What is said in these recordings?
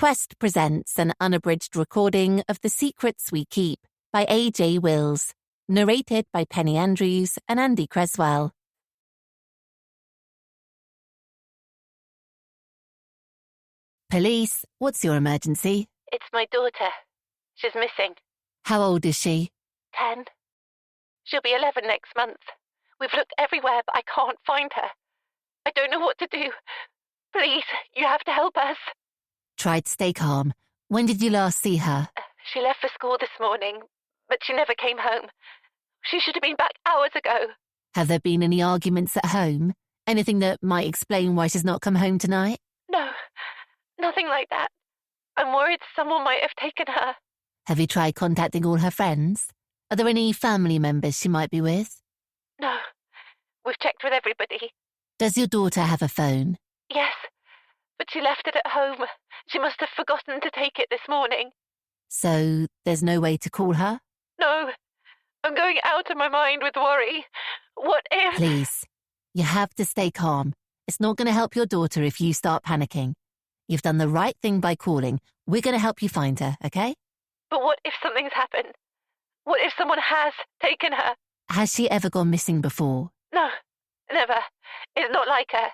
Quest presents an unabridged recording of The Secrets We Keep by A.J. Wills, narrated by Penny Andrews and Andy Creswell. Police, what's your emergency? It's my daughter. She's missing. How old is she? 10. She'll be 11 next month. We've looked everywhere, but I can't find her. I don't know what to do. Please, you have to help us. Try to stay calm. When did you last see her? She left for school this morning, but she never came home. She should have been back hours ago. Have there been any arguments at home? Anything that might explain why she's not come home tonight? No, nothing like that. I'm worried someone might have taken her. Have you tried contacting all her friends? Are there any family members she might be with? No, we've checked with everybody. Does your daughter have a phone? Yes, but she left it at home. She must have forgotten to take it this morning. So there's no way to call her? No, I'm going out of my mind with worry. What if... Please, you have to stay calm. It's not going to help your daughter if you start panicking. You've done the right thing by calling. We're going to help you find her, okay? But what if something's happened? What if someone has taken her? Has she ever gone missing before? No, never. It's not like her.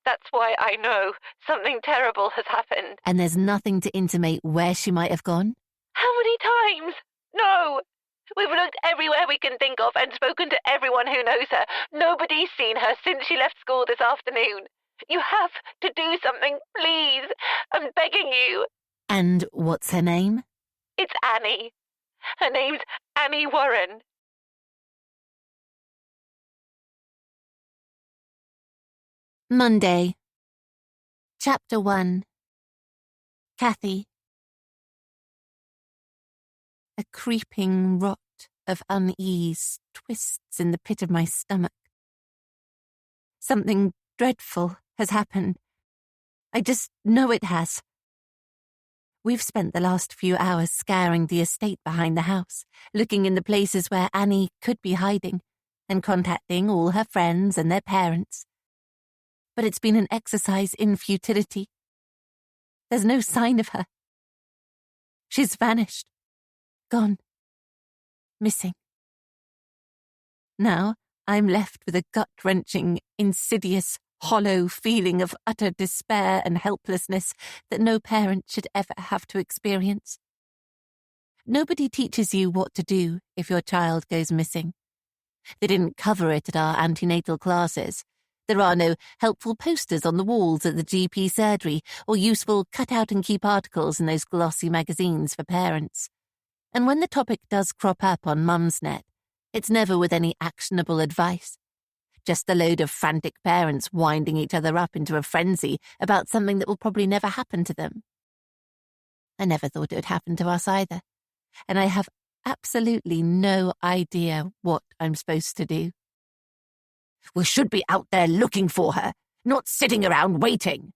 That's why I know something terrible has happened. And there's nothing to intimate where she might have gone? How many times? No. We've looked everywhere we can think of and spoken to everyone who knows her. Nobody's seen her since she left school this afternoon. You have to do something, please. I'm begging you. And what's her name? It's Annie. Her name's Annie Warren. Monday. Chapter 1. Kathy. A creeping rot of unease twists in the pit of my stomach. Something dreadful has happened. I just know it has. We've spent the last few hours scouring the estate behind the house, looking in the places where Annie could be hiding, and contacting all her friends and their parents. But it's been an exercise in futility. There's no sign of her. She's vanished. Gone. Missing. Now I'm left with a gut-wrenching, insidious, hollow feeling of utter despair and helplessness that no parent should ever have to experience. Nobody teaches you what to do if your child goes missing. They didn't cover it at our antenatal classes. There are no helpful posters on the walls at the GP surgery or useful cut-out-and-keep articles in those glossy magazines for parents. And when the topic does crop up on Mumsnet, it's never with any actionable advice. Just a load of frantic parents winding each other up into a frenzy about something that will probably never happen to them. I never thought it would happen to us either, and I have absolutely no idea what I'm supposed to do. We should be out there looking for her, not sitting around waiting.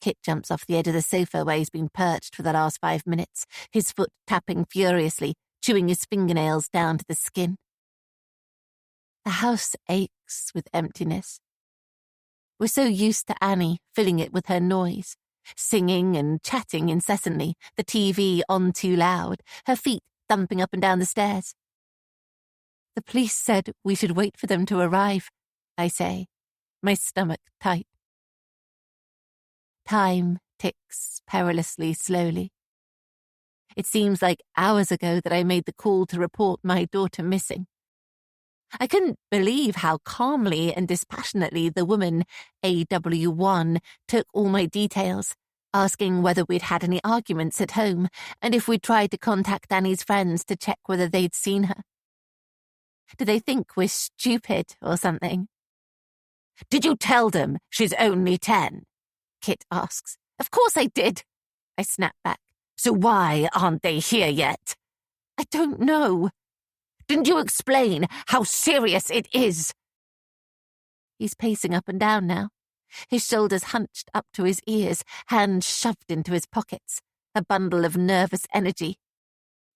Kit jumps off the edge of the sofa where he's been perched for the last 5 minutes, his foot tapping furiously, chewing his fingernails down to the skin. The house aches with emptiness. We're so used to Annie filling it with her noise, singing and chatting incessantly, the TV on too loud, her feet thumping up and down the stairs. The police said we should wait for them to arrive, I say, my stomach tight. Time ticks perilously slowly. It seems like hours ago that I made the call to report my daughter missing. I couldn't believe how calmly and dispassionately the woman, AW1, took all my details, asking whether we'd had any arguments at home and if we'd tried to contact Annie's friends to check whether they'd seen her. Do they think we're stupid or something? Did you tell them she's only 10? Kit asks. Of course I did, I snap back. So why aren't they here yet? I don't know. Didn't you explain how serious it is? He's pacing up and down now, his shoulders hunched up to his ears, hands shoved into his pockets, a bundle of nervous energy.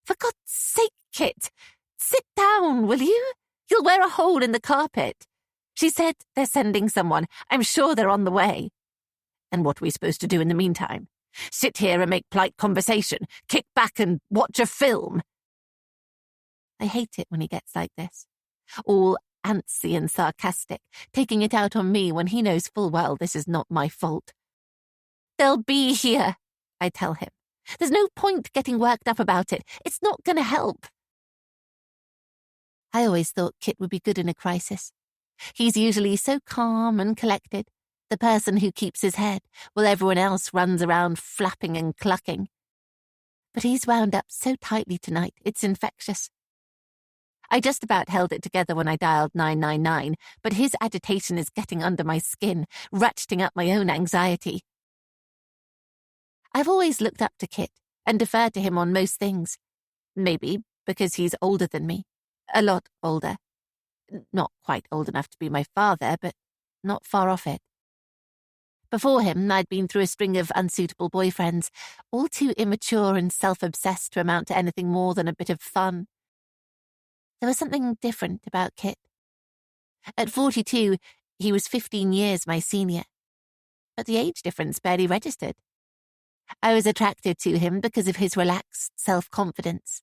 For God's sake, Kit, sit down, will you? You'll wear a hole in the carpet. She said they're sending someone. I'm sure they're on the way. And what are we supposed to do in the meantime? Sit here and make polite conversation. Kick back and watch a film. I hate it when he gets like this. All antsy and sarcastic, taking it out on me when he knows full well this is not my fault. They'll be here, I tell him. There's no point getting worked up about it. It's not going to help. I always thought Kit would be good in a crisis. He's usually so calm and collected, the person who keeps his head, while everyone else runs around flapping and clucking. But he's wound up so tightly tonight, it's infectious. I just about held it together when I dialed 999, but his agitation is getting under my skin, ratcheting up my own anxiety. I've always looked up to Kit and deferred to him on most things. Maybe because he's older than me. A lot older. Not quite old enough to be my father, but not far off it. Before him, I'd been through a string of unsuitable boyfriends, all too immature and self-obsessed to amount to anything more than a bit of fun. There was something different about Kit. At 42, he was 15 years my senior, but the age difference barely registered. I was attracted to him because of his relaxed self-confidence.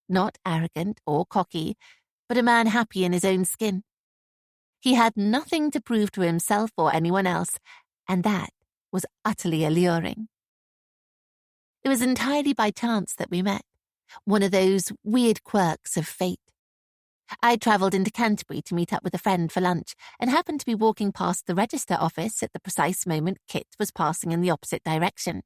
Not arrogant or cocky, but a man happy in his own skin. He had nothing to prove to himself or anyone else, and that was utterly alluring. It was entirely by chance that we met, one of those weird quirks of fate. I travelled into Canterbury to meet up with a friend for lunch and happened to be walking past the register office at the precise moment Kit was passing in the opposite direction.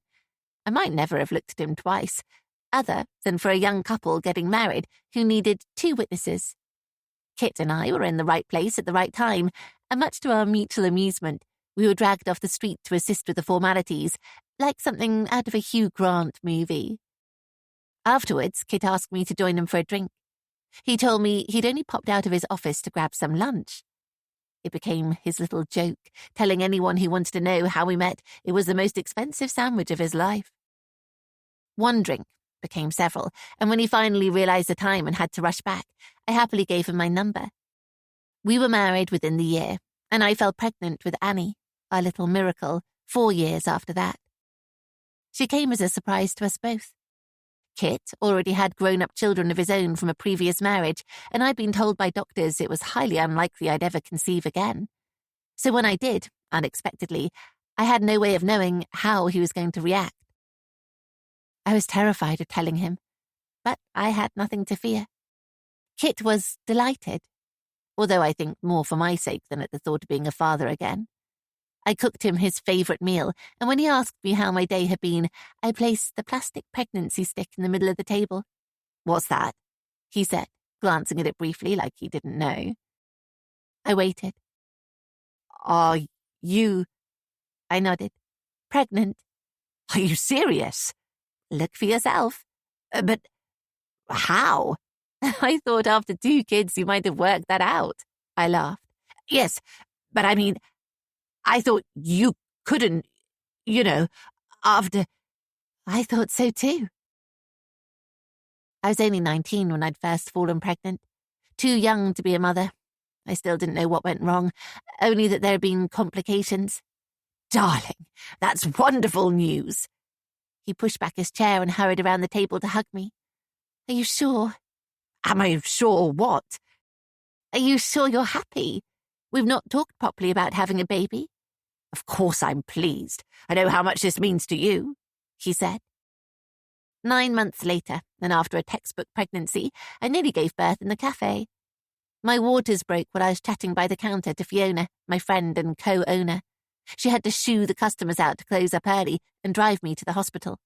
I might never have looked at him twice, other than for a young couple getting married who needed 2 witnesses. Kit and I were in the right place at the right time, and much to our mutual amusement, we were dragged off the street to assist with the formalities, like something out of a Hugh Grant movie. Afterwards, Kit asked me to join him for a drink. He told me he'd only popped out of his office to grab some lunch. It became his little joke, telling anyone who wanted to know how we met it was the most expensive sandwich of his life. One drink became several, and when he finally realised the time and had to rush back, I happily gave him my number. We were married within the year, and I fell pregnant with Annie, our little miracle, 4 years after that. She came as a surprise to us both. Kit already had grown-up children of his own from a previous marriage, and I'd been told by doctors it was highly unlikely I'd ever conceive again. So when I did, unexpectedly, I had no way of knowing how he was going to react. I was terrified of telling him, but I had nothing to fear. Kit was delighted, although I think more for my sake than at the thought of being a father again. I cooked him his favourite meal, and when he asked me how my day had been, I placed the plastic pregnancy stick in the middle of the table. "What's that?" he said, glancing at it briefly like he didn't know. I waited. "Are you—" I nodded. "Pregnant." "Are you serious?" "Look for yourself." But how?" "I thought after 2 kids you might have worked that out." I laughed. "Yes, but I mean, I thought you couldn't, after—" I thought so too. I was only 19 when I'd first fallen pregnant. Too young to be a mother. I still didn't know what went wrong, only that there had been complications. "Darling, that's wonderful news." He pushed back his chair and hurried around the table to hug me. "Are you sure?" "Am I sure what?" "Are you sure you're happy? We've not talked properly about having a baby." "Of course I'm pleased. I know how much this means to you," he said. 9 months later, and after a textbook pregnancy, I nearly gave birth in the cafe. My waters broke while I was chatting by the counter to Fiona, my friend and co-owner. She had to shoo the customers out to close up early and drive me to the hospital.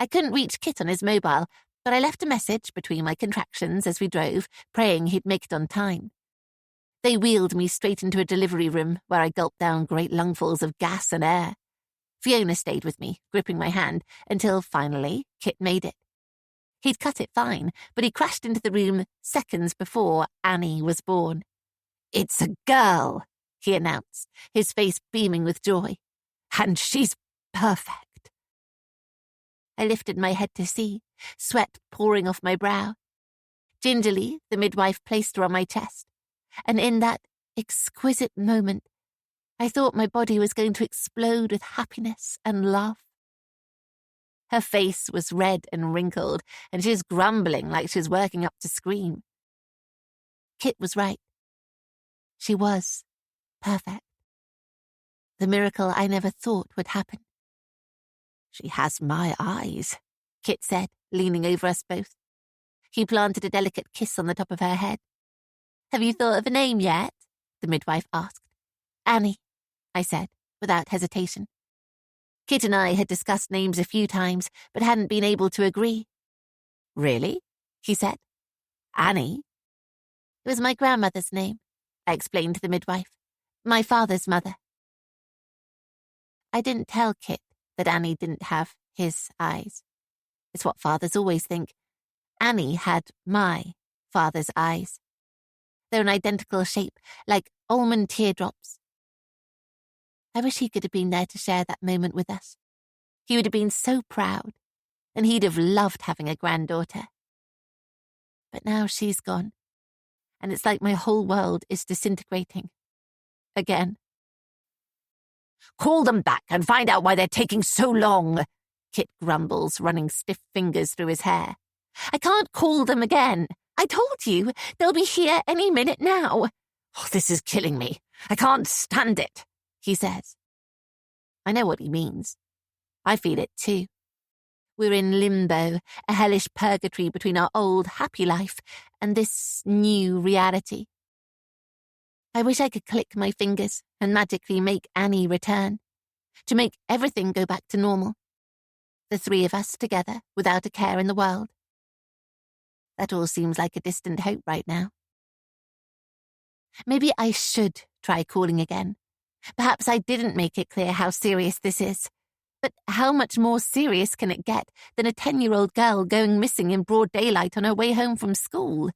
I couldn't reach Kit on his mobile, but I left a message between my contractions as we drove, praying he'd make it on time. They wheeled me straight into a delivery room where I gulped down great lungfuls of gas and air. Fiona stayed with me, gripping my hand, until, finally, Kit made it. He'd cut it fine, but he crashed into the room seconds before Annie was born. "It's a girl," he announced, his face beaming with joy. "And she's perfect." I lifted my head to see, sweat pouring off my brow. Gingerly, the midwife placed her on my chest, and in that exquisite moment, I thought my body was going to explode with happiness and love. Her face was red and wrinkled, and she was grumbling like she was working up to scream. Kit was right. She was perfect. The miracle I never thought would happen. "She has my eyes," Kit said, leaning over us both. He planted a delicate kiss on the top of her head. "Have you thought of a name yet?" the midwife asked. "Annie," I said, without hesitation. Kit and I had discussed names a few times, but hadn't been able to agree. "Really?" he said. "Annie?" "It was my grandmother's name," I explained to the midwife. "My father's mother." I didn't tell Kit that Annie didn't have his eyes. It's what fathers always think. Annie had my father's eyes. They're an identical shape, like almond teardrops. I wish he could have been there to share that moment with us. He would have been so proud, and he'd have loved having a granddaughter. But now she's gone, and it's like my whole world is disintegrating. Again. "Call them back and find out why they're taking so long," Kit grumbles, running stiff fingers through his hair. "I can't call them again. I told you, they'll be here any minute now." "Oh, this is killing me. I can't stand it," he says. I know what he means. I feel it too. We're in limbo, a hellish purgatory between our old, happy life and this new reality. I wish I could click my fingers and magically make Annie return, to make everything go back to normal. The three of us together, without a care in the world. That all seems like a distant hope right now. Maybe I should try calling again. Perhaps I didn't make it clear how serious this is. But how much more serious can it get than a 10-year-old girl going missing in broad daylight on her way home from school?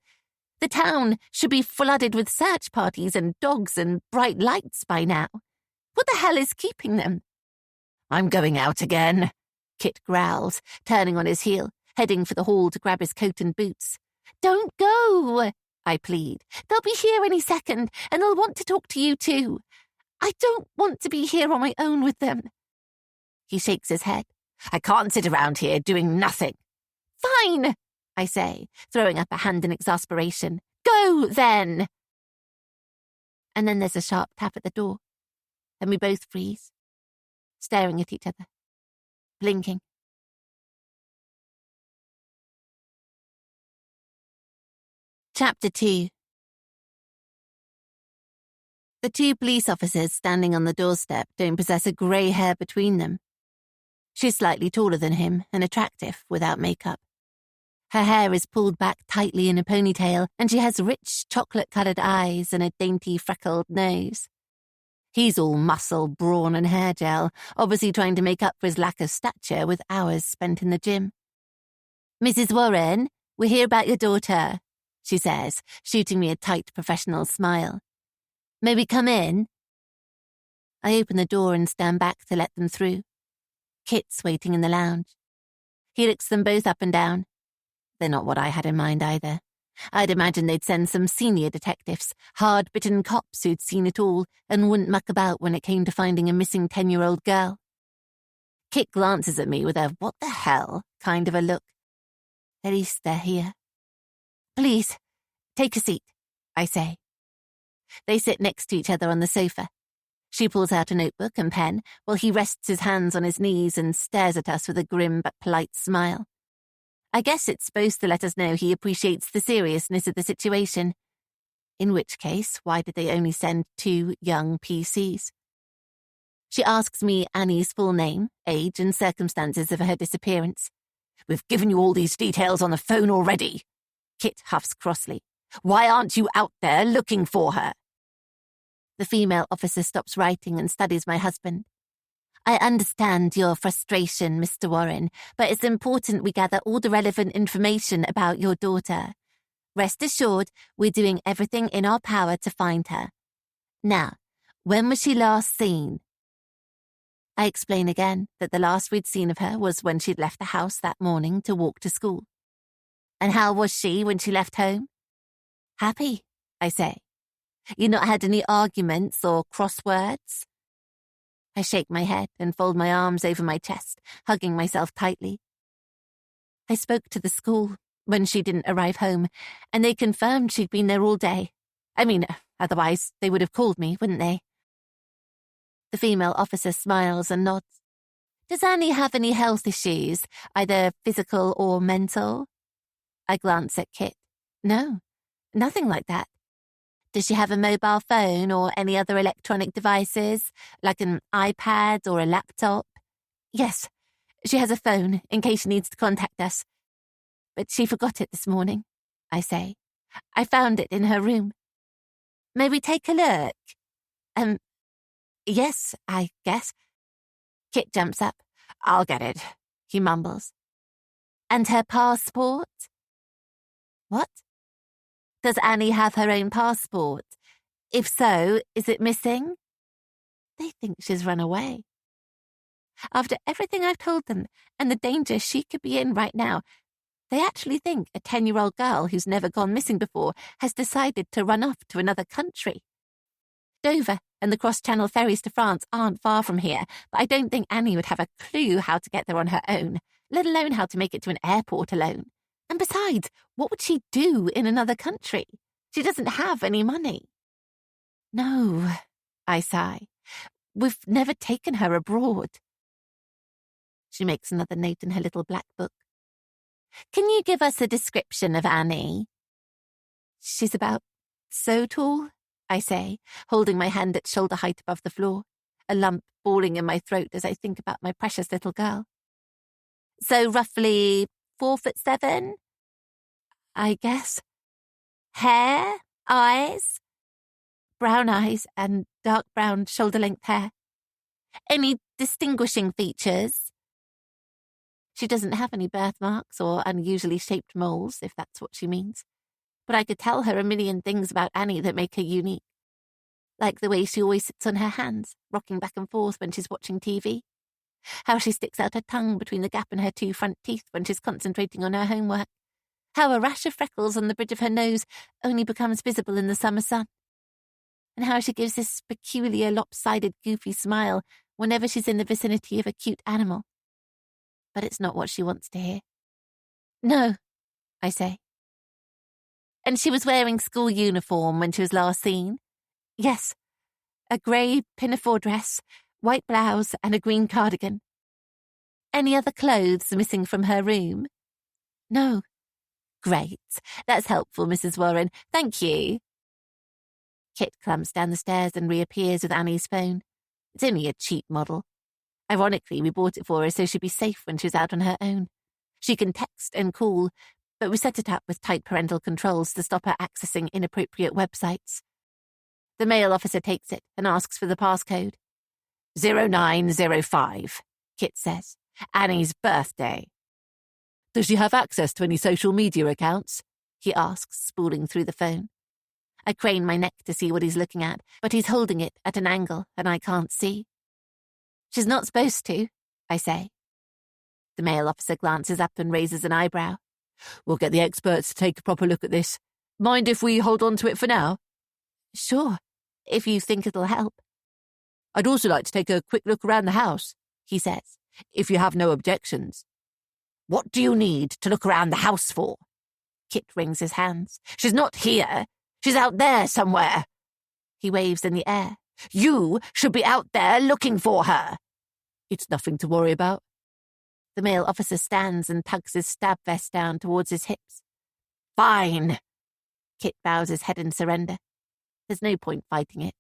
The town should be flooded with search parties and dogs and bright lights by now. What the hell is keeping them? "I'm going out again," Kit growls, turning on his heel, heading for the hall to grab his coat and boots. "Don't go," I plead. "They'll be here any second, and they'll want to talk to you too. I don't want to be here on my own with them." He shakes his head. "I can't sit around here doing nothing." "Fine," I say, throwing up a hand in exasperation. "Go, then." And then there's a sharp tap at the door, and we both freeze, staring at each other, blinking. Chapter 2. The two police officers standing on the doorstep don't possess a grey hair between them. She's slightly taller than him and attractive without makeup. Her hair is pulled back tightly in a ponytail, and she has rich chocolate-coloured eyes and a dainty freckled nose. He's all muscle, brawn and hair gel, obviously trying to make up for his lack of stature with hours spent in the gym. "Mrs. Warren, we're here about your daughter," she says, shooting me a tight professional smile. "May we come in?" I open the door and stand back to let them through. Kit's waiting in the lounge. He looks them both up and down. They're not what I had in mind either. I'd imagine they'd send some senior detectives, hard-bitten cops who'd seen it all and wouldn't muck about when it came to finding a missing 10-year-old girl. Kit glances at me with a "what the hell" kind of a look. At least they're here. "Please, take a seat," I say. They sit next to each other on the sofa. She pulls out a notebook and pen while he rests his hands on his knees and stares at us with a grim but polite smile. I guess it's supposed to let us know he appreciates the seriousness of the situation. In which case, why did they only send 2 young PCs? She asks me Annie's full name, age, and circumstances of her disappearance. "We've given you all these details on the phone already," Kit huffs crossly. "Why aren't you out there looking for her?" The female officer stops writing and studies my husband. "I understand your frustration, Mr. Warren, but it's important we gather all the relevant information about your daughter. Rest assured, we're doing everything in our power to find her. Now, when was she last seen?" I explain again that the last we'd seen of her was when she'd left the house that morning to walk to school. "And how was she when she left home?" "Happy," I say. "You not had any arguments or crosswords?" I shake my head and fold my arms over my chest, hugging myself tightly. I spoke to the school when she didn't arrive home, and they confirmed she'd been there all day. I mean, otherwise they would have called me, wouldn't they? The female officer smiles and nods. Does Annie have any health issues, either physical or mental? I glance at Kit. No, nothing like that. Does she have a mobile phone or any other electronic devices, like an iPad or a laptop? Yes, she has a phone in case she needs to contact us. But she forgot it this morning, I say. I found it in her room. May we take a look? Yes, I guess. Kit jumps up. I'll get it, he mumbles. And her passport? What? Does Annie have her own passport? If so, is it missing? They think she's run away. After everything I've told them and the danger she could be in right now, they actually think a 10-year-old girl who's never gone missing before has decided to run off to another country. Dover and the cross-channel ferries to France aren't far from here, but I don't think Annie would have a clue how to get there on her own, let alone how to make it to an airport alone. And besides, what would she do in another country? She doesn't have any money. No, I sigh. We've never taken her abroad. She makes another note in her little black book. Can you give us a description of Annie? She's about so tall, I say, holding my hand at shoulder height above the floor, a lump balling in my throat as I think about my precious little girl. So roughly 4'7", I guess. Hair, eyes, brown eyes and dark brown shoulder-length hair. Any distinguishing features? She doesn't have any birthmarks or unusually shaped moles, if that's what she means. But I could tell her a million things about Annie that make her unique. Like the way she always sits on her hands, rocking back and forth when she's watching TV. How she sticks out her tongue between the gap in her 2 front teeth when she's concentrating on her homework. How a rash of freckles on the bridge of her nose only becomes visible in the summer sun. And how she gives this peculiar, lopsided, goofy smile whenever she's in the vicinity of a cute animal. But it's not what she wants to hear. No, I say. And she was wearing school uniform when she was last seen? Yes, a grey pinafore dress, white blouse and a green cardigan. Any other clothes missing from her room? No. Great. That's helpful, Mrs. Warren. Thank you. Kit clumps down the stairs and reappears with Annie's phone. It's only a cheap model. Ironically, we bought it for her so she'd be safe when she's out on her own. She can text and call, but we set it up with tight parental controls to stop her accessing inappropriate websites. The male officer takes it and asks for the passcode. 0905, Kit says. Annie's birthday. Does she have access to any social media accounts? He asks, spooling through the phone. I crane my neck to see what he's looking at, but he's holding it at an angle and I can't see. She's not supposed to, I say. The male officer glances up and raises an eyebrow. We'll get the experts to take a proper look at this. Mind if we hold on to it for now? Sure, if you think it'll help. I'd also like to take a quick look around the house, he says, if you have no objections. What do you need to look around the house for? Kit wrings his hands. She's not here. She's out there somewhere. He waves in the air. You should be out there looking for her. It's nothing to worry about. The male officer stands and tugs his stab vest down towards his hips. Fine. Kit bows his head in surrender. There's no point fighting it.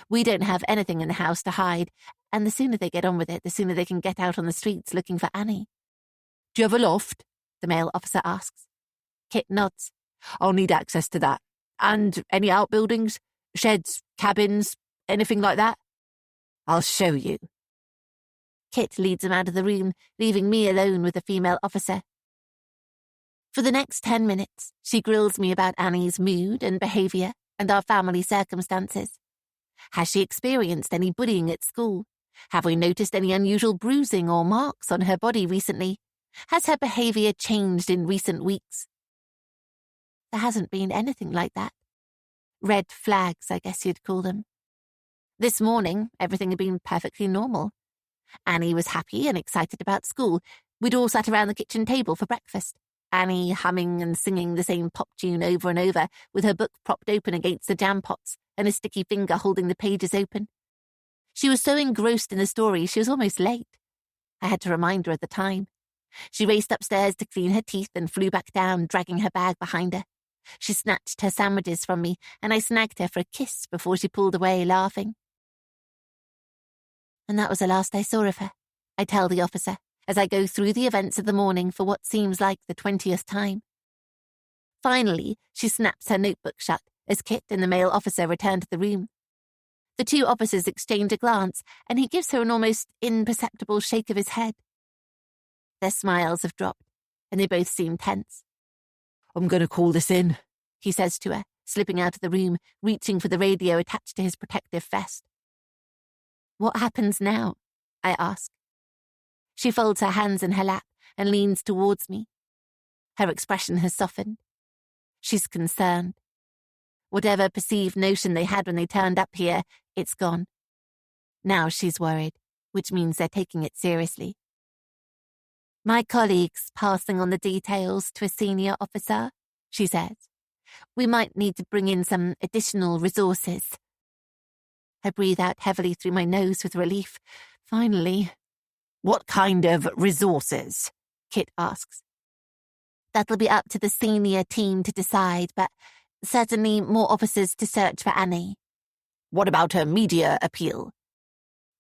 We don't have anything in the house to hide, and the sooner they get on with it, the sooner they can get out on the streets looking for Annie. Do you have a loft? The male officer asks. Kit nods. I'll need access to that. And any outbuildings, sheds, cabins, anything like that? I'll show you. Kit leads him out of the room, leaving me alone with the female officer. For the next 10 minutes, she grills me about Annie's mood and behaviour and our family circumstances. Has she experienced any bullying at school? Have we noticed any unusual bruising or marks on her body recently? Has her behaviour changed in recent weeks? There hasn't been anything like that. Red flags, I guess you'd call them. This morning, everything had been perfectly normal. Annie was happy and excited about school. We'd all sat around the kitchen table for breakfast, Annie humming and singing the same pop tune over and over, with her book propped open against the jam pots and a sticky finger holding the pages open. She was so engrossed in the story she was almost late. I had to remind her at the time. She raced upstairs to clean her teeth and flew back down, dragging her bag behind her. She snatched her sandwiches from me, and I snagged her for a kiss before she pulled away, laughing. And that was the last I saw of her, I tell the officer, as I go through the events of the morning for what seems like the 20th time. Finally, she snaps her notebook shut as Kit and the male officer return to the room. The two officers exchange a glance, and he gives her an almost imperceptible shake of his head. Their smiles have dropped, and they both seem tense. "I'm going to call this in," he says to her, slipping out of the room, reaching for the radio attached to his protective vest. "What happens now?" I ask. She folds her hands in her lap and leans towards me. Her expression has softened. She's concerned. Whatever perceived notion they had when they turned up here, it's gone. Now she's worried, which means they're taking it seriously. "My colleague's passing on the details to a senior officer," she says. "We might need to bring in some additional resources." I breathe out heavily through my nose with relief. Finally. "What kind of resources?" Kit asks. "That'll be up to the senior team to decide, but certainly more officers to search for Annie." "What about her media appeal?"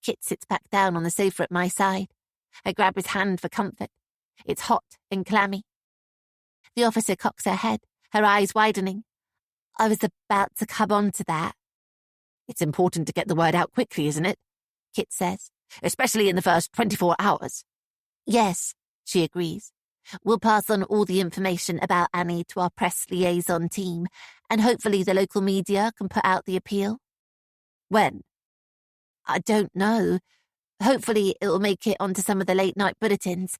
Kit sits back down on the sofa at my side. I grab his hand for comfort. It's hot and clammy. The officer cocks her head, her eyes widening. "I was about to come on to that." "It's important to get the word out quickly, isn't it?" Kit says. "Especially in the first 24 hours. "Yes," she agrees. "We'll pass on all the information about Annie to our press liaison team, and hopefully the local media can put out the appeal." "When?" "I don't know. Hopefully it'll make it onto some of the late-night bulletins.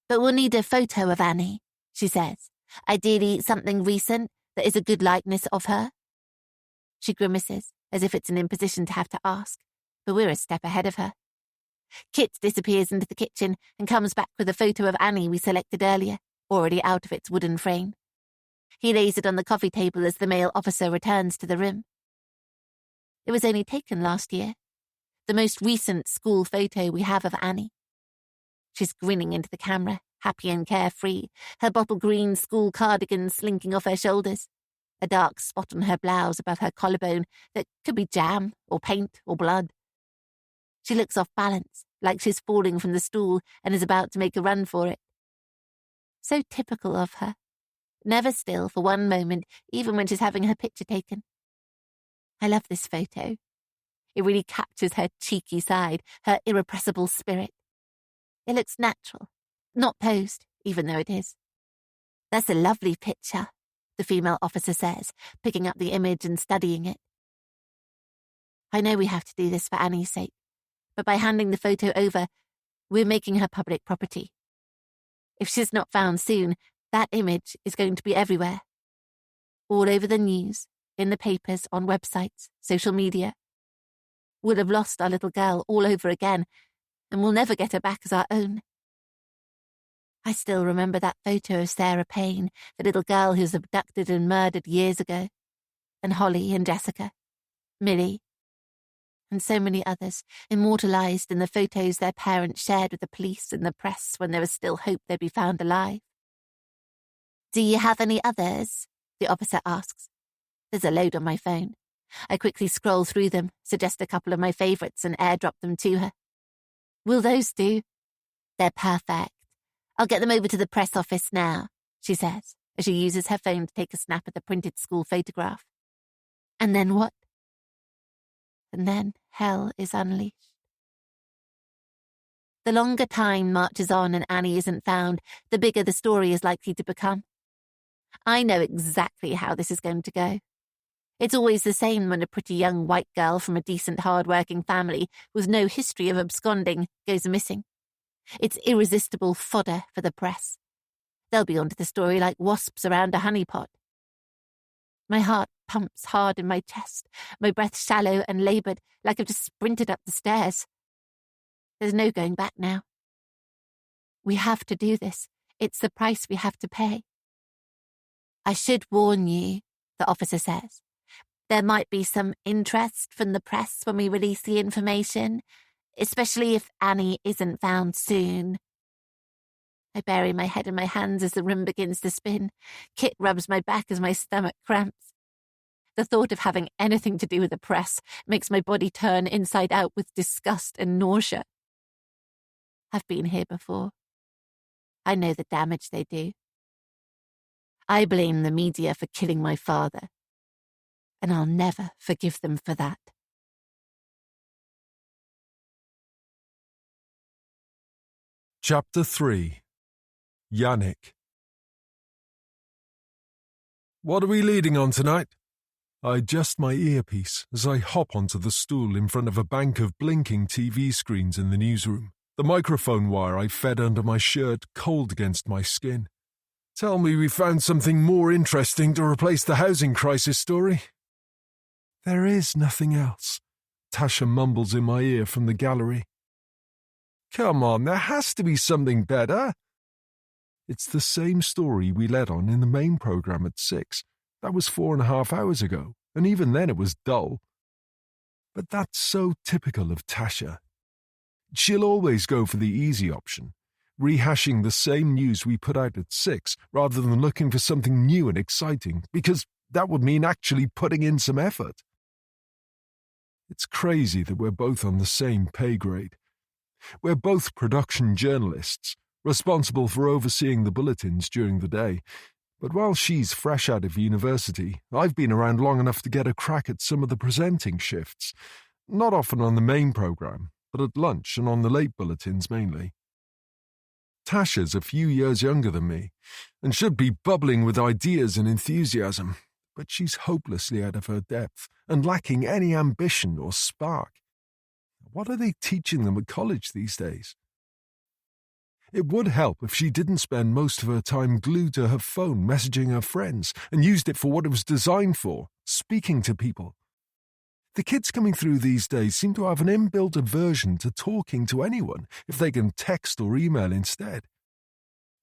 But we'll need a photo of Annie," she says. "Ideally something recent that is a good likeness of her." She grimaces, as if it's an imposition to have to ask, but we're a step ahead of her. Kit disappears into the kitchen and comes back with a photo of Annie we selected earlier, already out of its wooden frame. He lays it on the coffee table as the male officer returns to the room. It was only taken last year, the most recent school photo we have of Annie. She's grinning into the camera, happy and carefree, her bottle green school cardigan slinking off her shoulders, a dark spot on her blouse above her collarbone that could be jam or paint or blood. She looks off balance, like she's falling from the stool and is about to make a run for it. So typical of her. Never still for one moment, even when she's having her picture taken. I love this photo. It really captures her cheeky side, her irrepressible spirit. It looks natural, not posed, even though it is. "That's a lovely picture," the female officer says, picking up the image and studying it. I know we have to do this for Annie's sake, but by handing the photo over, we're making her public property. If she's not found soon, that image is going to be everywhere. All over the news, in the papers, on websites, social media. We'll have lost our little girl all over again, and we'll never get her back as our own. I still remember that photo of Sarah Payne, the little girl who was abducted and murdered years ago, and Holly and Jessica, Millie, and so many others, immortalized in the photos their parents shared with the police and the press when there was still hope they'd be found alive. "Do you have any others?" the officer asks. There's a load on my phone. I quickly scroll through them, suggest a couple of my favourites and airdrop them to her. "Will those do?" "They're perfect. I'll get them over to the press office now," she says, as she uses her phone to take a snap at the printed school photograph. "And then what?" And then hell is unleashed. The longer time marches on and Annie isn't found, the bigger the story is likely to become. I know exactly how this is going to go. It's always the same when a pretty young white girl from a decent hard-working family with no history of absconding goes missing. It's irresistible fodder for the press. They'll be onto the story like wasps around a honeypot. My heart pumps hard in my chest, my breath shallow and laboured, like I've just sprinted up the stairs. There's no going back now. We have to do this. It's the price we have to pay. I should warn you, the officer says. There might be some interest from the press when we release the information, especially if Annie isn't found soon. I bury my head in my hands as the room begins to spin. Kit rubs my back as my stomach cramps. The thought of having anything to do with the press makes my body turn inside out with disgust and nausea. I've been here before. I know the damage they do. I blame the media for killing my father, and I'll never forgive them for that. Chapter 3. Yannick. What are we leading on tonight? I adjust my earpiece as I hop onto the stool in front of a bank of blinking TV screens in the newsroom, the microphone wire I fed under my shirt cold against my skin. Tell me we found something more interesting to replace the housing crisis story. There is nothing else, Tasha mumbles in my ear from the gallery. Come on, there has to be something better. It's the same story we led on in the main programme at 6. That was 4.5 hours ago, and even then it was dull. But that's so typical of Tasha. She'll always go for the easy option, rehashing the same news we put out at 6 rather than looking for something new and exciting, because that would mean actually putting in some effort. It's crazy that we're both on the same pay grade. We're both production journalists, responsible for overseeing the bulletins during the day. But while she's fresh out of university, I've been around long enough to get a crack at some of the presenting shifts. Not often on the main programme, but at lunch and on the late bulletins mainly. Tasha's a few years younger than me, and should be bubbling with ideas and enthusiasm, but she's hopelessly out of her depth and lacking any ambition or spark. What are they teaching them at college these days? It would help if she didn't spend most of her time glued to her phone messaging her friends and used it for what it was designed for, speaking to people. The kids coming through these days seem to have an inbuilt aversion to talking to anyone if they can text or email instead.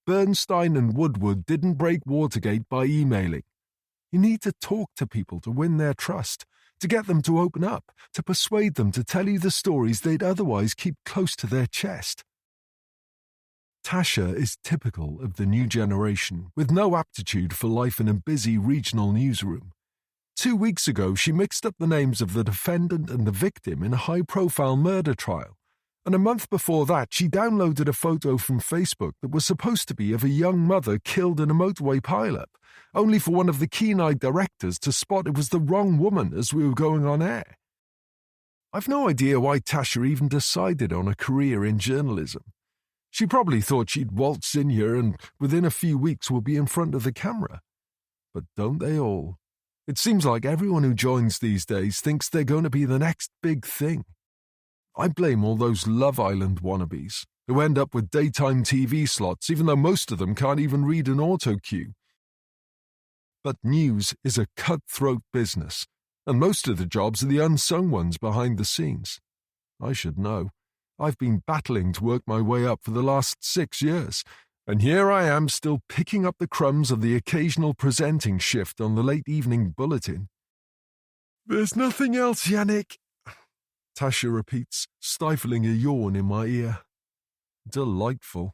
Bernstein and Woodward didn't break Watergate by emailing. You need to talk to people to win their trust, to get them to open up, to persuade them to tell you the stories they'd otherwise keep close to their chest. Tasha is typical of the new generation, with no aptitude for life in a busy regional newsroom. 2 weeks ago, she mixed up the names of the defendant and the victim in a high-profile murder trial, and a month before that, she downloaded a photo from Facebook that was supposed to be of a young mother killed in a motorway pileup, only for one of the keen-eyed directors to spot it was the wrong woman as we were going on air. I've no idea why Tasha even decided on a career in journalism. She probably thought she'd waltz in here and within a few weeks will be in front of the camera. But don't they all? It seems like everyone who joins these days thinks they're going to be the next big thing. I blame all those Love Island wannabes who end up with daytime TV slots even though most of them can't even read an auto cue. But news is a cutthroat business, and most of the jobs are the unsung ones behind the scenes. I should know. I've been battling to work my way up for the last 6 years, and here I am still picking up the crumbs of the occasional presenting shift on the late evening bulletin. There's nothing else, Yannick, Tasha repeats, stifling a yawn in my ear. Delightful.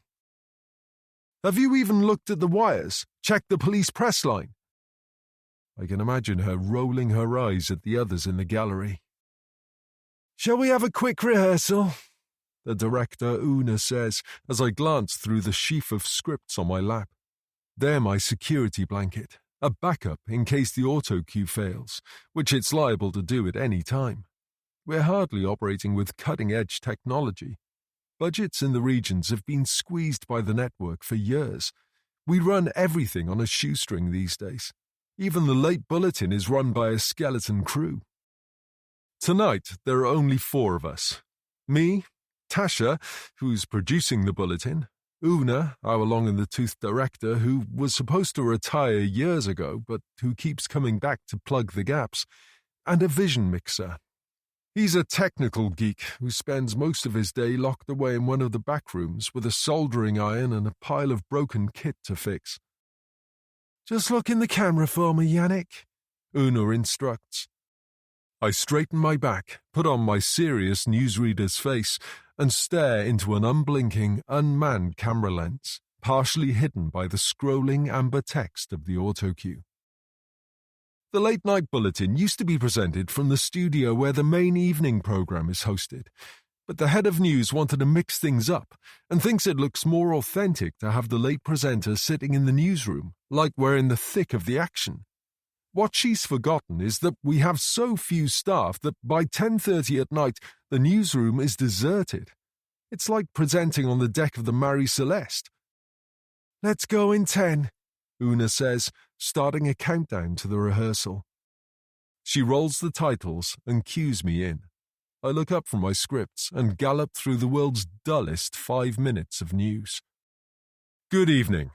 Have you even looked at the wires? Checked the police press line? I can imagine her rolling her eyes at the others in the gallery. Shall we have a quick rehearsal? The director, Una, says as I glance through the sheaf of scripts on my lap. They're my security blanket, a backup in case the auto cue fails, which it's liable to do at any time. We're hardly operating with cutting-edge technology. Budgets in the regions have been squeezed by the network for years. We run everything on a shoestring these days. Even the late bulletin is run by a skeleton crew. Tonight, there are only 4 of us. Me, Tasha, who's producing the bulletin, Una, our long-in-the-tooth director, who was supposed to retire years ago, but who keeps coming back to plug the gaps, and a vision mixer. He's a technical geek who spends most of his day locked away in one of the back rooms with a soldering iron and a pile of broken kit to fix. "Just look in the camera for me, Yannick," Una instructs. I straighten my back, put on my serious newsreader's face, and stare into an unblinking, unmanned camera lens, partially hidden by the scrolling amber text of the autocue. The late-night bulletin used to be presented from the studio where the main evening program is hosted, but the head of news wanted to mix things up and thinks it looks more authentic to have the late presenter sitting in the newsroom, like we're in the thick of the action. What she's forgotten is that we have so few staff that by 10:30 at night the newsroom is deserted. It's like presenting on the deck of the Marie Celeste. "Let's go in 10, Una says, starting a countdown to the rehearsal. She rolls the titles and cues me in. I look up from my scripts and gallop through the world's dullest 5 minutes of news. Good evening.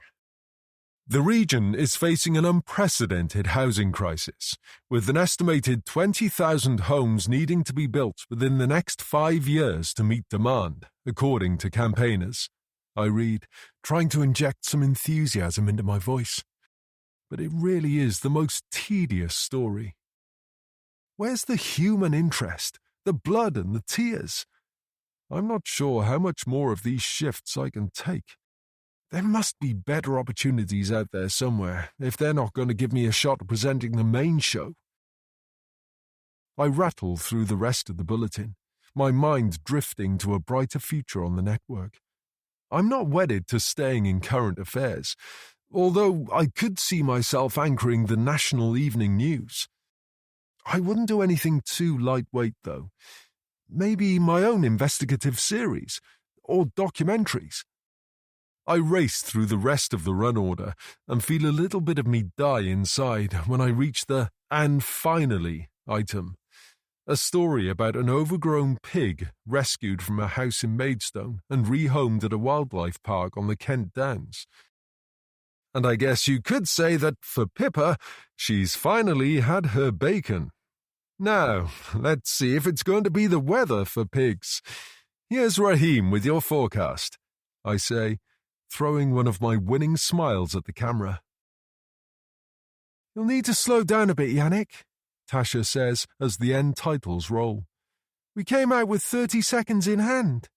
The region is facing an unprecedented housing crisis, with an estimated 20,000 homes needing to be built within the next 5 years to meet demand, according to campaigners. I read, trying to inject some enthusiasm into my voice. But it really is the most tedious story. Where's the human interest, the blood and the tears? I'm not sure how much more of these shifts I can take. There must be better opportunities out there somewhere, if they're not going to give me a shot at presenting the main show. I rattle through the rest of the bulletin, my mind drifting to a brighter future on the network. I'm not wedded to staying in current affairs, although I could see myself anchoring the national evening news. I wouldn't do anything too lightweight, though. Maybe my own investigative series, or documentaries. I race through the rest of the run order and feel a little bit of me die inside when I reach the "and finally" item. A story about an overgrown pig rescued from a house in Maidstone and rehomed at a wildlife park on the Kent Downs. And I guess you could say that for Pippa, she's finally had her bacon. Now, let's see if it's going to be the weather for pigs. Here's Raheem with your forecast, I say, throwing one of my winning smiles at the camera. You'll need to slow down a bit, Yannick, Tasha says as the end titles roll. We came out with 30 seconds in hand.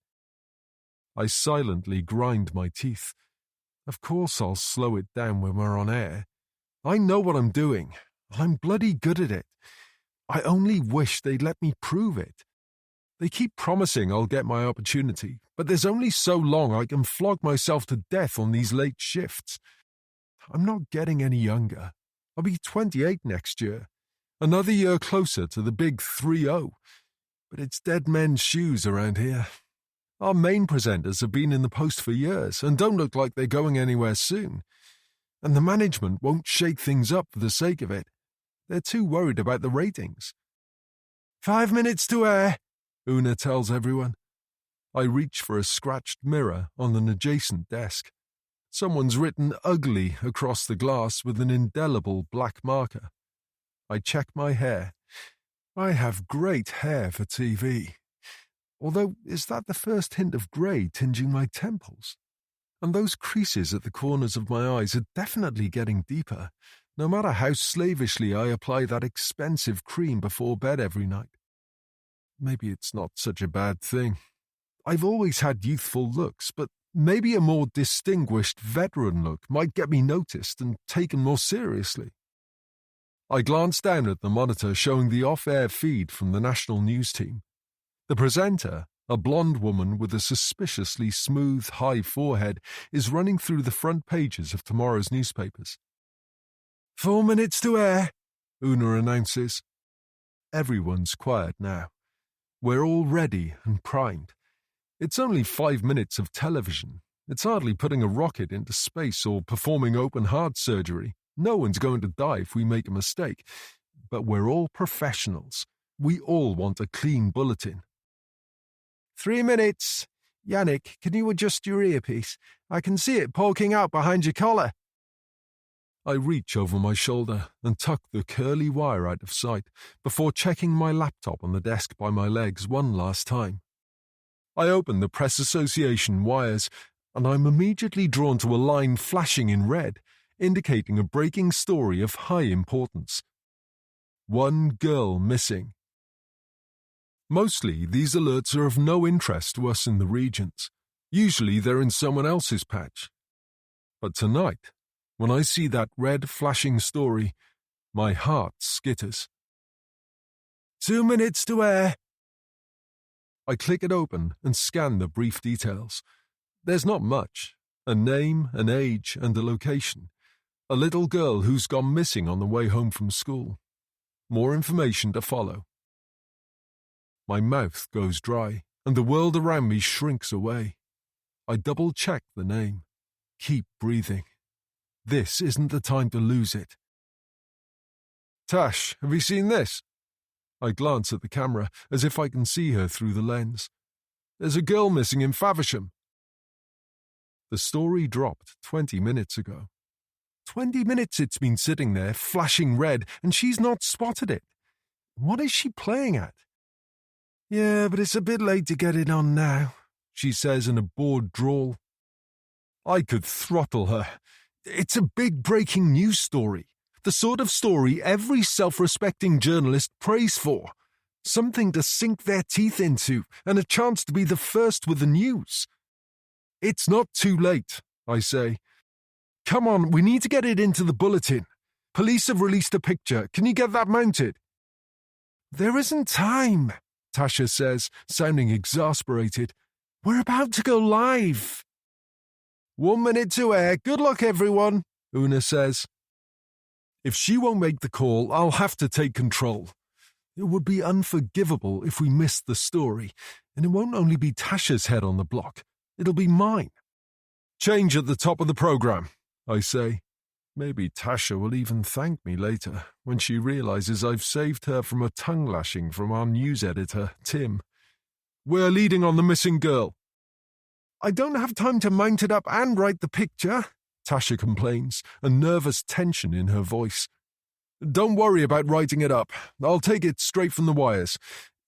I silently grind my teeth. Of course I'll slow it down when we're on air. I know what I'm doing. I'm bloody good at it. I only wish they'd let me prove it. They keep promising I'll get my opportunity, but there's only so long I can flog myself to death on these late shifts. I'm not getting any younger. I'll be 28 next year. Another year closer to the big 3-0. But it's dead men's shoes around here. Our main presenters have been in the post for years and don't look like they're going anywhere soon. And the management won't shake things up for the sake of it. They're too worried about the ratings. 5 minutes to air, Una tells everyone. I reach for a scratched mirror on an adjacent desk. Someone's written ugly across the glass with an indelible black marker. I check my hair. I have great hair for TV. Although, is that the first hint of grey tinging my temples? And those creases at the corners of my eyes are definitely getting deeper, no matter how slavishly I apply that expensive cream before bed every night. Maybe it's not such a bad thing. I've always had youthful looks, but maybe a more distinguished veteran look might get me noticed and taken more seriously. I glance down at the monitor showing the off-air feed from the national news team. The presenter, a blonde woman with a suspiciously smooth, high forehead, is running through the front pages of tomorrow's newspapers. 4 minutes to air, Una announces. Everyone's quiet now. We're all ready and primed. It's only 5 minutes of television. It's hardly putting a rocket into space or performing open heart surgery. No one's going to die if we make a mistake. But we're all professionals. We all want a clean bulletin. 3 minutes. Yannick, can you adjust your earpiece? I can see it poking out behind your collar. I reach over my shoulder and tuck the curly wire out of sight before checking my laptop on the desk by my legs one last time. I open the Press Association wires, and I'm immediately drawn to a line flashing in red, indicating a breaking story of high importance. One girl missing. Mostly, these alerts are of no interest to us in the regions. Usually they're in someone else's patch. But tonight, when I see that red flashing story, my heart skitters. 2 minutes to air. I click it open and scan the brief details. There's not much. A name, an age, and a location. A little girl who's gone missing on the way home from school. More information to follow. My mouth goes dry, and the world around me shrinks away. I double-check the name. Keep breathing. This isn't the time to lose it. Tash, have you seen this? I glance at the camera, as if I can see her through the lens. There's a girl missing in Faversham. The story dropped 20 minutes ago. 20 minutes it's been sitting there, flashing red, and she's not spotted it. What is she playing at? Yeah, but it's a bit late to get it on now, she says in a bored drawl. I could throttle her. It's a big breaking news story. The sort of story every self-respecting journalist prays for. Something to sink their teeth into, and a chance to be the first with the news. It's not too late, I say. Come on, we need to get it into the bulletin. Police have released a picture. Can you get that mounted? There isn't time, Tasha says, sounding exasperated. We're about to go live. 1 minute to air. Good luck, everyone, Una says. If she won't make the call, I'll have to take control. It would be unforgivable if we missed the story, and it won't only be Tasha's head on the block. It'll be mine. Change at the top of the program, I say. Maybe Tasha will even thank me later, when she realizes I've saved her from a tongue-lashing from our news editor, Tim. We're leading on the missing girl. I don't have time to mount it up and write the picture, Tasha complains, a nervous tension in her voice. Don't worry about writing it up. I'll take it straight from the wires.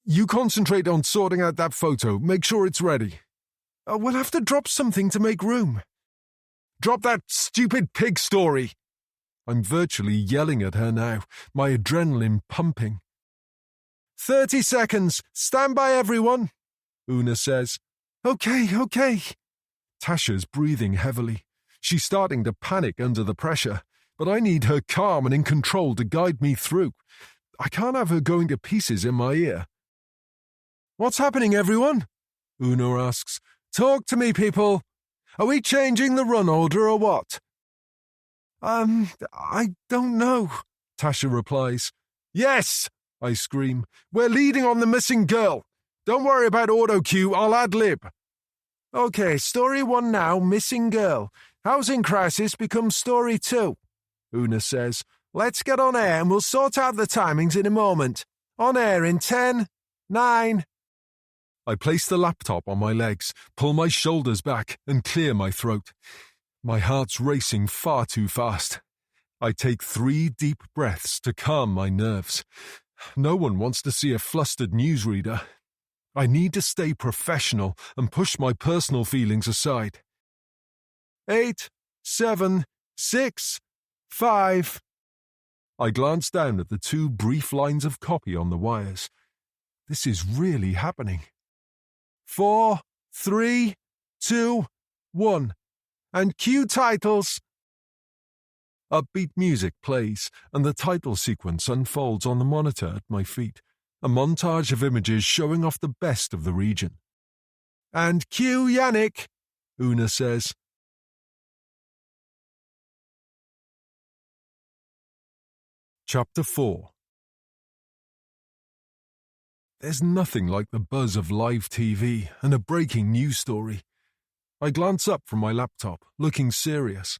You concentrate on sorting out that photo. Make sure it's ready. We'll have to drop something to make room. Drop that stupid pig story. I'm virtually yelling at her now, my adrenaline pumping. 30 seconds. Stand by, everyone, Una says. Okay. Tasha's breathing heavily. She's starting to panic under the pressure, but I need her calm and in control to guide me through. I can't have her going to pieces in my ear. What's happening, everyone? Una asks. Talk to me, people. Are we changing the run order or what? I don't know, Tasha replies. Yes, I scream. We're leading on the missing girl. Don't worry about auto cue, I'll ad-lib. Okay, story 1 now, missing girl. Housing crisis becomes story 2, Una says. Let's get on air and we'll sort out the timings in a moment. On air in 10, 9... I place the laptop on my legs, pull my shoulders back, and clear my throat. My heart's racing far too fast. I take 3 deep breaths to calm my nerves. No one wants to see a flustered newsreader. I need to stay professional and push my personal feelings aside. 8, 7, 6, 5. I glance down at the 2 brief lines of copy on the wires. This is really happening. 4, 3, 2, 1. And cue titles. Upbeat music plays, and the title sequence unfolds on the monitor at my feet, a montage of images showing off the best of the region. And cue Yannick, Una says. Chapter 4. There's nothing like the buzz of live TV and a breaking news story. I glance up from my laptop, looking serious.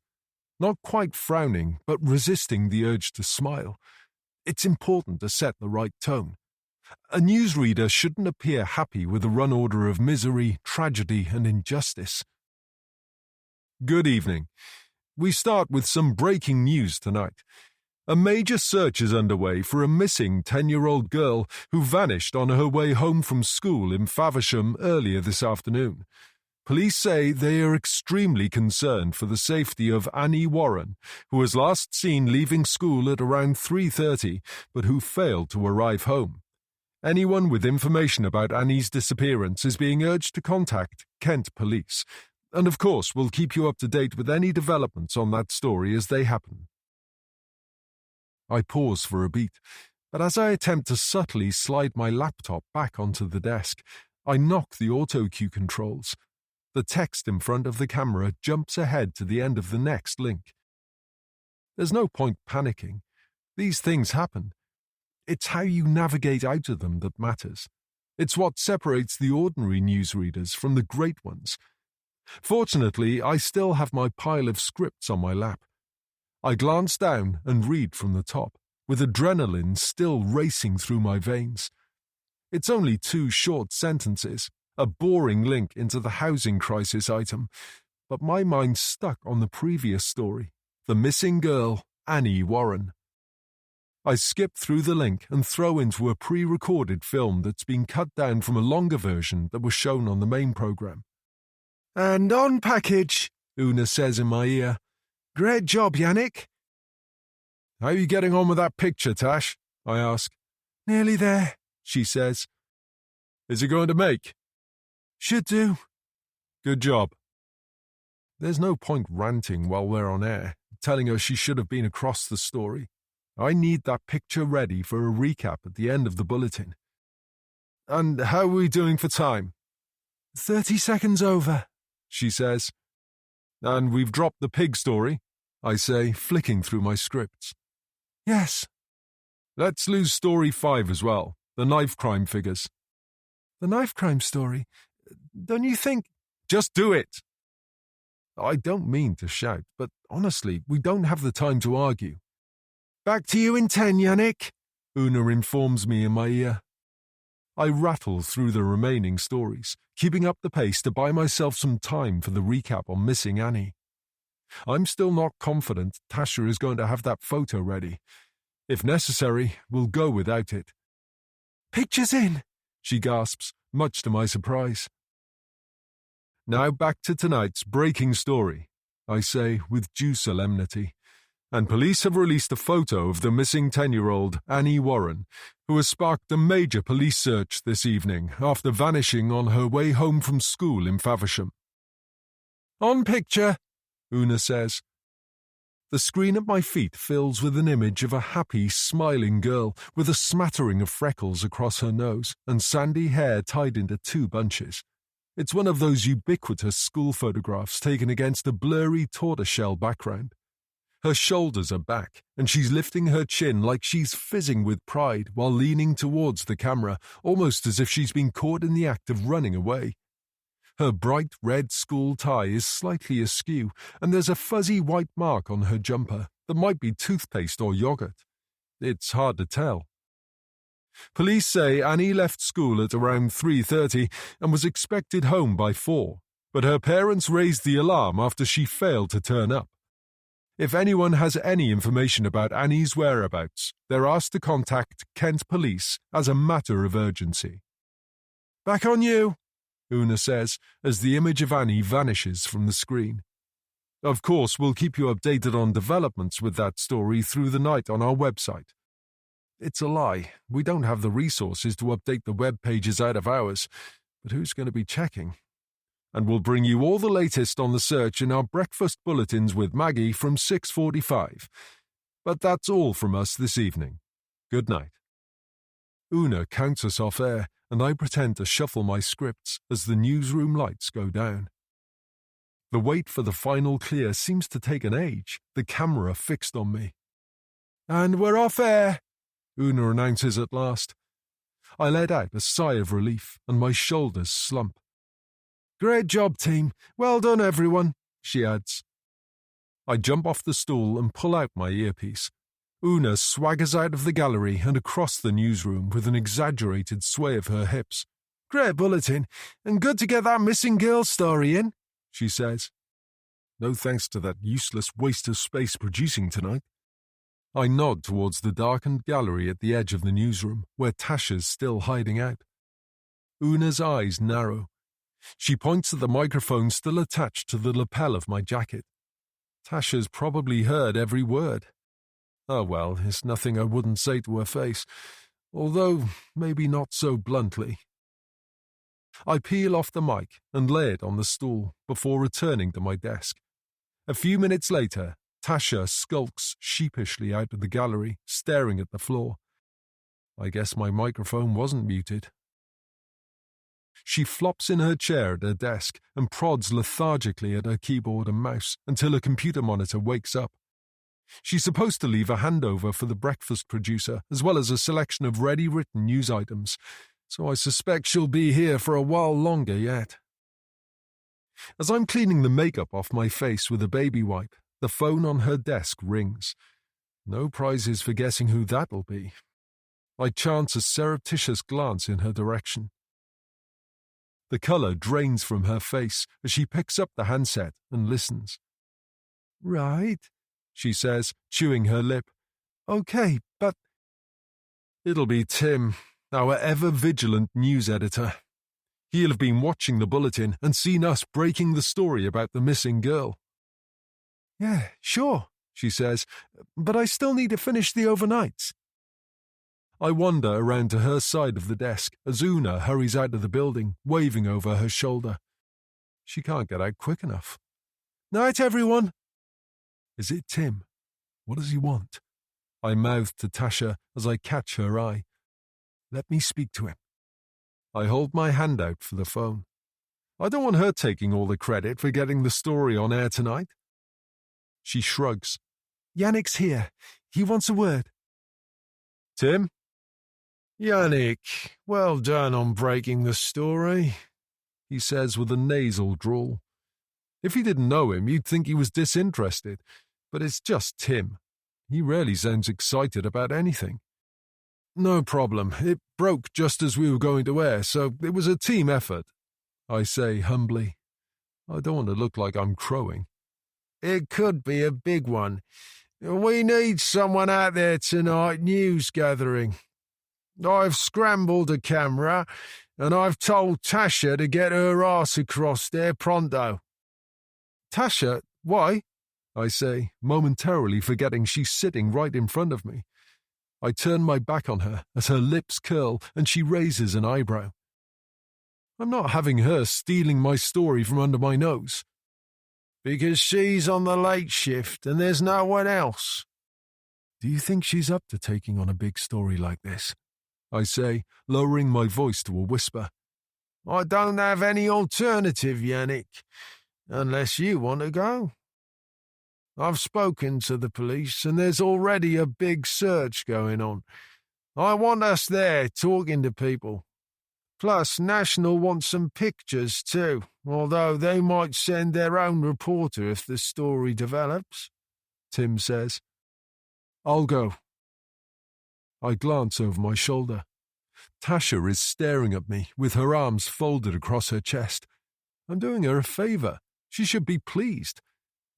Not quite frowning, but resisting the urge to smile. It's important to set the right tone. A newsreader shouldn't appear happy with a run order of misery, tragedy, and injustice. Good evening. We start with some breaking news tonight. A major search is underway for a missing 10-year-old girl who vanished on her way home from school in Faversham earlier this afternoon. Police say they are extremely concerned for the safety of Annie Warren, who was last seen leaving school at around 3:30, but who failed to arrive home. Anyone with information about Annie's disappearance is being urged to contact Kent Police, and of course we'll keep you up to date with any developments on that story as they happen. I pause for a beat, but as I attempt to subtly slide my laptop back onto the desk, I knock the auto cue controls. The text in front of the camera jumps ahead to the end of the next link. There's no point panicking. These things happen. It's how you navigate out of them that matters. It's what separates the ordinary newsreaders from the great ones. Fortunately, I still have my pile of scripts on my lap. I glance down and read from the top, with adrenaline still racing through my veins. It's only 2 short sentences, a boring link into the housing crisis item, but my mind's stuck on the previous story, the missing girl, Annie Warren. I skip through the link and throw into a pre-recorded film that's been cut down from a longer version that was shown on the main program. "And on package," Una says in my ear. "Great job, Yannick." "How are you getting on with that picture, Tash?" I ask. "Nearly there," she says. "Is it going to make?" "Should do." "Good job." There's no point ranting while we're on air, telling her she should have been across the story. I need that picture ready for a recap at the end of the bulletin. "And how are we doing for time?" 30 seconds over," she says. "And we've dropped the pig story," I say, flicking through my scripts. "Yes." "Let's lose story 5 as well, the knife crime figures." "The knife crime story? Don't you think—" "Just do it!" I don't mean to shout, but honestly, we don't have the time to argue. "Back to you in 10, Yannick," Una informs me in my ear. I rattle through the remaining stories, keeping up the pace to buy myself some time for the recap on missing Annie. I'm still not confident Tasha is going to have that photo ready. If necessary, we'll go without it. "Picture's in," she gasps, much to my surprise. Now back to tonight's breaking story, I say with due solemnity. And police have released a photo of the missing 10-year-old Annie Warren, who has sparked a major police search this evening after vanishing on her way home from school in Faversham. "On picture," Una says. The screen at my feet fills with an image of a happy, smiling girl with a smattering of freckles across her nose and sandy hair tied into 2 bunches. It's one of those ubiquitous school photographs taken against a blurry tortoiseshell background. Her shoulders are back, and she's lifting her chin like she's fizzing with pride while leaning towards the camera, almost as if she's been caught in the act of running away. Her bright red school tie is slightly askew, and there's a fuzzy white mark on her jumper that might be toothpaste or yogurt. It's hard to tell. Police say Annie left school at around 3:30 and was expected home by 4, but her parents raised the alarm after she failed to turn up. If anyone has any information about Annie's whereabouts, they're asked to contact Kent Police as a matter of urgency. "Back on you," Una says as the image of Annie vanishes from the screen. Of course, we'll keep you updated on developments with that story through the night on our website. It's a lie. We don't have the resources to update the web pages out of hours, but who's going to be checking? And we'll bring you all the latest on the search in our breakfast bulletins with Maggie from 6:45. But that's all from us this evening. Good night. Una counts us off air, and I pretend to shuffle my scripts as the newsroom lights go down. The wait for the final clear seems to take an age, the camera fixed on me. "And we're off air," Una announces at last. I let out a sigh of relief, and my shoulders slump. "Great job, team. Well done, everyone," she adds. I jump off the stool and pull out my earpiece. Una swaggers out of the gallery and across the newsroom with an exaggerated sway of her hips. "Great bulletin, and good to get that missing girl story in," she says. "No thanks to that useless waste of space producing tonight." I nod towards the darkened gallery at the edge of the newsroom, where Tasha's still hiding out. Una's eyes narrow. She points at the microphone still attached to the lapel of my jacket. Tasha's probably heard every word. Oh well, it's nothing I wouldn't say to her face, although maybe not so bluntly. I peel off the mic and lay it on the stool before returning to my desk. A few minutes later, Tasha skulks sheepishly out of the gallery, staring at the floor. I guess my microphone wasn't muted. She flops in her chair at her desk and prods lethargically at her keyboard and mouse until her computer monitor wakes up. She's supposed to leave a handover for the breakfast producer, as well as a selection of ready-written news items, so I suspect she'll be here for a while longer yet. As I'm cleaning the makeup off my face with a baby wipe, the phone on her desk rings. No prizes for guessing who that'll be. I chance a surreptitious glance in her direction. The colour drains from her face as she picks up the handset and listens. "Right," she says, chewing her lip. "Okay, but—" It'll be Tim, our ever-vigilant news editor. He'll have been watching the bulletin and seen us breaking the story about the missing girl. "Yeah, sure," she says, "but I still need to finish the overnights." I wander around to her side of the desk as Una hurries out of the building, waving over her shoulder. She can't get out quick enough. "Night, everyone." Is it Tim? What does he want? I mouth to Tasha as I catch her eye. Let me speak to him. I hold my hand out for the phone. I don't want her taking all the credit for getting the story on air tonight. She shrugs. "Yannick's here. He wants a word." "Tim?" "Yannick, well done on breaking the story," he says with a nasal drawl. If you didn't know him, you'd think he was disinterested, but it's just Tim. He rarely sounds excited about anything. "No problem. It broke just as we were going to air, so it was a team effort," I say humbly. I don't want to look like I'm crowing. "It could be a big one. We need someone out there tonight news gathering. I've scrambled a camera, and I've told Tasha to get her arse across there pronto." "Tasha? Why?" I say, momentarily forgetting she's sitting right in front of me. I turn my back on her as her lips curl and she raises an eyebrow. I'm not having her stealing my story from under my nose. "Because she's on the late shift and there's no one else." "Do you think she's up to taking on a big story like this?" I say, lowering my voice to a whisper. "I don't have any alternative, Yannick, unless you want to go. I've spoken to the police and there's already a big search going on. I want us there talking to people. Plus, National wants some pictures too, although they might send their own reporter if the story develops," Tim says. "I'll go." I glance over my shoulder. Tasha is staring at me with her arms folded across her chest. I'm doing her a favour. She should be pleased.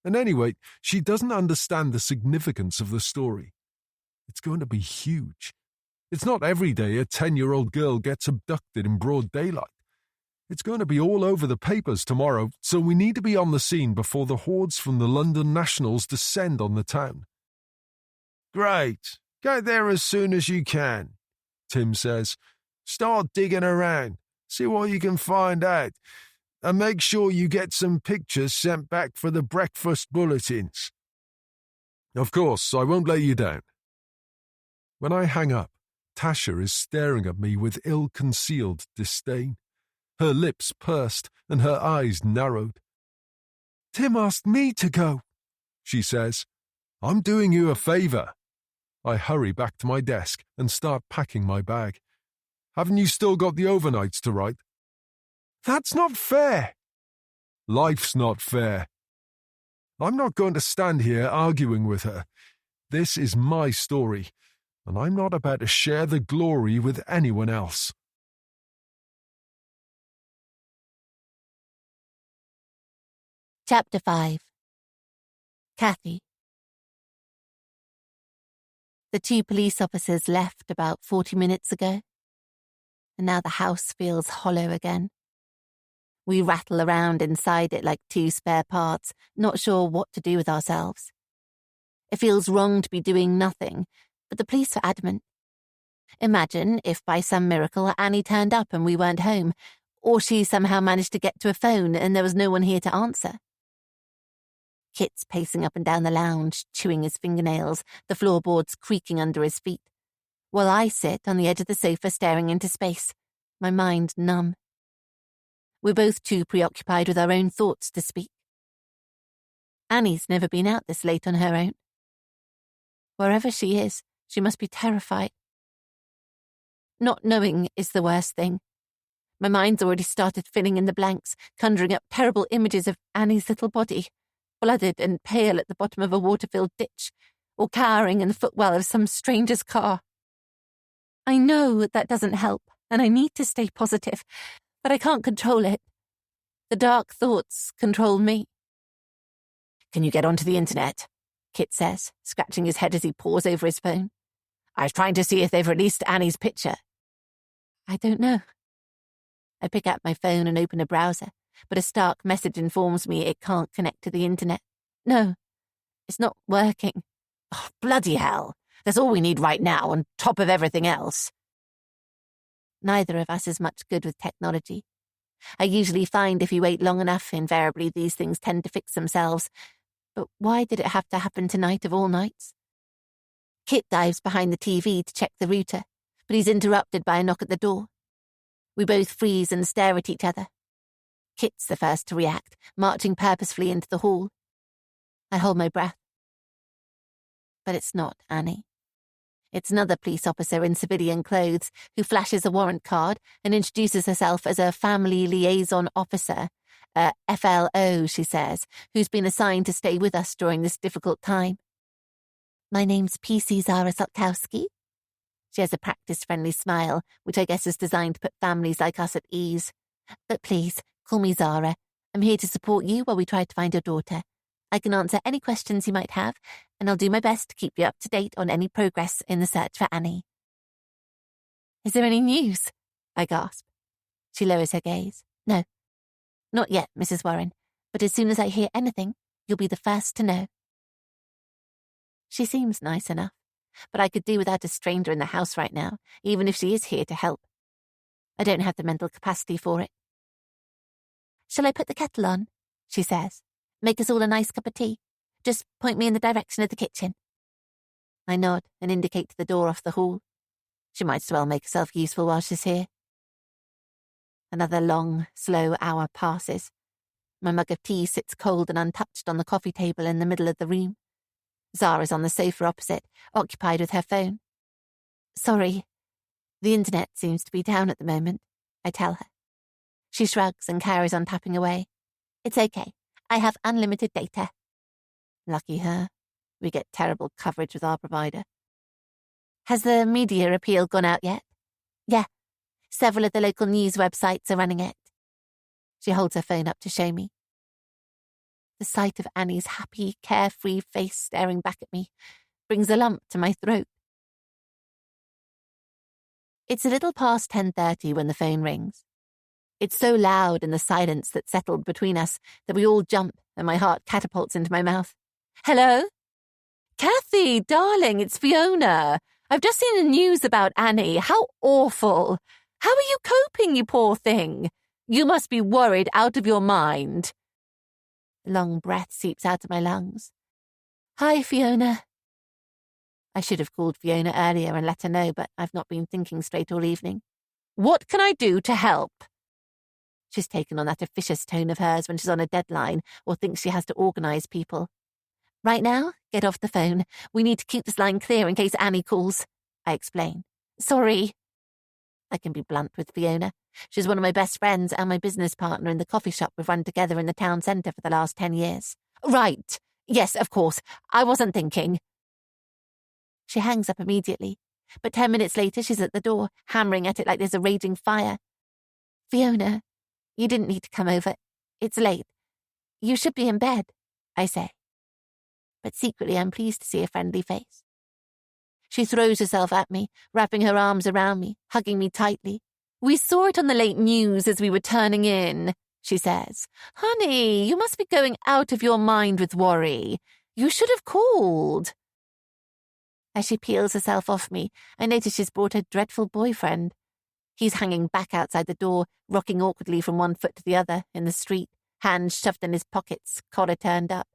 And anyway, she doesn't understand the significance of the story. It's going to be huge. It's not every day a 10-year-old girl gets abducted in broad daylight. It's going to be all over the papers tomorrow, so we need to be on the scene before the hordes from the London Nationals descend on the town. "Great. Get there as soon as you can," Tim says. "Start digging around. See what you can find out. And make sure you get some pictures sent back for the breakfast bulletins." "Of course, I won't let you down." When I hang up, Tasha is staring at me with ill-concealed disdain. Her lips pursed and her eyes narrowed. "Tim asked me to go," she says. "I'm doing you a favour." I hurry back to my desk and start packing my bag. "Haven't you still got the overnights to write?" "That's not fair." "Life's not fair." I'm not going to stand here arguing with her. This is my story, and I'm not about to share the glory with anyone else. Chapter 5. Kathy. The 2 police officers left about 40 minutes ago, and now the house feels hollow again. We rattle around inside it like 2 spare parts, not sure what to do with ourselves. It feels wrong to be doing nothing, but the police are adamant. Imagine if by some miracle Annie turned up and we weren't home, or she somehow managed to get to a phone and there was no one here to answer. Kit's pacing up and down the lounge, chewing his fingernails, the floorboards creaking under his feet, while I sit on the edge of the sofa staring into space, my mind numb. We're both too preoccupied with our own thoughts to speak. Annie's never been out this late on her own. Wherever she is, she must be terrified. Not knowing is the worst thing. My mind's already started filling in the blanks, conjuring up terrible images of Annie's little body, blooded and pale at the bottom of a water-filled ditch, or cowering in the footwell of some stranger's car. I know that doesn't help, and I need to stay positive, but I can't control it. The dark thoughts control me. Can you get onto the internet? Kit says, scratching his head as he pores over his phone. I was trying to see if they've released Annie's picture. I don't know. I pick up my phone and open a browser, but a stark message informs me it can't connect to the internet. No, it's not working. Oh, bloody hell. That's all we need right now, on top of everything else. Neither of us is much good with technology. I usually find if you wait long enough, invariably these things tend to fix themselves. But why did it have to happen tonight of all nights? Kit dives behind the TV to check the router, but he's interrupted by a knock at the door. We both freeze and stare at each other. Kit's the first to react, marching purposefully into the hall. I hold my breath. But it's not Annie. It's another police officer in civilian clothes who flashes a warrant card and introduces herself as a family liaison officer, a FLO, she says, who's been assigned to stay with us during this difficult time. My name's PC Zara Sotkowski. She has a practice-friendly smile, which I guess is designed to put families like us at ease. But please, call me Zara. I'm here to support you while we try to find your daughter. I can answer any questions you might have, and I'll do my best to keep you up to date on any progress in the search for Annie. Is there any news? I gasp. She lowers her gaze. No, not yet, Mrs. Warren, but as soon as I hear anything, you'll be the first to know. She seems nice enough, but I could do without a stranger in the house right now, even if she is here to help. I don't have the mental capacity for it. Shall I put the kettle on? She says. Make us all a nice cup of tea. Just point me in the direction of the kitchen. I nod and indicate to the door off the hall. She might as well make herself useful while she's here. Another long, slow hour passes. My mug of tea sits cold and untouched on the coffee table in the middle of the room. Zara's on the sofa opposite, occupied with her phone. Sorry, the internet seems to be down at the moment, I tell her. She shrugs and carries on tapping away. It's okay. I have unlimited data. Lucky her. We get terrible coverage with our provider. Has the media appeal gone out yet? Yeah. Several of the local news websites are running it. She holds her phone up to show me. The sight of Annie's happy, carefree face staring back at me brings a lump to my throat. It's a little past 10:30 when the phone rings. It's so loud in the silence that settled between us that we all jump and my heart catapults into my mouth. Hello? Kathy, darling, it's Fiona. I've just seen the news about Annie. How awful. How are you coping, you poor thing? You must be worried out of your mind. A long breath seeps out of my lungs. Hi, Fiona. I should have called Fiona earlier and let her know, but I've not been thinking straight all evening. What can I do to help? She's taken on that officious tone of hers when she's on a deadline or thinks she has to organise people. Right now, get off the phone. We need to keep this line clear in case Annie calls, I explain. Sorry. I can be blunt with Fiona. She's one of my best friends and my business partner in the coffee shop we've run together in the town centre for the last 10 years. Right. Yes, of course. I wasn't thinking. She hangs up immediately, but 10 minutes later she's at the door, hammering at it like there's a raging fire. Fiona, you didn't need to come over. It's late. You should be in bed, I say. But secretly I'm pleased to see a friendly face. She throws herself at me, wrapping her arms around me, hugging me tightly. We saw it on the late news as we were turning in, she says. Honey, you must be going out of your mind with worry. You should have called. As she peels herself off me, I notice she's brought her dreadful boyfriend. He's hanging back outside the door, rocking awkwardly from one foot to the other in the street, hands shoved in his pockets, collar turned up.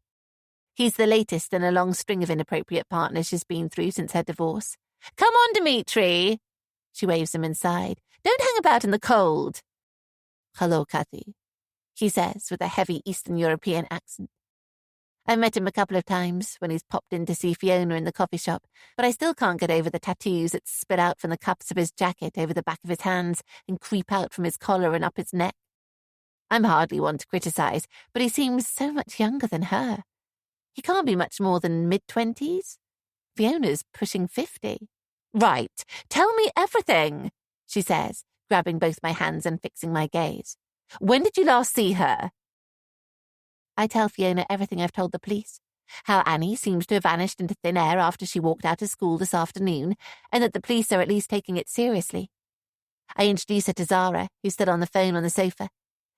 He's the latest in a long string of inappropriate partners she's been through since her divorce. Come on, Dimitri. She waves him inside. Don't hang about in the cold. Hello, Kathy, he says with a heavy Eastern European accent. I've met him a couple of times when he's popped in to see Fiona in the coffee shop, but I still can't get over the tattoos that spit out from the cuffs of his jacket over the back of his hands and creep out from his collar and up his neck. I'm hardly one to criticize, but he seems so much younger than her. He can't be much more than mid-20s. Fiona's pushing 50. Right, tell me everything, she says, grabbing both my hands and fixing my gaze. When did you last see her? I tell Fiona everything I've told the police. How Annie seems to have vanished into thin air after she walked out of school this afternoon, and that the police are at least taking it seriously. I introduce her to Zara, who's still on the phone on the sofa.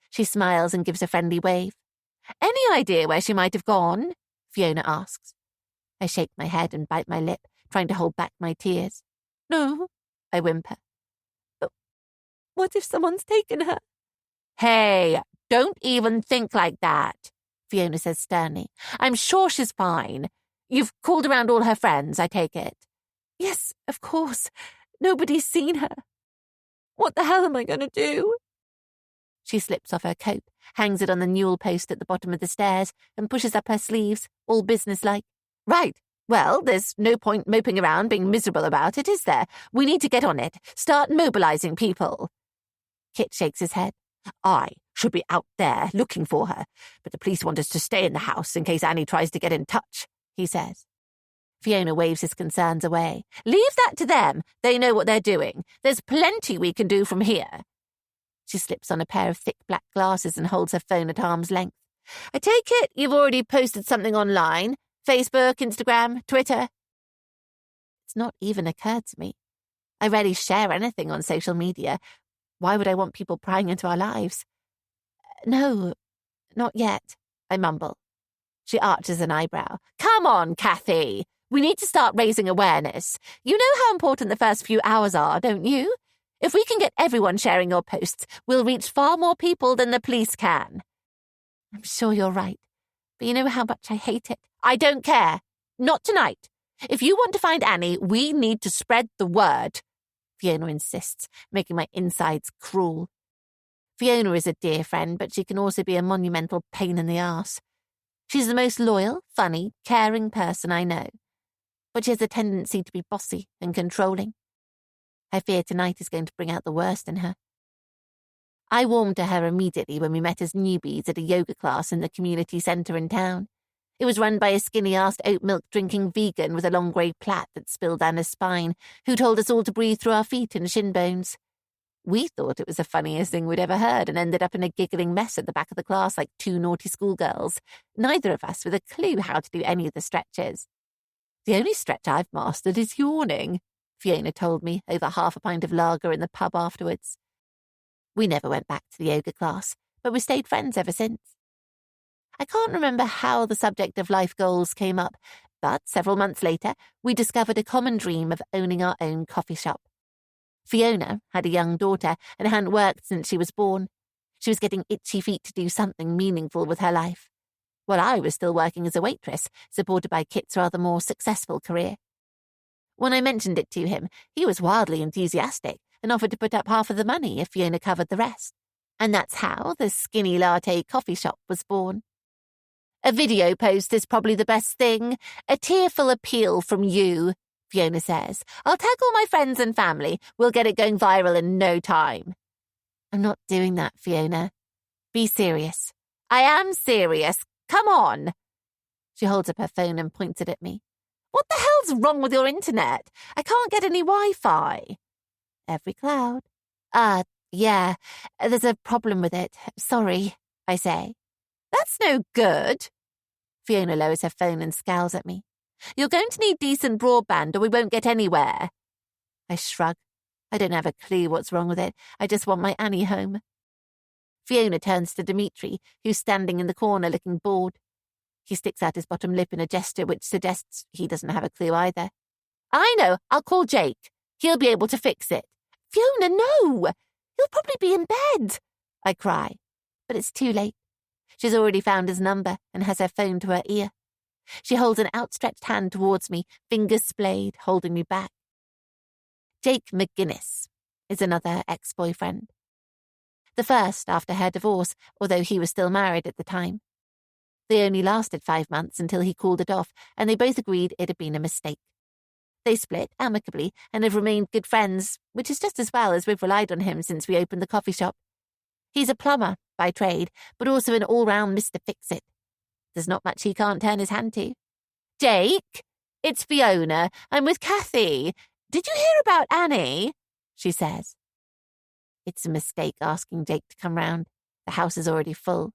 She smiles and gives a friendly wave. Any idea where she might have gone? Fiona asks. I shake my head and bite my lip, trying to hold back my tears. No, I whimper. But what if someone's taken her? Hey, don't even think like that, Fiona says sternly. I'm sure she's fine. You've called around all her friends, I take it. Yes, of course. Nobody's seen her. What the hell am I going to do? She slips off her coat, hangs it on the newel post at the bottom of the stairs, and pushes up her sleeves, all businesslike. Right. Well, there's no point moping around being miserable about it, is there? We need to get on it. Start mobilizing people. Kit shakes his head. I should be out there looking for her, but the police want us to stay in the house in case Annie tries to get in touch, he says. Fiona waves his concerns away. Leave that to them. They know what they're doing. There's plenty we can do from here. She slips on a pair of thick black glasses and holds her phone at arm's length. I take it you've already posted something online? Facebook, Instagram, Twitter? It's not even occurred to me. I rarely share anything on social media. Why would I want people prying into our lives? No, not yet, I mumble. She arches an eyebrow. Come on, Kathy. We need to start raising awareness. You know how important the first few hours are, don't you? If we can get everyone sharing your posts, we'll reach far more people than the police can. I'm sure you're right, but you know how much I hate it. I don't care. Not tonight. If you want to find Annie, we need to spread the word, Fiona insists, making my insides crawl. Fiona is a dear friend, but she can also be a monumental pain in the arse. She's the most loyal, funny, caring person I know, but she has a tendency to be bossy and controlling. I fear tonight is going to bring out the worst in her. I warmed to her immediately when we met as newbies at a yoga class in the community centre in town. It was run by a skinny-assed oat milk-drinking vegan with a long grey plait that spilled down his spine, who told us all to breathe through our feet and shin bones. We thought it was the funniest thing we'd ever heard and ended up in a giggling mess at the back of the class like two naughty schoolgirls, neither of us with a clue how to do any of the stretches. The only stretch I've mastered is yawning, Fiona told me over half a pint of lager in the pub afterwards. We never went back to the yoga class, but we stayed friends ever since. I can't remember how the subject of life goals came up, but several months later, we discovered a common dream of owning our own coffee shop. Fiona had a young daughter and hadn't worked since she was born. She was getting itchy feet to do something meaningful with her life, while I was still working as a waitress, supported by Kit's rather more successful career. When I mentioned it to him, he was wildly enthusiastic and offered to put up half of the money if Fiona covered the rest. And that's how the Skinny Latte coffee shop was born. A video post is probably the best thing. A tearful appeal from you, Fiona says. I'll tag all my friends and family. We'll get it going viral in no time. I'm not doing that, Fiona. Be serious. I am serious. Come on. She holds up her phone and points it at me. What the hell hell's wrong with your internet? I can't get any Wi-Fi. Every cloud. Yeah, there's a problem with it. Sorry, I say. That's no good. Fiona lowers her phone and scowls at me. You're going to need decent broadband or we won't get anywhere. I shrug. I don't have a clue what's wrong with it. I just want my Annie home. Fiona turns to Dimitri, who's standing in the corner looking bored. He sticks out his bottom lip in a gesture which suggests he doesn't have a clue either. I know, I'll call Jake. He'll be able to fix it. Fiona, no! He'll probably be in bed, I cry. But it's too late. She's already found his number and has her phone to her ear. She holds an outstretched hand towards me, fingers splayed, holding me back. Jake McGuinness is another ex-boyfriend. The first after her divorce, although he was still married at the time. They only lasted 5 months until he called it off, and they both agreed it had been a mistake. They split amicably and have remained good friends, which is just as well as we've relied on him since we opened the coffee shop. He's a plumber by trade, but also an all-round Mr. Fix-It. There's not much he can't turn his hand to. Jake, it's Fiona. I'm with Kathy. Did you hear about Annie? She says. It's a mistake asking Jake to come round. The house is already full.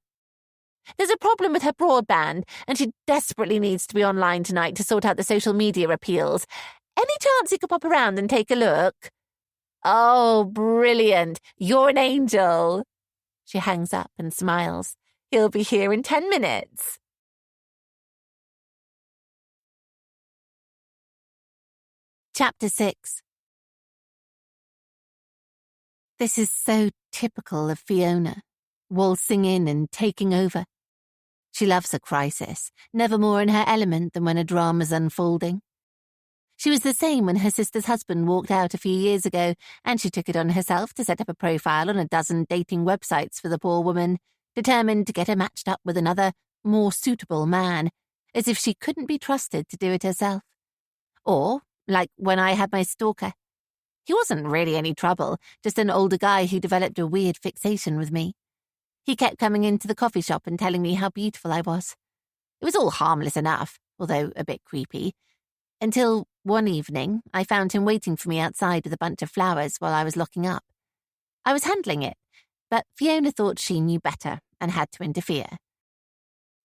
There's a problem with her broadband, and she desperately needs to be online tonight to sort out the social media appeals. Any chance you could pop around and take a look? Oh, brilliant. You're an angel. She hangs up and smiles. He'll be here in 10 minutes. Chapter 6. This is so typical of Fiona, waltzing in and taking over. She loves a crisis, never more in her element than when a drama's unfolding. She was the same when her sister's husband walked out a few years ago, and she took it on herself to set up a profile on a dozen dating websites for the poor woman, determined to get her matched up with another, more suitable man, as if she couldn't be trusted to do it herself. Or, like when I had my stalker. He wasn't really any trouble, just an older guy who developed a weird fixation with me. He kept coming into the coffee shop and telling me how beautiful I was. It was all harmless enough, although a bit creepy, until one evening I found him waiting for me outside with a bunch of flowers while I was locking up. I was handling it, but Fiona thought she knew better and had to interfere.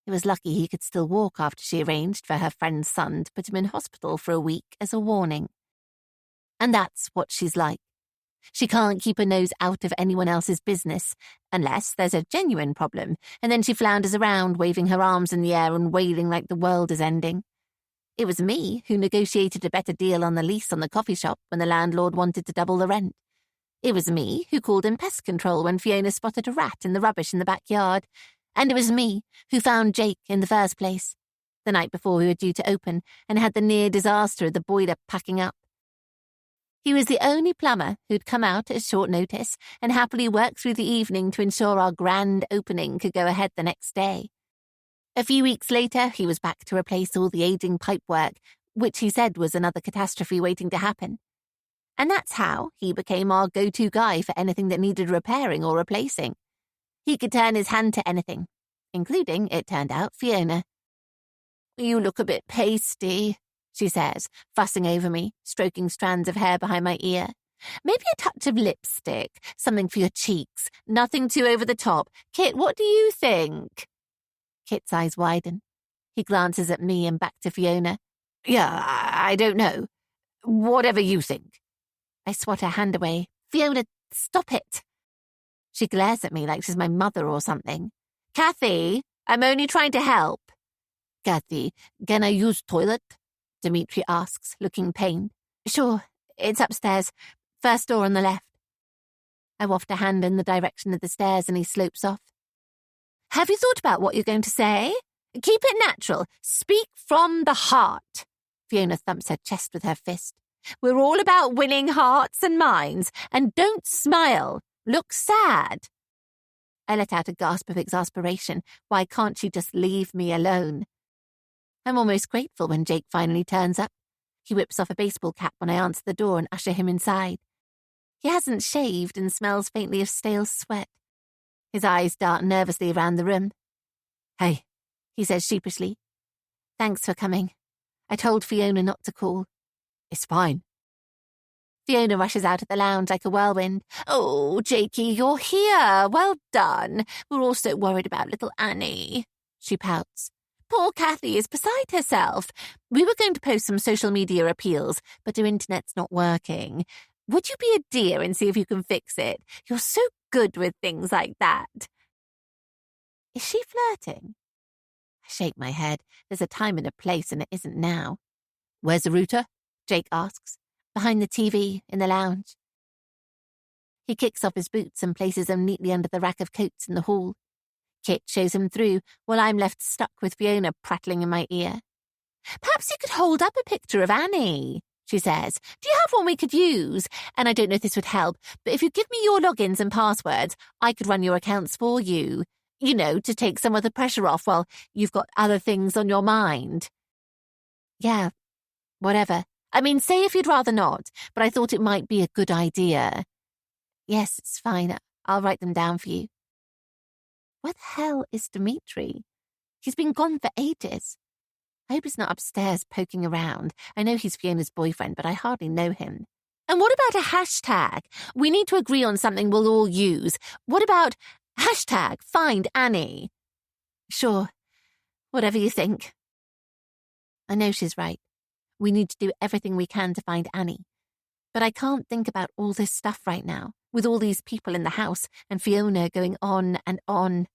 It was lucky he could still walk after she arranged for her friend's son to put him in hospital for a week as a warning. And that's what she's like. She can't keep her nose out of anyone else's business, unless there's a genuine problem, and then she flounders around, waving her arms in the air and wailing like the world is ending. It was me who negotiated a better deal on the lease on the coffee shop when the landlord wanted to double the rent. It was me who called in pest control when Fiona spotted a rat in the rubbish in the backyard. And it was me who found Jake in the first place, the night before we were due to open, and had the near disaster of the boiler packing up. He was the only plumber who'd come out at short notice and happily worked through the evening to ensure our grand opening could go ahead the next day. A few weeks later, he was back to replace all the aging pipework, which he said was another catastrophe waiting to happen. And that's how he became our go-to guy for anything that needed repairing or replacing. He could turn his hand to anything, including, it turned out, Fiona. You look a bit pasty, she says, fussing over me, stroking strands of hair behind my ear. Maybe a touch of lipstick, something for your cheeks, nothing too over the top. Kit, what do you think? Kit's eyes widen. He glances at me and back to Fiona. Yeah, I don't know. Whatever you think. I swat her hand away. Fiona, stop it. She glares at me like she's my mother or something. Kathy, I'm only trying to help. Kathy, can I use toilet? Dimitri asks, looking pained. Sure, it's upstairs. First door on the left. I waft a hand in the direction of the stairs and he slopes off. Have you thought about what you're going to say? Keep it natural. Speak from the heart. Fiona thumps her chest with her fist. We're all about winning hearts and minds. And don't smile. Look sad. I let out a gasp of exasperation. Why can't she just leave me alone? I'm almost grateful when Jake finally turns up. He whips off a baseball cap when I answer the door and usher him inside. He hasn't shaved and smells faintly of stale sweat. His eyes dart nervously around the room. Hey, he says sheepishly. Thanks for coming. I told Fiona not to call. It's fine. Fiona rushes out of the lounge like a whirlwind. Oh, Jakey, you're here. Well done. We're all so worried about little Annie. She pouts. Poor Kathy is beside herself. We were going to post some social media appeals, but her internet's not working. Would you be a dear and see if you can fix it? You're so good with things like that. Is she flirting? I shake my head. There's a time and a place, and it isn't now. Where's the router? Jake asks. Behind the TV, in the lounge. He kicks off his boots and places them neatly under the rack of coats in the hall. Kit shows him through, while I'm left stuck with Fiona prattling in my ear. Perhaps you could hold up a picture of Annie, she says. Do you have one we could use? And I don't know if this would help, but if you give me your logins and passwords, I could run your accounts for you. You know, to take some of the pressure off while you've got other things on your mind. Yeah, whatever. I mean, say if you'd rather not, but I thought it might be a good idea. Yes, it's fine. I'll write them down for you. Where the hell is Dimitri? He's been gone for ages. I hope he's not upstairs poking around. I know he's Fiona's boyfriend, but I hardly know him. And what about a hashtag? We need to agree on something we'll all use. What about hashtag find Annie? Sure, whatever you think. I know she's right. We need to do everything we can to find Annie. But I can't think about all this stuff right now, with all these people in the house and Fiona going on and on.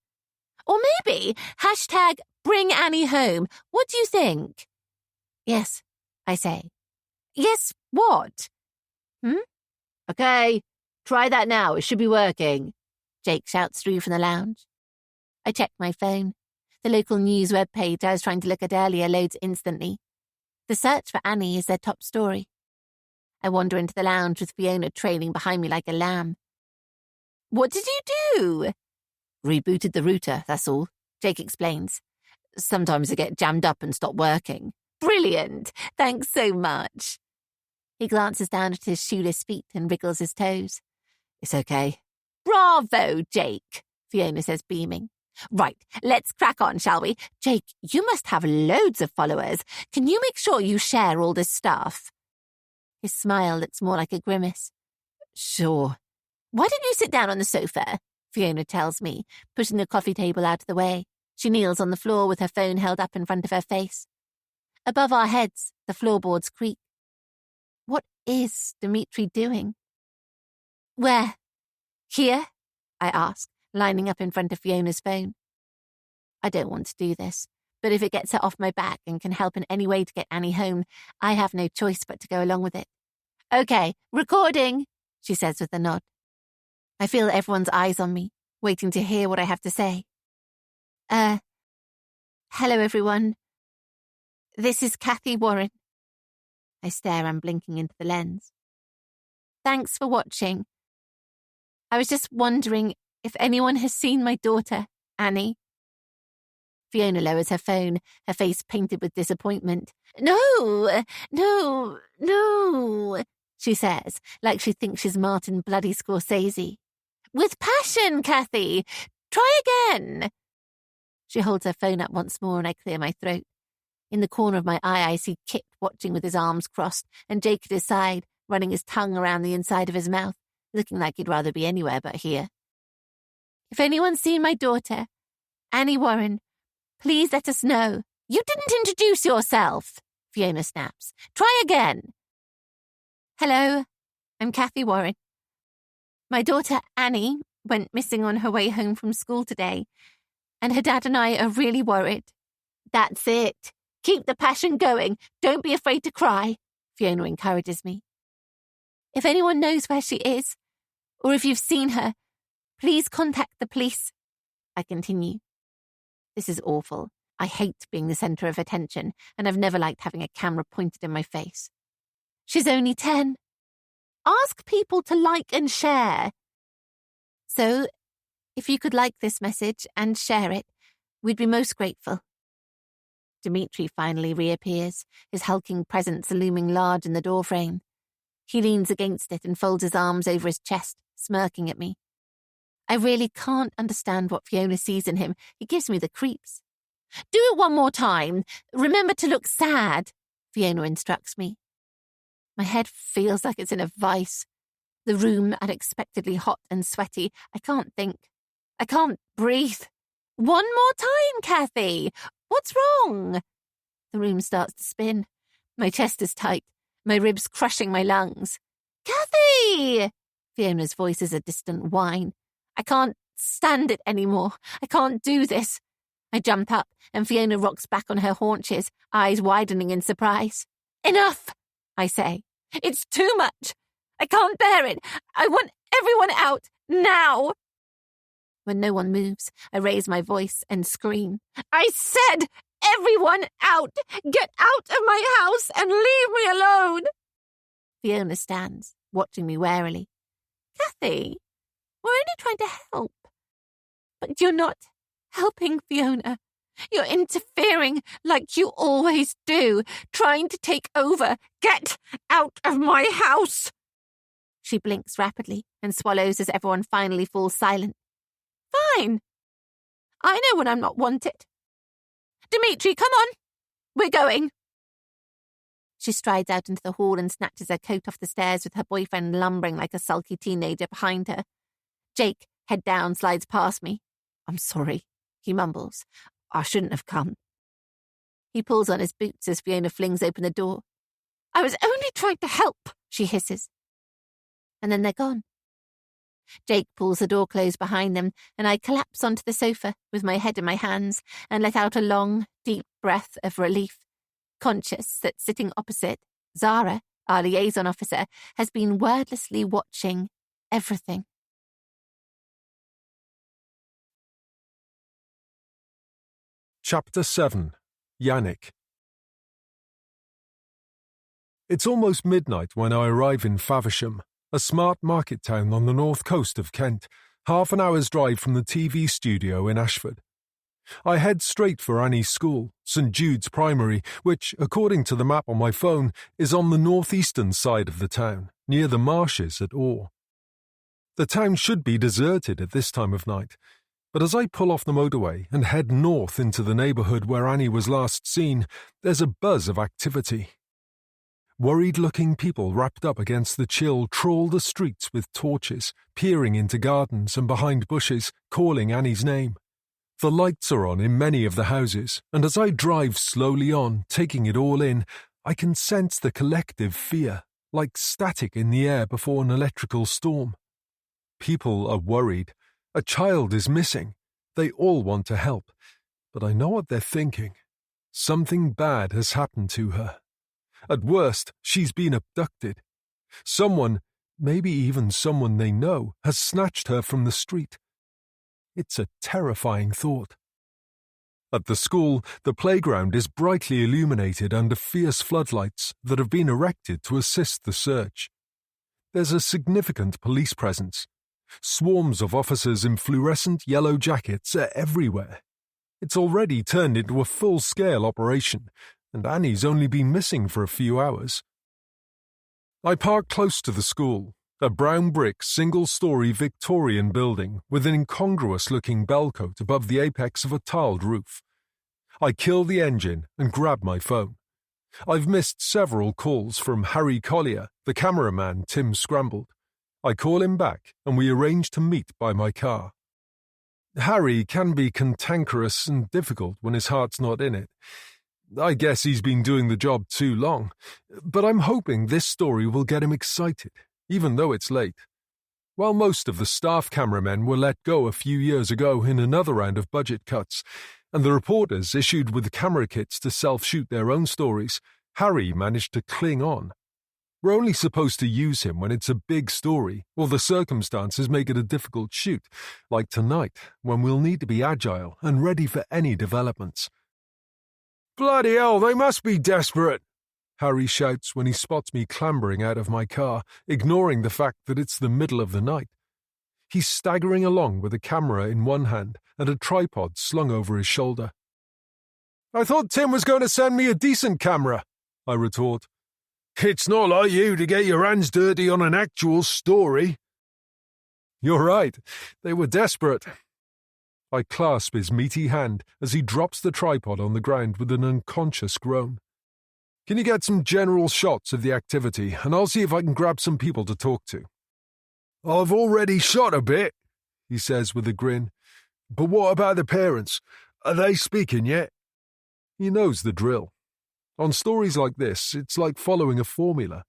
Or maybe hashtag bring Annie home. What do you think? Yes, I say. Yes, what? Okay, try that now. It should be working. Jake shouts through from the lounge. I check my phone. The local news webpage I was trying to look at earlier loads instantly. The search for Annie is their top story. I wander into the lounge with Fiona trailing behind me like a lamb. What did you do? Rebooted the router, that's all, Jake explains. Sometimes they get jammed up and stop working. Brilliant. Thanks so much. He glances down at his shoeless feet and wriggles his toes. It's okay. Bravo, Jake, Fiona says, beaming. Right, let's crack on, shall we? Jake, you must have loads of followers. Can you make sure you share all this stuff? His smile looks more like a grimace. Sure. Why don't you sit down on the sofa? Fiona tells me, pushing the coffee table out of the way. She kneels on the floor with her phone held up in front of her face. Above our heads, the floorboards creak. What is Dimitri doing? Where? Here? I ask, lining up in front of Fiona's phone. I don't want to do this, but if it gets her off my back and can help in any way to get Annie home, I have no choice but to go along with it. Okay, recording, she says with a nod. I feel everyone's eyes on me, waiting to hear what I have to say. Hello everyone. This is Kathy Warren. I stare unblinking into the lens. Thanks for watching. I was just wondering if anyone has seen my daughter, Annie. Fiona lowers her phone, her face painted with disappointment. No, she says, like she thinks she's Martin bloody Scorsese. With passion, Kathy. Try again. She holds her phone up once more and I clear my throat. In the corner of my eye, I see Kit watching with his arms crossed and Jake at his side, running his tongue around the inside of his mouth, looking like he'd rather be anywhere but here. If anyone's seen my daughter, Annie Warren, please let us know. You didn't introduce yourself, Fiona snaps. Try again. Hello, I'm Kathy Warren. My daughter, Annie, went missing on her way home from school today, and her dad and I are really worried. That's it. Keep the passion going. Don't be afraid to cry, Fiona encourages me. If anyone knows where she is, or if you've seen her, please contact the police, I continue. This is awful. I hate being the centre of attention, and I've never liked having a camera pointed in my face. She's only 10. Ask people to like and share. So, if you could like this message and share it, we'd be most grateful. Dimitri finally reappears, his hulking presence looming large in the doorframe. He leans against it and folds his arms over his chest, smirking at me. I really can't understand what Fiona sees in him. He gives me the creeps. Do it one more time. Remember to look sad, Fiona instructs me. My head feels like it's in a vice. The room unexpectedly hot and sweaty. I can't think. I can't breathe. One more time, Kathy. What's wrong? The room starts to spin. My chest is tight, my ribs crushing my lungs. Kathy! Fiona's voice is a distant whine. I can't stand it anymore. I can't do this. I jump up, and Fiona rocks back on her haunches, eyes widening in surprise. Enough, I say. It's too much. I can't bear it. I want everyone out, now. When no one moves, I raise my voice and scream. I said, everyone out! Get out of my house and leave me alone! Fiona stands, watching me warily. Kathy, we're only trying to help. But you're not helping, Fiona. You're interfering like you always do, trying to take over. Get out of my house! She blinks rapidly and swallows as everyone finally falls silent. Fine. I know when I'm not wanted. Dimitri, come on. We're going. She strides out into the hall and snatches her coat off the stairs with her boyfriend lumbering like a sulky teenager behind her. Jake, head down, slides past me. I'm sorry, he mumbles. I shouldn't have come. He pulls on his boots as Fiona flings open the door. I was only trying to help, she hisses. And then they're gone. Jake pulls the door closed behind them, and I collapse onto the sofa with my head in my hands and let out a long, deep breath of relief, conscious that sitting opposite, Zara, our liaison officer, has been wordlessly watching everything. Chapter 7. Yannick. It's almost midnight when I arrive in Faversham, a smart market town on the north coast of Kent, half an hour's drive from the TV studio in Ashford. I head straight for Annie's school, St Jude's Primary, which, according to the map on my phone, is on the northeastern side of the town, near the marshes at Orr. The town should be deserted at this time of night, but as I pull off the motorway and head north into the neighbourhood where Annie was last seen, there's a buzz of activity. Worried-looking people wrapped up against the chill trawl the streets with torches, peering into gardens and behind bushes, calling Annie's name. The lights are on in many of the houses, and as I drive slowly on, taking it all in, I can sense the collective fear, like static in the air before an electrical storm. People are worried. A child is missing. They all want to help, but I know what they're thinking. Something bad has happened to her. At worst, she's been abducted. Someone, maybe even someone they know, has snatched her from the street. It's a terrifying thought. At the school, the playground is brightly illuminated under fierce floodlights that have been erected to assist the search. There's a significant police presence. Swarms of officers in fluorescent yellow jackets are everywhere. It's already turned into a full-scale operation, and Annie's only been missing for a few hours. I park close to the school, a brown brick single-storey Victorian building with an incongruous-looking bellcote above the apex of a tiled roof. I kill the engine and grab my phone. I've missed several calls from Harry Collier, the cameraman Tim scrambled. I call him back and we arrange to meet by my car. Harry can be cantankerous and difficult when his heart's not in it. I guess he's been doing the job too long, but I'm hoping this story will get him excited, even though it's late. While most of the staff cameramen were let go a few years ago in another round of budget cuts, and the reporters issued with camera kits to self-shoot their own stories, Harry managed to cling on. We're only supposed to use him when it's a big story, or the circumstances make it a difficult shoot, like tonight, when we'll need to be agile and ready for any developments. "Bloody hell, they must be desperate!" Harry shouts when he spots me clambering out of my car, ignoring the fact that it's the middle of the night. He's staggering along with a camera in one hand and a tripod slung over his shoulder. "I thought Tim was going to send me a decent camera," I retort. "It's not like you to get your hands dirty on an actual story." "You're right. They were desperate." I clasp his meaty hand as he drops the tripod on the ground with an unconscious groan. Can you get some general shots of the activity, and I'll see if I can grab some people to talk to. I've already shot a bit, he says with a grin. But what about the parents? Are they speaking yet? He knows the drill. On stories like this, it's like following a formula.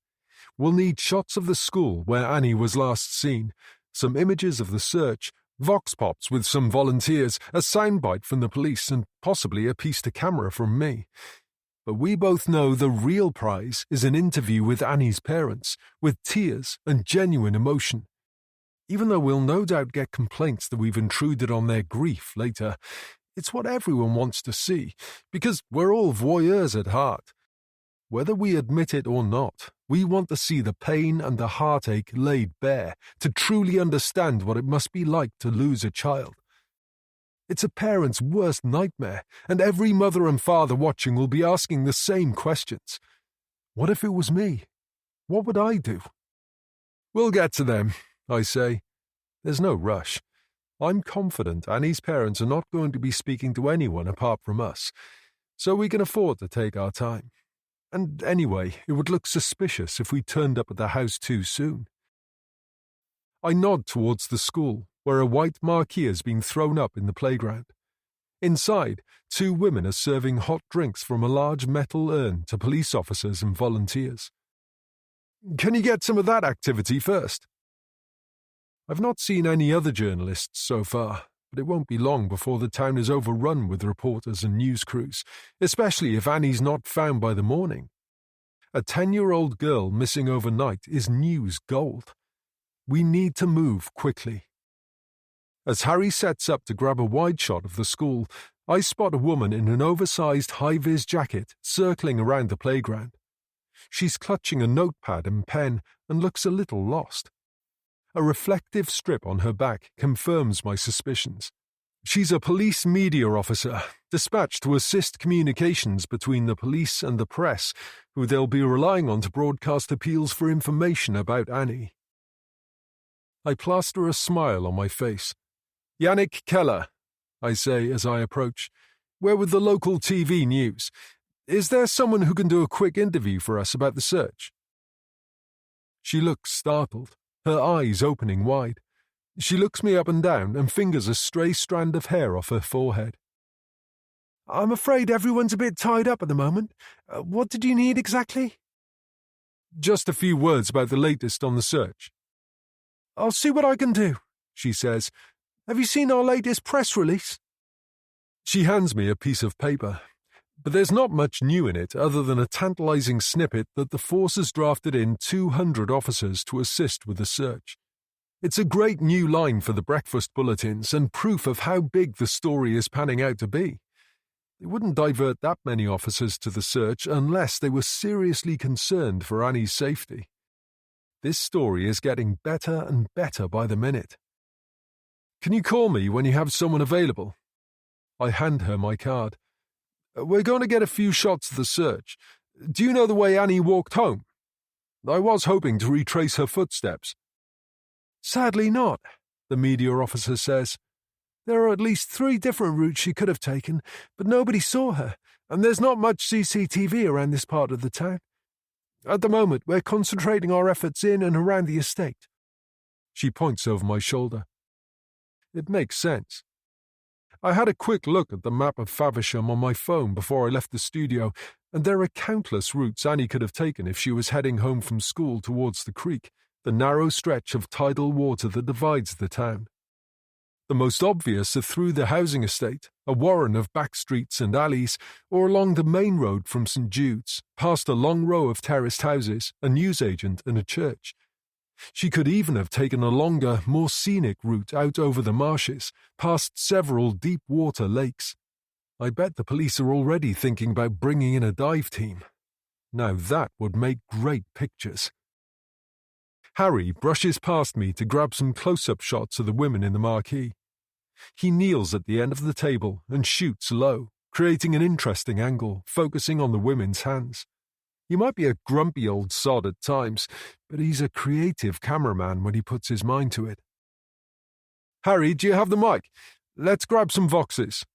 We'll need shots of the school where Annie was last seen, some images of the search, vox pops with some volunteers, a soundbite from the police, and possibly a piece to camera from me. But we both know the real prize is an interview with Annie's parents, with tears and genuine emotion. Even though we'll no doubt get complaints that we've intruded on their grief later, it's what everyone wants to see, because we're all voyeurs at heart. Whether we admit it or not, we want to see the pain and the heartache laid bare, to truly understand what it must be like to lose a child. It's a parent's worst nightmare, and every mother and father watching will be asking the same questions. What if it was me? What would I do? We'll get to them, I say. There's no rush. I'm confident Annie's parents are not going to be speaking to anyone apart from us, so we can afford to take our time. And anyway, it would look suspicious if we turned up at the house too soon. I nod towards the school, where a white marquee has been thrown up in the playground. Inside, 2 women are serving hot drinks from a large metal urn to police officers and volunteers. Can you get some of that activity first? I've not seen any other journalists so far, but it won't be long before the town is overrun with reporters and news crews, especially if Annie's not found by the morning. A 10-year-old girl missing overnight is news gold. We need to move quickly. As Harry sets up to grab a wide shot of the school, I spot a woman in an oversized high-vis jacket circling around the playground. She's clutching a notepad and pen and looks a little lost. A reflective strip on her back confirms my suspicions. She's a police media officer, dispatched to assist communications between the police and the press, who they'll be relying on to broadcast appeals for information about Annie. I plaster a smile on my face. Yannick Keller, I say as I approach. We're with the local TV news. Is there someone who can do a quick interview for us about the search? She looks startled, her eyes opening wide. She looks me up and down and fingers a stray strand of hair off her forehead. I'm afraid everyone's a bit tied up at the moment. What did you need exactly? Just a few words about the latest on the search. I'll see what I can do, she says. Have you seen our latest press release? She hands me a piece of paper, but there's not much new in it other than a tantalizing snippet that the force has drafted in 200 officers to assist with the search. It's a great new line for the breakfast bulletins and proof of how big the story is panning out to be. They wouldn't divert that many officers to the search unless they were seriously concerned for Annie's safety. This story is getting better and better by the minute. Can you call me when you have someone available? I hand her my card. We're going to get a few shots of the search. Do you know the way Annie walked home? I was hoping to retrace her footsteps. Sadly not, the media officer says. There are at least 3 different routes she could have taken, but nobody saw her, and there's not much CCTV around this part of the town. At the moment, we're concentrating our efforts in and around the estate. She points over my shoulder. It makes sense. I had a quick look at the map of Faversham on my phone before I left the studio, and there are countless routes Annie could have taken if she was heading home from school towards the creek, the narrow stretch of tidal water that divides the town. The most obvious are through the housing estate, a warren of back streets and alleys, or along the main road from St. Jude's, past a long row of terraced houses, a newsagent and a church. She could even have taken a longer, more scenic route out over the marshes, past several deep-water lakes. I bet the police are already thinking about bringing in a dive team. Now that would make great pictures. Harry brushes past me to grab some close-up shots of the women in the marquee. He kneels at the end of the table and shoots low, creating an interesting angle, focusing on the women's hands. He might be a grumpy old sod at times, but he's a creative cameraman when he puts his mind to it. Harry, do you have the mic? Let's grab some voxes.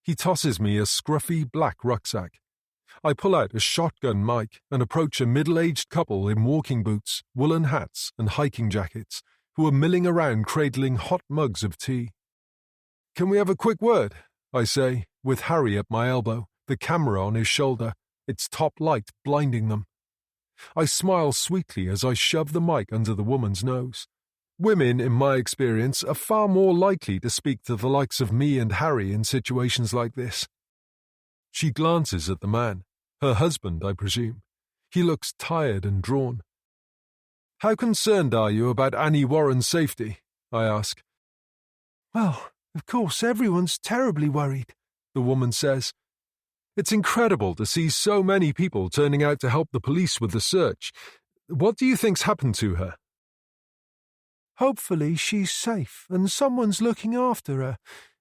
He tosses me a scruffy black rucksack. I pull out a shotgun mic and approach a middle-aged couple in walking boots, woolen hats, and hiking jackets, who are milling around cradling hot mugs of tea. "Can we have a quick word?" I say, with Harry at my elbow, the camera on his shoulder, its top light blinding them. I smile sweetly as I shove the mic under the woman's nose. Women, in my experience, are far more likely to speak to the likes of me and Harry in situations like this. She glances at the man, her husband, I presume. He looks tired and drawn. "How concerned are you about Annie Warren's safety?" I ask. "Well, of course, everyone's terribly worried," the woman says. "It's incredible to see so many people turning out to help the police with the search. What do you think's happened to her?" "Hopefully she's safe and someone's looking after her.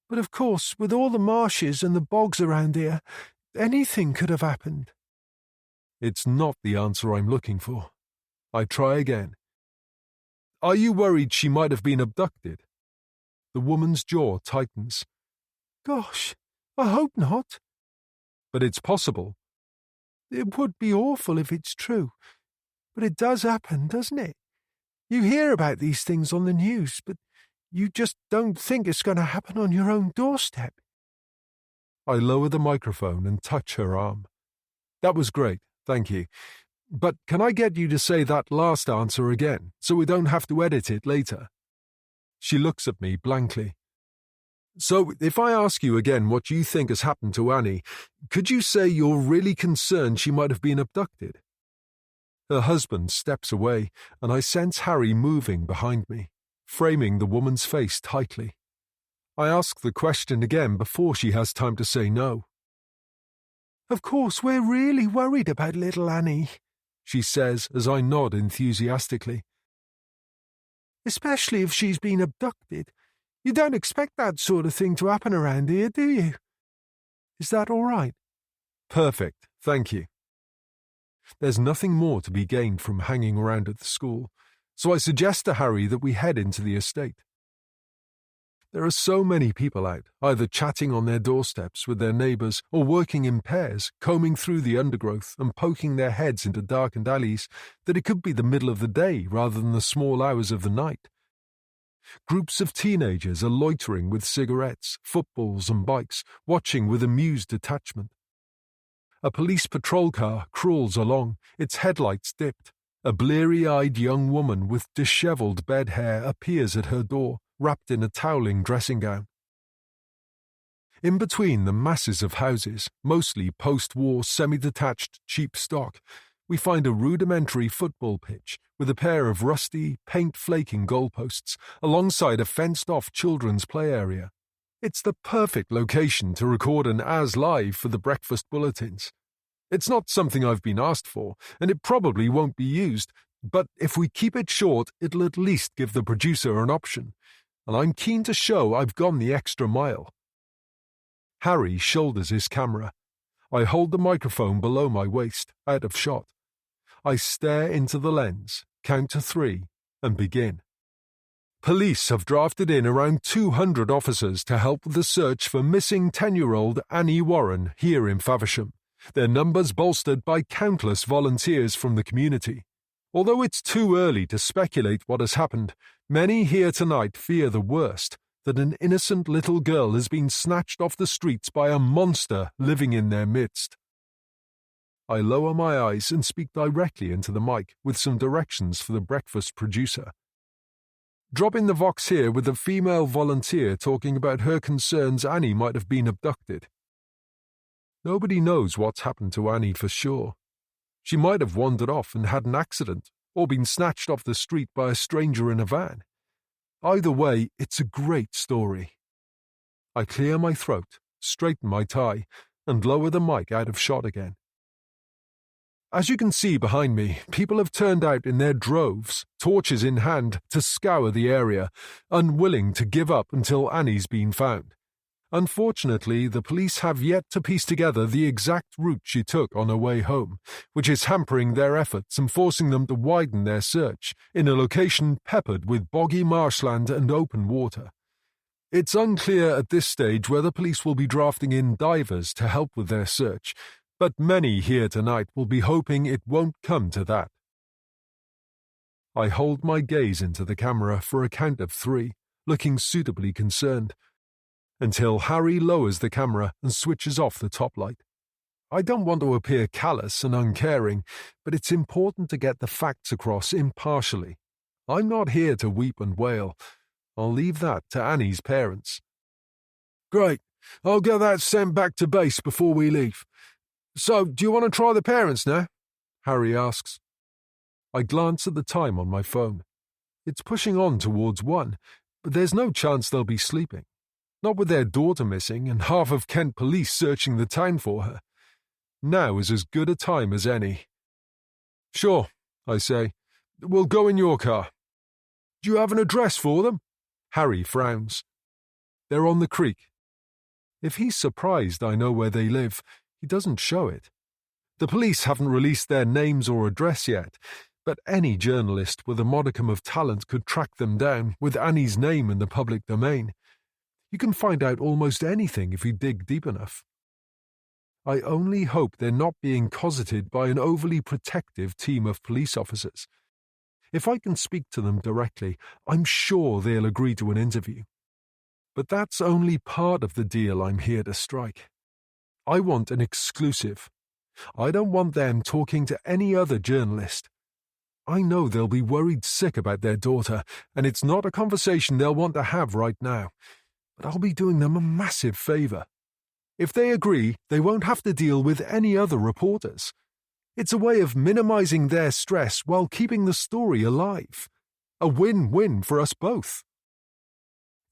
But of course, with all the marshes and the bogs around here, anything could have happened." It's not the answer I'm looking for. I try again. "Are you worried she might have been abducted?" The woman's jaw tightens. "Gosh, I hope not." "But it's possible." "It would be awful if it's true. But it does happen, doesn't it? You hear about these things on the news, but you just don't think it's going to happen on your own doorstep." I lower the microphone and touch her arm. "That was great, thank you. But can I get you to say that last answer again, so we don't have to edit it later?" She looks at me blankly. "So, if I ask you again what you think has happened to Annie, could you say you're really concerned she might have been abducted?" Her husband steps away, and I sense Harry moving behind me, framing the woman's face tightly. I ask the question again before she has time to say no. "Of course, we're really worried about little Annie," she says as I nod enthusiastically. "Especially if she's been abducted. You don't expect that sort of thing to happen around here, do you? Is that all right?" "Perfect, thank you." There's nothing more to be gained from hanging around at the school, so I suggest to Harry that we head into the estate. There are so many people out, either chatting on their doorsteps with their neighbours or working in pairs, combing through the undergrowth and poking their heads into darkened alleys, that it could be the middle of the day rather than the small hours of the night. Groups of teenagers are loitering with cigarettes, footballs and bikes, watching with amused detachment. A police patrol car crawls along, its headlights dipped. A bleary-eyed young woman with dishevelled bed hair appears at her door, wrapped in a toweling dressing gown. In between the masses of houses, mostly post-war semi-detached cheap stock, we find a rudimentary football pitch with a pair of rusty, paint-flaking goalposts alongside a fenced-off children's play area. It's the perfect location to record an As Live for the breakfast bulletins. It's not something I've been asked for, and it probably won't be used, but if we keep it short, it'll at least give the producer an option, and I'm keen to show I've gone the extra mile. Harry shoulders his camera. I hold the microphone below my waist, out of shot. I stare into the lens, count to 3, and begin. Police have drafted in around 200 officers to help with the search for missing 10-year-old Annie Warren here in Faversham, their numbers bolstered by countless volunteers from the community. Although it's too early to speculate what has happened, many here tonight fear the worst, that an innocent little girl has been snatched off the streets by a monster living in their midst. I lower my eyes and speak directly into the mic with some directions for the breakfast producer. Drop in the vox here with a female volunteer talking about her concerns Annie might have been abducted. Nobody knows what's happened to Annie for sure. She might have wandered off and had an accident, or been snatched off the street by a stranger in a van. Either way, it's a great story. I clear my throat, straighten my tie, and lower the mic out of shot again. As you can see behind me, people have turned out in their droves, torches in hand, to scour the area, unwilling to give up until Annie's been found. Unfortunately, the police have yet to piece together the exact route she took on her way home, which is hampering their efforts and forcing them to widen their search, in a location peppered with boggy marshland and open water. It's unclear at this stage whether police will be drafting in divers to help with their search, But many here tonight will be hoping it won't come to that. I hold my gaze into the camera for a count of 3, looking suitably concerned, until Harry lowers the camera and switches off the top light. I don't want to appear callous and uncaring, but it's important to get the facts across impartially. I'm not here to weep and wail. I'll leave that to Annie's parents. Great. I'll get that sent back to base before we leave. So, do you want to try the parents now? Harry asks. I glance at the time on my phone. It's pushing on towards 1, but there's no chance they'll be sleeping. Not with their daughter missing and half of Kent police searching the town for her. Now is as good a time as any. Sure, I say. We'll go in your car. Do you have an address for them? Harry frowns. They're on the creek. If he's surprised I know where they live, he doesn't show it. The police haven't released their names or address yet, but any journalist with a modicum of talent could track them down with Annie's name in the public domain. You can find out almost anything if you dig deep enough. I only hope they're not being cosseted by an overly protective team of police officers. If I can speak to them directly, I'm sure they'll agree to an interview. But that's only part of the deal I'm here to strike. I want an exclusive. I don't want them talking to any other journalist. I know they'll be worried sick about their daughter, and it's not a conversation they'll want to have right now. But I'll be doing them a massive favour. If they agree, they won't have to deal with any other reporters. It's a way of minimising their stress while keeping the story alive. A win-win for us both.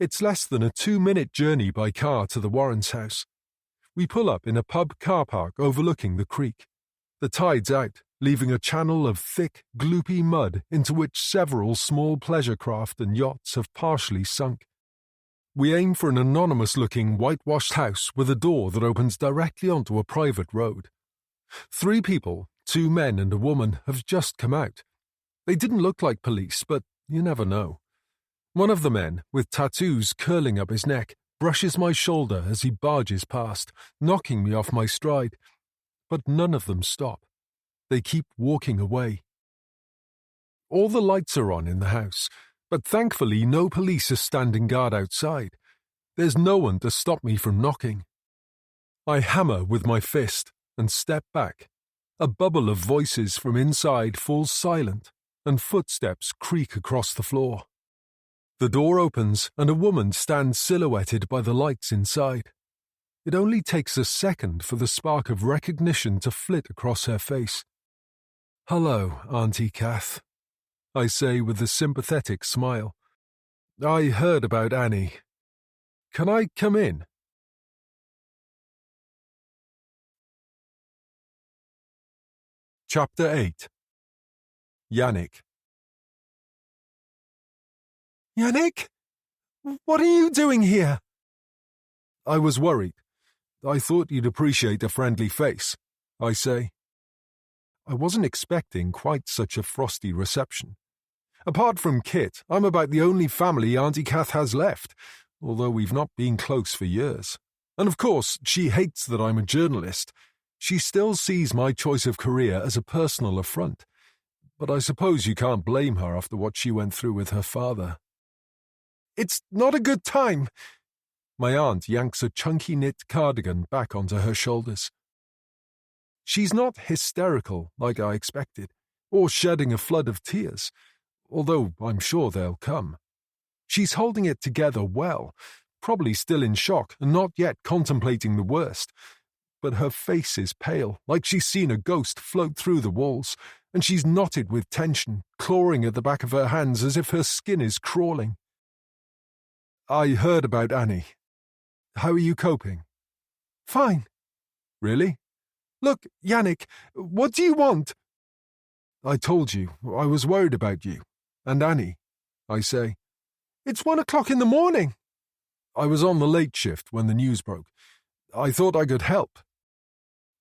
It's less than a 2-minute journey by car to the Warrens' house. We pull up in a pub car park overlooking the creek. The tide's out, leaving a channel of thick, gloopy mud into which several small pleasure craft and yachts have partially sunk. We aim for an anonymous-looking whitewashed house with a door that opens directly onto a private road. 3 people, 2 men and a woman, have just come out. They didn't look like police, but you never know. One of the men, with tattoos curling up his neck, brushes my shoulder as he barges past, knocking me off my stride. But none of them stop. They keep walking away. All the lights are on in the house, but thankfully no police are standing guard outside. There's no one to stop me from knocking. I hammer with my fist and step back. A bubble of voices from inside falls silent, and footsteps creak across the floor. The door opens and a woman stands silhouetted by the lights inside. It only takes a second for the spark of recognition to flit across her face. "Hello, Auntie Kath," I say with a sympathetic smile. "I heard about Annie. Can I come in?" Chapter 8. Yannick. "Yannick? What are you doing here?" "I was worried. I thought you'd appreciate a friendly face," I say. I wasn't expecting quite such a frosty reception. Apart from Kit, I'm about the only family Auntie Kath has left, although we've not been close for years. And of course, she hates that I'm a journalist. She still sees my choice of career as a personal affront. But I suppose you can't blame her after what she went through with her father. "It's not a good time." My aunt yanks a chunky knit cardigan back onto her shoulders. She's not hysterical like I expected, or shedding a flood of tears, although I'm sure they'll come. She's holding it together well, probably still in shock and not yet contemplating the worst. But her face is pale, like she's seen a ghost float through the walls, and she's knotted with tension, clawing at the back of her hands as if her skin is crawling. "I heard about Annie. How are you coping?" "Fine." "Really?" "Look, Yannick, what do you want?" "I told you, I was worried about you. And Annie," I say. "It's 1 o'clock in the morning." "I was on the late shift when the news broke. I thought I could help."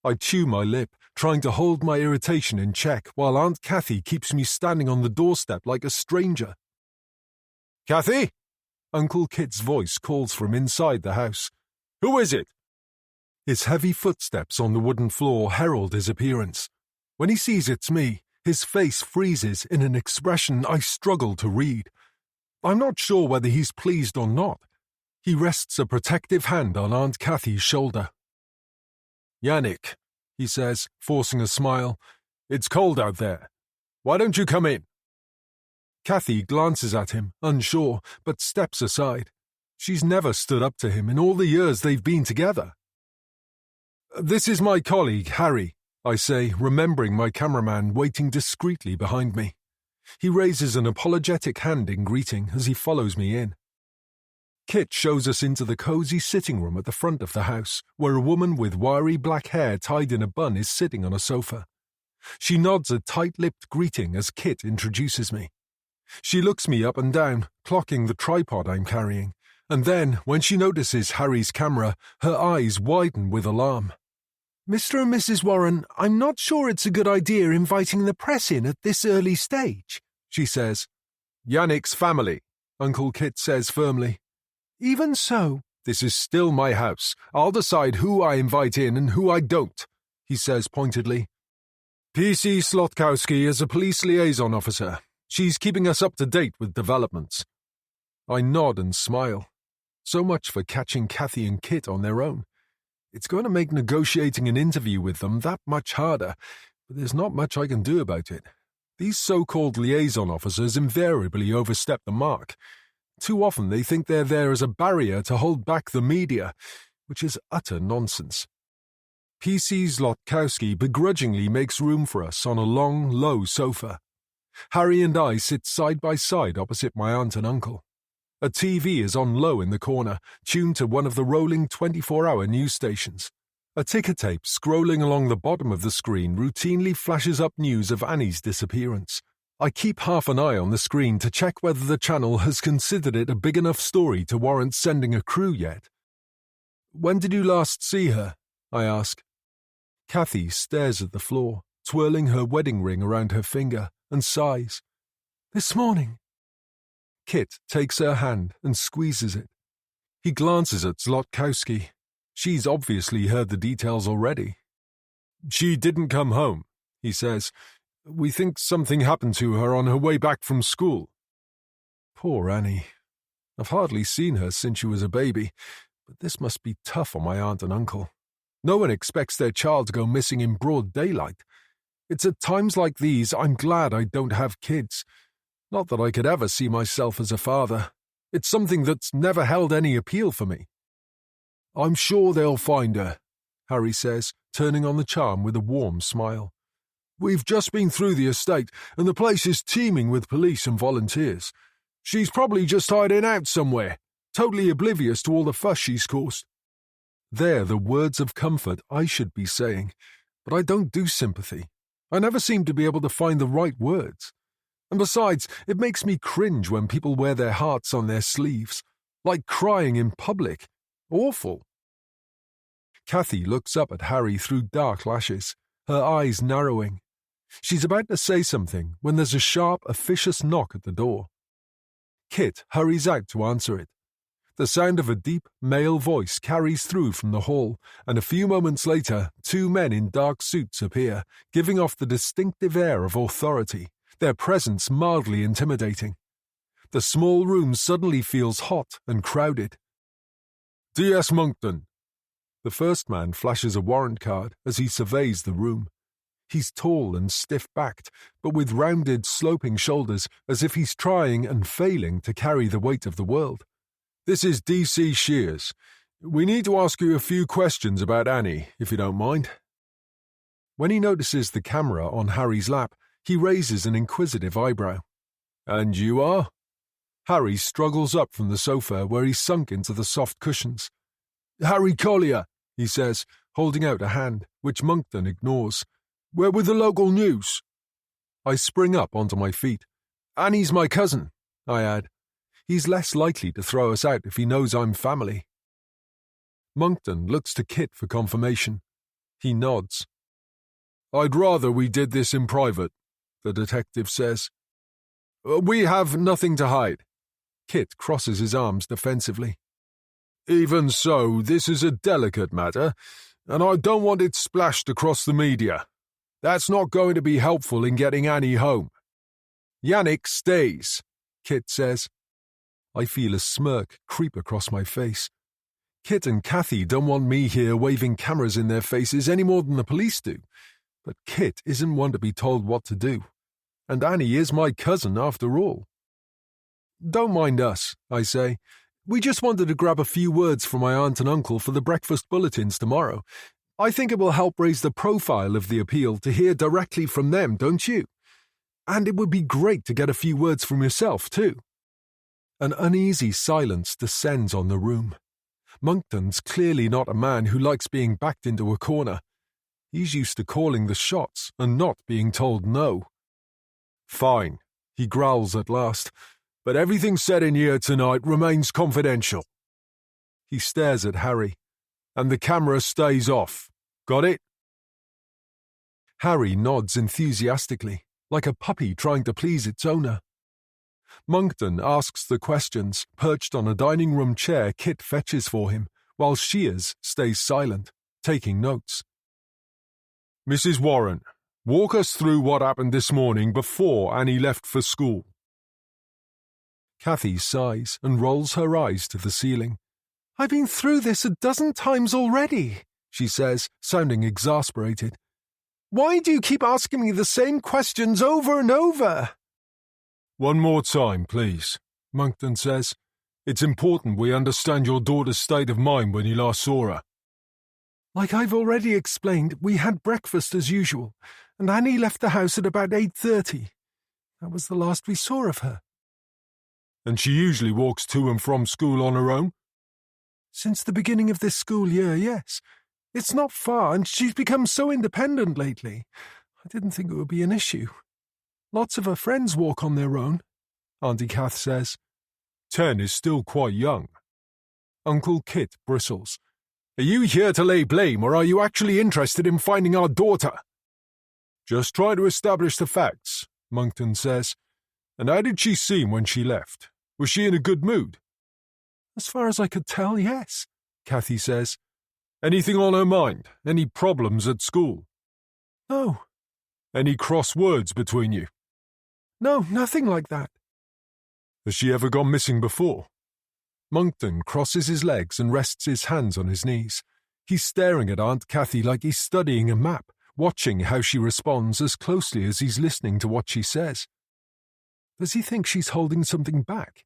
I chew my lip, trying to hold my irritation in check while Aunt Kathy keeps me standing on the doorstep like a stranger. "Kathy?" Uncle Kit's voice calls from inside the house. "Who is it?" His heavy footsteps on the wooden floor herald his appearance. When he sees it's me, his face freezes in an expression I struggle to read. I'm not sure whether he's pleased or not. He rests a protective hand on Aunt Kathy's shoulder. "Yannick," he says, forcing a smile, "it's cold out there. Why don't you come in?" Kathy glances at him, unsure, but steps aside. She's never stood up to him in all the years they've been together. "This is my colleague, Harry," I say, remembering my cameraman waiting discreetly behind me. He raises an apologetic hand in greeting as he follows me in. Kit shows us into the cosy sitting room at the front of the house, where a woman with wiry black hair tied in a bun is sitting on a sofa. She nods a tight-lipped greeting as Kit introduces me. She looks me up and down, clocking the tripod I'm carrying, and then, when she notices Harry's camera, her eyes widen with alarm. "Mr. and Mrs. Warren, I'm not sure it's a good idea inviting the press in at this early stage," she says. "Yannick's family," Uncle Kit says firmly. "Even so, this is still my house. I'll decide who I invite in and who I don't," he says pointedly. "PC Slotkowski is a police liaison officer. She's keeping us up to date with developments." I nod and smile. So much for catching Kathy and Kit on their own. It's going to make negotiating an interview with them that much harder, but there's not much I can do about it. These so-called liaison officers invariably overstep the mark. Too often they think they're there as a barrier to hold back the media, which is utter nonsense. PC Zlotkowski begrudgingly makes room for us on a long, low sofa. Harry and I sit side by side opposite my aunt and uncle. A TV is on low in the corner, tuned to one of the rolling 24-hour news stations. A ticker tape scrolling along the bottom of the screen routinely flashes up news of Annie's disappearance. I keep half an eye on the screen to check whether the channel has considered it a big enough story to warrant sending a crew yet. "When did you last see her?" I ask. Kathy stares at the floor, twirling her wedding ring around her finger, and sighs. "This morning." Kit takes her hand and squeezes it. He glances at Zlotkowski. She's obviously heard the details already. "She didn't come home," he says. "We think something happened to her on her way back from school." Poor Annie. I've hardly seen her since she was a baby, but this must be tough on my aunt and uncle. No one expects their child to go missing in broad daylight. It's at times like these I'm glad I don't have kids. Not that I could ever see myself as a father. It's something that's never held any appeal for me. "I'm sure they'll find her," Harry says, turning on the charm with a warm smile. "We've just been through the estate, and the place is teeming with police and volunteers. She's probably just hiding out somewhere, totally oblivious to all the fuss she's caused." They're the words of comfort I should be saying, but I don't do sympathy. I never seem to be able to find the right words. And besides, it makes me cringe when people wear their hearts on their sleeves, like crying in public. Awful. Kathy looks up at Harry through dark lashes, her eyes narrowing. She's about to say something when there's a sharp, officious knock at the door. Kit hurries out to answer it. The sound of a deep, male voice carries through from the hall, and a few moments later, two men in dark suits appear, giving off the distinctive air of authority, their presence mildly intimidating. The small room suddenly feels hot and crowded. "D.S. Monkton." The first man flashes a warrant card as he surveys the room. He's tall and stiff-backed, but with rounded, sloping shoulders, as if he's trying and failing to carry the weight of the world. "This is D.C. Shears. We need to ask you a few questions about Annie, if you don't mind." When he notices the camera on Harry's lap, he raises an inquisitive eyebrow. "And you are?" Harry struggles up from the sofa where he's sunk into the soft cushions. "Harry Collier," he says, holding out a hand, which Monkton ignores. "We're with the local news." I spring up onto my feet. "Annie's my cousin," I add. He's less likely to throw us out if he knows I'm family. Monkton looks to Kit for confirmation. He nods. "I'd rather we did this in private," the detective says. "We have nothing to hide." Kit crosses his arms defensively. "Even so, this is a delicate matter. and I don't want it splashed across the media. That's not going to be helpful in getting Annie home. Yannick stays, Kit says. I feel a smirk creep across my face. Kit and Kathy don't want me here waving cameras in their faces any more than the police do, but Kit isn't one to be told what to do, and Annie is my cousin after all. Don't mind us, I say. We just wanted to grab a few words from my aunt and uncle for the breakfast bulletins tomorrow. I think it will help raise the profile of the appeal to hear directly from them, don't you? And it would be great to get a few words from yourself, too. An uneasy silence descends on the room. Monkton's clearly not a man who likes being backed into a corner. He's used to calling the shots and not being told no. Fine, he growls at last, but everything said in here tonight remains confidential. He stares at Harry, and the camera stays off. Got it? Harry nods enthusiastically, like a puppy trying to please its owner. Monkton asks the questions, perched on a dining room chair Kit fetches for him, while Shears stays silent, taking notes. Mrs. Warren, walk us through what happened this morning before Annie left for school. Kathy sighs and rolls her eyes to the ceiling. I've been through this a dozen times already, she says, sounding exasperated. Why do you keep asking me the same questions over and over? One more time, please, Monkton says. It's important we understand your daughter's state of mind when you last saw her. Like I've already explained, we had breakfast as usual, and Annie left the house at about 8:30. That was the last we saw of her. And she usually walks to and from school on her own? Since the beginning of this school year, yes. It's not far, and she's become so independent lately. I didn't think it would be an issue. Lots of her friends walk on their own, Auntie Kath says. 10 is still quite young. Uncle Kit bristles. Are you here to lay blame, or are you actually interested in finding our daughter? Just try to establish the facts, Monkton says. And how did she seem when she left? Was she in a good mood? As far as I could tell, yes, Kathy says. Anything on her mind? Any problems at school? No. Any cross words between you? No, nothing like that. Has she ever gone missing before? Monkton crosses his legs and rests his hands on his knees. He's staring at Aunt Kathy like he's studying a map, watching how she responds as closely as he's listening to what she says. Does he think she's holding something back?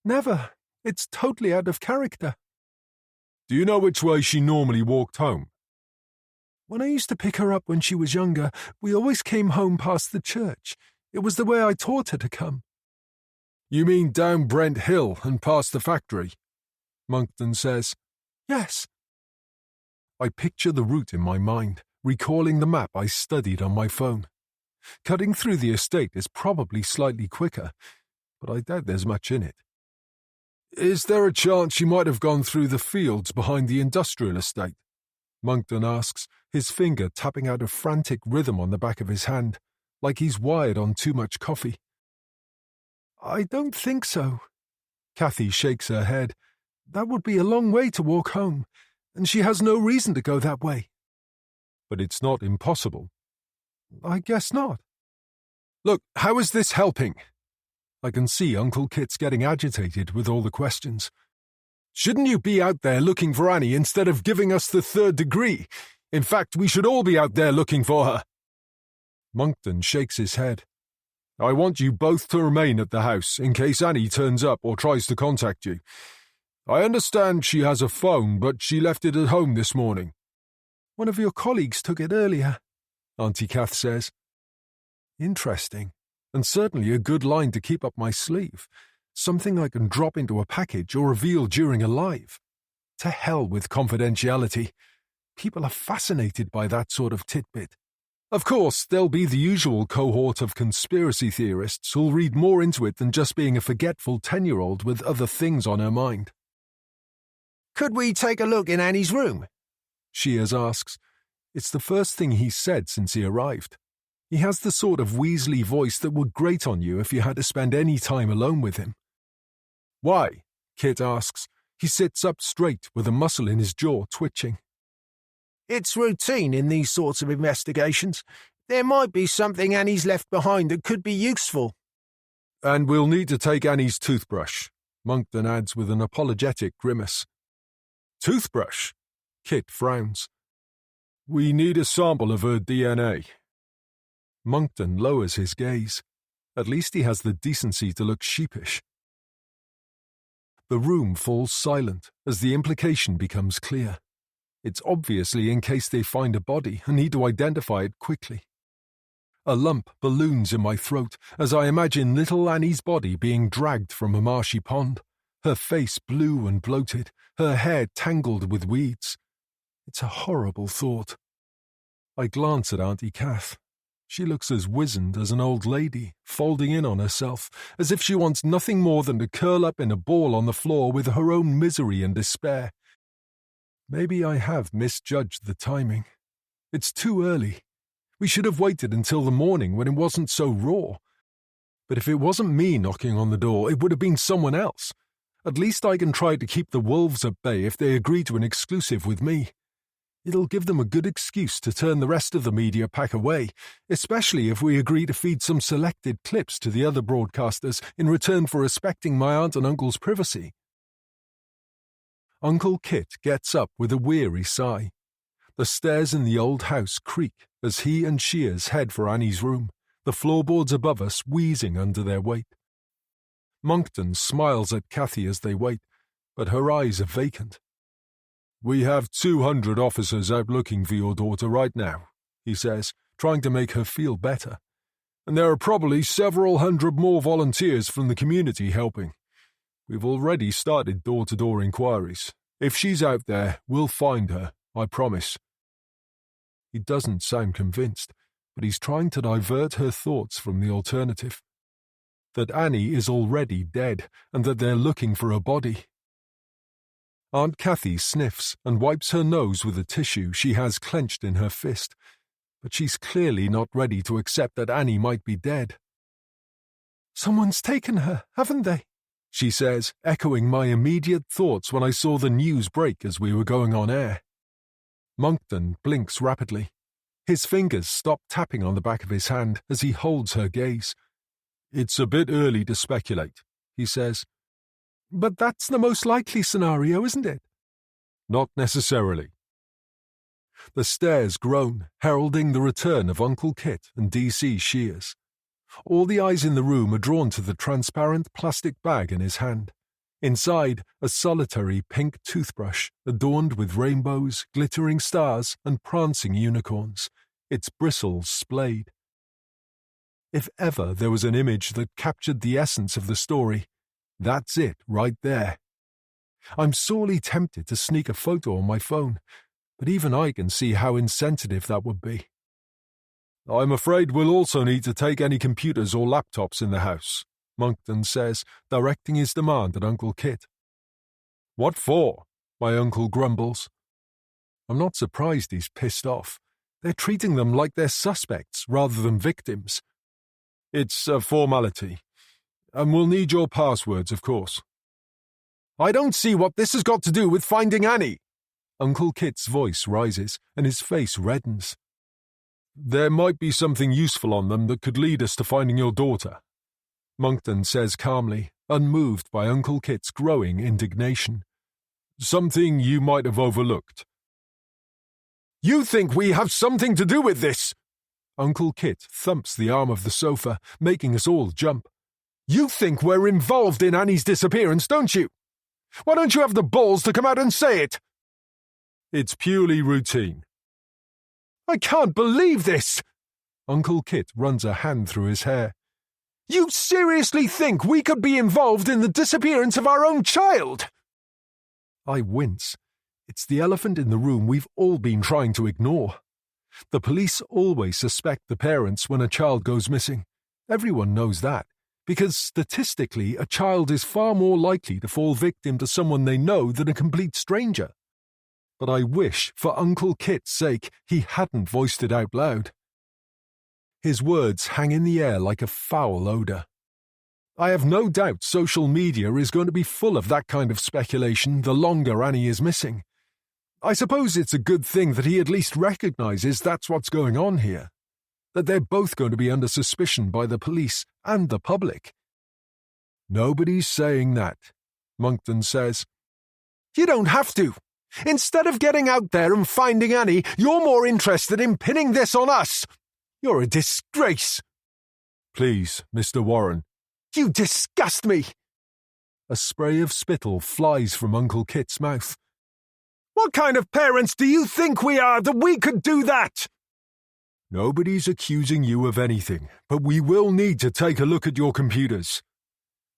Never. It's totally out of character. Do you know which way she normally walked home? When I used to pick her up when she was younger, we always came home past the church. It was the way I taught her to come. You mean down Brent Hill and past the factory? Monkton says. Yes. I picture the route in my mind, recalling the map I studied on my phone. Cutting through the estate is probably slightly quicker, but I doubt there's much in it. Is there a chance she might have gone through the fields behind the industrial estate? Monkton asks, his finger tapping out a frantic rhythm on the back of his hand, like he's wired on too much coffee. I don't think so. Kathy shakes her head. That would be a long way to walk home, and she has no reason to go that way. But it's not impossible. I guess not. Look, how is this helping? I can see Uncle Kit's getting agitated with all the questions. Shouldn't you be out there looking for Annie instead of giving us the 3rd degree? In fact, we should all be out there looking for her. Monkton shakes his head. I want you both to remain at the house in case Annie turns up or tries to contact you. I understand she has a phone, but she left it at home this morning. One of your colleagues took it earlier, Auntie Kath says. Interesting, and certainly a good line to keep up my sleeve. Something I can drop into a package or reveal during a live. To hell with confidentiality. People are fascinated by that sort of tidbit. Of course, there'll be the usual cohort of conspiracy theorists who'll read more into it than just being a forgetful 10-year-old with other things on her mind. Could we take a look in Annie's room? Shears asks. It's the first thing he's said since he arrived. He has the sort of Weasley voice that would grate on you if you had to spend any time alone with him. Why? Kit asks. He sits up straight with a muscle in his jaw twitching. It's routine in these sorts of investigations. There might be something Annie's left behind that could be useful. And we'll need to take Annie's toothbrush, Monckton adds with an apologetic grimace. Toothbrush? Kit frowns. We need a sample of her DNA. Monckton lowers his gaze. At least he has the decency to look sheepish. The room falls silent as the implication becomes clear. It's obviously in case they find a body and need to identify it quickly. A lump balloons in my throat as I imagine little Annie's body being dragged from a marshy pond, her face blue and bloated, her hair tangled with weeds. It's a horrible thought. I glance at Auntie Kath. She looks as wizened as an old lady, folding in on herself, as if she wants nothing more than to curl up in a ball on the floor with her own misery and despair. Maybe I have misjudged the timing. It's too early. We should have waited until the morning when it wasn't so raw. But if it wasn't me knocking on the door, it would have been someone else. At least I can try to keep the wolves at bay if they agree to an exclusive with me. It'll give them a good excuse to turn the rest of the media pack away, especially if we agree to feed some selected clips to the other broadcasters in return for respecting my aunt and uncle's privacy. Uncle Kit gets up with a weary sigh. The stairs in the old house creak as he and Shears head for Annie's room, the floorboards above us wheezing under their weight. Monckton smiles at Cathy as they wait, but her eyes are vacant. We have 200 officers out looking for your daughter right now, he says, trying to make her feel better. And there are probably several hundred more volunteers from the community helping. We've already started door-to-door inquiries. If she's out there, we'll find her, I promise. He doesn't sound convinced, but he's trying to divert her thoughts from the alternative. That Annie is already dead, and that they're looking for a body. Aunt Cathy sniffs and wipes her nose with a tissue she has clenched in her fist, but she's clearly not ready to accept that Annie might be dead. Someone's taken her, haven't they? She says, echoing my immediate thoughts when I saw the news break as we were going on air. Monckton blinks rapidly. His fingers stop tapping on the back of his hand as he holds her gaze. It's a bit early to speculate, he says. But that's the most likely scenario, isn't it? Not necessarily. The stairs groan, heralding the return of Uncle Kit and D.C. Shears. All the eyes in the room are drawn to the transparent plastic bag in his hand. Inside, a solitary pink toothbrush, adorned with rainbows, glittering stars, and prancing unicorns, its bristles splayed. If ever there was an image that captured the essence of the story, that's it right there. I'm sorely tempted to sneak a photo on my phone, but even I can see how insensitive that would be. I'm afraid we'll also need to take any computers or laptops in the house, Monckton says, directing his demand at Uncle Kit. What for? My uncle grumbles. I'm not surprised he's pissed off. They're treating them like they're suspects rather than victims. It's a formality. And we'll need your passwords, of course. I don't see what this has got to do with finding Annie. Uncle Kit's voice rises, and his face reddens. There might be something useful on them that could lead us to finding your daughter, Monckton says calmly, unmoved by Uncle Kit's growing indignation. Something you might have overlooked. You think we have something to do with this? Uncle Kit thumps the arm of the sofa, making us all jump. You think we're involved in Annie's disappearance, don't you? Why don't you have the balls to come out and say it? It's purely routine. I can't believe this! Uncle Kit runs a hand through his hair. You seriously think we could be involved in the disappearance of our own child? I wince. It's the elephant in the room we've all been trying to ignore. The police always suspect the parents when a child goes missing. Everyone knows that, because statistically a child is far more likely to fall victim to someone they know than a complete stranger. But I wish, for Uncle Kit's sake, he hadn't voiced it out loud. His words hang in the air like a foul odour. I have no doubt social media is going to be full of that kind of speculation the longer Annie is missing. I suppose it's a good thing that he at least recognizes that's what's going on here. That they're both going to be under suspicion by the police and the public. Nobody's saying that, Monkton says. You don't have to. Instead of getting out there and finding Annie, you're more interested in pinning this on us. You're a disgrace. Please, Mr. Warren. You disgust me. A spray of spittle flies from Uncle Kit's mouth. What kind of parents do you think we are that we could do that? Nobody's accusing you of anything, but we will need to take a look at your computers.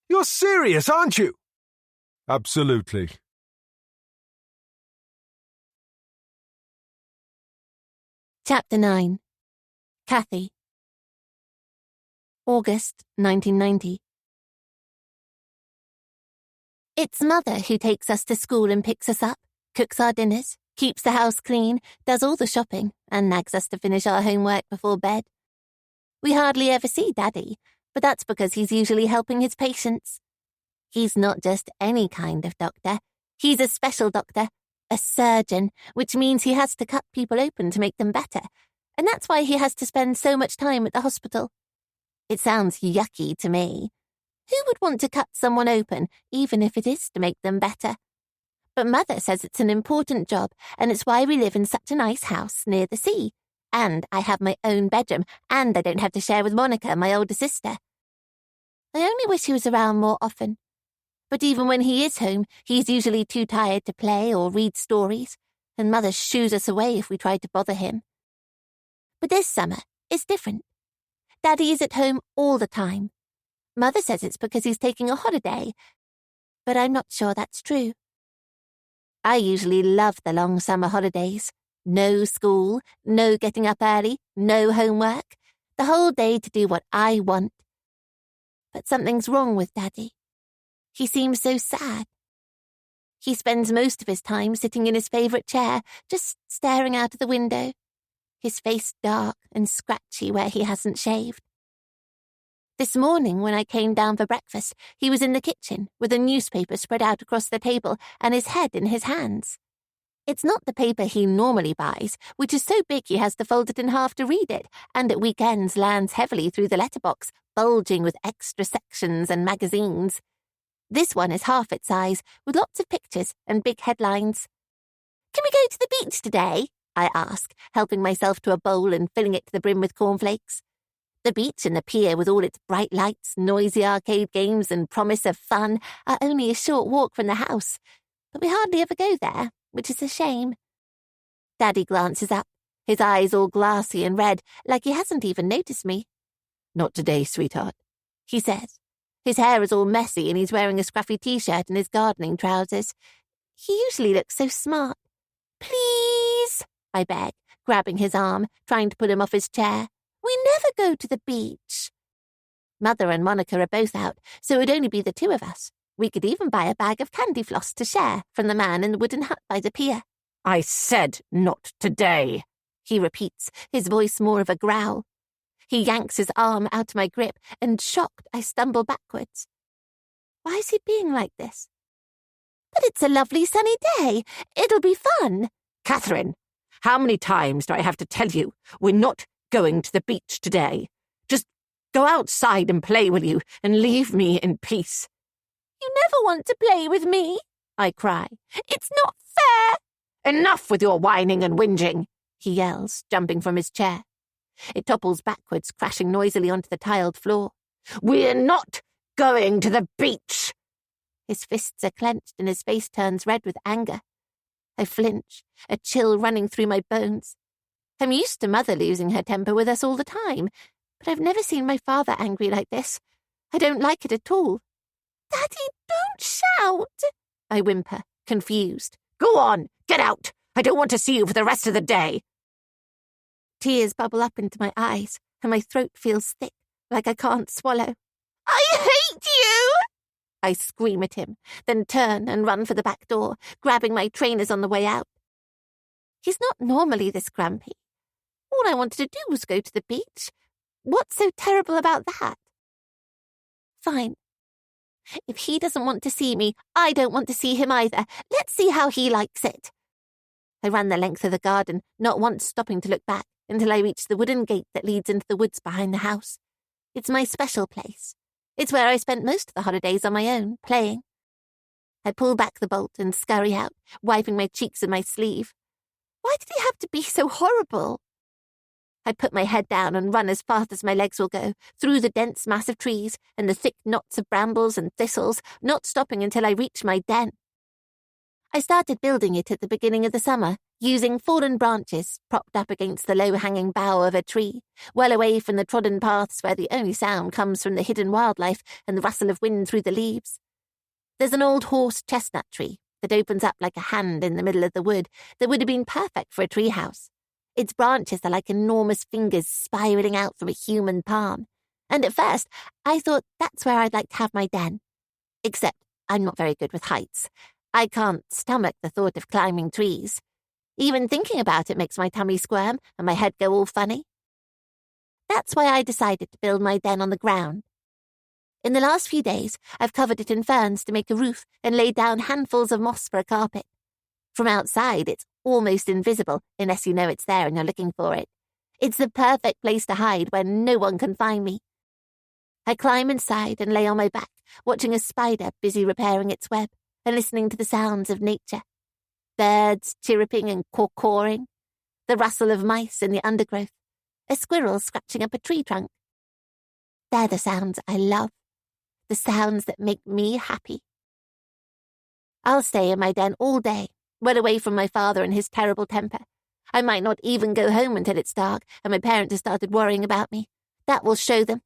You're serious, aren't you? Absolutely. Chapter 9. Kathy. August 1990. It's Mother who takes us to school and picks us up, cooks our dinners, keeps the house clean, does all the shopping, and nags us to finish our homework before bed. We hardly ever see Daddy, but that's because he's usually helping his patients. He's not just any kind of doctor. He's a special doctor, a surgeon, which means he has to cut people open to make them better, and that's why he has to spend so much time at the hospital. It sounds yucky to me. Who would want to cut someone open, even if it is to make them better? But Mother says it's an important job, and it's why we live in such a nice house near the sea. And I have my own bedroom, and I don't have to share with Monica, my older sister. I only wish he was around more often. But even when he is home, he's usually too tired to play or read stories, and Mother shoos us away if we try to bother him. But this summer, it's different. Daddy is at home all the time. Mother says it's because he's taking a holiday, but I'm not sure that's true. I usually love the long summer holidays. No school, no getting up early, no homework, the whole day to do what I want. But something's wrong with Daddy. He seems so sad. He spends most of his time sitting in his favourite chair, just staring out of the window, his face dark and scratchy where he hasn't shaved. This morning, when I came down for breakfast, he was in the kitchen with a newspaper spread out across the table and his head in his hands. It's not the paper he normally buys, which is so big he has to fold it in half to read it, and at weekends lands heavily through the letterbox, bulging with extra sections and magazines. This one is half its size, with lots of pictures and big headlines. "Can we go to the beach today?" I ask, helping myself to a bowl and filling it to the brim with cornflakes. The beach and the pier, with all its bright lights, noisy arcade games, and promise of fun, are only a short walk from the house, but we hardly ever go there, which is a shame. Daddy glances up, his eyes all glassy and red, like he hasn't even noticed me. "Not today, sweetheart," he says. His hair is all messy and he's wearing a scruffy t-shirt and his gardening trousers. He usually looks so smart. "Please," I beg, grabbing his arm, trying to pull him off his chair. "We never go to the beach." Mother and Monica are both out, so it would only be the two of us. We could even buy a bag of candy floss to share from the man in the wooden hut by the pier. "I said not today," he repeats, his voice more of a growl. He yanks his arm out of my grip, and shocked, I stumble backwards. Why is he being like this? "But it's a lovely sunny day. It'll be fun." "Catherine, how many times do I have to tell you we're not going to the beach today? Just go outside and play, will you, and leave me in peace." "You never want to play with me," I cry. "It's not fair." "Enough with your whining and whinging," he yells, jumping from his chair. It topples backwards, crashing noisily onto the tiled floor. "We're not going to the beach." His fists are clenched and his face turns red with anger. I flinch, a chill running through my bones. I'm used to Mother losing her temper with us all the time, but I've never seen my father angry like this. I don't like it at all. "Daddy, don't shout," I whimper, confused. "Go on, get out. I don't want to see you for the rest of the day." Tears bubble up into my eyes, and my throat feels thick, like I can't swallow. "I hate you!" I scream at him, then turn and run for the back door, grabbing my trainers on the way out. He's not normally this grumpy. All I wanted to do was go to the beach. What's so terrible about that? Fine. If he doesn't want to see me, I don't want to see him either. Let's see how he likes it. I ran the length of the garden, not once stopping to look back, until I reached the wooden gate that leads into the woods behind the house. It's my special place. It's where I spent most of the holidays on my own, playing. I pull back the bolt and scurry out, wiping my cheeks with my sleeve. Why did he have to be so horrible? I put my head down and run as fast as my legs will go, through the dense mass of trees and the thick knots of brambles and thistles, not stopping until I reached my den. I started building it at the beginning of the summer, using fallen branches propped up against the low-hanging bough of a tree, well away from the trodden paths where the only sound comes from the hidden wildlife and the rustle of wind through the leaves. There's an old horse chestnut tree that opens up like a hand in the middle of the wood that would have been perfect for a treehouse. Its branches are like enormous fingers spiraling out from a human palm, and at first I thought that's where I'd like to have my den. Except I'm not very good with heights. I can't stomach the thought of climbing trees. Even thinking about it makes my tummy squirm and my head go all funny. That's why I decided to build my den on the ground. In the last few days, I've covered it in ferns to make a roof and laid down handfuls of moss for a carpet. From outside, it's almost invisible unless you know it's there and you're looking for it. It's the perfect place to hide when no one can find me. I climb inside and lay on my back, watching a spider busy repairing its web and listening to the sounds of nature. Birds chirruping and caw-cawing, the rustle of mice in the undergrowth, a squirrel scratching up a tree trunk. They're the sounds I love, the sounds that make me happy. I'll stay in my den all day, well away from my father and his terrible temper. I might not even go home until it's dark and my parents have started worrying about me. That will show them.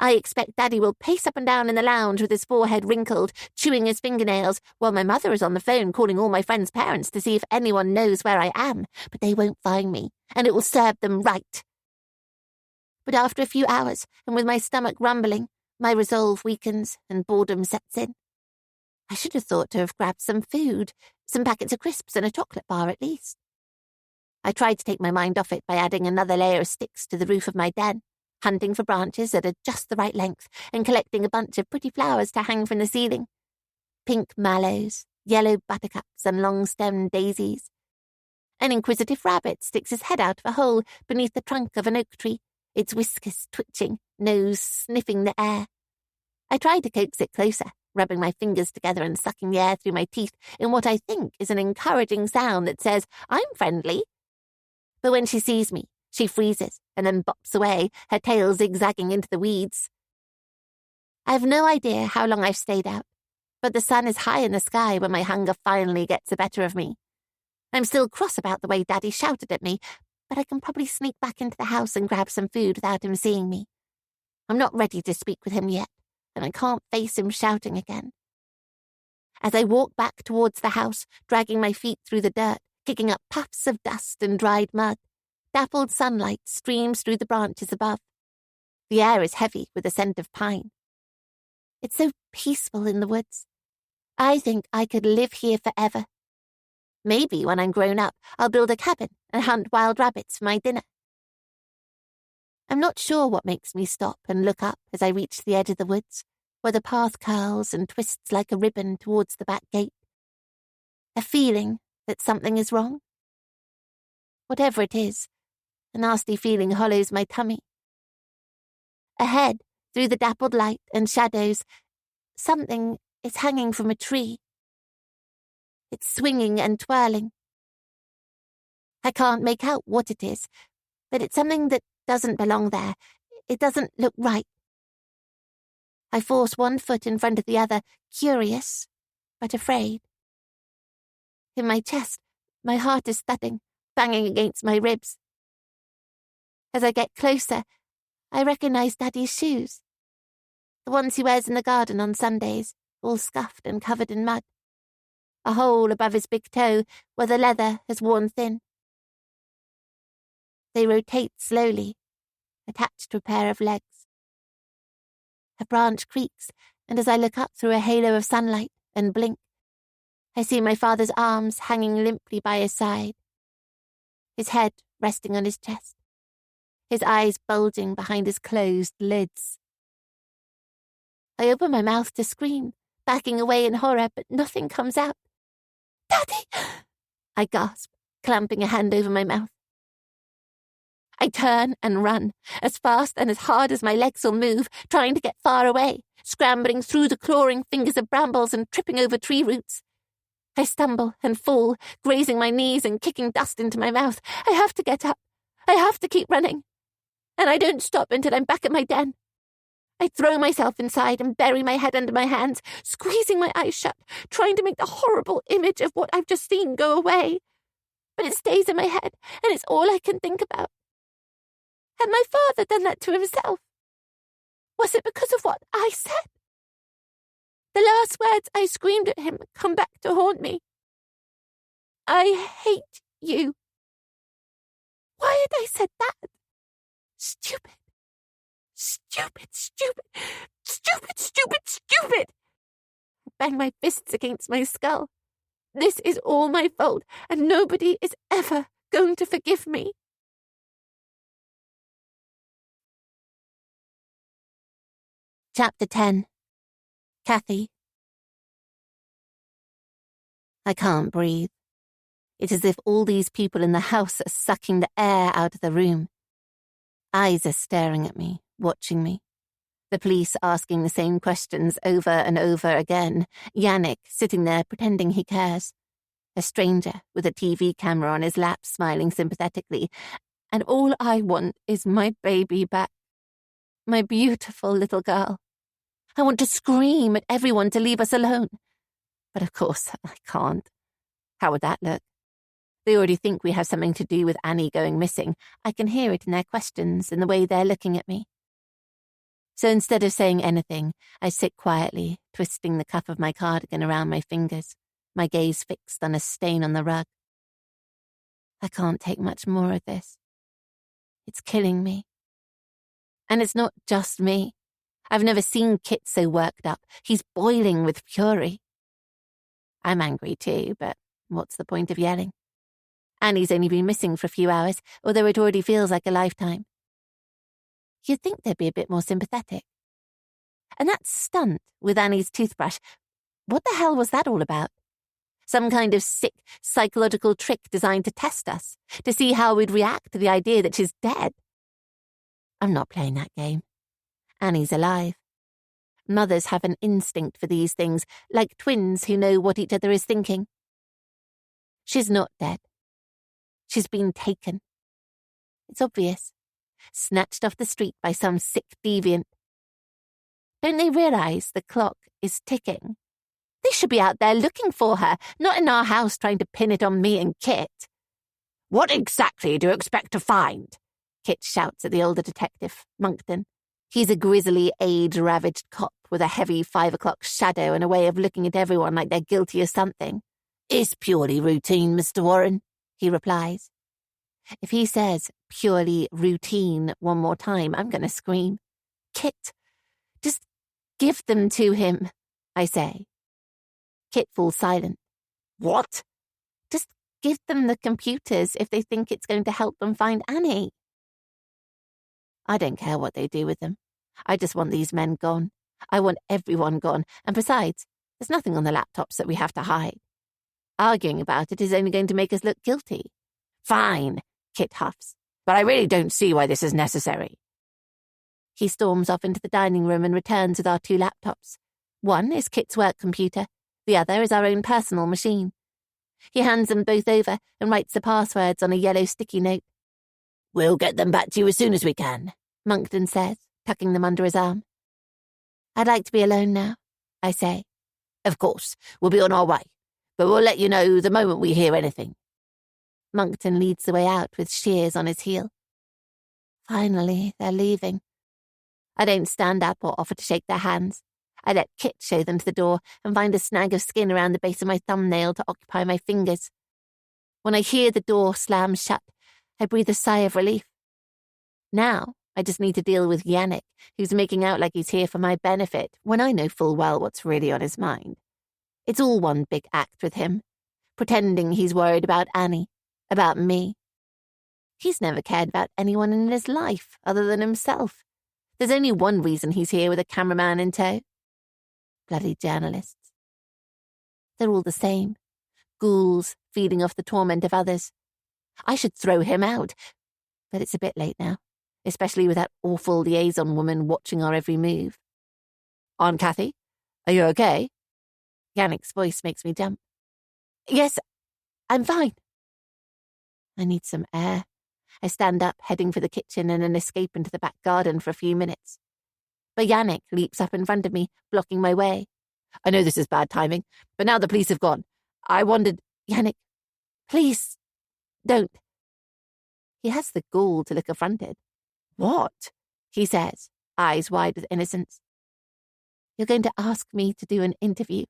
I expect Daddy will pace up and down in the lounge with his forehead wrinkled, chewing his fingernails, while my mother is on the phone calling all my friends' parents to see if anyone knows where I am, but they won't find me, and it will serve them right. But after a few hours, and with my stomach rumbling, my resolve weakens and boredom sets in. I should have thought to have grabbed some food, some packets of crisps and a chocolate bar at least. I tried to take my mind off it by adding another layer of sticks to the roof of my den, hunting for branches that are just the right length and collecting a bunch of pretty flowers to hang from the ceiling. Pink mallows, yellow buttercups and long-stemmed daisies. An inquisitive rabbit sticks his head out of a hole beneath the trunk of an oak tree, its whiskers twitching, nose sniffing the air. I try to coax it closer, rubbing my fingers together and sucking the air through my teeth in what I think is an encouraging sound that says, "I'm friendly." But when she sees me, she freezes and then bops away, her tail zigzagging into the weeds. I've no idea how long I've stayed out, but the sun is high in the sky when my hunger finally gets the better of me. I'm still cross about the way Daddy shouted at me, but I can probably sneak back into the house and grab some food without him seeing me. I'm not ready to speak with him yet, and I can't face him shouting again. As I walk back towards the house, dragging my feet through the dirt, kicking up puffs of dust and dried mud, dappled sunlight streams through the branches above. The air is heavy with the scent of pine. It's so peaceful in the woods. I think I could live here forever. Maybe when I'm grown up, I'll build a cabin and hunt wild rabbits for my dinner. I'm not sure what makes me stop and look up as I reach the edge of the woods, where the path curls and twists like a ribbon towards the back gate. A feeling that something is wrong. Whatever it is, a nasty feeling hollows my tummy. Ahead, through the dappled light and shadows, something is hanging from a tree. It's swinging and twirling. I can't make out what it is, but it's something that doesn't belong there. It doesn't look right. I force one foot in front of the other, curious, but afraid. In my chest, my heart is thudding, banging against my ribs. As I get closer, I recognize Daddy's shoes. The ones he wears in the garden on Sundays, all scuffed and covered in mud. A hole above his big toe where the leather has worn thin. They rotate slowly, attached to a pair of legs. A branch creaks, and as I look up through a halo of sunlight and blink, I see my father's arms hanging limply by his side, his head resting on his chest, his eyes bulging behind his closed lids. I open my mouth to scream, backing away in horror, but nothing comes out. "Daddy!" I gasp, clamping a hand over my mouth. I turn and run, as fast and as hard as my legs will move, trying to get far away, scrambling through the clawing fingers of brambles and tripping over tree roots. I stumble and fall, grazing my knees and kicking dust into my mouth. I have to get up. I have to keep running. And I don't stop until I'm back at my den. I throw myself inside and bury my head under my hands, squeezing my eyes shut, trying to make the horrible image of what I've just seen go away. But it stays in my head, and it's all I can think about. Had my father done that to himself? Was it because of what I said? The last words I screamed at him come back to haunt me. I hate you. Why had I said that? Stupid. Stupid, stupid, stupid, stupid, stupid. I bang my fists against my skull. This is all my fault, and nobody is ever going to forgive me. Chapter 10. Kathy. I can't breathe. It's as if all these people in the house are sucking the air out of the room. Eyes are staring at me, watching me. The police asking the same questions over and over again. Yannick sitting there pretending he cares. A stranger with a TV camera on his lap smiling sympathetically. And all I want is my baby back. My beautiful little girl. I want to scream at everyone to leave us alone. But of course, I can't. How would that look? They already think we have something to do with Annie going missing. I can hear it in their questions, in the way they're looking at me. So instead of saying anything, I sit quietly, twisting the cuff of my cardigan around my fingers, my gaze fixed on a stain on the rug. I can't take much more of this. It's killing me. And it's not just me. I've never seen Kit so worked up. He's boiling with fury. I'm angry too, but what's the point of yelling? Annie's only been missing for a few hours, although it already feels like a lifetime. You'd think they'd be a bit more sympathetic. And that stunt with Annie's toothbrush, what the hell was that all about? Some kind of sick psychological trick designed to test us, to see how we'd react to the idea that she's dead. I'm not playing that game. Annie's alive. Mothers have an instinct for these things, like twins who know what each other is thinking. She's not dead. She's been taken. It's obvious. Snatched off the street by some sick deviant. Don't they realize the clock is ticking? They should be out there looking for her, not in our house trying to pin it on me and Kit. What exactly do you expect to find? Kit shouts at the older detective, Monkton. He's a grisly, age-ravaged cop with a heavy 5 o'clock shadow and a way of looking at everyone like they're guilty of something. It's purely routine, Mr. Warren, he replies. If he says purely routine one more time, I'm going to scream. Kit, just give them to him, I say. Kit falls silent. What? Just give them the computers if they think it's going to help them find Annie. I don't care what they do with them. I just want these men gone. I want everyone gone. And besides, there's nothing on the laptops that we have to hide. Arguing about it is only going to make us look guilty. Fine, Kit huffs, but I really don't see why this is necessary. He storms off into the dining room and returns with our 2 laptops. One is Kit's work computer. The other is our own personal machine. He hands them both over and writes the passwords on a yellow sticky note. We'll get them back to you as soon as we can, Monkton says, tucking them under his arm. I'd like to be alone now, I say. Of course, we'll be on our way, but we'll let you know the moment we hear anything. Monkton leads the way out with Shears on his heel. Finally, they're leaving. I don't stand up or offer to shake their hands. I let Kit show them to the door and find a snag of skin around the base of my thumbnail to occupy my fingers. When I hear the door slam shut, I breathe a sigh of relief. Now, I just need to deal with Yannick, who's making out like he's here for my benefit, when I know full well what's really on his mind. It's all one big act with him, pretending he's worried about Annie, about me. He's never cared about anyone in his life other than himself. There's only one reason he's here with a cameraman in tow. Bloody journalists. They're all the same. Ghouls feeding off the torment of others, I should throw him out. But it's a bit late now, especially with that awful liaison woman watching our every move. Aunt Kathy, are you okay? Yannick's voice makes me jump. Yes, I'm fine. I need some air. I stand up, heading for the kitchen and an escape into the back garden for a few minutes. But Yannick leaps up in front of me, blocking my way. I know this is bad timing, but now the police have gone. I wondered... Yannick, please, don't. He has the gall to look affronted. What? He says, eyes wide with innocence. You're going to ask me to do an interview.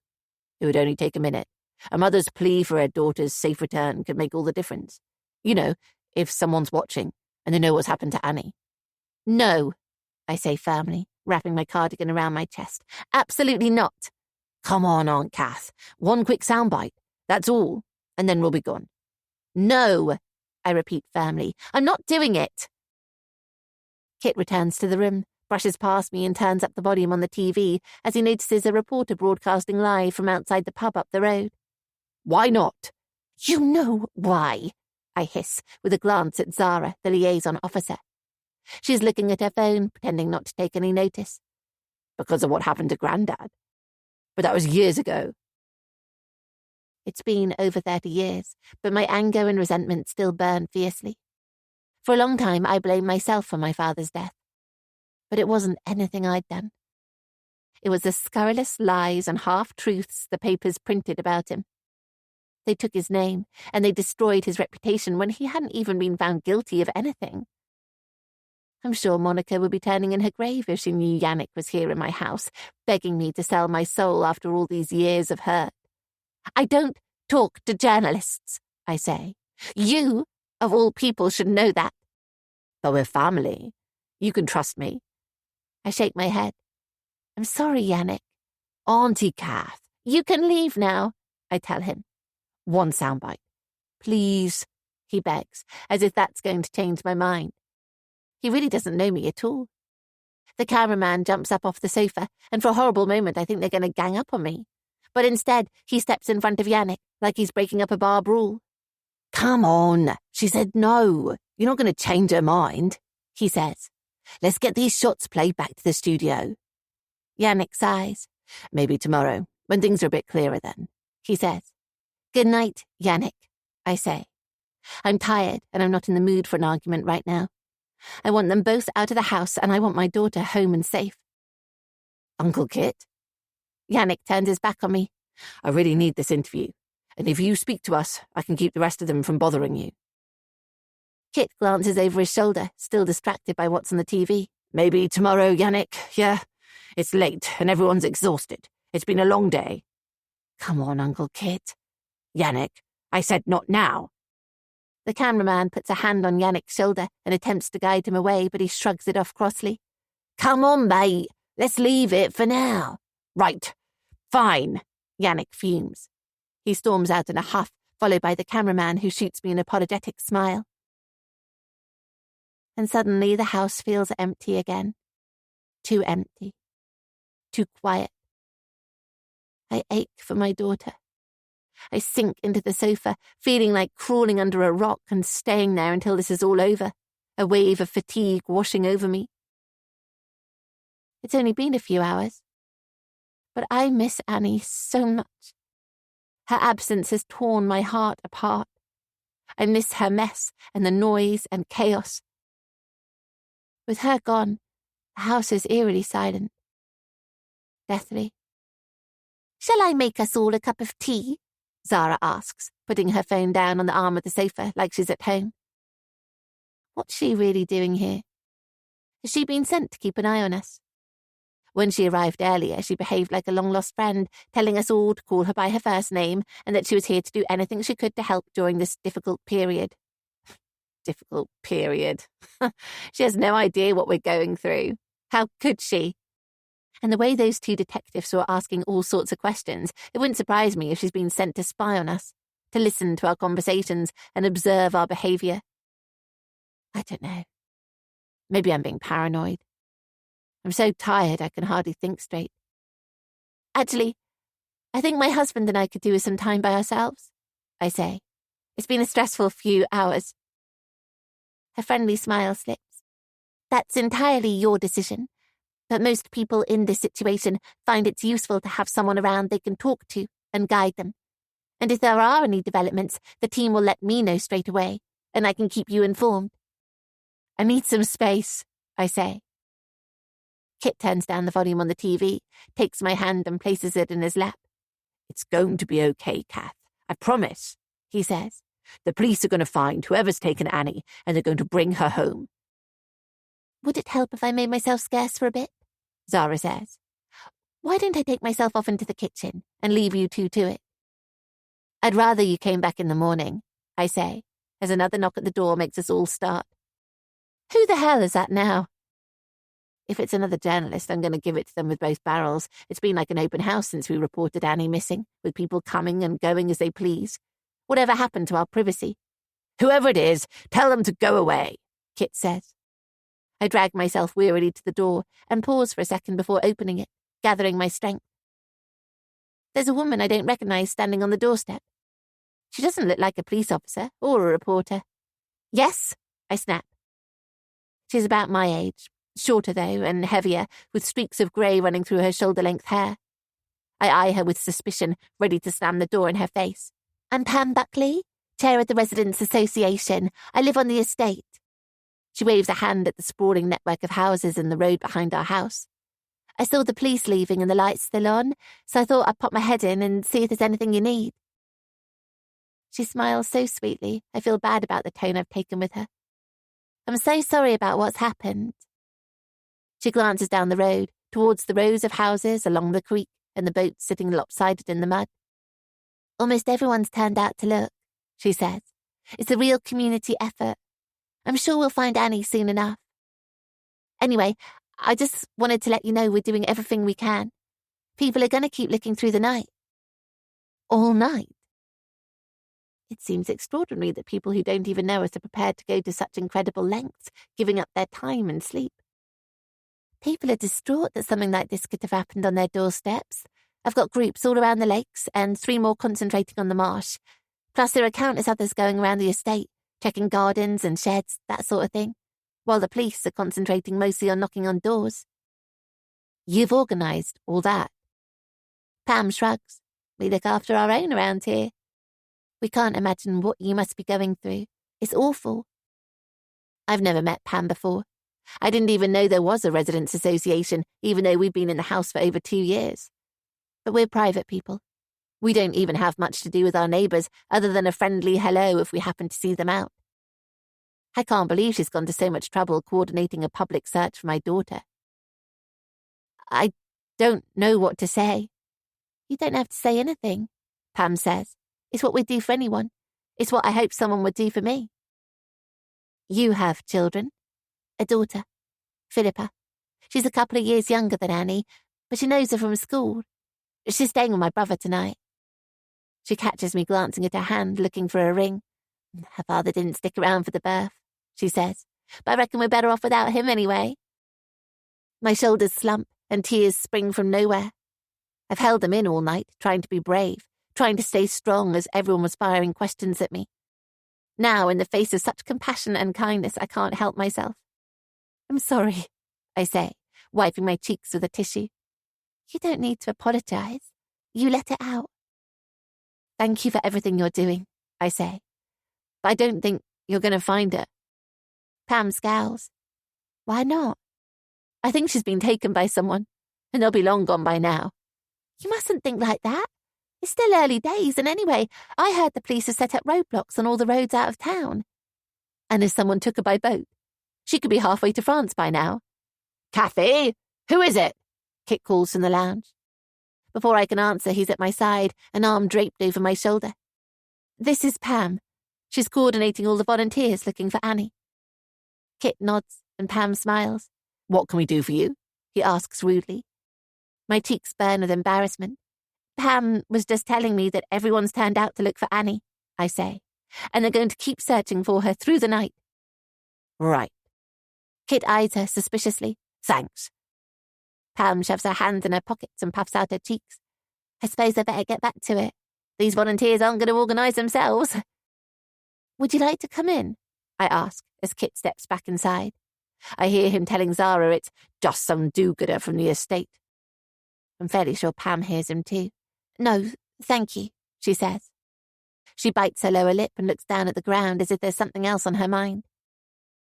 It would only take a minute. A mother's plea for her daughter's safe return could make all the difference. You know, if someone's watching and they know what's happened to Annie. No, I say firmly, wrapping my cardigan around my chest. Absolutely not. Come on, Aunt Kath. One quick soundbite. That's all. And then we'll be gone. No, I repeat firmly. I'm not doing it. Kit returns to the room, brushes past me and turns up the volume on the TV as he notices a reporter broadcasting live from outside the pub up the road. Why not? You know why, I hiss, with a glance at Zara, the liaison officer. She's looking at her phone, pretending not to take any notice. Because of what happened to Grandad. But that was years ago. It's been over 30 years, but my anger and resentment still burn fiercely. For a long time, I blamed myself for my father's death. But it wasn't anything I'd done. It was the scurrilous lies and half-truths the papers printed about him. They took his name, and they destroyed his reputation when he hadn't even been found guilty of anything. I'm sure Monica would be turning in her grave if she knew Yannick was here in my house, begging me to sell my soul after all these years of hurt. I don't talk to journalists, I say. You, of all people, should know that. But we're family. You can trust me. I shake my head. I'm sorry, Yannick. Auntie Kath, you can leave now, I tell him. One soundbite. Please, he begs, as if that's going to change my mind. He really doesn't know me at all. The cameraman jumps up off the sofa, and for a horrible moment I think they're going to gang up on me. But instead, he steps in front of Yannick, like he's breaking up a bar brawl. Come on, she said no. You're not going to change her mind, he says. Let's get these shots played back to the studio. Yannick sighs. Maybe tomorrow, when things are a bit clearer then, he says. Good night, Yannick, I say. I'm tired, and I'm not in the mood for an argument right now. I want them both out of the house, and I want my daughter home and safe. Uncle Kit? Yannick turns his back on me. I really need this interview, and if you speak to us, I can keep the rest of them from bothering you. Kit glances over his shoulder, still distracted by what's on the TV. Maybe tomorrow, Yannick. Yeah, it's late, and everyone's exhausted. It's been a long day. Come on, Uncle Kit. Yannick, I said not now. The cameraman puts a hand on Yannick's shoulder and attempts to guide him away, but he shrugs it off crossly. Come on, mate. Let's leave it for now. Right. Fine. Yannick fumes. He storms out in a huff, followed by the cameraman who shoots me an apologetic smile. And suddenly the house feels empty again. Too empty. Too quiet. I ache for my daughter. I sink into the sofa, feeling like crawling under a rock and staying there until this is all over, a wave of fatigue washing over me. It's only been a few hours, but I miss Annie so much. Her absence has torn my heart apart. I miss her mess and the noise and chaos. With her gone, the house is eerily silent. Deathly. Shall I make us all a cup of tea? Zara asks, putting her phone down on the arm of the sofa like she's at home. What's she really doing here? Has she been sent to keep an eye on us? When she arrived earlier, she behaved like a long-lost friend, telling us all to call her by her first name and that she was here to do anything she could to help during this difficult period. Difficult period. She has no idea what we're going through. How could she? And the way those two detectives were asking all sorts of questions, it wouldn't surprise me if she's been sent to spy on us, to listen to our conversations and observe our behaviour. I don't know. Maybe I'm being paranoid. I'm so tired I can hardly think straight. Actually, I think my husband and I could do with some time by ourselves, I say, It's been a stressful few hours. Her friendly smile slips. That's entirely your decision, but most people in this situation find it's useful to have someone around they can talk to and guide them. And if there are any developments, the team will let me know straight away, and I can keep you informed. I need some space, I say. Kit turns down the volume on the TV, takes my hand and places it in his lap. It's going to be okay, Kath. I promise, he says. The police are going to find whoever's taken Annie, and they're going to bring her home. Would it help if I made myself scarce for a bit? Zara says. Why don't I take myself off into the kitchen and leave you two to it? I'd rather you came back in the morning, I say, as another knock at the door makes us all start. Who the hell is that now? If it's another journalist, I'm going to give it to them with both barrels. It's been like an open house since we reported Annie missing, with people coming and going as they please. Whatever happened to our privacy? Whoever it is, tell them to go away, Kit says. I drag myself wearily to the door and pause for a second before opening it, gathering my strength. There's a woman I don't recognise standing on the doorstep. She doesn't look like a police officer or a reporter. Yes, I snap. She's about my age, shorter though and heavier, with streaks of grey running through her shoulder-length hair. I eye her with suspicion, ready to slam the door in her face. I'm Pam Buckley, chair of the Residents' Association. I live on the estate. She waves a hand at the sprawling network of houses in the road behind our house. I saw the police leaving and the lights still on, so I thought I'd pop my head in and see if there's anything you need. She smiles so sweetly, I feel bad about the tone I've taken with her. I'm so sorry about what's happened. She glances down the road, towards the rows of houses along the creek and the boats sitting lopsided in the mud. Almost everyone's turned out to look, she says. It's a real community effort. I'm sure we'll find Annie soon enough. Anyway, I just wanted to let you know we're doing everything we can. People are going to keep looking through the night. All night? It seems extraordinary that people who don't even know us are prepared to go to such incredible lengths, giving up their time and sleep. People are distraught that something like this could have happened on their doorsteps. I've got groups all around the lakes and 3 more concentrating on the marsh. Plus there are countless others going around the estate, checking gardens and sheds, that sort of thing, while the police are concentrating mostly on knocking on doors. You've organised all that. Pam shrugs. We look after our own around here. We can't imagine what you must be going through. It's awful. I've never met Pam before. I didn't even know there was a residents' association, even though we've been in the house for over 2 years. But we're private people. We don't even have much to do with our neighbours other than a friendly hello if we happen to see them out. I can't believe she's gone to so much trouble coordinating a public search for my daughter. I don't know what to say. You don't have to say anything, Pam says. It's what we'd do for anyone. It's what I hope someone would do for me. You have children. A daughter, Philippa. She's a couple of years younger than Annie, but she knows her from school. She's staying with my brother tonight. She catches me glancing at her hand, looking for a ring. Her father didn't stick around for the birth, she says, but I reckon we're better off without him anyway. My shoulders slump and tears spring from nowhere. I've held them in all night, trying to be brave, trying to stay strong as everyone was firing questions at me. Now, in the face of such compassion and kindness, I can't help myself. I'm sorry, I say, wiping my cheeks with a tissue. You don't need to apologise. You let it out. Thank you for everything you're doing, I say. But I don't think you're going to find her. Pam scowls. Why not? I think she's been taken by someone, and they'll be long gone by now. You mustn't think like that. It's still early days, and anyway, I heard the police have set up roadblocks on all the roads out of town. And if someone took her by boat, she could be halfway to France by now. Kathy, who is it? Kit calls from the lounge. Before I can answer, he's at my side, an arm draped over my shoulder. This is Pam. She's coordinating all the volunteers looking for Annie. Kit nods, and Pam smiles. What can we do for you? He asks rudely. My cheeks burn with embarrassment. Pam was just telling me that everyone's turned out to look for Annie, I say, and they're going to keep searching for her through the night. Right. Kit eyes her suspiciously. Thanks. Pam shoves her hands in her pockets and puffs out her cheeks. I suppose I better get back to it. These volunteers aren't going to organise themselves. Would you like to come in? I ask as Kit steps back inside. I hear him telling Zara it's just some do-gooder from the estate. I'm fairly sure Pam hears him too. No, thank you, she says. She bites her lower lip and looks down at the ground as if there's something else on her mind.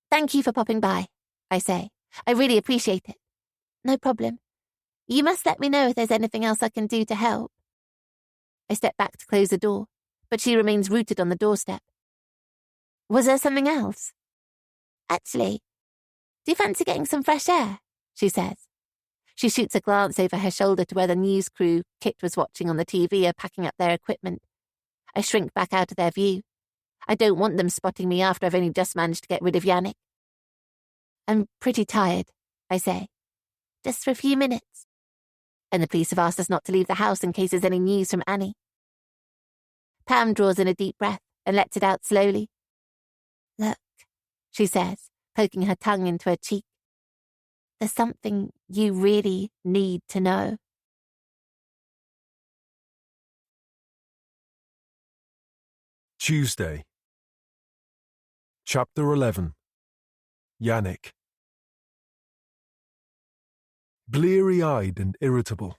Thank you for popping by, I say. I really appreciate it. No problem. You must let me know if there's anything else I can do to help. I step back to close the door, but she remains rooted on the doorstep. Was there something else? Actually, do you fancy getting some fresh air? She says. She shoots a glance over her shoulder to where the news crew Kit was watching on the TV are packing up their equipment. I shrink back out of their view. I don't want them spotting me after I've only just managed to get rid of Yannick. I'm pretty tired, I say. Just for a few minutes. And the police have asked us not to leave the house in case there's any news from Annie. Pam draws in a deep breath and lets it out slowly. Look, she says, poking her tongue into her cheek. There's something you really need to know. Tuesday. Chapter 11. Yannick. Bleary-eyed and irritable,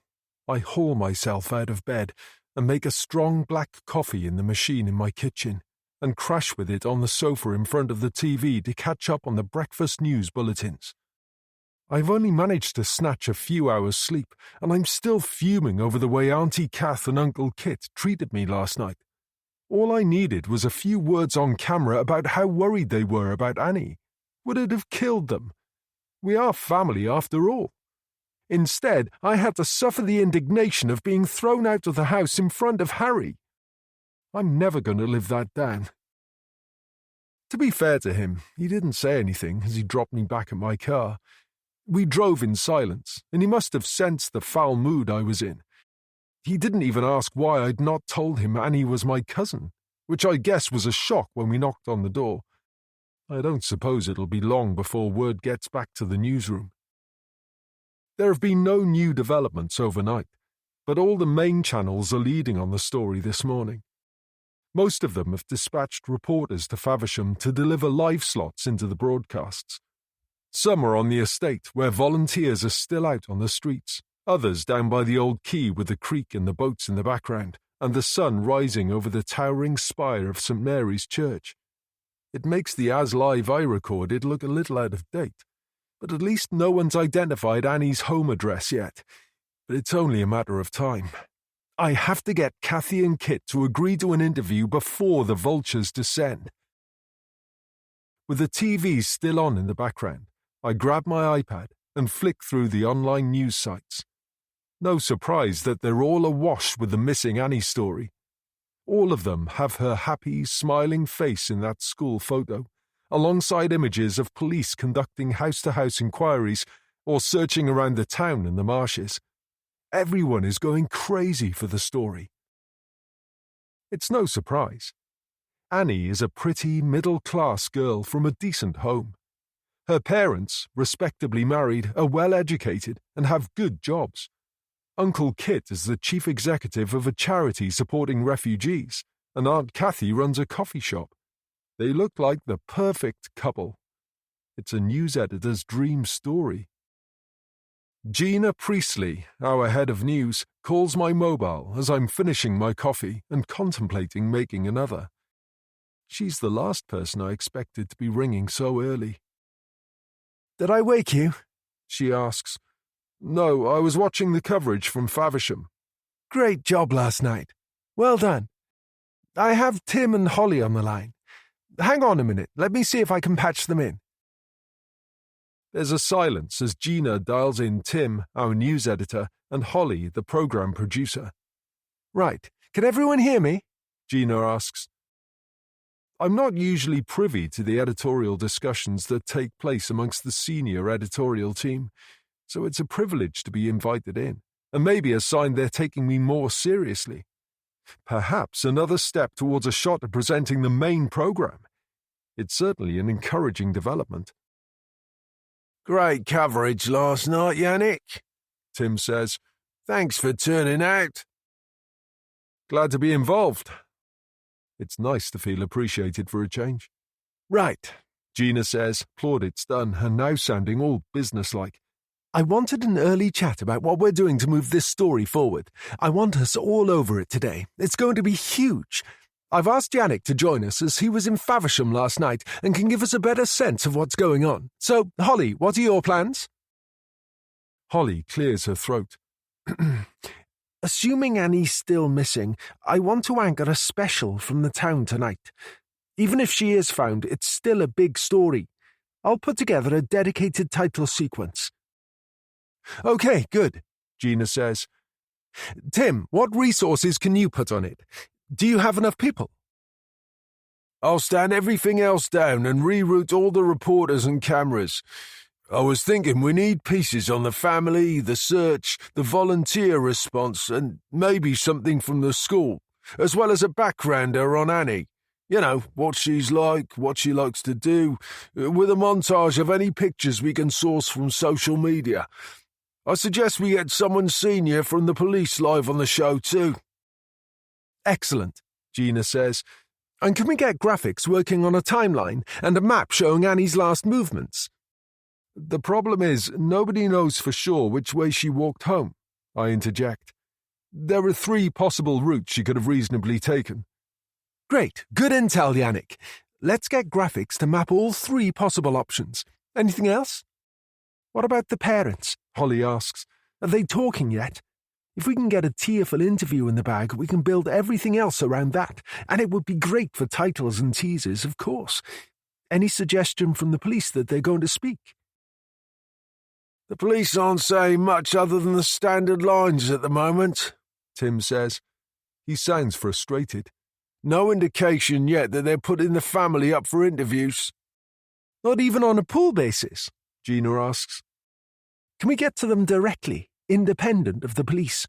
I haul myself out of bed and make a strong black coffee in the machine in my kitchen and crash with it on the sofa in front of the TV to catch up on the breakfast news bulletins. I've only managed to snatch a few hours' sleep, and I'm still fuming over the way Auntie Kath and Uncle Kit treated me last night. All I needed was a few words on camera about how worried they were about Annie. Would it have killed them? We are family after all. Instead, I had to suffer the indignation of being thrown out of the house in front of Harry. I'm never going to live that down. To be fair to him, he didn't say anything as he dropped me back at my car. We drove in silence, and he must have sensed the foul mood I was in. He didn't even ask why I'd not told him Annie was my cousin, which I guess was a shock when we knocked on the door. I don't suppose it'll be long before word gets back to the newsroom. There have been no new developments overnight, but all the main channels are leading on the story this morning. Most of them have dispatched reporters to Faversham to deliver live slots into the broadcasts. Some are on the estate, where volunteers are still out on the streets, others down by the old quay with the creek and the boats in the background, and the sun rising over the towering spire of St Mary's Church. It makes the As Live I recorded look a little out of date, but at least no one's identified Annie's home address yet. But it's only a matter of time. I have to get Cathy and Kit to agree to an interview before the vultures descend. With the TV still on in the background, I grab my iPad and flick through the online news sites. No surprise that they're all awash with the missing Annie story. All of them have her happy, smiling face in that school photo, alongside images of police conducting house-to-house inquiries or searching around the town and the marshes. Everyone is going crazy for the story. It's no surprise. Annie is a pretty, middle-class girl from a decent home. Her parents, respectably married, are well-educated and have good jobs. Uncle Kit is the chief executive of a charity supporting refugees, and Aunt Cathy runs a coffee shop. They look like the perfect couple. It's a news editor's dream story. Gina Priestley, our head of news, calls my mobile as I'm finishing my coffee and contemplating making another. She's the last person I expected to be ringing so early. Did I wake you? She asks. No, I was watching the coverage from Faversham. Great job last night. Well done. I have Tim and Holly on the line. Hang on a minute. Let me see if I can patch them in. There's a silence as Gina dials in Tim, our news editor, and Holly, the program producer. Right. Can everyone hear me? Gina asks. I'm not usually privy to the editorial discussions that take place amongst the senior editorial team, so it's a privilege to be invited in, and maybe a sign they're taking me more seriously. Perhaps another step towards a shot at presenting the main program. It's certainly an encouraging development. Great coverage last night, Yannick, Tim says. Thanks for turning out. Glad to be involved. It's nice to feel appreciated for a change. Right, Gina says, plaudits done, and now sounding all businesslike. I wanted an early chat about what we're doing to move this story forward. I want us all over it today. It's going to be huge. I've asked Yannick to join us as he was in Faversham last night and can give us a better sense of what's going on. So, Holly, what are your plans? Holly clears her throat. Assuming Annie's still missing, I want to anchor a special from the town tonight. Even if she is found, it's still a big story. I'll put together a dedicated title sequence. Okay, good, Gina says. Tim, what resources can you put on it? Do you have enough people? I'll stand everything else down and reroute all the reporters and cameras. I was thinking we need pieces on the family, the search, the volunteer response, and maybe something from the school, as well as a backgrounder on Annie. You know, what she's like, what she likes to do, with a montage of any pictures we can source from social media. I suggest we get someone senior from the police live on the show too. Excellent, Gina says. And can we get graphics working on a timeline and a map showing Annie's last movements? The problem is, nobody knows for sure which way she walked home, I interject. There are 3 possible routes she could have reasonably taken. Great, good intel, Yannick. Let's get graphics to map all 3 possible options. Anything else? What about the parents? Holly asks. Are they talking yet? If we can get a tearful interview in the bag, we can build everything else around that, and it would be great for titles and teasers, of course. Any suggestion from the police that they're going to speak? The police aren't saying much other than the standard lines at the moment, Tim says. He sounds frustrated. No indication yet that they're putting the family up for interviews. Not even on a pool basis? Gina asks. Can we get to them directly, independent of the police?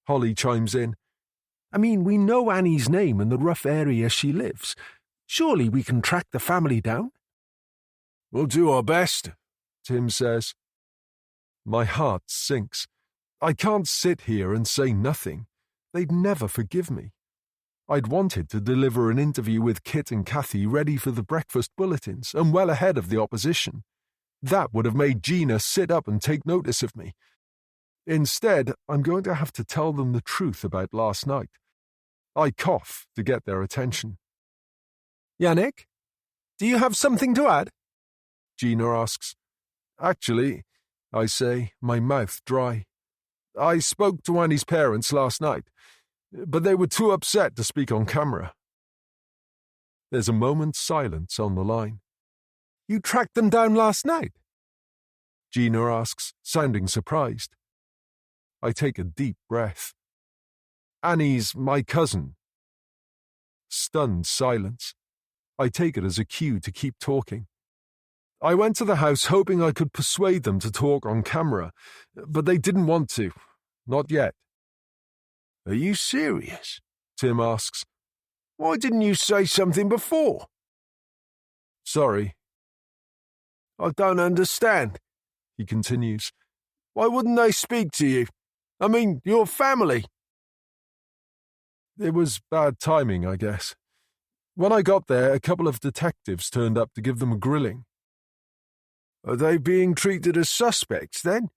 Holly chimes in. I mean, we know Annie's name and the rough area she lives. Surely we can track the family down? We'll do our best, Tim says. My heart sinks. I can't sit here and say nothing. They'd never forgive me. I'd wanted to deliver an interview with Kit and Kathy ready for the breakfast bulletins and well ahead of the opposition. That would have made Gina sit up and take notice of me. Instead, I'm going to have to tell them the truth about last night. I cough to get their attention. Yannick, do you have something to add? Gina asks. Actually, I say, my mouth dry. I spoke to Annie's parents last night, but they were too upset to speak on camera. There's a moment's silence on the line. You tracked them down last night? Gina asks, sounding surprised. I take a deep breath. Annie's my cousin. Stunned silence. I take it as a cue to keep talking. I went to the house hoping I could persuade them to talk on camera, but they didn't want to. Not yet. Are you serious? Tim asks. Why didn't you say something before? Sorry. I don't understand, he continues. Why wouldn't they speak to you? I mean, your family. It was bad timing, I guess. When I got there, a couple of detectives turned up to give them a grilling. Are they being treated as suspects, then?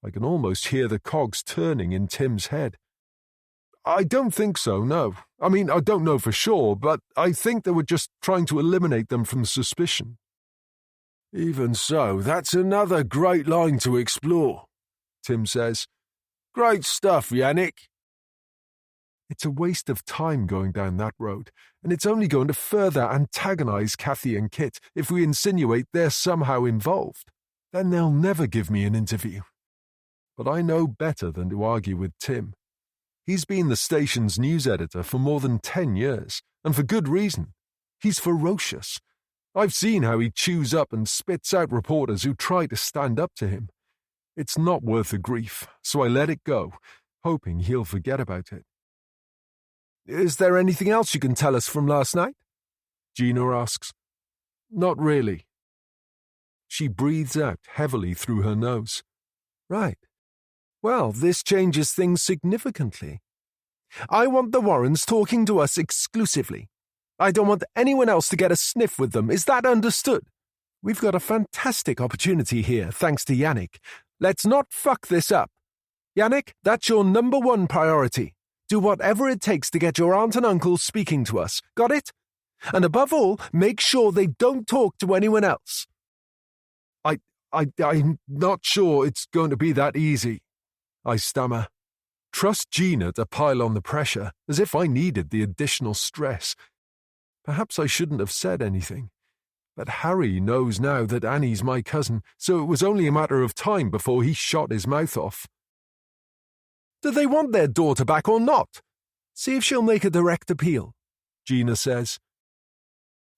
I can almost hear the cogs turning in Tim's head. I don't think so, no. I mean, I don't know for sure, but I think they were just trying to eliminate them from suspicion. Even so, that's another great line to explore, Tim says. Great stuff, Yannick. It's a waste of time going down that road, and it's only going to further antagonize Kathy and Kit if we insinuate they're somehow involved. Then they'll never give me an interview. But I know better than to argue with Tim. He's been the station's news editor for more than 10 years, and for good reason. He's ferocious. I've seen how he chews up and spits out reporters who try to stand up to him. It's not worth the grief, so I let it go, hoping he'll forget about it. Is there anything else you can tell us from last night? Gina asks. Not really. She breathes out heavily through her nose. Right. Well, this changes things significantly. I want the Warrens talking to us exclusively. I don't want anyone else to get a sniff with them. Is that understood? We've got a fantastic opportunity here, thanks to Yannick. Let's not fuck this up. Yannick, that's your number one priority. Do whatever it takes to get your aunt and uncle speaking to us. Got it? And above all, make sure they don't talk to anyone else. I'm not sure it's going to be that easy, I stammer. Trust Gina to pile on the pressure, as if I needed the additional stress. Perhaps I shouldn't have said anything. But Harry knows now that Annie's my cousin, so it was only a matter of time before he shot his mouth off. Do they want their daughter back or not? See if she'll make a direct appeal, Gina says.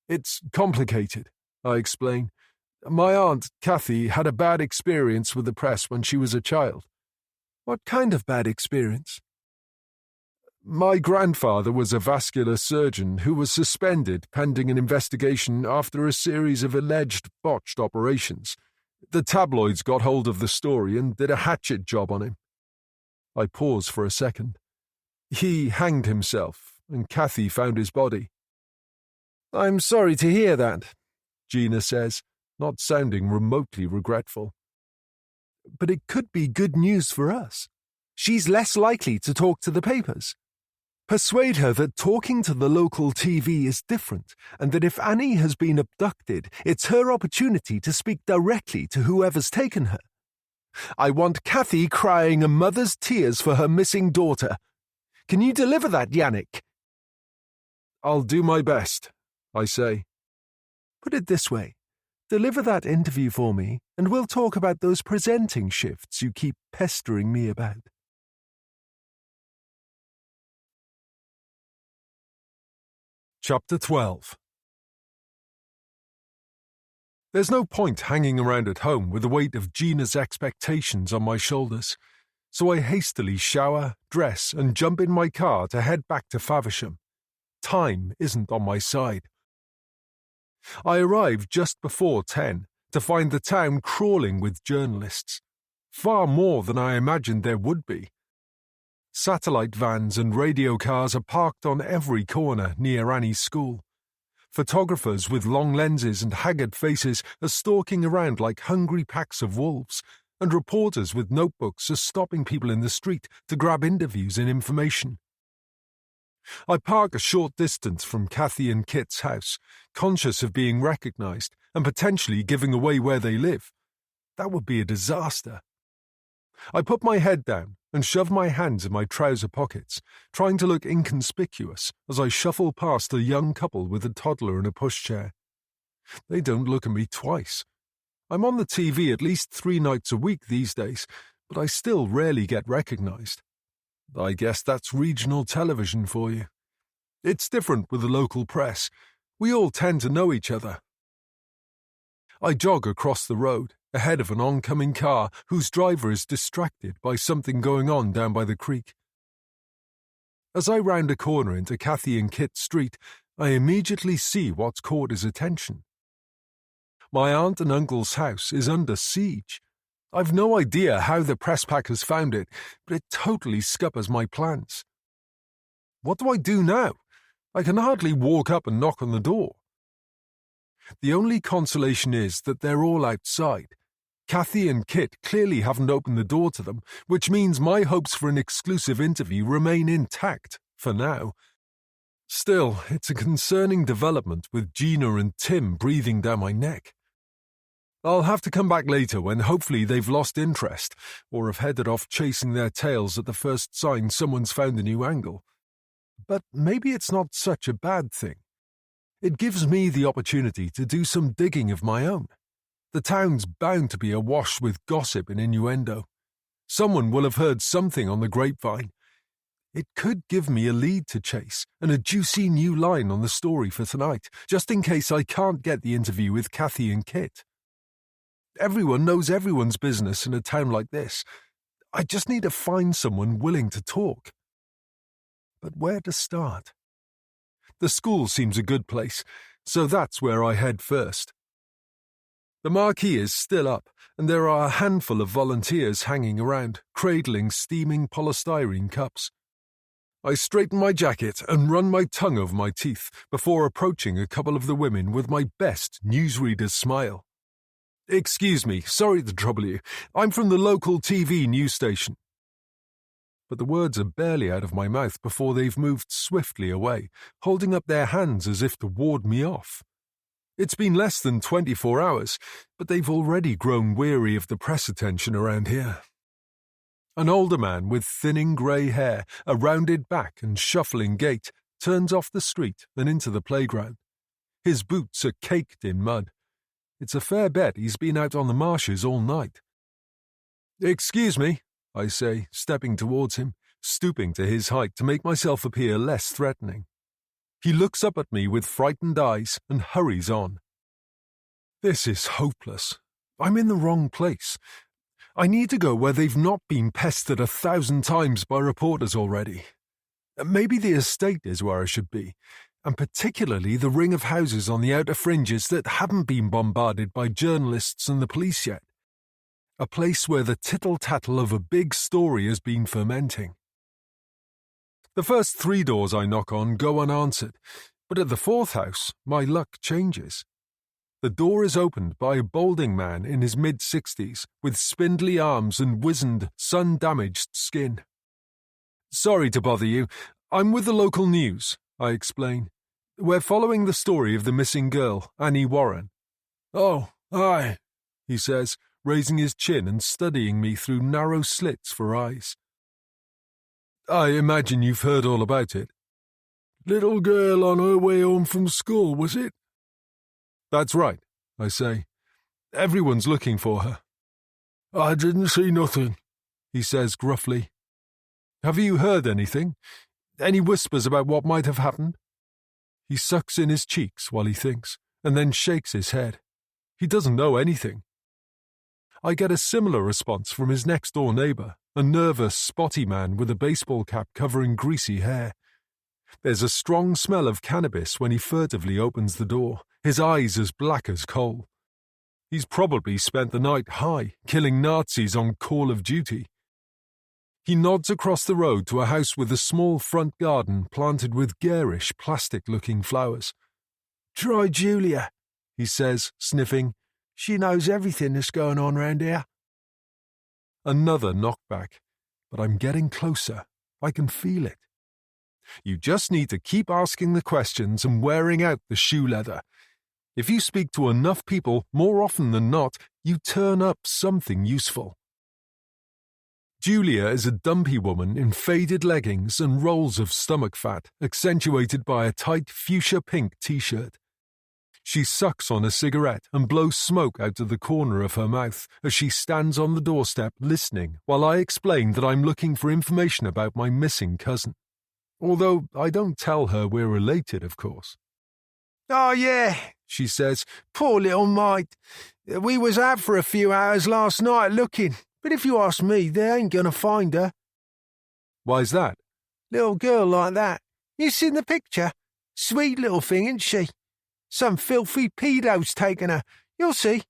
It's complicated, I explain. My aunt, Kathy, had a bad experience with the press when she was a child. What kind of bad experience? My grandfather was a vascular surgeon who was suspended pending an investigation after a series of alleged botched operations. The tabloids got hold of the story and did a hatchet job on him. I pause for a second. He hanged himself, and Kathy found his body. I'm sorry to hear that, Gina says, not sounding remotely regretful. But it could be good news for us. She's less likely to talk to the papers. Persuade her that talking to the local TV is different, and that if Annie has been abducted, it's her opportunity to speak directly to whoever's taken her. I want Kathy crying a mother's tears for her missing daughter. Can you deliver that, Yannick? I'll do my best, I say. Put it this way. Deliver that interview for me, and we'll talk about those presenting shifts you keep pestering me about. Chapter 12. There's no point hanging around at home with the weight of Gina's expectations on my shoulders, so I hastily shower, dress, and jump in my car to head back to Faversham. Time isn't on my side. I arrive just before 10 to find the town crawling with journalists. Far more than I imagined there would be. Satellite vans and radio cars are parked on every corner near Annie's school. Photographers with long lenses and haggard faces are stalking around like hungry packs of wolves, and reporters with notebooks are stopping people in the street to grab interviews and information. I park a short distance from Kathy and Kit's house, conscious of being recognised and potentially giving away where they live. That would be a disaster. I put my head down and shove my hands in my trouser pockets, trying to look inconspicuous as I shuffle past a young couple with a toddler in a pushchair. They don't look at me twice. I'm on the TV at least 3 nights a week these days, but I still rarely get recognised. I guess that's regional television for you. It's different with the local press. We all tend to know each other. I jog across the road, ahead of an oncoming car whose driver is distracted by something going on down by the creek. As I round a corner into Kathy and Kit Street, I immediately see what's caught his attention. My aunt and uncle's house is under siege. I've no idea how the press pack has found it, but it totally scuppers my plans. What do I do now? I can hardly walk up and knock on the door. The only consolation is that they're all outside. Kathy and Kit clearly haven't opened the door to them, which means my hopes for an exclusive interview remain intact, for now. Still, it's a concerning development with Gina and Tim breathing down my neck. I'll have to come back later when hopefully they've lost interest, or have headed off chasing their tails at the first sign someone's found a new angle. But maybe it's not such a bad thing. It gives me the opportunity to do some digging of my own. The town's bound to be awash with gossip and innuendo. Someone will have heard something on the grapevine. It could give me a lead to chase and a juicy new line on the story for tonight, just in case I can't get the interview with Kathy and Kit. Everyone knows everyone's business in a town like this. I just need to find someone willing to talk. But where to start? The school seems a good place, so that's where I head first. The marquee is still up, and there are a handful of volunteers hanging around, cradling steaming polystyrene cups. I straighten my jacket and run my tongue over my teeth before approaching a couple of the women with my best newsreader's smile. "Excuse me, sorry to trouble you. I'm from the local TV news station." But the words are barely out of my mouth before they've moved swiftly away, holding up their hands as if to ward me off. It's been less than 24 hours, but they've already grown weary of the press attention around here. An older man with thinning grey hair, a rounded back and shuffling gait turns off the street and into the playground. His boots are caked in mud. It's a fair bet he's been out on the marshes all night. "Excuse me," I say, stepping towards him, stooping to his height to make myself appear less threatening. He looks up at me with frightened eyes and hurries on. This is hopeless. I'm in the wrong place. I need to go where they've not been pestered 1,000 times by reporters already. Maybe the estate is where I should be, and particularly the ring of houses on the outer fringes that haven't been bombarded by journalists and the police yet. A place where the tittle-tattle of a big story has been fermenting. The first 3 doors I knock on go unanswered, but at the 4th house, my luck changes. The door is opened by a balding man in his mid-60s with spindly arms and wizened, sun-damaged skin. "Sorry to bother you. I'm with the local news," I explain. "We're following the story of the missing girl, Annie Warren." "Oh, aye," he says, raising his chin and studying me through narrow slits for eyes. "I imagine you've heard all about it." "Little girl on her way home from school, was it?" "That's right," I say. "Everyone's looking for her." "I didn't see nothing," he says gruffly. "Have you heard anything? Any whispers about what might have happened?" He sucks in his cheeks while he thinks, and then shakes his head. He doesn't know anything. I get a similar response from his next-door neighbour, a nervous, spotty man with a baseball cap covering greasy hair. There's a strong smell of cannabis when he furtively opens the door, his eyes as black as coal. He's probably spent the night high, killing Nazis on Call of Duty. He nods across the road to a house with a small front garden planted with garish, plastic-looking flowers. "Try Julia," he says, sniffing. "She knows everything that's going on round here." Another knockback, but I'm getting closer. I can feel it. You just need to keep asking the questions and wearing out the shoe leather. If you speak to enough people, more often than not, you turn up something useful. Julia is a dumpy woman in faded leggings and rolls of stomach fat, accentuated by a tight fuchsia-pink t-shirt. She sucks on a cigarette and blows smoke out of the corner of her mouth as she stands on the doorstep listening while I explain that I'm looking for information about my missing cousin. Although I don't tell her we're related, of course. "Oh, yeah," she says. "Poor little mite. We was out for a few hours last night looking, but if you ask me, they ain't going to find her." "Why's that?" "Little girl like that. You seen the picture? Sweet little thing, ain't she? Some filthy pedo's taken her. You'll see.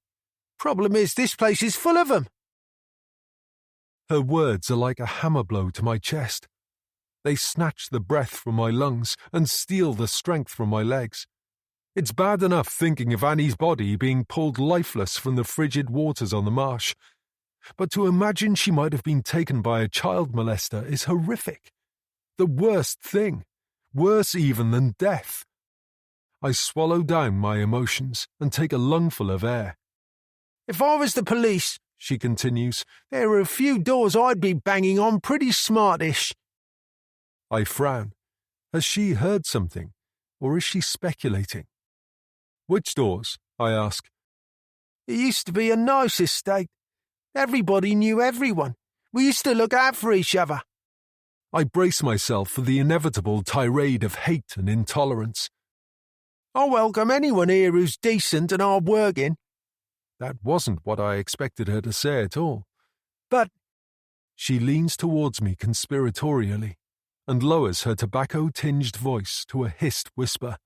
Problem is, this place is full of them." Her words are like a hammer blow to my chest. They snatch the breath from my lungs and steal the strength from my legs. It's bad enough thinking of Annie's body being pulled lifeless from the frigid waters on the marsh. But to imagine she might have been taken by a child molester is horrific. The worst thing. Worse even than death. I swallow down my emotions and take a lungful of air. "If I was the police," she continues, "there are a few doors I'd be banging on pretty smartish." I frown. Has she heard something, or is she speculating? "Which doors?" I ask. "It used to be a nice estate. Everybody knew everyone. We used to look out for each other." I brace myself for the inevitable tirade of hate and intolerance. "I welcome anyone here who's decent and hard-working." That wasn't what I expected her to say at all. "But—" She leans towards me conspiratorially and lowers her tobacco-tinged voice to a hissed whisper.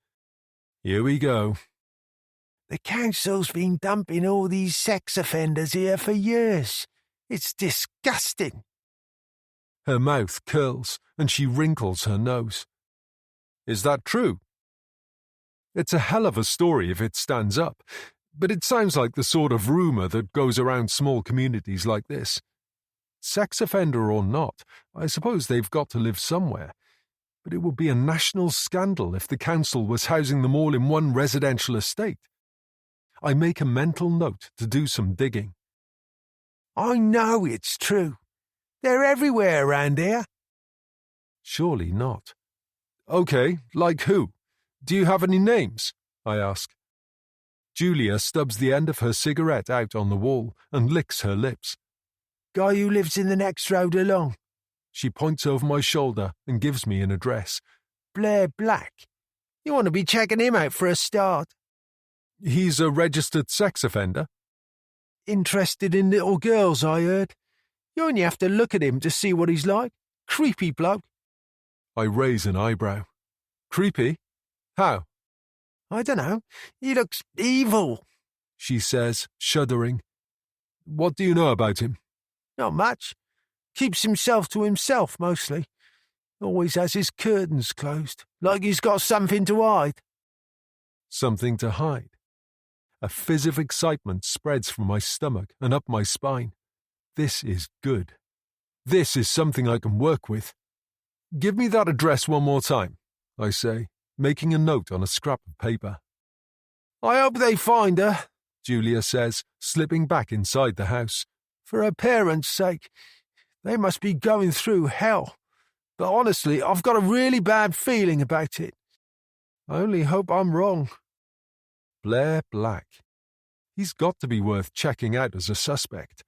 "Here we go. The council's been dumping all these sex offenders here for years. It's disgusting." Her mouth curls, and she wrinkles her nose. Is that true? It's a hell of a story if it stands up, but it sounds like the sort of rumour that goes around small communities like this. Sex offender or not, I suppose they've got to live somewhere. But it would be a national scandal if the council was housing them all in one residential estate. I make a mental note to do some digging. I know it's true. They're everywhere around here. Surely not. OK, like who? Do you have any names? I ask. Julia stubs the end of her cigarette out on the wall and licks her lips. Guy who lives in the next road along. She points over my shoulder and gives me an address. Blair Black. You want to be checking him out for a start. He's a registered sex offender? Interested in little girls, I heard. You only have to look at him to see what he's like. Creepy bloke. I raise an eyebrow. Creepy? How? I don't know. He looks evil, she says, shuddering. What do you know about him? Not much. Keeps himself to himself, mostly. Always has his curtains closed, like he's got something to hide. Something to hide? A fizz of excitement spreads from my stomach and up my spine. This is good. This is something I can work with. Give me that address one more time, I say, making a note on a scrap of paper. I hope they find her, Julia says, slipping back inside the house. For her parents' sake. They must be going through hell. But honestly, I've got a really bad feeling about it. I only hope I'm wrong. Blair Black. He's got to be worth checking out as a suspect.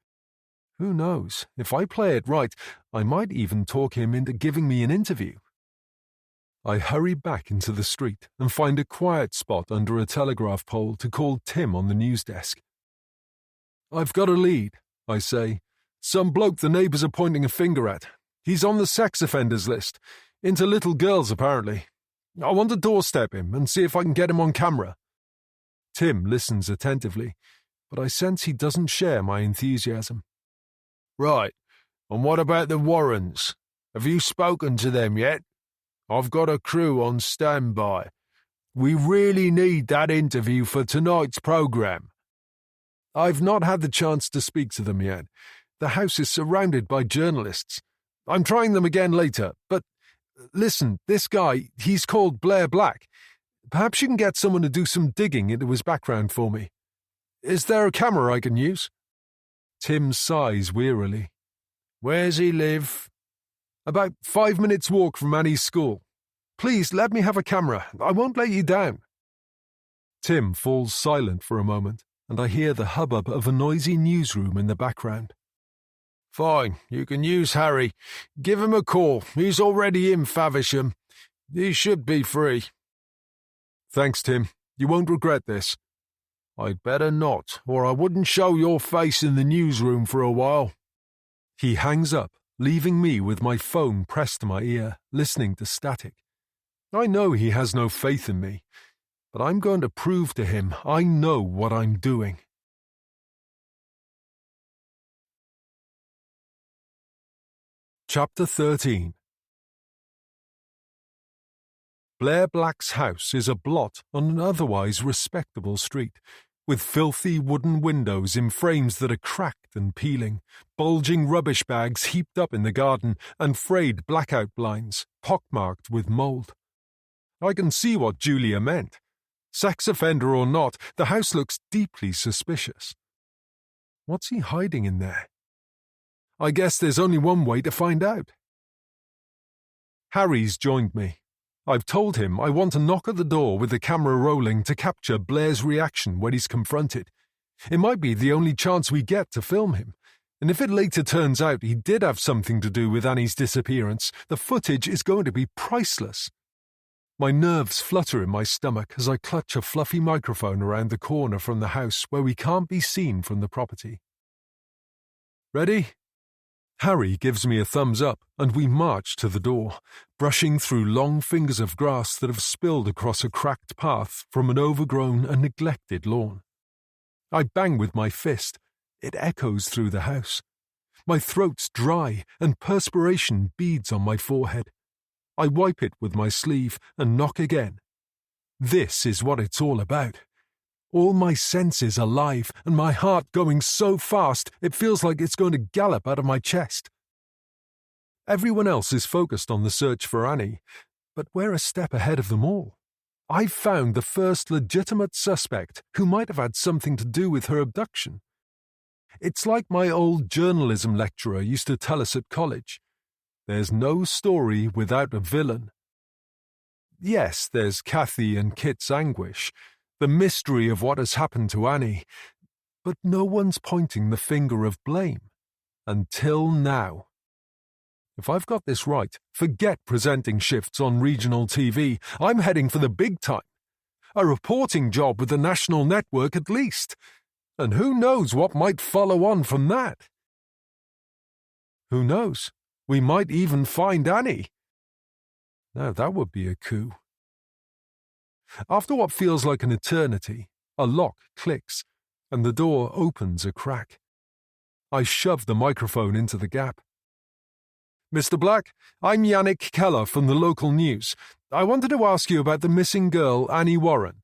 Who knows, if I play it right, I might even talk him into giving me an interview. I hurry back into the street and find a quiet spot under a telegraph pole to call Tim on the news desk. I've got a lead, I say. Some bloke the neighbours are pointing a finger at. He's on the sex offenders list. Into little girls, apparently. I want to doorstep him and see if I can get him on camera. Tim listens attentively, but I sense he doesn't share my enthusiasm. Right, and what about the Warrens? Have you spoken to them yet? I've got a crew on standby. We really need that interview for tonight's programme. I've not had the chance to speak to them yet. The house is surrounded by journalists. I'm trying them again later, but listen, this guy, he's called Blair Black. Perhaps you can get someone to do some digging into his background for me. Is there a camera I can use? Tim sighs wearily. Where's he live? About 5 minutes' walk from Annie's school. Please, let me have a camera. I won't let you down. Tim falls silent for a moment, and I hear the hubbub of a noisy newsroom in the background. Fine, you can use Harry. Give him a call. He's already in Faversham. He should be free. Thanks, Tim. You won't regret this. I'd better not, or I wouldn't show your face in the newsroom for a while. He hangs up, leaving me with my phone pressed to my ear, listening to static. I know he has no faith in me, but I'm going to prove to him I know what I'm doing. Chapter 13. Blair Black's house is a blot on an otherwise respectable street, with filthy wooden windows in frames that are cracked and peeling, bulging rubbish bags heaped up in the garden, and frayed blackout blinds, pockmarked with mould. I can see what Julia meant. Sex offender or not, the house looks deeply suspicious. What's he hiding in there? I guess there's only one way to find out. Harry's joined me. I've told him I want to knock at the door with the camera rolling to capture Blair's reaction when he's confronted. It might be the only chance we get to film him, and if it later turns out he did have something to do with Annie's disappearance, the footage is going to be priceless. My nerves flutter in my stomach as I clutch a fluffy microphone around the corner from the house where we can't be seen from the property. Ready? Harry gives me a thumbs up, and we march to the door, brushing through long fingers of grass that have spilled across a cracked path from an overgrown and neglected lawn. I bang with my fist. It echoes through the house. My throat's dry and perspiration beads on my forehead. I wipe it with my sleeve and knock again. This is what it's all about. All my senses alive and my heart going so fast it feels like it's going to gallop out of my chest. Everyone else is focused on the search for Annie, but we're a step ahead of them all. I've found the first legitimate suspect who might have had something to do with her abduction. It's like my old journalism lecturer used to tell us at college. There's no story without a villain. Yes, there's Kathy and Kit's anguish, the mystery of what has happened to Annie, but no one's pointing the finger of blame. Until now. If I've got this right, forget presenting shifts on regional TV. I'm heading for the big time. A reporting job with the national network at least. And who knows what might follow on from that? Who knows? We might even find Annie. Now that would be a coup. After what feels like an eternity, a lock clicks, and the door opens a crack. I shove the microphone into the gap. Mr. Black, I'm Yannick Keller from the local news. I wanted to ask you about the missing girl, Annie Warren.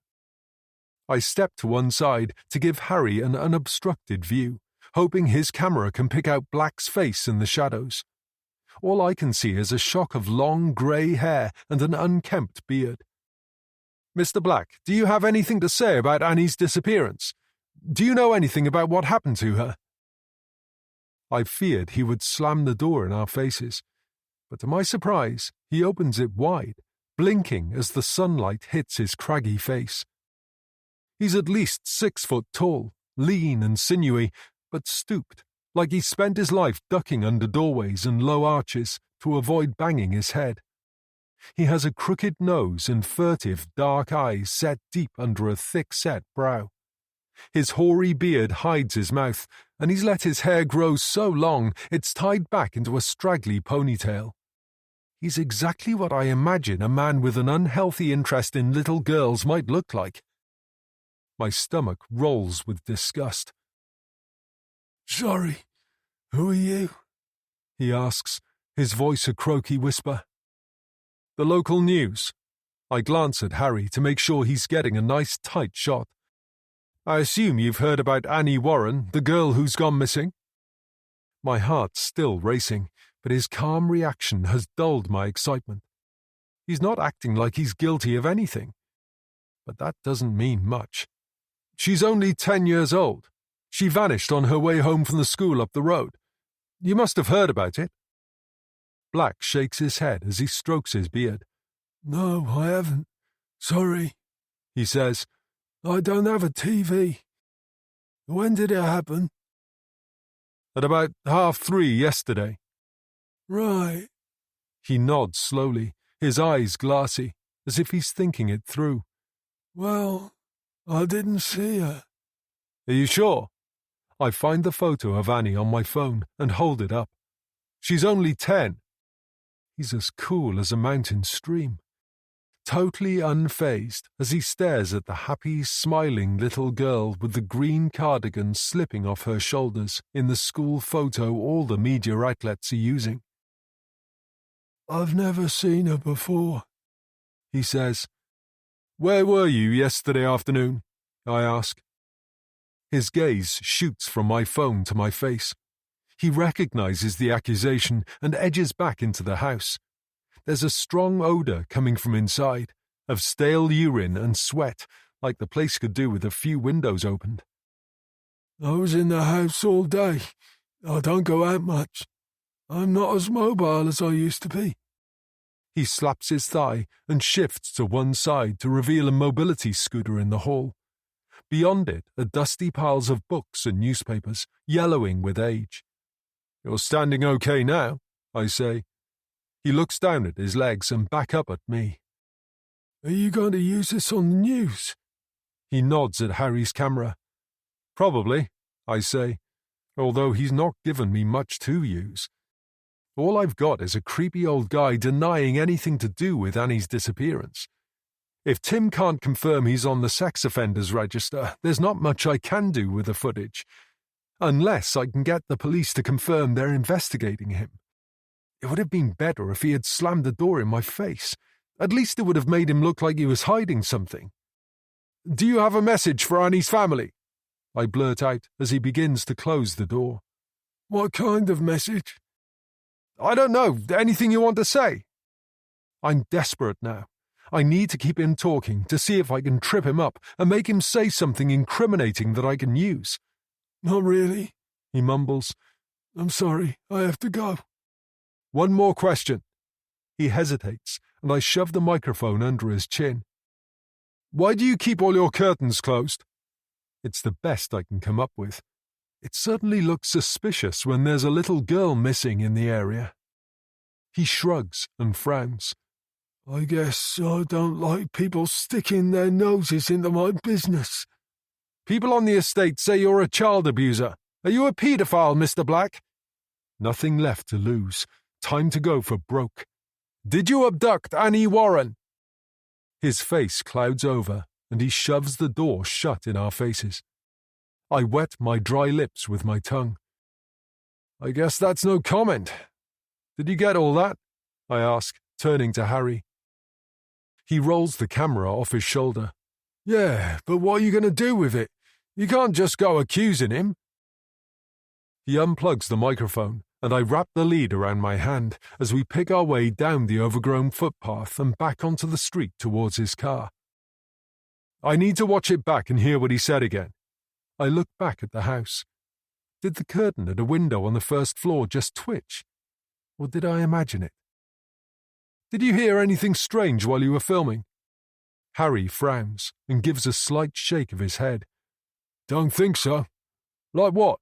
I step to one side to give Harry an unobstructed view, hoping his camera can pick out Black's face in the shadows. All I can see is a shock of long grey hair and an unkempt beard. Mr. Black, do you have anything to say about Annie's disappearance? Do you know anything about what happened to her? I feared he would slam the door in our faces, but to my surprise, he opens it wide, blinking as the sunlight hits his craggy face. He's at least 6 foot tall, lean and sinewy, but stooped, like he spent his life ducking under doorways and low arches to avoid banging his head. He has a crooked nose and furtive, dark eyes set deep under a thick-set brow. His hoary beard hides his mouth, and he's let his hair grow so long it's tied back into a straggly ponytail. He's exactly what I imagine a man with an unhealthy interest in little girls might look like. My stomach rolls with disgust. Sorry, who are you? He asks, his voice a croaky whisper. The local news. I glance at Harry to make sure he's getting a nice tight shot. I assume you've heard about Annie Warren, the girl who's gone missing? My heart's still racing, but his calm reaction has dulled my excitement. He's not acting like he's guilty of anything. But that doesn't mean much. She's only 10 years old. She vanished on her way home from the school up the road. You must have heard about it. Black shakes his head as he strokes his beard. No, I haven't. Sorry, he says. I don't have a TV. When did it happen? At about 3:30 yesterday. Right. He nods slowly, his eyes glassy, as if he's thinking it through. Well, I didn't see her. Are you sure? I find the photo of Annie on my phone and hold it up. She's only 10. He's as cool as a mountain stream. Totally unfazed as he stares at the happy, smiling little girl with the green cardigan slipping off her shoulders in the school photo all the media outlets are using. I've never seen her before, he says. Where were you yesterday afternoon? I ask. His gaze shoots from my phone to my face. He recognizes the accusation and edges back into the house. There's a strong odor coming from inside, of stale urine and sweat, like the place could do with a few windows opened. I was in the house all day. I don't go out much. I'm not as mobile as I used to be. He slaps his thigh and shifts to one side to reveal a mobility scooter in the hall. Beyond it are dusty piles of books and newspapers, yellowing with age. You're standing okay now, I say. He looks down at his legs and back up at me. Are you going to use this on the news? He nods at Harry's camera. Probably, I say, although he's not given me much to use. All I've got is a creepy old guy denying anything to do with Annie's disappearance. If Tim can't confirm he's on the sex offenders register, there's not much I can do with the footage. unless I can get the police to confirm they're investigating him. It would have been better if he had slammed the door in my face. At least it would have made him look like he was hiding something. "Do you have a message for Annie's family?" I blurt out as he begins to close the door. What kind of message? "I don't know. Anything you want to say?" I'm desperate now. I need to keep him talking to see if I can trip him up and make him say something incriminating that I can use. Not really, he mumbles. I'm sorry, I have to go. One more question. He hesitates, and I shove the microphone under his chin. Why do you keep all your curtains closed? It's the best I can come up with. It certainly looks suspicious when there's a little girl missing in the area. He shrugs and frowns. I guess I don't like people sticking their noses into my business. People on the estate say you're a child abuser. Are you a paedophile, Mr. Black? Nothing left to lose. Time to go for broke. Did you abduct Annie Warren? His face clouds over, and he shoves the door shut in our faces. I wet my dry lips with my tongue. I guess that's no comment. Did you get all that? I ask, turning to Harry. He rolls the camera off his shoulder. Yeah, but what are you going to do with it? You can't just go accusing him. He unplugs the microphone, and I wrap the lead around my hand as we pick our way down the overgrown footpath and back onto the street towards his car. I need to watch it back and hear what he said again. I look back at the house. Did the curtain at a window on the first floor just twitch? Or did I imagine it? Did you hear anything strange while you were filming? Harry frowns and gives a slight shake of his head. Don't think so. Like what?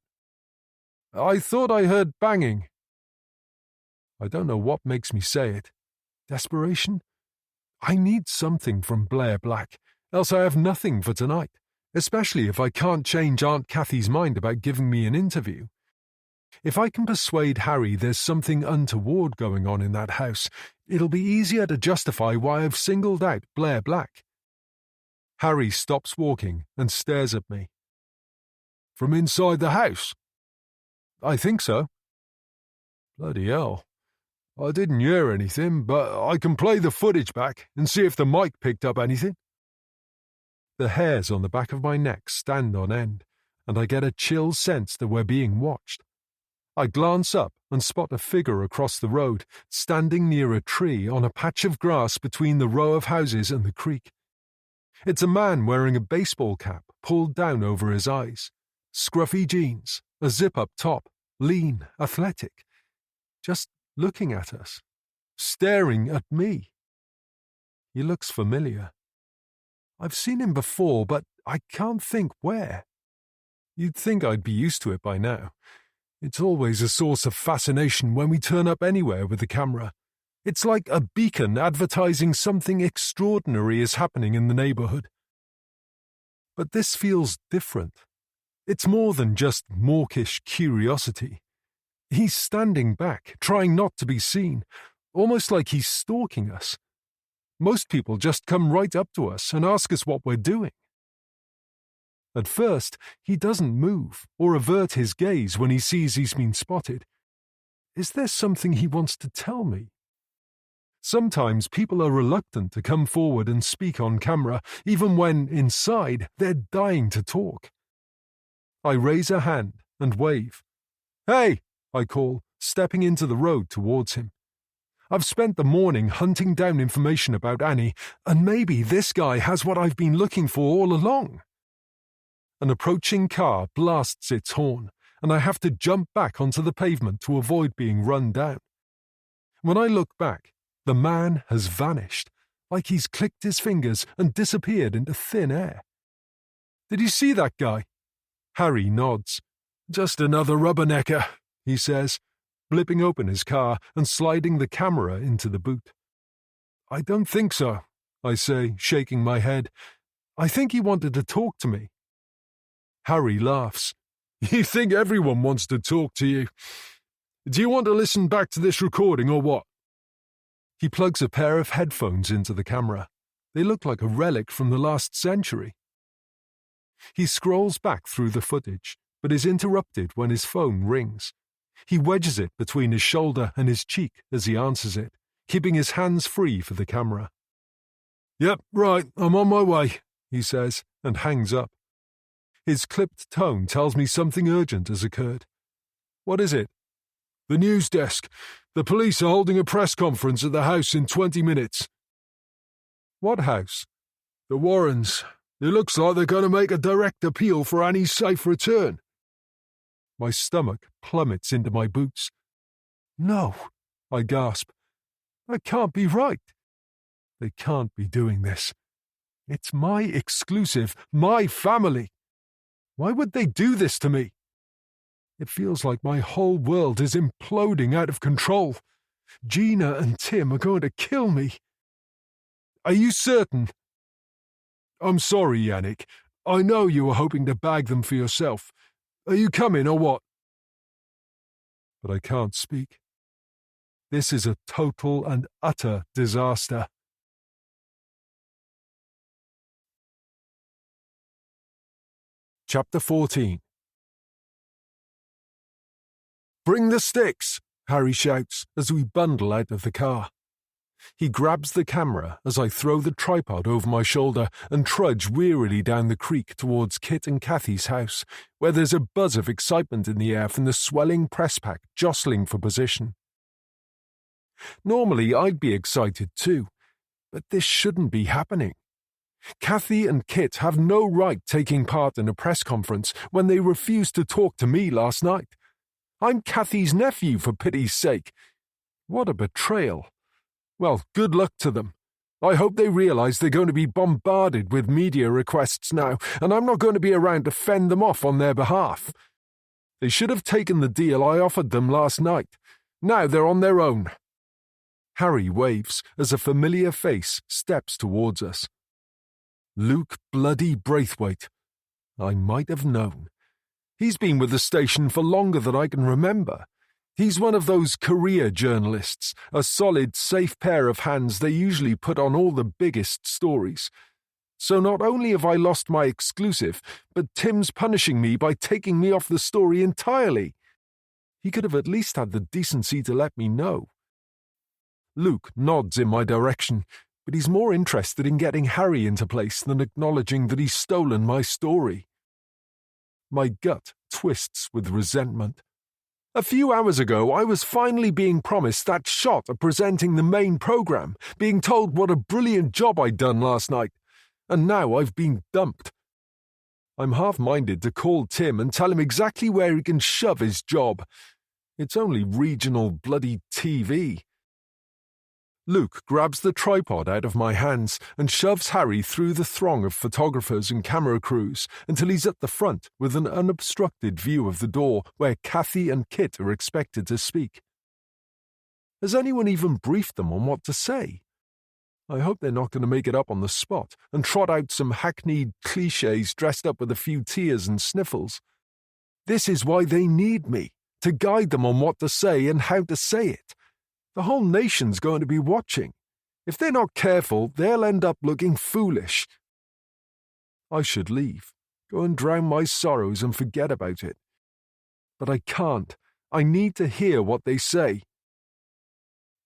I thought I heard banging. I don't know what makes me say it. Desperation? I need something from Blair Black, else I have nothing for tonight, especially if I can't change Aunt Kathy's mind about giving me an interview. If I can persuade Harry there's something untoward going on in that house, it'll be easier to justify why I've singled out Blair Black. Harry stops walking and stares at me. From inside the house? I think so. Bloody hell. I didn't hear anything, but I can play the footage back and see if the mic picked up anything. The hairs on the back of my neck stand on end, and I get a chill sense that we're being watched. I glance up and spot a figure across the road, standing near a tree on a patch of grass between the row of houses and the creek. It's a man wearing a baseball cap pulled down over his eyes, scruffy jeans, a zip-up top, lean, athletic, just looking at us, staring at me. He looks familiar. I've seen him before, but I can't think where. You'd think I'd be used to it by now. It's always a source of fascination when we turn up anywhere with the camera. It's like a beacon advertising something extraordinary is happening in the neighborhood. But this feels different. It's more than just mawkish curiosity. He's standing back, trying not to be seen, almost like he's stalking us. Most people just come right up to us and ask us what we're doing. At first, he doesn't move or avert his gaze when he sees he's been spotted. Is there something he wants to tell me? Sometimes people are reluctant to come forward and speak on camera, even when, inside, they're dying to talk. I raise a hand and wave. Hey, I call, stepping into the road towards him. I've spent the morning hunting down information about Annie, and maybe this guy has what I've been looking for all along. An approaching car blasts its horn, and I have to jump back onto the pavement to avoid being run down. When I look back, the man has vanished, like he's clicked his fingers and disappeared into thin air. Did you see that guy? Harry nods. Just another rubbernecker, he says, blipping open his car and sliding the camera into the boot. I don't think so, I say, shaking my head. I think he wanted to talk to me. Harry laughs. You think everyone wants to talk to you? Do you want to listen back to this recording or what? He plugs a pair of headphones into the camera. They look like a relic from the last century. He scrolls back through the footage, but is interrupted when his phone rings. He wedges it between his shoulder and his cheek as he answers it, keeping his hands free for the camera. "Yep, right, I'm on my way," he says, and hangs up. His clipped tone tells me something urgent has occurred. "What is it?" "The news desk. The police are holding a press conference at the house in 20 minutes. "What house?" "The Warrens. It looks like they're going to make a direct appeal for Annie's safe return." My stomach plummets into my boots. "No," I gasp. "That can't be right. They can't be doing this. It's my exclusive, my family. Why would they do this to me? It feels like my whole world is imploding out of control. Gina and Tim are going to kill me." "Are you certain?" "I'm sorry, Yannick. I know you were hoping to bag them for yourself. Are you coming or what?" But I can't speak. This is a total and utter disaster. Chapter 14. "Bring the sticks," Harry shouts as we bundle out of the car. He grabs the camera as I throw the tripod over my shoulder and trudge wearily down the creek towards Kit and Kathy's house, where there's a buzz of excitement in the air from the swelling press pack jostling for position. Normally I'd be excited too, but this shouldn't be happening. Kathy and Kit have no right taking part in a press conference when they refused to talk to me last night. I'm Kathy's nephew, for pity's sake. What a betrayal. Well, good luck to them. I hope they realize they're going to be bombarded with media requests now, and I'm not going to be around to fend them off on their behalf. They should have taken the deal I offered them last night. Now they're on their own." Harry waves as a familiar face steps towards us. Luke Bloody Braithwaite. I might have known. He's been with the station for longer than I can remember. He's one of those career journalists, a solid, safe pair of hands they usually put on all the biggest stories. So not only have I lost my exclusive, but Tim's punishing me by taking me off the story entirely. He could have at least had the decency to let me know. Luke nods in my direction, but he's more interested in getting Harry into place than acknowledging that he's stolen my story. My gut twists with resentment. A few hours ago, I was finally being promised that shot of presenting the main program, being told what a brilliant job I'd done last night, and now I've been dumped. I'm half-minded to call Tim and tell him exactly where he can shove his job. It's only regional bloody TV. Luke grabs the tripod out of my hands and shoves Harry through the throng of photographers and camera crews until he's at the front with an unobstructed view of the door where Kathy and Kit are expected to speak. Has anyone even briefed them on what to say? I hope they're not going to make it up on the spot and trot out some hackneyed cliches dressed up with a few tears and sniffles. This is why they need me, to guide them on what to say and how to say it. The whole nation's going to be watching. If they're not careful, they'll end up looking foolish. I should leave, go and drown my sorrows and forget about it. But I can't. I need to hear what they say.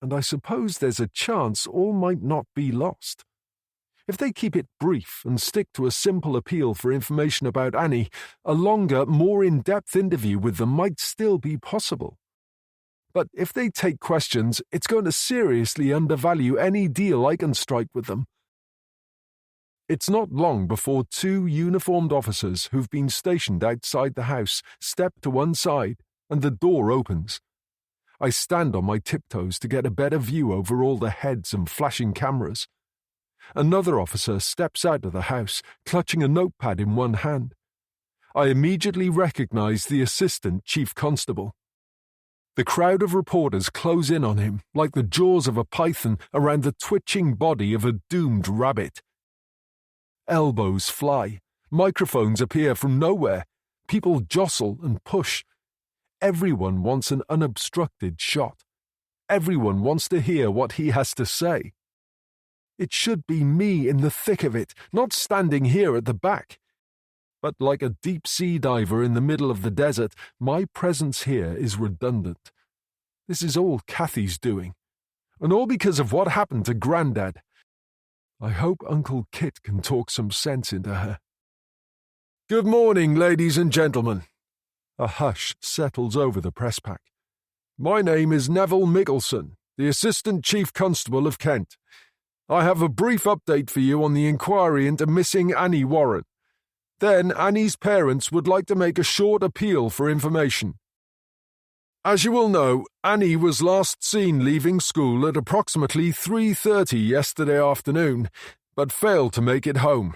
And I suppose there's a chance all might not be lost. If they keep it brief and stick to a simple appeal for information about Annie, a longer, more in-depth interview with them might still be possible. But if they take questions, it's going to seriously undervalue any deal I can strike with them. It's not long before two uniformed officers who've been stationed outside the house step to one side, and the door opens. I stand on my tiptoes to get a better view over all the heads and flashing cameras. Another officer steps out of the house, clutching a notepad in one hand. I immediately recognize the assistant chief constable. The crowd of reporters close in on him like the jaws of a python around the twitching body of a doomed rabbit. Elbows fly, microphones appear from nowhere, people jostle and push. Everyone wants an unobstructed shot. Everyone wants to hear what he has to say. It should be me in the thick of it, not standing here at the back. But like a deep-sea diver in the middle of the desert, my presence here is redundant. This is all Kathy's doing, and all because of what happened to Grandad. I hope Uncle Kit can talk some sense into her. Good morning, ladies and gentlemen. A hush settles over the press pack. My name is Neville Mickelson, the Assistant Chief Constable of Kent. I have a brief update for you on the inquiry into missing Annie Warren. Then Annie's parents would like to make a short appeal for information. As you will know, Annie was last seen leaving school at approximately 3:30 yesterday afternoon, but failed to make it home.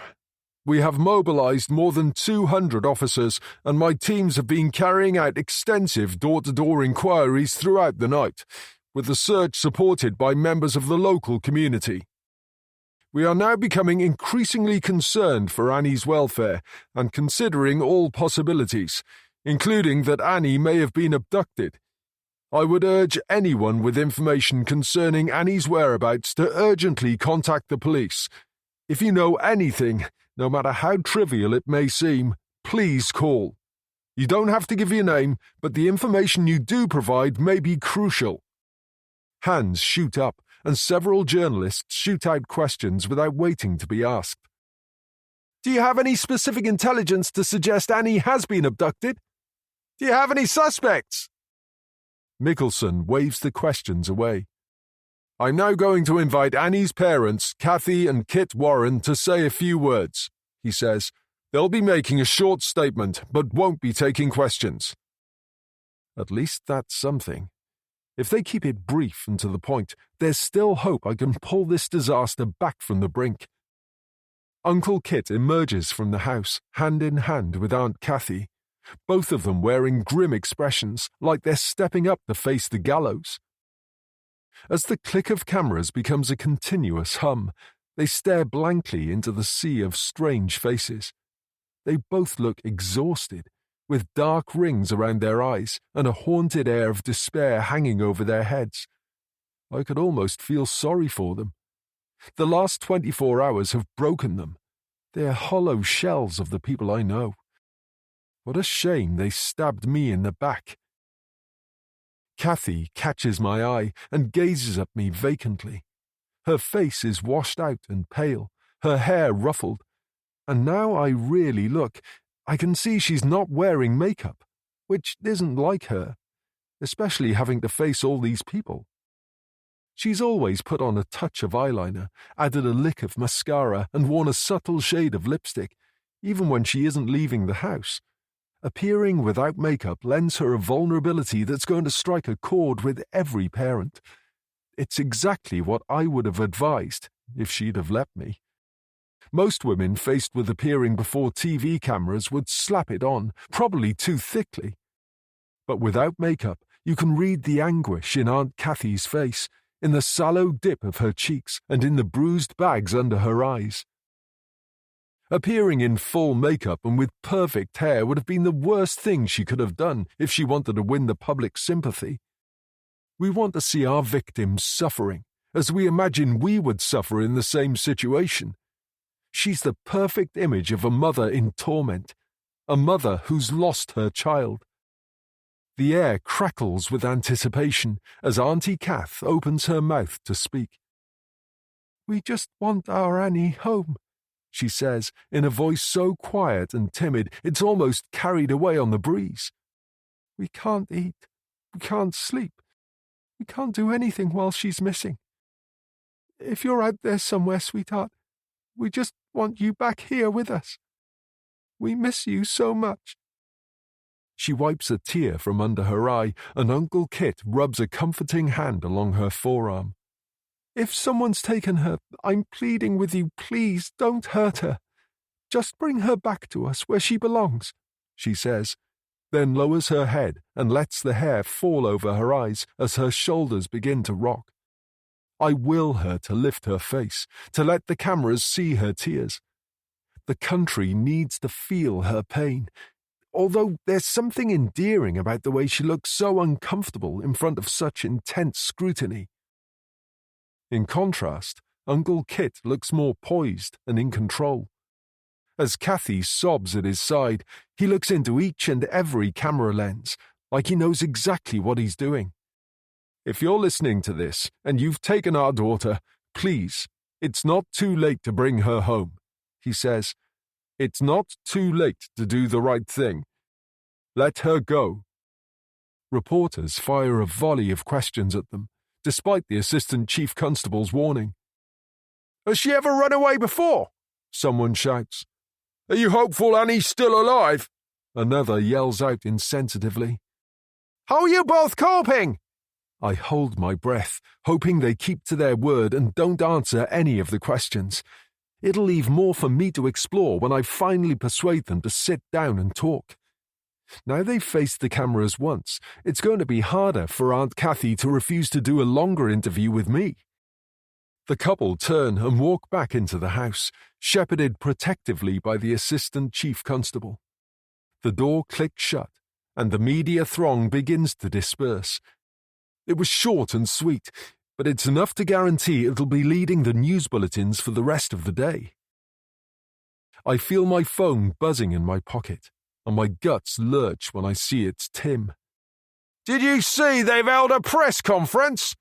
We have mobilized more than 200 officers, and my teams have been carrying out extensive door-to-door inquiries throughout the night, with the search supported by members of the local community. We are now becoming increasingly concerned for Annie's welfare and considering all possibilities, including that Annie may have been abducted. I would urge anyone with information concerning Annie's whereabouts to urgently contact the police. If you know anything, no matter how trivial it may seem, please call. You don't have to give your name, but the information you do provide may be crucial. Hands shoot up, and several journalists shoot out questions without waiting to be asked. Do you have any specific intelligence to suggest Annie has been abducted? Do you have any suspects? Mickelson waves the questions away. I'm now going to invite Annie's parents, Kathy and Kit Warren, to say a few words, he says. They'll be making a short statement, but won't be taking questions. At least that's something. If they keep it brief and to the point, there's still hope I can pull this disaster back from the brink. Uncle Kit emerges from the house, hand in hand with Aunt Kathy, both of them wearing grim expressions, like they're stepping up to face the gallows. As the click of cameras becomes a continuous hum, they stare blankly into the sea of strange faces. They both look exhausted, with dark rings around their eyes and a haunted air of despair hanging over their heads. I could almost feel sorry for them. The last 24 hours have broken them. They're hollow shells of the people I know. What a shame they stabbed me in the back. Kathy catches my eye and gazes at me vacantly. Her face is washed out and pale, her hair ruffled, and now I really look, I can see she's not wearing makeup, which isn't like her, especially having to face all these people. She's always put on a touch of eyeliner, added a lick of mascara, and worn a subtle shade of lipstick, even when she isn't leaving the house. Appearing without makeup lends her a vulnerability that's going to strike a chord with every parent. It's exactly what I would have advised if she'd have let me. Most women faced with appearing before TV cameras would slap it on, probably too thickly. But without makeup, you can read the anguish in Aunt Kathy's face, in the sallow dip of her cheeks, and in the bruised bags under her eyes. Appearing in full makeup and with perfect hair would have been the worst thing she could have done if she wanted to win the public sympathy. We want to see our victims suffering, as we imagine we would suffer in the same situation. She's the perfect image of a mother in torment, a mother who's lost her child. The air crackles with anticipation as Auntie Kath opens her mouth to speak. "We just want our Annie home," she says, in a voice so quiet and timid it's almost carried away on the breeze. "We can't eat. We can't sleep. We can't do anything while she's missing. If you're out there somewhere, sweetheart, we just want you back here with us. We miss you so much." She wipes a tear from under her eye, and Uncle Kit rubs a comforting hand along her forearm. "If someone's taken her, I'm pleading with you, please don't hurt her. Just bring her back to us where she belongs," she says, then lowers her head and lets the hair fall over her eyes as her shoulders begin to rock. I will her to lift her face, to let the cameras see her tears. The country needs to feel her pain, although there's something endearing about the way she looks so uncomfortable in front of such intense scrutiny. In contrast, Uncle Kit looks more poised and in control. As Kathy sobs at his side, he looks into each and every camera lens, like he knows exactly what he's doing. If you're listening to this and you've taken our daughter, please, it's not too late to bring her home, he says. It's not too late to do the right thing. Let her go. Reporters fire a volley of questions at them, despite the Assistant Chief Constable's warning. Has she ever run away before? Someone shouts. Are you hopeful Annie's still alive? Another yells out insensitively. How are you both coping? I hold my breath, hoping they keep to their word and don't answer any of the questions. It'll leave more for me to explore when I finally persuade them to sit down and talk. Now they've faced the cameras once, it's going to be harder for Aunt Kathy to refuse to do a longer interview with me. The couple turn and walk back into the house, shepherded protectively by the Assistant Chief Constable. The door clicks shut, and the media throng begins to disperse. It was short and sweet, but it's enough to guarantee it'll be leading the news bulletins for the rest of the day. I feel my phone buzzing in my pocket, and my guts lurch when I see it's Tim. Did you see they've held a press conference?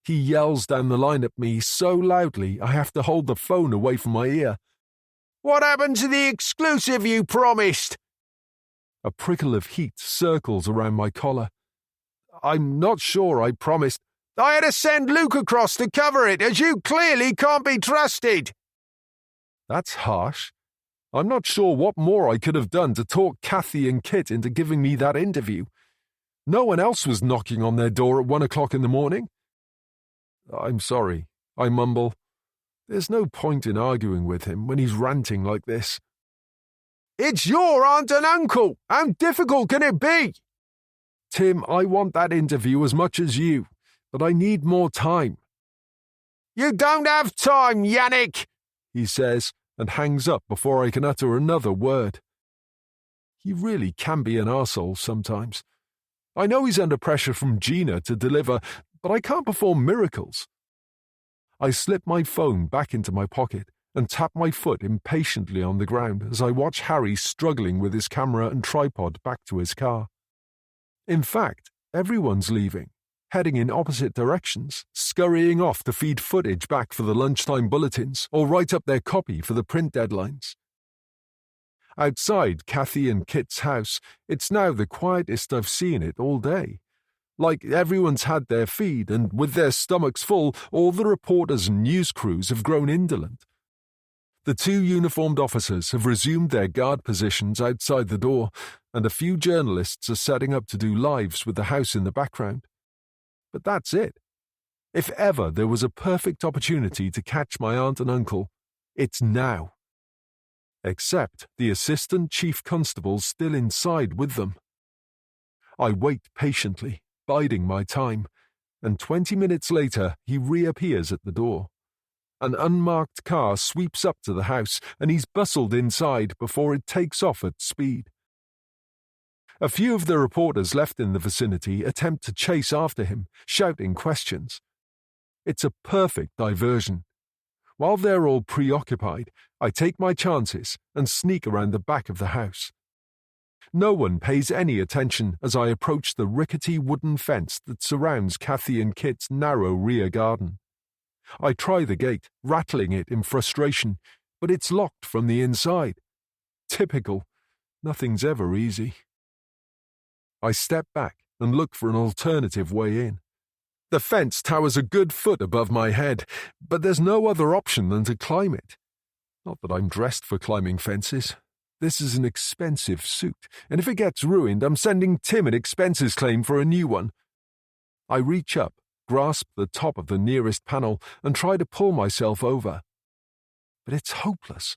He yells down the line at me so loudly I have to hold the phone away from my ear. What happened to the exclusive you promised? A prickle of heat circles around my collar. I'm not sure I promised. I had to send Luke across to cover it, as you clearly can't be trusted. That's harsh. I'm not sure what more I could have done to talk Kathy and Kit into giving me that interview. No one else was knocking on their door at 1 o'clock in the morning. I'm sorry, I mumble. There's no point in arguing with him when he's ranting like this. It's your aunt and uncle. How difficult can it be? Tim, I want that interview as much as you, but I need more time. You don't have time, Yannick, he says, and hangs up before I can utter another word. He really can be an arsehole sometimes. I know he's under pressure from Gina to deliver, but I can't perform miracles. I slip my phone back into my pocket and tap my foot impatiently on the ground as I watch Harry struggling with his camera and tripod back to his car. In fact, everyone's leaving, heading in opposite directions, scurrying off to feed footage back for the lunchtime bulletins or write up their copy for the print deadlines. Outside Kathy and Kit's house, it's now the quietest I've seen it all day. Like everyone's had their feed, and with their stomachs full, all the reporters and news crews have grown indolent. The 2 uniformed officers have resumed their guard positions outside the door, and a few journalists are setting up to do lives with the house in the background. But that's it. If ever there was a perfect opportunity to catch my aunt and uncle, it's now. Except the Assistant Chief Constable's still inside with them. I wait patiently, biding my time, and 20 minutes later he reappears at the door. An unmarked car sweeps up to the house, and he's bustled inside before it takes off at speed. A few of the reporters left in the vicinity attempt to chase after him, shouting questions. It's a perfect diversion. While they're all preoccupied, I take my chances and sneak around the back of the house. No one pays any attention as I approach the rickety wooden fence that surrounds Kathy and Kit's narrow rear garden. I try the gate, rattling it in frustration, but it's locked from the inside. Typical. Nothing's ever easy. I step back and look for an alternative way in. The fence towers a good foot above my head, but there's no other option than to climb it. Not that I'm dressed for climbing fences. This is an expensive suit, and if it gets ruined, I'm sending Tim an expenses claim for a new one. I reach up, grasp the top of the nearest panel, and try to pull myself over. But it's hopeless.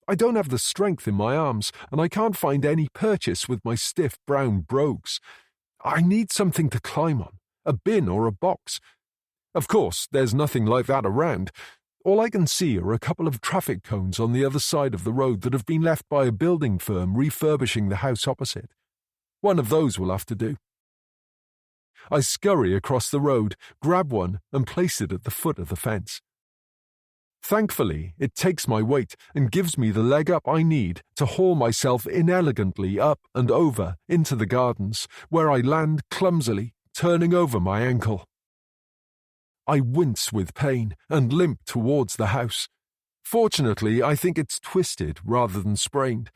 I don't have the strength in my arms, and I can't find any purchase with my stiff brown brogues. I need something to climb on, a bin or a box. Of course, there's nothing like that around. All I can see are a couple of traffic cones on the other side of the road that have been left by a building firm refurbishing the house opposite. One of those will have to do. I scurry across the road, grab one, and place it at the foot of the fence. Thankfully, it takes my weight and gives me the leg up I need to haul myself inelegantly up and over into the gardens, where I land clumsily, turning over my ankle. I wince with pain and limp towards the house. Fortunately, I think it's twisted rather than sprained.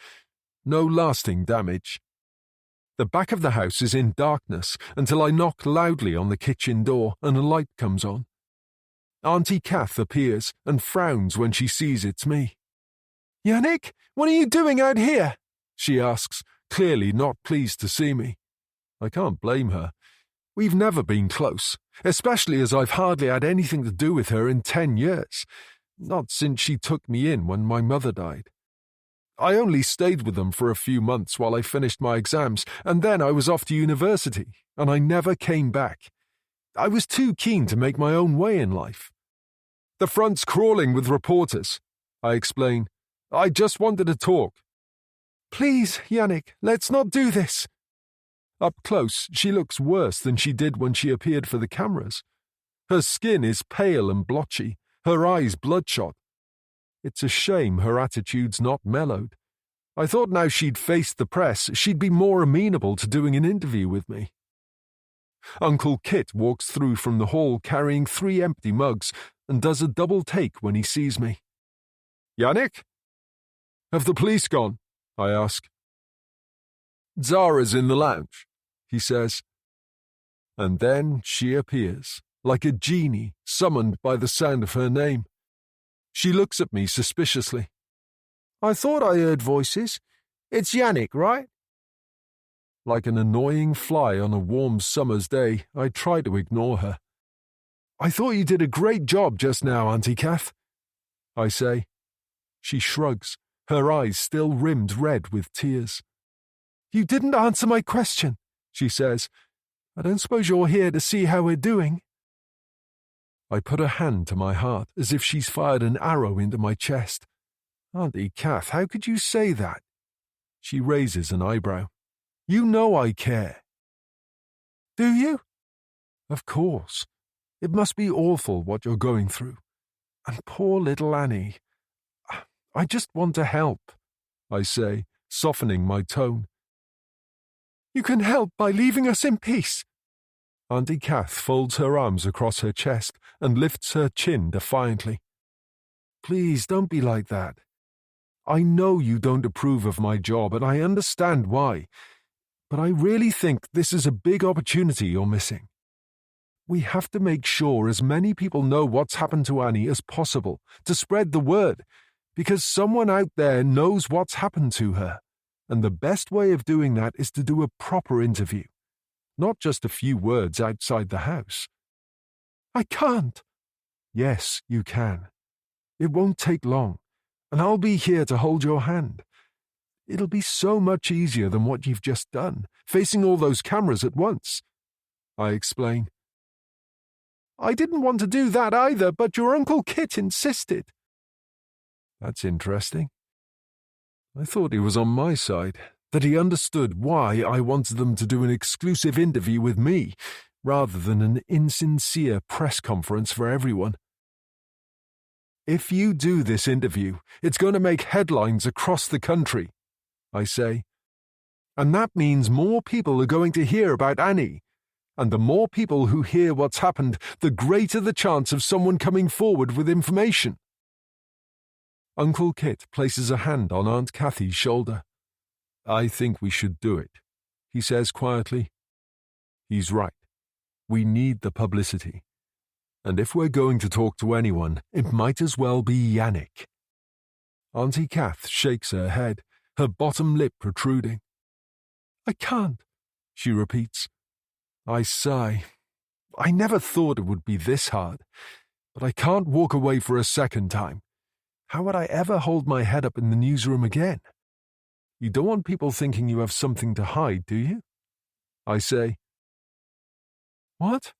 No lasting damage. The back of the house is in darkness until I knock loudly on the kitchen door and a light comes on. Auntie Kath appears and frowns when she sees it's me. "Yannick, what are you doing out here?" she asks, clearly not pleased to see me. I can't blame her. We've never been close, especially as I've hardly had anything to do with her in 10 years, not since she took me in when my mother died. I only stayed with them for a few months while I finished my exams, and then I was off to university, and I never came back. I was too keen to make my own way in life. "The front's crawling with reporters," I explain. "I just wanted to talk." "Please, Yannick, let's not do this." Up close, she looks worse than she did when she appeared for the cameras. Her skin is pale and blotchy, her eyes bloodshot. It's a shame her attitude's not mellowed. I thought now she'd faced the press, she'd be more amenable to doing an interview with me. Uncle Kit walks through from the hall carrying 3 empty mugs and does a double take when he sees me. "Yannick?" "Have the police gone?" I ask. "Zara's in the lounge," he says. And then she appears, like a genie summoned by the sound of her name. She looks at me suspiciously. "I thought I heard voices. It's Yannick, right?" Like an annoying fly on a warm summer's day, I try to ignore her. "I thought you did a great job just now, Auntie Kath," I say. She shrugs, her eyes still rimmed red with tears. "You didn't answer my question," she says. "I don't suppose you're here to see how we're doing." I put a hand to my heart as if she's fired an arrow into my chest. "Auntie Kath, how could you say that?" She raises an eyebrow. "You know I care." "Do you?" "Of course. It must be awful what you're going through. And poor little Annie. I just want to help," I say, softening my tone. "You can help by leaving us in peace." Auntie Kath folds her arms across her chest and lifts her chin defiantly. "Please don't be like that. I know you don't approve of my job, and I understand why. But I really think this is a big opportunity you're missing. We have to make sure as many people know what's happened to Annie as possible to spread the word, because someone out there knows what's happened to her, and the best way of doing that is to do a proper interview, not just a few words outside the house." "I can't." "Yes, you can. It won't take long, and I'll be here to hold your hand. It'll be so much easier than what you've just done, facing all those cameras at once," I explain. "I didn't want to do that either, but your Uncle Kit insisted." "That's interesting. I thought he was on my side, that he understood why I wanted them to do an exclusive interview with me, rather than an insincere press conference for everyone. If you do this interview, it's going to make headlines across the country," I say. "And that means more people are going to hear about Annie. And the more people who hear what's happened, the greater the chance of someone coming forward with information." Uncle Kit places a hand on Aunt Kathy's shoulder. "I think we should do it," he says quietly. He's right. We need the publicity. And if we're going to talk to anyone, it might as well be Yannick. Auntie Kath shakes her head, her bottom lip protruding. "I can't," she repeats. I sigh. I never thought it would be this hard, but I can't walk away for a second time. How would I ever hold my head up in the newsroom again? You don't want people thinking you have something to hide, do you? I say. What?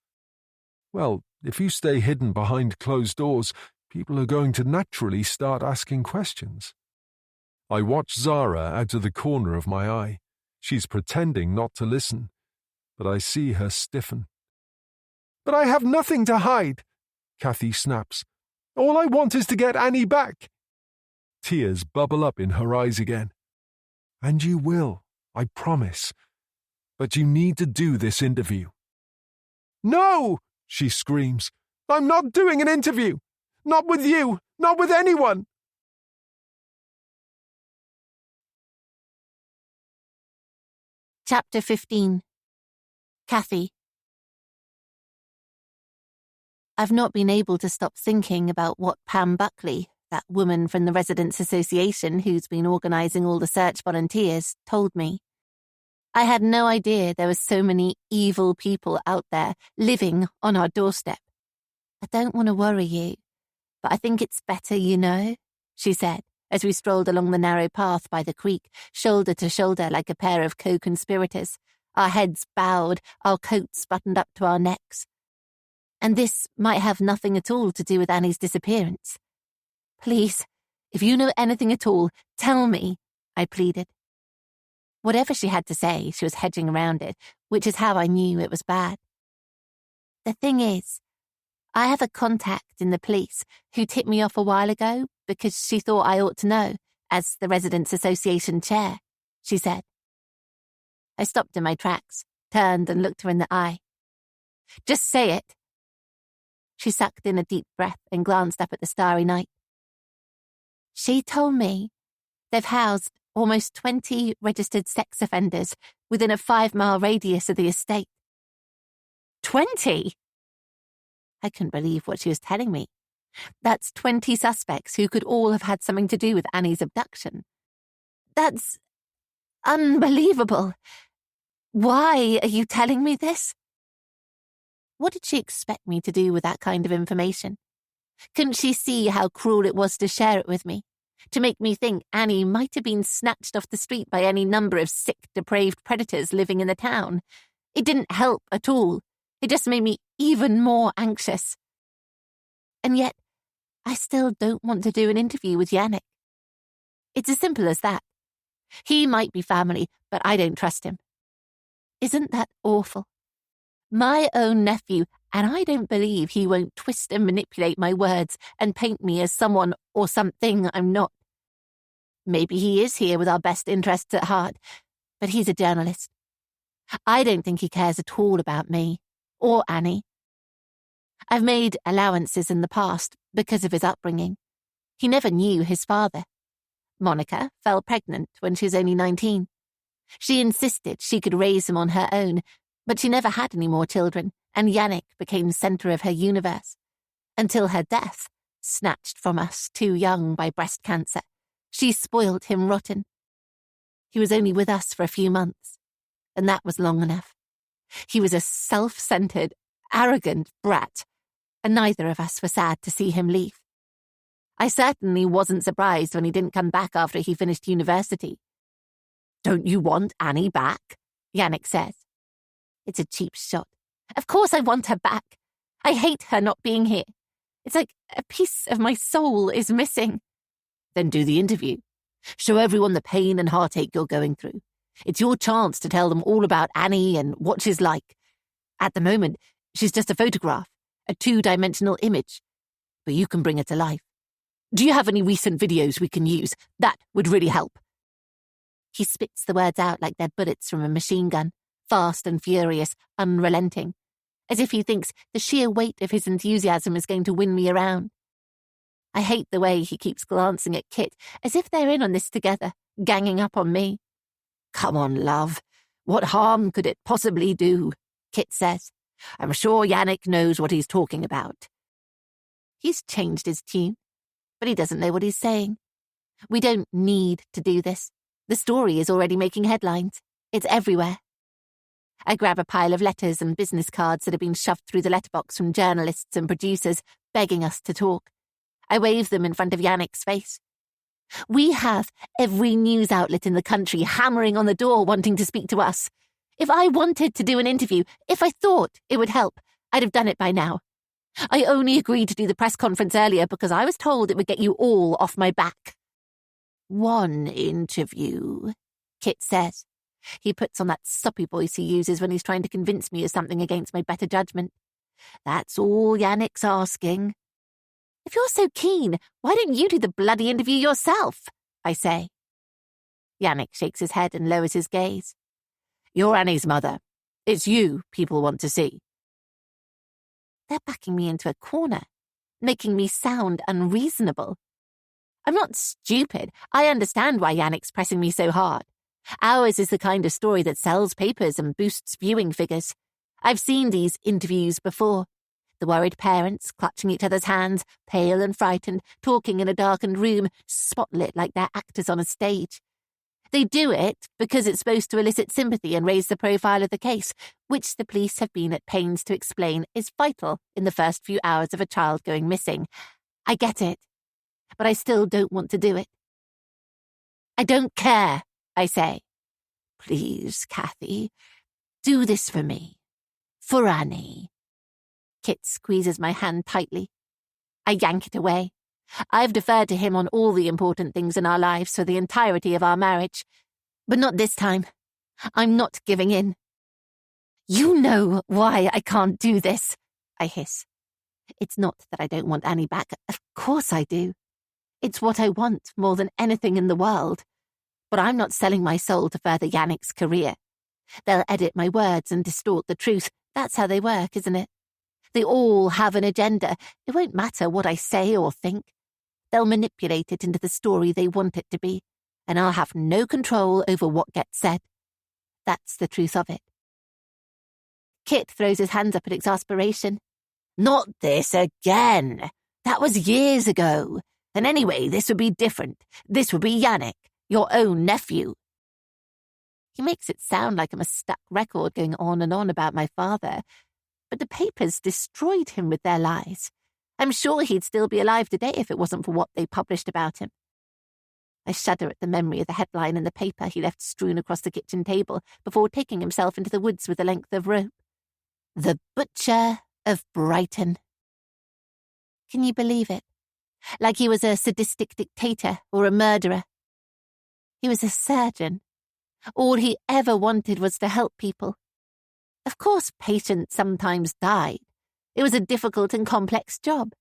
Well, if you stay hidden behind closed doors, people are going to naturally start asking questions. I watch Zara out of the corner of my eye. She's pretending not to listen, but I see her stiffen. "But I have nothing to hide," Kathy snaps. All I want is to get Annie back. Tears bubble up in her eyes again. And you will, I promise. But you need to do this interview. No, she screams. I'm not doing an interview. Not with you. Not with anyone. Chapter 15. Kathy. I've not been able to stop thinking about what Pam Buckley, that woman from the Residents' Association who's been organising all the search volunteers, told me. I had no idea there were so many evil people out there living on our doorstep. I don't want to worry you, but I think it's better you know, she said, as we strolled along the narrow path by the creek, shoulder to shoulder like a pair of co-conspirators, our heads bowed, our coats buttoned up to our necks. And this might have nothing at all to do with Annie's disappearance. Please, if you know anything at all, tell me, I pleaded. Whatever she had to say, she was hedging around it, which is how I knew it was bad. The thing is, I have a contact in the police who tipped me off a while ago because she thought I ought to know, as the Residents' Association chair, she said. I stopped in my tracks, turned and looked her in the eye. Just say it. She sucked in a deep breath and glanced up at the starry night. She told me they've housed almost 20 registered sex offenders within a 5-mile radius of the estate. 20? I couldn't believe what she was telling me. That's 20 suspects who could all have had something to do with Annie's abduction. That's unbelievable. Why are you telling me this? What did she expect me to do with that kind of information? Couldn't she see how cruel it was to share it with me? To make me think Annie might have been snatched off the street by any number of sick, depraved predators living in the town. It didn't help at all. It just made me even more anxious. And yet, I still don't want to do an interview with Yannick. It's as simple as that. He might be family, but I don't trust him. Isn't that awful? My own nephew, and I don't believe he won't twist and manipulate my words and paint me as someone or something I'm not. Maybe he is here with our best interests at heart, but he's a journalist. I don't think he cares at all about me, or Annie. I've made allowances in the past because of his upbringing. He never knew his father. Monica fell pregnant when she was only 19. She insisted she could raise him on her own, but she never had any more children, and Yannick became centre of her universe. Until her death, snatched from us too young by breast cancer, she spoiled him rotten. He was only with us for a few months, and that was long enough. He was a self-centred, arrogant brat, and neither of us were sad to see him leave. I certainly wasn't surprised when he didn't come back after he finished university. "Don't you want Annie back?" Yannick says. It's a cheap shot. Of course I want her back. I hate her not being here. It's like a piece of my soul is missing. Then do the interview. Show everyone the pain and heartache you're going through. It's your chance to tell them all about Annie and what she's like. At the moment, she's just a photograph, a 2-dimensional image. But you can bring her to life. Do you have any recent videos we can use? That would really help. He spits the words out like they're bullets from a machine gun, fast and furious, unrelenting, as if he thinks the sheer weight of his enthusiasm is going to win me around. I hate the way he keeps glancing at Kit, as if they're in on this together, ganging up on me. "Come on, love. What harm could it possibly do?" Kit says. "I'm sure Yannick knows what he's talking about." He's changed his tune, but he doesn't know what he's saying. We don't need to do this. The story is already making headlines. It's everywhere. I grab a pile of letters and business cards that have been shoved through the letterbox from journalists and producers, begging us to talk. I wave them in front of Yannick's face. We have every news outlet in the country hammering on the door wanting to speak to us. If I wanted to do an interview, if I thought it would help, I'd have done it by now. I only agreed to do the press conference earlier because I was told it would get you all off my back. "One interview," Kit says. He puts on that soppy voice he uses when he's trying to convince me of something against my better judgment. "That's all Yannick's asking." If you're so keen, why don't you do the bloody interview yourself? I say. Yannick shakes his head and lowers his gaze. You're Annie's mother. It's you people want to see. They're backing me into a corner, making me sound unreasonable. I'm not stupid. I understand why Yannick's pressing me so hard. Ours is the kind of story that sells papers and boosts viewing figures. I've seen these interviews before. The worried parents, clutching each other's hands, pale and frightened, talking in a darkened room, spotlit like they're actors on a stage. They do it because it's supposed to elicit sympathy and raise the profile of the case, which the police have been at pains to explain is vital in the first few hours of a child going missing. I get it, but I still don't want to do it. I don't care, I say. Please, Kathy, do this for me. For Annie. Kit squeezes my hand tightly. I yank it away. I've deferred to him on all the important things in our lives for the entirety of our marriage. But not this time. I'm not giving in. You know why I can't do this, I hiss. It's not that I don't want Annie back. Of course I do. It's what I want more than anything in the world. But I'm not selling my soul to further Yannick's career. They'll edit my words and distort the truth. That's how they work, isn't it? They all have an agenda. It won't matter what I say or think. They'll manipulate it into the story they want it to be, and I'll have no control over what gets said. That's the truth of it. Kit throws his hands up in exasperation. Not this again. That was years ago. And anyway, this would be different. This would be Yannick, your own nephew. He makes it sound like I'm a stuck record going on and on about my father, but the papers destroyed him with their lies. I'm sure he'd still be alive today if it wasn't for what they published about him. I shudder at the memory of the headline in the paper he left strewn across the kitchen table before taking himself into the woods with a length of rope. The Butcher of Brighton. Can you believe it? Like he was a sadistic dictator or a murderer. He was a surgeon. All he ever wanted was to help people. Of course, patients sometimes died. It was a difficult and complex job.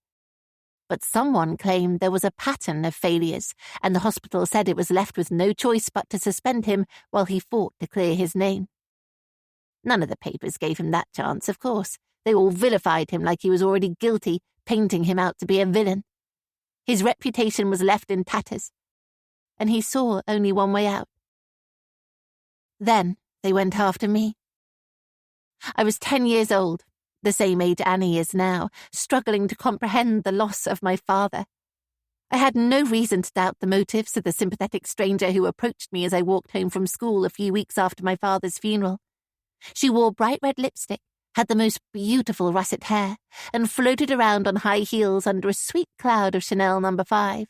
But someone claimed there was a pattern of failures, and the hospital said it was left with no choice but to suspend him while he fought to clear his name. None of the papers gave him that chance, of course. They all vilified him like he was already guilty, painting him out to be a villain. His reputation was left in tatters, and he saw only one way out. Then they went after me. I was 10 years old, the same age Annie is now, struggling to comprehend the loss of my father. I had no reason to doubt the motives of the sympathetic stranger who approached me as I walked home from school a few weeks after my father's funeral. She wore bright red lipstick, had the most beautiful russet hair, and floated around on high heels under a sweet cloud of Chanel No. 5.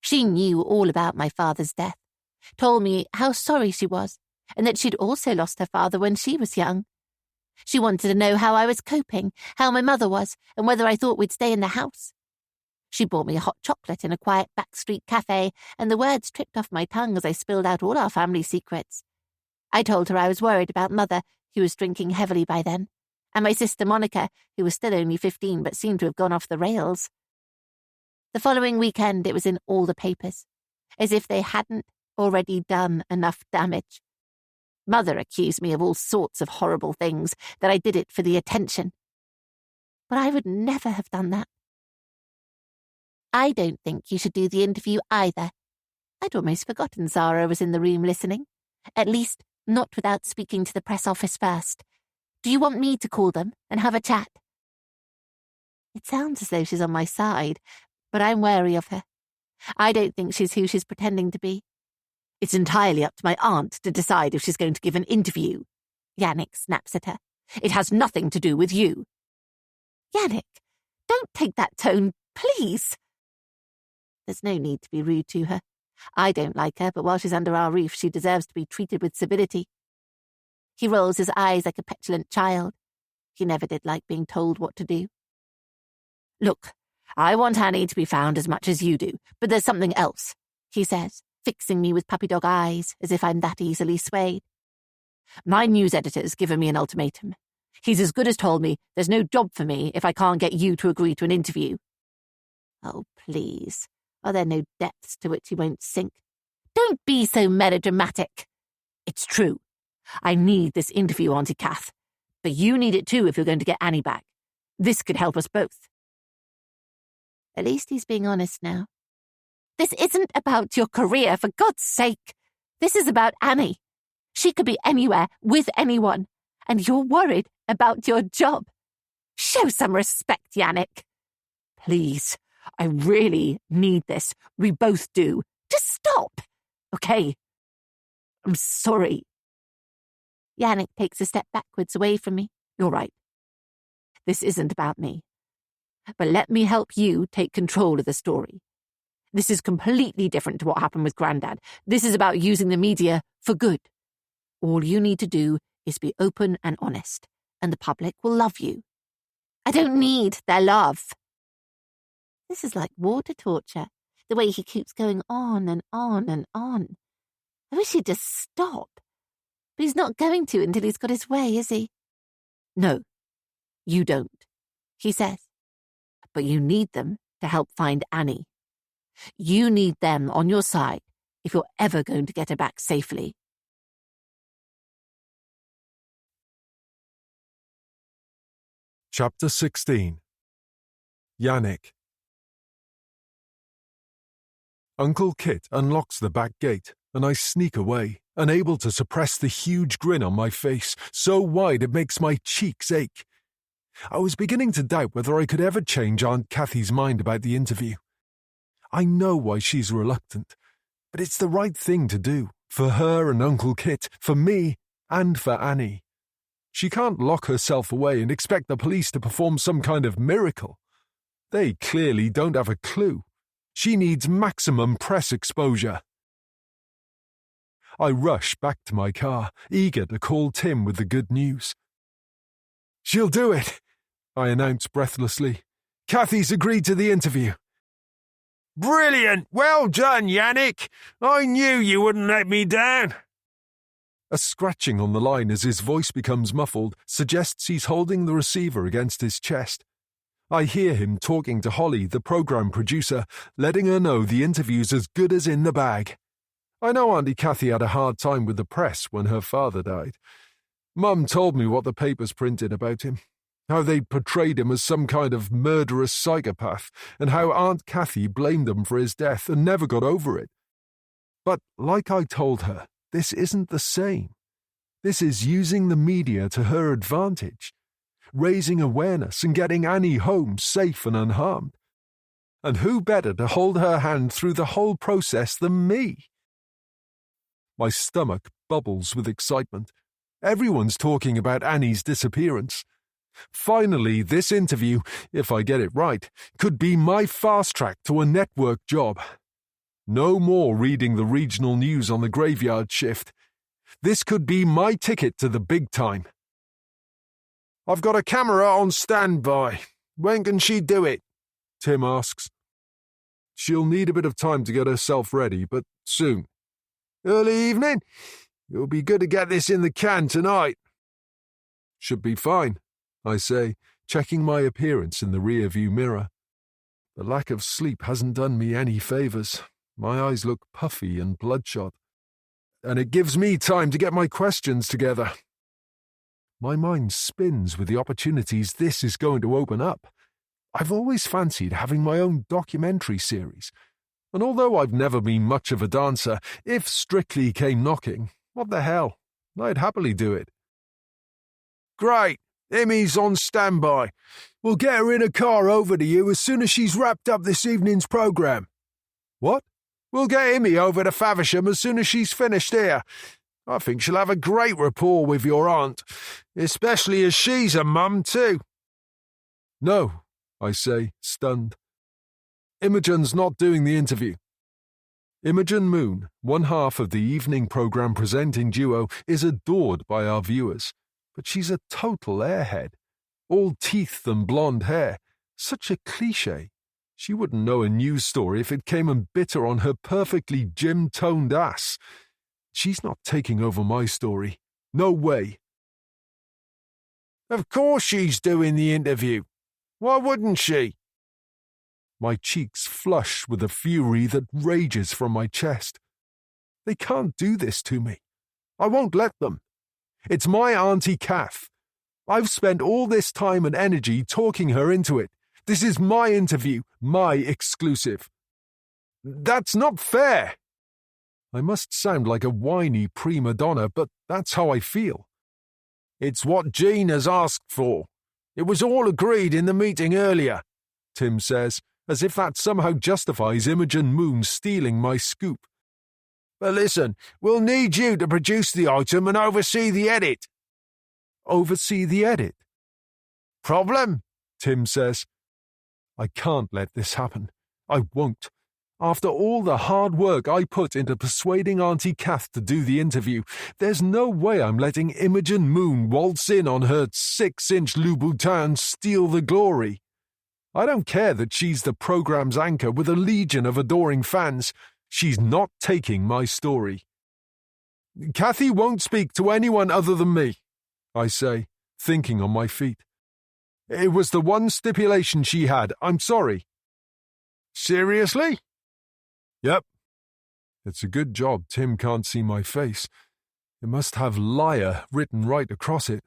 She knew all about my father's death, told me how sorry she was, and that she'd also lost her father when she was young. She wanted to know how I was coping, how my mother was, and whether I thought we'd stay in the house. She bought me a hot chocolate in a quiet backstreet cafe, and the words tripped off my tongue as I spilled out all our family secrets. I told her I was worried about Mother, who was drinking heavily by then, and my sister Monica, who was still only 15 but seemed to have gone off the rails. The following weekend it was in all the papers, as if they hadn't already done enough damage. Mother accused me of all sorts of horrible things, that I did it for the attention. But I would never have done that. I don't think you should do the interview either. I'd almost forgotten Zara was in the room listening. At least, not without speaking to the press office first. Do you want me to call them and have a chat? It sounds as though she's on my side, but I'm wary of her. I don't think she's who she's pretending to be. It's entirely up to my aunt to decide if she's going to give an interview. Yannick snaps at her. It has nothing to do with you. Yannick, don't take that tone, please. There's no need to be rude to her. I don't like her, but while she's under our roof, she deserves to be treated with civility. He rolls his eyes like a petulant child. He never did like being told what to do. Look, I want Annie to be found as much as you do, but there's something else, he says, fixing me with puppy dog eyes, as if I'm that easily swayed. My news editor's given me an ultimatum. He's as good as told me there's no job for me if I can't get you to agree to an interview. Oh, please. Are there no depths to which he won't sink? Don't be so melodramatic. It's true. I need this interview, Auntie Kath. But you need it too if you're going to get Annie back. This could help us both. At least he's being honest now. This isn't about your career, for God's sake. This is about Annie. She could be anywhere, with anyone, and you're worried about your job. Show some respect, Yannick. Please, I really need this. We both do. Just stop, okay? I'm sorry. Yannick takes a step backwards away from me. You're right. This isn't about me. But let me help you take control of the story. This is completely different to what happened with Grandad. This is about using the media for good. All you need to do is be open and honest, and the public will love you. I don't need their love. This is like water torture, the way he keeps going on and on and on. I wish he'd just stop. But he's not going to until he's got his way, is he? No, you don't, he says. But you need them to help find Annie. You need them on your side if you're ever going to get her back safely. Chapter 16. Yannick. Uncle Kit unlocks the back gate, and I sneak away, unable to suppress the huge grin on my face, so wide it makes my cheeks ache. I was beginning to doubt whether I could ever change Aunt Cathy's mind about the interview. I know why she's reluctant, but it's the right thing to do, for her and Uncle Kit, for me, and for Annie. She can't lock herself away and expect the police to perform some kind of miracle. They clearly don't have a clue. She needs maximum press exposure. I rush back to my car, eager to call Tim with the good news. "She'll do it," I announce breathlessly. "Cathy's agreed to the interview." Brilliant! Well done, Yannick! I knew you wouldn't let me down. A scratching on the line as his voice becomes muffled suggests he's holding the receiver against his chest. I hear him talking to Holly, the program producer, letting her know the interview's as good as in the bag. I know Auntie Cathy had a hard time with the press when her father died. Mum told me what the papers printed about him, how they'd portrayed him as some kind of murderous psychopath, and how Aunt Cathy blamed him for his death and never got over it. But like I told her, this isn't the same. This is using the media to her advantage, raising awareness and getting Annie home safe and unharmed. And who better to hold her hand through the whole process than me? My stomach bubbles with excitement. Everyone's talking about Annie's disappearance. Finally, this interview, if I get it right, could be my fast track to a network job. No more reading the regional news on the graveyard shift. This could be my ticket to the big time. I've got a camera on standby. When can she do it? Tim asks. She'll need a bit of time to get herself ready, but soon. Early evening? It'll be good to get this in the can tonight. Should be fine, I say, checking my appearance in the rear-view mirror. The lack of sleep hasn't done me any favours. My eyes look puffy and bloodshot. And it gives me time to get my questions together. My mind spins with the opportunities this is going to open up. I've always fancied having my own documentary series. And although I've never been much of a dancer, if Strictly came knocking, what the hell? I'd happily do it. Great. Emmy's on standby. We'll get her in a car over to you as soon as she's wrapped up this evening's programme. What? We'll get Emmy over to Faversham as soon as she's finished here. I think she'll have a great rapport with your aunt, especially as she's a mum too. No, I say, stunned. Imogen's not doing the interview. Imogen Moon, one half of the evening programme presenting duo, is adored by our viewers, but she's a total airhead. All teeth and blonde hair. Such a cliché. She wouldn't know a news story if it came and bit her on her perfectly gym-toned ass. She's not taking over my story. No way. Of course she's doing the interview. Why wouldn't she? my cheeks flush with the fury that rages from my chest. They can't do this to me. I won't let them. It's my Auntie Kath. I've spent all this time and energy talking her into it. This is my interview, my exclusive. That's not fair. I must sound like a whiny prima donna, but that's how I feel. It's what Jean has asked for. It was all agreed in the meeting earlier, Tim says, as if that somehow justifies Imogen Moon stealing my scoop. But listen, we'll need you to produce the item and oversee the edit. Oversee the edit? Problem? Tim says. I can't let this happen. I won't. After all the hard work I put into persuading Auntie Kath to do the interview, there's no way I'm letting Imogen Moon waltz in on her 6-inch Louboutin and steal the glory. I don't care that she's the program's anchor with a legion of adoring fans. She's not taking my story. Kathy won't speak to anyone other than me, I say, thinking on my feet. It was the one stipulation she had. I'm sorry. Seriously? Yep. It's a good job Tim can't see my face. It must have liar written right across it.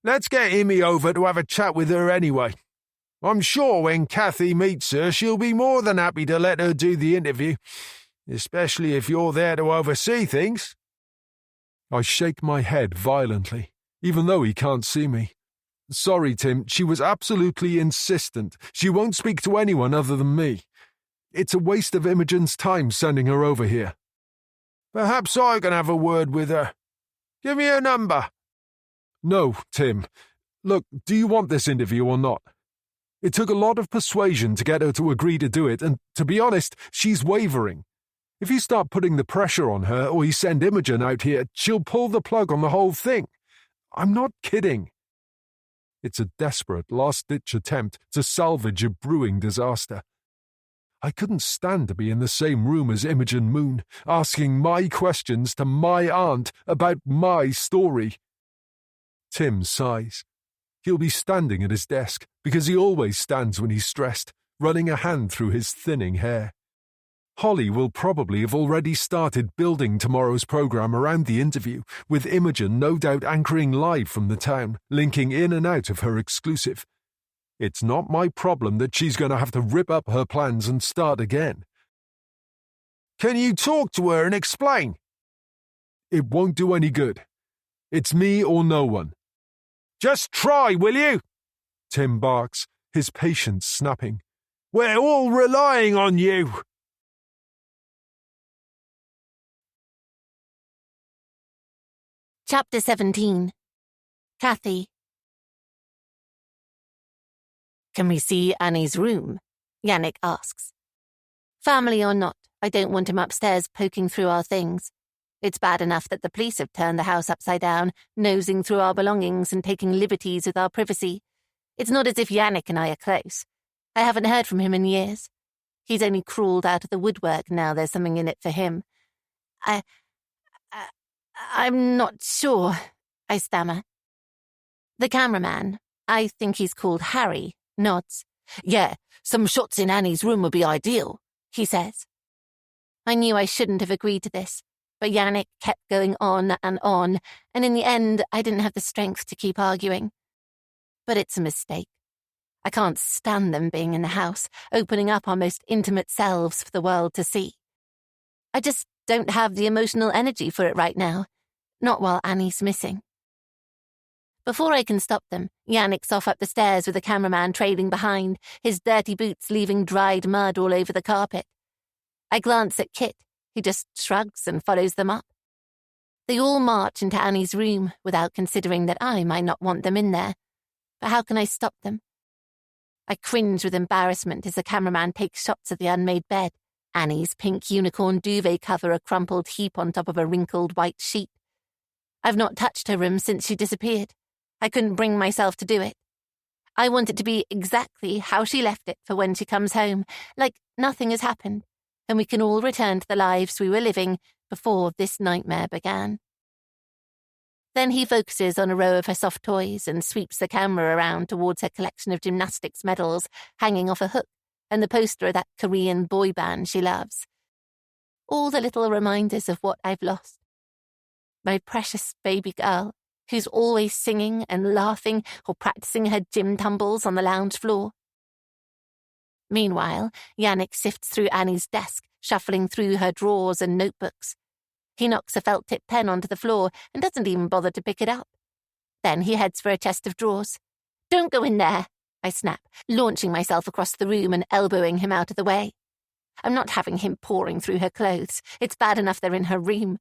Let's get Imi over to have a chat with her anyway. I'm sure when Kathy meets her, she'll be more than happy to let her do the interview, especially if you're there to oversee things. I shake my head violently, even though he can't see me. Sorry, Tim, she was absolutely insistent. She won't speak to anyone other than me. It's a waste of Imogen's time sending her over here. Perhaps I can have a word with her. Give me her number. No, Tim. Look, do you want this interview or not? It took a lot of persuasion to get her to agree to do it, and to be honest, she's wavering. If you start putting the pressure on her or you send Imogen out here, she'll pull the plug on the whole thing. I'm not kidding. It's a desperate, last-ditch attempt to salvage a brewing disaster. I couldn't stand to be in the same room as Imogen Moon, asking my questions to my aunt about my story. Tim sighs. He'll be standing at his desk, because he always stands when he's stressed, running a hand through his thinning hair. Holly will probably have already started building tomorrow's program around the interview, with Imogen no doubt anchoring live from the town, linking in and out of her exclusive. It's not my problem that she's going to have to rip up her plans and start again. Can you talk to her and explain? It won't do any good. It's me or no one. Just try, will you? Tim barks, his patience snapping. We're all relying on you. Chapter 17. Kathy. Can we see Annie's room? Yannick asks. Family or not, I don't want him upstairs poking through our things. It's bad enough that the police have turned the house upside down, nosing through our belongings and taking liberties with our privacy. It's not as if Yannick and I are close. I haven't heard from him in years. He's only crawled out of the woodwork now there's something in it for him. I'm not sure, I stammer. The cameraman, I think he's called Harry, nods. Yeah, some shots in Annie's room would be ideal, he says. I knew I shouldn't have agreed to this, but Yannick kept going on, and in the end I didn't have the strength to keep arguing. But it's a mistake. I can't stand them being in the house, opening up our most intimate selves for the world to see. I just don't have the emotional energy for it right now, not while Annie's missing. Before I can stop them, Yannick's off up the stairs with the cameraman trailing behind, his dirty boots leaving dried mud all over the carpet. I glance at Kit. He just shrugs and follows them up. They all march into Annie's room without considering that I might not want them in there. But how can I stop them? I cringe with embarrassment as the cameraman takes shots of the unmade bed, Annie's pink unicorn duvet cover a crumpled heap on top of a wrinkled white sheet. I've not touched her room since she disappeared. I couldn't bring myself to do it. I want it to be exactly how she left it for when she comes home, like nothing has happened, and we can all return to the lives we were living before this nightmare began. Then he focuses on a row of her soft toys and sweeps the camera around towards her collection of gymnastics medals hanging off a hook and the poster of that Korean boy band she loves. All the little reminders of what I've lost. My precious baby girl, who's always singing and laughing or practicing her gym tumbles on the lounge floor. Meanwhile, Yannick sifts through Annie's desk, shuffling through her drawers and notebooks. He knocks a felt-tip pen onto the floor and doesn't even bother to pick it up. Then he heads for a chest of drawers. "Don't go in there," I snap, launching myself across the room and elbowing him out of the way. I'm not having him pouring through her clothes. It's bad enough they're in her room.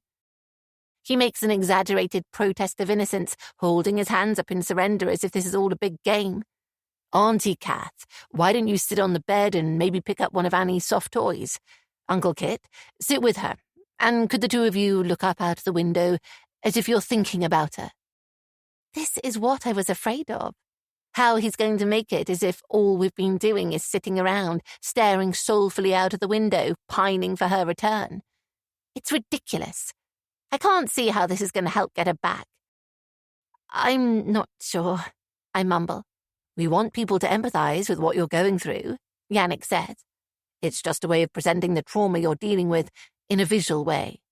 He makes an exaggerated protest of innocence, holding his hands up in surrender as if this is all a big game. "Auntie Kath, why don't you sit on the bed and maybe pick up one of Annie's soft toys? Uncle Kit, sit with her. And could the two of you look up out the window as if you're thinking about her?" This is what I was afraid of. How he's going to make it as if all we've been doing is sitting around, staring soulfully out of the window, pining for her return. It's ridiculous. I can't see how this is going to help get her back. "I'm not sure," I mumble. "We want people to empathize with what you're going through," Yannick said. "It's just a way of presenting the trauma you're dealing with in a visual way."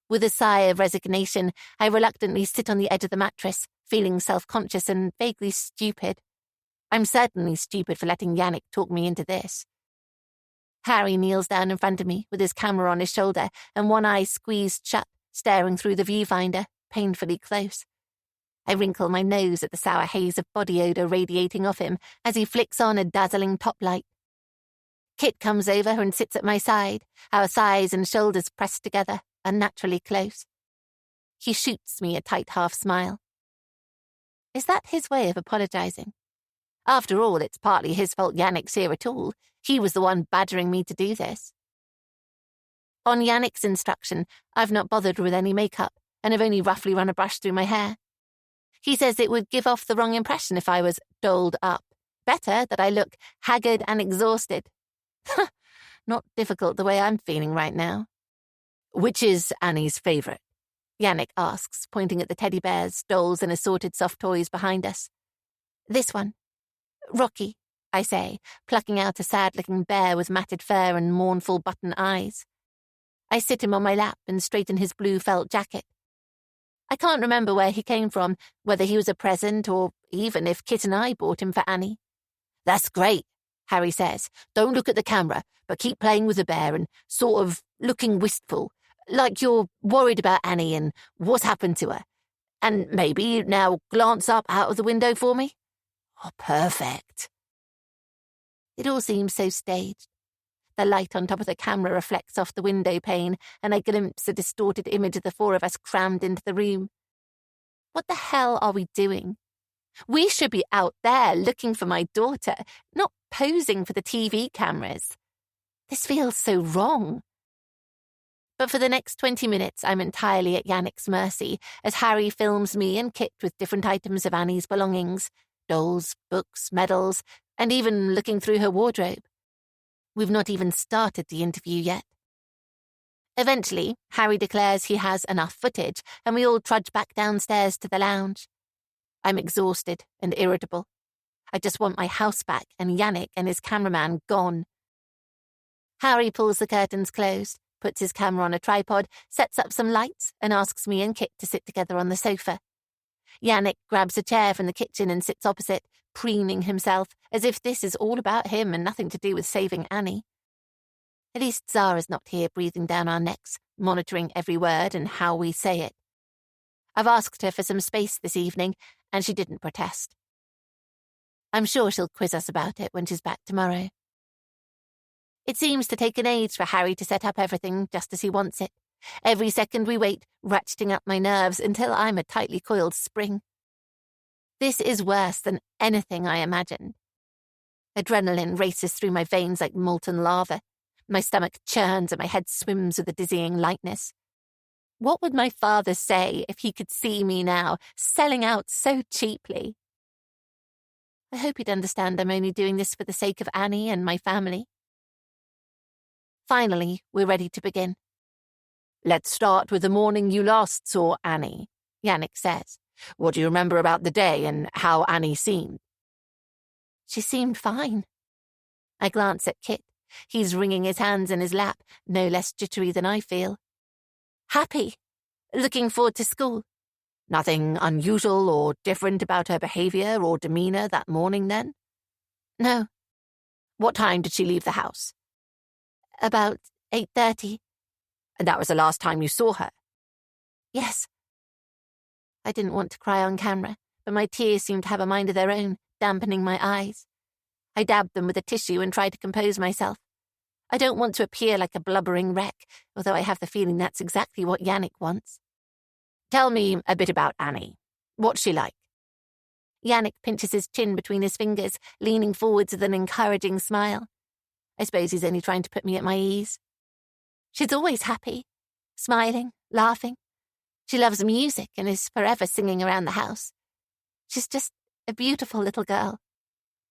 With a sigh of resignation, I reluctantly sit on the edge of the mattress, feeling self-conscious and vaguely stupid. I'm certainly stupid for letting Yannick talk me into this. Harry kneels down in front of me with his camera on his shoulder and one eye squeezed shut, staring through the viewfinder, painfully close. I wrinkle my nose at the sour haze of body odour radiating off him as he flicks on a dazzling top light. Kit comes over and sits at my side, our thighs and shoulders pressed together, unnaturally close. He shoots me a tight half-smile. Is that his way of apologising? After all, it's partly his fault Yannick's here at all. He was the one badgering me to do this. On Yannick's instruction, I've not bothered with any makeup and have only roughly run a brush through my hair. He says it would give off the wrong impression if I was dolled up. Better that I look haggard and exhausted. Not difficult the way I'm feeling right now. "Which is Annie's favourite?" Yannick asks, pointing at the teddy bears, dolls and assorted soft toys behind us. "This one. Rocky," I say, plucking out a sad-looking bear with matted fur and mournful button eyes. I sit him on my lap and straighten his blue felt jacket. I can't remember where he came from, whether he was a present or even if Kit and I bought him for Annie. "That's great," Harry says. "Don't look at the camera, but keep playing with the bear and sort of looking wistful, like you're worried about Annie and what's happened to her. And maybe now glance up out of the window for me." "Oh, perfect." It all seems so staged. The light on top of the camera reflects off the window pane, and I glimpse a distorted image of the four of us crammed into the room. What the hell are we doing? We should be out there looking for my daughter, not posing for the TV cameras. This feels so wrong. But for the next 20 minutes, I'm entirely at Yannick's mercy as Harry films me and Kit with different items of Annie's belongings, dolls, books, medals, and even looking through her wardrobe. We've not even started the interview yet. Eventually, Harry declares he has enough footage, and we all trudge back downstairs to the lounge. I'm exhausted and irritable. I just want my house back and Yannick and his cameraman gone. Harry pulls the curtains closed, puts his camera on a tripod, sets up some lights, and asks me and Kit to sit together on the sofa. Yannick grabs a chair from the kitchen and sits opposite, preening himself, as if this is all about him and nothing to do with saving Annie. At least Zara's not here breathing down our necks, monitoring every word and how we say it. I've asked her for some space this evening, and she didn't protest. I'm sure she'll quiz us about it when she's back tomorrow. It seems to take an age for Harry to set up everything just as he wants it. Every second we wait, ratcheting up my nerves until I'm a tightly coiled spring. This is worse than anything I imagined. Adrenaline races through my veins like molten lava. My stomach churns and my head swims with a dizzying lightness. What would my father say if he could see me now, selling out so cheaply? I hope he'd understand I'm only doing this for the sake of Annie and my family. Finally, we're ready to begin. Let's start with the morning you last saw Annie, Yannick says. What do you remember about the day and how Annie seemed? She seemed fine. I glance at Kit. He's wringing his hands in his lap, no less jittery than I feel. Happy. Looking forward to school. Nothing unusual or different about her behaviour or demeanour that morning, then? No. What time did she leave the house? About 8:30. And that was the last time you saw her? Yes. I didn't want to cry on camera, but my tears seemed to have a mind of their own, dampening my eyes. I dabbed them with a tissue and tried to compose myself. I don't want to appear like a blubbering wreck, although I have the feeling that's exactly what Yannick wants. Tell me a bit about Annie. What's she like? Yannick pinches his chin between his fingers, leaning forwards with an encouraging smile. I suppose he's only trying to put me at my ease. She's always happy, smiling, laughing. She loves music and is forever singing around the house. She's just a beautiful little girl.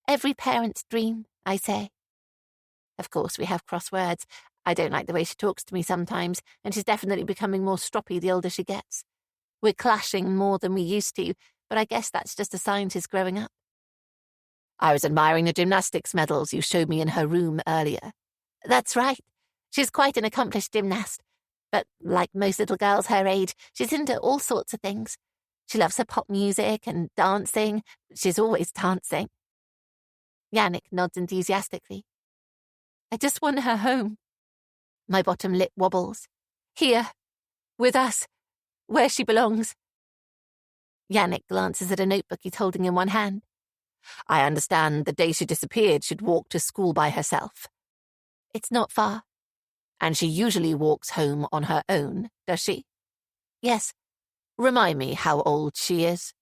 Every parent's dream, I say. Of course, we have cross words. I don't like the way she talks to me sometimes, and she's definitely becoming more stroppy the older she gets. We're clashing more than we used to, but I guess that's just a sign she's growing up. I was admiring the gymnastics medals you showed me in her room earlier. That's right. She's quite an accomplished gymnast, but like most little girls her age, she's into all sorts of things. She loves her pop music and dancing. She's always dancing. Yannick nods enthusiastically. I just want her home. My bottom lip wobbles. Here, with us, where she belongs. Yannick glances at a notebook he's holding in one hand. I understand the day she disappeared she'd walk to school by herself. It's not far. And she usually walks home on her own, does she? Yes. Remind me how old she is.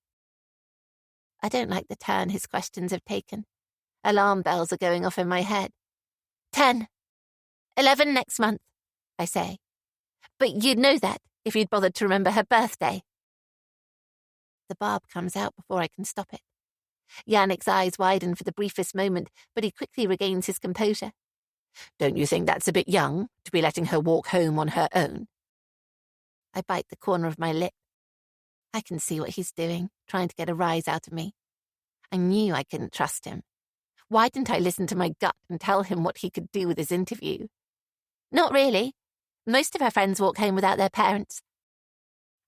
I don't like the turn his questions have taken. Alarm bells are going off in my head. 10. 11 next month, I say. But you'd know that if you'd bothered to remember her birthday. The barb comes out before I can stop it. Yannick's eyes widen for the briefest moment, but he quickly regains his composure. Don't you think that's a bit young, to be letting her walk home on her own? I bite the corner of my lip. I can see what he's doing, trying to get a rise out of me. I knew I couldn't trust him. Why didn't I listen to my gut and tell him what he could do with his interview? Not really. Most of her friends walk home without their parents.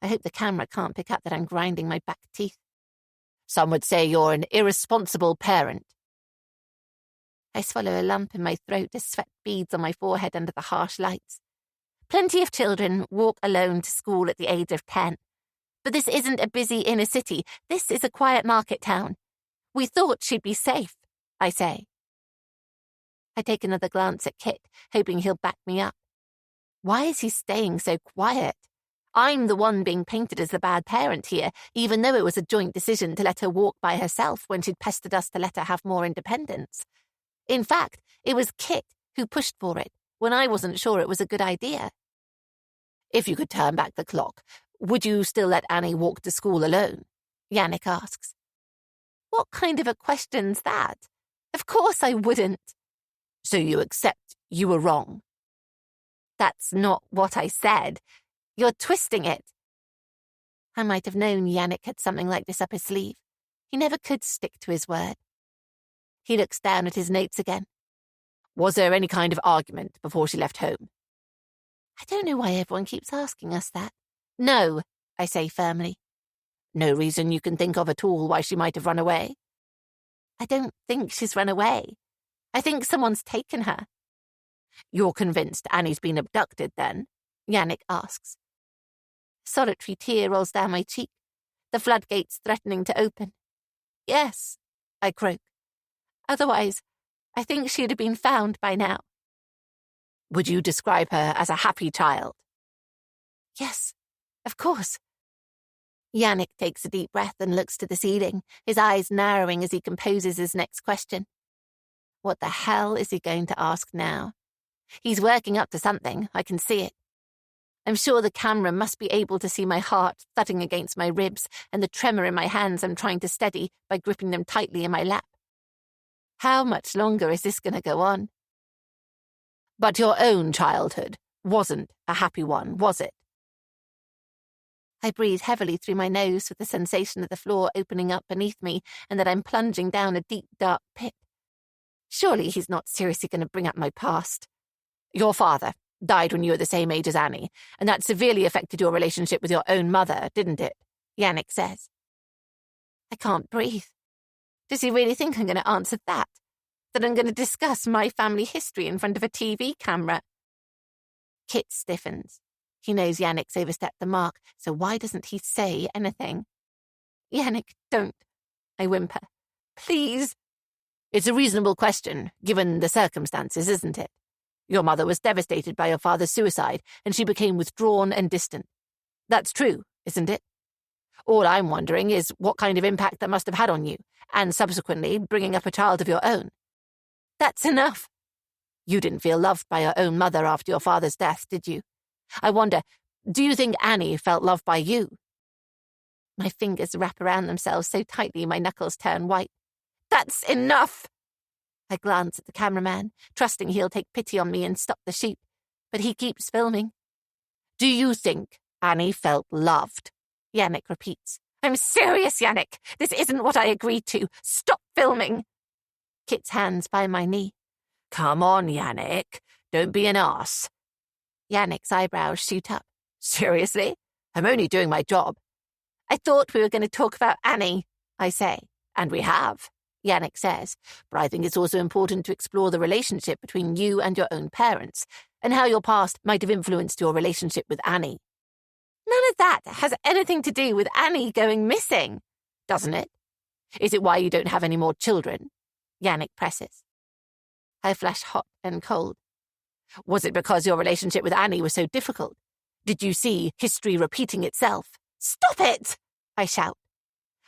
I hope the camera can't pick up that I'm grinding my back teeth. Some would say you're an irresponsible parent. I swallow a lump in my throat as sweat beads on my forehead under the harsh lights. Plenty of children walk alone to school at the age of 10. But this isn't a busy inner city. This is a quiet market town. We thought she'd be safe, I say. I take another glance at Kit, hoping he'll back me up. Why is he staying so quiet? I'm the one being painted as the bad parent here, even though it was a joint decision to let her walk by herself when she'd pestered us to let her have more independence. In fact, it was Kit who pushed for it when I wasn't sure it was a good idea. If you could turn back the clock, would you still let Annie walk to school alone? Yannick asks. What kind of a question's that? Of course I wouldn't. So you accept you were wrong? That's not what I said. You're twisting it. I might have known Yannick had something like this up his sleeve. He never could stick to his word. He looks down at his notes again. Was there any kind of argument before she left home? I don't know why everyone keeps asking us that. No, I say firmly. No reason you can think of at all why she might have run away? I don't think she's run away. I think someone's taken her. You're convinced Annie's been abducted, then? Yannick asks. A solitary tear rolls down my cheek, the floodgates threatening to open. Yes, I croak. Otherwise, I think she'd have been found by now. Would you describe her as a happy child? Yes, of course. Yannick takes a deep breath and looks to the ceiling, his eyes narrowing as he composes his next question. What the hell is he going to ask now? He's working up to something, I can see it. I'm sure the camera must be able to see my heart thudding against my ribs and the tremor in my hands I'm trying to steady by gripping them tightly in my lap. How much longer is this going to go on? But your own childhood wasn't a happy one, was it? I breathe heavily through my nose with the sensation of the floor opening up beneath me and that I'm plunging down a deep, dark pit. Surely he's not seriously going to bring up my past. Your father died when you were the same age as Annie, and that severely affected your relationship with your own mother, didn't it? Yannick says. I can't breathe. Does he really think I'm going to answer that? That I'm going to discuss my family history in front of a TV camera? Kit stiffens. He knows Yannick's overstepped the mark, so why doesn't he say anything? Yannick, don't, I whimper. Please. It's a reasonable question, given the circumstances, isn't it? Your mother was devastated by your father's suicide, and she became withdrawn and distant. That's true, isn't it? All I'm wondering is what kind of impact that must have had on you, and subsequently bringing up a child of your own. That's enough. You didn't feel loved by your own mother after your father's death, did you? I wonder, do you think Annie felt loved by you? My fingers wrap around themselves so tightly my knuckles turn white. That's enough! I glance at the cameraman, trusting he'll take pity on me and stop the shoot, but he keeps filming. Do you think Annie felt loved? Yannick repeats. I'm serious, Yannick. This isn't what I agreed to. Stop filming. Kit's hands by my knee. Come on, Yannick. Don't be an arse. Yannick's eyebrows shoot up. Seriously? I'm only doing my job. I thought we were going to talk about Annie, I say. And we have, Yannick says. But I think it's also important to explore the relationship between you and your own parents, and how your past might have influenced your relationship with Annie. None of that has anything to do with Annie going missing, doesn't it? Is it why you don't have any more children? Yannick presses. I flush hot and cold. Was it because your relationship with Annie was so difficult? Did you see history repeating itself? Stop it! I shout.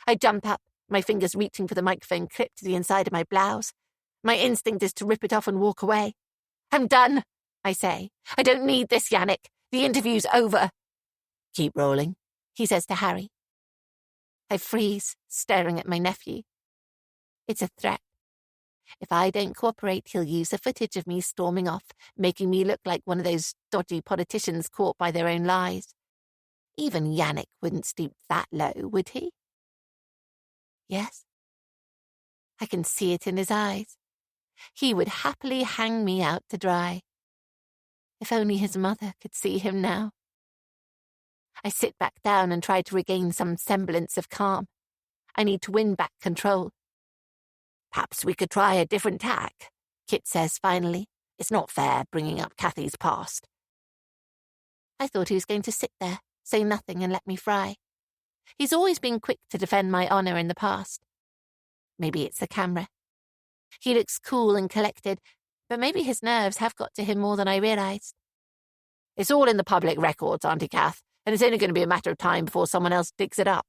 I jump up, my fingers reaching for the microphone clipped to the inside of my blouse. My instinct is to rip it off and walk away. I'm done, I say. I don't need this, Yannick. The interview's over. Keep rolling, he says to Harry. I freeze, staring at my nephew. It's a threat. If I don't cooperate, he'll use the footage of me storming off, making me look like one of those dodgy politicians caught by their own lies. Even Yannick wouldn't stoop that low, would he? Yes. I can see it in his eyes. He would happily hang me out to dry. If only his mother could see him now. I sit back down and try to regain some semblance of calm. I need to win back control. Perhaps we could try a different tack, Kit says finally. It's not fair bringing up Kathy's past. I thought he was going to sit there, say nothing and let me fry. He's always been quick to defend my honour in the past. Maybe it's the camera. He looks cool and collected, but maybe his nerves have got to him more than I realised. It's all in the public records, Auntie Kath, and it's only going to be a matter of time before someone else digs it up.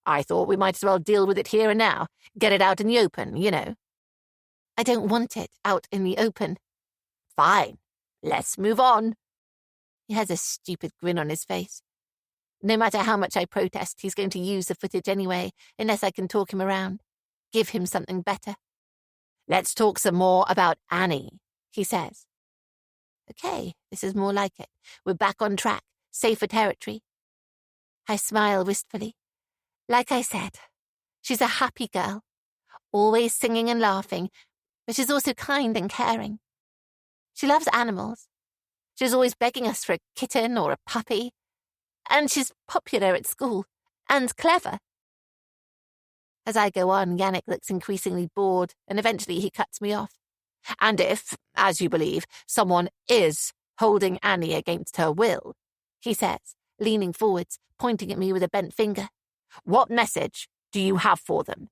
I thought we might as well deal with it here and now, get it out in the open, you know. I don't want it out in the open. Fine, let's move on. He has a stupid grin on his face. No matter how much I protest, he's going to use the footage anyway, unless I can talk him around. Give him something better. Let's talk some more about Annie, he says. Okay, this is more like it. We're back on track, safer territory. I smile wistfully. Like I said, she's a happy girl, always singing and laughing, but she's also kind and caring. She loves animals. She's always begging us for a kitten or a puppy. And she's popular at school, and clever. As I go on, Yannick looks increasingly bored, and eventually he cuts me off. And if, as you believe, someone is holding Annie against her will, he says, leaning forwards, pointing at me with a bent finger, what message do you have for them?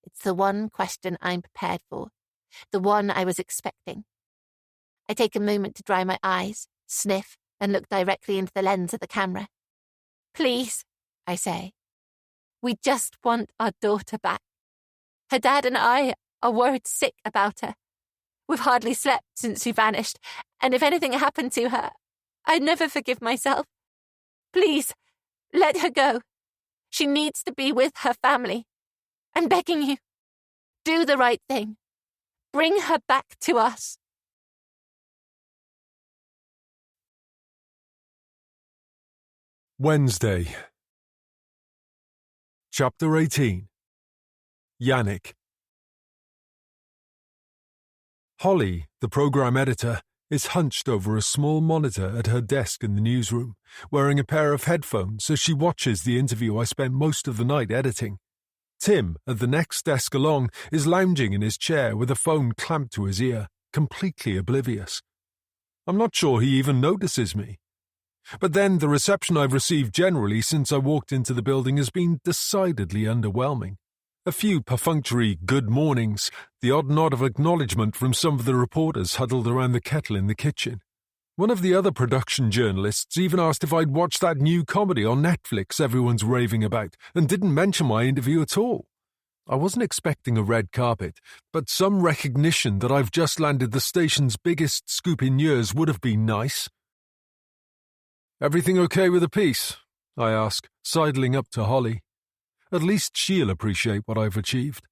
It's the one question I'm prepared for, the one I was expecting. I take a moment to dry my eyes, sniff, and look directly into the lens of the camera. Please, I say. We just want our daughter back. Her dad and I are worried sick about her. We've hardly slept since she vanished, and if anything happened to her, I'd never forgive myself. Please, let her go. She needs to be with her family. I'm begging you. Do the right thing. Bring her back to us. Wednesday. Chapter 18. Yannick. Holly, the program editor, is hunched over a small monitor at her desk in the newsroom, wearing a pair of headphones as she watches the interview I spent most of the night editing. Tim, at the next desk along, is lounging in his chair with a phone clamped to his ear, completely oblivious. I'm not sure he even notices me. But then the reception I've received generally since I walked into the building has been decidedly underwhelming. A few perfunctory good mornings, the odd nod of acknowledgement from some of the reporters huddled around the kettle in the kitchen. One of the other production journalists even asked if I'd watched that new comedy on Netflix everyone's raving about, and didn't mention my interview at all. I wasn't expecting a red carpet, but some recognition that I've just landed the station's biggest scoop in years would have been nice. "Everything okay with the piece?" I ask, sidling up to Holly. At least she'll appreciate what I've achieved.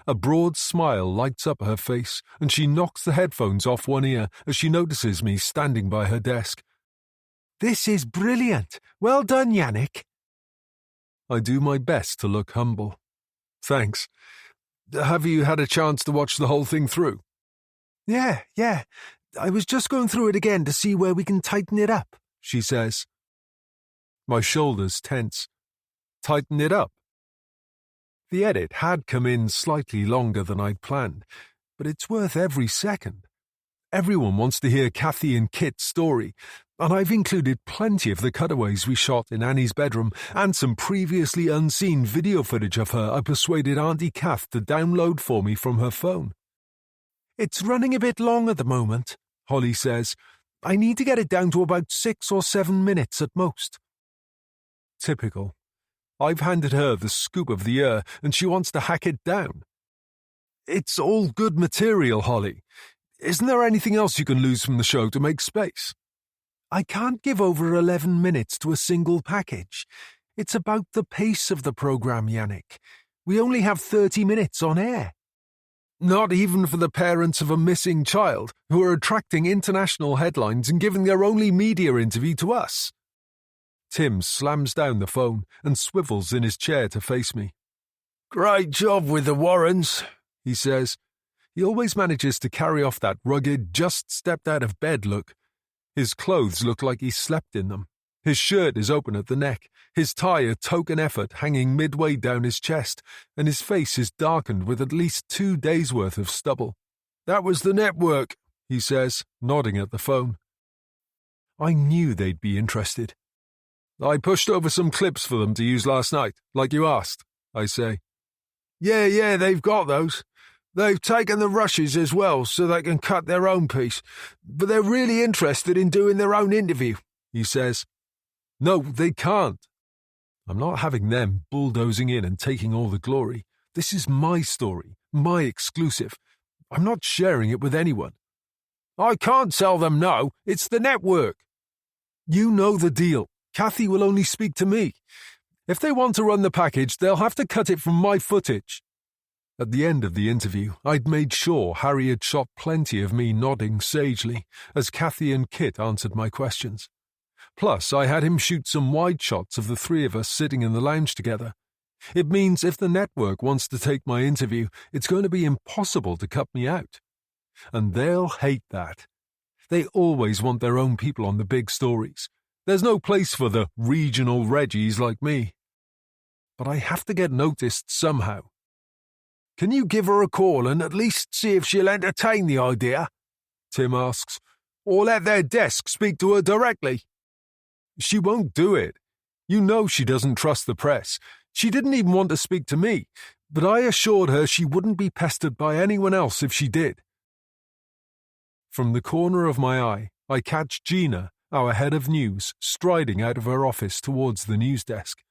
A broad smile lights up her face, and she knocks the headphones off one ear as she notices me standing by her desk. "This is brilliant. Well done, Yannick." I do my best to look humble. "Thanks. Have you had a chance to watch the whole thing through?" Yeah. I was just going through it again to see where we can tighten it up," she says. My shoulders tense. Tighten it up. The edit had come in slightly longer than I'd planned, but it's worth every second. Everyone wants to hear Kathy and Kit's story, and I've included plenty of the cutaways we shot in Annie's bedroom and some previously unseen video footage of her I persuaded Auntie Kath to download for me from her phone. "It's running a bit long at the moment," Holly says. "I need to get it down to about 6 or 7 minutes at most." Typical. I've handed her the scoop of the year, and she wants to hack it down. It's all good material, Holly. Isn't there anything else you can lose from the show to make space? "I can't give over 11 minutes to a single package. It's about the pace of the program, Yannick. We only have 30 minutes on air." Not even for the parents of a missing child, who are attracting international headlines and giving their only media interview to us. Tim slams down the phone and swivels in his chair to face me. "Great job with the Warrens," he says. He always manages to carry off that rugged, just-stepped-out-of-bed look. His clothes look like he slept in them. His shirt is open at the neck, his tie a token effort hanging midway down his chest, and his face is darkened with at least 2 days' worth of stubble. "That was the network," he says, nodding at the phone. I knew they'd be interested. "I pushed over some clips for them to use last night, like you asked," I say. Yeah, they've got those. They've taken the rushes as well, so they can cut their own piece. But they're really interested in doing their own interview," he says. "No, they can't. I'm not having them bulldozing in and taking all the glory. This is my story, my exclusive. I'm not sharing it with anyone." "I can't tell them no. It's the network." "You know the deal. Kathy will only speak to me. If they want to run the package, they'll have to cut it from my footage." At the end of the interview, I'd made sure Harry had shot plenty of me nodding sagely as Kathy and Kit answered my questions. Plus, I had him shoot some wide shots of the three of us sitting in the lounge together. It means if the network wants to take my interview, it's going to be impossible to cut me out. And they'll hate that. They always want their own people on the big stories. There's no place for the regional Reggies like me. But I have to get noticed somehow. "Can you give her a call and at least see if she'll entertain the idea?" Tim asks. "Or let their desk speak to her directly?" "She won't do it. You know she doesn't trust the press. She didn't even want to speak to me, but I assured her she wouldn't be pestered by anyone else if she did." From the corner of my eye, I catch Gina, our head of news, striding out of her office towards the news desk.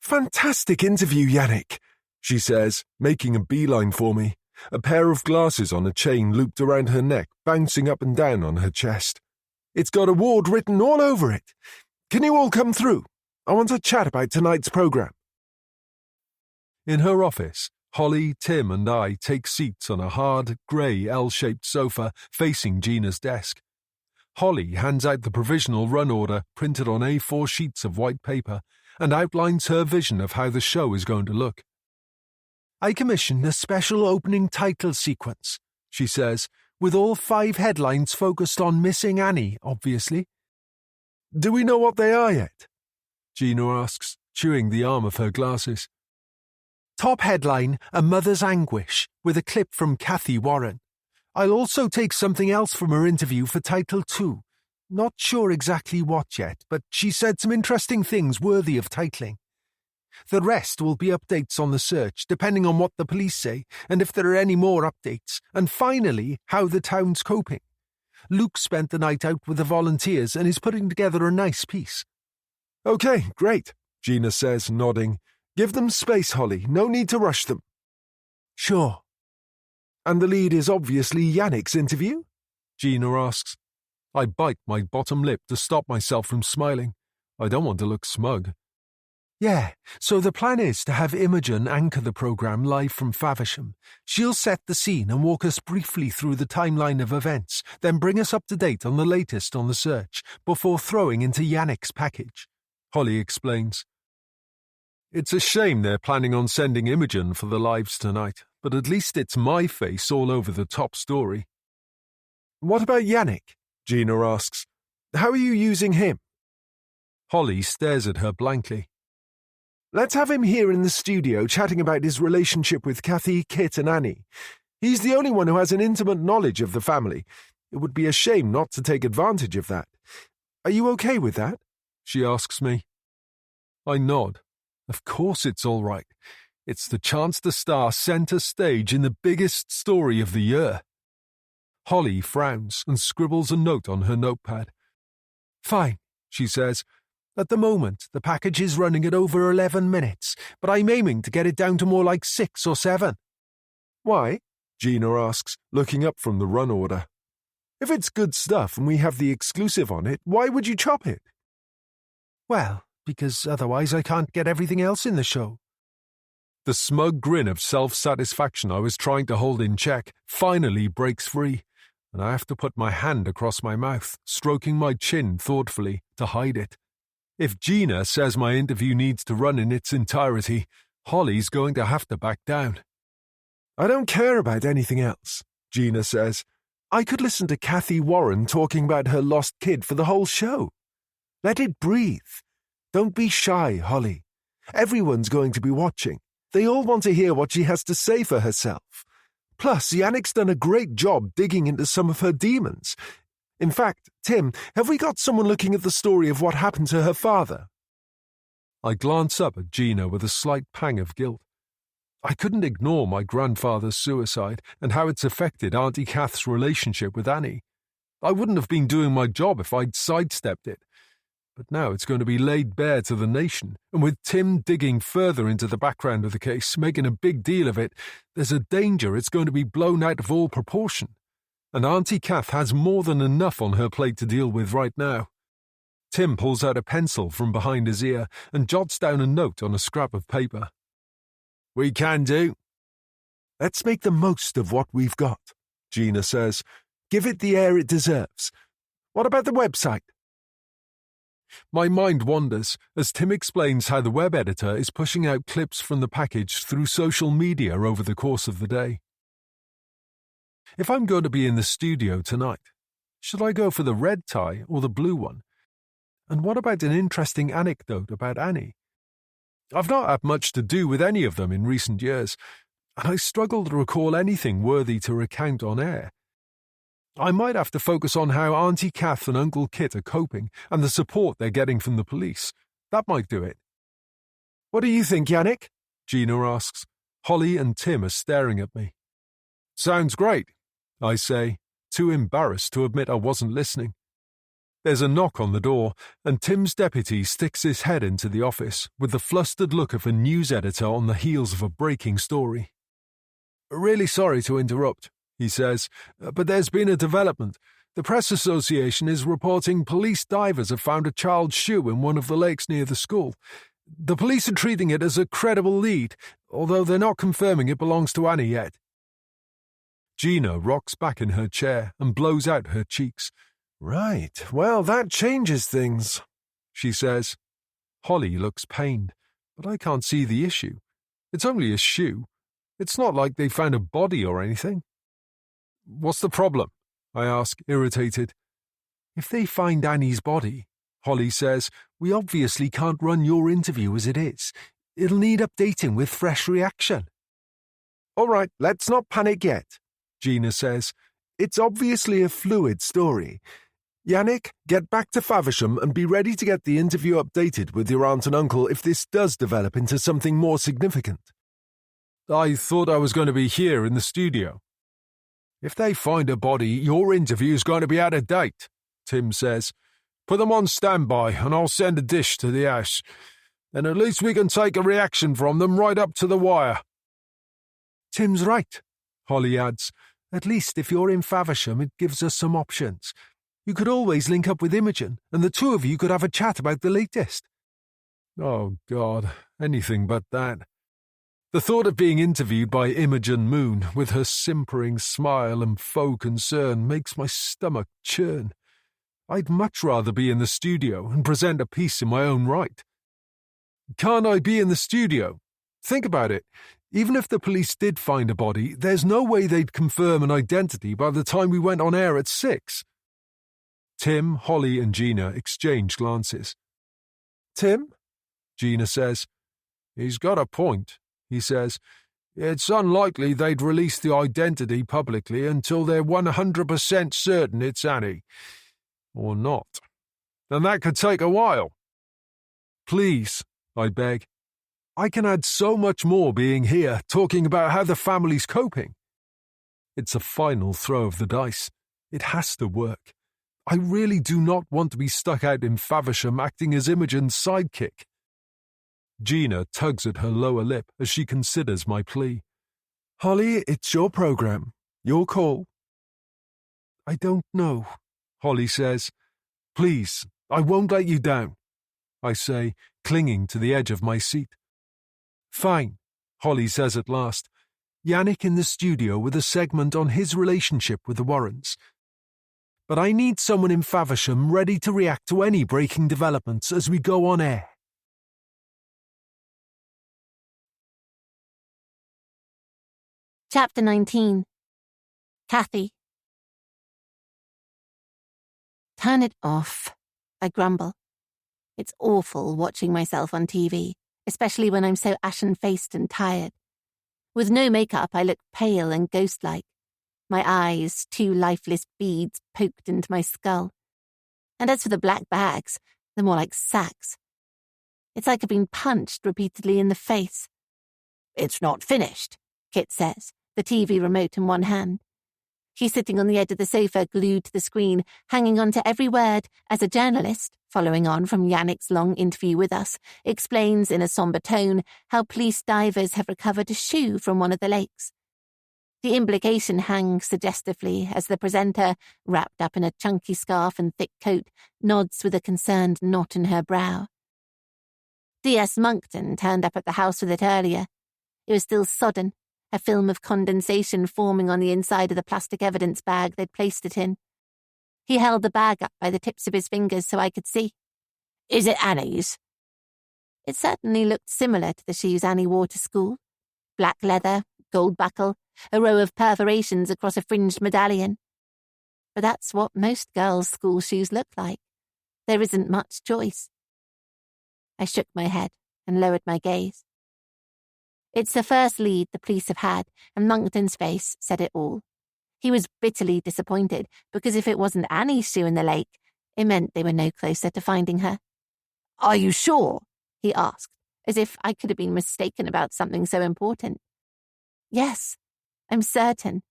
"Fantastic interview, Yannick," she says, making a beeline for me, a pair of glasses on a chain looped around her neck, bouncing up and down on her chest. "It's got award written all over it. Can you all come through? I want to chat about tonight's program." In her office, Holly, Tim, and I take seats on a hard, grey L-shaped sofa facing Gina's desk. Holly hands out the provisional run order printed on A4 sheets of white paper and outlines her vision of how the show is going to look. I commissioned a special opening title sequence, she says, with all 5 headlines focused on missing Annie, obviously. Do we know what they are yet? Gina asks, chewing the arm of her glasses. Top headline, A Mother's Anguish, with a clip from Kathy Warren. I'll also take something else from her interview for title 2. Not sure exactly what yet, but she said some interesting things worthy of titling. The rest will be updates on the search, depending on what the police say, and if there are any more updates, and finally, how the town's coping. Luke spent the night out with the volunteers and is putting together a nice piece. Okay, great, Gina says, nodding. Give them space, Holly. No need to rush them. Sure. And the lead is obviously Yannick's interview? Gina asks. I bite my bottom lip to stop myself from smiling. I don't want to look smug. Yeah, so the plan is to have Imogen anchor the programme live from Faversham. She'll set the scene and walk us briefly through the timeline of events, then bring us up to date on the latest on the search, before throwing into Yannick's package. Holly explains. It's a shame they're planning on sending Imogen for the lives tonight, but at least it's my face all over the top story. What about Yannick? Gina asks. How are you using him? Holly stares at her blankly. Let's have him here in the studio chatting about his relationship with Kathy, Kit and Annie. He's the only one who has an intimate knowledge of the family. It would be a shame not to take advantage of that. Are you okay with that? She asks me. I nod. Of course it's all right. It's the chance to star centre stage in the biggest story of the year. Holly frowns and scribbles a note on her notepad. Fine, she says. At the moment, the package is running at over 11 minutes, but I'm aiming to get it down to more like 6 or 7. Why? Gina asks, looking up from the run order. If it's good stuff and we have the exclusive on it, why would you chop it? Well, because otherwise I can't get everything else in the show. The smug grin of self-satisfaction I was trying to hold in check finally breaks free, and I have to put my hand across my mouth, stroking my chin thoughtfully to hide it. If Gina says my interview needs to run in its entirety, Holly's going to have to back down. I don't care about anything else, Gina says. I could listen to Kathy Warren talking about her lost kid for the whole show. Let it breathe. Don't be shy, Holly. Everyone's going to be watching. They all want to hear what she has to say for herself. Plus, Yannick's done a great job digging into some of her demons. In fact, Tim, have we got someone looking at the story of what happened to her father? I glance up at Gina with a slight pang of guilt. I couldn't ignore my grandfather's suicide and how it's affected Auntie Kath's relationship with Annie. I wouldn't have been doing my job if I'd sidestepped it. But now it's going to be laid bare to the nation, and with Tim digging further into the background of the case, making a big deal of it, there's a danger it's going to be blown out of all proportion. And Auntie Kath has more than enough on her plate to deal with right now. Tim pulls out a pencil from behind his ear and jots down a note on a scrap of paper. We can do. Let's make the most of what we've got, Gina says. Give it the air it deserves. What about the website? My mind wanders as Tim explains how the web editor is pushing out clips from the package through social media over the course of the day. If I'm going to be in the studio tonight, should I go for the red tie or the blue one? And what about an interesting anecdote about Annie? I've not had much to do with any of them in recent years, and I struggle to recall anything worthy to recount on air. I might have to focus on how Auntie Kath and Uncle Kit are coping and the support they're getting from the police. That might do it. What do you think, Yannick? Gina asks. Holly and Tim are staring at me. Sounds great, I say, too embarrassed to admit I wasn't listening. There's a knock on the door, and Tim's deputy sticks his head into the office with the flustered look of a news editor on the heels of a breaking story. Really sorry to interrupt, he says, but there's been a development. The Press Association is reporting police divers have found a child's shoe in one of the lakes near the school. The police are treating it as a credible lead, although they're not confirming it belongs to Annie yet. Gina rocks back in her chair and blows out her cheeks. Right, well, that changes things, she says. Holly looks pained, but I can't see the issue. It's only a shoe. It's not like they found a body or anything. What's the problem? I ask, irritated. If they find Annie's body, Holly says, we obviously can't run your interview as it is. It'll need updating with fresh reaction. All right, let's not panic yet, Gina says. It's obviously a fluid story. Yannick, get back to Faversham and be ready to get the interview updated with your aunt and uncle if this does develop into something more significant. I thought I was going to be here in the studio. If they find a body, your interview's going to be out of date, Tim says. Put them on standby and I'll send a dish to the house. Then at least we can take a reaction from them right up to the wire. Tim's right, Holly adds. At least if you're in Faversham, it gives us some options. You could always link up with Imogen, and the two of you could have a chat about the latest. Oh, God, anything but that. The thought of being interviewed by Imogen Moon, with her simpering smile and faux concern, makes my stomach churn. I'd much rather be in the studio and present a piece in my own right. Can't I be in the studio? Think about it. Even if the police did find a body, there's no way they'd confirm an identity by the time we went on air at 6. Tim, Holly and Gina exchange glances. Tim? Gina says. He's got a point, he says. It's unlikely they'd release the identity publicly until they're 100% certain it's Annie. Or not. And that could take a while. Please, I beg. I can add so much more being here, talking about how the family's coping. It's a final throw of the dice. It has to work. I really do not want to be stuck out in Faversham acting as Imogen's sidekick. Gina tugs at her lower lip as she considers my plea. Holly, it's your program. Your call. I don't know, Holly says. Please, I won't let you down, I say, clinging to the edge of my seat. Fine, Holly says at last. Yannick in the studio with a segment on his relationship with the Warrens. But I need someone in Faversham ready to react to any breaking developments as we go on air. Chapter 19. Kathy. Turn it off, I grumble. It's awful watching myself on TV, especially when I'm so ashen-faced and tired. With no makeup, I look pale and ghost-like. My eyes, 2 lifeless beads poked into my skull. And as for the black bags, they're more like sacks. It's like I've been punched repeatedly in the face. It's not finished, Kit says, the TV remote in one hand. She's sitting on the edge of the sofa, glued to the screen, hanging on to every word as a journalist, following on from Yannick's long interview with us, explains in a somber tone how police divers have recovered a shoe from one of the lakes. The implication hangs suggestively as the presenter, wrapped up in a chunky scarf and thick coat, nods with a concerned knot in her brow. D.S. Monckton turned up at the house with it earlier. It was still sodden, a film of condensation forming on the inside of the plastic evidence bag they'd placed it in. He held the bag up by the tips of his fingers so I could see. Is it Annie's? It certainly looked similar to the shoes Annie wore to school. Black leather, gold buckle, a row of perforations across a fringed medallion. But that's what most girls' school shoes look like. There isn't much choice. I shook my head and lowered my gaze. It's the first lead the police have had, and Monckton's face said it all. He was bitterly disappointed because if it wasn't Annie's shoe in the lake, it meant they were no closer to finding her. Are you sure? He asked, as if I could have been mistaken about something so important. Yes, I'm certain.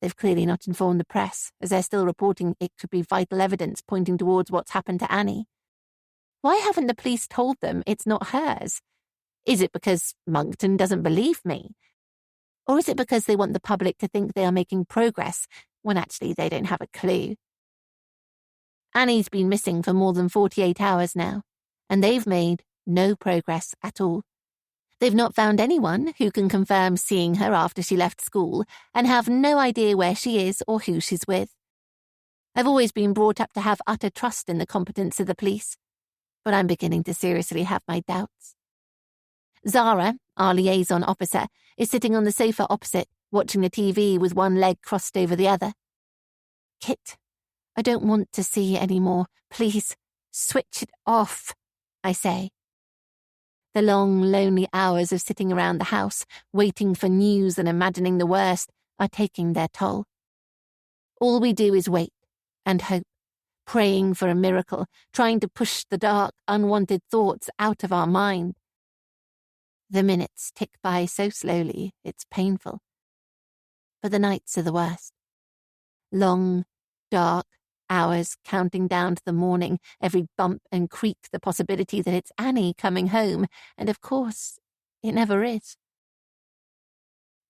They've clearly not informed the press, as they're still reporting it could be vital evidence pointing towards what's happened to Annie. Why haven't the police told them it's not hers? Is it because Monckton doesn't believe me? Or is it because they want the public to think they are making progress when actually they don't have a clue? Annie's been missing for more than 48 hours now, and they've made no progress at all. They've not found anyone who can confirm seeing her after she left school and have no idea where she is or who she's with. I've always been brought up to have utter trust in the competence of the police, but I'm beginning to seriously have my doubts. Zara, our liaison officer, is sitting on the sofa opposite, watching the TV with one leg crossed over the other. Kit, I don't want to see any more. Please, switch it off, I say. The long, lonely hours of sitting around the house, waiting for news and imagining the worst, are taking their toll. All we do is wait and hope, praying for a miracle, trying to push the dark, unwanted thoughts out of our mind. The minutes tick by so slowly, it's painful. But the nights are the worst. Long, dark hours counting down to the morning, every bump and creak the possibility that it's Annie coming home, and of course, it never is.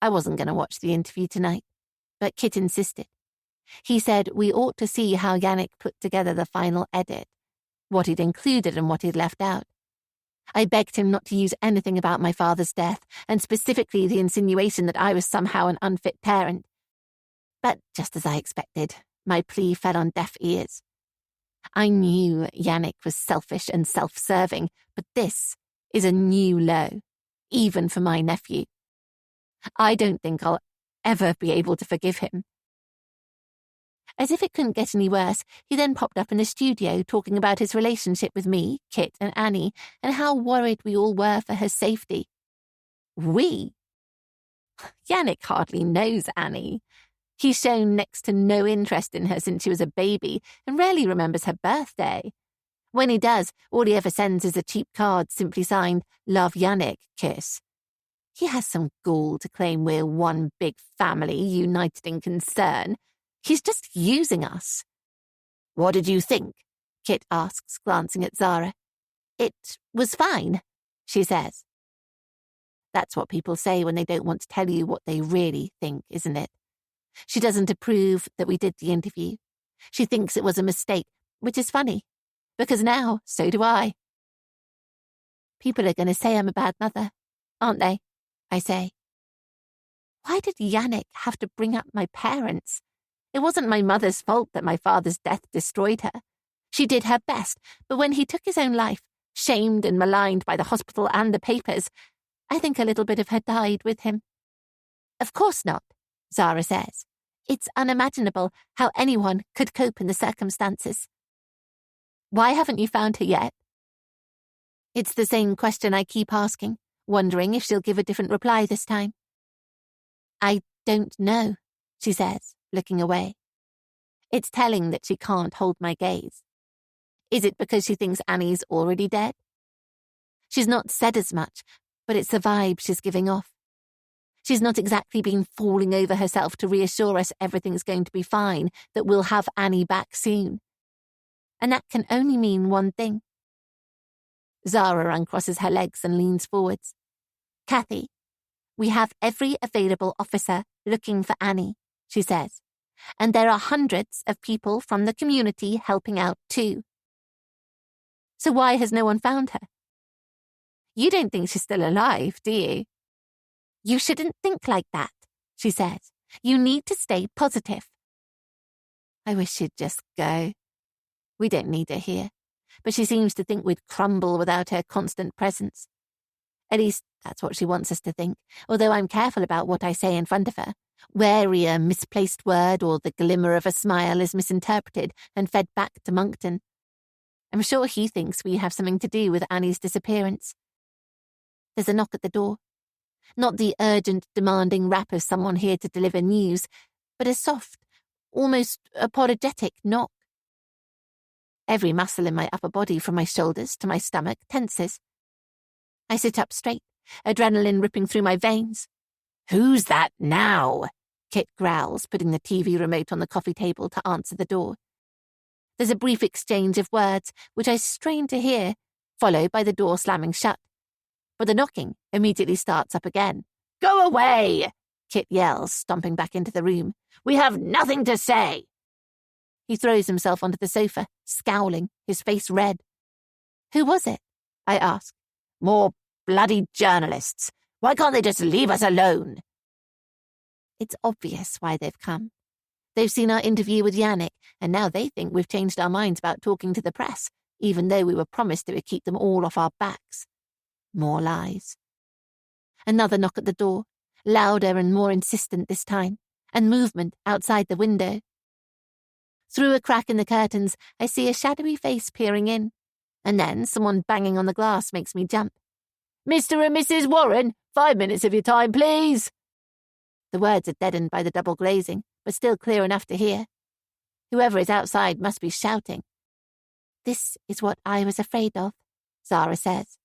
I wasn't going to watch the interview tonight, but Kit insisted. He said we ought to see how Yannick put together the final edit, what he'd included and what he'd left out. I begged him not to use anything about my father's death, and specifically the insinuation that I was somehow an unfit parent. But just as I expected, my plea fell on deaf ears. I knew Yannick was selfish and self-serving, but this is a new low, even for my nephew. I don't think I'll ever be able to forgive him. As if it couldn't get any worse, he then popped up in the studio talking about his relationship with me, Kit, and Annie, and how worried we all were for her safety. We? Yannick hardly knows Annie. He's shown next to no interest in her since she was a baby and rarely remembers her birthday. When he does, all he ever sends is a cheap card simply signed, "Love Yannick, kiss." He has some gall to claim we're one big family united in concern. He's just using us. What did you think? Kit asks, glancing at Zara. It was fine, she says. That's what people say when they don't want to tell you what they really think, isn't it? She doesn't approve that we did the interview. She thinks it was a mistake, which is funny, because now so do I. People are going to say I'm a bad mother, aren't they? I say. Why did Yannick have to bring up my parents? It wasn't my mother's fault that my father's death destroyed her. She did her best, but when he took his own life, shamed and maligned by the hospital and the papers, I think a little bit of her died with him. Of course not, Zara says. It's unimaginable how anyone could cope in the circumstances. Why haven't you found her yet? It's the same question I keep asking, wondering if she'll give a different reply this time. I don't know, she says, looking away. It's telling that she can't hold my gaze. Is it because she thinks Annie's already dead? She's not said as much, but it's the vibe she's giving off. She's not exactly been falling over herself to reassure us everything's going to be fine, that we'll have Annie back soon. And that can only mean one thing. Zara uncrosses her legs and leans forwards. Kathy, we have every available officer looking for Annie, she says, and there are hundreds of people from the community helping out too. So why has no one found her? You don't think she's still alive, do you? You shouldn't think like that, she says. You need to stay positive. I wish she'd just go. We don't need her here, but she seems to think we'd crumble without her constant presence. At least that's what she wants us to think, although I'm careful about what I say in front of her, wary a misplaced word or the glimmer of a smile is misinterpreted and fed back to Moncton. I'm sure he thinks we have something to do with Annie's disappearance. There's a knock at the door. Not the urgent, demanding rap of someone here to deliver news, but a soft, almost apologetic knock. Every muscle in my upper body from my shoulders to my stomach tenses. I sit up straight, adrenaline ripping through my veins. Who's that now? Kit growls, putting the TV remote on the coffee table to answer the door. There's a brief exchange of words, which I strain to hear, followed by the door slamming shut. But the knocking immediately starts up again. Go away! Kit yells, stomping back into the room. We have nothing to say! He throws himself onto the sofa, scowling, his face red. Who was it? I ask. More bloody journalists. Why can't they just leave us alone? It's obvious why they've come. They've seen our interview with Yannick, and now they think we've changed our minds about talking to the press, even though we were promised it would keep them all off our backs. More lies. Another knock at the door, louder and more insistent this time, and movement outside the window. Through a crack in the curtains, I see a shadowy face peering in, and then someone banging on the glass makes me jump. "Mr. and Mrs. Warren, 5 minutes of your time, please." The words are deadened by the double glazing, but still clear enough to hear. Whoever is outside must be shouting. "This is what I was afraid of," Zara says.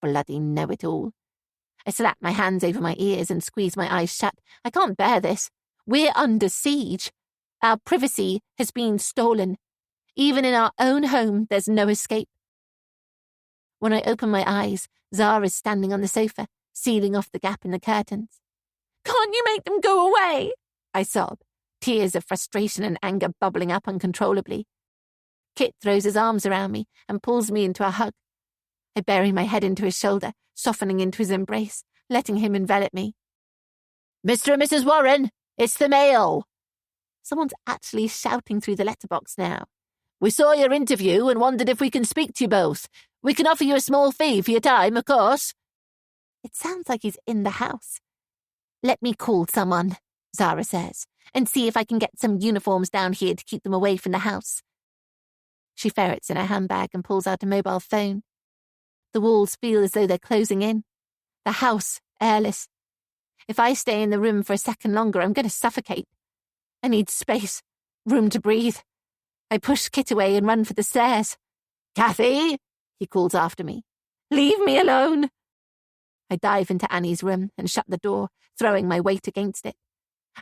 Bloody know-it-all. I slap my hands over my ears and squeeze my eyes shut. I can't bear this. We're under siege. Our privacy has been stolen. Even in our own home, there's no escape. When I open my eyes, Zara's standing on the sofa, sealing off the gap in the curtains. "Can't you make them go away?" I sob, tears of frustration and anger bubbling up uncontrollably. Kit throws his arms around me and pulls me into a hug. I bury my head into his shoulder, softening into his embrace, letting him envelop me. "Mr. and Mrs. Warren, it's the mail." Someone's actually shouting through the letterbox now. "We saw your interview and wondered if we can speak to you both. We can offer you a small fee for your time, of course." It sounds like he's in the house. "Let me call someone," Zara says, "and see if I can get some uniforms down here to keep them away from the house." She ferrets in her handbag and pulls out a mobile phone. The walls feel as though they're closing in. The house, airless. If I stay in the room for a second longer, I'm going to suffocate. I need space, room to breathe. I push Kit away and run for the stairs. "Kathy," he calls after me. "Leave me alone." I dive into Annie's room and shut the door, throwing my weight against it.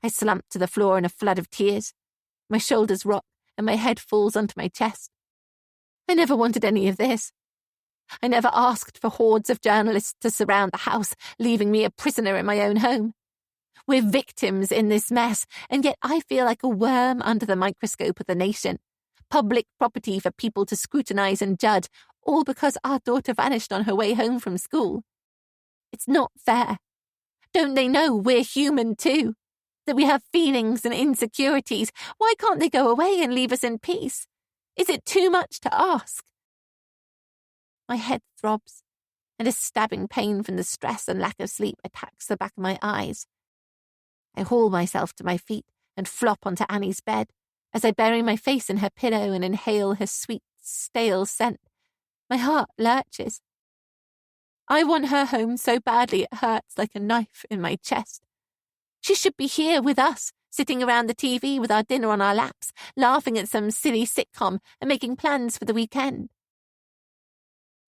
I slump to the floor in a flood of tears. My shoulders rock and my head falls onto my chest. I never wanted any of this. I never asked for hordes of journalists to surround the house, leaving me a prisoner in my own home. We're victims in this mess, and yet I feel like a worm under the microscope of the nation. Public property for people to scrutinize and judge, all because our daughter vanished on her way home from school. It's not fair. Don't they know we're human too? That we have feelings and insecurities? Why can't they go away and leave us in peace? Is it too much to ask? My head throbs, and a stabbing pain from the stress and lack of sleep attacks the back of my eyes. I haul myself to my feet and flop onto Annie's bed as I bury my face in her pillow and inhale her sweet, stale scent. My heart lurches. I want her home so badly it hurts like a knife in my chest. She should be here with us, sitting around the TV with our dinner on our laps, laughing at some silly sitcom and making plans for the weekend.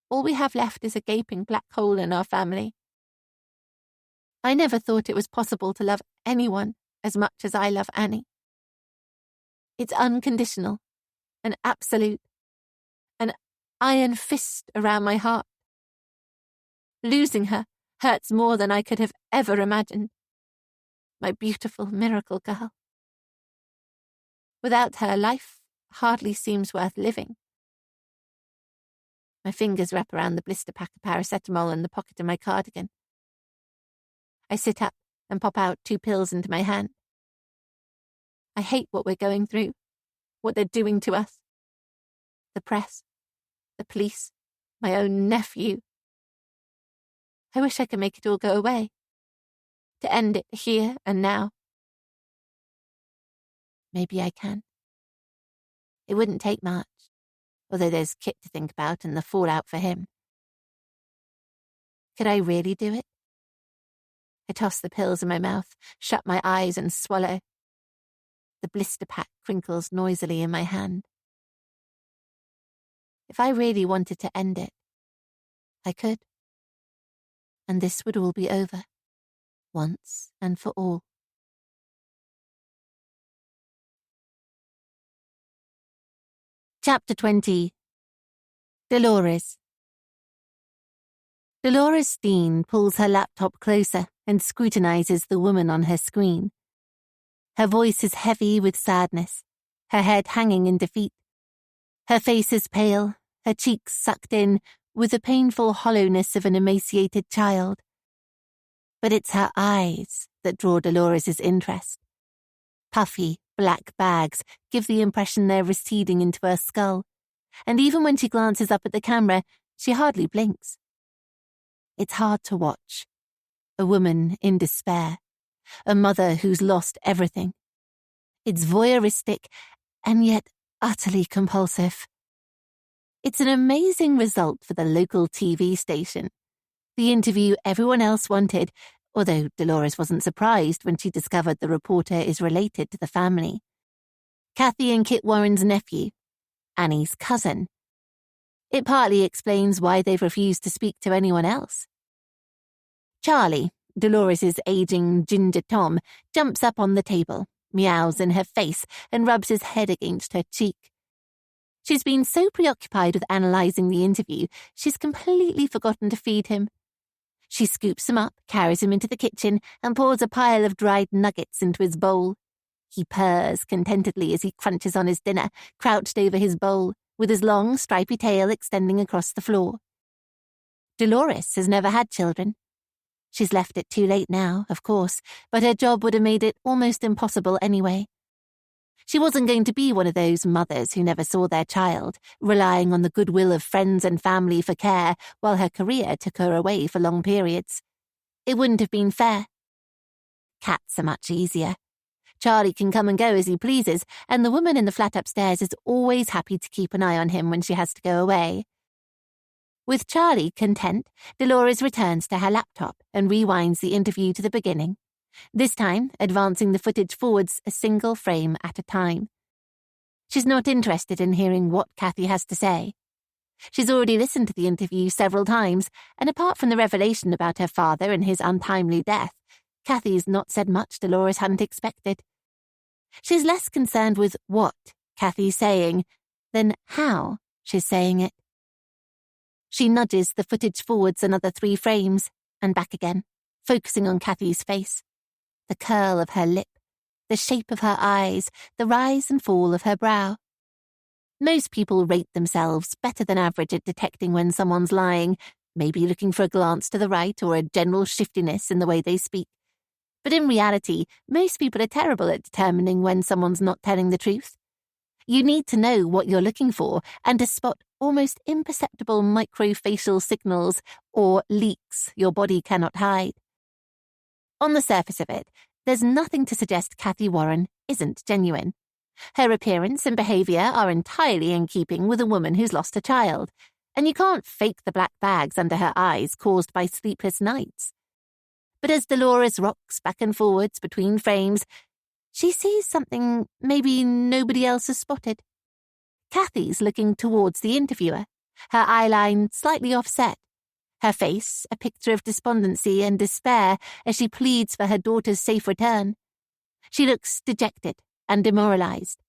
All we have left is a gaping black hole in our family. I never thought it was possible to love anyone as much as I love Annie. It's unconditional, and absolute, an iron fist around my heart. Losing her hurts more than I could have ever imagined. My beautiful miracle girl. Without her, life hardly seems worth living. My fingers wrap around the blister pack of paracetamol in the pocket of my cardigan. I sit up and pop out 2 pills into my hand. I hate what we're going through, what they're doing to us. The press, the police, my own nephew. I wish I could make it all go away, to end it here and now. Maybe I can. It wouldn't take much, although there's Kit to think about and the fallout for him. Could I really do it? I toss the pills in my mouth, shut my eyes and swallow. The blister pack crinkles noisily in my hand. If I really wanted to end it, I could. And this would all be over, once and for all. Chapter 20. Dolores. Dolores Steen pulls her laptop closer and scrutinizes the woman on her screen. Her voice is heavy with sadness, her head hanging in defeat. Her face is pale, her cheeks sucked in with the painful hollowness of an emaciated child. But it's her eyes that draw Dolores's interest. Puffy, black bags give the impression they're receding into her skull, and even when she glances up at the camera, she hardly blinks. It's hard to watch. A woman in despair. A mother who's lost everything. It's voyeuristic and yet utterly compulsive. It's an amazing result for the local TV station. The interview everyone else wanted, although Dolores wasn't surprised when she discovered the reporter is related to the family. Kathy and Kit Warren's nephew, Annie's cousin. It partly explains why they've refused to speak to anyone else. Charlie, Dolores' aging ginger Tom, jumps up on the table, meows in her face, and rubs his head against her cheek. She's been so preoccupied with analysing the interview, she's completely forgotten to feed him. She scoops him up, carries him into the kitchen, and pours a pile of dried nuggets into his bowl. He purrs contentedly as he crunches on his dinner, crouched over his bowl, with his long, stripy tail extending across the floor. Dolores has never had children. She's left it too late now, of course, but her job would have made it almost impossible anyway. She wasn't going to be one of those mothers who never saw their child, relying on the goodwill of friends and family for care while her career took her away for long periods. It wouldn't have been fair. Cats are much easier. Charlie can come and go as he pleases, and the woman in the flat upstairs is always happy to keep an eye on him when she has to go away. With Charlie content, Dolores returns to her laptop and rewinds the interview to the beginning, this time advancing the footage forwards a single frame at a time. She's not interested in hearing what Kathy has to say. She's already listened to the interview several times, and apart from the revelation about her father and his untimely death, Kathy's not said much Dolores hadn't expected. She's less concerned with what Kathy's saying than how she's saying it. She nudges the footage forwards another 3 frames, and back again, focusing on Kathy's face. The curl of her lip, the shape of her eyes, the rise and fall of her brow. Most people rate themselves better than average at detecting when someone's lying, maybe looking for a glance to the right or a general shiftiness in the way they speak. But in reality, most people are terrible at determining when someone's not telling the truth. You need to know what you're looking for and to spot almost imperceptible microfacial signals or leaks your body cannot hide. On the surface of it, there's nothing to suggest Kathy Warren isn't genuine. Her appearance and behaviour are entirely in keeping with a woman who's lost a child, and you can't fake the black bags under her eyes caused by sleepless nights. But as Dolores rocks back and forwards between frames, she sees something maybe nobody else has spotted. Kathy's looking towards the interviewer, her eyeline slightly offset, her face a picture of despondency and despair as she pleads for her daughter's safe return. She looks dejected and demoralized.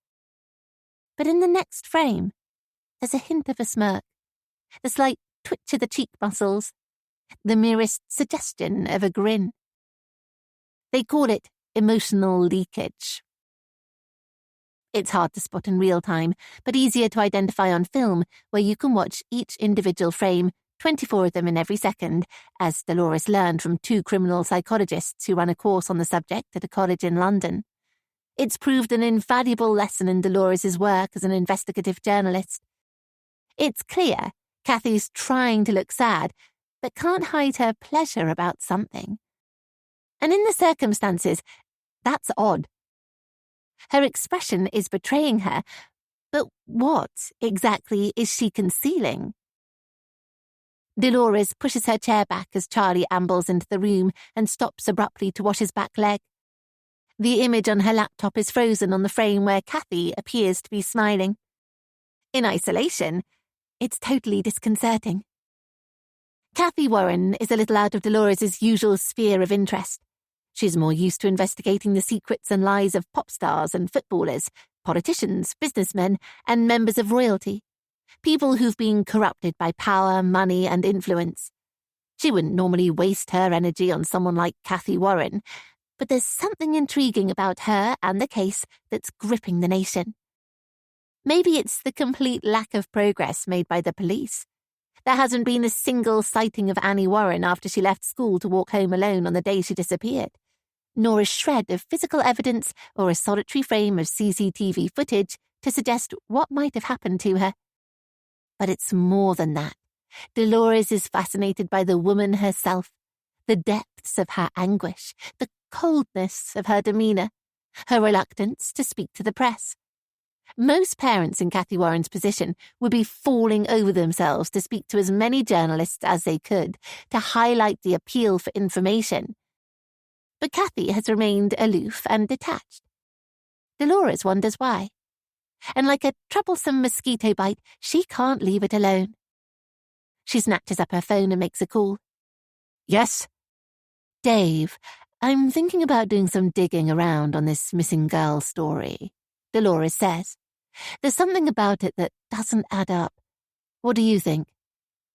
But in the next frame, there's a hint of a smirk, the slight twitch of the cheek muscles, the merest suggestion of a grin. They call it emotional leakage. It's hard to spot in real time, but easier to identify on film, where you can watch each individual frame, 24 of them in every second, as Dolores learned from 2 criminal psychologists who run a course on the subject at a college in London. It's proved an invaluable lesson in Dolores' work as an investigative journalist. It's clear Kathy's trying to look sad, but can't hide her pleasure about something. And in the circumstances, that's odd. Her expression is betraying her, but what exactly is she concealing? Dolores pushes her chair back as Charlie ambles into the room and stops abruptly to wash his back leg. The image on her laptop is frozen on the frame where Kathy appears to be smiling. In isolation, it's totally disconcerting. Kathy Warren is a little out of Dolores' usual sphere of interest. She's more used to investigating the secrets and lies of pop stars and footballers, politicians, businessmen, and members of royalty. People who've been corrupted by power, money, and influence. She wouldn't normally waste her energy on someone like Kathy Warren, but there's something intriguing about her and the case that's gripping the nation. Maybe it's the complete lack of progress made by the police. There hasn't been a single sighting of Annie Warren after she left school to walk home alone on the day she disappeared. nor a shred of physical evidence or a solitary frame of CCTV footage to suggest what might have happened to her. But it's more than that. Dolores is fascinated by the woman herself, the depths of her anguish, the coldness of her demeanour, her reluctance to speak to the press. Most parents in Cathy Warren's position would be falling over themselves to speak to as many journalists as they could to highlight the appeal for information. But Cathy has remained aloof and detached. Dolores wonders why. And like a troublesome mosquito bite, she can't leave it alone. She snatches up her phone and makes a call. Yes? Dave, I'm thinking about doing some digging around on this missing girl story, Dolores says. There's something about it that doesn't add up. What do you think?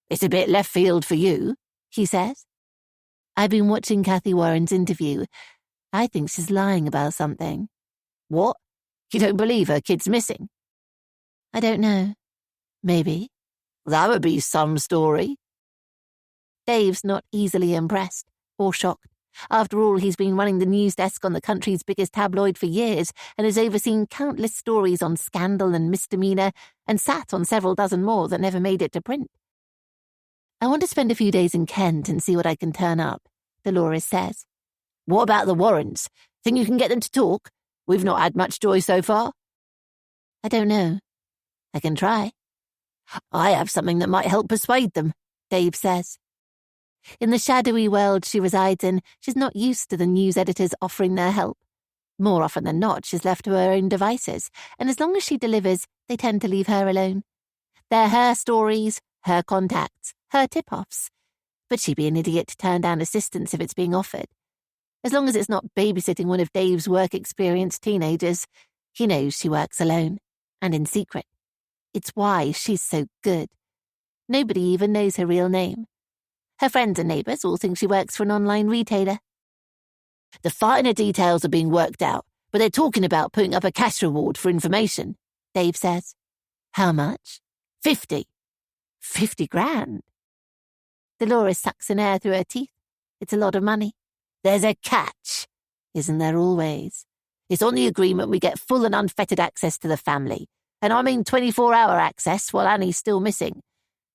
It's a bit left field for you, he says. I've been watching Cathy Warren's interview. I think she's lying about something. What? You don't believe her kid's missing? I don't know. Maybe. That would be some story. Dave's not easily impressed or shocked. After all, he's been running the news desk on the country's biggest tabloid for years and has overseen countless stories on scandal and misdemeanour and sat on several dozen more that never made it to print. I want to spend a few days in Kent and see what I can turn up, Dolores says. What about the Warrens? Think you can get them to talk? We've not had much joy so far. I don't know. I can try. I have something that might help persuade them, Dave says. In the shadowy world she resides in, she's not used to the news editors offering their help. More often than not, she's left to her own devices, and as long as she delivers, they tend to leave her alone. They're her stories, her contacts, her tip-offs. But she'd be an idiot to turn down assistance if it's being offered. As long as it's not babysitting one of Dave's work-experienced teenagers, he knows she works alone, and in secret. It's why she's so good. Nobody even knows her real name. Her friends and neighbours all think she works for an online retailer. The finer details are being worked out, but they're talking about putting up a cash reward for information, Dave says. How much? 50. 50 grand. Dolores sucks in air through her teeth. It's a lot of money. There's a catch, isn't there always? It's on the agreement we get full and unfettered access to the family, and I mean 24-hour access while Annie's still missing.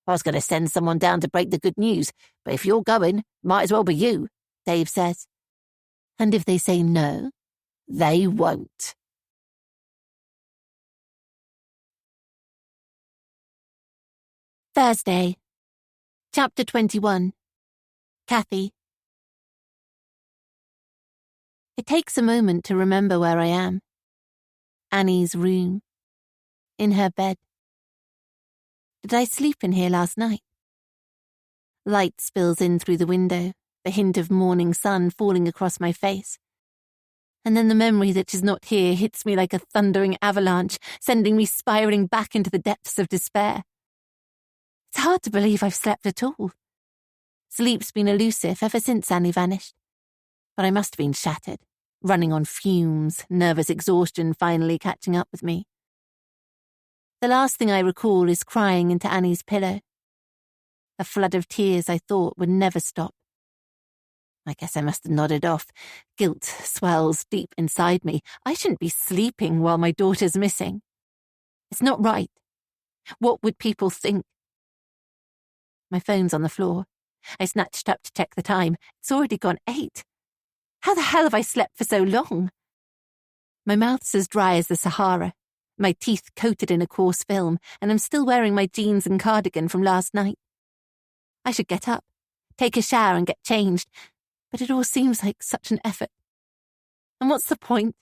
I was going to send someone down to break the good news, but if you're going, might as well be you, Dave says. And if they say no, they won't. Thursday, Chapter 21. Cathy. It takes a moment to remember where I am. Annie's room. In her bed. Did I sleep in here last night? Light spills in through the window, the hint of morning sun falling across my face. And then the memory that she's not here hits me like a thundering avalanche, sending me spiraling back into the depths of despair. It's hard to believe I've slept at all. Sleep's been elusive ever since Annie vanished. But I must have been shattered, running on fumes, nervous exhaustion finally catching up with me. The last thing I recall is crying into Annie's pillow. A flood of tears I thought would never stop. I guess I must have nodded off. Guilt swells deep inside me. I shouldn't be sleeping while my daughter's missing. It's not right. What would people think? My phone's on the floor. I snatched up to check the time. It's already gone 8. How the hell have I slept for so long? My mouth's as dry as the Sahara, my teeth coated in a coarse film, and I'm still wearing my jeans and cardigan from last night. I should get up, take a shower and get changed, but it all seems like such an effort. And what's the point?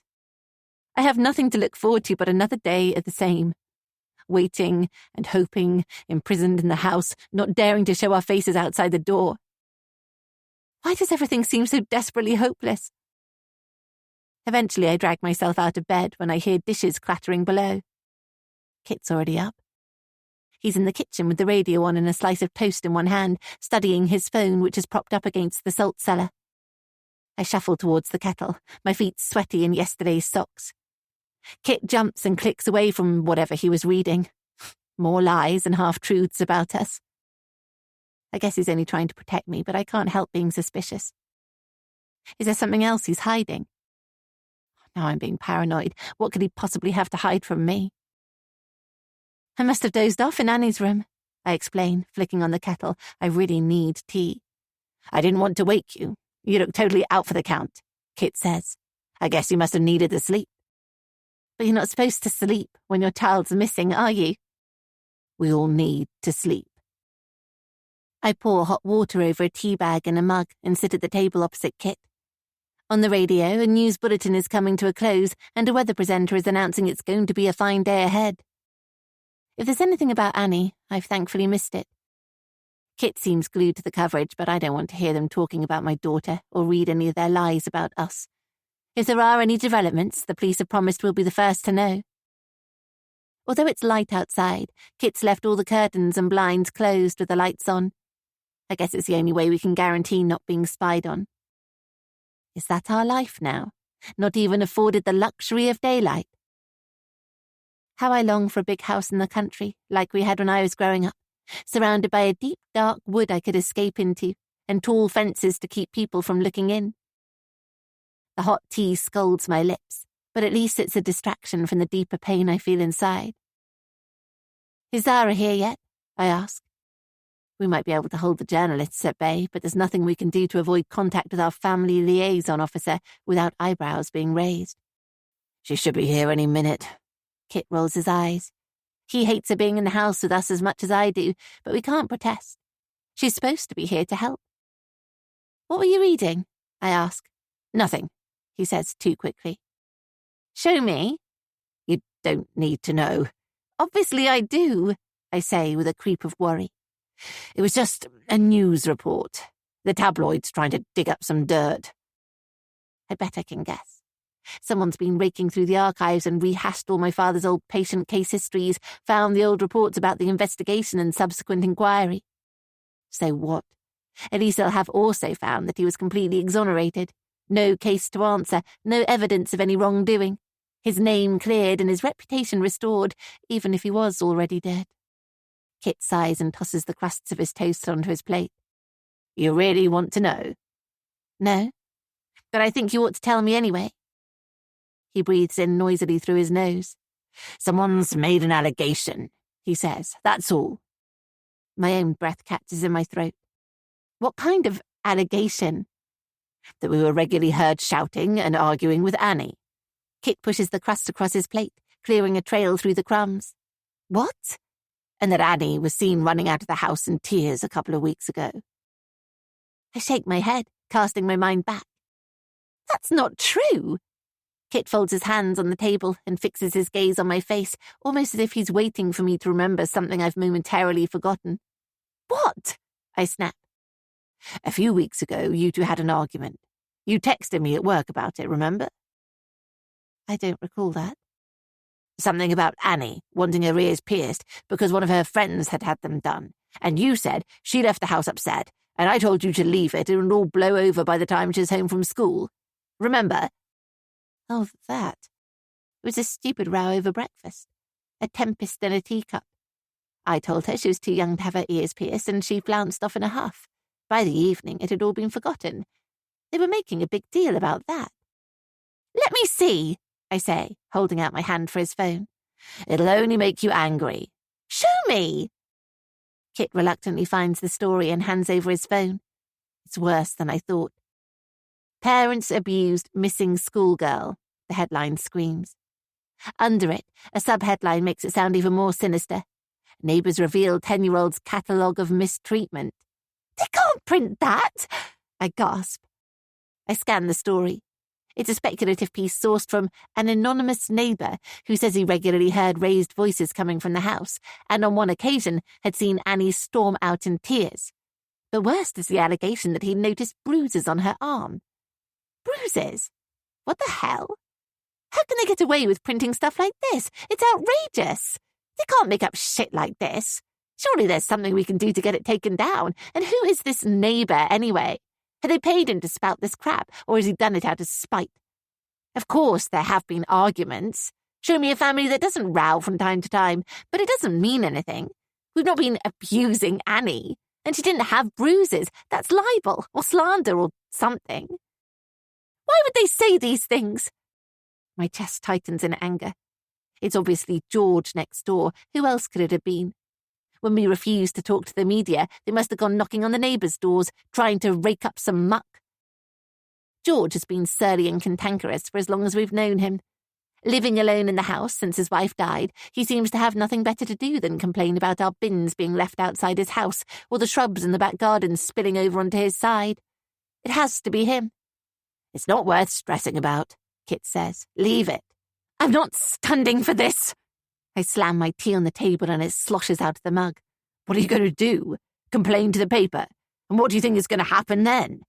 I have nothing to look forward to but another day at the same. Waiting and hoping, imprisoned in the house, not daring to show our faces outside the door. Why does everything seem so desperately hopeless? Eventually I drag myself out of bed when I hear dishes clattering below. Kit's already up. He's in the kitchen with the radio on and a slice of toast in one hand, studying his phone which is propped up against the salt cellar. I shuffle towards the kettle, my feet sweaty in yesterday's socks. Kit jumps and clicks away from whatever he was reading. More lies and half-truths about us. I guess he's only trying to protect me, but I can't help being suspicious. Is there something else he's hiding? Now I'm being paranoid. What could he possibly have to hide from me? I must have dozed off in Annie's room, I explain, flicking on the kettle. I really need tea. I didn't want to wake you. You look totally out for the count, Kit says. I guess you must have needed the sleep. But you're not supposed to sleep when your child's missing, are you? We all need to sleep. I pour hot water over a tea bag and a mug and sit at the table opposite Kit. On the radio, a news bulletin is coming to a close and a weather presenter is announcing it's going to be a fine day ahead. If there's anything about Annie, I've thankfully missed it. Kit seems glued to the coverage, but I don't want to hear them talking about my daughter or read any of their lies about us. If there are any developments, the police have promised we'll be the first to know. Although it's light outside, Kit's left all the curtains and blinds closed with the lights on. I guess it's the only way we can guarantee not being spied on. Is that our life now? Not even afforded the luxury of daylight? How I long for a big house in the country, like we had when I was growing up, surrounded by a deep, dark wood I could escape into, and tall fences to keep people from looking in. The hot tea scalds my lips, but at least it's a distraction from the deeper pain I feel inside. Is Zara here yet? I ask. We might be able to hold the journalists at bay, but there's nothing we can do to avoid contact with our family liaison officer without eyebrows being raised. She should be here any minute. Kit rolls his eyes. He hates her being in the house with us as much as I do, but we can't protest. She's supposed to be here to help. What were you reading? I ask. Nothing, he says too quickly. Show me. You don't need to know. Obviously I do, I say with a creep of worry. It was just a news report. The tabloids trying to dig up some dirt. I bet I can guess. Someone's been raking through the archives and rehashed all my father's old patient case histories, found the old reports about the investigation and subsequent inquiry. So what? At least they'll have also found that he was completely exonerated. No case to answer, no evidence of any wrongdoing. His name cleared and his reputation restored, even if he was already dead. Kit sighs and tosses the crusts of his toast onto his plate. You really want to know? No, but I think you ought to tell me anyway. He breathes in noisily through his nose. Someone's made an allegation, he says. That's all. My own breath catches in my throat. What kind of allegation? That we were regularly heard shouting and arguing with Annie. Kit pushes the crust across his plate, clearing a trail through the crumbs. What? And that Annie was seen running out of the house in tears a couple of weeks ago. I shake my head, casting my mind back. That's not true. Kit folds his hands on the table and fixes his gaze on my face, almost as if he's waiting for me to remember something I've momentarily forgotten. What? I snap. A few weeks ago, you two had an argument. You texted me at work about it, remember? I don't recall that. Something about Annie wanting her ears pierced because one of her friends had had them done, and you said she left the house upset, and I told you to leave it and it would all blow over by the time she's home from school. Remember? Oh, that. It was a stupid row over breakfast. A tempest in a teacup. I told her she was too young to have her ears pierced, and she flounced off in a huff. By the evening, it had all been forgotten. They were making a big deal about that. Let me see, I say, holding out my hand for his phone. It'll only make you angry. Show me! Kit reluctantly finds the story and hands over his phone. It's worse than I thought. Parents abused missing schoolgirl, the headline screams. Under it, a sub-headline makes it sound even more sinister. Neighbours reveal 10-year-old's catalogue of mistreatment. They can't print that! I gasp. I scan the story. It's a speculative piece sourced from an anonymous neighbour who says he regularly heard raised voices coming from the house, and on one occasion had seen Annie storm out in tears. The worst is the allegation that he'd noticed bruises on her arm. Bruises? What the hell? How can they get away with printing stuff like this? It's outrageous. They can't make up shit like this. Surely there's something we can do to get it taken down. And who is this neighbour, anyway? Have they paid him to spout this crap, or has he done it out of spite? Of course there have been arguments. Show me a family that doesn't row from time to time, but it doesn't mean anything. We've not been abusing Annie, and she didn't have bruises. That's libel, or slander, or something. Why would they say these things? My chest tightens in anger. It's obviously George next door. Who else could it have been? When we refused to talk to the media, they must have gone knocking on the neighbours' doors, trying to rake up some muck. George has been surly and cantankerous for as long as we've known him. Living alone in the house since his wife died, he seems to have nothing better to do than complain about our bins being left outside his house or the shrubs in the back garden spilling over onto his side. It has to be him. It's not worth stressing about, Kit says. Leave it. I'm not standing for this. I slam my tea on the table and it sloshes out of the mug. What are you going to do? Complain to the paper? And what do you think is going to happen then?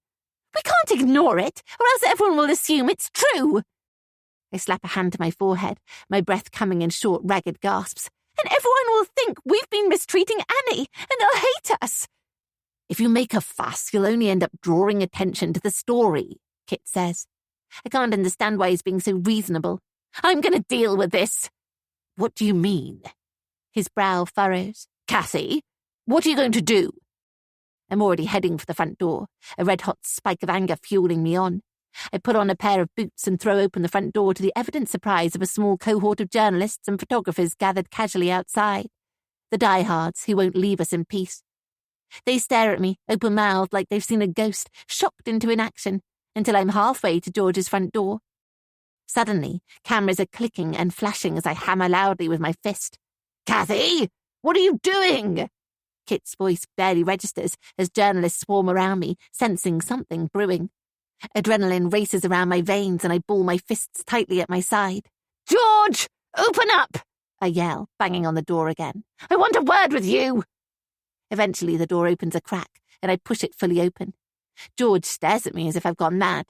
We can't ignore it, or else everyone will assume it's true. I slap a hand to my forehead, my breath coming in short, ragged gasps. And everyone will think we've been mistreating Annie, and they'll hate us. If you make a fuss, you'll only end up drawing attention to the story, Kit says. I can't understand why he's being so reasonable. I'm going to deal with this. What do you mean? His brow furrows. Cassie, what are you going to do? I'm already heading for the front door, a red-hot spike of anger fueling me on. I put on a pair of boots and throw open the front door to the evident surprise of a small cohort of journalists and photographers gathered casually outside. The diehards who won't leave us in peace. They stare at me, open-mouthed, like they've seen a ghost, shocked into inaction, until I'm halfway to George's front door. Suddenly, cameras are clicking and flashing as I hammer loudly with my fist. Kathy, what are you doing? Kit's voice barely registers as journalists swarm around me, sensing something brewing. Adrenaline races around my veins and I ball my fists tightly at my side. George, open up! I yell, banging on the door again. I want a word with you! Eventually the door opens a crack and I push it fully open. George stares at me as if I've gone mad.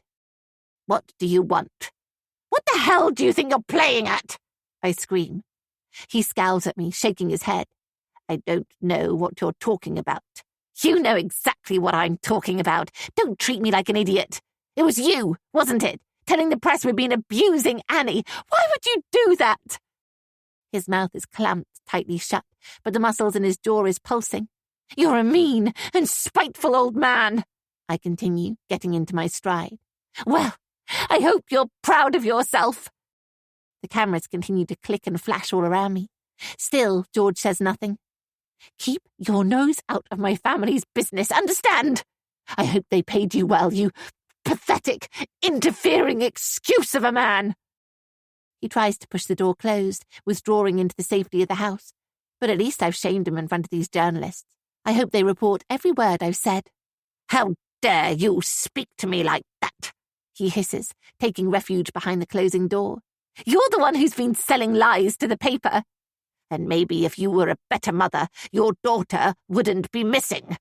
What do you want? What the hell do you think you're playing at? I scream. He scowls at me, shaking his head. I don't know what you're talking about. You know exactly what I'm talking about. Don't treat me like an idiot. It was you, wasn't it? Telling the press we've been abusing Annie. Why would you do that? His mouth is clamped tightly shut, but the muscles in his jaw is pulsing. You're a mean and spiteful old man, I continue, getting into my stride. Well, I hope you're proud of yourself. The cameras continue to click and flash all around me. Still, George says nothing. Keep your nose out of my family's business, understand? I hope they paid you well, you pathetic, interfering excuse of a man. He tries to push the door closed, withdrawing into the safety of the house. But at least I've shamed him in front of these journalists. I hope they report every word I've said. How dare you speak to me like that? He hisses, taking refuge behind the closing door. You're the one who's been selling lies to the paper. And maybe if you were a better mother, your daughter wouldn't be missing.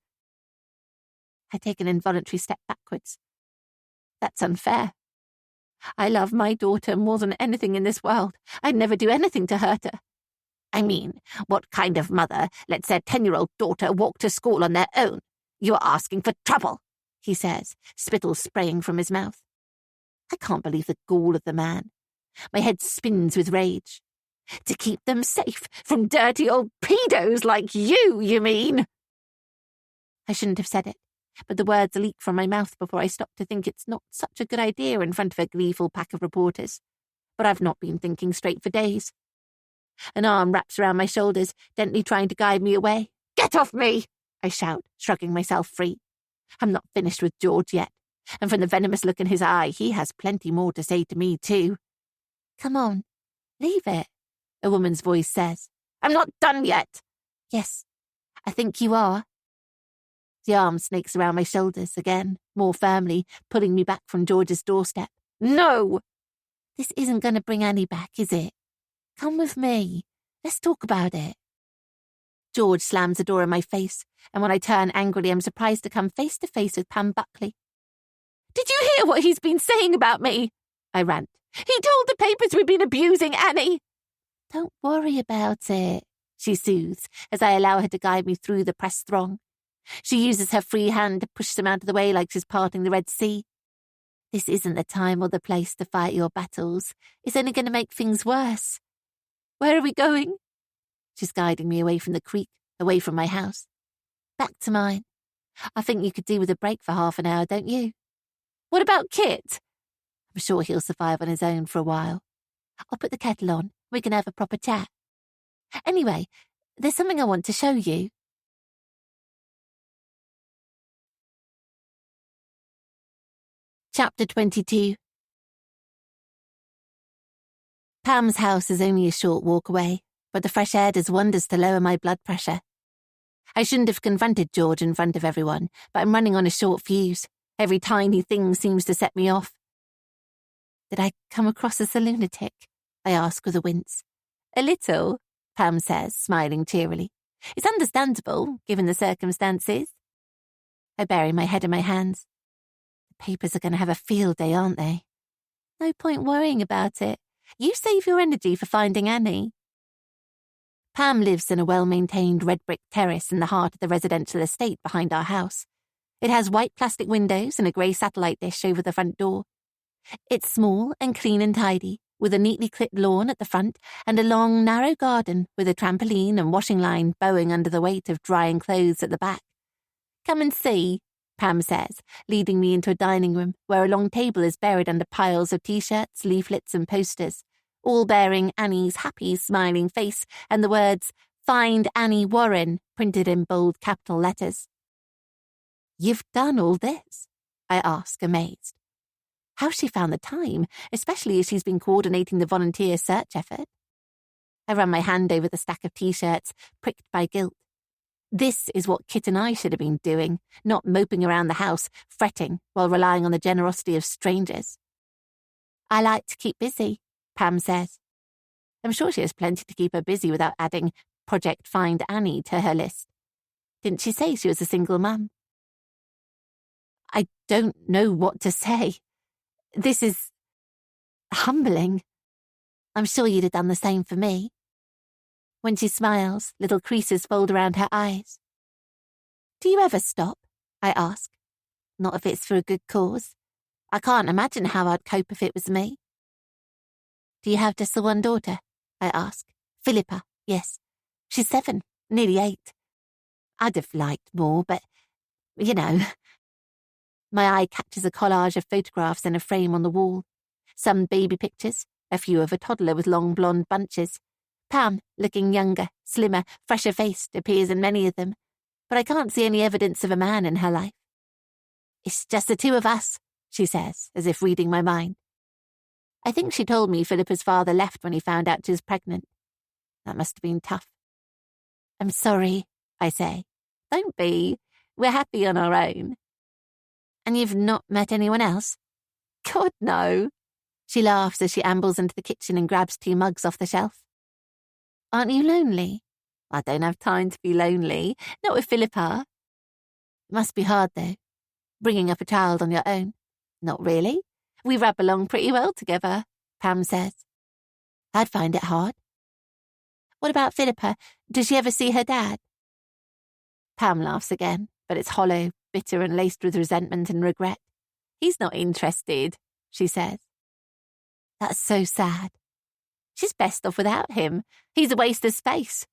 I take an involuntary step backwards. That's unfair. I love my daughter more than anything in this world. I'd never do anything to hurt her. I mean, what kind of mother lets their 10-year-old daughter walk to school on their own? You're asking for trouble, he says, spittle spraying from his mouth. I can't believe the gall of the man. My head spins with rage. To keep them safe from dirty old pedos like you mean? I shouldn't have said it, but the words leak from my mouth before I stop to think it's not such a good idea in front of a gleeful pack of reporters. But I've not been thinking straight for days. An arm wraps around my shoulders, gently trying to guide me away. Get off me! I shout, shrugging myself free. I'm not finished with George yet, and from the venomous look in his eye, he has plenty more to say to me too. Come on, leave it, a woman's voice says. I'm not done yet. Yes, I think you are. The arm snakes around my shoulders again, more firmly, pulling me back from George's doorstep. No! This isn't going to bring Annie back, is it? Come with me. Let's talk about it. George slams the door in my face, and when I turn angrily, I'm surprised to come face to face with Pam Buckley. Did you hear what he's been saying about me? I rant. He told the papers we've been abusing Annie. Don't worry about it, she soothes, as I allow her to guide me through the press throng. She uses her free hand to push them out of the way like she's parting the Red Sea. This isn't the time or the place to fight your battles. It's only going to make things worse. Where are we going? She's guiding me away from the creek, away from my house. Back to mine. I think you could do with a break for half an hour, don't you? What about Kit? I'm sure he'll survive on his own for a while. I'll put the kettle on. We can have a proper chat. Anyway, there's something I want to show you. Chapter 22. Pam's house is only a short walk away, but the fresh air does wonders to lower my blood pressure. I shouldn't have confronted George in front of everyone, but I'm running on a short fuse. Every tiny thing seems to set me off. Did I come across as a lunatic? I ask with a wince. A little, Pam says, smiling cheerily. It's understandable, given the circumstances. I bury my head in my hands. The papers are going to have a field day, aren't they? No point worrying about it. You save your energy for finding Annie. Pam lives in a well-maintained red brick terrace in the heart of the residential estate behind our house. It has white plastic windows and a grey satellite dish over the front door. It's small and clean and tidy, with a neatly clipped lawn at the front and a long, narrow garden with a trampoline and washing line bowing under the weight of drying clothes at the back. Come and see, Pam says, leading me into a dining room where a long table is buried under piles of T-shirts, leaflets and posters, all bearing Annie's happy, smiling face and the words, "Find Annie Warren," printed in bold capital letters. You've done all this? I ask, amazed. How she found the time, especially as she's been coordinating the volunteer search effort. I run my hand over the stack of T-shirts, pricked by guilt. This is what Kit and I should have been doing, not moping around the house, fretting while relying on the generosity of strangers. I like to keep busy, Pam says. I'm sure she has plenty to keep her busy without adding Project Find Annie to her list. Didn't she say she was a single mum? I don't know what to say. This is humbling. I'm sure you'd have done the same for me. When she smiles, little creases fold around her eyes. Do you ever stop? I ask. Not if it's for a good cause. I can't imagine how I'd cope if it was me. Do you have just the one daughter? I ask. Philippa, yes. She's 7, nearly 8. I'd have liked more, but, you know. My eye catches a collage of photographs in a frame on the wall. Some baby pictures, a few of a toddler with long blonde bunches. Pam, looking younger, slimmer, fresher-faced, appears in many of them, but I can't see any evidence of a man in her life. It's just the two of us, she says, as if reading my mind. I think she told me Philippa's father left when he found out she was pregnant. That must have been tough. I'm sorry, I say. Don't be. We're happy on our own. And you've not met anyone else? God, no. She laughs as she ambles into the kitchen and grabs 2 mugs off the shelf. Aren't you lonely? I don't have time to be lonely, not with Philippa. It must be hard, though, bringing up a child on your own. Not really. We rub along pretty well together, Pam says. I'd find it hard. What about Philippa? Does she ever see her dad? Pam laughs again, but it's hollow, bitter and laced with resentment and regret. He's not interested, she says. That's so sad. She's best off without him. He's a waste of space.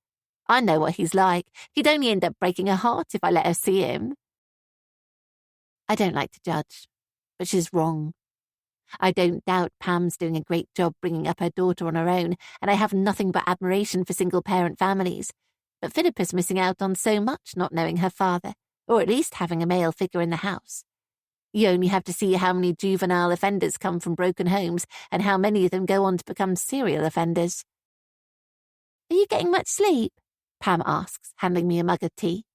I know what he's like. He'd only end up breaking her heart if I let her see him. I don't like to judge, but she's wrong. I don't doubt Pam's doing a great job bringing up her daughter on her own, and I have nothing but admiration for single-parent families. But Philippa's missing out on so much not knowing her father, or at least having a male figure in the house. You only have to see how many juvenile offenders come from broken homes and how many of them go on to become serial offenders. Are you getting much sleep? Pam asks, handing me a mug of tea.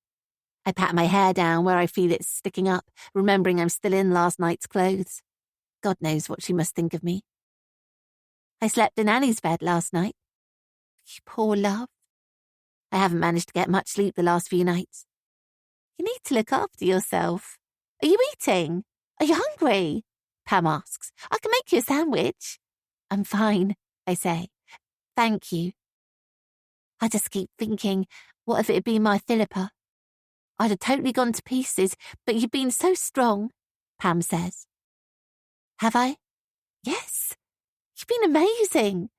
I pat my hair down where I feel it sticking up, remembering I'm still in last night's clothes. God knows what she must think of me. I slept in Annie's bed last night. You poor love. I haven't managed to get much sleep the last few nights. You need to look after yourself. Are you eating? Are you hungry? Pam asks. I can make you a sandwich. I'm fine, I say. Thank you. I just keep thinking, what if it had been my Philippa? I'd have totally gone to pieces, but you've been so strong, Pam says. Have I? Yes. You've been amazing.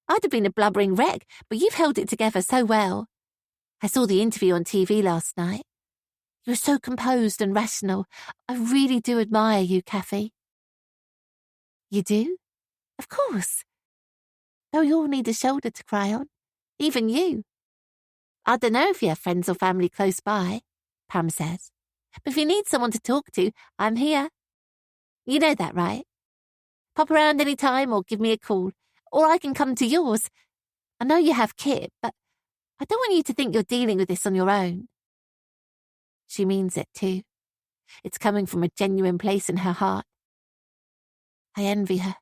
I'd have been a blubbering wreck, but you've held it together so well. I saw the interview on TV last night. You're so composed and rational. I really do admire you, Kathy. You do? Of course. Oh, you all need a shoulder to cry on. Even you. I don't know if you have friends or family close by, Pam says. But if you need someone to talk to, I'm here. You know that, right? Pop around any time or give me a call, or I can come to yours. I know you have Kit, but I don't want you to think you're dealing with this on your own. She means it too. It's coming from a genuine place in her heart. I envy her.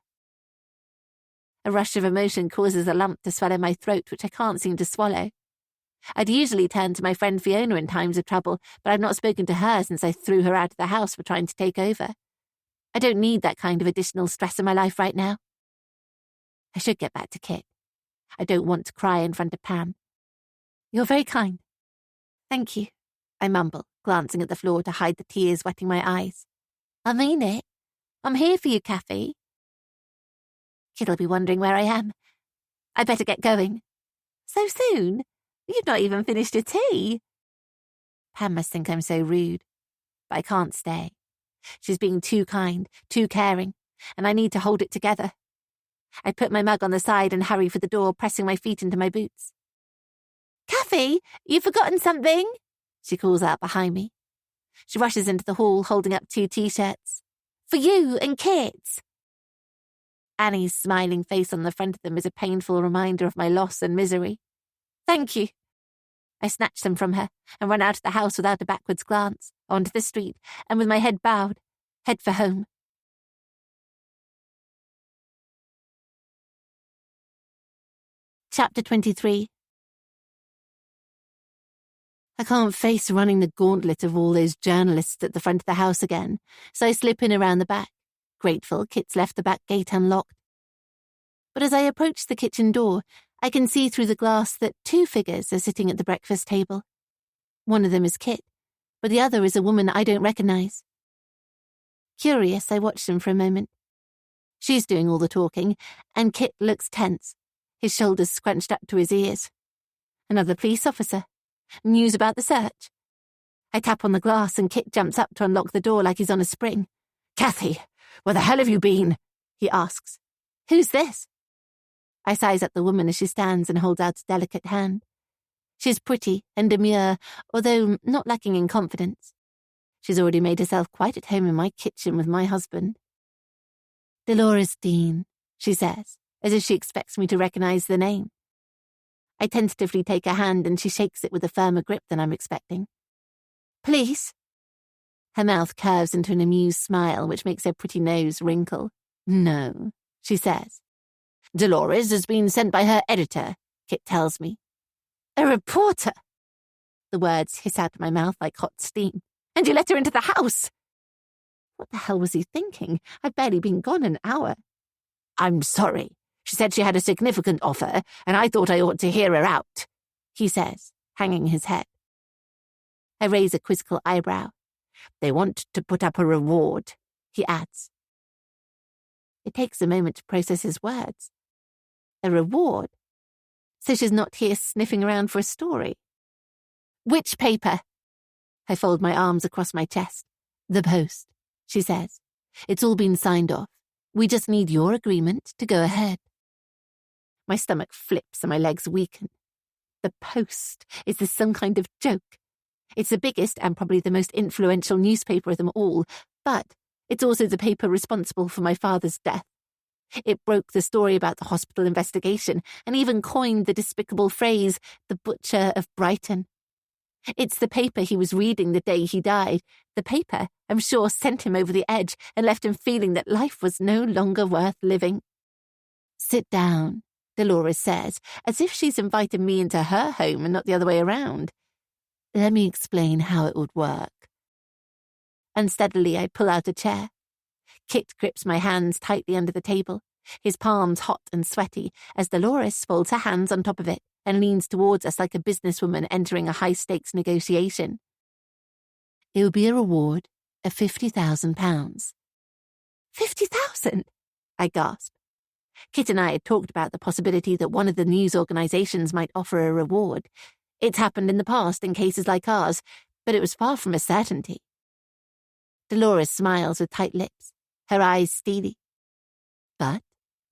A rush of emotion causes a lump to swell in my throat, which I can't seem to swallow. I'd usually turn to my friend Fiona in times of trouble, but I've not spoken to her since I threw her out of the house for trying to take over. I don't need that kind of additional stress in my life right now. I should get back to Kit. I don't want to cry in front of Pam. You're very kind. Thank you, I mumble, glancing at the floor to hide the tears wetting my eyes. I mean it. I'm here for you, Kathy. Kit'll be wondering where I am. I better get going. So soon? You've not even finished your tea. Pam must think I'm so rude, but I can't stay. She's being too kind, too caring, and I need to hold it together. I put my mug on the side and hurry for the door, pressing my feet into my boots. Kathy, you've forgotten something, she calls out behind me. She rushes into the hall, holding up 2 T-shirts. For you and Kit. Annie's smiling face on the front of them is a painful reminder of my loss and misery. Thank you. I snatch them from her and run out of the house without a backwards glance, onto the street, and with my head bowed, head for home. Chapter 23. I can't face running the gauntlet of all those journalists at the front of the house again, so I slip in around the back, grateful Kit's left the back gate unlocked. But as I approach the kitchen door, I can see through the glass that 2 figures are sitting at the breakfast table. One of them is Kit, but the other is a woman I don't recognise. Curious, I watch them for a moment. She's doing all the talking, and Kit looks tense, his shoulders scrunched up to his ears. Another police officer. News about the search. I tap on the glass and Kit jumps up to unlock the door like he's on a spring. Kathy, where the hell have you been? He asks. Who's this? I size up the woman as she stands and holds out a delicate hand. She's pretty and demure, although not lacking in confidence. She's already made herself quite at home in my kitchen with my husband. Dolores Dean, she says, as if she expects me to recognise the name. I tentatively take her hand and she shakes it with a firmer grip than I'm expecting. Please? Her mouth curves into an amused smile which makes her pretty nose wrinkle. No, she says. Dolores has been sent by her editor, Kit tells me. A reporter? The words hiss out of my mouth like hot steam. And you let her into the house? What the hell was he thinking? I've barely been gone an hour. I'm sorry. She said she had a significant offer, and I thought I ought to hear her out, he says, hanging his head. I raise a quizzical eyebrow. They want to put up a reward, he adds. It takes a moment to process his words. A reward? So she's not here sniffing around for a story. Which paper? I fold my arms across my chest. The Post, she says. It's all been signed off. We just need your agreement to go ahead. My stomach flips and my legs weaken. The Post. Is this some kind of joke? It's the biggest and probably the most influential newspaper of them all, but it's also the paper responsible for my father's death. It broke the story about the hospital investigation and even coined the despicable phrase, the Butcher of Brighton. It's the paper he was reading the day he died. The paper, I'm sure, sent him over the edge and left him feeling that life was no longer worth living. Sit down, Dolores says, as if she's invited me into her home and not the other way around. Let me explain how it would work. Unsteadily, I pull out a chair. Kit grips my hands tightly under the table, his palms hot and sweaty, as Dolores folds her hands on top of it and leans towards us like a businesswoman entering a high-stakes negotiation. It will be a reward of £50,000. 50,000? I gasp. Kit and I had talked about the possibility that one of the news organisations might offer a reward. It's happened in the past in cases like ours, but it was far from a certainty. Dolores smiles with tight lips, her eyes steely. But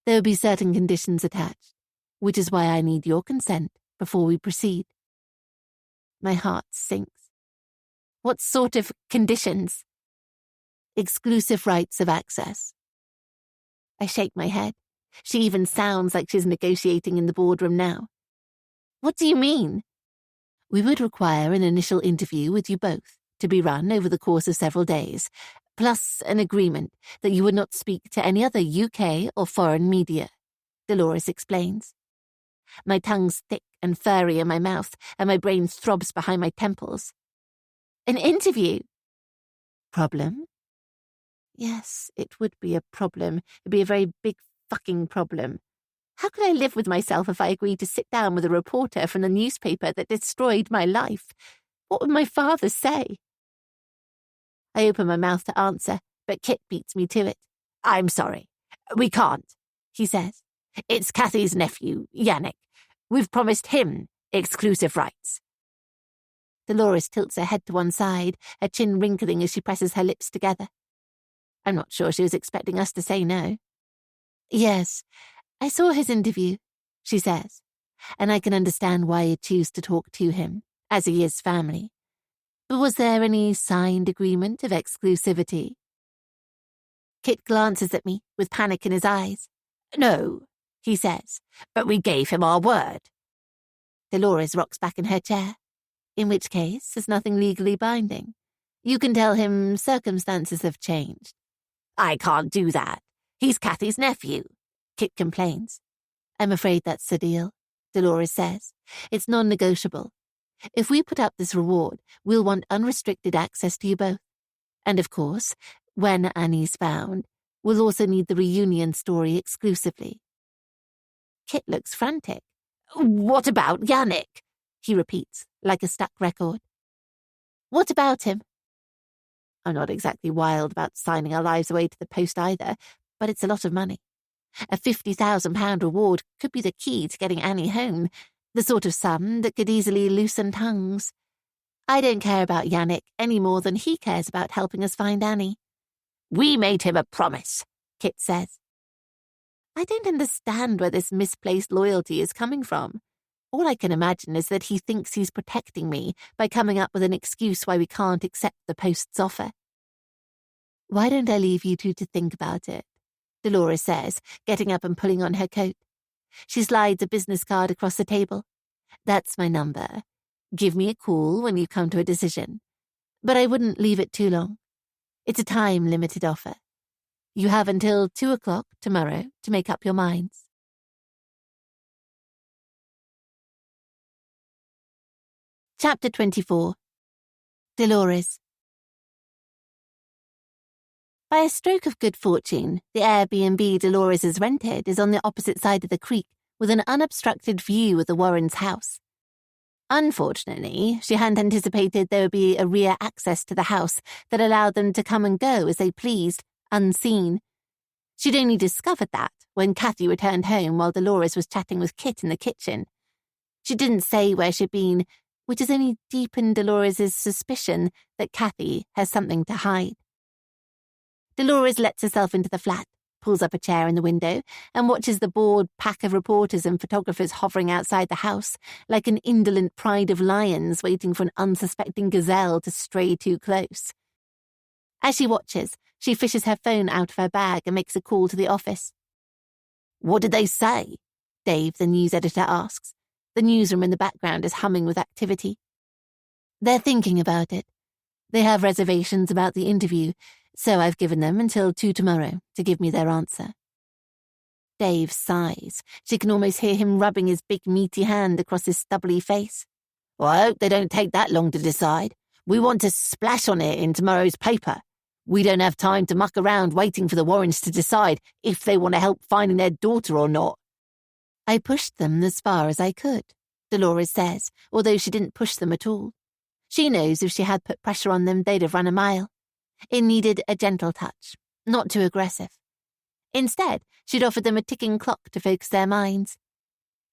there will be certain conditions attached, which is why I need your consent before we proceed. My heart sinks. What sort of conditions? Exclusive rights of access. I shake my head. She even sounds like she's negotiating in the boardroom now. What do you mean? We would require an initial interview with you both to be run over the course of several days, plus an agreement that you would not speak to any other UK or foreign media, Dolores explains. My tongue's thick and furry in my mouth, and my brain throbs behind my temples. An interview? Problem? Yes, it would be a problem. It'd be a very big fucking problem. How could I live with myself if I agreed to sit down with a reporter from the newspaper that destroyed my life? What would my father say? I open my mouth to answer, but Kit beats me to it. I'm sorry. We can't, he says. It's Kathy's nephew, Yannick. We've promised him exclusive rights. Dolores tilts her head to one side, her chin wrinkling as she presses her lips together. I'm not sure she was expecting us to say no. Yes, I saw his interview, she says, and I can understand why you choose to talk to him, as he is family. But was there any signed agreement of exclusivity? Kit glances at me with panic in his eyes. No, he says, but we gave him our word. Dolores rocks back in her chair. In which case, there's nothing legally binding. You can tell him circumstances have changed. I can't do that. He's Kathy's nephew, Kit complains. I'm afraid that's the deal, Dolores says. It's non-negotiable. If we put up this reward, we'll want unrestricted access to you both. And of course, when Annie's found, we'll also need the reunion story exclusively. Kit looks frantic. What about Yannick? He repeats, like a stuck record. What about him? I'm not exactly wild about signing our lives away to the post either, but it's a lot of money. A £50,000 reward could be the key to getting Annie home, the sort of sum that could easily loosen tongues. I don't care about Yannick any more than he cares about helping us find Annie. We made him a promise, Kit says. I don't understand where this misplaced loyalty is coming from. All I can imagine is that he thinks he's protecting me by coming up with an excuse why we can't accept the post's offer. Why don't I leave you two to think about it? Dolores says, getting up and pulling on her coat. She slides a business card across the table. That's my number. Give me a call when you come to a decision. But I wouldn't leave it too long. It's a time-limited offer. You have until 2 o'clock tomorrow to make up your minds. Chapter 24. Dolores. By a stroke of good fortune, the Airbnb Dolores has rented is on the opposite side of the creek with an unobstructed view of the Warrens' house. Unfortunately, she hadn't anticipated there would be a rear access to the house that allowed them to come and go as they pleased, unseen. She'd only discovered that when Kathy returned home while Dolores was chatting with Kit in the kitchen. She didn't say where she'd been, which has only deepened Dolores' suspicion that Kathy has something to hide. Dolores lets herself into the flat, pulls up a chair in the window, and watches the bored pack of reporters and photographers hovering outside the house, like an indolent pride of lions waiting for an unsuspecting gazelle to stray too close. As she watches, she fishes her phone out of her bag and makes a call to the office. What did they say? Dave, the news editor, asks. The newsroom in the background is humming with activity. They're thinking about it. They have reservations about the interview, so I've given them until 2 tomorrow to give me their answer. Dave sighs. She can almost hear him rubbing his big meaty hand across his stubbly face. Well, I hope they don't take that long to decide. We want to splash on it in tomorrow's paper. We don't have time to muck around waiting for the Warrens to decide if they want to help finding their daughter or not. I pushed them as far as I could, Dolores says, although she didn't push them at all. She knows if she had put pressure on them, they'd have run a mile. It needed a gentle touch, not too aggressive. Instead, she'd offered them a ticking clock to focus their minds.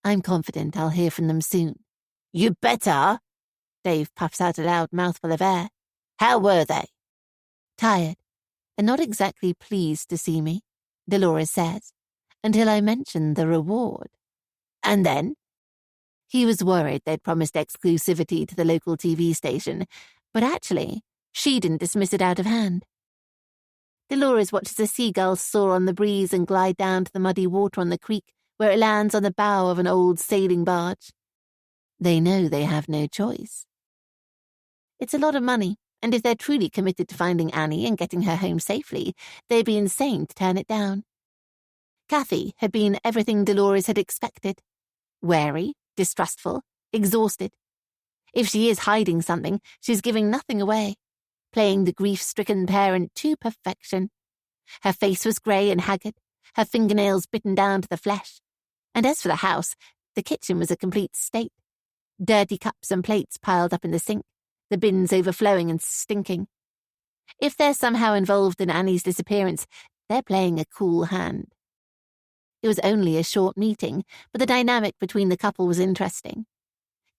I'm confident I'll hear from them soon. You better! Dave puffs out a loud mouthful of air. How were they? Tired, and not exactly pleased to see me, Dolores says. until I mentioned the reward. And then? He was worried they'd promised exclusivity to the local TV station, but actually, she didn't dismiss it out of hand. Dolores watches a seagull soar on the breeze and glide down to the muddy water on the creek, where it lands on the bow of an old sailing barge. They know they have no choice. It's a lot of money, and if they're truly committed to finding Annie and getting her home safely, they'd be insane to turn it down. Kathy had been everything Dolores had expected. Wary, distrustful, exhausted. If she is hiding something, she's giving nothing away, playing the grief-stricken parent to perfection. Her face was grey and haggard, her fingernails bitten down to the flesh. And as for the house, the kitchen was a complete state. Dirty cups and plates piled up in the sink, the bins overflowing and stinking. If they're somehow involved in Annie's disappearance, they're playing a cool hand. It was only a short meeting, but the dynamic between the couple was interesting.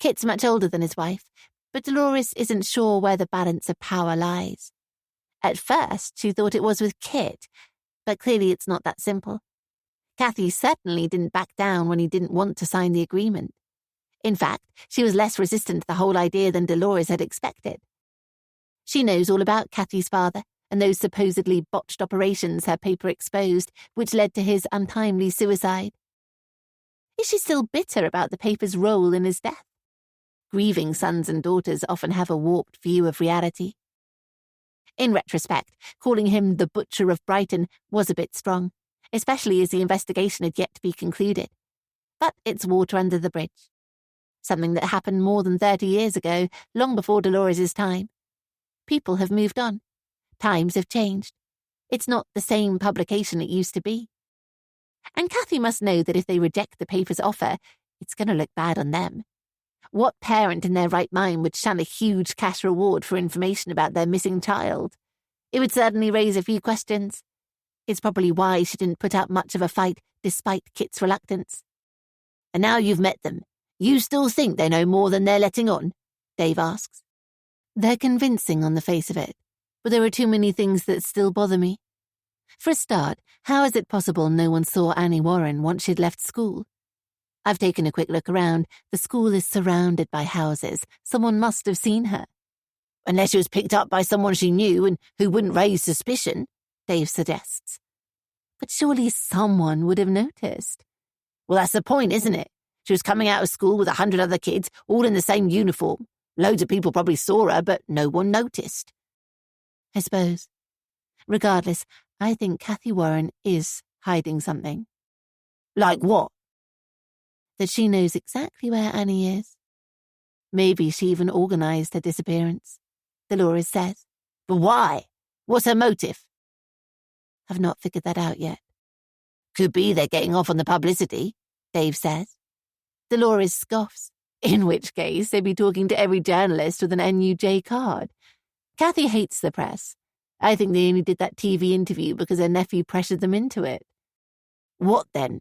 Kit's much older than his wife, but Dolores isn't sure where the balance of power lies. At first, she thought it was with Kit, but clearly it's not that simple. Kathy certainly didn't back down when he didn't want to sign the agreement. In fact, she was less resistant to the whole idea than Dolores had expected. She knows all about Kathy's father and those supposedly botched operations her paper exposed, which led to his untimely suicide. Is she still bitter about the paper's role in his death? Grieving sons and daughters often have a warped view of reality. In retrospect, calling him the Butcher of Brighton was a bit strong, especially as the investigation had yet to be concluded. But it's water under the bridge. Something that happened more than 30 years ago, long before Dolores' time. People have moved on. Times have changed. It's not the same publication it used to be. And Kathy must know that if they reject the paper's offer, it's going to look bad on them. What parent in their right mind would shun a huge cash reward for information about their missing child? It would certainly raise a few questions. It's probably why she didn't put up much of a fight, despite Kit's reluctance. And now you've met them, you still think they know more than they're letting on? Dave asks. They're convincing on the face of it, but there are too many things that still bother me. For a start, how is it possible no one saw Annie Warren once she'd left school? I've taken a quick look around. The school is surrounded by houses. Someone must have seen her. Unless she was picked up by someone she knew and who wouldn't raise suspicion, Dave suggests. But surely someone would have noticed. Well, that's the point, isn't it? She was coming out of school with 100 other kids, all in the same uniform. Loads of people probably saw her, but no one noticed. I suppose. Regardless, I think Kathy Warren is hiding something. Like what? That she knows exactly where Annie is. Maybe she even organised her disappearance, Dolores says. But why? What's her motive? I've not figured that out yet. Could be they're getting off on the publicity, Dave says. Dolores scoffs, in which case they'd be talking to every journalist with an NUJ card. Kathy hates the press. I think they only did that TV interview because her nephew pressured them into it. What then?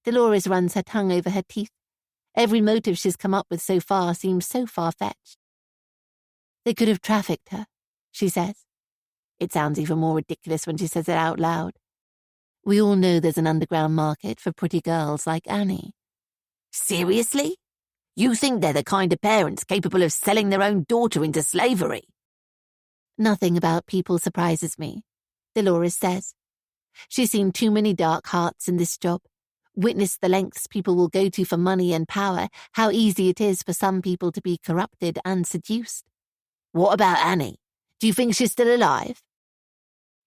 Dolores runs her tongue over her teeth. Every motive she's come up with so far seems so far-fetched. They could have trafficked her, she says. It sounds even more ridiculous when she says it out loud. We all know there's an underground market for pretty girls like Annie. Seriously? You think they're the kind of parents capable of selling their own daughter into slavery? Nothing about people surprises me, Dolores says. She's seen too many dark hearts in this job, witnessed the lengths people will go to for money and power, how easy it is for some people to be corrupted and seduced. What about Annie? Do you think she's still alive?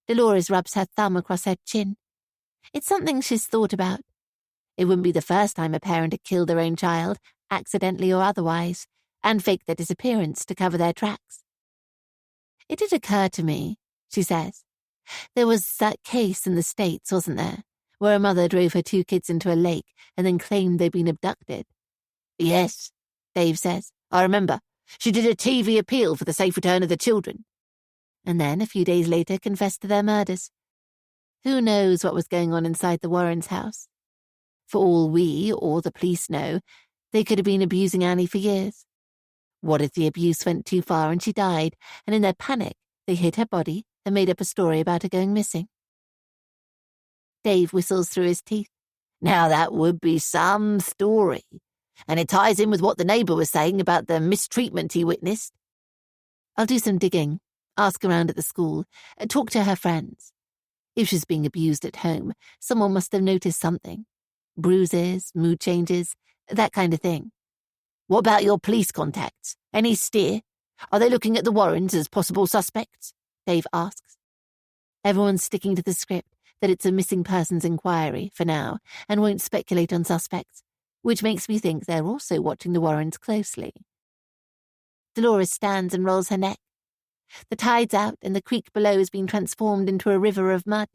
Dolores rubs her thumb across her chin. It's something she's thought about. It wouldn't be the first time a parent had killed their own child, accidentally or otherwise, and faked their disappearance to cover their tracks. It did occur to me, she says. There was that case in the States, wasn't there, where a mother drove her 2 kids into a lake and then claimed they'd been abducted? Yes, Dave says. I remember. She did a TV appeal for the safe return of the children. And then, a few days later, confessed to their murders. Who knows what was going on inside the Warrens' house? For all we, or the police, know, they could have been abusing Annie for years. What if the abuse went too far and she died, and in their panic, they hid her body and made up a story about her going missing? Dave whistles through his teeth. Now that would be some story. And it ties in with what the neighbour was saying about the mistreatment he witnessed. I'll do some digging, ask around at the school, talk to her friends. If she's being abused at home, someone must have noticed something. Bruises, mood changes, that kind of thing. What about your police contacts? Any steer? Are they looking at the Warrens as possible suspects? Dave asks. Everyone's sticking to the script that it's a missing persons inquiry for now and won't speculate on suspects, which makes me think they're also watching the Warrens closely. Dolores stands and rolls her neck. The tide's out and the creek below has been transformed into a river of mud.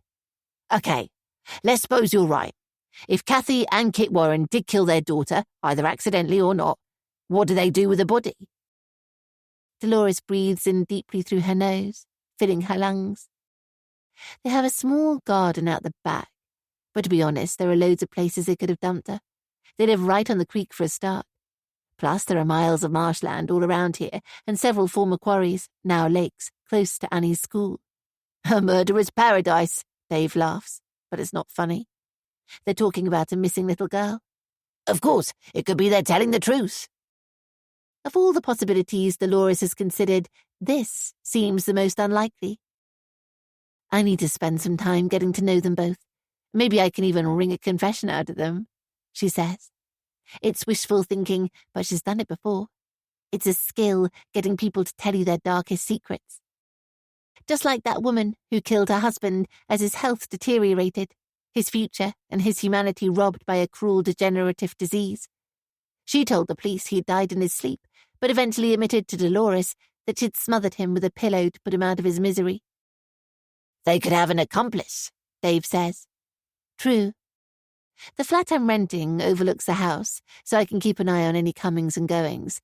Okay, let's suppose you're right. If Kathy and Kit Warren did kill their daughter, either accidentally or not, what do they do with the body? Dolores breathes in deeply through her nose, filling her lungs. They have a small garden out the back, but to be honest, there are loads of places they could have dumped her. They live right on the creek for a start. Plus, there are miles of marshland all around here and several former quarries, now lakes, close to Annie's school. A murderer's paradise, Dave laughs, but it's not funny. They're talking about a missing little girl. Of course, it could be they're telling the truth. Of all the possibilities Dolores has considered, this seems the most unlikely. I need to spend some time getting to know them both. Maybe I can even wring a confession out of them, she says. It's wishful thinking, but she's done it before. It's a skill, getting people to tell you their darkest secrets. Just like that woman who killed her husband as his health deteriorated, his future and his humanity robbed by a cruel degenerative disease. She told the police he'd died in his sleep, but eventually admitted to Dolores that she'd smothered him with a pillow to put him out of his misery. They could have an accomplice, Dave says. True. The flat I'm renting overlooks the house, so I can keep an eye on any comings and goings.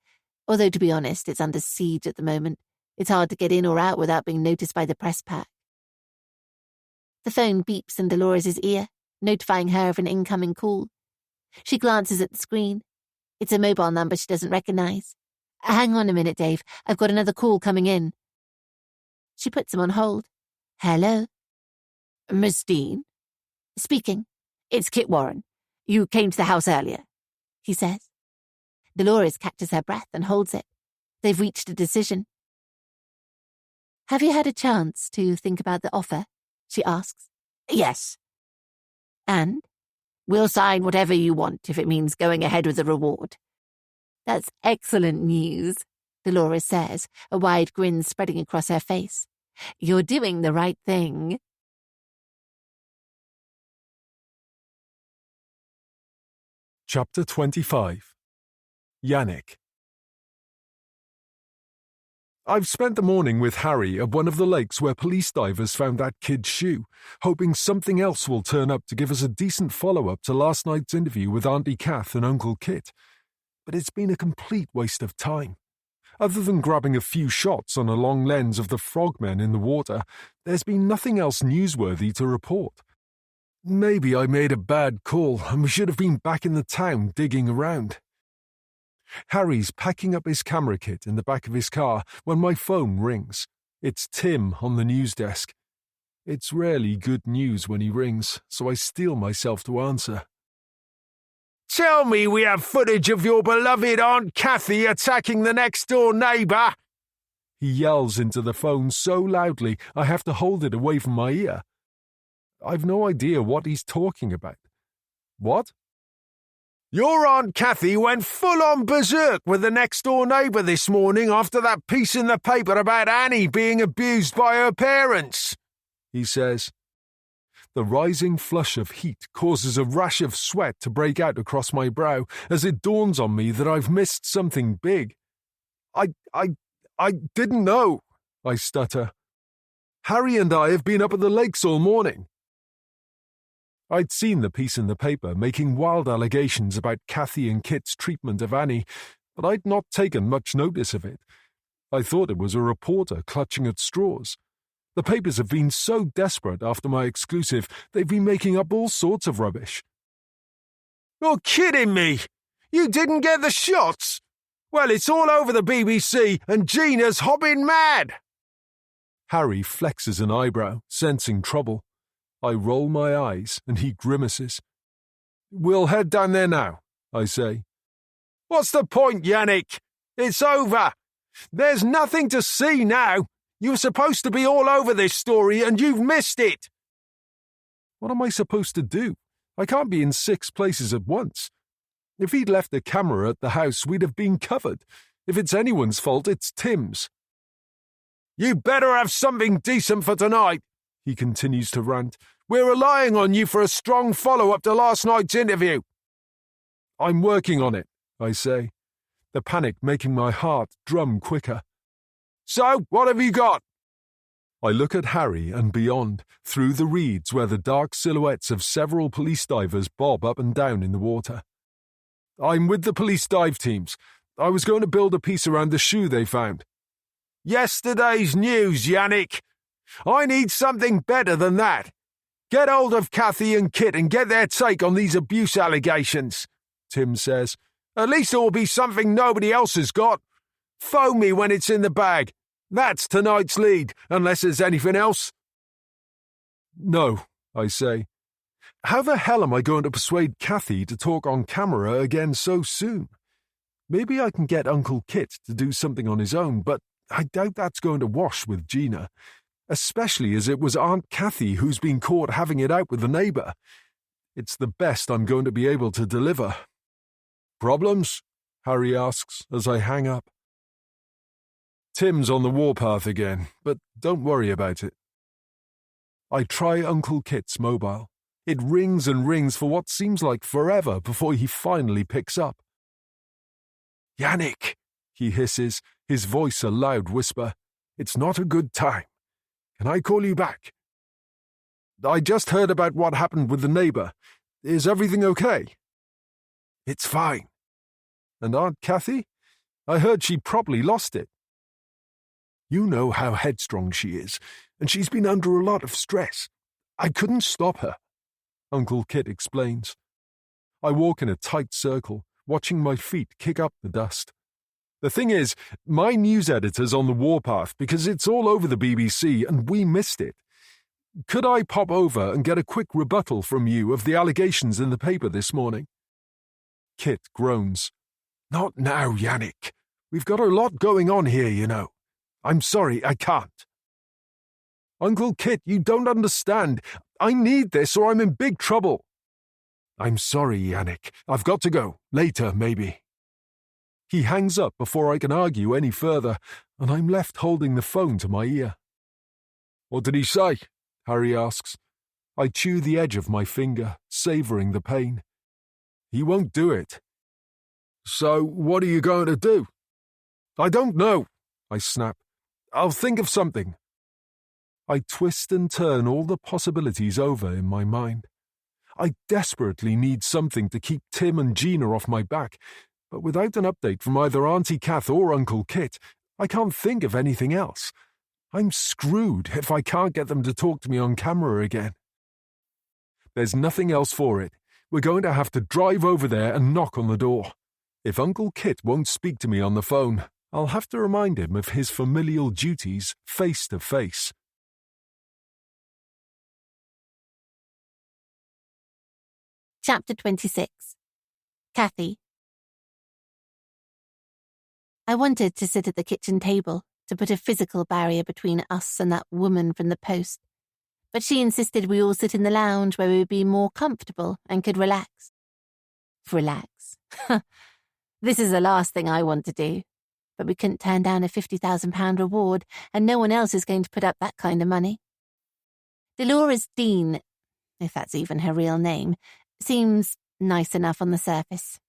Although, to be honest, it's under siege at the moment. It's hard to get in or out without being noticed by the press pack. The phone beeps in Dolores' ear, notifying her of an incoming call. She glances at the screen. It's a mobile number she doesn't recognize. Hang on a minute, Dave. I've got another call coming in. She puts him on hold. Hello? Miss Dean? Speaking. It's Kit Warren. You came to the house earlier, he says. Dolores catches her breath and holds it. They've reached a decision. Have you had a chance to think about the offer? She asks. Yes. And? We'll sign whatever you want if it means going ahead with the reward. That's excellent news, Dolores says, a wide grin spreading across her face. You're doing the right thing. Chapter 25. Yannick. I've spent the morning with Harry at one of the lakes where police divers found that kid's shoe, hoping something else will turn up to give us a decent follow-up to last night's interview with Auntie Kath and Uncle Kit. But it's been a complete waste of time. Other than grabbing a few shots on a long lens of the frogmen in the water, there's been nothing else newsworthy to report. Maybe I made a bad call and we should have been back in the town digging around. Harry's packing up his camera kit in the back of his car when my phone rings. It's Tim on the news desk. It's rarely good news when he rings, so I steel myself to answer. Tell me we have footage of your beloved Aunt Kathy attacking the next-door neighbour. He yells into the phone so loudly I have to hold it away from my ear. I've no idea what he's talking about. What? Your Aunt Kathy went full-on berserk with the next-door neighbour this morning after that piece in the paper about Annie being abused by her parents, he says. The rising flush of heat causes a rash of sweat to break out across my brow as it dawns on me that I've missed something big. I didn't know, I stutter. Harry and I have been up at the lakes all morning. I'd seen the piece in the paper making wild allegations about Kathy and Kit's treatment of Annie, but I'd not taken much notice of it. I thought it was a reporter clutching at straws. The papers have been so desperate after my exclusive, they've been making up all sorts of rubbish. You're kidding me! You didn't get the shots? Well, it's all over the BBC and Gina's hopping mad! Harry flexes an eyebrow, sensing trouble. I roll my eyes and he grimaces. We'll head down there now, I say. What's the point, Yannick? It's over. There's nothing to see now. You were supposed to be all over this story and you've missed it. What am I supposed to do? I can't be in 6 places at once. If he'd left the camera at the house, we'd have been covered. If it's anyone's fault, it's Tim's. You better have something decent for tonight, he continues to rant. We're relying on you for a strong follow-up to last night's interview. I'm working on it, I say, the panic making my heart drum quicker. So, what have you got? I look at Harry and beyond, through the reeds where the dark silhouettes of several police divers bob up and down in the water. I'm with the police dive teams. I was going to build a piece around the shoe they found. Yesterday's news, Yannick. I need something better than that. Get hold of Kathy and Kit and get their take on these abuse allegations, Tim says. At least it will be something nobody else has got. Phone me when it's in the bag. That's tonight's lead, unless there's anything else. No, I say. How the hell am I going to persuade Kathy to talk on camera again so soon? Maybe I can get Uncle Kit to do something on his own, but I doubt that's going to wash with Gina, especially as it was Aunt Kathy who's been caught having it out with the neighbour. It's the best I'm going to be able to deliver. Problems? Harry asks as I hang up. Tim's on the warpath again, but don't worry about it. I try Uncle Kit's mobile. It rings and rings for what seems like forever before he finally picks up. Yannick, he hisses, his voice a loud whisper. It's not a good time. Can I call you back? I just heard about what happened with the neighbour. Is everything okay? It's fine. And Aunt Kathy? I heard she probably lost it. You know how headstrong she is, and she's been under a lot of stress. I couldn't stop her, Uncle Kit explains. I walk in a tight circle, watching my feet kick up the dust. The thing is, my news editor's on the warpath because it's all over the BBC and we missed it. Could I pop over and get a quick rebuttal from you of the allegations in the paper this morning? Kit groans. Not now, Yannick. We've got a lot going on here, you know. I'm sorry, I can't. Uncle Kit, you don't understand. I need this or I'm in big trouble. I'm sorry, Yannick. I've got to go. Later, maybe. He hangs up before I can argue any further, and I'm left holding the phone to my ear. What did he say? Harry asks. I chew the edge of my finger, savouring the pain. He won't do it. So, what are you going to do? I don't know, I snap. I'll think of something. I twist and turn all the possibilities over in my mind. I desperately need something to keep Tim and Gina off my back, but without an update from either Auntie Kath or Uncle Kit, I can't think of anything else. I'm screwed if I can't get them to talk to me on camera again. There's nothing else for it. We're going to have to drive over there and knock on the door. If Uncle Kit won't speak to me on the phone, I'll have to remind him of his familial duties face to face. Chapter 26. Kathy. I wanted to sit at the kitchen table, to put a physical barrier between us and that woman from the Post, but she insisted we all sit in the lounge where we would be more comfortable and could relax. Relax. This is the last thing I want to do, but we couldn't turn down a £50,000 reward, and no one else is going to put up that kind of money. Dolores Dean, if that's even her real name, seems nice enough on the surface.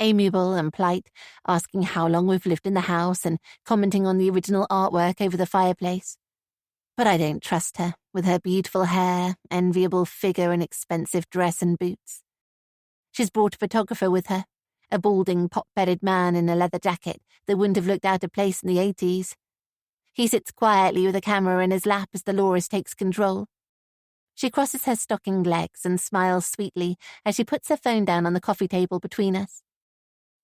Amiable and polite, asking how long we've lived in the house and commenting on the original artwork over the fireplace. But I don't trust her, with her beautiful hair, enviable figure and expensive dress and boots. She's brought a photographer with her, a balding, pot-bellied man in a leather jacket that wouldn't have looked out of place in the 80s. He sits quietly with a camera in his lap as Dolores takes control. She crosses her stockinged legs and smiles sweetly as she puts her phone down on the coffee table between us.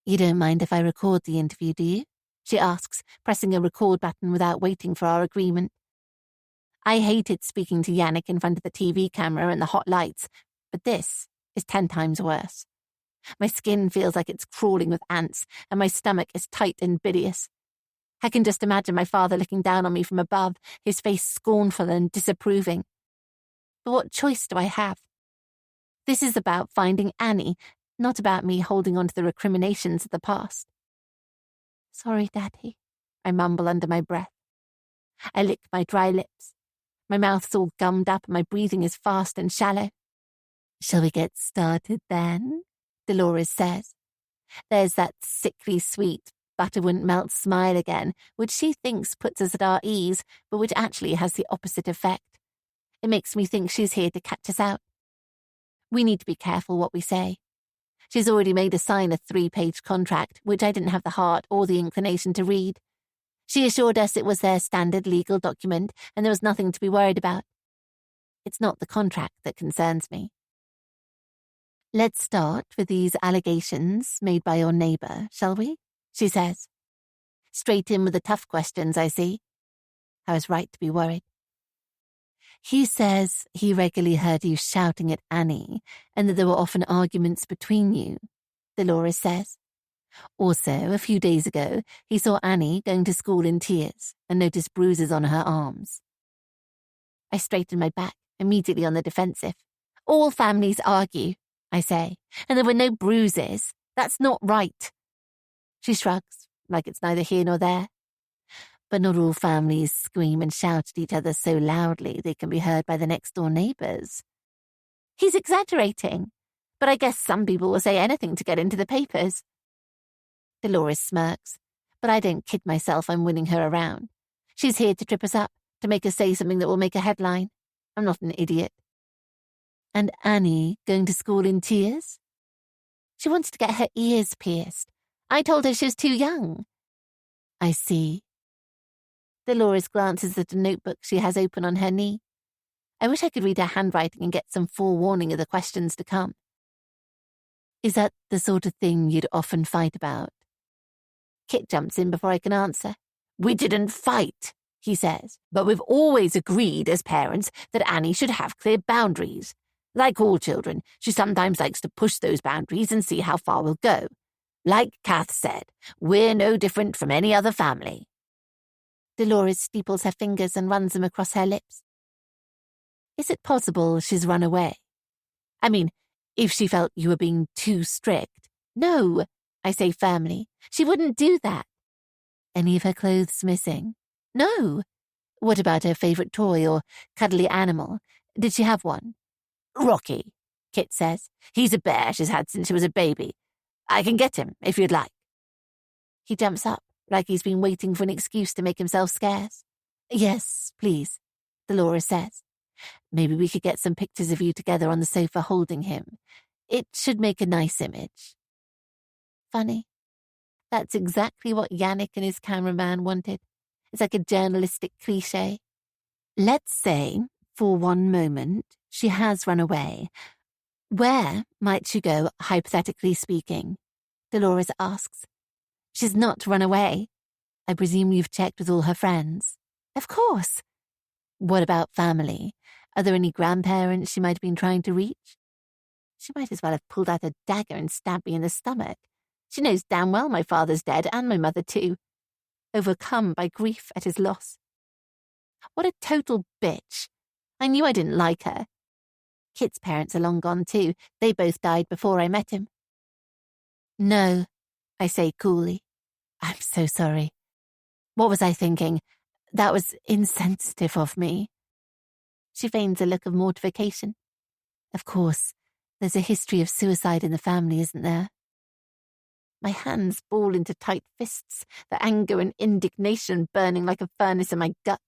You don't mind if I record the interview, do you? She asks, pressing a record button without waiting for our agreement. I hated speaking to Yannick in front of the TV camera and the hot lights, but this is 10 times worse. My skin feels like it's crawling with ants, and my stomach is tight and bilious. I can just imagine my father looking down on me from above, his face scornful and disapproving. But what choice do I have? This is about finding Annie, not about me holding on to the recriminations of the past. Sorry, Daddy, I mumble under my breath. I lick my dry lips. My mouth's all gummed up and my breathing is fast and shallow. Shall we get started then? Dolores says. There's that sickly sweet, butter-wouldn't-melt smile again, which she thinks puts us at our ease, but which actually has the opposite effect. It makes me think she's here to catch us out. We need to be careful what we say. She's already made us sign a 3-page contract, which I didn't have the heart or the inclination to read. She assured us it was their standard legal document and there was nothing to be worried about. It's not the contract that concerns me. Let's start with these allegations made by your neighbour, shall we? She says. Straight in with the tough questions, I see. I was right to be worried. He says he regularly heard you shouting at Annie and that there were often arguments between you, Dolores says. Also, a few days ago, he saw Annie going to school in tears and noticed bruises on her arms. I straighten my back, immediately on the defensive. All families argue, I say, and there were no bruises. That's not right. She shrugs, like it's neither here nor there. But not all families scream and shout at each other so loudly they can be heard by the next-door neighbours. He's exaggerating, but I guess some people will say anything to get into the papers. Dolores smirks, but I don't kid myself I'm winning her around. She's here to trip us up, to make us say something that will make a headline. I'm not an idiot. And Annie going to school in tears? She wants to get her ears pierced. I told her she was too young. I see. Dolores glances at a notebook she has open on her knee. I wish I could read her handwriting and get some forewarning of the questions to come. Is that the sort of thing you'd often fight about? Kit jumps in before I can answer. We didn't fight, he says, but we've always agreed as parents that Annie should have clear boundaries. Like all children, she sometimes likes to push those boundaries and see how far we'll go. Like Kath said, we're no different from any other family. Dolores steeples her fingers and runs them across her lips. Is it possible she's run away? I mean, if she felt you were being too strict. No, I say firmly. She wouldn't do that. Any of her clothes missing? No. What about her favourite toy or cuddly animal? Did she have one? Rocky, Kit says. He's a bear she's had since she was a baby. I can get him, if you'd like. He jumps up, like he's been waiting for an excuse to make himself scarce. Yes, please, Dolores says. Maybe we could get some pictures of you together on the sofa holding him. It should make a nice image. Funny. That's exactly what Yannick and his cameraman wanted. It's like a journalistic cliché. Let's say, for one moment, she has run away. Where might she go, hypothetically speaking? Dolores asks. She's not run away. I presume you've checked with all her friends. Of course. What about family? Are there any grandparents she might have been trying to reach? She might as well have pulled out a dagger and stabbed me in the stomach. She knows damn well my father's dead, and my mother too. Overcome by grief at his loss. What a total bitch. I knew I didn't like her. Kit's parents are long gone too. They both died before I met him. No, I say coolly. I'm so sorry. What was I thinking? That was insensitive of me. She feigns a look of mortification. Of course, there's a history of suicide in the family, isn't there? My hands ball into tight fists, the anger and indignation burning like a furnace in my gut.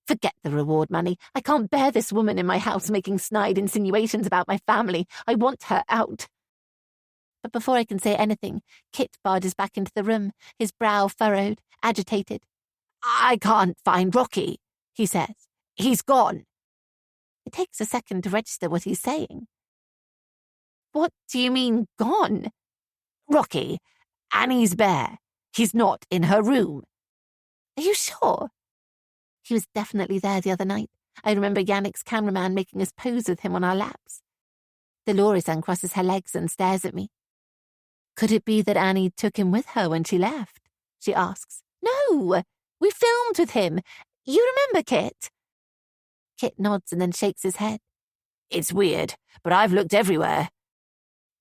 Forget the reward money. I can't bear this woman in my house making snide insinuations about my family. I want her out. But before I can say anything, Kit barges back into the room, his brow furrowed, agitated. I can't find Rocky, he says. He's gone. It takes a second to register what he's saying. What do you mean, gone? Rocky, Annie's bear. He's not in her room. Are you sure? He was definitely there the other night. I remember Yannick's cameraman making us pose with him on our laps. Dolores uncrosses her legs and stares at me. Could it be that Annie took him with her when she left? She asks. No, we filmed with him. You remember, Kit? Kit nods and then shakes his head. It's weird, but I've looked everywhere.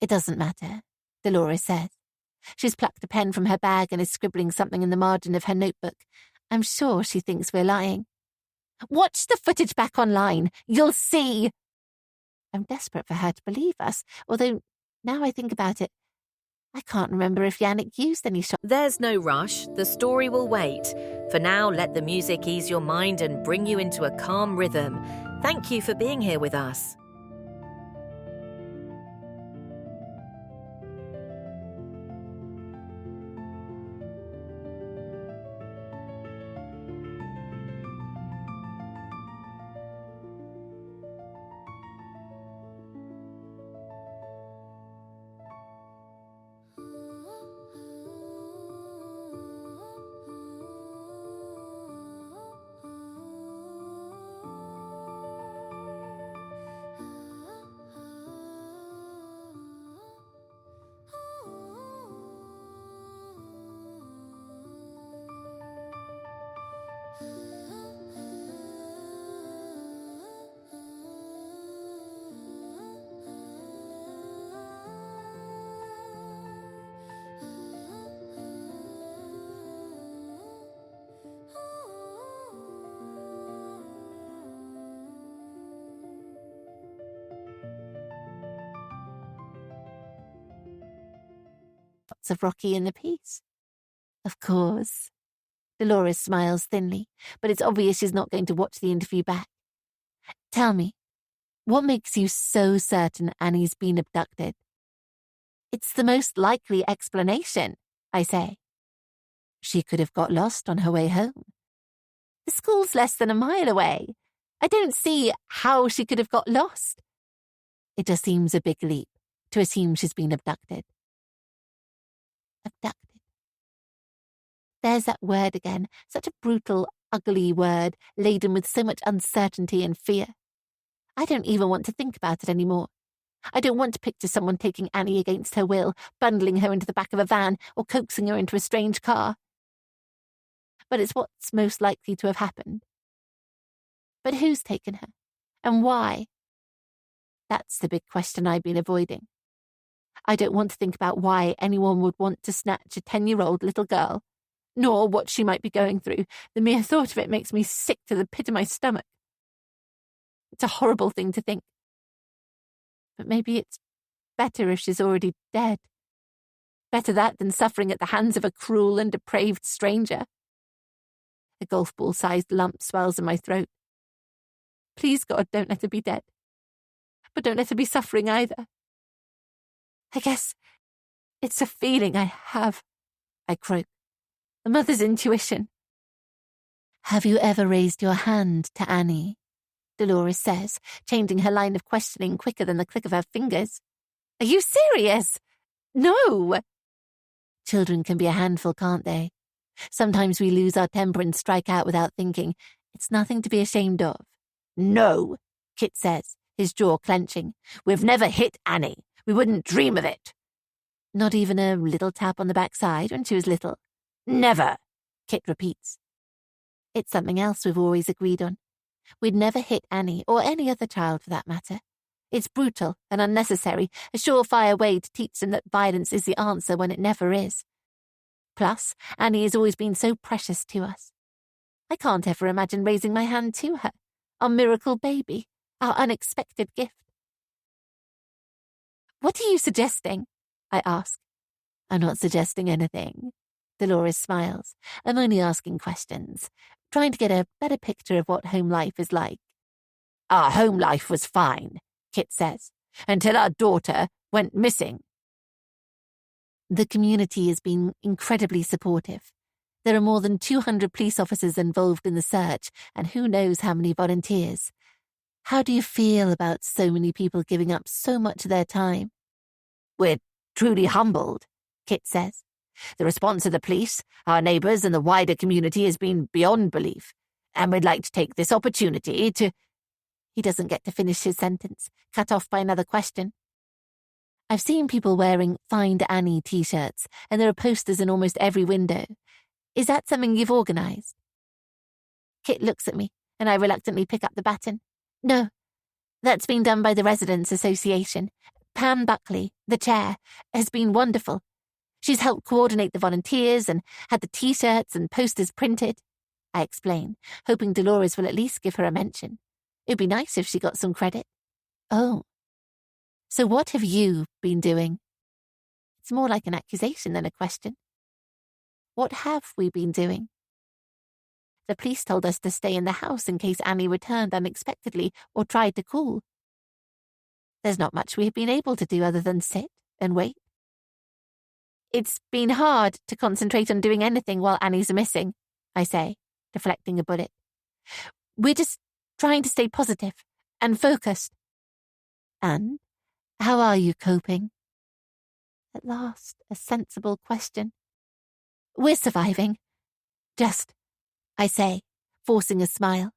It doesn't matter, Dolores says. She's plucked a pen from her bag and is scribbling something in the margin of her notebook. I'm sure she thinks we're lying. Watch the footage back online. You'll see. I'm desperate for her to believe us, although, now I think about it, I can't remember if Yannick used any shots. There's no rush. The story will wait. For now, let the music ease your mind and bring you into a calm rhythm. Thank you for being here with us. Of Rocky in the piece. Of course. Dolores smiles thinly, but it's obvious she's not going to watch the interview back. Tell me, what makes you so certain Annie's been abducted? It's the most likely explanation, I say. She could have got lost on her way home. The school's less than a mile away. I don't see how she could have got lost. It just seems a big leap to assume she's been abducted. Abducted. There's that word again, such a brutal, ugly word, laden with so much uncertainty and fear. I don't even want to think about it anymore. I don't want to picture someone taking Annie against her will, bundling her into the back of a van, or coaxing her into a strange car. But it's what's most likely to have happened. But who's taken her? And why? That's the big question I've been avoiding. I don't want to think about why anyone would want to snatch a 10-year-old little girl, nor what she might be going through. The mere thought of it makes me sick to the pit of my stomach. It's a horrible thing to think. But maybe it's better if she's already dead. Better that than suffering at the hands of a cruel and depraved stranger. A golf ball-sized lump swells in my throat. Please, God, don't let her be dead. But don't let her be suffering either. I guess it's a feeling I have, I croak. A mother's intuition. Have you ever raised your hand to Annie? Dolores says, changing her line of questioning quicker than the click of her fingers. Are you serious? No. Children can be a handful, can't they? Sometimes we lose our temper and strike out without thinking. It's nothing to be ashamed of. No, Kit says, his jaw clenching. We've never hit Annie. We wouldn't dream of it. Not even a little tap on the backside when she was little? Never, Kit repeats. It's something else we've always agreed on. We'd never hit Annie, or any other child for that matter. It's brutal and unnecessary, a surefire way to teach them that violence is the answer when it never is. Plus, Annie has always been so precious to us. I can't ever imagine raising my hand to her, our miracle baby, our unexpected gift. What are you suggesting? I ask. I'm not suggesting anything. Dolores smiles. I'm only asking questions, trying to get a better picture of what home life is like. Our home life was fine, Kit says, until our daughter went missing. The community has been incredibly supportive. There are more than 200 police officers involved in the search, and who knows how many volunteers. How do you feel about so many people giving up so much of their time? We're truly humbled, Kit says. The response of the police, our neighbours and the wider community has been beyond belief, and we'd like to take this opportunity to... He doesn't get to finish his sentence, cut off by another question. I've seen people wearing Find Annie t-shirts, and there are posters in almost every window. Is that something you've organised? Kit looks at me, and I reluctantly pick up the baton. No, that's been done by the Residents' Association. Pam Buckley, the chair, has been wonderful. She's helped coordinate the volunteers and had the t-shirts and posters printed. I explain, hoping Dolores will at least give her a mention. It'd be nice if she got some credit. Oh. So what have you been doing? It's more like an accusation than a question. What have we been doing? The police told us to stay in the house in case Annie returned unexpectedly or tried to call. There's not much we've been able to do other than sit and wait. It's been hard to concentrate on doing anything while Annie's missing, I say, deflecting a bullet. We're just trying to stay positive and focused. And how are you coping? At last, a sensible question. We're surviving. Just, I say, forcing a smile.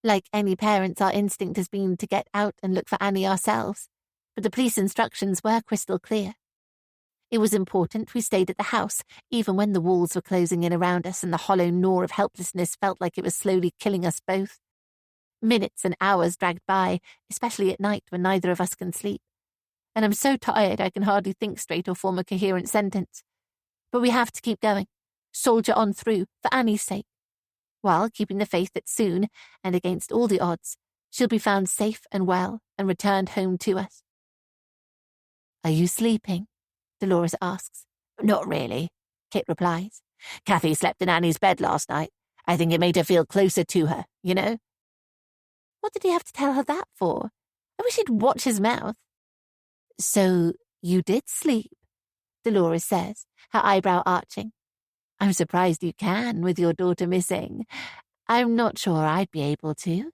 Like any parents, our instinct has been to get out and look for Annie ourselves, but the police instructions were crystal clear. It was important we stayed at the house, even when the walls were closing in around us and the hollow gnaw of helplessness felt like it was slowly killing us both. Minutes and hours dragged by, especially at night when neither of us can sleep. And I'm so tired I can hardly think straight or form a coherent sentence. But we have to keep going, soldier on through, for Annie's sake, while keeping the faith that soon, and against all the odds, she'll be found safe and well and returned home to us. Are you sleeping? Dolores asks. Not really, Kit replies. Kathy slept in Annie's bed last night. I think it made her feel closer to her, you know? What did he have to tell her that for? I wish he'd watch his mouth. So you did sleep, Dolores says, her eyebrow arching. I'm surprised you can, with your daughter missing. I'm not sure I'd be able to.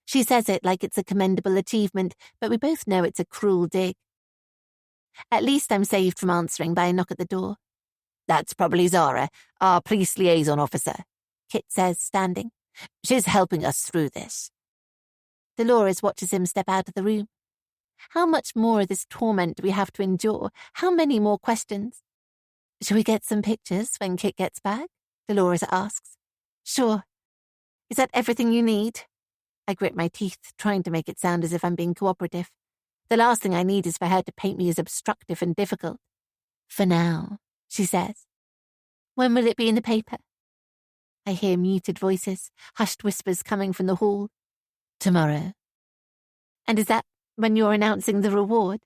She says it like it's a commendable achievement, but we both know it's a cruel dig. At least I'm saved from answering by a knock at the door. That's probably Zara, our police liaison officer, Kit says, standing. She's helping us through this. Dolores watches him step out of the room. How much more of this torment do we have to endure? How many more questions? Shall we get some pictures when Kit gets back? Dolores asks. Sure. Is that everything you need? I grit my teeth, trying to make it sound as if I'm being cooperative. The last thing I need is for her to paint me as obstructive and difficult. For now, she says. When will it be in the paper? I hear muted voices, hushed whispers coming from the hall. Tomorrow. And is that when you're announcing the reward?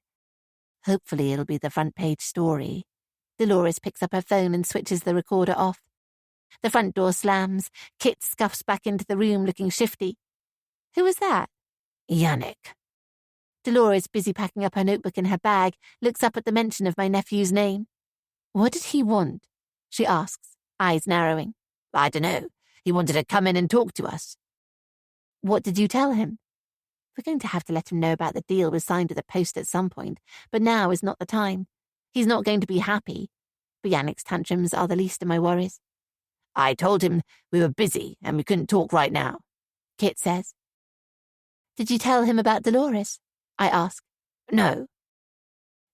Hopefully it'll be the front page story. Dolores picks up her phone and switches the recorder off. The front door slams. Kit scuffs back into the room looking shifty. Who was that? Yannick. Dolores, busy packing up her notebook in her bag, looks up at the mention of my nephew's name. What did he want? She asks, eyes narrowing. I dunno. He wanted to come in and talk to us. What did you tell him? We're going to have to let him know about the deal we signed with the Post at some point, but now is not the time. He's not going to be happy. But Yannick's tantrums are the least of my worries. I told him we were busy and we couldn't talk right now, Kit says. Did you tell him about Dolores? I ask. No.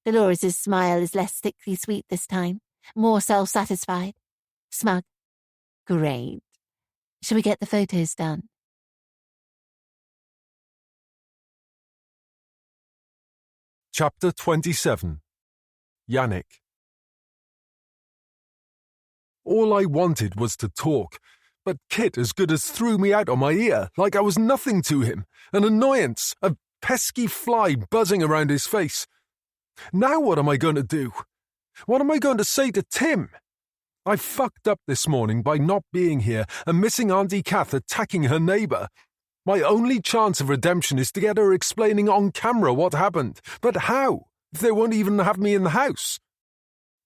Dolores' smile is less sickly sweet this time, more self-satisfied. Smug. Great. Shall we get the photos done? Chapter 27. Yannick. All I wanted was to talk, but Kit as good as threw me out on my ear like I was nothing to him, an annoyance, a pesky fly buzzing around his face. Now what am I going to do? What am I going to say to Tim? I fucked up this morning by not being here and missing Auntie Kath attacking her neighbour. My only chance of redemption is to get her explaining on camera what happened. But how, if they won't even have me in the house?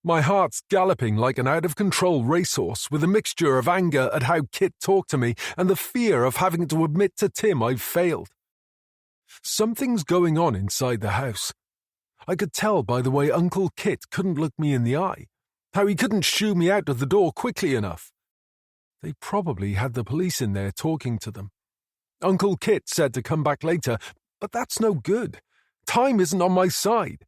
My heart's galloping like an out-of-control racehorse with a mixture of anger at how Kit talked to me and the fear of having to admit to Tim I've failed. Something's going on inside the house. I could tell by the way Uncle Kit couldn't look me in the eye, how he couldn't shoo me out of the door quickly enough. They probably had the police in there talking to them. Uncle Kit said to come back later, but that's no good. Time isn't on my side.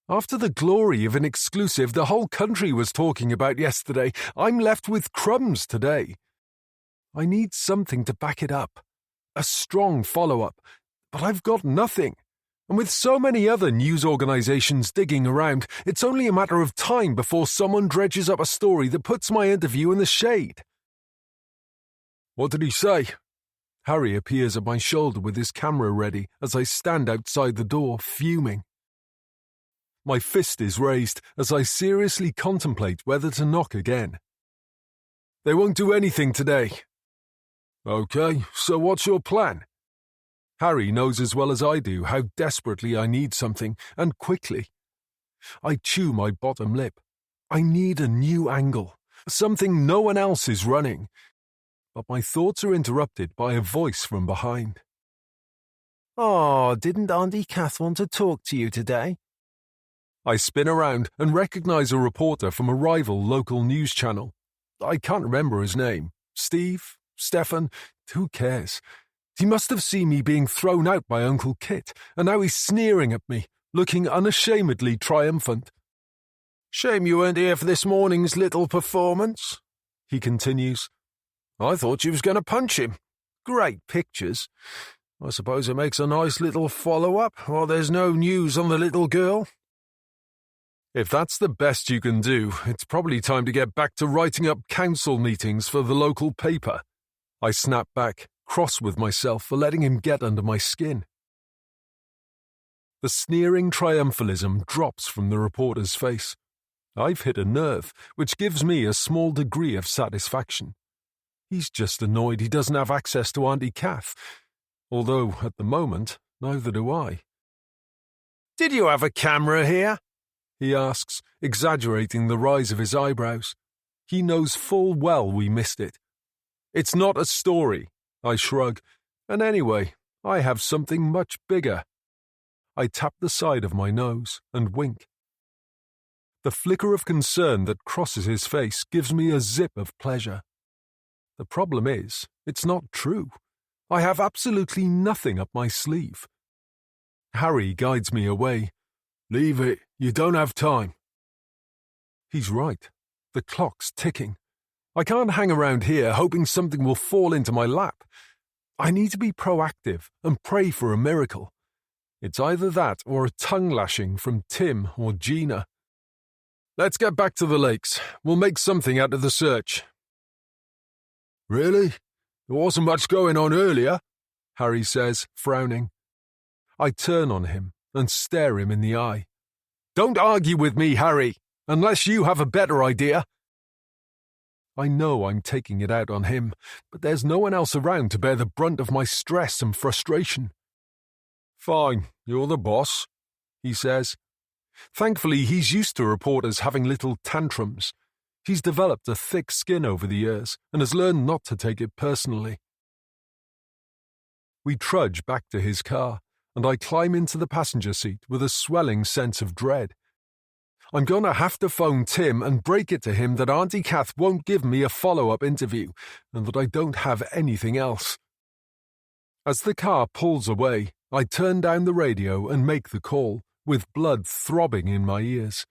After the glory of an exclusive the whole country was talking about yesterday, I'm left with crumbs today. I need something to back it up. A strong follow-up. But I've got nothing. And with so many other news organizations digging around, it's only a matter of time before someone dredges up a story that puts my interview in the shade. What did he say? Harry appears at my shoulder with his camera ready as I stand outside the door, fuming. My fist is raised as I seriously contemplate whether to knock again. They won't do anything today. Okay, so what's your plan? Harry knows as well as I do how desperately I need something, and quickly. I chew my bottom lip. I need a new angle, something no one else is running. But my thoughts are interrupted by a voice from behind. Oh, didn't Auntie Kath want to talk to you today? I spin around and recognize a reporter from a rival local news channel. I can't remember his name. Steve? Stefan? Who cares? He must have seen me being thrown out by Uncle Kit, and now he's sneering at me, looking unashamedly triumphant. Shame you weren't here for this morning's little performance, he continues. I thought you was going to punch him. Great pictures. I suppose it makes a nice little follow-up while there's no news on the little girl. If that's the best you can do, it's probably time to get back to writing up council meetings for the local paper. I snap back, cross with myself for letting him get under my skin. The sneering triumphalism drops from the reporter's face. I've hit a nerve, which gives me a small degree of satisfaction. He's just annoyed he doesn't have access to Auntie Kath, although at the moment, neither do I. Did you have a camera here? He asks, exaggerating the rise of his eyebrows. He knows full well we missed it. It's not a story, I shrug, and anyway, I have something much bigger. I tap the side of my nose and wink. The flicker of concern that crosses his face gives me a zip of pleasure. The problem is, it's not true. I have absolutely nothing up my sleeve. Harry guides me away. Leave it, you don't have time. He's right. The clock's ticking. I can't hang around here hoping something will fall into my lap. I need to be proactive and pray for a miracle. It's either that or a tongue lashing from Tim or Gina. Let's get back to the lakes. We'll make something out of the search. Really? There wasn't much going on earlier, Harry says, frowning. I turn on him and stare him in the eye. Don't argue with me, Harry, unless you have a better idea. I know I'm taking it out on him, but there's no one else around to bear the brunt of my stress and frustration. Fine, you're the boss, he says. Thankfully, he's used to reporters having little tantrums. He's developed a thick skin over the years and has learned not to take it personally. We trudge back to his car, and I climb into the passenger seat with a swelling sense of dread. I'm going to have to phone Tim and break it to him that Auntie Kath won't give me a follow-up interview and that I don't have anything else. As the car pulls away, I turn down the radio and make the call, with blood throbbing in my ears.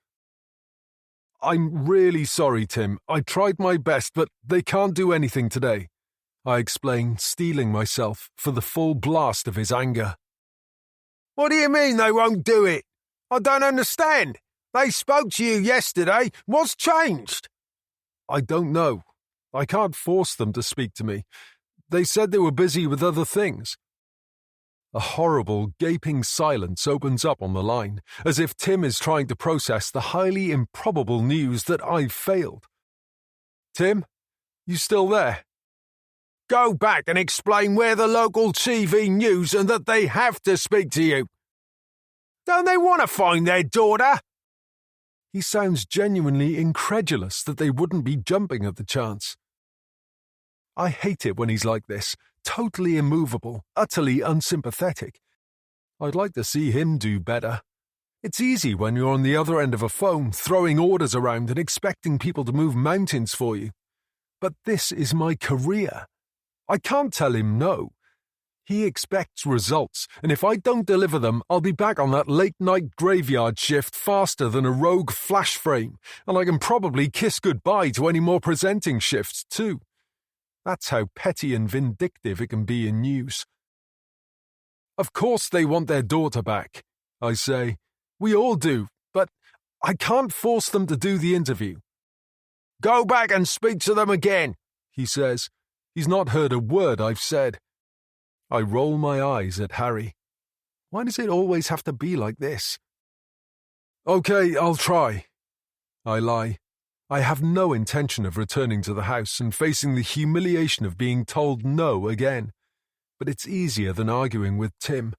I'm really sorry, Tim. I tried my best, but they can't do anything today, I explain, steeling myself for the full blast of his anger. What do you mean they won't do it? I don't understand. They spoke to you yesterday. What's changed? I don't know. I can't force them to speak to me. They said they were busy with other things. A horrible, gaping silence opens up on the line, as if Tim is trying to process the highly improbable news that I've failed. Tim, you still there? Go back and explain where the local TV news and that they have to speak to you. Don't they want to find their daughter? He sounds genuinely incredulous that they wouldn't be jumping at the chance. I hate it when he's like this, totally immovable, utterly unsympathetic. I'd like to see him do better. It's easy when you're on the other end of a phone, throwing orders around and expecting people to move mountains for you. But this is my career. I can't tell him no. He expects results, and if I don't deliver them, I'll be back on that late-night graveyard shift faster than a rogue flash frame, and I can probably kiss goodbye to any more presenting shifts, too. That's how petty and vindictive it can be in news. Of course they want their daughter back, I say. We all do, but I can't force them to do the interview. Go back and speak to them again, he says. He's not heard a word I've said. I roll my eyes at Harry. Why does it always have to be like this? Okay, I'll try. I lie. I have no intention of returning to the house and facing the humiliation of being told no again. But it's easier than arguing with Tim.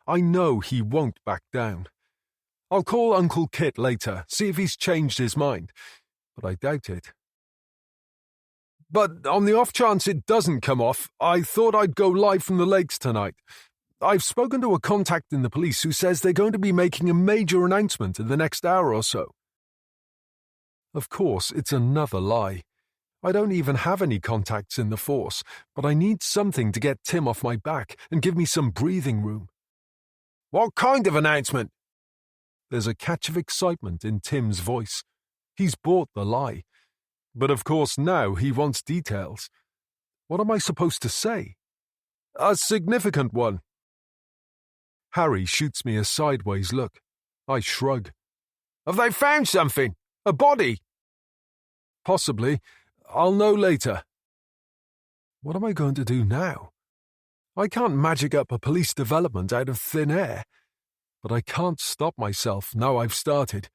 I know he won't back down. I'll call Uncle Kit later, see if he's changed his mind, but I doubt it. But on the off chance it doesn't come off, I thought I'd go live from the lakes tonight. I've spoken to a contact in the police who says they're going to be making a major announcement in the next hour or so. Of course, it's another lie. I don't even have any contacts in the force, but I need something to get Tim off my back and give me some breathing room. What kind of announcement? There's a catch of excitement in Tim's voice. He's bought the lie. But of course now he wants details. What am I supposed to say? A significant one. Harry shoots me a sideways look. I shrug. Have they found something? A body? Possibly. I'll know later. What am I going to do now? I can't magic up a police development out of thin air. But I can't stop myself now I've started.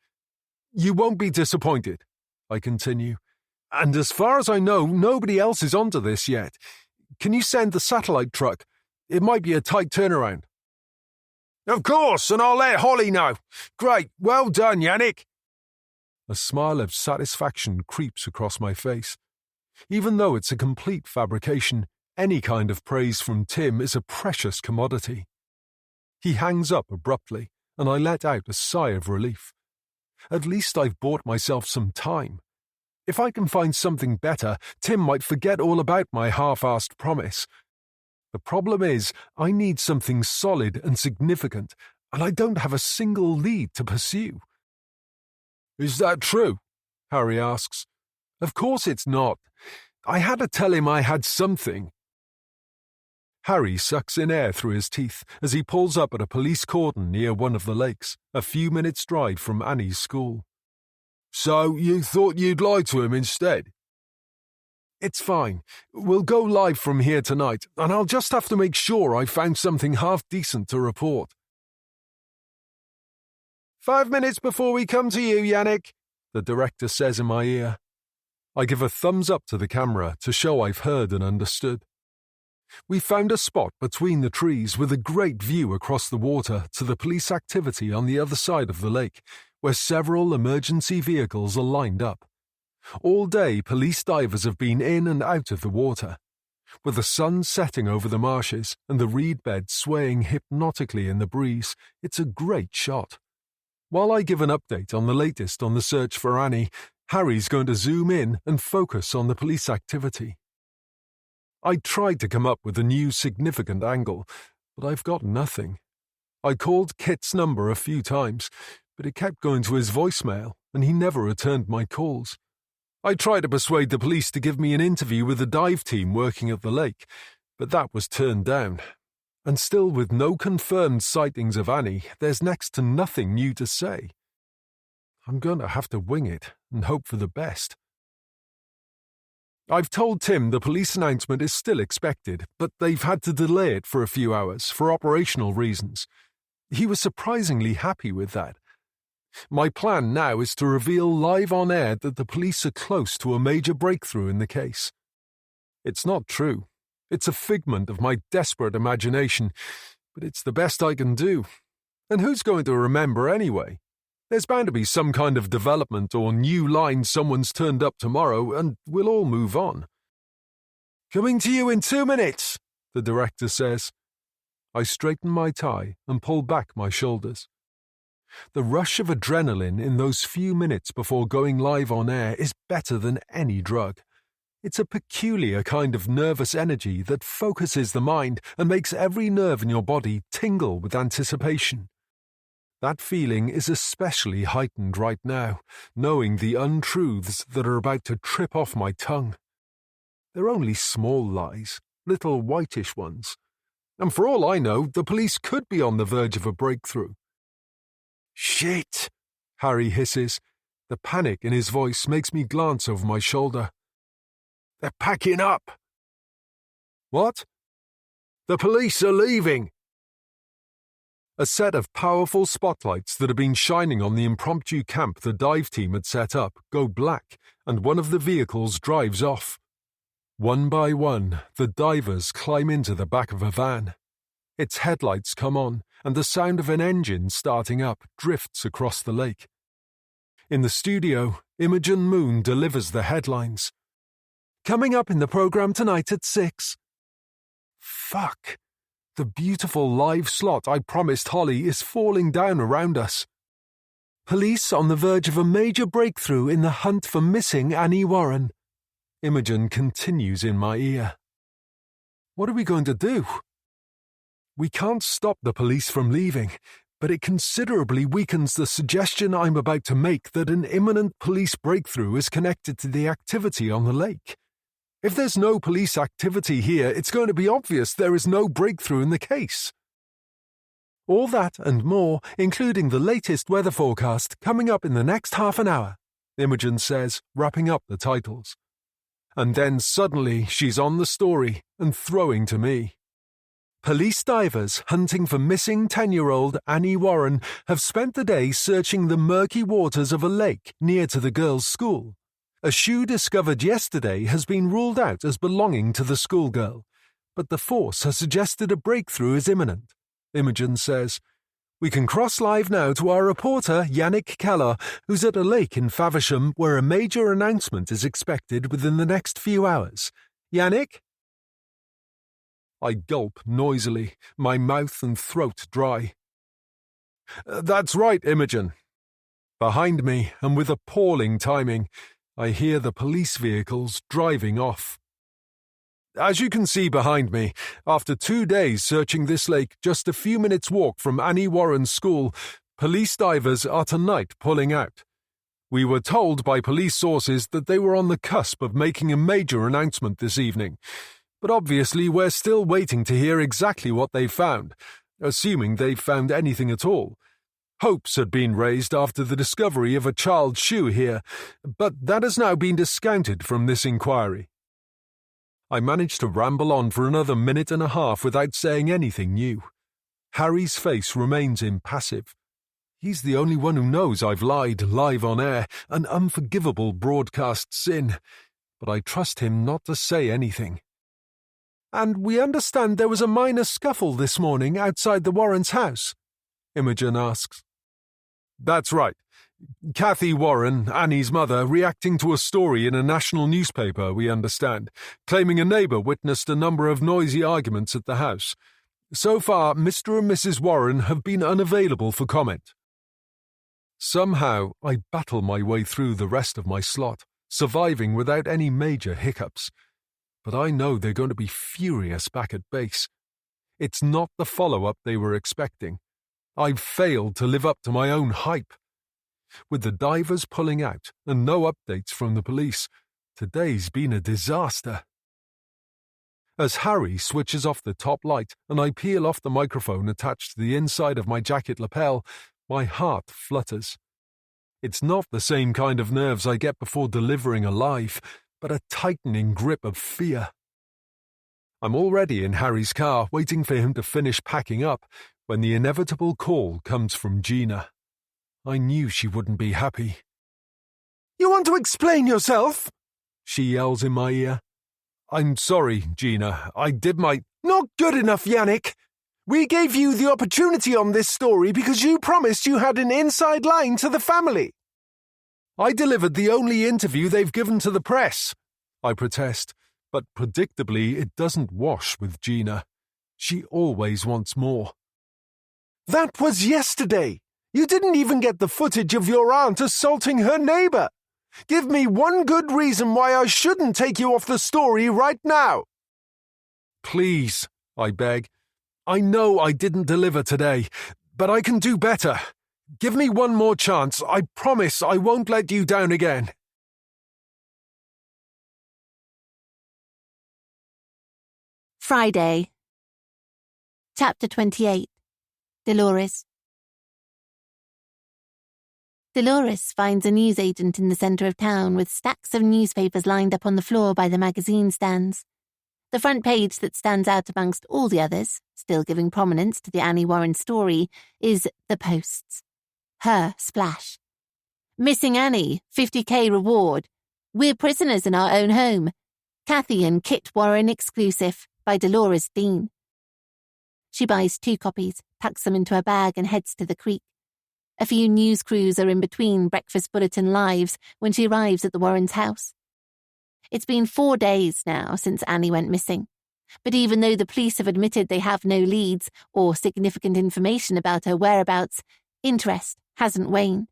You won't be disappointed, I continue. And as far as I know, nobody else is onto this yet. Can you send the satellite truck? It might be a tight turnaround. Of course, and I'll let Holly know. Great, well done, Yannick. A smile of satisfaction creeps across my face. Even though it's a complete fabrication, any kind of praise from Tim is a precious commodity. He hangs up abruptly, and I let out a sigh of relief. At least I've bought myself some time. If I can find something better, Tim might forget all about my half-assed promise. The problem is, I need something solid and significant, and I don't have a single lead to pursue. Is that true? Harry asks. Of course it's not. I had to tell him I had something. Harry sucks in air through his teeth as he pulls up at a police cordon near one of the lakes, a few minutes' drive from Annie's school. So you thought you'd lie to him instead? It's fine. We'll go live from here tonight, and I'll just have to make sure I found something half-decent to report. 5 minutes before we come to you, Yannick, the director says in my ear. I give a thumbs up to the camera to show I've heard and understood. We found a spot between the trees with a great view across the water to the police activity on the other side of the lake, where several emergency vehicles are lined up. All day, police divers have been in and out of the water. With the sun setting over the marshes and the reed bed swaying hypnotically in the breeze, it's a great shot. While I give an update on the latest on the search for Annie, Harry's going to zoom in and focus on the police activity. I tried to come up with a new significant angle, but I've got nothing. I called Kit's number a few times, but it kept going to his voicemail, and he never returned my calls. I tried to persuade the police to give me an interview with the dive team working at the lake, but that was turned down. And still with no confirmed sightings of Annie, there's next to nothing new to say. I'm going to have to wing it and hope for the best. I've told Tim the police announcement is still expected, but they've had to delay it for a few hours for operational reasons. He was surprisingly happy with that. My plan now is to reveal live on air that the police are close to a major breakthrough in the case. It's not true. It's a figment of my desperate imagination, but it's the best I can do. And who's going to remember anyway? There's bound to be some kind of development or new line someone's turned up tomorrow, and we'll all move on. Coming to you in 2 minutes, the director says. I straighten my tie and pull back my shoulders. The rush of adrenaline in those few minutes before going live on air is better than any drug. It's a peculiar kind of nervous energy that focuses the mind and makes every nerve in your body tingle with anticipation. That feeling is especially heightened right now, knowing the untruths that are about to trip off my tongue. They're only small lies, little whitish ones. And for all I know, the police could be on the verge of a breakthrough. "Shit!" Harry hisses. The panic in his voice makes me glance over my shoulder. "They're packing up." "What?" "The police are leaving." A set of powerful spotlights that had been shining on the impromptu camp the dive team had set up go black, and one of the vehicles drives off. One by one, the divers climb into the back of a van. Its headlights come on, and the sound of an engine starting up drifts across the lake. In the studio, Imogen Moon delivers the headlines. "Coming up in the program tonight at 6. Fuck. The beautiful live slot I promised Holly is falling down around us. "Police on the verge of a major breakthrough in the hunt for missing Annie Warren." Imogen continues in my ear. What are we going to do? We can't stop the police from leaving, but it considerably weakens the suggestion I'm about to make that an imminent police breakthrough is connected to the activity on the lake. If there's no police activity here, it's going to be obvious there is no breakthrough in the case. All that and more, including the latest weather forecast, coming up in the next half an hour, Imogen says, wrapping up the titles. And then suddenly she's on the story and throwing to me. Police divers hunting for missing 10-year-old Annie Warren have spent the day searching the murky waters of a lake near to the girls' school. A shoe discovered yesterday has been ruled out as belonging to the schoolgirl, but the force has suggested a breakthrough is imminent. Imogen says, "We can cross live now to our reporter, Yannick Keller, who's at a lake in Faversham where a major announcement is expected within the next few hours. Yannick?" I gulp noisily, my mouth and throat dry. "That's right, Imogen." Behind me, and with appalling timing, I hear the police vehicles driving off. As you can see behind me, after 2 days searching this lake just a few minutes' walk from Annie Warren's school, police divers are tonight pulling out. We were told by police sources that they were on the cusp of making a major announcement this evening, but obviously we're still waiting to hear exactly what they've found, assuming they've found anything at all. Hopes had been raised after the discovery of a child's shoe here, but that has now been discounted from this inquiry. I managed to ramble on for another minute and a half without saying anything new. Harry's face remains impassive. He's the only one who knows I've lied live on air, an unforgivable broadcast sin, but I trust him not to say anything. "And we understand there was a minor scuffle this morning outside the Warrens' house?" Imogen asks. "That's right. Kathy Warren, Annie's mother, reacting to a story in a national newspaper, we understand, claiming a neighbour witnessed a number of noisy arguments at the house. So far, Mr. and Mrs. Warren have been unavailable for comment." Somehow, I battle my way through the rest of my slot, surviving without any major hiccups. But I know they're going to be furious back at base. It's not the follow-up they were expecting. I've failed to live up to my own hype. With the divers pulling out and no updates from the police, today's been a disaster. As Harry switches off the top light and I peel off the microphone attached to the inside of my jacket lapel, my heart flutters. It's not the same kind of nerves I get before delivering a live, but a tightening grip of fear. I'm already in Harry's car, waiting for him to finish packing up, when the inevitable call comes from Gina. I knew she wouldn't be happy. "You want to explain yourself?" she yells in my ear. "I'm sorry, Gina. I did my—" "Not good enough, Yannick. We gave you the opportunity on this story because you promised you had an inside line to the family." "I delivered the only interview they've given to the press," I protest, but predictably it doesn't wash with Gina. She always wants more. "That was yesterday. You didn't even get the footage of your aunt assaulting her neighbour. Give me one good reason why I shouldn't take you off the story right now. Please, I beg. I know I didn't deliver today, but I can do better. Give me one more chance. I promise I won't let you down again. Friday. Chapter 28. Dolores. Dolores finds a newsagent in the centre of town with stacks of newspapers lined up on the floor by the magazine stands. The front page that stands out amongst all the others, still giving prominence to the Annie Warren story, is The Post's. Her splash. Missing Annie, 50k reward. We're prisoners in our own home. Kathy and Kit Warren exclusive by Dolores Dean. She buys 2 copies, tucks them into her bag and heads to the creek. A few news crews are in between breakfast bulletin lives when she arrives at the Warrens' house. It's been 4 days now since Annie went missing, but even though the police have admitted they have no leads or significant information about her whereabouts, interest hasn't waned.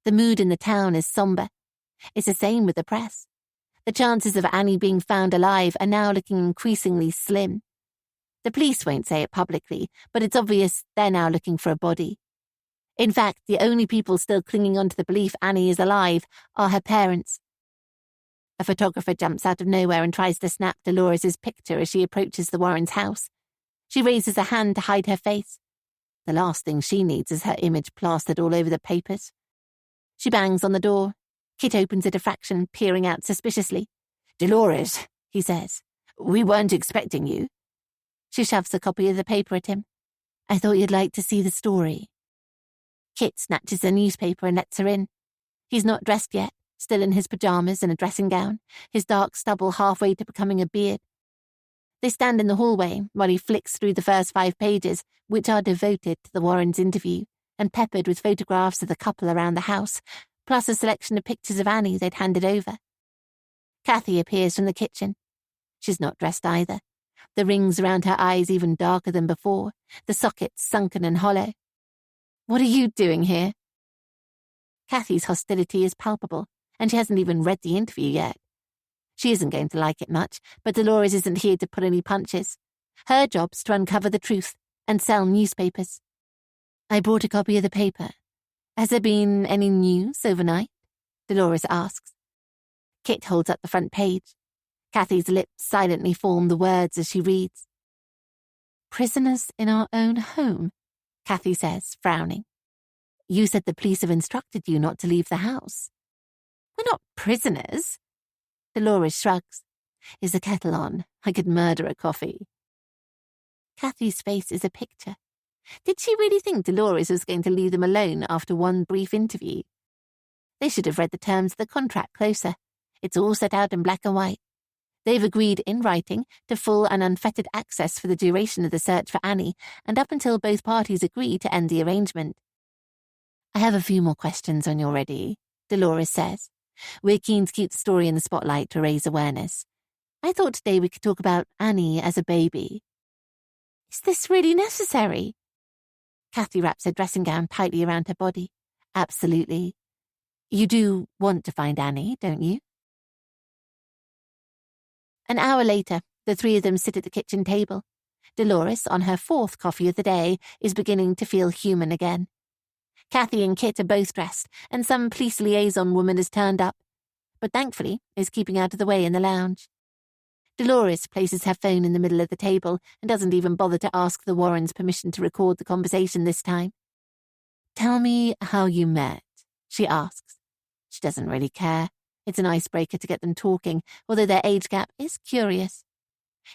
The mood in the town is somber. It's the same with the press. The chances of Annie being found alive are now looking increasingly slim. The police won't say it publicly, but it's obvious they're now looking for a body. In fact, the only people still clinging on to the belief Annie is alive are her parents. A photographer jumps out of nowhere and tries to snap Dolores' picture as she approaches the Warrens' house. She raises a hand to hide her face. The last thing she needs is her image plastered all over the papers. She bangs on the door. Kit opens it a fraction, peering out suspiciously. "Dolores," he says, "we weren't expecting you." She shoves a copy of the paper at him. "I thought you'd like to see the story." Kit snatches a newspaper and lets her in. He's not dressed yet, still in his pyjamas and a dressing gown, his dark stubble halfway to becoming a beard. They stand in the hallway while he flicks through the first 5 pages, which are devoted to the Warrens' interview and peppered with photographs of the couple around the house, plus a selection of pictures of Annie they'd handed over. Kathy appears from the kitchen. She's not dressed either. The rings around her eyes even darker than before, the sockets sunken and hollow. "What are you doing here?" Kathy's hostility is palpable, and she hasn't even read the interview yet. She isn't going to like it much, but Dolores isn't here to pull any punches. Her job's to uncover the truth and sell newspapers. "I brought a copy of the paper. Has there been any news overnight?" Dolores asks. Kit holds up the front page. Kathy's lips silently form the words as she reads. "Prisoners in our own home," Kathy says, frowning. "You said the police have instructed you not to leave the house." "We're not prisoners." Dolores shrugs. "Is the kettle on? I could murder a coffee." Kathy's face is a picture. Did she really think Dolores was going to leave them alone after one brief interview? They should have read the terms of the contract closer. It's all set out in black and white. They've agreed in writing to full and unfettered access for the duration of the search for Annie, and up until both parties agree to end the arrangement. "I have a few more questions when you're ready," Dolores says. "We're keen to keep the story in the spotlight to raise awareness. I thought today we could talk about Annie as a baby." "Is this really necessary?" Kathy wraps her dressing gown tightly around her body. "Absolutely. You do want to find Annie, don't you?" An hour later, the 3 of them sit at the kitchen table. Dolores, on her 4th coffee of the day, is beginning to feel human again. Kathy and Kit are both dressed, and some police liaison woman has turned up, but thankfully is keeping out of the way in the lounge. Dolores places her phone in the middle of the table and doesn't even bother to ask the Warrens' permission to record the conversation this time. "Tell me how you met," she asks. She doesn't really care. It's an icebreaker to get them talking, although their age gap is curious.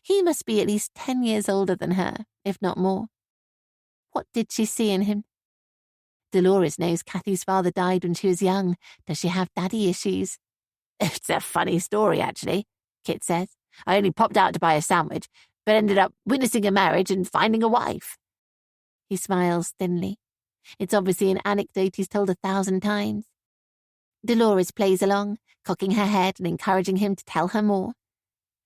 He must be at least 10 years older than her, if not more. What did she see in him? Dolores knows Kathy's father died when she was young. Does she have daddy issues? "It's a funny story, actually," Kit says. "I only popped out to buy a sandwich, but ended up witnessing a marriage and finding a wife." He smiles thinly. It's obviously an anecdote he's told 1,000 times. Dolores plays along, cocking her head and encouraging him to tell her more.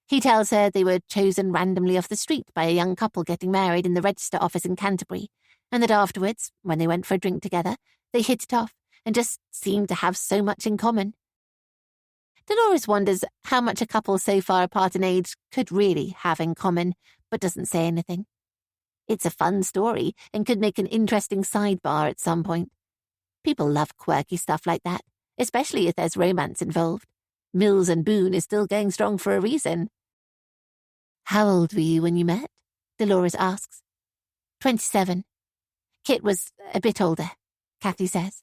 He tells her they were chosen randomly off the street by a young couple getting married in the register office in Canterbury, and that afterwards, when they went for a drink together, they hit it off and just seemed to have so much in common. Dolores wonders how much a couple so far apart in age could really have in common, but doesn't say anything. It's a fun story and could make an interesting sidebar at some point. People love quirky stuff like that, especially if there's romance involved. Mills and Boone is still going strong for a reason. How old were you when you met? Dolores asks. 27. Kit was a bit older, Kathy says.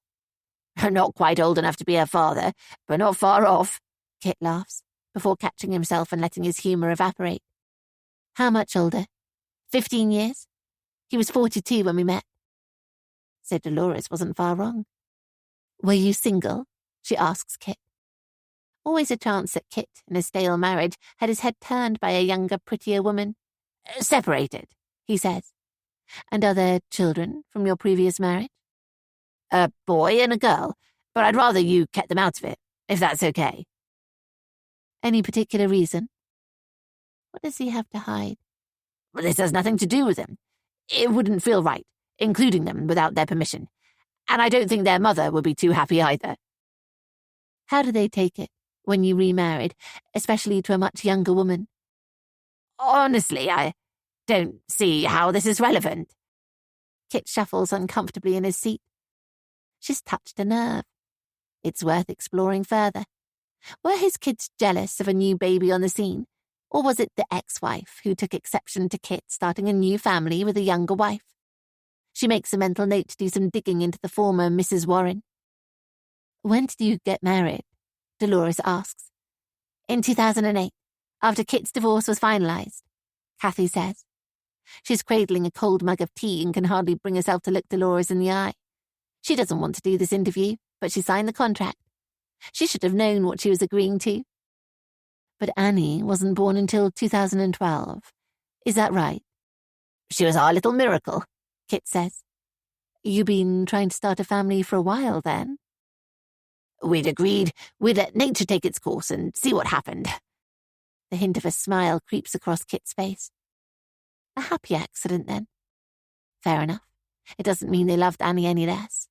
Not quite old enough to be her father, but not far off, Kit laughs, before catching himself and letting his humour evaporate. How much older? 15 years? He was 42 when we met. So Dolores wasn't far wrong. Were you single? She asks Kit. Always a chance that Kit, in a stale marriage, had his head turned by a younger, prettier woman. Separated, he says. And are there children from your previous marriage? A boy and a girl, but I'd rather you kept them out of it, if that's okay. Any particular reason? What does he have to hide? Well, this has nothing to do with them. It wouldn't feel right, including them without their permission. And I don't think their mother would be too happy either. How do they take it when you remarried, especially to a much younger woman? Honestly, I don't see how this is relevant. Kit shuffles uncomfortably in his seat. She's touched a nerve. It's worth exploring further. Were his kids jealous of a new baby on the scene? Or was it the ex-wife who took exception to Kit starting a new family with a younger wife? She makes a mental note to do some digging into the former Mrs. Warren. When did you get married? Dolores asks. In 2008, after Kit's divorce was finalised, Kathy says. She's cradling a cold mug of tea and can hardly bring herself to look Dolores in the eye. She doesn't want to do this interview, but she signed the contract. She should have known what she was agreeing to. But Annie wasn't born until 2012. Is that right? She was our little miracle, Kit says. You been trying to start a family for a while, then? We'd agreed we'd let nature take its course and see what happened. The hint of a smile creeps across Kit's face. A happy accident, then. Fair enough. It doesn't mean they loved Annie any less.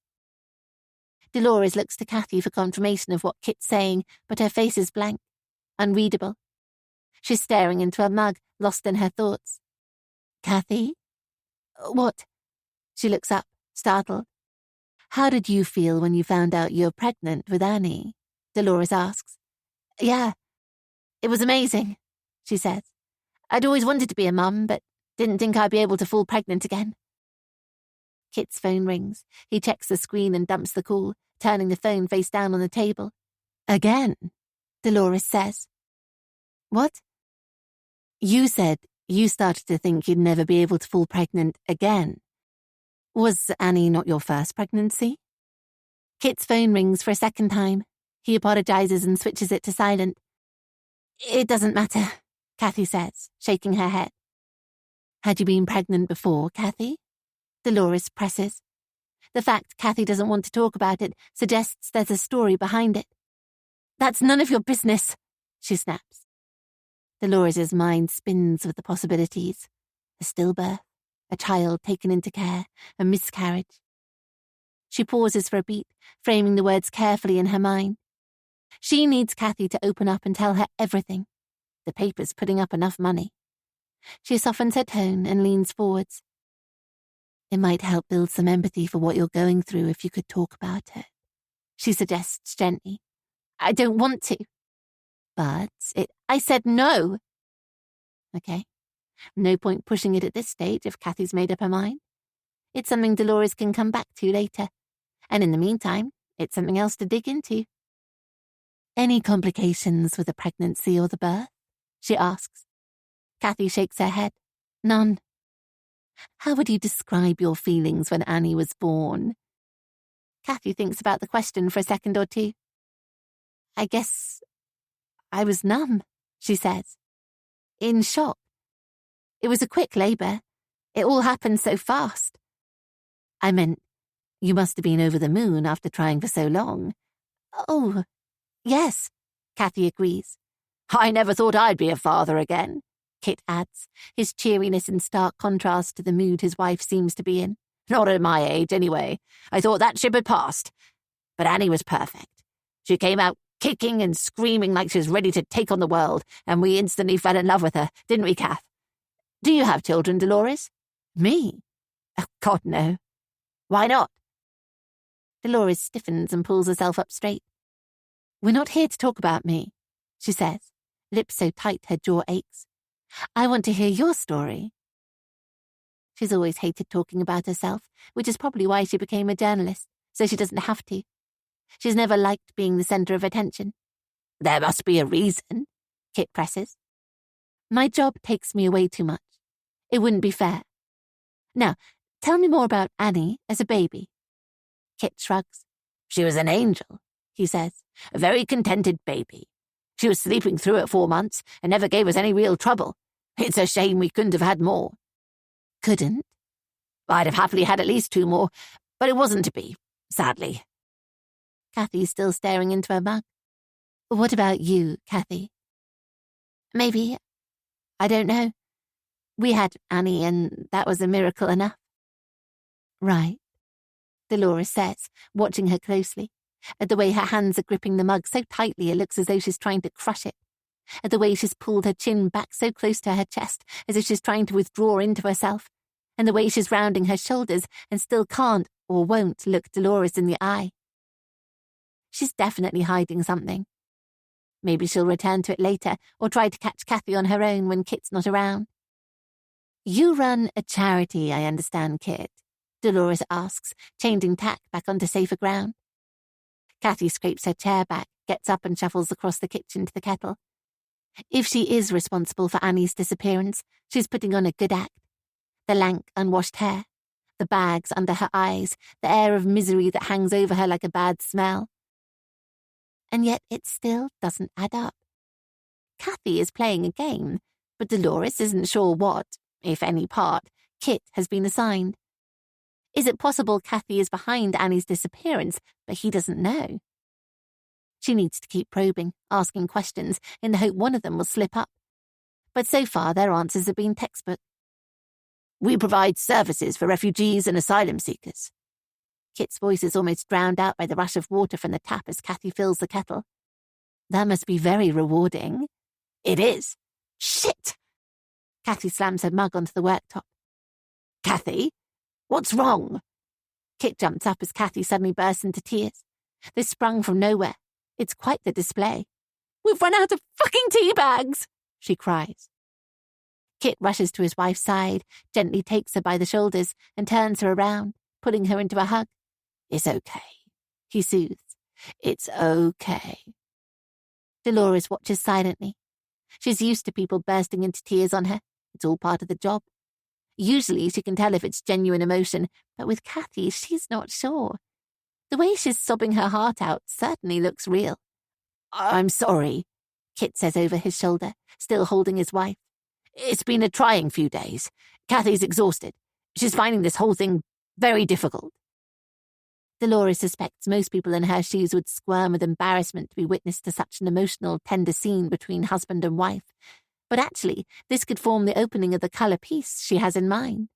Dolores looks to Kathy for confirmation of what Kit's saying, but her face is blank, unreadable. She's staring into a mug, lost in her thoughts. Kathy? What? She looks up, startled. How did you feel when you found out you're pregnant with Annie? Dolores asks. Yeah, it was amazing, she says. I'd always wanted to be a mum, but didn't think I'd be able to fall pregnant again. Kit's phone rings. He checks the screen and dumps the call, turning the phone face down on the table. Again, Dolores says. What? You said you started to think you'd never be able to fall pregnant again. Was Annie not your first pregnancy? Kit's phone rings for a second time. He apologizes and switches it to silent. It doesn't matter, Kathy says, shaking her head. Had you been pregnant before, Kathy? Dolores presses. The fact Kathy doesn't want to talk about it suggests there's a story behind it. That's none of your business, she snaps. Dolores' mind spins with the possibilities. A stillbirth, a child taken into care, a miscarriage. She pauses for a beat, framing the words carefully in her mind. She needs Kathy to open up and tell her everything. The paper's putting up enough money. She softens her tone and leans forwards. It might help build some empathy for what you're going through if you could talk about it, she suggests gently. I don't want to. But I said no. Okay. No point pushing it at this stage if Kathy's made up her mind. It's something Dolores can come back to later. And in the meantime, it's something else to dig into. Any complications with the pregnancy or the birth? She asks. Kathy shakes her head. None. How would you describe your feelings when Annie was born? Kathy thinks about the question for a second or two. I guess I was numb, she says. In shock. It was a quick labour. It all happened so fast. I meant, you must have been over the moon after trying for so long. Oh, yes, Kathy agrees. I never thought I'd be a father again, Kit adds, his cheeriness in stark contrast to the mood his wife seems to be in. Not at my age, anyway. I thought that ship had passed. But Annie was perfect. She came out kicking and screaming like she's ready to take on the world, and we instantly fell in love with her, didn't we, Kath? Do you have children, Dolores? Me? Oh, God, no. Why not? Dolores stiffens and pulls herself up straight. We're not here to talk about me, she says, lips so tight her jaw aches. I want to hear your story. She's always hated talking about herself, which is probably why she became a journalist, so she doesn't have to. She's never liked being the centre of attention. There must be a reason, Kit presses. My job takes me away too much. It wouldn't be fair. Now, tell me more about Annie as a baby. Kit shrugs. She was an angel, he says. A very contented baby. She was sleeping through it 4 months and never gave us any real trouble. It's a shame we couldn't have had more. Couldn't? I'd have happily had at least 2 more, but it wasn't to be, sadly. Kathy's still staring into her mug. What about you, Kathy? Maybe. I don't know. We had Annie, and that was a miracle enough. Right, Dolores says, watching her closely, at the way her hands are gripping the mug so tightly it looks as though she's trying to crush it, at the way she's pulled her chin back so close to her chest as if she's trying to withdraw into herself, and the way she's rounding her shoulders and still can't or won't look Dolores in the eye. She's definitely hiding something. Maybe she'll return to it later or try to catch Kathy on her own when Kit's not around. You run a charity, I understand, Kit, Dolores asks, changing tack back onto safer ground. Kathy scrapes her chair back, gets up and shuffles across the kitchen to the kettle. If she is responsible for Annie's disappearance, she's putting on a good act. The lank, unwashed hair, the bags under her eyes, the air of misery that hangs over her like a bad smell. And yet it still doesn't add up. Kathy is playing a game, but Dolores isn't sure what, if any part, Kit has been assigned. Is it possible Kathy is behind Annie's disappearance, but he doesn't know? She needs to keep probing, asking questions, in the hope one of them will slip up. But so far their answers have been textbook. We provide services for refugees and asylum seekers. Kit's voice is almost drowned out by the rush of water from the tap as Kathy fills the kettle. That must be very rewarding. It is. Shit! Kathy slams her mug onto the worktop. Kathy? What's wrong? Kit jumps up as Kathy suddenly bursts into tears. This sprung from nowhere. It's quite the display. We've run out of fucking tea bags, she cries. Kit rushes to his wife's side, gently takes her by the shoulders and turns her around, pulling her into a hug. It's okay, he soothes. It's okay. Dolores watches silently. She's used to people bursting into tears on her. It's all part of the job. Usually she can tell if it's genuine emotion, but with Kathy, she's not sure. The way she's sobbing her heart out certainly looks real. I'm sorry, Kit says over his shoulder, still holding his wife. It's been a trying few days. Kathy's exhausted. She's finding this whole thing very difficult. Dolores suspects most people in her shoes would squirm with embarrassment to be witness to such an emotional, tender scene between husband and wife. But actually, this could form the opening of the colour piece she has in mind.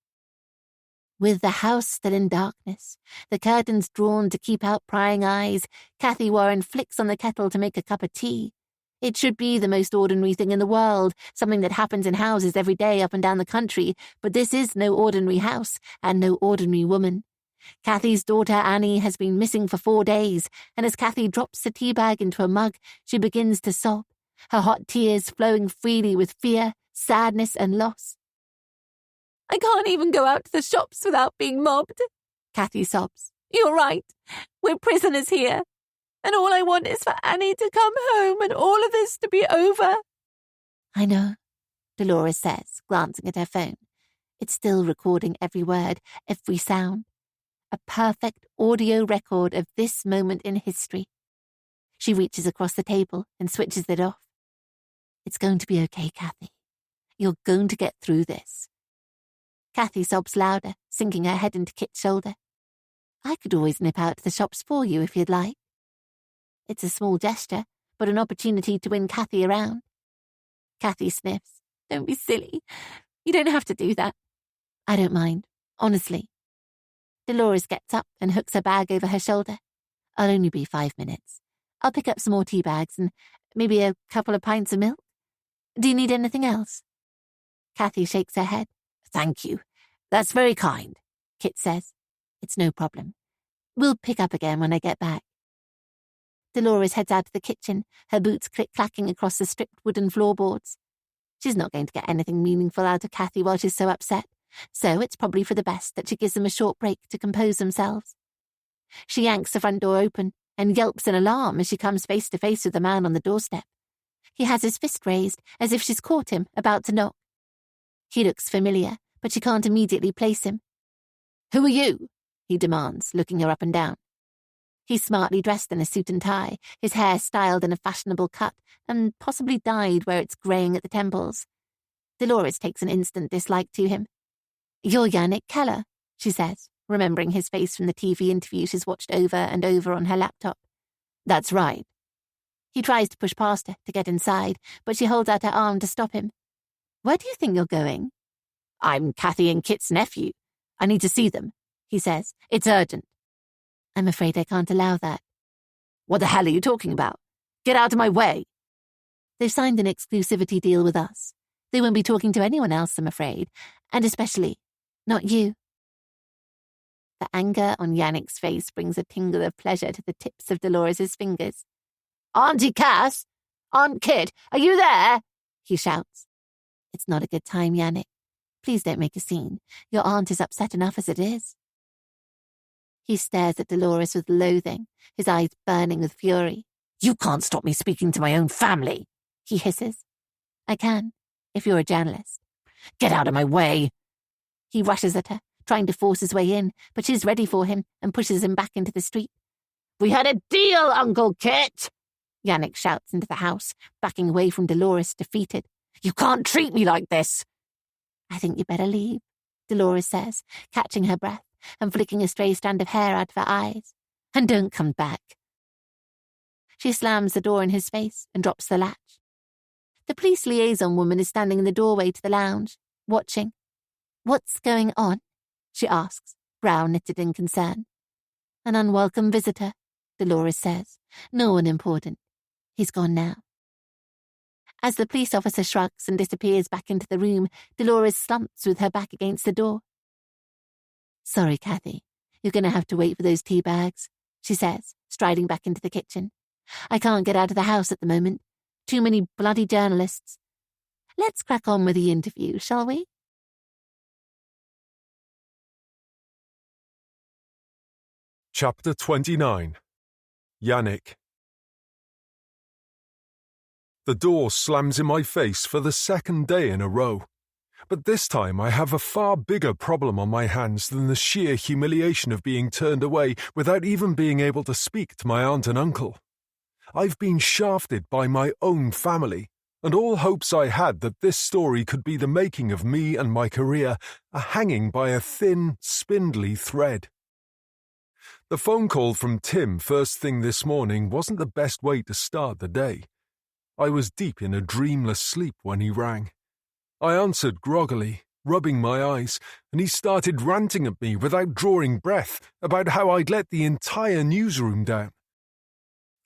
With the house still in darkness, the curtains drawn to keep out prying eyes, Kathy Warren flicks on the kettle to make a cup of tea. It should be the most ordinary thing in the world, something that happens in houses every day up and down the country, but this is no ordinary house and no ordinary woman. Kathy's daughter Annie has been missing for 4 days, and as Kathy drops the tea bag into a mug, she begins to sob, her hot tears flowing freely with fear, sadness, and loss. I can't even go out to the shops without being mobbed, Kathy sobs. You're right. We're prisoners here. And all I want is for Annie to come home and all of this to be over. I know, Dolores says, glancing at her phone. It's still recording every word, every sound. A perfect audio record of this moment in history. She reaches across the table and switches it off. It's going to be okay, Kathy. You're going to get through this. Kathy sobs louder, sinking her head into Kit's shoulder. I could always nip out to the shops for you if you'd like. It's a small gesture, but an opportunity to win Kathy around. Kathy sniffs. Don't be silly. You don't have to do that. I don't mind, honestly. Dolores gets up and hooks her bag over her shoulder. I'll only be 5 minutes. I'll pick up some more tea bags and maybe a couple of pints of milk. Do you need anything else? Kathy shakes her head. Thank you. That's very kind, Kit says. It's no problem. We'll pick up again when I get back. Dolores heads out to the kitchen, her boots click-clacking across the stripped wooden floorboards. She's not going to get anything meaningful out of Kathy while she's so upset, so it's probably for the best that she gives them a short break to compose themselves. She yanks the front door open and yelps in alarm as she comes face to face with the man on the doorstep. He has his fist raised as if she's caught him, about to knock. He looks familiar, but she can't immediately place him. Who are you? He demands, looking her up and down. He's smartly dressed in a suit and tie, his hair styled in a fashionable cut and possibly dyed where it's greying at the temples. Dolores takes an instant dislike to him. You're Yannick Keller, she says, remembering his face from the TV interview she's watched over and over on her laptop. That's right. He tries to push past her to get inside, but she holds out her arm to stop him. Where do you think you're going? I'm Kathy and Kit's nephew. I need to see them, he says. It's urgent. I'm afraid I can't allow that. What the hell are you talking about? Get out of my way. They've signed an exclusivity deal with us. They won't be talking to anyone else, I'm afraid, and especially not you. The anger on Yannick's face brings a tingle of pleasure to the tips of Dolores' fingers. Auntie Cass? Aunt Kit, are you there? He shouts. It's not a good time, Yannick. Please don't make a scene. Your aunt is upset enough as it is. He stares at Dolores with loathing, his eyes burning with fury. You can't stop me speaking to my own family, he hisses. I can, if you're a journalist. Get out of my way. He rushes at her, trying to force his way in, but she's ready for him and pushes him back into the street. We had a deal, Uncle Kit, Yannick shouts into the house, backing away from Dolores, defeated. You can't treat me like this. I think you better leave, Dolores says, catching her breath and flicking a stray strand of hair out of her eyes. And don't come back. She slams the door in his face and drops the latch. The police liaison woman is standing in the doorway to the lounge, watching. What's going on? She asks, brow knitted in concern. An unwelcome visitor, Dolores says. No one important. He's gone now. As the police officer shrugs and disappears back into the room, Dolores slumps with her back against the door. Sorry, Kathy. You're going to have to wait for those tea bags, she says, striding back into the kitchen. I can't get out of the house at the moment. Too many bloody journalists. Let's crack on with the interview, shall we? Chapter 29. Yannick. The door slams in my face for the second day in a row. But this time I have a far bigger problem on my hands than the sheer humiliation of being turned away without even being able to speak to my aunt and uncle. I've been shafted by my own family, and all hopes I had that this story could be the making of me and my career are hanging by a thin, spindly thread. The phone call from Tim first thing this morning wasn't the best way to start the day. I was deep in a dreamless sleep when he rang. I answered groggily, rubbing my eyes, and he started ranting at me without drawing breath about how I'd let the entire newsroom down.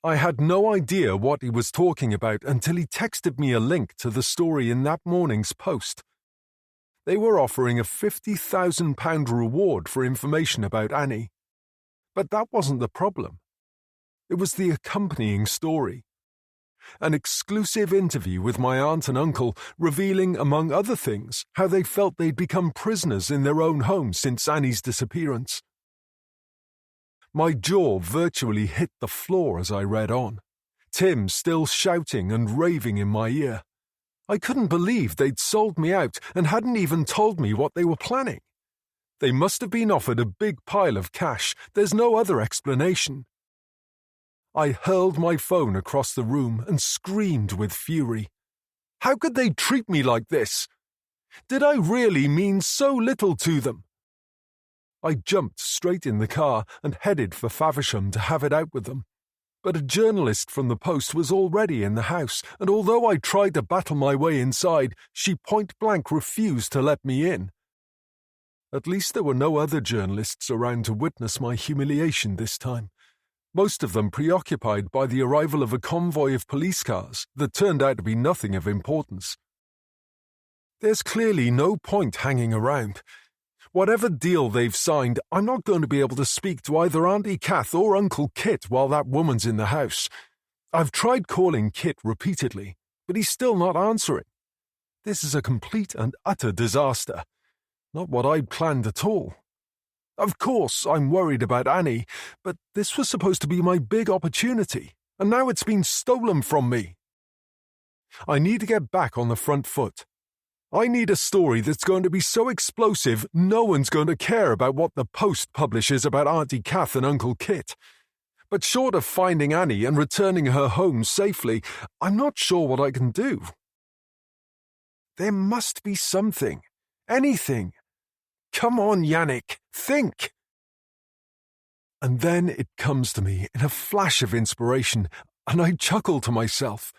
I had no idea what he was talking about until he texted me a link to the story in that morning's Post. They were offering a £50,000 reward for information about Annie. But that wasn't the problem. It was the accompanying story. An exclusive interview with my aunt and uncle revealing, among other things, how they felt they'd become prisoners in their own home since Annie's disappearance. My jaw virtually hit the floor as I read on, Tim still shouting and raving in my ear. I couldn't believe they'd sold me out and hadn't even told me what they were planning. They must have been offered a big pile of cash. There's no other explanation. I hurled my phone across the room and screamed with fury. How could they treat me like this? Did I really mean so little to them? I jumped straight in the car and headed for Faversham to have it out with them. But a journalist from the Post was already in the house, and although I tried to battle my way inside, she point-blank refused to let me in. At least there were no other journalists around to witness my humiliation this time. most of them preoccupied by the arrival of a convoy of police cars that turned out to be nothing of importance. There's clearly no point hanging around. Whatever deal they've signed, I'm not going to be able to speak to either Auntie Kath or Uncle Kit while that woman's in the house. I've tried calling Kit repeatedly, but he's still not answering. This is a complete and utter disaster. Not what I'd planned at all. Of course, I'm worried about Annie, but this was supposed to be my big opportunity, and now it's been stolen from me. I need to get back on the front foot. I need a story that's going to be so explosive no one's going to care about what the Post publishes about Auntie Kath and Uncle Kit. But short of finding Annie and returning her home safely, I'm not sure what I can do. There must be something. Anything. Come on, Yannick, think! And then it comes to me in a flash of inspiration, and I chuckle to myself.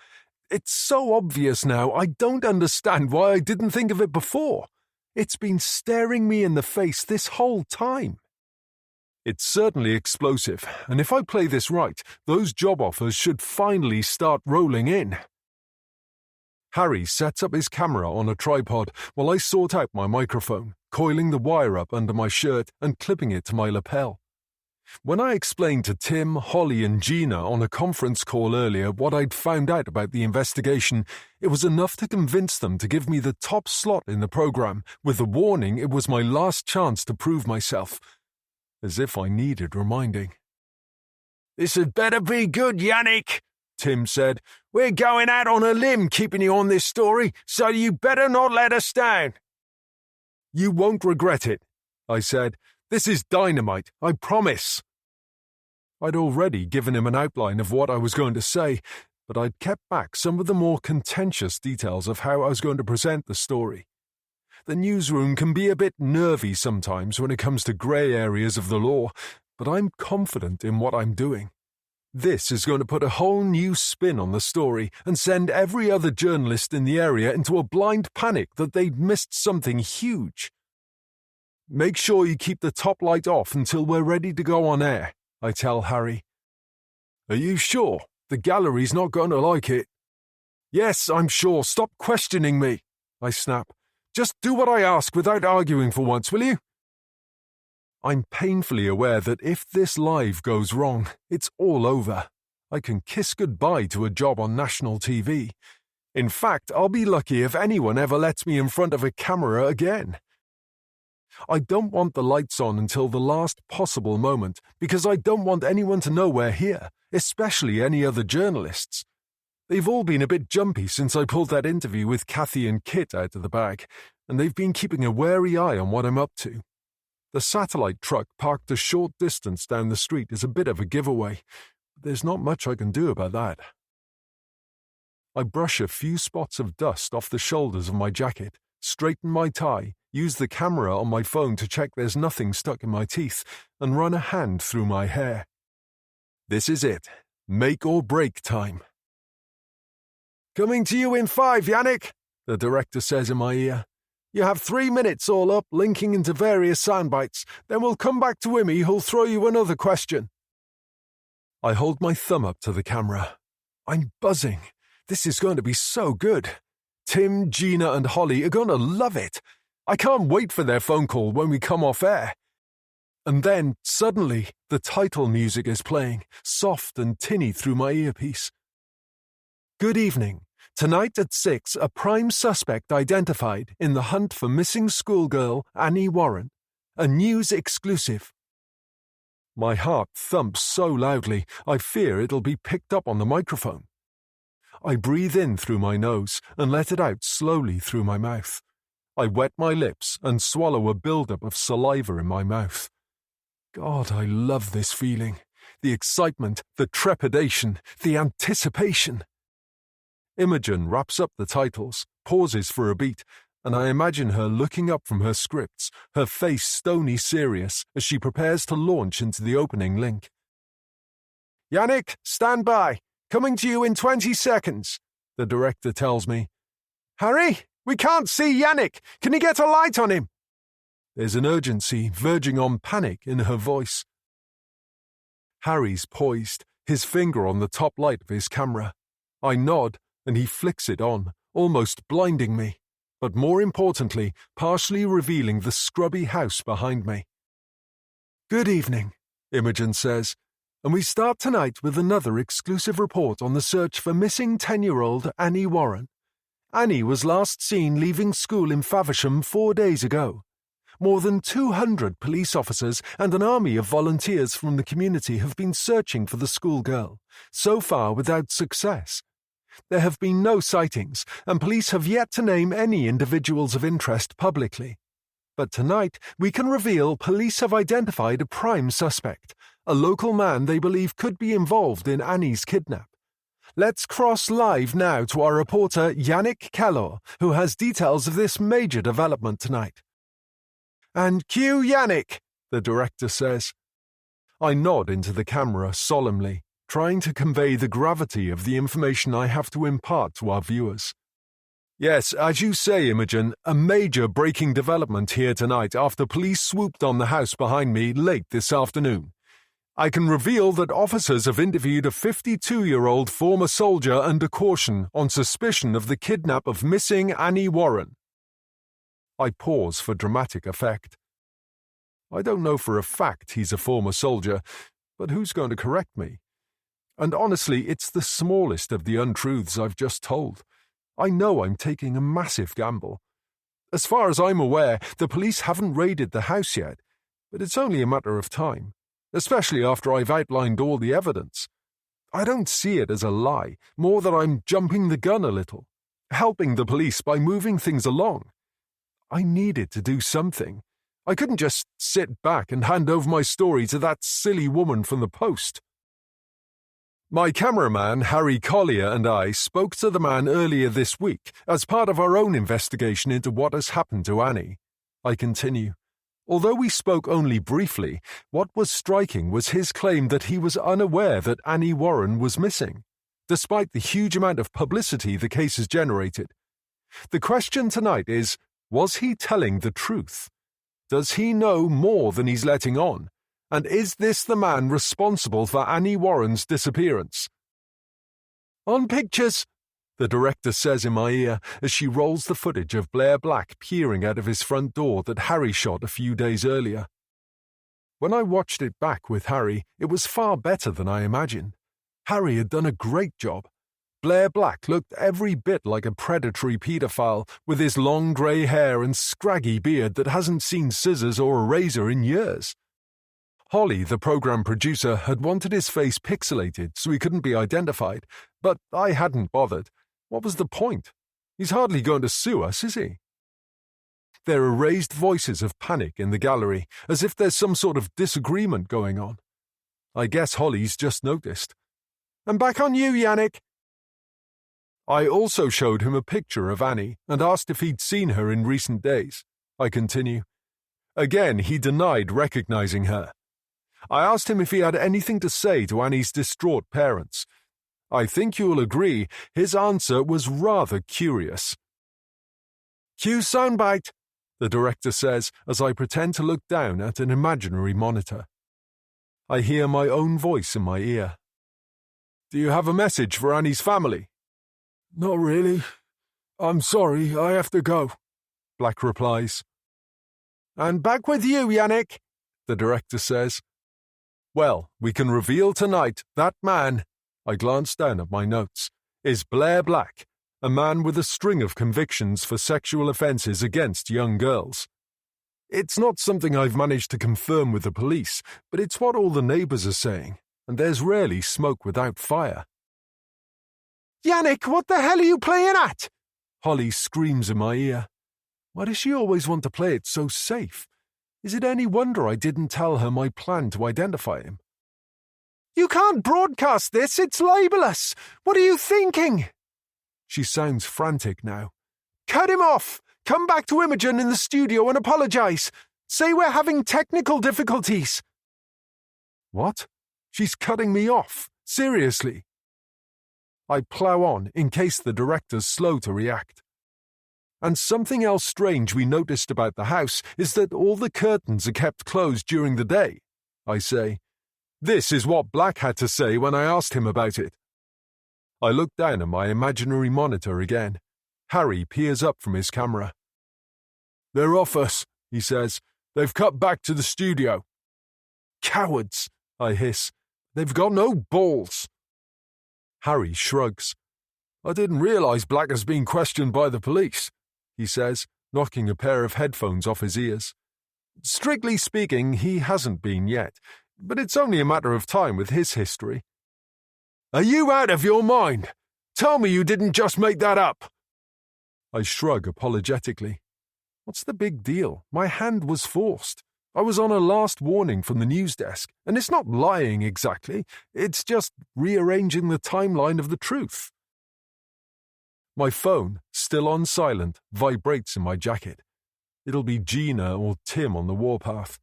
It's so obvious now, I don't understand why I didn't think of it before. It's been staring me in the face this whole time. It's certainly explosive, and if I play this right, those job offers should finally start rolling in. Harry sets up his camera on a tripod while I sort out my microphone, coiling the wire up under my shirt and clipping it to my lapel. When I explained to Tim, Holly and Gina on a conference call earlier what I'd found out about the investigation, it was enough to convince them to give me the top slot in the programme, with the warning it was my last chance to prove myself. As if I needed reminding. "This had better be good, Yannick," Tim said. "We're going out on a limb keeping you on this story, so you better not let us down." "You won't regret it," I said. "This is dynamite, I promise." I'd already given him an outline of what I was going to say, but I'd kept back some of the more contentious details of how I was going to present the story. The newsroom can be a bit nervy sometimes when it comes to grey areas of the law, but I'm confident in what I'm doing. This is going to put a whole new spin on the story and send every other journalist in the area into a blind panic that they'd missed something huge. "Make sure you keep the top light off until we're ready to go on air," I tell Harry. "Are you sure? The gallery's not going to like it." "Yes, I'm sure. Stop questioning me," I snap. "Just do what I ask without arguing for once, will you?" I'm painfully aware that if this live goes wrong, it's all over. I can kiss goodbye to a job on national TV. In fact, I'll be lucky if anyone ever lets me in front of a camera again. I don't want the lights on until the last possible moment, because I don't want anyone to know we're here, especially any other journalists. They've all been a bit jumpy since I pulled that interview with Kathy and Kit out of the bag, and they've been keeping a wary eye on what I'm up to. The satellite truck parked a short distance down the street is a bit of a giveaway, but there's not much I can do about that. I brush a few spots of dust off the shoulders of my jacket, straighten my tie, use the camera on my phone to check there's nothing stuck in my teeth, and run a hand through my hair. This is it. Make or break time. "Coming to you in 5, Yannick," the director says in my ear. "You have 3 minutes all up, linking into various soundbites. Then we'll come back to Wimmy, who'll throw you another question." I hold my thumb up to the camera. I'm buzzing. This is going to be so good. Tim, Gina and Holly are going to love it. I can't wait for their phone call when we come off air. And then, suddenly, the title music is playing, soft and tinny through my earpiece. "Good evening. Tonight at 6, a prime suspect identified in the hunt for missing schoolgirl Annie Warren. A news exclusive." My heart thumps so loudly, I fear it'll be picked up on the microphone. I breathe in through my nose and let it out slowly through my mouth. I wet my lips and swallow a buildup of saliva in my mouth. God, I love this feeling. The excitement, the trepidation, the anticipation. Imogen wraps up the titles, pauses for a beat, and I imagine her looking up from her scripts, her face stony serious as she prepares to launch into the opening link. "Yannick, stand by. Coming to you in 20 seconds, the director tells me. "Harry, we can't see Yannick. Can you get a light on him?" There's an urgency verging on panic in her voice. Harry's poised, his finger on the top light of his camera. I nod, and he flicks it on, almost blinding me, but more importantly, partially revealing the scrubby house behind me. "Good evening," Imogen says, and we start tonight with another exclusive report on the search for missing 10-year-old Annie Warren. Annie was last seen leaving school in Faversham 4 days ago. More than 200 police officers and an army of volunteers from the community have been searching for the schoolgirl, so far without success. There have been no sightings, and police have yet to name any individuals of interest publicly. But tonight, we can reveal police have identified a prime suspect, a local man they believe could be involved in Annie's kidnap. Let's cross live now to our reporter Yannick Kellor, who has details of this major development tonight. "And cue Yannick," the director says. I nod into the camera solemnly, trying to convey the gravity of the information I have to impart to our viewers. Yes, as you say, Imogen, a major breaking development here tonight after police swooped on the house behind me late this afternoon. I can reveal that officers have interviewed a 52-year-old former soldier under caution on suspicion of the kidnap of missing Annie Warren. I pause for dramatic effect. I don't know for a fact he's a former soldier, but who's going to correct me? And honestly, it's the smallest of the untruths I've just told. I know I'm taking a massive gamble. As far as I'm aware, the police haven't raided the house yet, but it's only a matter of time, especially after I've outlined all the evidence. I don't see it as a lie, more that I'm jumping the gun a little, helping the police by moving things along. I needed to do something. I couldn't just sit back and hand over my story to that silly woman from the Post. My cameraman, Harry Collier, and I spoke to the man earlier this week as part of our own investigation into what has happened to Annie. I continue. Although we spoke only briefly, what was striking was his claim that he was unaware that Annie Warren was missing, despite the huge amount of publicity the case has generated. The question tonight is, was he telling the truth? Does he know more than he's letting on? And is this the man responsible for Annie Warren's disappearance? "On pictures," the director says in my ear as she rolls the footage of Blair Black peering out of his front door that Harry shot a few days earlier. When I watched it back with Harry, it was far better than I imagined. Harry had done a great job. Blair Black looked every bit like a predatory paedophile with his long grey hair and scraggy beard that hasn't seen scissors or a razor in years. Holly, the program producer, had wanted his face pixelated so he couldn't be identified, but I hadn't bothered. What was the point? He's hardly going to sue us, is he? There are raised voices of panic in the gallery, as if there's some sort of disagreement going on. I guess Holly's just noticed. "And back on you, Yannick." I also showed him a picture of Annie and asked if he'd seen her in recent days. I continue. Again, he denied recognizing her. I asked him if he had anything to say to Annie's distraught parents. I think you'll agree, his answer was rather curious. "Cue soundbite," the director says as I pretend to look down at an imaginary monitor. I hear my own voice in my ear. "Do you have a message for Annie's family?" "Not really. I'm sorry, I have to go," Black replies. "And back with you, Yannick," the director says. Well, we can reveal tonight that man, I glanced down at my notes, is Blair Black, a man with a string of convictions for sexual offences against young girls. It's not something I've managed to confirm with the police, but it's what all the neighbours are saying, and there's rarely smoke without fire. "Yannick, what the hell are you playing at?" Holly screams in my ear. Why does she always want to play it so safe? Is it any wonder I didn't tell her my plan to identify him? "You can't broadcast this, it's libelous! What are you thinking?" She sounds frantic now. "Cut him off! Come back to Imogen in the studio and apologise! Say we're having technical difficulties!" What? She's cutting me off? Seriously? I plough on in case the director's slow to react. And something else strange we noticed about the house is that all the curtains are kept closed during the day, I say. This is what Black had to say when I asked him about it. I look down at my imaginary monitor again. Harry peers up from his camera. "They're off us," he says. "They've cut back to the studio." "Cowards," I hiss. "They've got no balls." Harry shrugs. "I didn't realise Black has been questioned by the police," he says, knocking a pair of headphones off his ears. Strictly speaking, he hasn't been yet, but it's only a matter of time with his history. "Are you out of your mind? Tell me you didn't just make that up." I shrug apologetically. What's the big deal? My hand was forced. I was on a last warning from the news desk, and it's not lying exactly, it's just rearranging the timeline of the truth. My phone, still on silent, vibrates in my jacket. It'll be Gina or Tim on the warpath.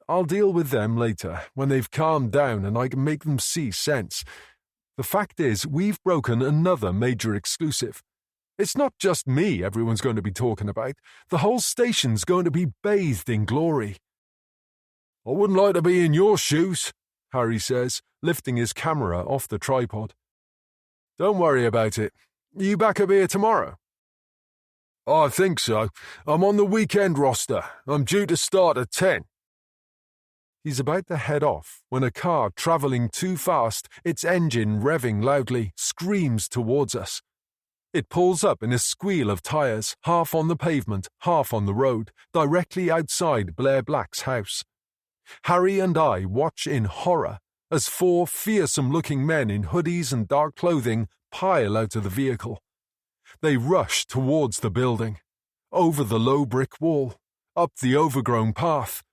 I'll deal with them later, when they've calmed down and I can make them see sense. The fact is, we've broken another major exclusive. It's not just me everyone's going to be talking about. The whole station's going to be bathed in glory. "I wouldn't like to be in your shoes," Harry says, lifting his camera off the tripod. "Don't worry about it. You back up here tomorrow?" "I think so. I'm on the weekend roster. I'm due to start at 10. He's about to head off when a car travelling too fast, its engine revving loudly, screams towards us. It pulls up in a squeal of tyres, half on the pavement, half on the road, directly outside Blair Black's house. Harry and I watch in horror as 4 fearsome-looking men in hoodies and dark clothing pile out of the vehicle. They rush towards the building, over the low brick wall, up the overgrown path.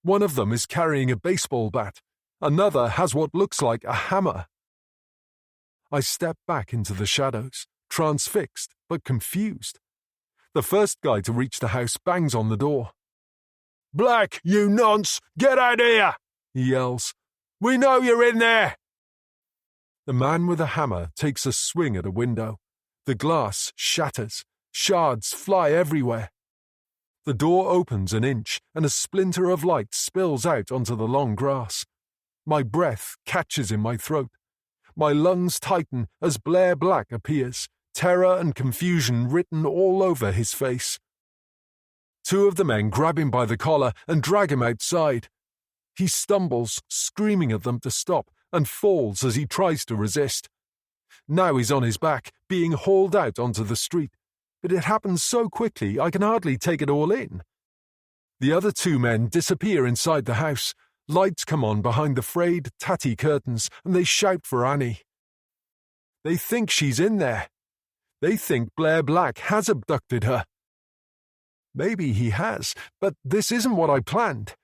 One of them is carrying a baseball bat. Another has what looks like a hammer. I step back into the shadows, transfixed but confused. The first guy to reach the house bangs on the door. "Black, you nonce! Get out here!" he yells. "We know you're in there!" The man with a hammer takes a swing at a window. The glass shatters. Shards fly everywhere. The door opens an inch, and a splinter of light spills out onto the long grass. My breath catches in my throat. My lungs tighten as Blair Black appears, terror and confusion written all over his face. 2 of the men grab him by the collar and drag him outside. He stumbles, screaming at them to stop, and falls as he tries to resist. Now he's on his back, being hauled out onto the street, but it happens so quickly I can hardly take it all in. The other 2 men disappear inside the house. Lights come on behind the frayed, tatty curtains, and they shout for Annie. They think she's in there. They think Blair Black has abducted her. Maybe he has, but this isn't what I planned.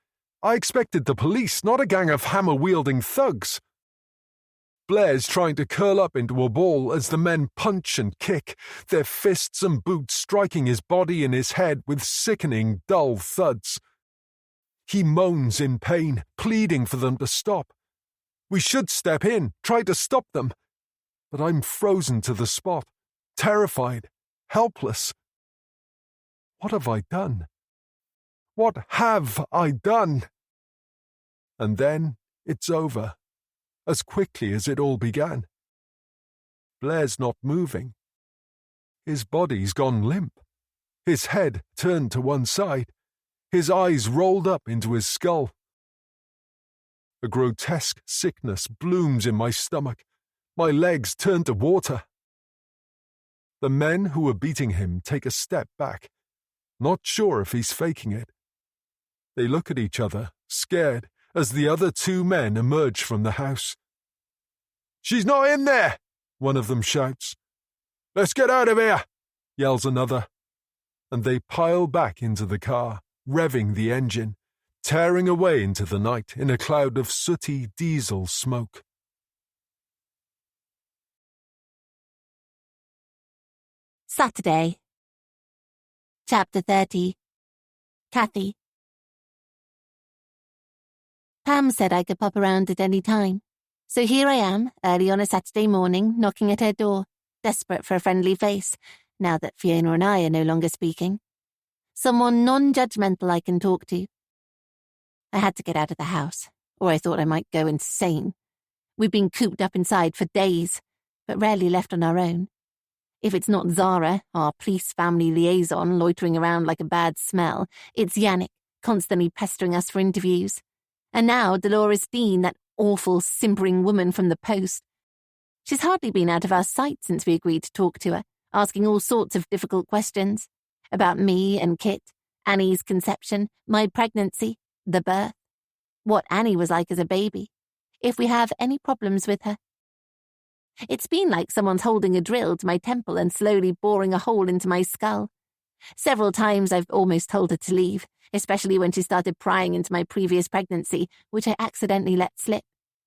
I expected the police, not a gang of hammer-wielding thugs. Blair's trying to curl up into a ball as the men punch and kick, their fists and boots striking his body and his head with sickening, dull thuds. He moans in pain, pleading for them to stop. We should step in, try to stop them. But I'm frozen to the spot, terrified, helpless. What have I done? What have I done? And then it's over, as quickly as it all began. Blair's not moving. His body's gone limp, his head turned to one side, his eyes rolled up into his skull. A grotesque sickness blooms in my stomach. My legs turn to water. The men who were beating him take a step back, not sure if he's faking it. They look at each other, scared, as the other 2 men emerge from the house. "She's not in there!" one of them shouts. "Let's get out of here!" yells another. And they pile back into the car, revving the engine, tearing away into the night in a cloud of sooty diesel smoke. Saturday. Chapter 30. Kathy. Pam said I could pop around at any time. So here I am, early on a Saturday morning, knocking at her door, desperate for a friendly face, now that Fiona and I are no longer speaking. Someone non-judgmental I can talk to. I had to get out of the house, or I thought I might go insane. We've been cooped up inside for days, but rarely left on our own. If it's not Zara, our police family liaison, loitering around like a bad smell, it's Yannick, constantly pestering us for interviews. And now Dolores Dean, that awful, simpering woman from the Post. She's hardly been out of our sight since we agreed to talk to her, asking all sorts of difficult questions. About me and Kit, Annie's conception, my pregnancy, the birth, what Annie was like as a baby, if we have any problems with her. It's been like someone's holding a drill to my temple and slowly boring a hole into my skull. Several times I've almost told her to leave, especially when she started prying into my previous pregnancy, which I accidentally let slip.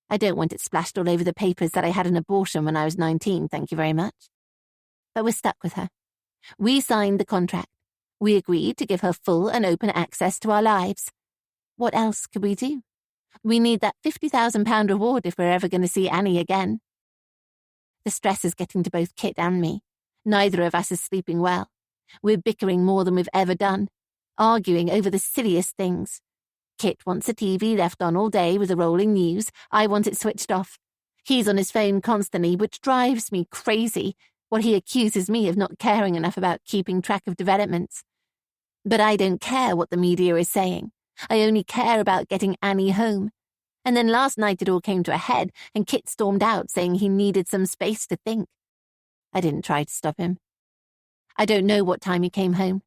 I don't want it splashed all over the papers that I had an abortion when I was 19, thank you very much. But we're stuck with her. We signed the contract. We agreed to give her full and open access to our lives. What else could we do? We need that £50,000 reward if we're ever going to see Annie again. The stress is getting to both Kit and me. Neither of us is sleeping well. We're bickering more than we've ever done, arguing over the silliest things. Kit wants a TV left on all day with the rolling news. I want it switched off. He's on his phone constantly, which drives me crazy, while he accuses me of not caring enough about keeping track of developments. But I don't care what the media is saying. I only care about getting Annie home. And then last night it all came to a head, and Kit stormed out saying he needed some space to think. I didn't try to stop him. I don't know what time he came home.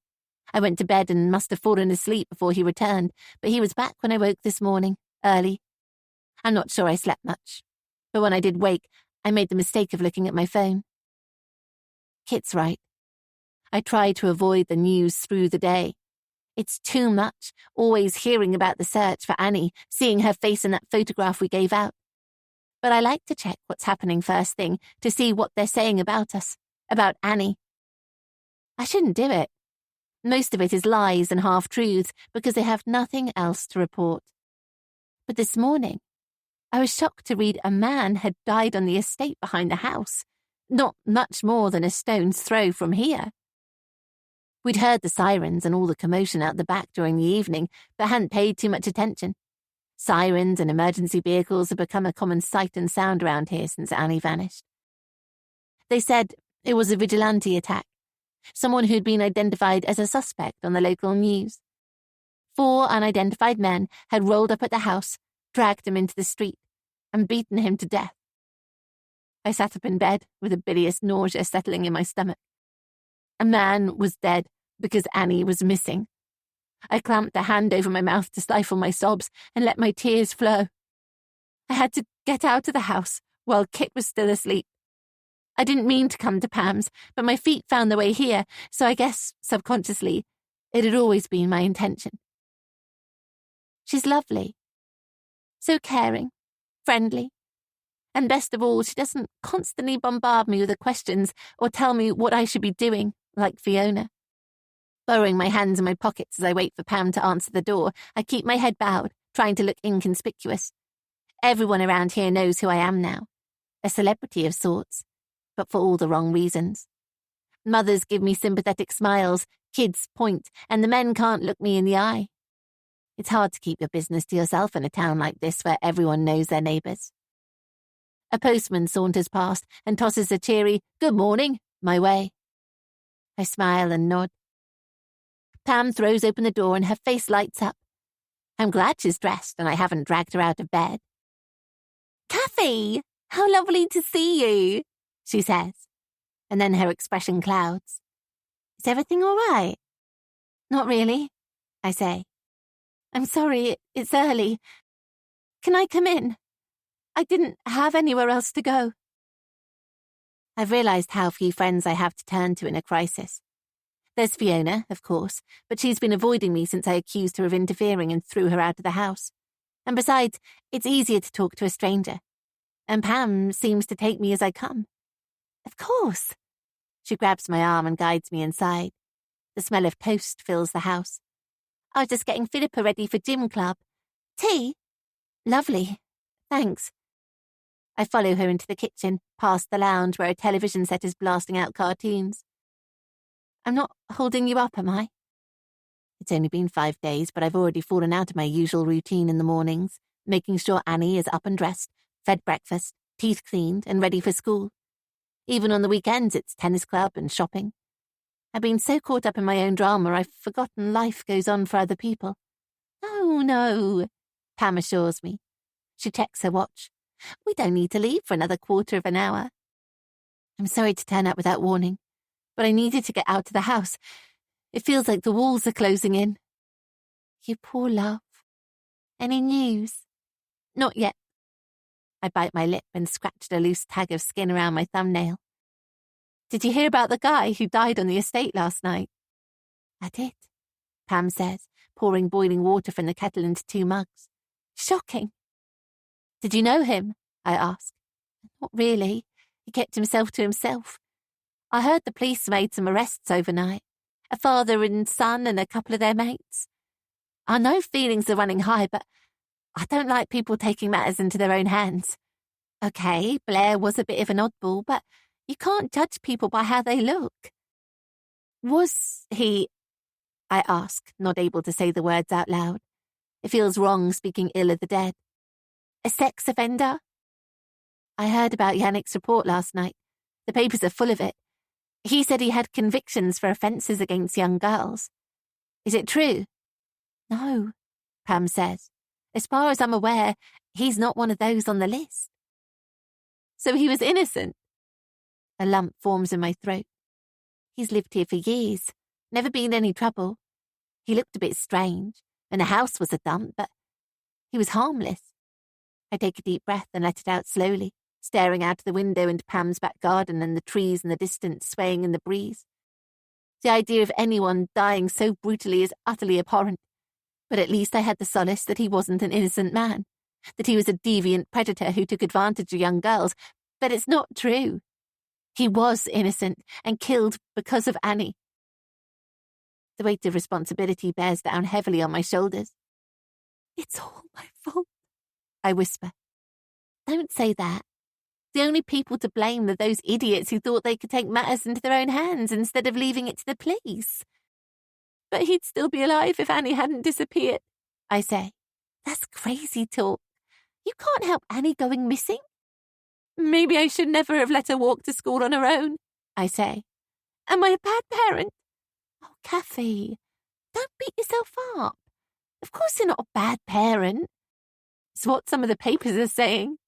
I went to bed and must have fallen asleep before he returned, but he was back when I woke this morning, early. I'm not sure I slept much, but when I did wake, I made the mistake of looking at my phone. Kit's right. I try to avoid the news through the day. It's too much, always hearing about the search for Annie, seeing her face in that photograph we gave out. But I like to check what's happening first thing to see what they're saying about us, about Annie. I shouldn't do it. Most of it is lies and half-truths because they have nothing else to report. But this morning, I was shocked to read a man had died on the estate behind the house, not much more than a stone's throw from here. We'd heard the sirens and all the commotion out the back during the evening, but hadn't paid too much attention. Sirens and emergency vehicles have become a common sight and sound around here since Annie vanished. They said it was a vigilante attack, someone who'd been identified as a suspect on the local news. 4 unidentified men had rolled up at the house, dragged him into the street, and beaten him to death. I sat up in bed with a bilious nausea settling in my stomach. A man was dead because Annie was missing. I clamped a hand over my mouth to stifle my sobs and let my tears flow. I had to get out of the house while Kit was still asleep. I didn't mean to come to Pam's, but my feet found their way here, so I guess, subconsciously, it had always been my intention. She's lovely. So caring, friendly, and best of all, she doesn't constantly bombard me with her questions or tell me what I should be doing, like Fiona. Burrowing my hands in my pockets as I wait for Pam to answer the door, I keep my head bowed, trying to look inconspicuous. Everyone around here knows who I am now. A celebrity of sorts, but for all the wrong reasons. Mothers give me sympathetic smiles, kids point, and the men can't look me in the eye. It's hard to keep your business to yourself in a town like this where everyone knows their neighbours. A postman saunters past and tosses a cheery, "Good morning," my way. I smile and nod. Pam throws open the door and her face lights up. I'm glad she's dressed and I haven't dragged her out of bed. "Kathy, how lovely to see you," she says, and then her expression clouds. "Is everything all right?" "Not really," I say. "I'm sorry, it's early. Can I come in? I didn't have anywhere else to go." I've realised how few friends I have to turn to in a crisis. There's Fiona, of course, but she's been avoiding me since I accused her of interfering and threw her out of the house. And besides, it's easier to talk to a stranger. And Pam seems to take me as I come. "Of course." She grabs my arm and guides me inside. The smell of toast fills the house. "I was just getting Philippa ready for gym club. Tea?" "Lovely. Thanks." I follow her into the kitchen, past the lounge where a television set is blasting out cartoons. "I'm not holding you up, am I?" It's only been 5 days, but I've already fallen out of my usual routine in the mornings, making sure Annie is up and dressed, fed breakfast, teeth cleaned, and ready for school. Even on the weekends, it's tennis club and shopping. I've been so caught up in my own drama, I've forgotten life goes on for other people. Oh, no, Pam assures me. She checks her watch. We don't need to leave for another quarter of an hour. I'm sorry to turn up without warning, but I needed to get out of the house. It feels like the walls are closing in. You poor love. Any news? Not yet. I bite my lip and scratched a loose tag of skin around my thumbnail. Did you hear about the guy who died on the estate last night? I did, Pam says, pouring boiling water from the kettle into 2 mugs. Shocking. Did you know him? I ask. Not really. He kept himself to himself. I heard the police made some arrests overnight. A father and son and a couple of their mates. I know feelings are running high, but I don't like people taking matters into their own hands. Okay, Blair was a bit of an oddball, but you can't judge people by how they look. Was he, I ask, not able to say the words out loud. It feels wrong speaking ill of the dead. A sex offender? I heard about Yannick's report last night. The papers are full of it. He said he had convictions for offences against young girls. Is it true? No, Pam says. As far as I'm aware, he's not one of those on the list. So he was innocent? A lump forms in my throat. He's lived here for years, never been in any trouble. He looked a bit strange, and the house was a dump, but he was harmless. I take a deep breath and let it out slowly, staring out of the window into Pam's back garden and the trees in the distance swaying in the breeze. The idea of anyone dying so brutally is utterly abhorrent, but at least I had the solace that he wasn't an innocent man, that he was a deviant predator who took advantage of young girls, but it's not true. He was innocent and killed because of Annie. The weight of responsibility bears down heavily on my shoulders. It's all my fault, I whisper. Don't say that. The only people to blame are those idiots who thought they could take matters into their own hands instead of leaving it to the police. But he'd still be alive if Annie hadn't disappeared, I say. That's crazy talk. You can't help Annie going missing. Maybe I should never have let her walk to school on her own, I say. Am I a bad parent? Oh, Kathy, don't beat yourself up. Of course you're not a bad parent. It's what some of the papers are saying.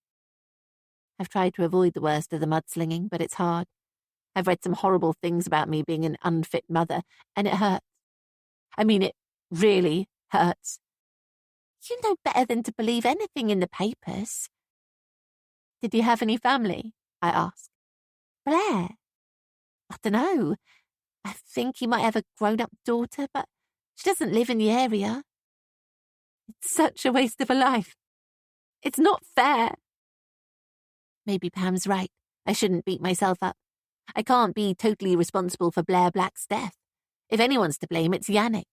I've tried to avoid the worst of the mudslinging, but it's hard. I've read some horrible things about me being an unfit mother, and it hurts. I mean, it really hurts. You know better than to believe anything in the papers. Did you have any family? I ask. Blair? I don't know. I think he might have a grown-up daughter, but she doesn't live in the area. It's such a waste of a life. It's not fair. Maybe Pam's right. I shouldn't beat myself up. I can't be totally responsible for Blair Black's death. If anyone's to blame, it's Yannick.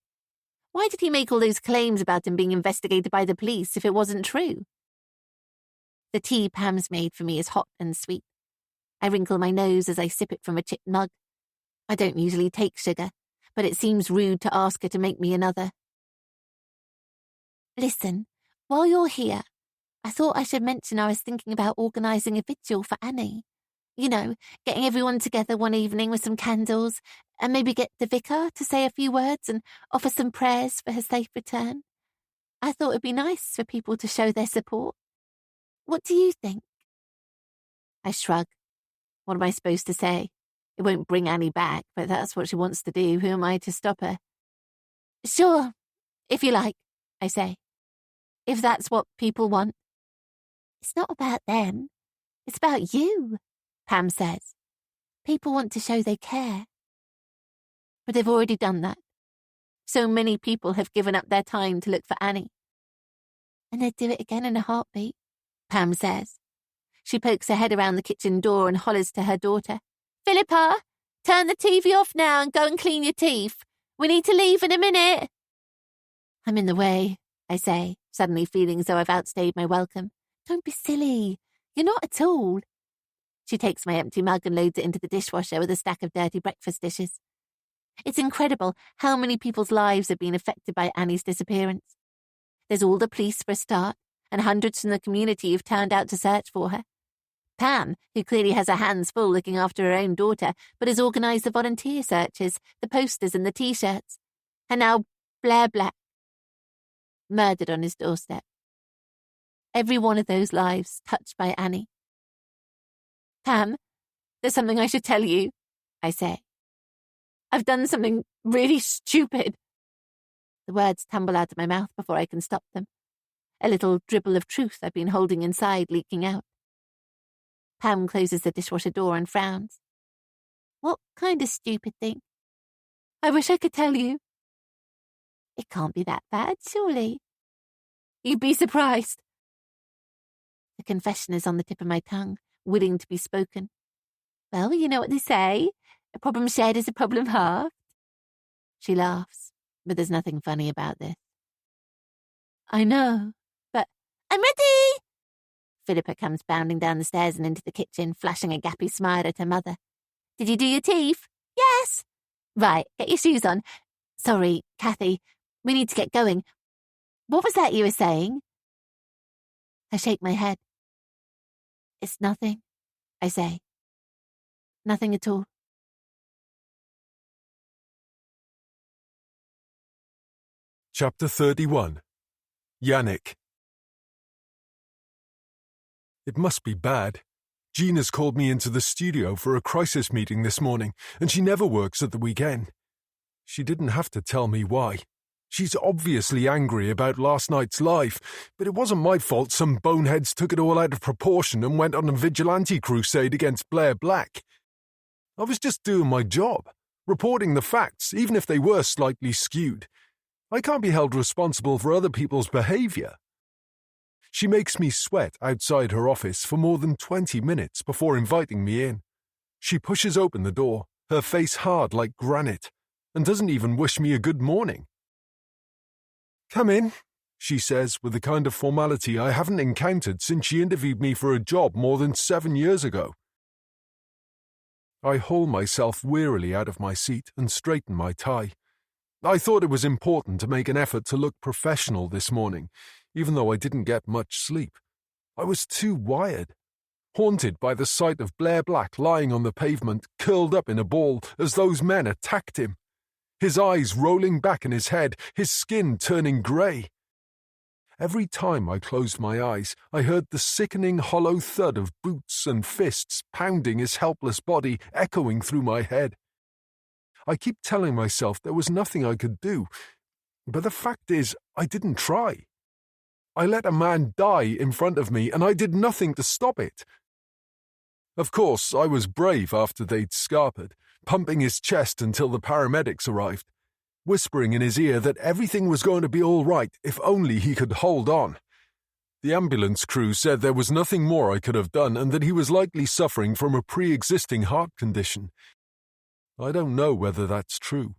Why did he make all those claims about him being investigated by the police if it wasn't true? The tea Pam's made for me is hot and sweet. I wrinkle my nose as I sip it from a chipped mug. I don't usually take sugar, but it seems rude to ask her to make me another. Listen, while you're here, I thought I should mention I was thinking about organising a vigil for Annie. You know, getting everyone together one evening with some candles, and maybe get the vicar to say a few words and offer some prayers for her safe return. I thought it'd be nice for people to show their support. What do you think? I shrug. What am I supposed to say? It won't bring Annie back, but that's what she wants to do. Who am I to stop her? Sure, if you like, I say. If that's what people want. It's not about them. It's about you, Pam says. People want to show they care. But they've already done that. So many people have given up their time to look for Annie. And they'd do it again in a heartbeat, Pam says. She pokes her head around the kitchen door and hollers to her daughter. Philippa, turn the TV off now and go and clean your teeth. We need to leave in a minute. I'm in the way, I say, suddenly feeling as though I've outstayed my welcome. Don't be silly. You're not at all. She takes my empty mug and loads it into the dishwasher with a stack of dirty breakfast dishes. It's incredible how many people's lives have been affected by Annie's disappearance. There's all the police for a start, and hundreds from the community have turned out to search for her. Pam, who clearly has her hands full looking after her own daughter, but has organised the volunteer searches, the posters and the T-shirts. And now Blair Black, murdered on his doorstep. Every one of those lives touched by Annie. Pam, there's something I should tell you, I say. I've done something really stupid. The words tumble out of my mouth before I can stop them. A little dribble of truth I've been holding inside leaking out. Pam closes the dishwasher door and frowns. What kind of stupid thing? I wish I could tell you. It can't be that bad, surely. You'd be surprised. The confession is on the tip of my tongue, willing to be spoken. Well, you know what they say. A problem shared is a problem halved. She laughs, but there's nothing funny about this. I know, but I'm ready! Philippa comes bounding down the stairs and into the kitchen, flashing a gappy smile at her mother. Did you do your teeth? Yes. Right, get your shoes on. Sorry, Kathy, we need to get going. What was that you were saying? I shake my head. It's nothing, I say. Nothing at all. Chapter 31. Yannick. It must be bad. Gina's called me into the studio for a crisis meeting this morning, and she never works at the weekend. She didn't have to tell me why. She's obviously angry about last night's live, but it wasn't my fault some boneheads took it all out of proportion and went on a vigilante crusade against Blair Black. I was just doing my job, reporting the facts, even if they were slightly skewed. I can't be held responsible for other people's behaviour. She makes me sweat outside her office for more than 20 minutes before inviting me in. She pushes open the door, her face hard like granite, and doesn't even wish me a good morning. Come in, she says with the kind of formality I haven't encountered since she interviewed me for a job more than 7 years ago. I haul myself wearily out of my seat and straighten my tie. I thought it was important to make an effort to look professional this morning, even though I didn't get much sleep. I was too wired, haunted by the sight of Blair Black lying on the pavement, curled up in a ball as those men attacked him. His eyes rolling back in his head, his skin turning grey. Every time I closed my eyes, I heard the sickening hollow thud of boots and fists pounding his helpless body, echoing through my head. I keep telling myself there was nothing I could do, but the fact is, I didn't try. I let a man die in front of me, and I did nothing to stop it. Of course, I was brave after they'd scarpered, pumping his chest until the paramedics arrived, whispering in his ear that everything was going to be all right if only he could hold on. The ambulance crew said there was nothing more I could have done and that he was likely suffering from a pre-existing heart condition. I don't know whether that's true.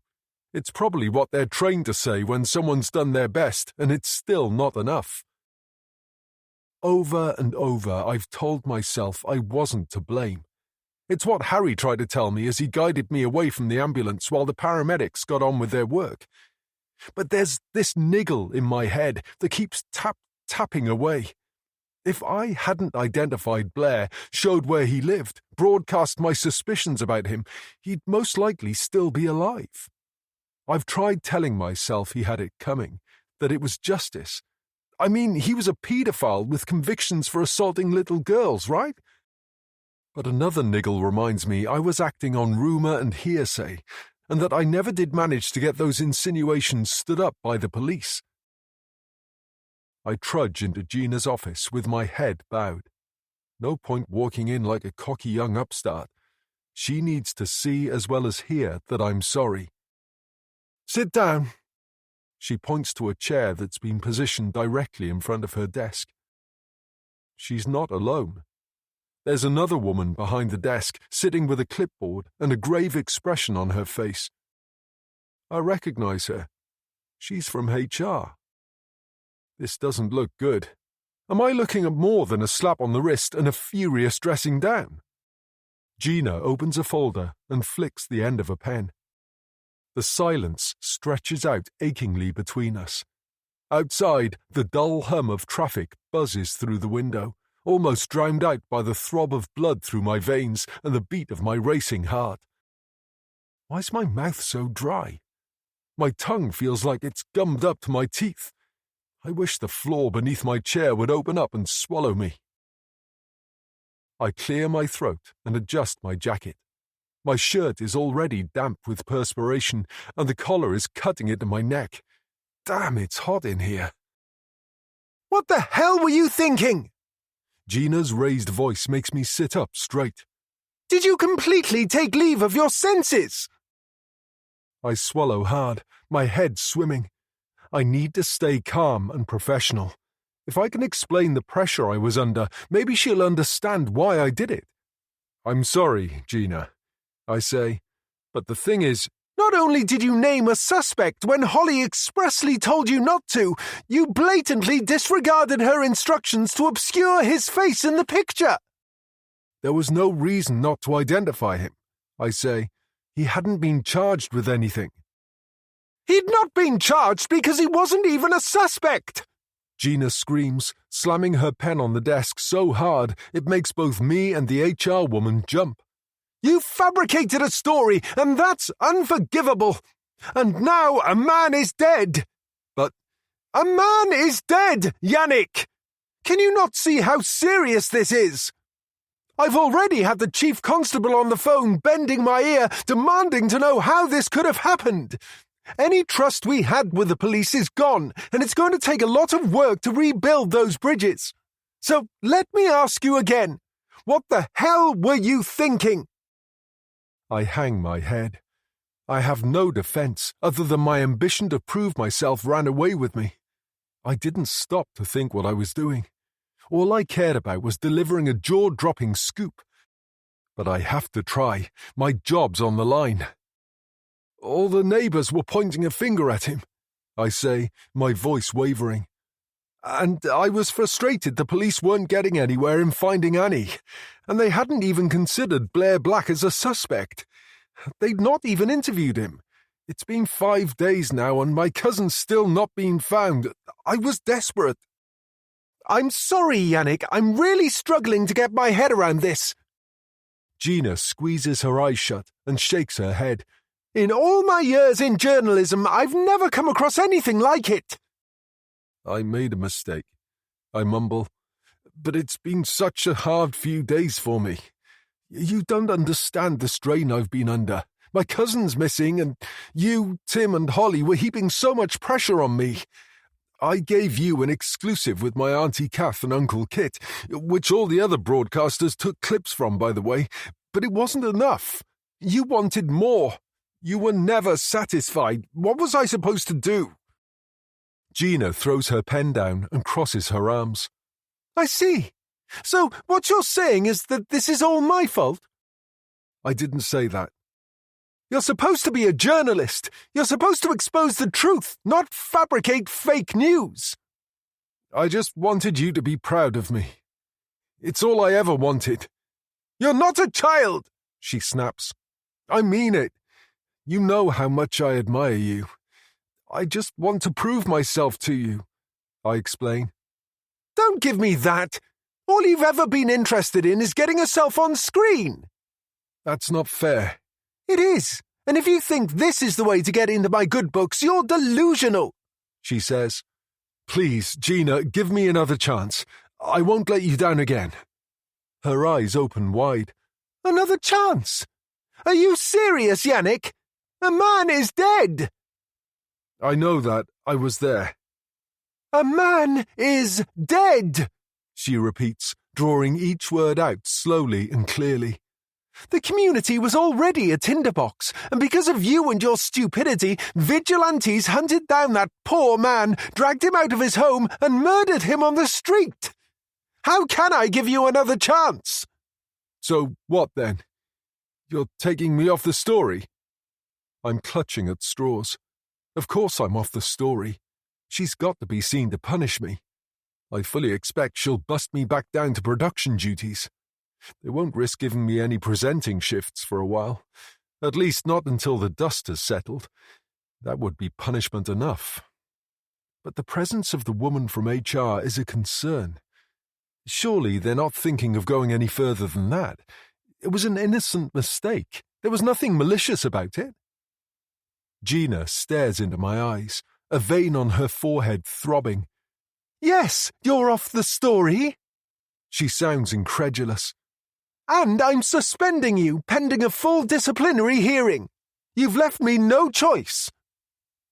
It's probably what they're trained to say when someone's done their best and it's still not enough. Over and over, I've told myself I wasn't to blame. It's what Harry tried to tell me as he guided me away from the ambulance while the paramedics got on with their work. But there's this niggle in my head that keeps tapping away. If I hadn't identified Blair, showed where he lived, broadcast my suspicions about him, he'd most likely still be alive. I've tried telling myself he had it coming, that it was justice. I mean, he was a paedophile with convictions for assaulting little girls, right? But another niggle reminds me I was acting on rumour and hearsay, and that I never did manage to get those insinuations stood up by the police. I trudge into Gina's office with my head bowed. No point walking in like a cocky young upstart. She needs to see as well as hear that I'm sorry. Sit down. She points to a chair that's been positioned directly in front of her desk. She's not alone. There's another woman behind the desk, sitting with a clipboard and a grave expression on her face. I recognize her. She's from HR. This doesn't look good. Am I looking at more than a slap on the wrist and a furious dressing down? Gina opens a folder and flicks the end of a pen. The silence stretches out achingly between us. Outside, the dull hum of traffic buzzes through the window, almost drowned out by the throb of blood through my veins and the beat of my racing heart. Why's my mouth so dry? My tongue feels like it's gummed up to my teeth. I wish the floor beneath my chair would open up and swallow me. I clear my throat and adjust my jacket. My shirt is already damp with perspiration, and the collar is cutting into my neck. Damn, it's hot in here. What the hell were you thinking? Gina's raised voice makes me sit up straight. Did you completely take leave of your senses? I swallow hard, my head swimming. I need to stay calm and professional. If I can explain the pressure I was under, maybe she'll understand why I did it. I'm sorry, Gina, I say, but the thing is, not only did you name a suspect when Holly expressly told you not to, you blatantly disregarded her instructions to obscure his face in the picture. There was no reason not to identify him, I say. He hadn't been charged with anything. He'd not been charged because he wasn't even a suspect! Gina screams, slamming her pen on the desk so hard it makes both me and the HR woman jump. You fabricated a story, and that's unforgivable. And now a man is dead. But a man is dead, Yannick! Can you not see how serious this is? I've already had the chief constable on the phone bending my ear, demanding to know how this could have happened. Any trust we had with the police is gone, and it's going to take a lot of work to rebuild those bridges. So let me ask you again, what the hell were you thinking? I hang my head. I have no defense other than my ambition to prove myself ran away with me. I didn't stop to think what I was doing. All I cared about was delivering a jaw-dropping scoop. But I have to try. My job's on the line. All the neighbours were pointing a finger at him, I say, my voice wavering. And I was frustrated the police weren't getting anywhere in finding Annie, and they hadn't even considered Blair Black as a suspect. They'd not even interviewed him. It's been 5 days now, and my cousin's still not been found. I was desperate. I'm sorry, Yannick. I'm really struggling to get my head around this. Gina squeezes her eyes shut and shakes her head. In all my years in journalism, I've never come across anything like it. I made a mistake, I mumble, but it's been such a hard few days for me. You don't understand the strain I've been under. My cousin's missing, and you, Tim, and Holly were heaping so much pressure on me. I gave you an exclusive with my Auntie Kath and Uncle Kit, which all the other broadcasters took clips from, by the way, but it wasn't enough. You wanted more. You were never satisfied. What was I supposed to do? Gina throws her pen down and crosses her arms. I see. So what you're saying is that this is all my fault? I didn't say that. You're supposed to be a journalist. You're supposed to expose the truth, not fabricate fake news. I just wanted you to be proud of me. It's all I ever wanted. You're not a child, she snaps. I mean it. You know how much I admire you. I just want to prove myself to you, I explain. Don't give me that. All you've ever been interested in is getting yourself on screen. That's not fair. It is. And if you think this is the way to get into my good books, you're delusional, she says. Please, Gina, give me another chance. I won't let you down again. Her eyes open wide. Another chance? Are you serious, Yannick? A man is dead. I know that. I was there. A man is dead, she repeats, drawing each word out slowly and clearly. The community was already a tinderbox, and because of you and your stupidity, vigilantes hunted down that poor man, dragged him out of his home, and murdered him on the street. How can I give you another chance? So what then? You're taking me off the story? I'm clutching at straws. Of course I'm off the story. She's got to be seen to punish me. I fully expect she'll bust me back down to production duties. They won't risk giving me any presenting shifts for a while. At least not until the dust has settled. That would be punishment enough. but the presence of the woman from HR is a concern. Surely they're not thinking of going any further than that. It was an innocent mistake. There was nothing malicious about it. Gina stares into my eyes, a vein on her forehead throbbing. Yes, you're off the story. She sounds incredulous. And I'm suspending you pending a full disciplinary hearing. You've left me no choice.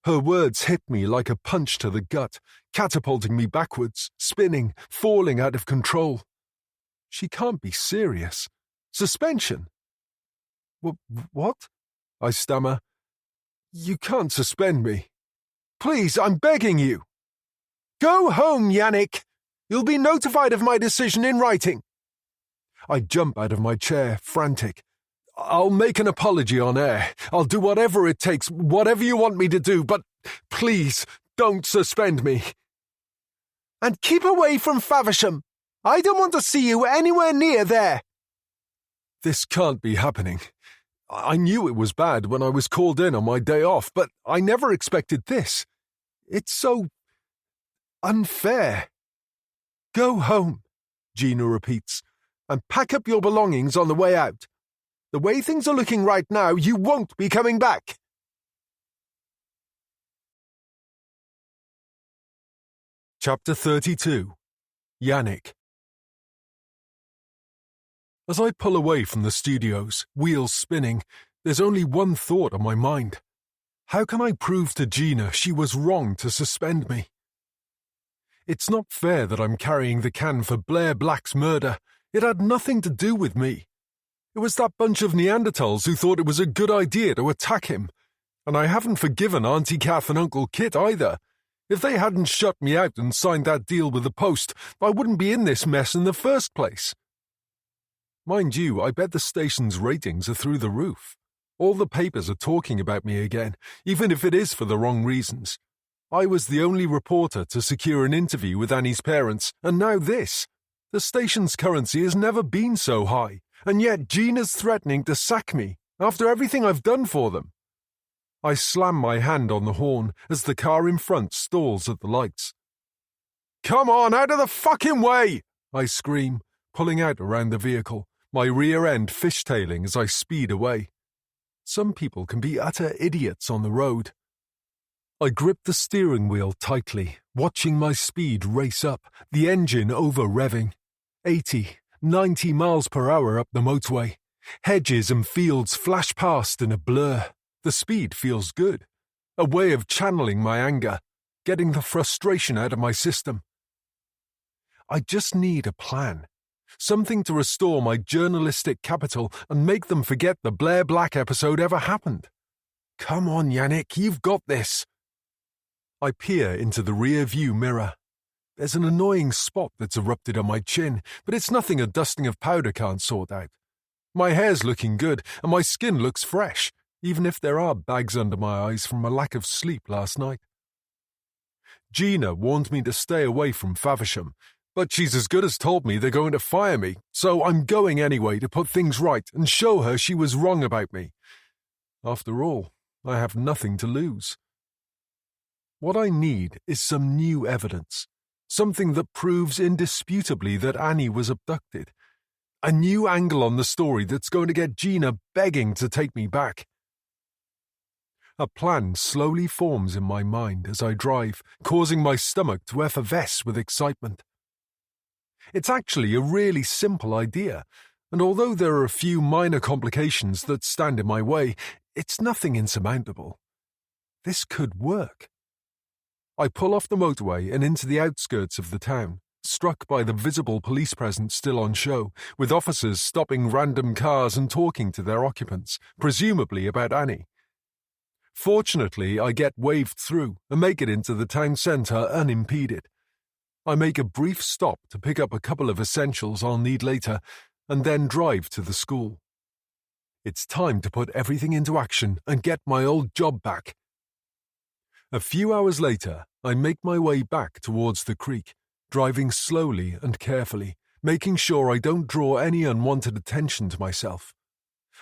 Her words hit me like a punch to the gut, catapulting me backwards, spinning, falling out of control. She can't be serious. Suspension? What? I stammer. You can't suspend me. Please, I'm begging you. Go home, Yannick. You'll be notified of my decision in writing. I jump out of my chair, frantic. I'll make an apology on air. I'll do whatever it takes, whatever you want me to do, but please don't suspend me. And keep away from Faversham. I don't want to see you anywhere near there. This can't be happening. I knew it was bad when I was called in on my day off, but I never expected this. It's so unfair. Go home, Gina repeats, and pack up your belongings on the way out. The way things are looking right now, you won't be coming back. Chapter 32. Yannick. As I pull away from the studios, wheels spinning, there's only one thought on my mind. How can I prove to Gina she was wrong to suspend me? It's not fair that I'm carrying the can for Blair Black's murder. It had nothing to do with me. It was that bunch of Neanderthals who thought it was a good idea to attack him. And I haven't forgiven Auntie Kath and Uncle Kit either. If they hadn't shut me out and signed that deal with the Post, I wouldn't be in this mess in the first place. Mind you, I bet the station's ratings are through the roof. All the papers are talking about me again, even if it is for the wrong reasons. I was the only reporter to secure an interview with Annie's parents, and now this. The station's currency has never been so high, and yet Gina's threatening to sack me after everything I've done for them. I slam my hand on the horn as the car in front stalls at the lights. Come on, out of the fucking way! I scream, pulling out around the vehicle, my rear end fishtailing as I speed away. Some people can be utter idiots on the road. I grip the steering wheel tightly, watching my speed race up, the engine over-revving. 80, 90 miles per hour up the motorway. Hedges and fields flash past in a blur. The speed feels good. A way of channeling my anger, getting the frustration out of my system. I just need a plan. Something to restore my journalistic capital and make them forget the Blair Black episode ever happened. Come on, Yannick, you've got this. I peer into the rear view mirror. There's an annoying spot that's erupted on my chin, but it's nothing a dusting of powder can't sort out. My hair's looking good, and my skin looks fresh, even if there are bags under my eyes from a lack of sleep last night. Gina warned me to stay away from Faversham, but she's as good as told me they're going to fire me, so I'm going anyway to put things right and show her she was wrong about me. After all, I have nothing to lose. What I need is some new evidence, something that proves indisputably that Annie was abducted. A new angle on the story that's going to get Gina begging to take me back. A plan slowly forms in my mind as I drive, causing my stomach to effervesce with excitement. It's actually a really simple idea, and although there are a few minor complications that stand in my way, it's nothing insurmountable. This could work. I pull off the motorway and into the outskirts of the town, struck by the visible police presence still on show, with officers stopping random cars and talking to their occupants, presumably about Annie. Fortunately, I get waved through and make it into the town centre unimpeded. I make a brief stop to pick up a couple of essentials I'll need later, and then drive to the school. It's time to put everything into action and get my old job back. A few hours later, I make my way back towards the creek, driving slowly and carefully, making sure I don't draw any unwanted attention to myself.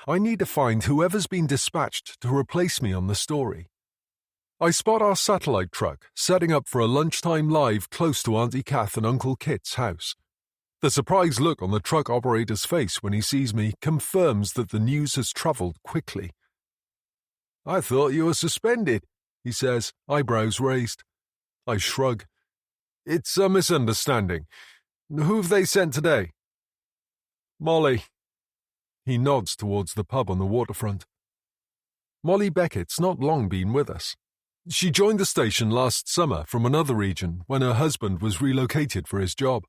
I need to find whoever's been dispatched to replace me on the story. I spot our satellite truck setting up for a lunchtime live close to Auntie Kath and Uncle Kit's house. The surprised look on the truck operator's face when he sees me confirms that the news has travelled quickly. "I thought you were suspended," he says, eyebrows raised. I shrug. "It's a misunderstanding. Who've they sent today?" "Molly." He nods towards the pub on the waterfront. Molly Beckett's not long been with us. She joined the station last summer from another region when her husband was relocated for his job.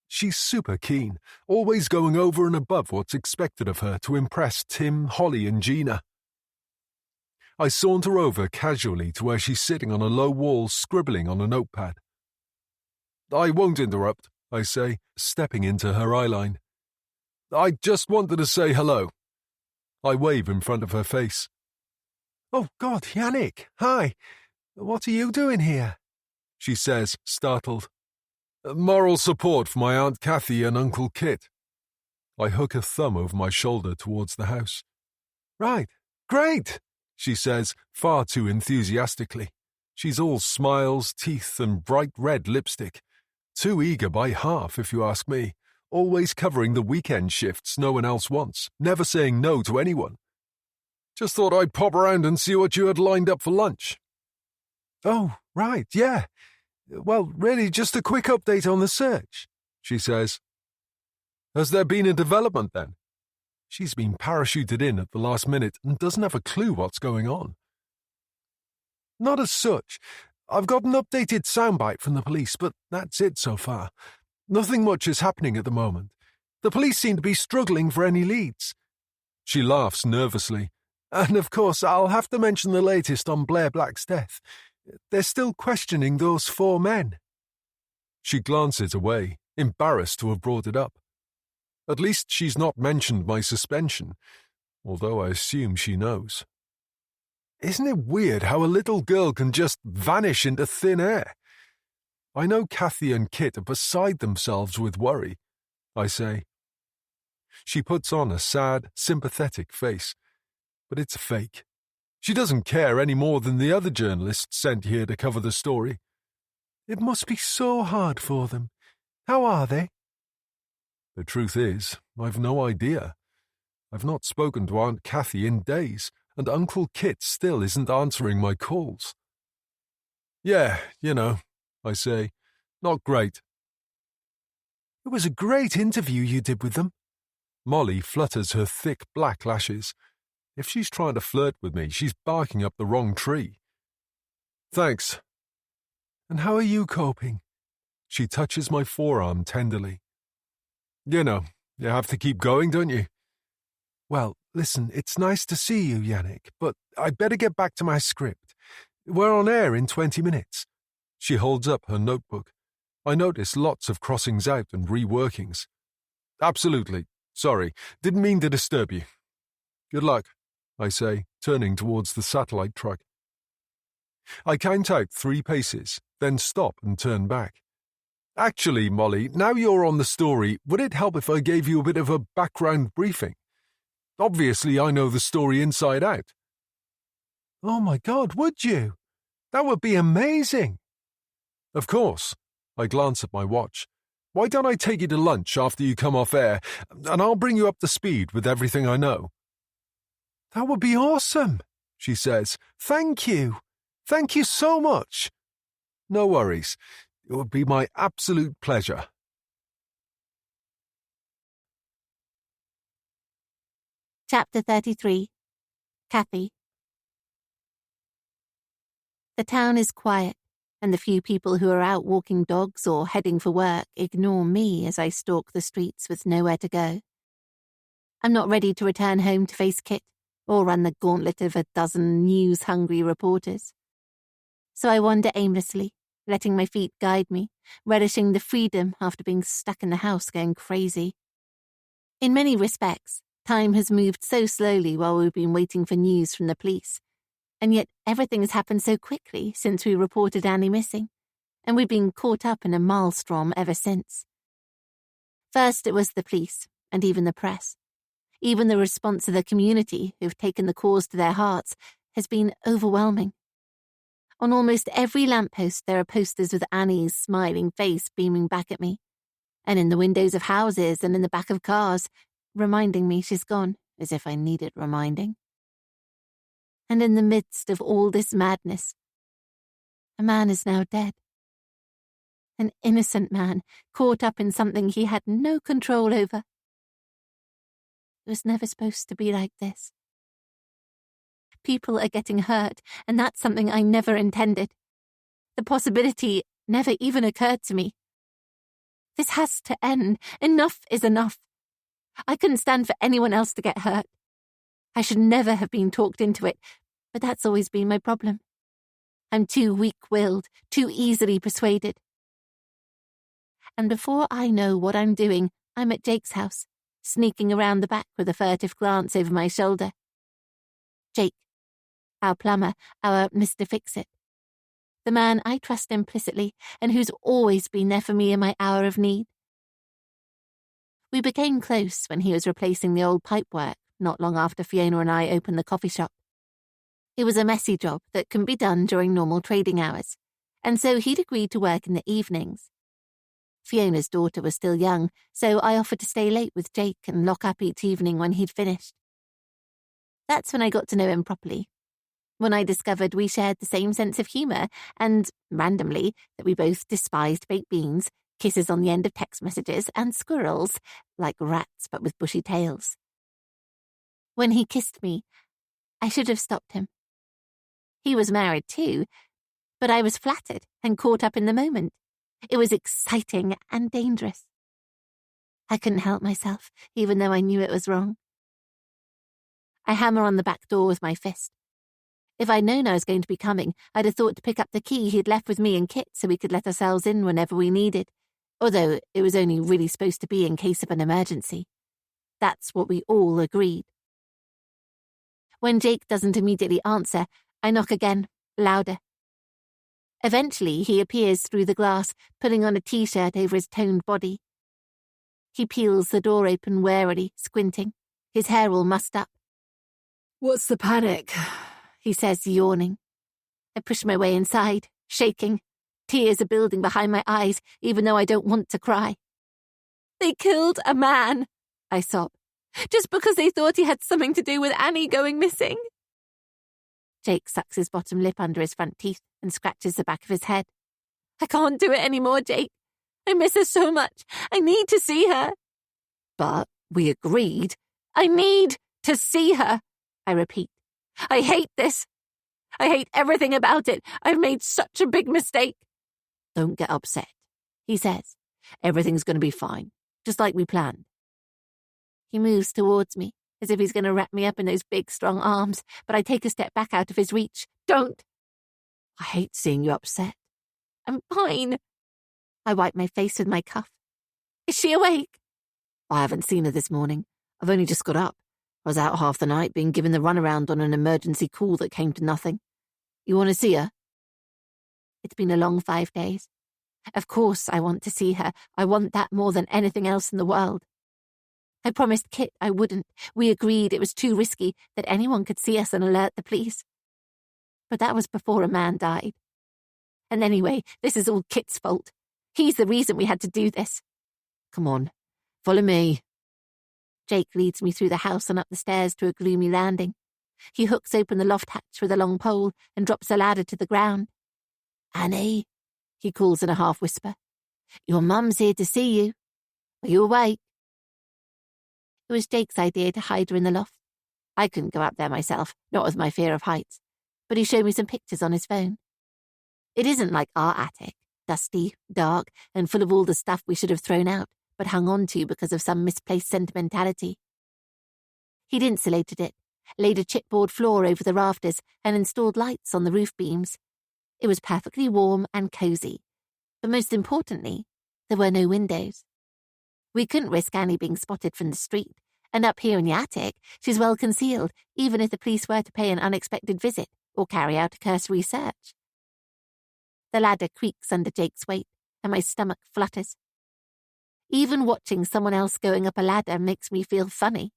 She's super keen, always going over and above what's expected of her to impress Tim, Holly and Gina. I saunter over casually to where she's sitting on a low wall scribbling on a notepad. "I won't interrupt," I say, stepping into her eyeline. "I just wanted to say hello." I wave in front of her face. "Oh, God, Yannick, hi. What are you doing here?" she says, startled. "Moral support for my Aunt Kathy and Uncle Kit." I hook a thumb over my shoulder towards the house. "Right, great," she says, far too enthusiastically. She's all smiles, teeth, and bright red lipstick. Too eager by half, if you ask me. Always covering the weekend shifts no one else wants, never saying no to anyone. "Just thought I'd pop around and see what you had lined up for lunch." "Oh, right, yeah. Well, really, just a quick update on the search," she says. "Has there been a development then?" She's been parachuted in at the last minute and doesn't have a clue what's going on. "Not as such. I've got an updated soundbite from the police, but that's it so far. Nothing much is happening at the moment. The police seem to be struggling for any leads." She laughs nervously. "And of course, I'll have to mention the latest on Blair Black's death. They're still questioning those 4 men. She glances away, embarrassed to have brought it up. At least she's not mentioned my suspension, although I assume she knows. Isn't it weird how a little girl can just vanish into thin air? I know Kathy and Kit are beside themselves with worry, I say. She puts on a sad, sympathetic face, but it's fake. She doesn't care any more than the other journalists sent here to cover the story. "It must be so hard for them. How are they?" The truth is, I've no idea. I've not spoken to Aunt Kathy in days, and Uncle Kit still isn't answering my calls. "Yeah, I say. Not great." "It was a great interview you did with them." Molly flutters her thick black lashes. If she's trying to flirt with me, she's barking up the wrong tree. "Thanks." "And how are you coping?" She touches my forearm tenderly. You have to keep going, don't you? "Well, listen, it's nice to see you, Yannick, but I'd better get back to my script. We're on air in 20 minutes. She holds up her notebook. I notice lots of crossings out and reworkings. "Absolutely. Sorry. Didn't mean to disturb you." "Good luck," I say, turning towards the satellite truck. I count out 3 paces, then stop and turn back. "Actually, Molly, now you're on the story, would it help if I gave you a bit of a background briefing? Obviously, I know the story inside out." "Oh my God, would you? That would be amazing." "Of course." I glance at my watch. "Why don't I take you to lunch after you come off air, and I'll bring you up to speed with everything I know?" "That would be awesome," she says. "Thank you. Thank you so much." "No worries. It would be my absolute pleasure." Chapter 33. Kathy. The town is quiet, and the few people who are out walking dogs or heading for work ignore me as I stalk the streets with nowhere to go. I'm not ready to return home to face Kit or run the gauntlet of a dozen news-hungry reporters. So I wander aimlessly, letting my feet guide me, relishing the freedom after being stuck in the house going crazy. In many respects, time has moved so slowly while we've been waiting for news from the police, and yet everything has happened so quickly since we reported Annie missing, and we've been caught up in a maelstrom ever since. First it was the police, and even the press. Even the response of the community, who've taken the cause to their hearts, has been overwhelming. On almost every lamppost there are posters with Annie's smiling face beaming back at me, and in the windows of houses and in the back of cars, reminding me she's gone, as if I needed reminding. And in the midst of all this madness, a man is now dead. An innocent man caught up in something he had no control over. It was never supposed to be like this. People are getting hurt, and that's something I never intended. The possibility never even occurred to me. This has to end. Enough is enough. I couldn't stand for anyone else to get hurt. I should never have been talked into it, but that's always been my problem. I'm too weak-willed, too easily persuaded. And before I know what I'm doing, I'm at Jake's house, sneaking around the back with a furtive glance over my shoulder. Jake, our plumber, our Mr. Fix-It. The man I trust implicitly and who's always been there for me in my hour of need. We became close when he was replacing the old pipework not long after Fiona and I opened the coffee shop. It was a messy job that couldn't be done during normal trading hours, and so he'd agreed to work in the evenings. Fiona's daughter was still young, so I offered to stay late with Jake and lock up each evening when he'd finished. That's when I got to know him properly. When I discovered we shared the same sense of humour and, randomly, that we both despised baked beans, kisses on the end of text messages, and squirrels, like rats but with bushy tails. When he kissed me, I should have stopped him. He was married too, but I was flattered and caught up in the moment. It was exciting and dangerous. I couldn't help myself, even though I knew it was wrong. I hammer on the back door with my fist. If I'd known I was going to be coming, I'd have thought to pick up the key he'd left with me and Kit so we could let ourselves in whenever we needed, although it was only really supposed to be in case of an emergency. That's what we all agreed. When Jake doesn't immediately answer, I knock again, louder. Eventually, he appears through the glass, putting on a t-shirt over his toned body. He peels the door open warily, squinting, his hair all mussed up. "What's the panic?" he says, yawning. I push my way inside, shaking. Tears are building behind my eyes, even though I don't want to cry. "They killed a man," I sob, "just because they thought he had something to do with Annie going missing." Jake sucks his bottom lip under his front teeth and scratches the back of his head. "I can't do it anymore, Jake. I miss her so much. I need to see her." "But we agreed." "I need to see her," I repeat. "I hate this. I hate everything about it. I've made such a big mistake." "Don't get upset," he says. "Everything's going to be fine, just like we planned." He moves towards me, as if he's going to wrap me up in those big, strong arms, but I take a step back out of his reach. "Don't!" "I hate seeing you upset." "I'm fine." I wipe my face with my cuff. "Is she awake?" "I haven't seen her this morning. I've only just got up. I was out half the night being given the runaround on an emergency call that came to nothing. You want to see her?" It's been a long 5 days. Of course I want to see her. I want that more than anything else in the world. I promised Kit I wouldn't. We agreed it was too risky that anyone could see us and alert the police. But that was before a man died. And anyway, this is all Kit's fault. He's the reason we had to do this. "Come on, follow me." Jake leads me through the house and up the stairs to a gloomy landing. He hooks open the loft hatch with a long pole and drops a ladder to the ground. "Annie," he calls in a half-whisper. "Your mum's here to see you. Are you awake?" It was Jake's idea to hide her in the loft. I couldn't go up there myself, not with my fear of heights, but he showed me some pictures on his phone. It isn't like our attic, dusty, dark, and full of all the stuff we should have thrown out, but hung on to because of some misplaced sentimentality. He'd insulated it, laid a chipboard floor over the rafters, and installed lights on the roof beams. It was perfectly warm and cosy, but most importantly, there were no windows. We couldn't risk Annie being spotted from the street, and up here in the attic, she's well concealed, even if the police were to pay an unexpected visit or carry out a cursory search. The ladder creaks under Jake's weight, and my stomach flutters. Even watching someone else going up a ladder makes me feel funny.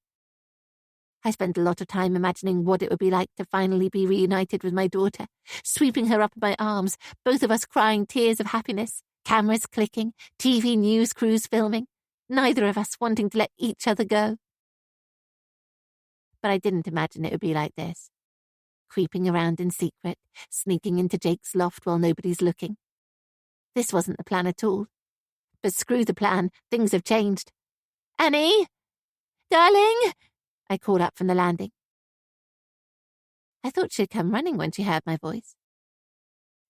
I spent a lot of time imagining what it would be like to finally be reunited with my daughter, sweeping her up in my arms, both of us crying tears of happiness, cameras clicking, TV news crews filming, neither of us wanting to let each other go. But I didn't imagine it would be like this. Creeping around in secret, sneaking into Jake's loft while nobody's looking. This wasn't the plan at all. But screw the plan, things have changed. "Annie! Darling!" I called up from the landing. I thought she'd come running when she heard my voice.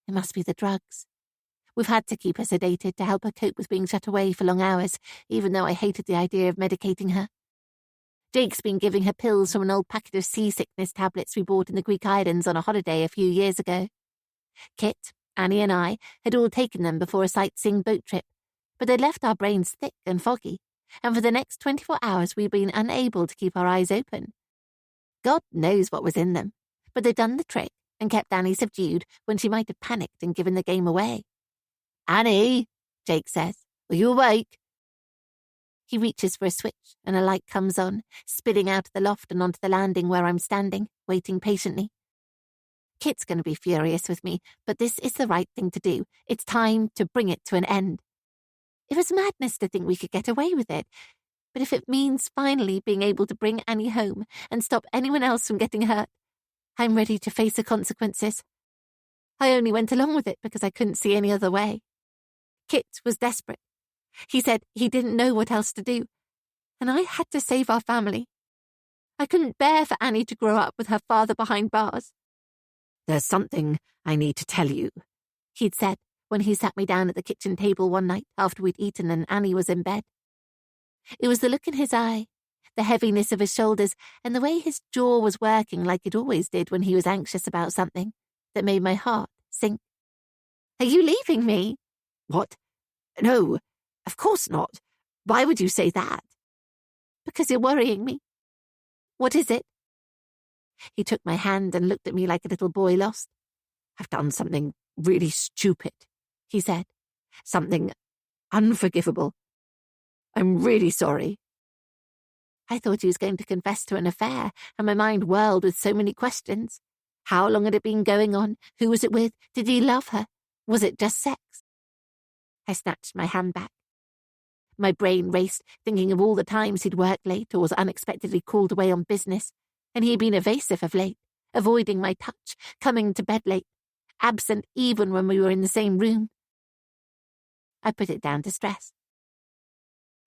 It must be the drugs. We've had to keep her sedated to help her cope with being shut away for long hours, even though I hated the idea of medicating her. Jake's been giving her pills from an old packet of seasickness tablets we bought in the Greek islands on a holiday a few years ago. Kit, Annie and I had all taken them before a sightseeing boat trip, but they'd left our brains thick and foggy, and for the next 24 hours we'd been unable to keep our eyes open. God knows what was in them, but they'd done the trick and kept Annie subdued when she might have panicked and given the game away. "Annie," Jake says, "are you awake?" He reaches for a switch and a light comes on, spilling out of the loft and onto the landing where I'm standing, waiting patiently. Kit's going to be furious with me, but this is the right thing to do. It's time to bring it to an end. It was madness to think we could get away with it, but if it means finally being able to bring Annie home and stop anyone else from getting hurt, I'm ready to face the consequences. I only went along with it because I couldn't see any other way. Kit was desperate. He said he didn't know what else to do, and I had to save our family. I couldn't bear for Annie to grow up with her father behind bars. "There's something I need to tell you," he'd said when he sat me down at the kitchen table one night after we'd eaten and Annie was in bed. It was the look in his eye, the heaviness of his shoulders, and the way his jaw was working like it always did when he was anxious about something, that made my heart sink. "Are you leaving me?" "What? No, of course not. Why would you say that?" "Because you're worrying me." "What is it?" He took my hand and looked at me like a little boy lost. "I've done something really stupid," he said. "Something unforgivable. I'm really sorry." I thought he was going to confess to an affair, and my mind whirled with so many questions. How long had it been going on? Who was it with? Did he love her? Was it just sex? I snatched my hand back. My brain raced, thinking of all the times he'd worked late or was unexpectedly called away on business, and he'd been evasive of late, avoiding my touch, coming to bed late, absent even when we were in the same room. I put it down to stress.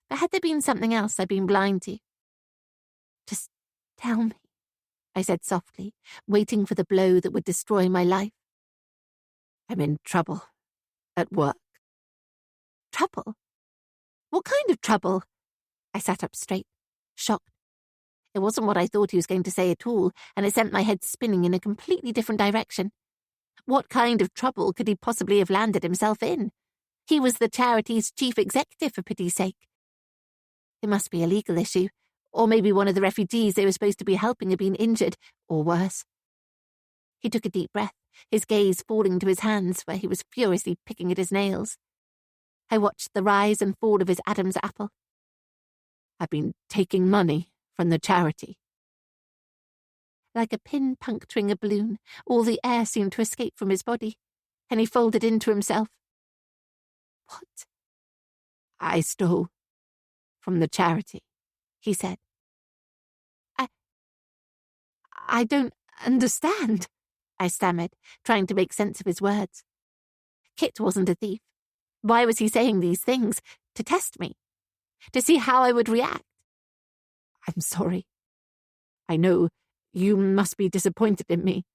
But had there been something else I'd been blind to? "Just tell me," I said softly, waiting for the blow that would destroy my life. "I'm in trouble. At work." "Trouble? What kind of trouble?" I sat up straight, shocked. It wasn't what I thought he was going to say at all, and it sent my head spinning in a completely different direction. What kind of trouble could he possibly have landed himself in? He was the charity's chief executive, for pity's sake. It must be a legal issue, or maybe one of the refugees they were supposed to be helping had been injured, or worse. He took a deep breath, his gaze falling to his hands where he was furiously picking at his nails. I watched the rise and fall of his Adam's apple. "I've been taking money from the charity." Like a pin puncturing a balloon, all the air seemed to escape from his body, and he folded into himself. "What?" "I stole from the charity," he said. I don't understand," I stammered, trying to make sense of his words. Kit wasn't a thief. Why was he saying these things? To test me? To see how I would react? "I'm sorry. I know you must be disappointed in me."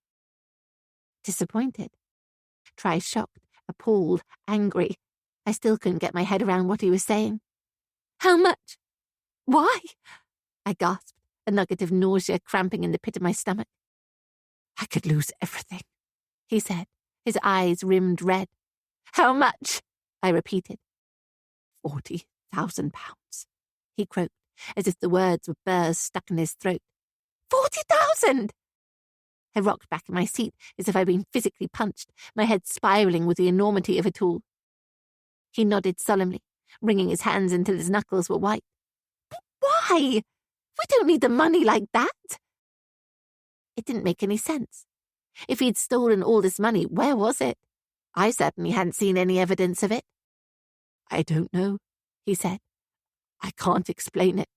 Disappointed? Try shocked, appalled, angry. I still couldn't get my head around what he was saying. "How much? Why?" I gasped, a nugget of nausea cramping in the pit of my stomach. "I could lose everything," he said, his eyes rimmed red. "How much?" I repeated. £40,000, he croaked, as if the words were burrs stuck in his throat. 40,000! I rocked back in my seat as if I'd been physically punched, my head spiraling with the enormity of it all. He nodded solemnly, wringing his hands until his knuckles were white. "But why? We don't need the money like that. It didn't make any sense. If he'd stolen all this money, where was it? I certainly hadn't seen any evidence of it. I don't know, he said. I can't explain it.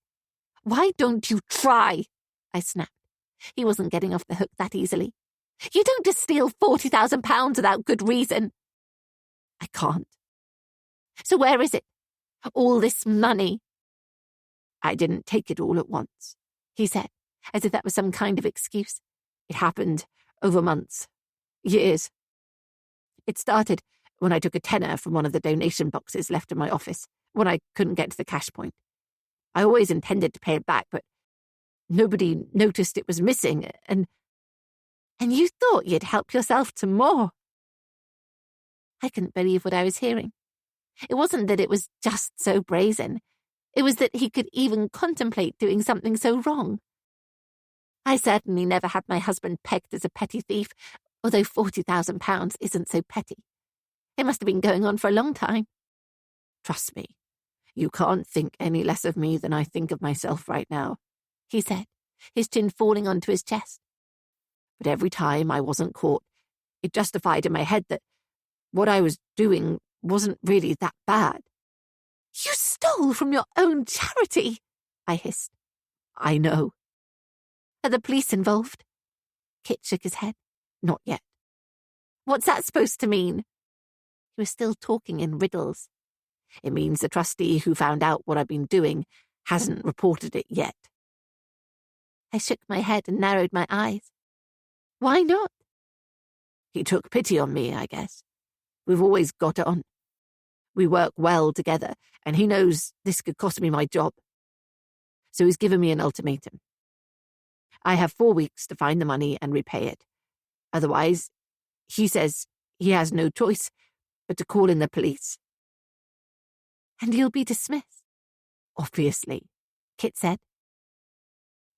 Why don't you try? I snapped. He wasn't getting off the hook that easily. You don't just steal £40,000 without good reason. I can't. So where is it? All this money? I didn't take it all at once, he said, as if that was some kind of excuse. It happened over months, years. It started when I took a tenner from one of the donation boxes left in my office, when I couldn't get to the cash point. I always intended to pay it back, but nobody noticed it was missing, and you thought you'd help yourself to more. I couldn't believe what I was hearing. It wasn't that it was just so brazen. It was that he could even contemplate doing something so wrong. I certainly never had my husband pegged as a petty thief, although £40,000 isn't so petty. It must have been going on for a long time. Trust me, you can't think any less of me than I think of myself right now, he said, his chin falling onto his chest. But every time I wasn't caught, it justified in my head that what I was doing wasn't really that bad. You stole from your own charity, I hissed. I know. Are the police involved? Kit shook his head. Not yet. What's that supposed to mean? He was still talking in riddles. It means the trustee who found out what I've been doing hasn't reported it yet. I shook my head and narrowed my eyes. Why not? He took pity on me, I guess. We've always got on. We work well together, and he knows this could cost me my job. So he's given me an ultimatum. I have 4 weeks to find the money and repay it. Otherwise, he says he has no choice but to call in the police. And you'll be dismissed? Obviously, Kit said.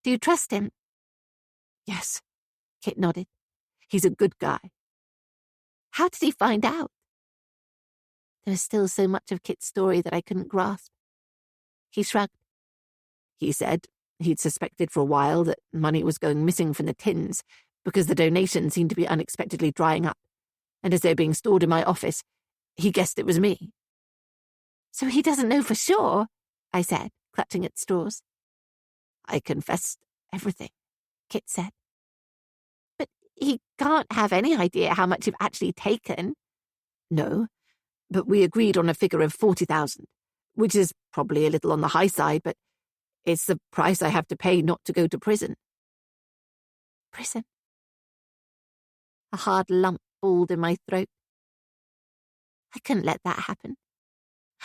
Do you trust him? Yes, Kit nodded. He's a good guy. How did he find out? There was still so much of Kit's story that I couldn't grasp. He shrugged. He said he'd suspected for a while that money was going missing from the tins because the donations seemed to be unexpectedly drying up, and as they were being stored in my office, he guessed it was me. So he doesn't know for sure, I said, clutching at straws. I confessed everything, Kit said. But he can't have any idea how much you've actually taken. No, but we agreed on a figure of 40,000, which is probably a little on the high side, but it's the price I have to pay not to go to prison. Prison? A hard lump balled in my throat. I couldn't let that happen.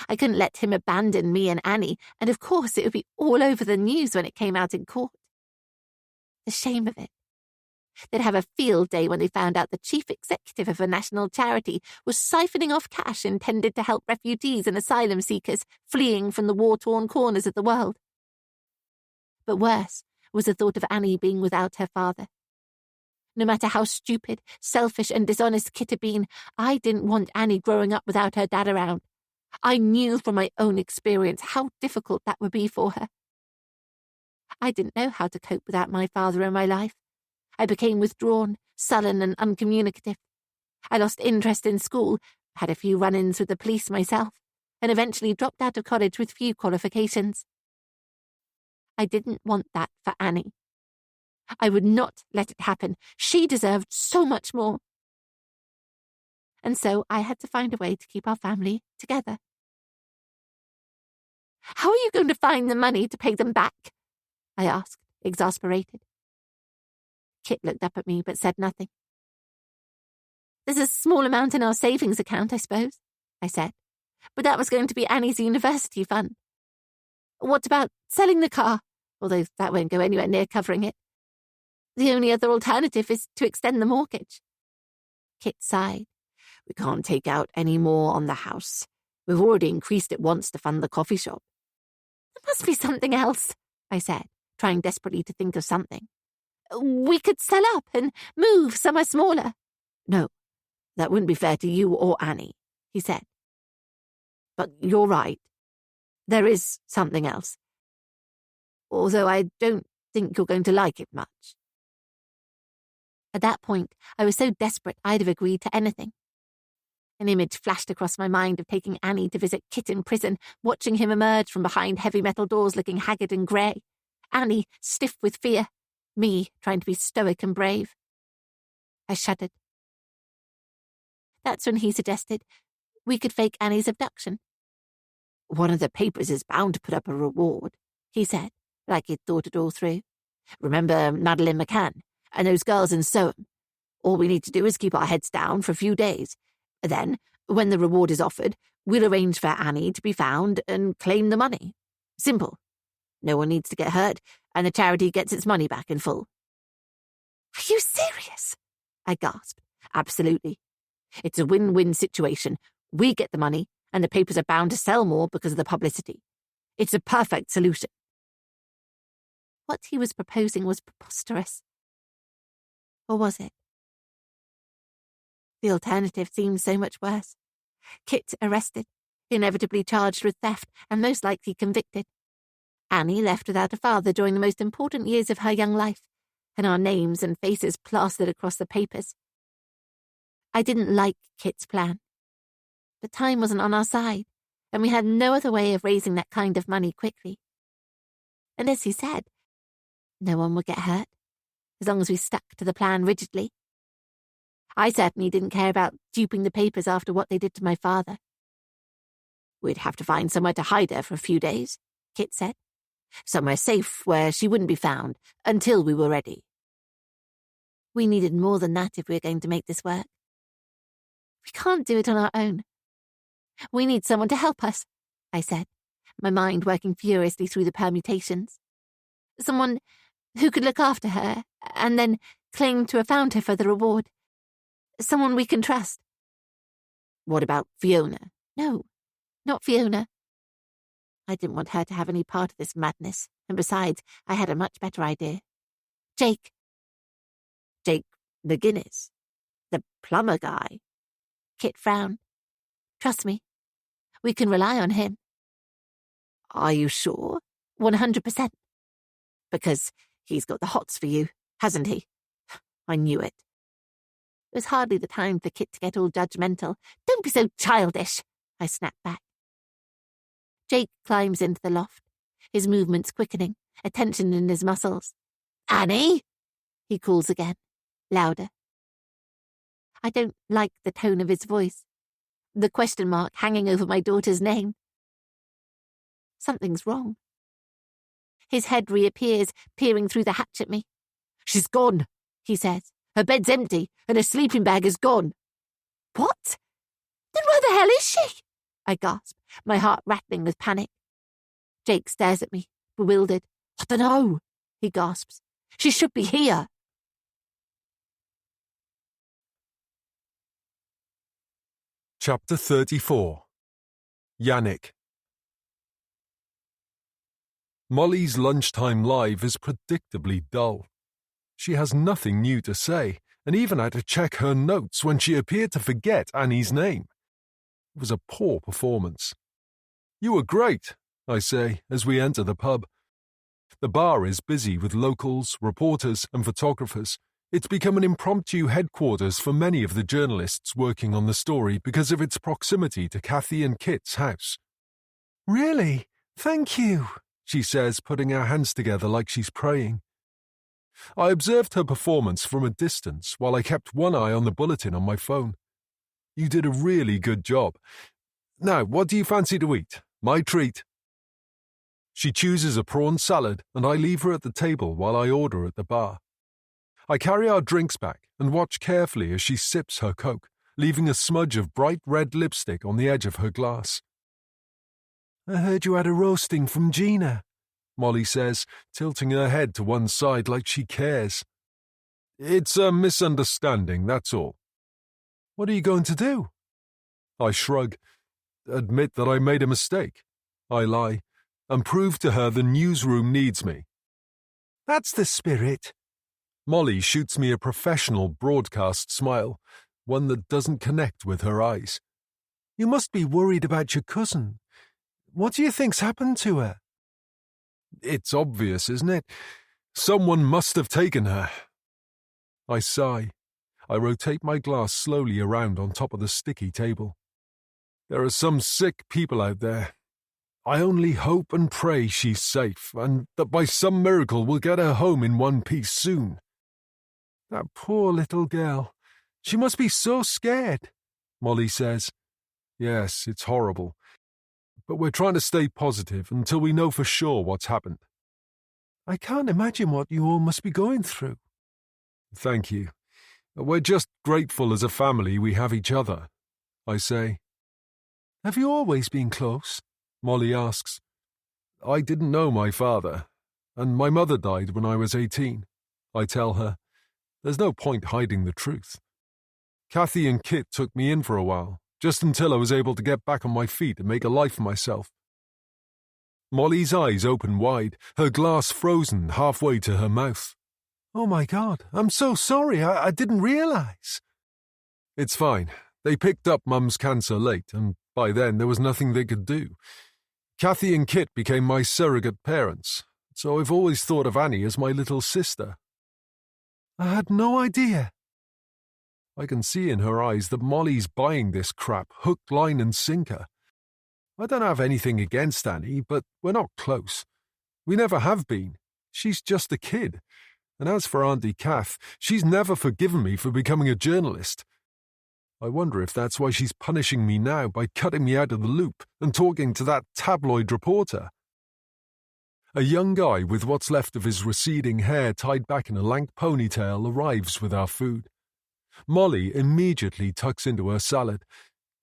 I couldn't let him abandon me and Annie, and of course it would be all over the news when it came out in court. The shame of it. They'd have a field day when they found out the chief executive of a national charity was siphoning off cash intended to help refugees and asylum seekers fleeing from the war-torn corners of the world. But worse was the thought of Annie being without her father. No matter how stupid, selfish and dishonest Kit had been, I didn't want Annie growing up without her dad around. I knew from my own experience how difficult that would be for her. I didn't know how to cope without my father in my life. I became withdrawn, sullen and uncommunicative. I lost interest in school, had a few run-ins with the police myself, and eventually dropped out of college with few qualifications. I didn't want that for Annie. I would not let it happen. She deserved so much more. And so I had to find a way to keep our family together. How are you going to find the money to pay them back? I asked, exasperated. Kit looked up at me but said nothing. There's a small amount in our savings account, I suppose, I said, but that was going to be Annie's university fund. What about selling the car? Although that won't go anywhere near covering it. The only other alternative is to extend the mortgage. Kit sighed. We can't take out any more on the house. We've already increased it once to fund the coffee shop. There must be something else, I said, trying desperately to think of something. We could sell up and move somewhere smaller. No, that wouldn't be fair to you or Annie, he said. But you're right. There is something else. although I don't think you're going to like it much." At that point, I was so desperate I'd have agreed to anything. An image flashed across my mind of taking Annie to visit Kit in prison, watching him emerge from behind heavy metal doors looking haggard and grey. Annie, stiff with fear. Me, trying to be stoic and brave. I shuddered. That's when he suggested we could fake Annie's abduction. "One of the papers is bound to put up a reward," he said, like he'd thought it all through. "Remember Madeline McCann and those girls in Soham? All we need to do is keep our heads down for a few days. Then, when the reward is offered, we'll arrange for Annie to be found and claim the money. Simple. No one needs to get hurt, and the charity gets its money back in full." "Are you serious?" I gasped. "Absolutely. It's a win-win situation. We get the money, and the papers are bound to sell more because of the publicity. It's a perfect solution." What he was proposing was preposterous. Or was it? The alternative seemed so much worse. Kit arrested, inevitably charged with theft, and most likely convicted. Annie left without a father during the most important years of her young life, and our names and faces plastered across the papers. I didn't like Kit's plan. But time wasn't on our side, and we had no other way of raising that kind of money quickly. And as he said, no one would get hurt, as long as we stuck to the plan rigidly. I certainly didn't care about duping the papers after what they did to my father. "We'd have to find somewhere to hide her for a few days," Kit said. "Somewhere safe where she wouldn't be found until we were ready." We needed more than that if we were going to make this work. "We can't do it on our own. We need someone to help us," I said, my mind working furiously through the permutations. "Someone who could look after her and then claim to have found her for the reward. Someone we can trust." "What about Fiona?" "No, not Fiona. I didn't want her to have any part of this madness, and besides, I had a much better idea. Jake." "Jake McGinnis? The plumber guy?" Kit frowned. "Trust me. We can rely on him." "Are you sure?" 100%. "Because he's got the hots for you, hasn't he?" "I knew it." It was hardly the time for Kit to get all judgmental. "Don't be so childish," I snapped back. Jake climbs into the loft, his movements quickening, a tension in his muscles. "Annie!" he calls again, louder. I don't like the tone of his voice, the question mark hanging over my daughter's name. Something's wrong. His head reappears, peering through the hatch at me. "She's gone," he says. "Her bed's empty, and her sleeping bag is gone." "What? Then where the hell is she?" I gasp, my heart rattling with panic. Jake stares at me, bewildered. "I don't know," he gasps. "She should be here." Chapter 34. Yannick. Molly's lunchtime live is predictably dull. She has nothing new to say, and even had to check her notes when she appeared to forget Annie's name. It was a poor performance. "You were great," I say, as we enter the pub. The bar is busy with locals, reporters, and photographers. It's become an impromptu headquarters for many of the journalists working on the story because of its proximity to Kathy and Kit's house. "Really? Thank you," she says, putting her hands together like she's praying. I observed her performance from a distance while I kept one eye on the bulletin on my phone. "You did a really good job. Now, what do you fancy to eat? My treat." She chooses a prawn salad, and I leave her at the table while I order at the bar. I carry our drinks back and watch carefully as she sips her Coke, leaving a smudge of bright red lipstick on the edge of her glass. "I heard you had a roasting from Gina," Molly says, tilting her head to one side like she cares. "It's a misunderstanding, that's all." "What are you going to do?" I shrug, admit that I made a mistake. I lie, and prove to her the newsroom needs me. "That's the spirit." Molly shoots me a professional broadcast smile, one that doesn't connect with her eyes. "You must be worried about your cousin. What do you think's happened to her?" It's obvious, isn't it? Someone must have taken her. I sigh. I rotate my glass slowly around on top of the sticky table. There are some sick people out there. I only hope and pray she's safe, and that by some miracle we'll get her home in one piece soon. That poor little girl. She must be so scared, Molly says. Yes, it's horrible. But we're trying to stay positive until we know for sure what's happened. I can't imagine what you all must be going through. Thank you. We're just grateful as a family we have each other, I say. Have you always been close? Molly asks. I didn't know my father, and my mother died when I was 18, I tell her. There's no point hiding the truth. Kathy and Kit took me in for a while, just until I was able to get back on my feet and make a life for myself. Molly's eyes open wide, her glass frozen halfway to her mouth. Oh my God, I'm so sorry, I didn't realize. It's fine. They picked up Mum's cancer late, and by then there was nothing they could do. Kathy and Kit became my surrogate parents, so I've always thought of Annie as my little sister. I had no idea. I can see in her eyes that Molly's buying this crap hook, line and sinker. I don't have anything against Annie, but we're not close. We never have been. She's just a kid. And as for Auntie Kath, she's never forgiven me for becoming a journalist. I wonder if that's why she's punishing me now by cutting me out of the loop and talking to that tabloid reporter. A young guy with what's left of his receding hair tied back in a lank ponytail arrives with our food. Molly immediately tucks into her salad,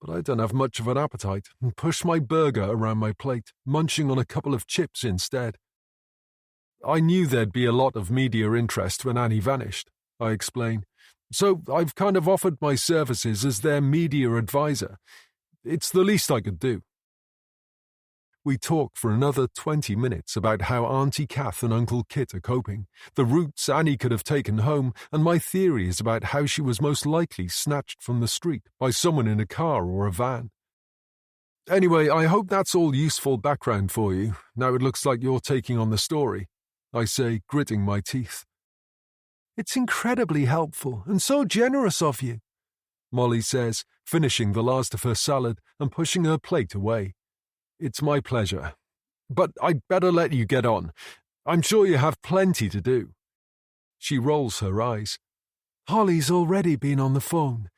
but I don't have much of an appetite and push my burger around my plate, munching on a couple of chips instead. I knew there'd be a lot of media interest when Annie vanished, I explain, so I've kind of offered my services as their media advisor. It's the least I could do. We talk for another 20 minutes about how Auntie Kath and Uncle Kit are coping, the routes Annie could have taken home, and my theories about how she was most likely snatched from the street by someone in a car or a van. Anyway, I hope that's all useful background for you, now it looks like you're taking on the story, I say, gritting my teeth. It's incredibly helpful and so generous of you, Molly says, finishing the last of her salad and pushing her plate away. It's my pleasure. But I'd better let you get on. I'm sure you have plenty to do. She rolls her eyes. Holly's already been on the phone.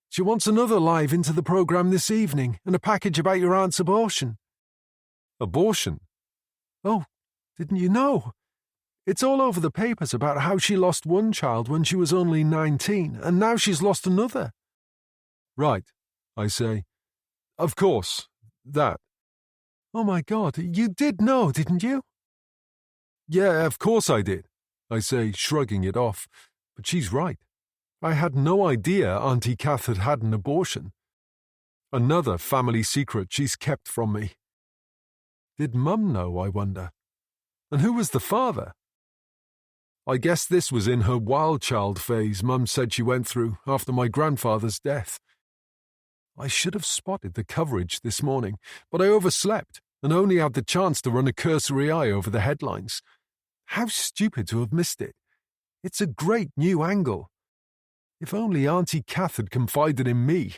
She wants another live into the programme this evening and a package about your aunt's abortion. Abortion? Oh, didn't you know? It's all over the papers about how she lost one child when she was only 19, and now she's lost another. Right, I say. Of course, that. Oh my God, you did know, didn't you? Yeah, of course I did, I say, shrugging it off. But she's right. I had no idea Auntie Kath had had an abortion. Another family secret she's kept from me. Did Mum know, I wonder? And who was the father? I guess this was in her wild child phase Mum said she went through after my grandfather's death. I should have spotted the coverage this morning, but I overslept and only had the chance to run a cursory eye over the headlines. How stupid to have missed it. It's a great new angle. If only Auntie Kath had confided in me.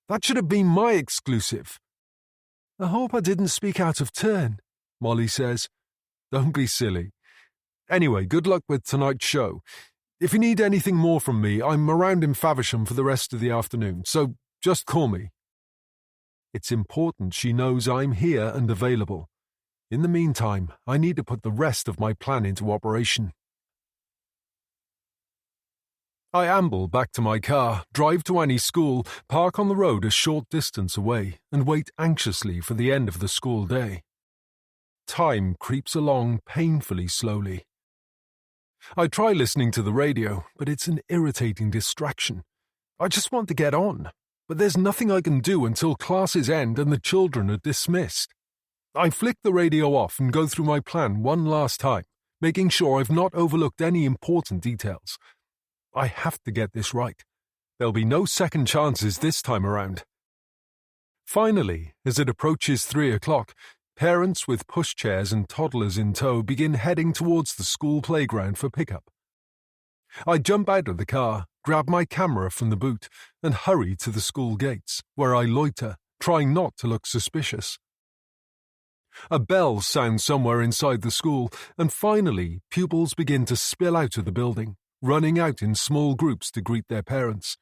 That should have been my exclusive. I hope I didn't speak out of turn, Molly says. Don't be silly. Anyway, good luck with tonight's show. If you need anything more from me, I'm around in Faversham for the rest of the afternoon, so just call me. It's important she knows I'm here and available. In the meantime, I need to put the rest of my plan into operation. I amble back to my car, drive to Annie's school, park on the road a short distance away, and wait anxiously for the end of the school day. Time creeps along painfully slowly. I try listening to the radio, but it's an irritating distraction. I just want to get on, but there's nothing I can do until classes end and the children are dismissed. I flick the radio off and go through my plan one last time, making sure I've not overlooked any important details. I have to get this right. There'll be no second chances this time around. Finally, as it approaches 3 o'clock, Parents with pushchairs and toddlers in tow begin heading towards the school playground for pickup. I jump out of the car, grab my camera from the boot, and hurry to the school gates, where I loiter, trying not to look suspicious. A bell sounds somewhere inside the school, and finally pupils begin to spill out of the building, running out in small groups to greet their parents.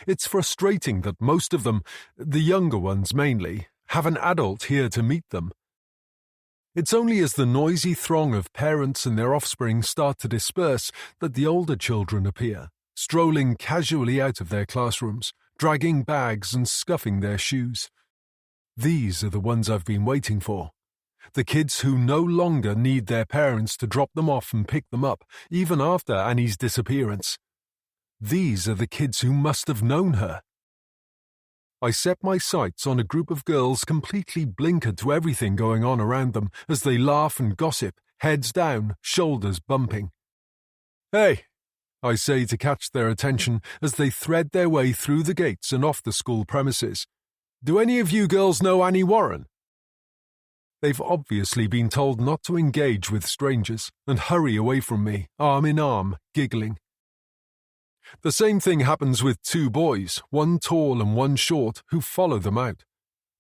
It's frustrating that most of them, the younger ones mainly, have an adult here to meet them. It's only as the noisy throng of parents and their offspring start to disperse that the older children appear, strolling casually out of their classrooms, dragging bags and scuffing their shoes. These are the ones I've been waiting for. The kids who no longer need their parents to drop them off and pick them up, even after Annie's disappearance. These are the kids who must have known her. I set my sights on a group of girls completely blinkered to everything going on around them as they laugh and gossip, heads down, shoulders bumping. "Hey," I say to catch their attention as they thread their way through the gates and off the school premises. "Do any of you girls know Annie Warren?" They've obviously been told not to engage with strangers and hurry away from me, arm in arm, giggling. The same thing happens with two boys, one tall and one short, who follow them out.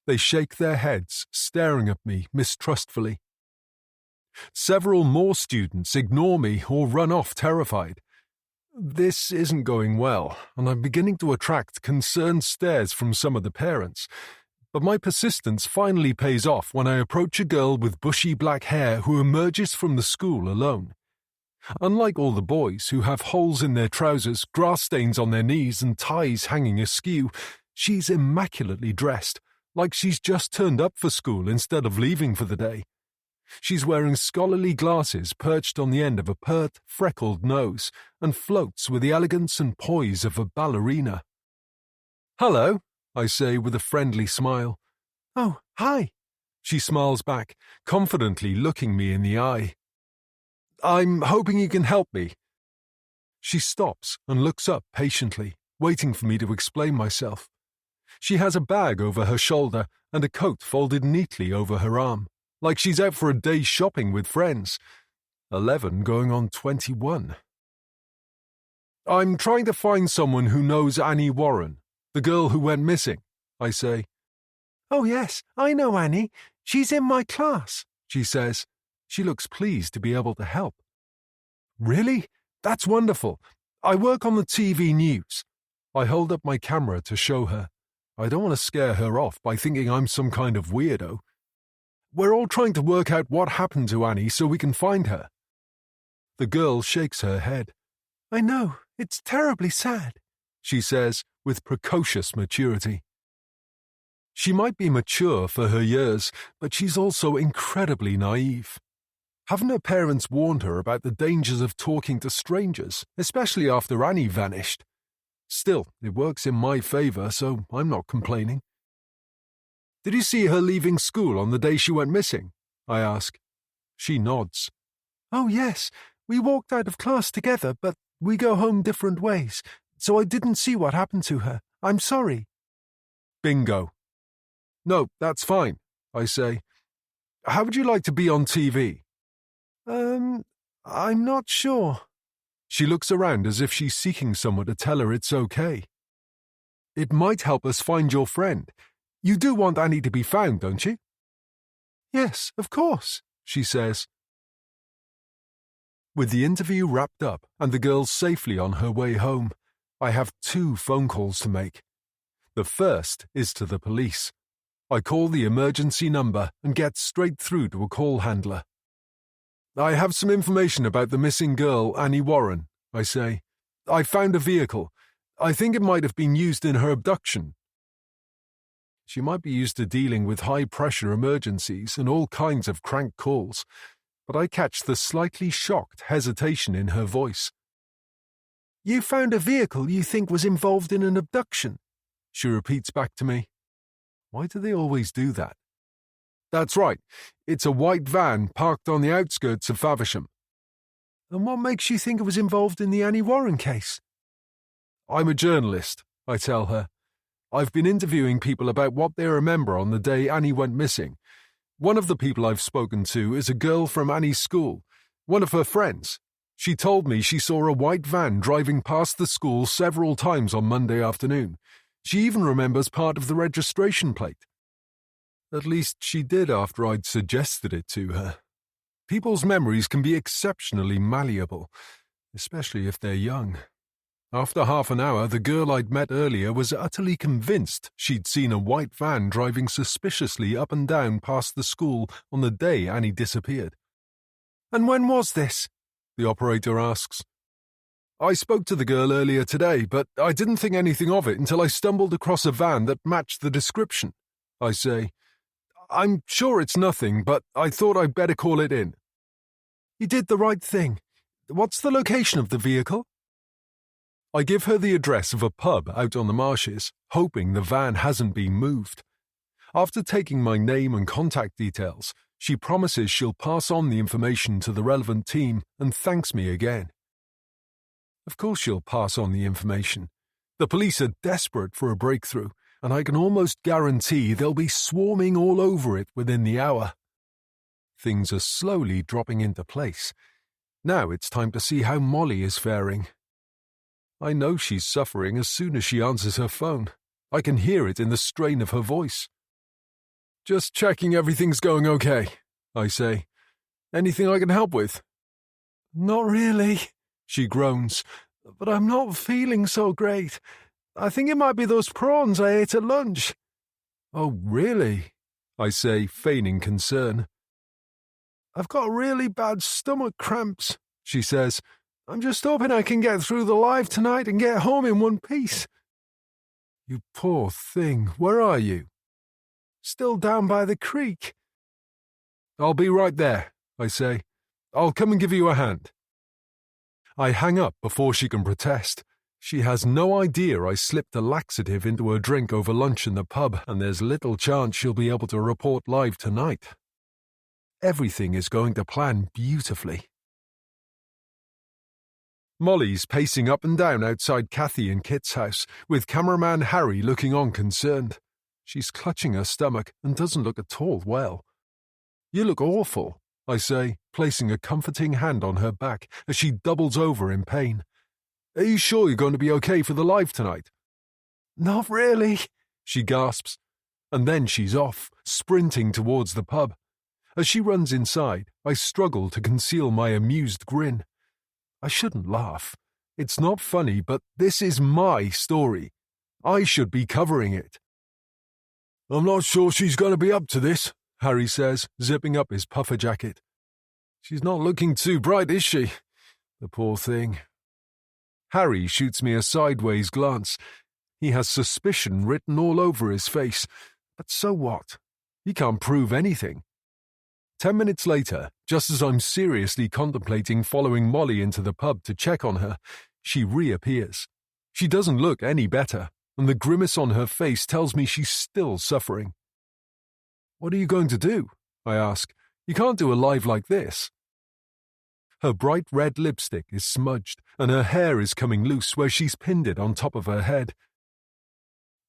They shake their heads, staring at me mistrustfully. Several more students ignore me or run off terrified. This isn't going well, and I'm beginning to attract concerned stares from some of the parents. But my persistence finally pays off when I approach a girl with bushy black hair who emerges from the school alone. Unlike all the boys who have holes in their trousers, grass stains on their knees, and ties hanging askew, she's immaculately dressed, like she's just turned up for school instead of leaving for the day. She's wearing scholarly glasses perched on the end of a pert, freckled nose, and floats with the elegance and poise of a ballerina. "Hello," I say with a friendly smile. "Oh, hi," she smiles back, confidently looking me in the eye. "I'm hoping you can help me." She stops and looks up patiently, waiting for me to explain myself. She has a bag over her shoulder and a coat folded neatly over her arm, like she's out for a day shopping with friends. 11 going on 21. "I'm trying to find someone who knows Annie Warren, the girl who went missing," I say. "Oh yes, I know Annie. She's in my class," she says. She looks pleased to be able to help. "Really? That's wonderful. I work on the TV news." I hold up my camera to show her. I don't want to scare her off by thinking I'm some kind of weirdo. "We're all trying to work out what happened to Annie so we can find her." The girl shakes her head. "I know, it's terribly sad," she says with precocious maturity. She might be mature for her years, but she's also incredibly naive. Haven't her parents warned her about the dangers of talking to strangers, especially after Annie vanished? Still, it works in my favour, so I'm not complaining. "Did you see her leaving school on the day she went missing?" I ask. She nods. "Oh yes, we walked out of class together, but we go home different ways, so I didn't see what happened to her. I'm sorry." Bingo. "No, that's fine," I say. "How would you like to be on TV?" I'm not sure." She looks around as if she's seeking someone to tell her it's okay. "It might help us find your friend. You do want Annie to be found, don't you?" "Yes, of course," she says. With the interview wrapped up and the girl safely on her way home, I have 2 phone calls to make. The first is to the police. I call the emergency number and get straight through to a call handler. "I have some information about the missing girl, Annie Warren," I say. "I found a vehicle. I think it might have been used in her abduction." She might be used to dealing with high-pressure emergencies and all kinds of crank calls, but I catch the slightly shocked hesitation in her voice. "You found a vehicle you think was involved in an abduction?" she repeats back to me. Why do they always do that? "That's right. It's a white van parked on the outskirts of Faversham." "And what makes you think it was involved in the Annie Warren case?" "I'm a journalist," I tell her. "I've been interviewing people about what they remember on the day Annie went missing. One of the people I've spoken to is a girl from Annie's school, one of her friends. She told me she saw a white van driving past the school several times on Monday afternoon. She even remembers part of the registration plate. At least she did after I'd suggested it to her. People's memories can be exceptionally malleable, especially if they're young. After half an hour, the girl I'd met earlier was utterly convinced she'd seen a white van driving suspiciously up and down past the school on the day Annie disappeared. And when was this? The operator asks. I spoke to the girl earlier today, but I didn't think anything of it until I stumbled across a van that matched the description. I say, I'm sure it's nothing, but I thought I'd better call it in. You did the right thing. What's the location of the vehicle? I give her the address of a pub out on the marshes, hoping the van hasn't been moved. After taking my name and contact details, she promises she'll pass on the information to the relevant team and thanks me again. Of course she'll pass on the information. The police are desperate for a breakthrough, and I can almost guarantee they'll be swarming all over it within the hour. Things are slowly dropping into place. Now it's time to see how Molly is faring. I know she's suffering as soon as she answers her phone. I can hear it in the strain of her voice. Just checking everything's going okay, I say. Anything I can help with? Not really, she groans, but I'm not feeling so great. I think it might be those prawns I ate at lunch. Oh, really? I say, feigning concern. I've got really bad stomach cramps, she says. I'm just hoping I can get through the live tonight and get home in one piece. You poor thing, where are you? Still down by the creek. I'll be right there, I say. I'll come and give you a hand. I hang up before she can protest. She has no idea I slipped a laxative into her drink over lunch in the pub, and there's little chance she'll be able to report live tonight. Everything is going to plan beautifully. Molly's pacing up and down outside Kathy and Kit's house, with cameraman Harry looking on concerned. She's clutching her stomach and doesn't look at all well. You look awful, I say, placing a comforting hand on her back as she doubles over in pain. Are you sure you're going to be okay for the live tonight? Not really, she gasps, and then she's off, sprinting towards the pub. As she runs inside, I struggle to conceal my amused grin. I shouldn't laugh. It's not funny, but this is my story. I should be covering it. I'm not sure she's going to be up to this, Harry says, zipping up his puffer jacket. She's not looking too bright, is she? The poor thing. Harry shoots me a sideways glance. He has suspicion written all over his face. But so what? He can't prove anything. 10 minutes later, just as I'm seriously contemplating following Molly into the pub to check on her, she reappears. She doesn't look any better, and the grimace on her face tells me she's still suffering. What are you going to do? I ask. You can't do a live like this. Her bright red lipstick is smudged, and her hair is coming loose where she's pinned it on top of her head.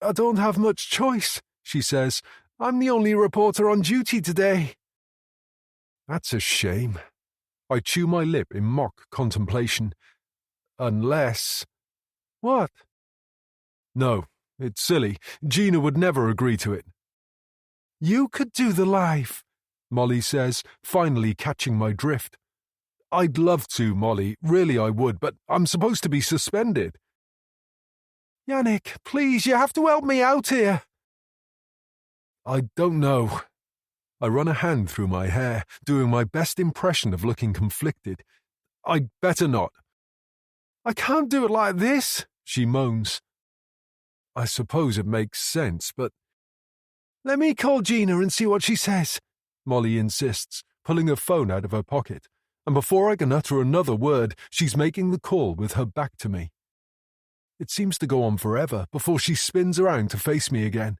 I don't have much choice, she says. I'm the only reporter on duty today. That's a shame. I chew my lip in mock contemplation. Unless... What? No, it's silly. Gina would never agree to it. You could do the live, Molly says, finally catching my drift. I'd love to, Molly, really I would, but I'm supposed to be suspended. Yannick, please, you have to help me out here. I don't know. I run a hand through my hair, doing my best impression of looking conflicted. I'd better not. I can't do it like this, she moans. I suppose it makes sense, but... Let me call Gina and see what she says, Molly insists, pulling her phone out of her pocket, and before I can utter another word, she's making the call with her back to me. It seems to go on forever before she spins around to face me again.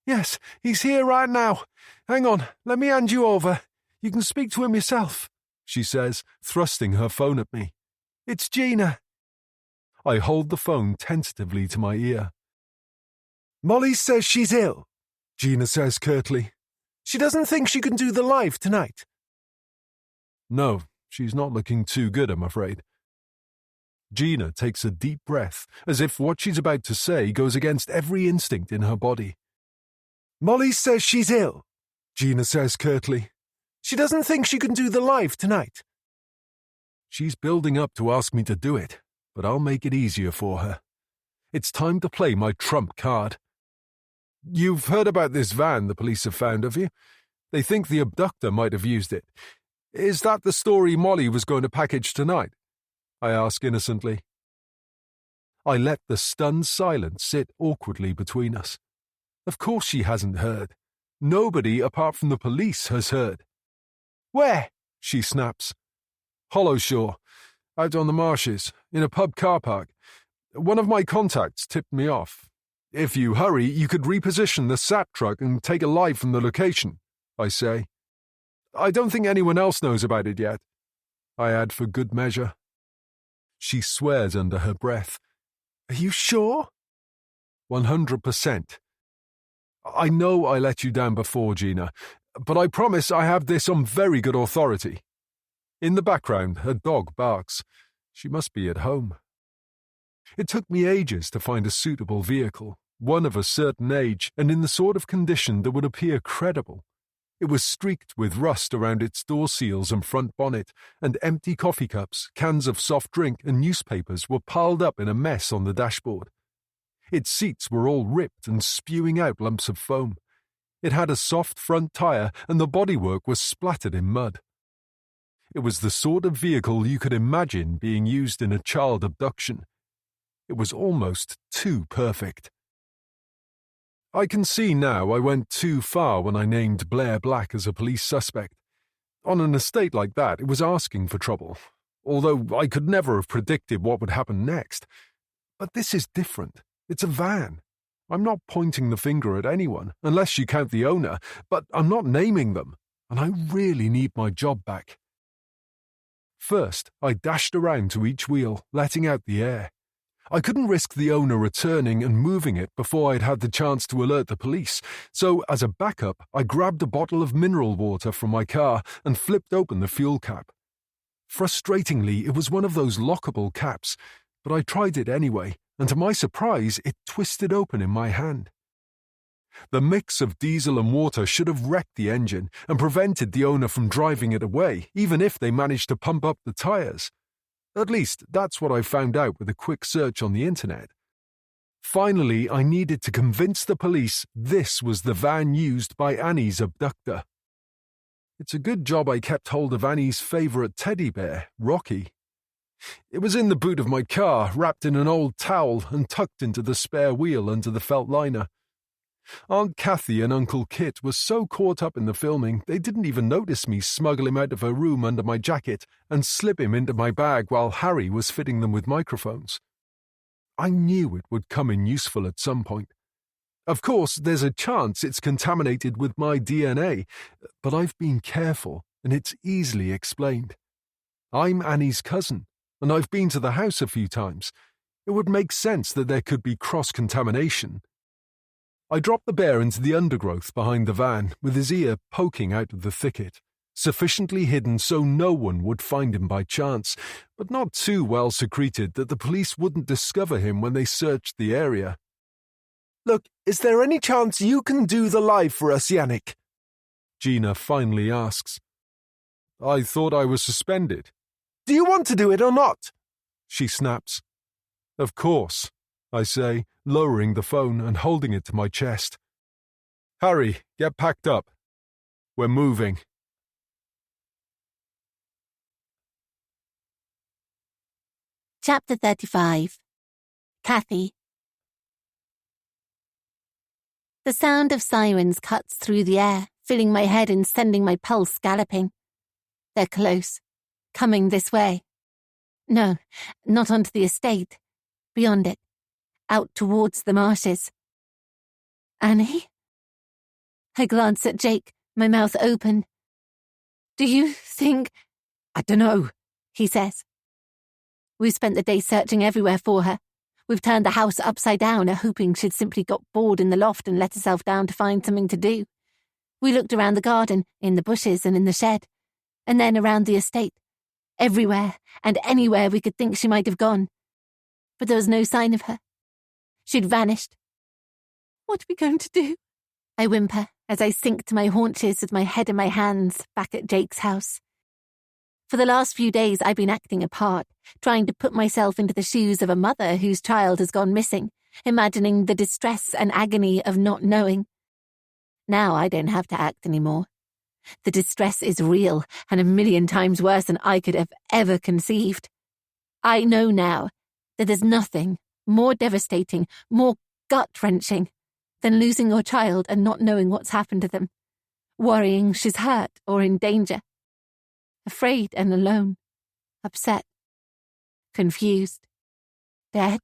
Yes, he's here right now. Hang on, let me hand you over. You can speak to him yourself, she says, thrusting her phone at me. It's Gina. I hold the phone tentatively to my ear. Molly says she's ill, Gina says curtly. She doesn't think she can do the live tonight? No, she's not looking too good, I'm afraid. Gina takes a deep breath, as if what she's about to say goes against every instinct in her body. Molly says she's ill, Gina says curtly. She doesn't think she can do the live tonight. She's building up to ask me to do it, but I'll make it easier for her. It's time to play my trump card. You've heard about this van the police have found, have you? They think the abductor might have used it. Is that the story Molly was going to package tonight? I ask innocently. I let the stunned silence sit awkwardly between us. Of course she hasn't heard. Nobody apart from the police has heard. Where? She snaps. Hollowshaw, out on the marshes, in a pub car park. One of my contacts tipped me off. If you hurry, you could reposition the SAT truck and take a live from the location, I say. I don't think anyone else knows about it yet, I add for good measure. She swears under her breath. Are you sure? 100%. I know I let you down before, Gina, but I promise I have this on very good authority. In the background, a dog barks. She must be at home. It took me ages to find a suitable vehicle, one of a certain age and in the sort of condition that would appear credible. It was streaked with rust around its door seals and front bonnet, and empty coffee cups, cans of soft drink and newspapers were piled up in a mess on the dashboard. Its seats were all ripped and spewing out lumps of foam. It had a soft front tire and the bodywork was splattered in mud. It was the sort of vehicle you could imagine being used in a child abduction. It was almost too perfect. I can see now I went too far when I named Blair Black as a police suspect. On an estate like that, it was asking for trouble, although I could never have predicted what would happen next. But this is different. It's a van. I'm not pointing the finger at anyone, unless you count the owner, but I'm not naming them, and I really need my job back. First, I dashed around to each wheel, letting out the air. I couldn't risk the owner returning and moving it before I'd had the chance to alert the police, so as a backup, I grabbed a bottle of mineral water from my car and flipped open the fuel cap. Frustratingly, it was one of those lockable caps, but I tried it anyway, and to my surprise, it twisted open in my hand. The mix of diesel and water should have wrecked the engine and prevented the owner from driving it away, even if they managed to pump up the tires. At least, that's what I found out with a quick search on the internet. Finally, I needed to convince the police this was the van used by Annie's abductor. It's a good job I kept hold of Annie's favourite teddy bear, Rocky. It was in the boot of my car, wrapped in an old towel and tucked into the spare wheel under the felt liner. Aunt Kathy and Uncle Kit were so caught up in the filming they didn't even notice me smuggle him out of her room under my jacket and slip him into my bag while Harry was fitting them with microphones. I knew it would come in useful at some point. Of course, there's a chance it's contaminated with my DNA, but I've been careful and it's easily explained. I'm Annie's cousin, and I've been to the house a few times. It would make sense that there could be cross-contamination. I dropped the bear into the undergrowth behind the van, with his ear poking out of the thicket, sufficiently hidden so no one would find him by chance, but not too well secreted that the police wouldn't discover him when they searched the area. Look, is there any chance you can do the live for us, Yannick? Gina finally asks. I thought I was suspended. Do you want to do it or not? She snaps. Of course, I say, lowering the phone and holding it to my chest. Harry, get packed up. We're moving. Chapter 35. Kathy. The sound of sirens cuts through the air, filling my head and sending my pulse galloping. They're close, coming this way. No, not onto the estate. Beyond it, out towards the marshes. Annie? I glance at Jake, my mouth open. Do you think... I dunno, he says. We've spent the day searching everywhere for her. We've turned the house upside down, hoping she'd simply got bored in the loft and let herself down to find something to do. We looked around the garden, in the bushes and in the shed, and then around the estate, everywhere and anywhere we could think she might have gone. But there was no sign of her. She'd vanished. What are we going to do? I whimper as I sink to my haunches with my head in my hands back at Jake's house. For the last few days I've been acting a part, trying to put myself into the shoes of a mother whose child has gone missing, imagining the distress and agony of not knowing. Now I don't have to act anymore. The distress is real and 1,000,000 times worse than I could have ever conceived. I know now that there's nothing more devastating, more gut-wrenching than losing your child and not knowing what's happened to them, worrying she's hurt or in danger, afraid and alone, upset, confused, dead.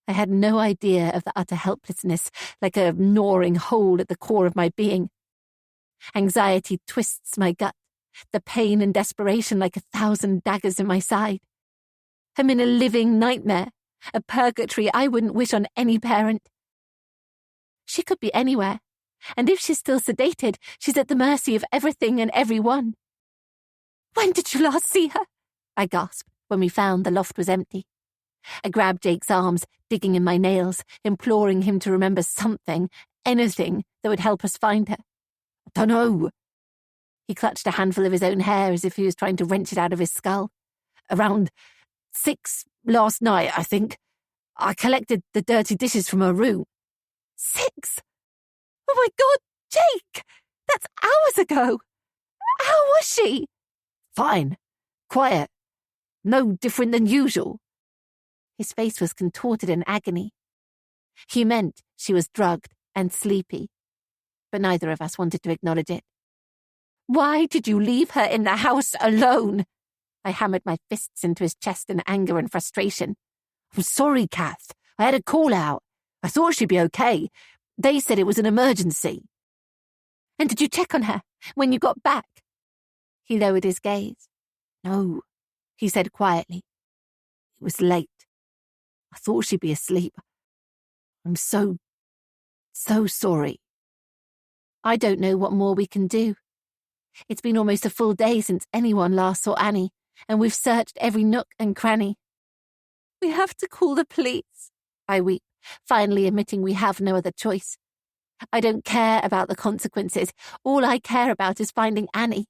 I had no idea of the utter helplessness, like a gnawing hole at the core of my being. Anxiety twists my gut, the pain and desperation like 1,000 daggers in my side. I'm in a living nightmare, a purgatory I wouldn't wish on any parent. She could be anywhere, and if she's still sedated, she's at the mercy of everything and everyone. When did you last see her? I gasped when we found the loft was empty. I grabbed Jake's arms, digging in my nails, imploring him to remember something, anything that would help us find her. I don't know. He clutched a handful of his own hair as if he was trying to wrench it out of his skull. Around 6 last night, I think. I collected the dirty dishes from her room. 6? Oh my God, Jake! That's hours ago! How was she? Fine. Quiet. No different than usual. His face was contorted in agony. He meant she was drugged and sleepy, but neither of us wanted to acknowledge it. Why did you leave her in the house alone? I hammered my fists into his chest in anger and frustration. I'm sorry, Kath. I had a call out. I thought she'd be okay. They said it was an emergency. And did you check on her when you got back? He lowered his gaze. No, he said quietly. It was late. I thought she'd be asleep. I'm so sorry. I don't know what more we can do. It's been almost a full day since anyone last saw Annie, and we've searched every nook and cranny. We have to call the police, I weep, finally admitting we have no other choice. I don't care about the consequences. All I care about is finding Annie.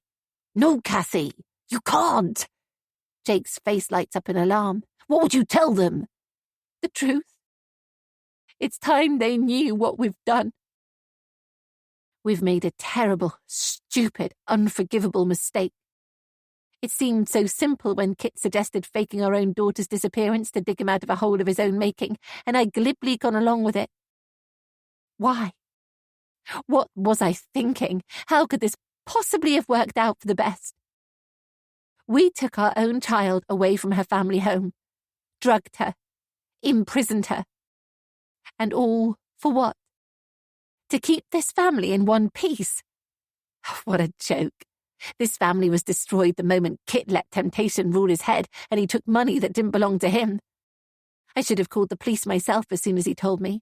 No, Cathy, you can't. Jake's face lights up in alarm. What would you tell them? The truth. It's time they knew what we've done. We've made a terrible, stupid, unforgivable mistake. It seemed so simple when Kit suggested faking our own daughter's disappearance to dig him out of a hole of his own making, and I'd glibly gone along with it. Why? What was I thinking? How could this possibly have worked out for the best? We took our own child away from her family home, drugged her, imprisoned her. And all for what? To keep this family in one piece. What a joke. This family was destroyed the moment Kit let temptation rule his head and he took money that didn't belong to him. I should have called the police myself as soon as he told me.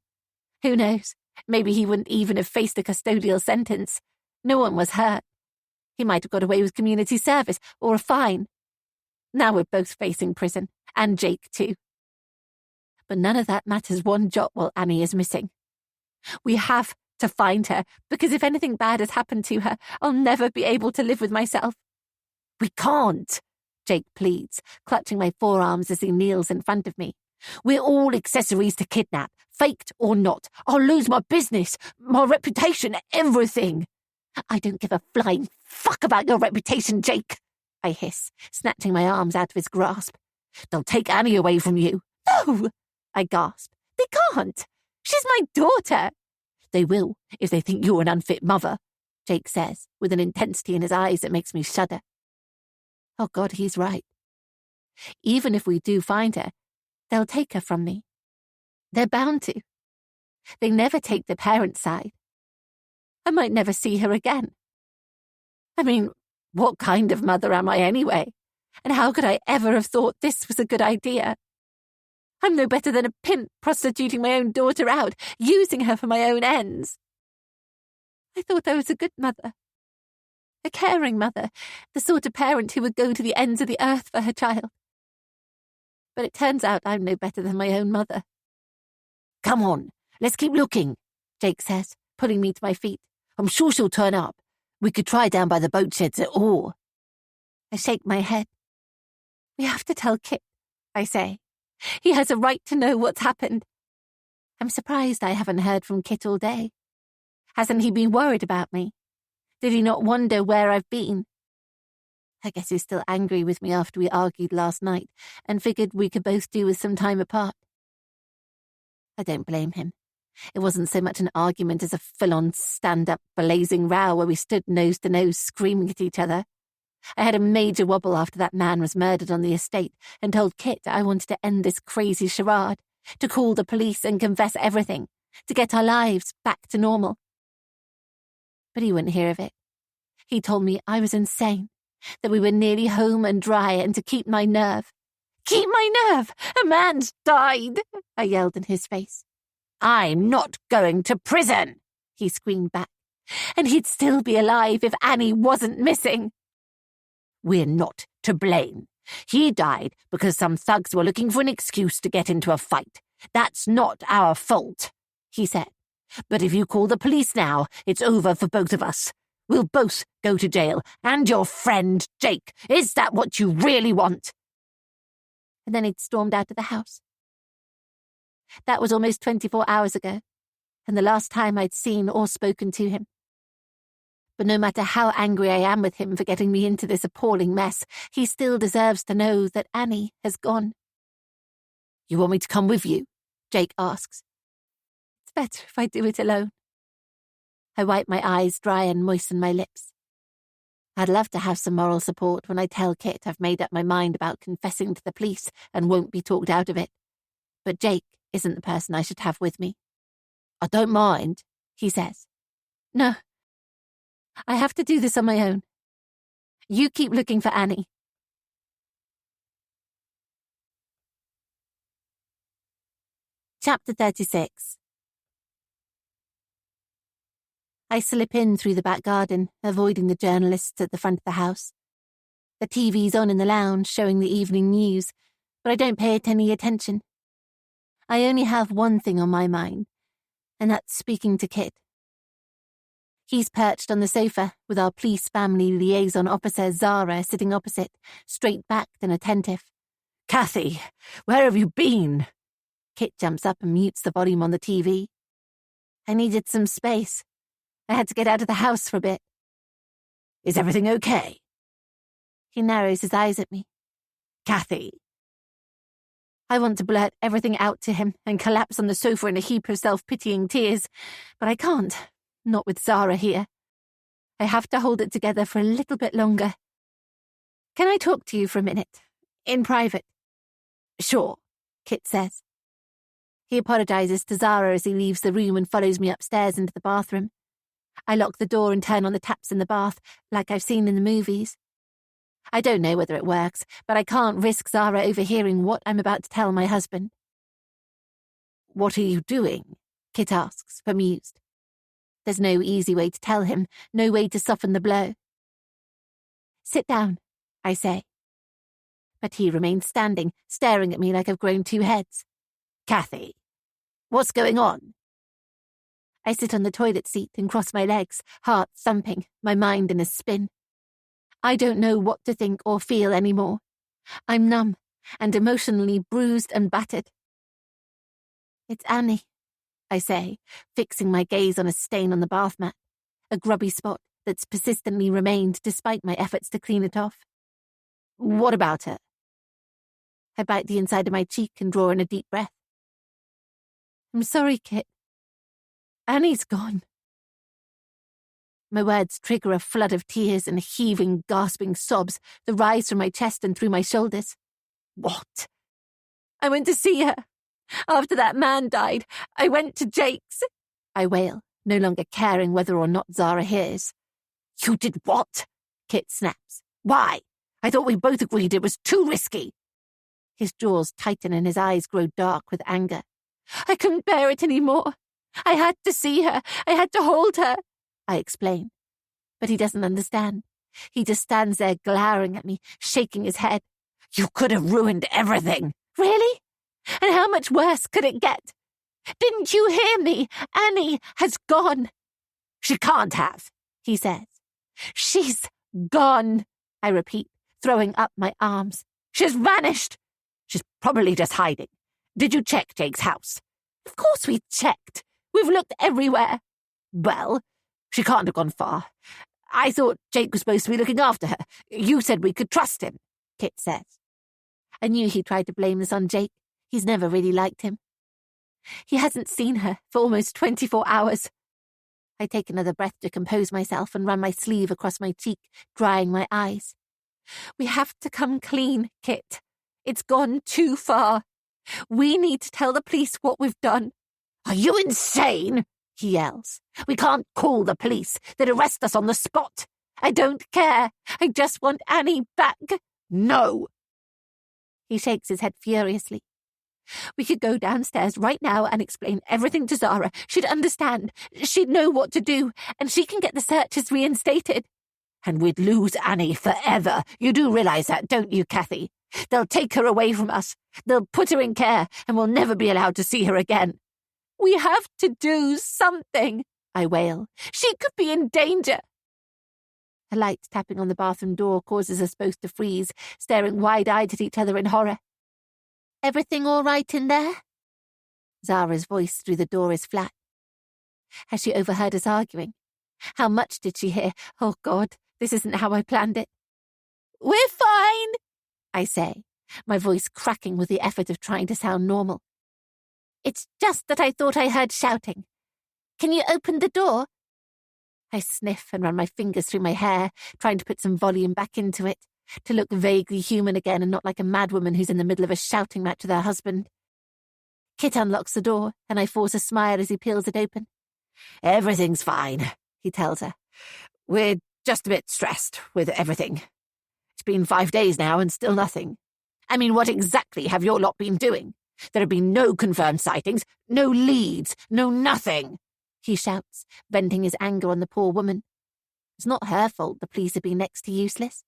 Who knows? Maybe he wouldn't even have faced a custodial sentence. No one was hurt. He might have got away with community service or a fine. Now we're both facing prison, and Jake too. But none of that matters one jot while Annie is missing. We have to find her, because if anything bad has happened to her, I'll never be able to live with myself. We can't, Jake pleads, clutching my forearms as he kneels in front of me. We're all accessories to kidnap, faked or not. I'll lose my business, my reputation, everything. I don't give a flying fuck about your reputation, Jake, I hiss, snatching my arms out of his grasp. They'll take Annie away from you. No, I gasp. They can't. She's my daughter. They will, if they think you're an unfit mother, Jake says, with an intensity in his eyes that makes me shudder. Oh God, he's right. Even if we do find her, they'll take her from me. They're bound to. They never take the parent's side. I might never see her again. I mean, what kind of mother am I anyway? And how could I ever have thought this was a good idea? I'm no better than a pimp prostituting my own daughter out, using her for my own ends. I thought I was a good mother. A caring mother, the sort of parent who would go to the ends of the earth for her child. But it turns out I'm no better than my own mother. Come on, let's keep looking, Jake says, pulling me to my feet. I'm sure she'll turn up. We could try down by the boat sheds at all. I shake my head. We have to tell Kit, I say. He has a right to know what's happened. I'm surprised I haven't heard from Kit all day. Hasn't he been worried about me? Did he not wonder where I've been? I guess he's still angry with me after we argued last night and figured we could both do with some time apart. I don't blame him. It wasn't so much an argument as a full-on stand-up blazing row where we stood nose to nose screaming at each other. I had a major wobble after that man was murdered on the estate and told Kit I wanted to end this crazy charade, to call the police and confess everything, to get our lives back to normal. But he wouldn't hear of it. He told me I was insane, that we were nearly home and dry, and to keep my nerve. Keep my nerve! A man's died! I yelled in his face. I'm not going to prison, he screamed back. And he'd still be alive if Annie wasn't missing. We're not to blame. He died because some thugs were looking for an excuse to get into a fight. That's not our fault, he said. But if you call the police now, it's over for both of us. We'll both go to jail, and your friend, Jake. Is that what you really want? And then he'd stormed out of the house. That was almost 24 hours ago, and the last time I'd seen or spoken to him. But no matter how angry I am with him for getting me into this appalling mess, he still deserves to know that Annie has gone. You want me to come with you? Jake asks. It's better if I do it alone. I wipe my eyes dry and moisten my lips. I'd love to have some moral support when I tell Kit I've made up my mind about confessing to the police and won't be talked out of it. But Jake isn't the person I should have with me. I don't mind, he says. No. I have to do this on my own. You keep looking for Annie. Chapter 36. I slip in through the back garden, avoiding the journalists at the front of the house. The TV's on in the lounge, showing the evening news, but I don't pay it any attention. I only have one thing on my mind, and that's speaking to Kit. He's perched on the sofa, with our police family liaison officer Zara sitting opposite, straight-backed and attentive. Kathy, where have you been? Kit jumps up and mutes the volume on the TV. I needed some space. I had to get out of the house for a bit. Is everything okay? He narrows his eyes at me. Kathy. I want to blurt everything out to him and collapse on the sofa in a heap of self-pitying tears, but I can't, not with Zara here. I have to hold it together for a little bit longer. Can I talk to you for a minute? In private? Sure, Kit says. He apologizes to Zara as he leaves the room and follows me upstairs into the bathroom. I lock the door and turn on the taps in the bath, like I've seen in the movies. I don't know whether it works, but I can't risk Zara overhearing what I'm about to tell my husband. What are you doing? Kit asks, bemused. There's no easy way to tell him, no way to soften the blow. Sit down, I say. But he remains standing, staring at me like I've grown two heads. Kathy, what's going on? I sit on the toilet seat and cross my legs, heart thumping, my mind in a spin. I don't know what to think or feel anymore. I'm numb and emotionally bruised and battered. It's Annie, I say, fixing my gaze on a stain on the bath mat, a grubby spot that's persistently remained despite my efforts to clean it off. What about her? I bite the inside of my cheek and draw in a deep breath. I'm sorry, Kit. Annie's gone. My words trigger a flood of tears and heaving, gasping sobs that rise from my chest and through my shoulders. What? I went to see her. After that man died, I went to Jake's. I wail, no longer caring whether or not Zara hears. You did what? Kit snaps. Why? I thought we both agreed it was too risky. His jaws tighten and his eyes grow dark with anger. I couldn't bear it any more. I had to see her. I had to hold her. I explain. But he doesn't understand. He just stands there glowering at me, shaking his head. You could have ruined everything. Really? And how much worse could it get? Didn't you hear me? Annie has gone. She can't have, he says. She's gone, I repeat, throwing up my arms. She's vanished. She's probably just hiding. Did you check Jake's house? Of course we checked. We've looked everywhere. Well, she can't have gone far. I thought Jake was supposed to be looking after her. You said we could trust him, Kit says. I knew he tried to blame this on Jake. He's never really liked him. He hasn't seen her for almost 24 hours. I take another breath to compose myself and run my sleeve across my cheek, drying my eyes. We have to come clean, Kit. It's gone too far. We need to tell the police what we've done. Are you insane? He yells. We can't call the police. They'd arrest us on the spot. I don't care. I just want Annie back. No. He shakes his head furiously. We could go downstairs right now and explain everything to Zara. She'd understand. She'd know what to do, and she can get the searches reinstated. And we'd lose Annie forever. You do realize that, don't you, Kathy? They'll take her away from us. They'll put her in care, and we'll never be allowed to see her again. We have to do something, I wail. She could be in danger. A light tapping on the bathroom door causes us both to freeze, staring wide-eyed at each other in horror. Everything all right in there? Zara's voice through the door is flat. Has she overheard us arguing? How much did she hear? Oh, God, this isn't how I planned it. We're fine, I say, my voice cracking with the effort of trying to sound normal. It's just that I thought I heard shouting. Can you open the door? I sniff and run my fingers through my hair, trying to put some volume back into it, to look vaguely human again and not like a madwoman who's in the middle of a shouting match with her husband. Kit unlocks the door, and I force a smile as he peels it open. Everything's fine, he tells her. We're just a bit stressed with everything. It's been 5 days now and still nothing. I mean, what exactly have your lot been doing? There have been no confirmed sightings, no leads, no nothing, he shouts, venting his anger on the poor woman. It's not her fault the police have been next to useless.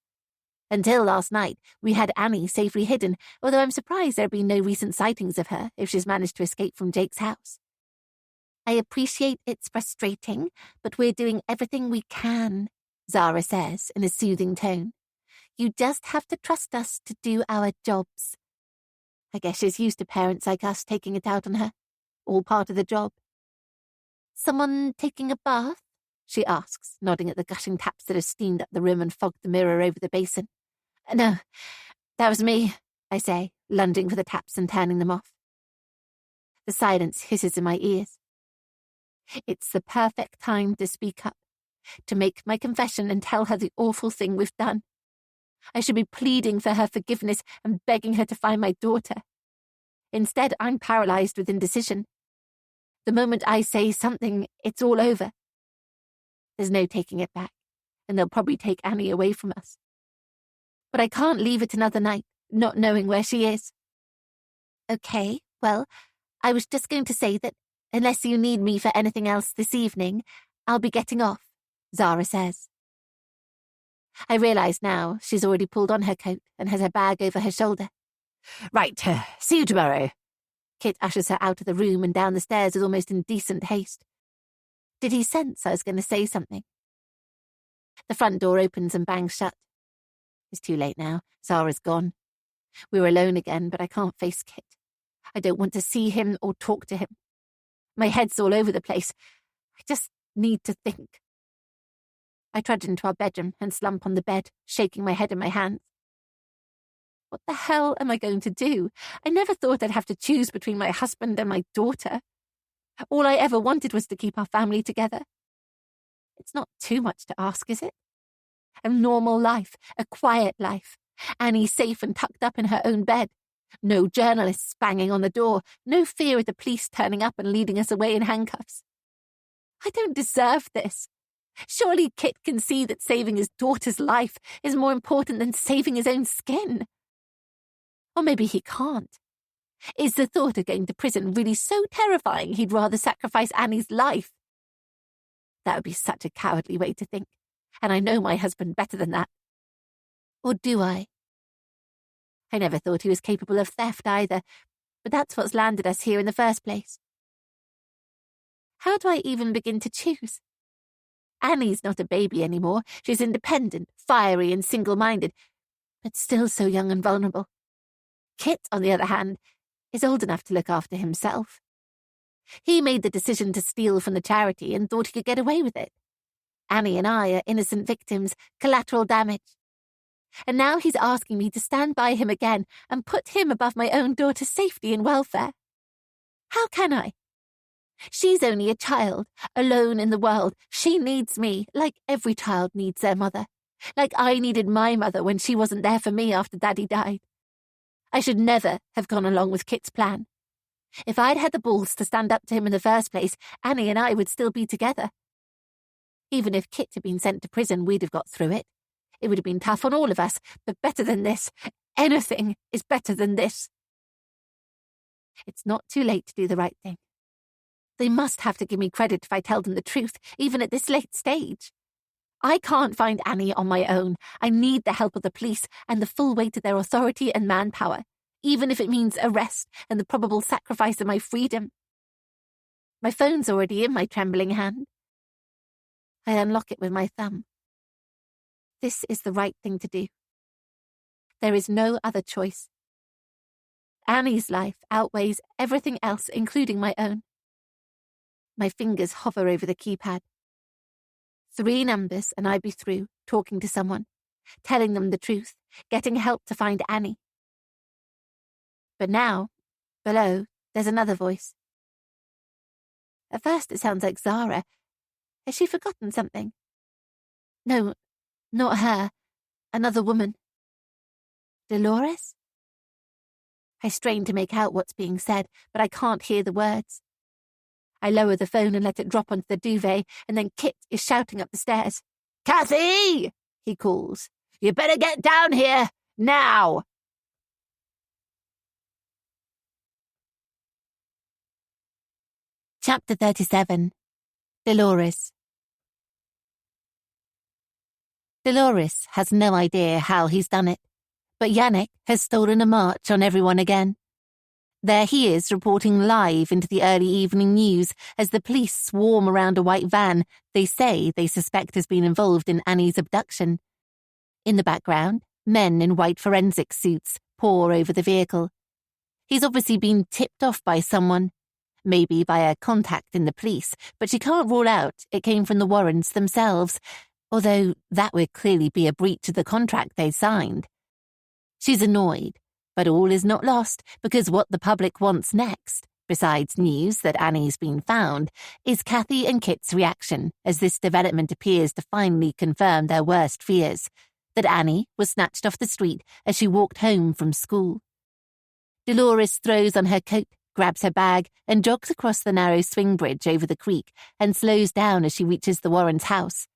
Until last night, we had Annie safely hidden, although I'm surprised there have been no recent sightings of her if she's managed to escape from Jake's house. I appreciate it's frustrating, but we're doing everything we can, Zara says in a soothing tone. You just have to trust us to do our jobs. I guess she's used to parents like us taking it out on her. All part of the job. Someone taking a bath? She asks, nodding at the gushing taps that have steamed up the room and fogged the mirror over the basin. No, that was me, I say, lunging for the taps and turning them off. The silence hisses in my ears. It's the perfect time to speak up, to make my confession and tell her the awful thing we've done. I should be pleading for her forgiveness and begging her to find my daughter. Instead, I'm paralyzed with indecision. The moment I say something, it's all over. There's no taking it back, and they'll probably take Annie away from us. But I can't leave it another night, not knowing where she is. Okay, well, I was just going to say that unless you need me for anything else this evening, I'll be getting off, Zara says. I realise now she's already pulled on her coat and has her bag over her shoulder. Right, see you tomorrow. Kit ushers her out of the room and down the stairs with almost indecent haste. Did he sense I was going to say something? The front door opens and bangs shut. It's too late now. Zara's gone. We're alone again, but I can't face Kit. I don't want to see him or talk to him. My head's all over the place. I just need to think. I trudge into our bedroom and slump on the bed, shaking my head in my hands. What the hell am I going to do? I never thought I'd have to choose between my husband and my daughter. All I ever wanted was to keep our family together. It's not too much to ask, is it? A normal life, a quiet life. Annie safe and tucked up in her own bed. No journalists banging on the door. No fear of the police turning up and leading us away in handcuffs. I don't deserve this. Surely Kit can see that saving his daughter's life is more important than saving his own skin. Or maybe he can't. Is the thought of going to prison really so terrifying he'd rather sacrifice Annie's life? That would be such a cowardly way to think, and I know my husband better than that. Or do I? I never thought he was capable of theft either, but that's what's landed us here in the first place. How do I even begin to choose? Annie's not a baby anymore. She's independent, fiery and single-minded, but still so young and vulnerable. Kit, on the other hand, is old enough to look after himself. He made the decision to steal from the charity and thought he could get away with it. Annie and I are innocent victims, collateral damage. And now he's asking me to stand by him again and put him above my own daughter's safety and welfare. How can I? She's only a child, alone in the world. She needs me, like every child needs their mother. Like I needed my mother when she wasn't there for me after Daddy died. I should never have gone along with Kit's plan. If I'd had the balls to stand up to him in the first place, Annie and I would still be together. Even if Kit had been sent to prison, we'd have got through it. It would have been tough on all of us, but better than this. Anything is better than this. It's not too late to do the right thing. They must have to give me credit if I tell them the truth, even at this late stage. I can't find Annie on my own. I need the help of the police and the full weight of their authority and manpower, even if it means arrest and the probable sacrifice of my freedom. My phone's already in my trembling hand. I unlock it with my thumb. This is the right thing to do. There is no other choice. Annie's life outweighs everything else, including my own. My fingers hover over the keypad. 3 numbers and I'd be through, talking to someone, telling them the truth, getting help to find Annie. But now, below, there's another voice. At first it sounds like Zara. Has she forgotten something? No, not her. Another woman. Dolores? I strain to make out what's being said, but I can't hear the words. I lower the phone and let it drop onto the duvet, and then Kit is shouting up the stairs. "Kathy!" he calls. "You better get down here, now!" Chapter 37. Dolores. Dolores has no idea how he's done it, but Yannick has stolen a march on everyone again. There he is, reporting live into the early evening news as the police swarm around a white van they say they suspect has been involved in Annie's abduction. In the background, men in white forensic suits pore over the vehicle. He's obviously been tipped off by someone, maybe by a contact in the police, but she can't rule out it came from the Warrens themselves, although that would clearly be a breach of the contract they signed. She's annoyed, but all is not lost, because what the public wants next, besides news that Annie's been found, is Kathy and Kit's reaction as this development appears to finally confirm their worst fears, that Annie was snatched off the street as she walked home from school. Dolores throws on her coat, grabs her bag, and jogs across the narrow swing bridge over the creek and slows down as she reaches the Warrens' house.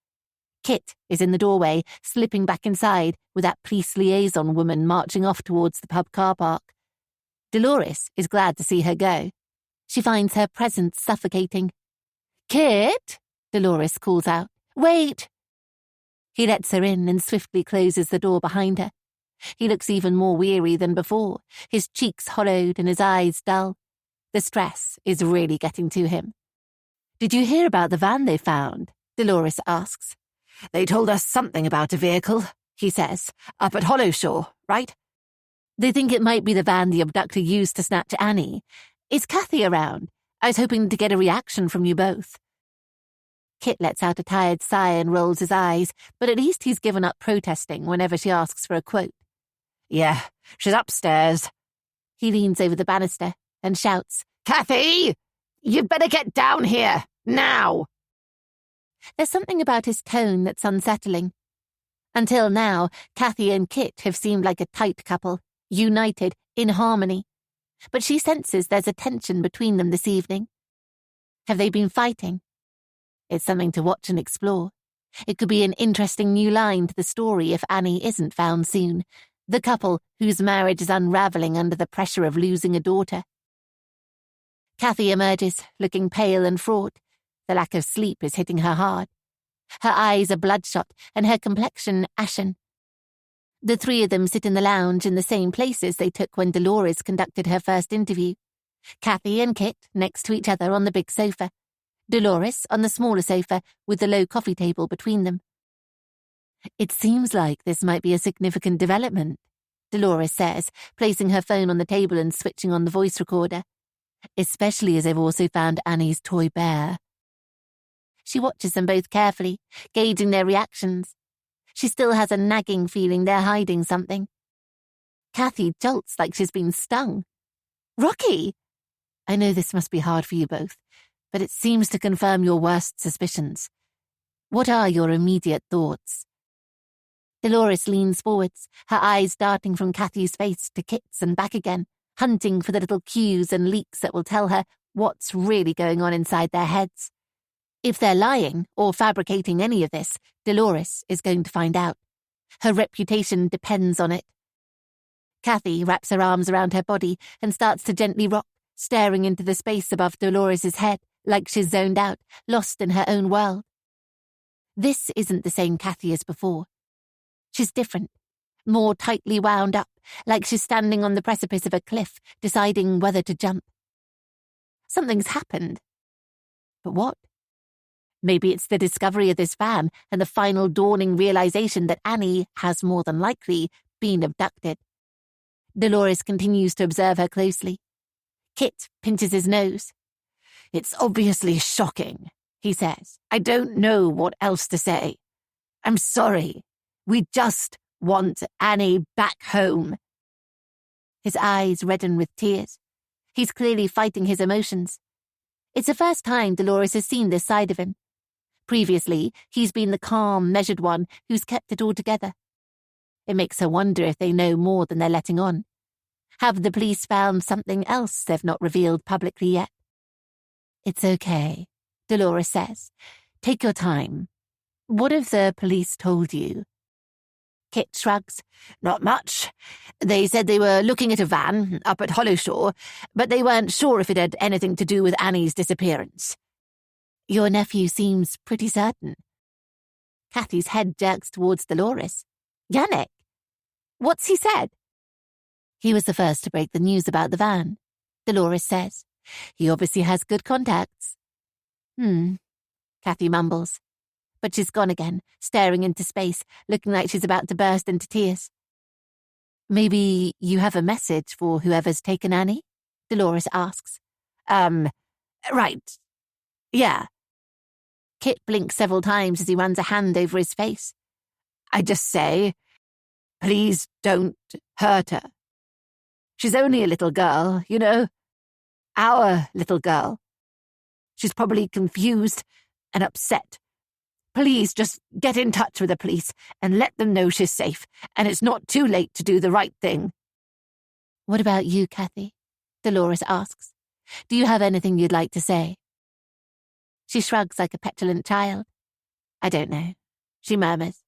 Kit is in the doorway, slipping back inside, with that police liaison woman marching off towards the pub car park. Dolores is glad to see her go. She finds her presence suffocating. "Kit!" Dolores calls out. "Wait!" He lets her in and swiftly closes the door behind her. He looks even more weary than before, his cheeks hollowed and his eyes dull. The stress is really getting to him. "Did you hear about the van they found?" Dolores asks. "They told us something about a vehicle," he says, "up at Hollowshaw, right? They think it might be the van the abductor used to snatch Annie. Is Kathy around? I was hoping to get a reaction from you both." Kit lets out a tired sigh and rolls his eyes, but at least he's given up protesting whenever she asks for a quote. "Yeah, she's upstairs." He leans over the banister and shouts, "Kathy! You'd better get down here, now!" There's something about his tone that's unsettling. Until now, Kathy and Kit have seemed like a tight couple, united, in harmony. But she senses there's a tension between them this evening. Have they been fighting? It's something to watch and explore. It could be an interesting new line to the story if Annie isn't found soon. The couple whose marriage is unravelling under the pressure of losing a daughter. Kathy emerges, looking pale and fraught. The lack of sleep is hitting her hard. Her eyes are bloodshot and her complexion ashen. The three of them sit in the lounge in the same places they took when Dolores conducted her first interview. Kathy and Kit next to each other on the big sofa. Dolores on the smaller sofa with the low coffee table between them. "It seems like this might be a significant development," Dolores says, placing her phone on the table and switching on the voice recorder. "Especially as I've also found Annie's toy bear." She watches them both carefully, gauging their reactions. She still has a nagging feeling they're hiding something. Kathy jolts like she's been stung. "Rocky!" "I know this must be hard for you both, but it seems to confirm your worst suspicions. What are your immediate thoughts?" Dolores leans forwards, her eyes darting from Kathy's face to Kit's and back again, hunting for the little cues and leaks that will tell her what's really going on inside their heads. If they're lying or fabricating any of this, Dolores is going to find out. Her reputation depends on it. Kathy wraps her arms around her body and starts to gently rock, staring into the space above Dolores's head, like she's zoned out, lost in her own world. This isn't the same Kathy as before. She's different, more tightly wound up, like she's standing on the precipice of a cliff, deciding whether to jump. Something's happened. But what? Maybe it's the discovery of this van and the final dawning realization that Annie has more than likely been abducted. Dolores continues to observe her closely. Kit pinches his nose. "It's obviously shocking," he says. "I don't know what else to say. I'm sorry. We just want Annie back home." His eyes redden with tears. He's clearly fighting his emotions. It's the first time Dolores has seen this side of him. Previously, he's been the calm, measured one who's kept it all together. It makes her wonder if they know more than they're letting on. Have the police found something else they've not revealed publicly yet? "It's okay," Dolores says. "Take your time. What have the police told you?" Kit shrugs. "Not much. They said they were looking at a van up at Hollowshaw, but they weren't sure if it had anything to do with Annie's disappearance." "Your nephew seems pretty certain." Kathy's head jerks towards Dolores. "Yannick? What's he said?" "He was the first to break the news about the van," Dolores says. "He obviously has good contacts." Kathy mumbles. But she's gone again, staring into space, looking like she's about to burst into tears. "Maybe you have a message for whoever's taken Annie?" Dolores asks. Right. Yeah." Kit blinks several times as he runs a hand over his face. "I just say, please don't hurt her. She's only a little girl, you know. Our little girl. She's probably confused and upset. Please just get in touch with the police and let them know she's safe, and it's not too late to do the right thing." "What about you, Kathy?" Dolores asks. "Do you have anything you'd like to say?" She shrugs like a petulant child. "I don't know," she murmurs.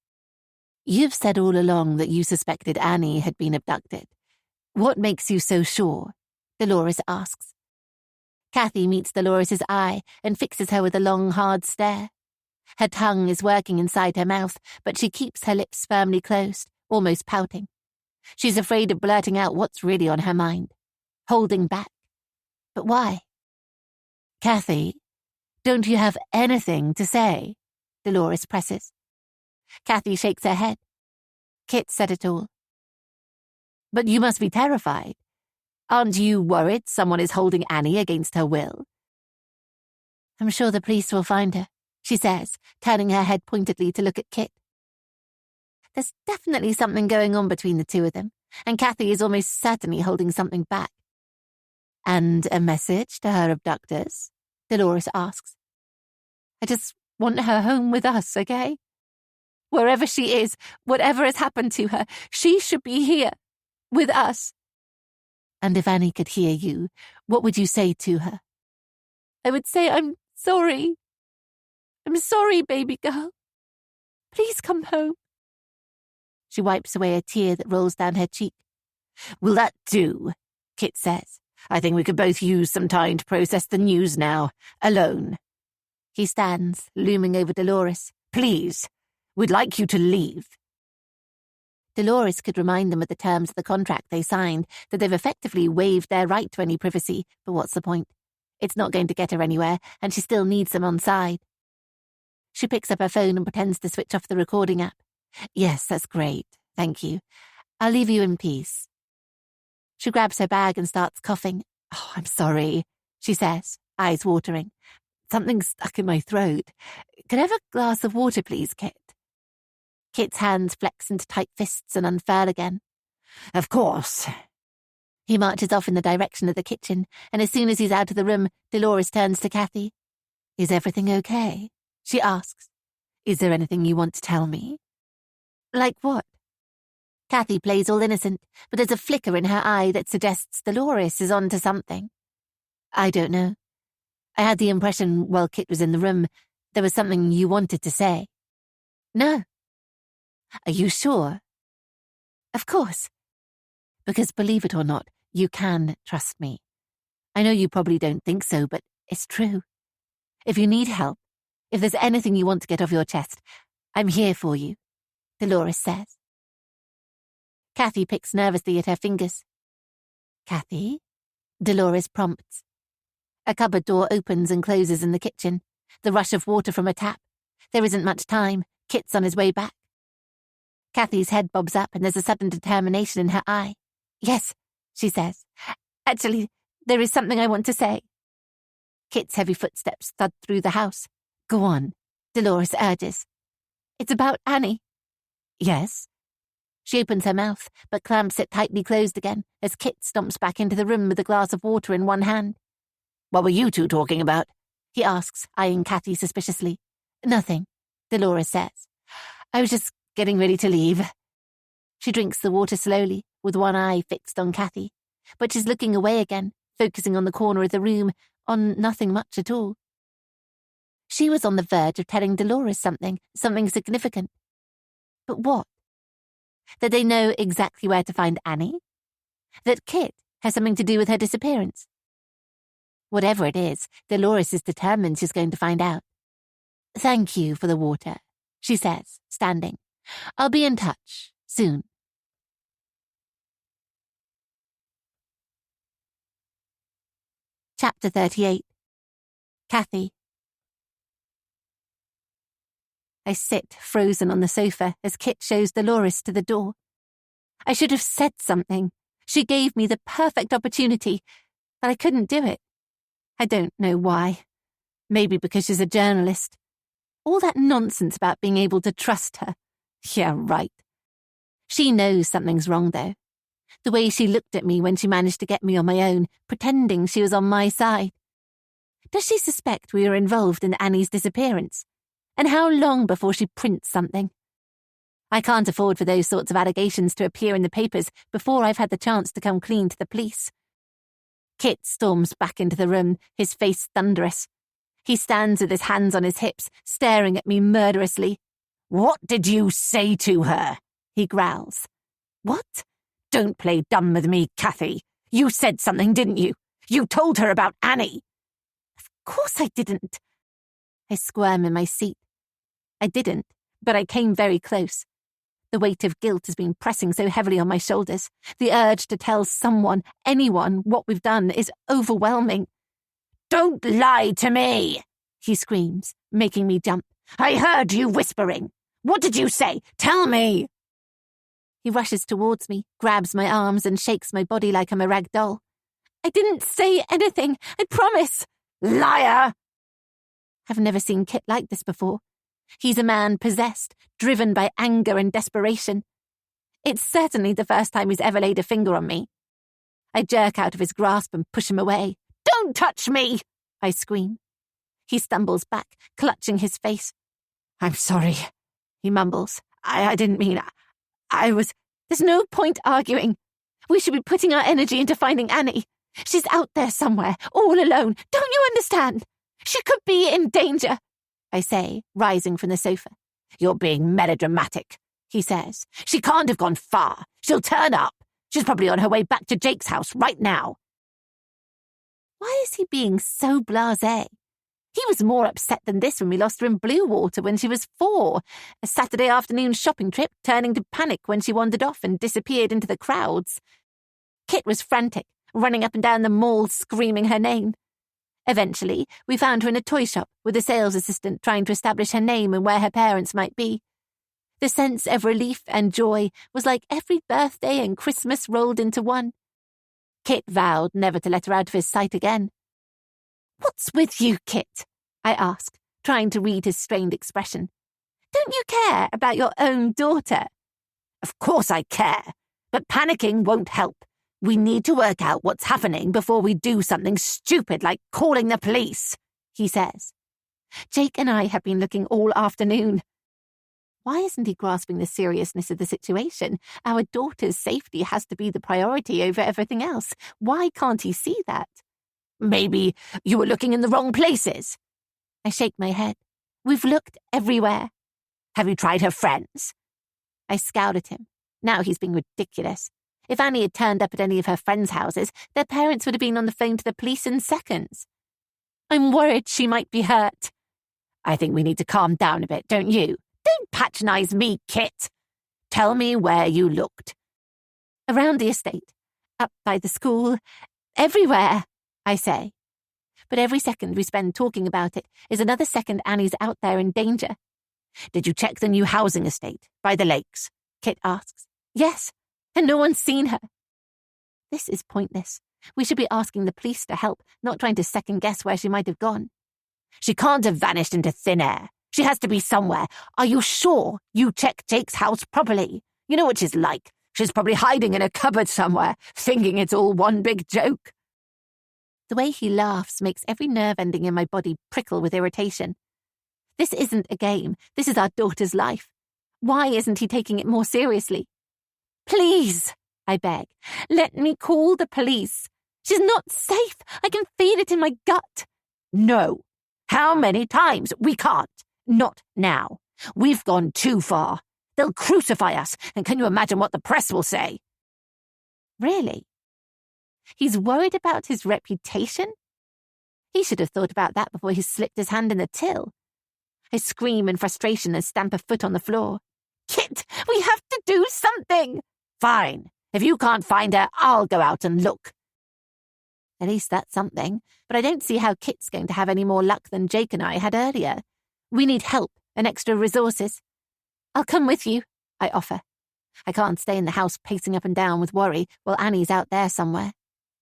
"You've said all along that you suspected Annie had been abducted. What makes you so sure?" Dolores asks. Kathy meets Dolores's eye and fixes her with a long, hard stare. Her tongue is working inside her mouth, but she keeps her lips firmly closed, almost pouting. She's afraid of blurting out what's really on her mind, holding back. But why? "Kathy, don't you have anything to say?" Dolores presses. Kathy shakes her head. Kit said it all. "But you must be terrified. Aren't you worried someone is holding Annie against her will?" "I'm sure the police will find her," she says, turning her head pointedly to look at Kit. There's definitely something going on between the two of them, and Kathy is almost certainly holding something back. "And a message to her abductors?" Dolores asks. "I just want her home with us, okay? Wherever she is, whatever has happened to her, she should be here, with us." "And if Annie could hear you, what would you say to her?" "I would say I'm sorry. I'm sorry, baby girl. Please come home." She wipes away a tear that rolls down her cheek. "Will that do?" Kit says. "I think we could both use some time to process the news now, alone." He stands, looming over Dolores. "Please, we'd like you to leave." Dolores could remind them of the terms of the contract they signed, that they've effectively waived their right to any privacy, but what's the point? It's not going to get her anywhere, and she still needs them on side. She picks up her phone and pretends to switch off the recording app. "Yes, that's great. Thank you. I'll leave you in peace." She grabs her bag and starts coughing. "Oh, I'm sorry," she says, eyes watering. "Something's stuck in my throat. Could I have a glass of water, please, Kit?" Kit's hands flex into tight fists and unfurl again. "Of course." He marches off in the direction of the kitchen, and as soon as he's out of the room, Dolores turns to Kathy. "Is everything okay?" she asks. "Is there anything you want to tell me?" "Like what?" Kathy plays all innocent, but there's a flicker in her eye that suggests Dolores is on to something. "I don't know. I had the impression while Kit was in the room there was something you wanted to say." "No." "Are you sure?" "Of course. Because believe it or not, you can trust me. I know you probably don't think so, but it's true. If you need help, if there's anything you want to get off your chest, I'm here for you," Dolores says. Kathy picks nervously at her fingers. "Kathy?" Dolores prompts. A cupboard door opens and closes in the kitchen. The rush of water from a tap. There isn't much time. Kit's on his way back. Kathy's head bobs up and there's a sudden determination in her eye. "Yes," she says. "Actually, there is something I want to say." Kit's heavy footsteps thud through the house. "Go on," Dolores urges. "It's about Annie." "Yes?" She opens her mouth, but clamps it tightly closed again as Kit stomps back into the room with a glass of water in one hand. "What were you two talking about?" he asks, eyeing Kathy suspiciously. "Nothing," Dolores says. "I was just getting ready to leave." She drinks the water slowly, with one eye fixed on Kathy, but she's looking away again, focusing on the corner of the room, on nothing much at all. She was on the verge of telling Dolores something significant. But what? That they know exactly where to find Annie? That Kit has something to do with her disappearance? Whatever it is, Dolores is determined she's going to find out. "Thank you for the water," she says, standing. "I'll be in touch soon." Chapter 38. Kathy. I sit frozen on the sofa as Kit shows Dolores to the door. I should have said something. She gave me the perfect opportunity, but I couldn't do it. I don't know why. Maybe because she's a journalist. All that nonsense about being able to trust her. Yeah, right. She knows something's wrong, though. The way she looked at me when she managed to get me on my own, pretending she was on my side. Does she suspect we were involved in Annie's disappearance? And how long before she prints something? I can't afford for those sorts of allegations to appear in the papers before I've had the chance to come clean to the police. Kit storms back into the room, his face thunderous. He stands with his hands on his hips, staring at me murderously. "What did you say to her?" he growls. "What?" "Don't play dumb with me, Kathy. You said something, didn't you? You told her about Annie." "Of course I didn't." I squirm in my seat. I didn't, but I came very close. The weight of guilt has been pressing so heavily on my shoulders. The urge to tell someone, anyone, what we've done is overwhelming. "Don't lie to me," he screams, making me jump. "I heard you whispering. What did you say? Tell me." He rushes towards me, grabs my arms and shakes my body like I'm a rag doll. "I didn't say anything, I promise." "Liar!" I've never seen Kit like this before. He's a man possessed, driven by anger and desperation. It's certainly the first time he's ever laid a finger on me. I jerk out of his grasp and push him away. "Don't touch me!" I scream. He stumbles back, clutching his face. "I'm sorry," he mumbles. I didn't mean... There's no point arguing. We should be putting our energy into finding Annie. She's out there somewhere, all alone. Don't you understand? She could be in danger," I say, rising from the sofa. "You're being melodramatic," he says. "She can't have gone far. She'll turn up. She's probably on her way back to Jake's house right now." Why is he being so blasé? He was more upset than this when we lost her in Blue Water when she was 4, a Saturday afternoon shopping trip turning to panic when she wandered off and disappeared into the crowds. Kit was frantic, running up and down the mall screaming her name. Eventually, we found her in a toy shop with a sales assistant trying to establish her name and where her parents might be. The sense of relief and joy was like every birthday and Christmas rolled into one. Kit vowed never to let her out of his sight again. "What's with you, Kit?" I asked, trying to read his strained expression. "Don't you care about your own daughter?" "Of course I care, but panicking won't help. We need to work out what's happening before we do something stupid like calling the police," he says. Jake and I have been looking all afternoon. Why isn't he grasping the seriousness of the situation? Our daughter's safety has to be the priority over everything else. Why can't he see that? "Maybe you were looking in the wrong places." I shake my head. "We've looked everywhere." "Have you tried her friends?" I scowled at him. Now he's being ridiculous. If Annie had turned up at any of her friends' houses, their parents would have been on the phone to the police in seconds. "I'm worried she might be hurt." "I think we need to calm down a bit, don't you? Don't patronize me, Kit. Tell me where you looked." "Around the estate, up by the school, everywhere," I say. But every second we spend talking about it is another second Annie's out there in danger. "Did you check the new housing estate by the lakes?" Kit asks. "Yes, and no one's seen her." This is pointless. We should be asking the police to help, not trying to second-guess where she might have gone. "She can't have vanished into thin air. She has to be somewhere. Are you sure you checked Jake's house properly? You know what she's like. She's probably hiding in a cupboard somewhere, thinking it's all one big joke." The way he laughs makes every nerve ending in my body prickle with irritation. This isn't a game. This is our daughter's life. Why isn't he taking it more seriously? "Please," I beg, "let me call the police. She's not safe. I can feel it in my gut." "No. How many times? We can't. Not now. We've gone too far. They'll crucify us, and can you imagine what the press will say?" Really? He's worried about his reputation? He should have thought about that before he slipped his hand in the till. I scream in frustration and stamp a foot on the floor. "Kit, we have to do something!" "Fine. If you can't find her, I'll go out and look." At least that's something, but I don't see how Kit's going to have any more luck than Jake and I had earlier. We need help and extra resources. "I'll come with you," I offer. I can't stay in the house pacing up and down with worry while Annie's out there somewhere.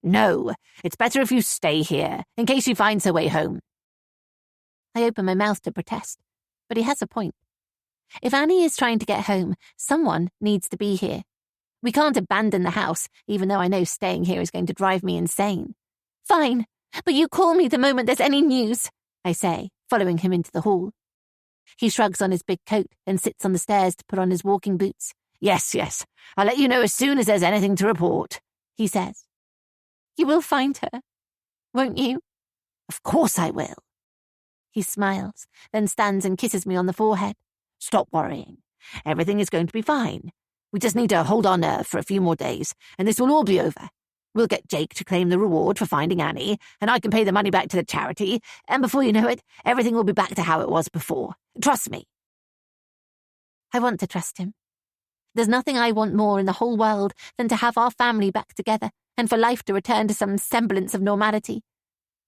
"No, it's better if you stay here, in case she finds her way home." I open my mouth to protest, but he has a point. If Annie is trying to get home, someone needs to be here. We can't abandon the house, even though I know staying here is going to drive me insane. "Fine, but you call me the moment there's any news," I say, following him into the hall. He shrugs on his big coat and sits on the stairs to put on his walking boots. Yes, I'll let you know as soon as there's anything to report," he says. "You will find her, won't you?" "Of course I will." He smiles, then stands and kisses me on the forehead. "Stop worrying. Everything is going to be fine. We just need to hold our nerve for a few more days, and this will all be over. We'll get Jake to claim the reward for finding Annie, and I can pay the money back to the charity, and before you know it, everything will be back to how it was before. Trust me." I want to trust him. There's nothing I want more in the whole world than to have our family back together and for life to return to some semblance of normality.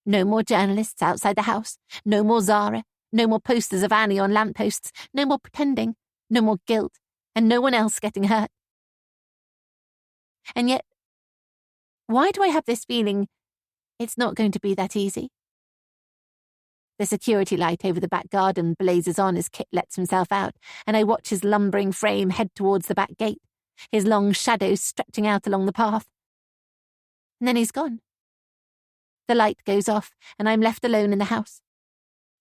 No more journalists outside the house, no more Zara, no more posters of Annie on lampposts, no more pretending, no more guilt, and no one else getting hurt. And yet, why do I have this feeling it's not going to be that easy? The security light over the back garden blazes on as Kit lets himself out, and I watch his lumbering frame head towards the back gate, his long shadow stretching out along the path. And then he's gone. The light goes off, and I'm left alone in the house.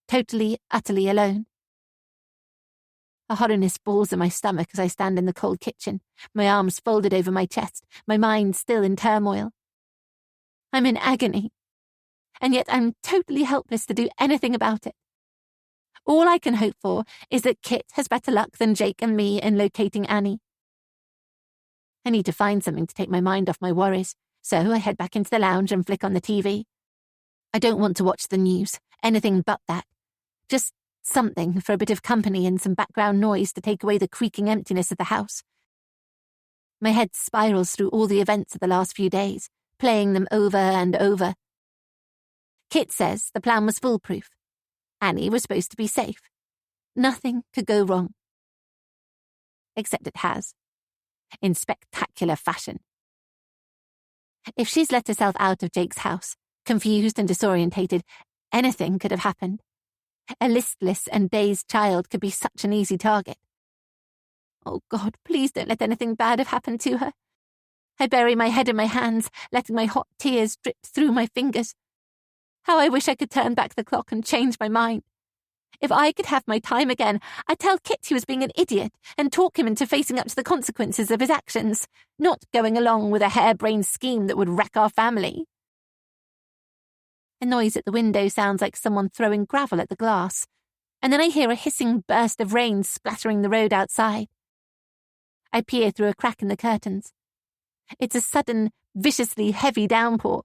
Totally, utterly alone. A hollowness balls in my stomach as I stand in the cold kitchen, my arms folded over my chest, my mind still in turmoil. I'm in agony, and yet I'm totally helpless to do anything about it. All I can hope for is that Kit has better luck than Jake and me in locating Annie. I need to find something to take my mind off my worries, so I head back into the lounge and flick on the TV. I don't want to watch the news, anything but that. Just something for a bit of company and some background noise to take away the creaking emptiness of the house. My head spirals through all the events of the last few days, playing them over and over. Kit says the plan was foolproof. Annie was supposed to be safe. Nothing could go wrong. Except it has. In spectacular fashion. If she's let herself out of Jake's house, confused and disorientated, anything could have happened. A listless and dazed child could be such an easy target. Oh God, please don't let anything bad have happened to her. I bury my head in my hands, letting my hot tears drip through my fingers. How I wish I could turn back the clock and change my mind. If I could have my time again, I'd tell Kit he was being an idiot and talk him into facing up to the consequences of his actions, not going along with a harebrained scheme that would wreck our family. A noise at the window sounds like someone throwing gravel at the glass, and then I hear a hissing burst of rain splattering the road outside. I peer through a crack in the curtains. It's a sudden, viciously heavy downpour.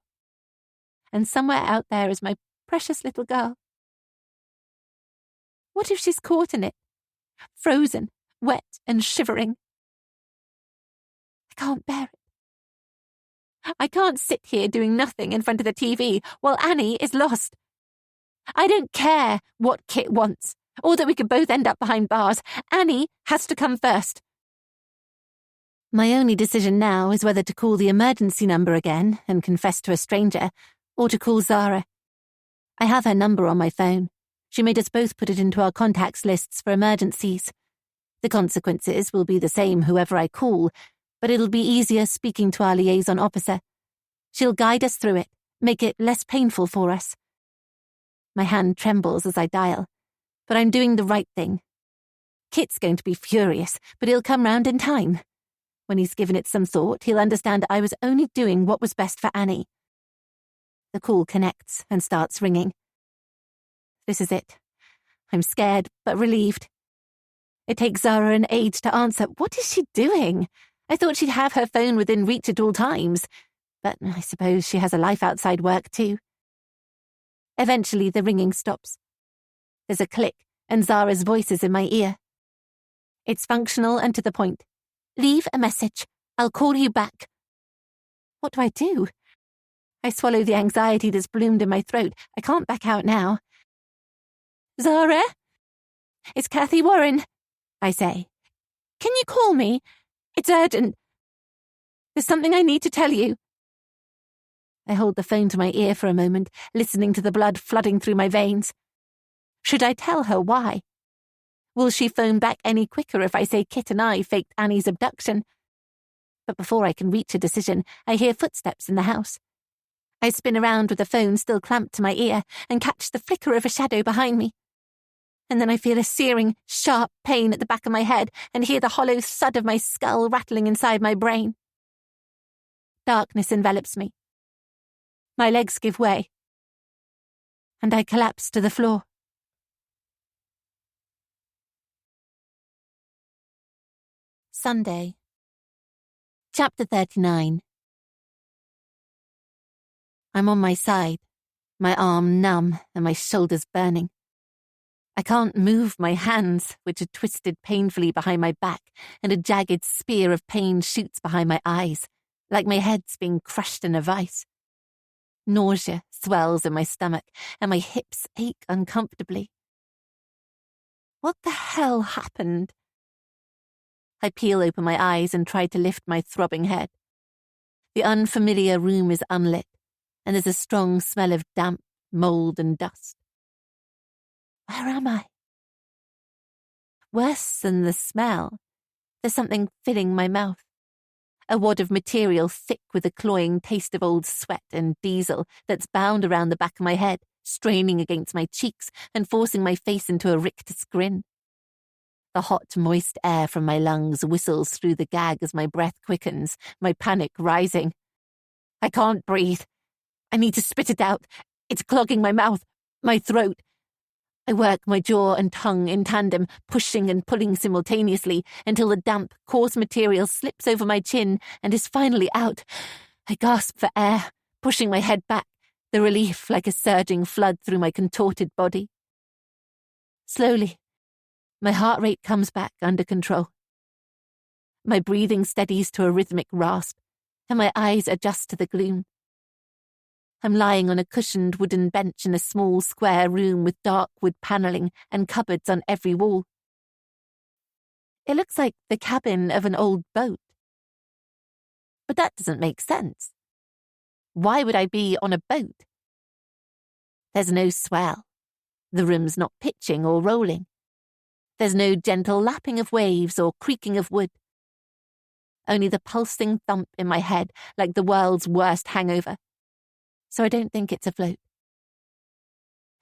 And somewhere out there is my precious little girl. What if she's caught in it? Frozen, wet and shivering. I can't bear it. I can't sit here doing nothing in front of the TV while Annie is lost. I don't care what Kit wants, or that we could both end up behind bars. Annie has to come first. My only decision now is whether to call the emergency number again and confess to a stranger, or to call Zara. I have her number on my phone. She made us both put it into our contacts lists for emergencies. The consequences will be the same whoever I call, but it'll be easier speaking to our liaison officer. She'll guide us through it, make it less painful for us. My hand trembles as I dial, but I'm doing the right thing. Kit's going to be furious, but he'll come round in time. When he's given it some thought, he'll understand I was only doing what was best for Annie. The call connects and starts ringing. This is it. I'm scared, but relieved. It takes Zara an age to answer. What is she doing? I thought she'd have her phone within reach at all times, but I suppose she has a life outside work too. Eventually, the ringing stops. There's a click, and Zara's voice is in my ear. It's functional and to the point. Leave a message. I'll call you back. What do I do? I swallow the anxiety that's bloomed in my throat. I can't back out now. Zara? It's Kathy Warren, I say. Can you call me? It's urgent. There's something I need to tell you. I hold the phone to my ear for a moment, listening to the blood flooding through my veins. Should I tell her why? Will she phone back any quicker if I say Kit and I faked Annie's abduction? But before I can reach a decision, I hear footsteps in the house. I spin around with the phone still clamped to my ear and catch the flicker of a shadow behind me. And then I feel a searing, sharp pain at the back of my head and hear the hollow thud of my skull rattling inside my brain. Darkness envelops me. My legs give way, and I collapse to the floor. Sunday. Chapter 39. I'm on my side, my arm numb and my shoulders burning. I can't move my hands, which are twisted painfully behind my back, and a jagged spear of pain shoots behind my eyes, like my head's being crushed in a vice. Nausea swells in my stomach, and my hips ache uncomfortably. What the hell happened? I peel open my eyes and try to lift my throbbing head. The unfamiliar room is unlit, and there's a strong smell of damp, mould and dust. Where am I? Worse than the smell, there's something filling my mouth. A wad of material thick with a cloying taste of old sweat and diesel that's bound around the back of my head, straining against my cheeks and forcing my face into a rictus grin. The hot, moist air from my lungs whistles through the gag as my breath quickens, my panic rising. I can't breathe. I need to spit it out. It's clogging my mouth, my throat. I work my jaw and tongue in tandem, pushing and pulling simultaneously until the damp, coarse material slips over my chin and is finally out. I gasp for air, pushing my head back, the relief like a surging flood through my contorted body. Slowly, my heart rate comes back under control. My breathing steadies to a rhythmic rasp, and my eyes adjust to the gloom. I'm lying on a cushioned wooden bench in a small square room with dark wood panelling and cupboards on every wall. It looks like the cabin of an old boat. But that doesn't make sense. Why would I be on a boat? There's no swell. The room's not pitching or rolling. There's no gentle lapping of waves or creaking of wood. Only the pulsing thump in my head like the world's worst hangover. So I don't think it's afloat.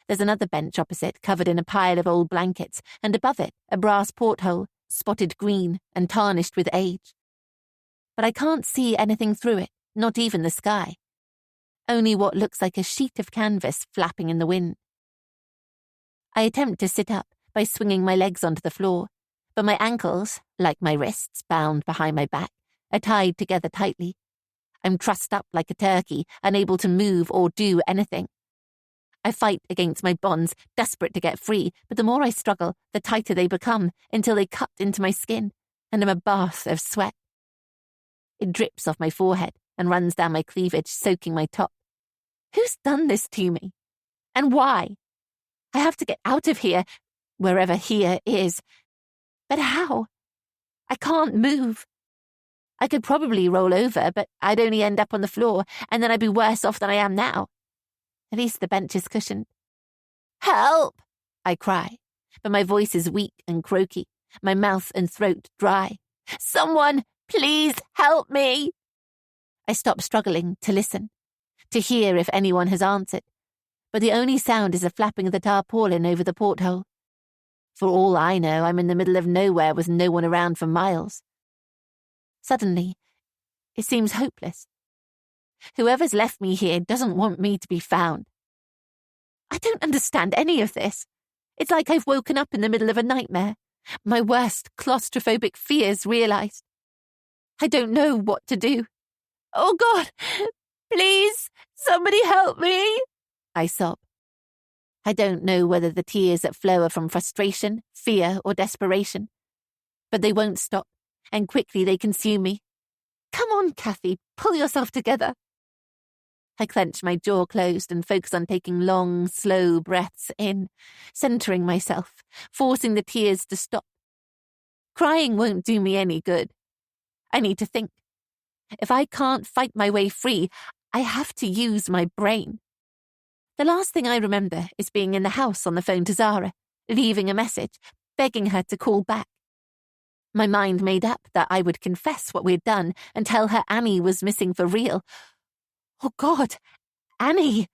There's another bench opposite, covered in a pile of old blankets, and above it, a brass porthole, spotted green and tarnished with age. But I can't see anything through it, not even the sky. Only what looks like a sheet of canvas flapping in the wind. I attempt to sit up by swinging my legs onto the floor, but my ankles, like my wrists bound behind my back, are tied together tightly. I'm trussed up like a turkey, unable to move or do anything. I fight against my bonds, desperate to get free, but the more I struggle, the tighter they become, until they cut into my skin, and I'm a bath of sweat. It drips off my forehead and runs down my cleavage, soaking my top. Who's done this to me? And why? I have to get out of here, wherever here is. But how? I can't move. I could probably roll over, but I'd only end up on the floor, and then I'd be worse off than I am now. At least the bench is cushioned. Help! I cry, but my voice is weak and croaky, my mouth and throat dry. Someone, please help me! I stop struggling to listen, to hear if anyone has answered, but the only sound is the flapping of the tarpaulin over the porthole. For all I know, I'm in the middle of nowhere with no one around for miles. Suddenly, it seems hopeless. Whoever's left me here doesn't want me to be found. I don't understand any of this. It's like I've woken up in the middle of a nightmare, my worst claustrophobic fears realized. I don't know what to do. Oh God, please, somebody help me, I sob. I don't know whether the tears that flow are from frustration, fear, or desperation. But they won't stop, and quickly they consume me. Come on, Kathy, pull yourself together. I clench my jaw closed and focus on taking long, slow breaths in, centering myself, forcing the tears to stop. Crying won't do me any good. I need to think. If I can't fight my way free, I have to use my brain. The last thing I remember is being in the house on the phone to Zara, leaving a message, begging her to call back. My mind made up that I would confess what we'd done and tell her Annie was missing for real. Oh God, Annie!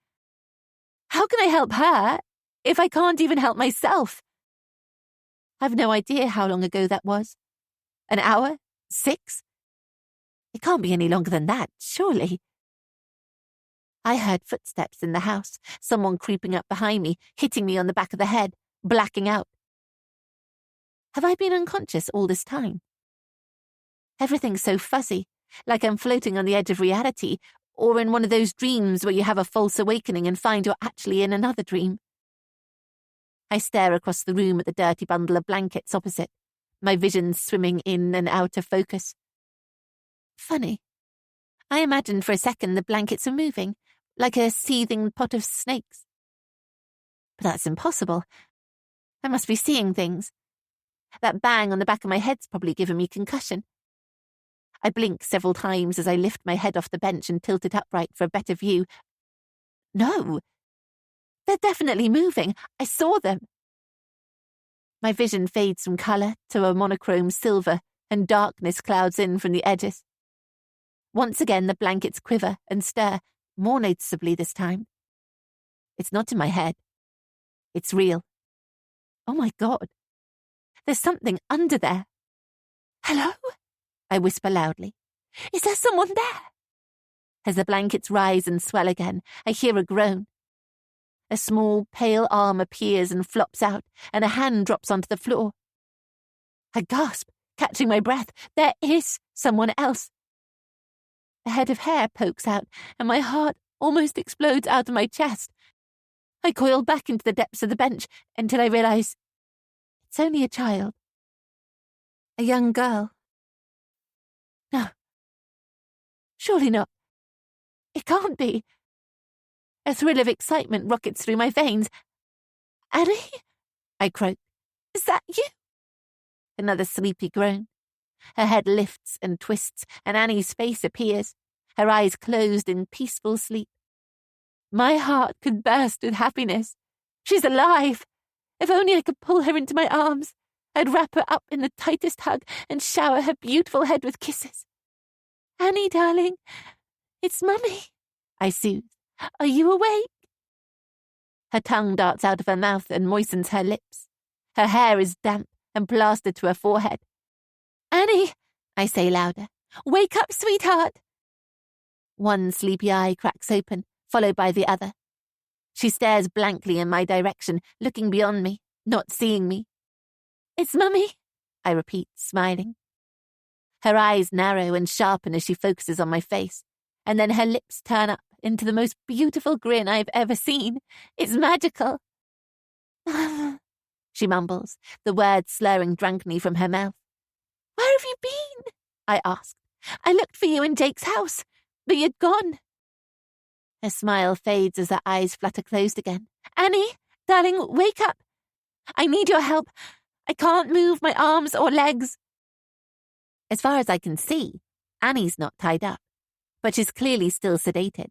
How can I help her if I can't even help myself? I've no idea how long ago that was. An hour? 6? It can't be any longer than that, surely. I heard footsteps in the house, someone creeping up behind me, hitting me on the back of the head, blacking out. Have I been unconscious all this time? Everything's so fuzzy, like I'm floating on the edge of reality, or in one of those dreams where you have a false awakening and find you're actually in another dream. I stare across the room at the dirty bundle of blankets opposite, my vision swimming in and out of focus. Funny. I imagined for a second the blankets are moving, like a seething pot of snakes. But that's impossible. I must be seeing things. That bang on the back of my head's probably given me concussion. I blink several times as I lift my head off the bench and tilt it upright for a better view. No. They're definitely moving. I saw them. My vision fades from colour to a monochrome silver, and darkness clouds in from the edges. Once again the blankets quiver and stir, more noticeably this time. It's not in my head. It's real. Oh my God. There's something under there. Hello? I whisper loudly. Is there someone there? As the blankets rise and swell again, I hear a groan. A small, pale arm appears and flops out, and a hand drops onto the floor. I gasp, catching my breath. There is someone else. A head of hair pokes out, and my heart almost explodes out of my chest. I coil back into the depths of the bench until I realise it's only a child. A young girl. No. Surely not. It can't be. A thrill of excitement rockets through my veins. Annie? I croak. Is that you? Another sleepy groan. Her head lifts and twists, and Annie's face appears, her eyes closed in peaceful sleep. My heart could burst with happiness. She's alive. If only I could pull her into my arms. I'd wrap her up in the tightest hug and shower her beautiful head with kisses. Annie, darling, it's Mummy, I soothe. Are you awake? Her tongue darts out of her mouth and moistens her lips. Her hair is damp and plastered to her forehead. Annie, I say louder, wake up, sweetheart. One sleepy eye cracks open, followed by the other. She stares blankly in my direction, looking beyond me, not seeing me. It's Mummy, I repeat, smiling. Her eyes narrow and sharpen as she focuses on my face, and then her lips turn up into the most beautiful grin I've ever seen. It's magical. She mumbles, the words slurring drunkenly from her mouth. Where have you been? I asked. I looked for you in Jake's house, but you'd gone. Her smile fades as her eyes flutter closed again. Annie, darling, wake up. I need your help. I can't move my arms or legs. As far as I can see, Annie's not tied up, but she's clearly still sedated.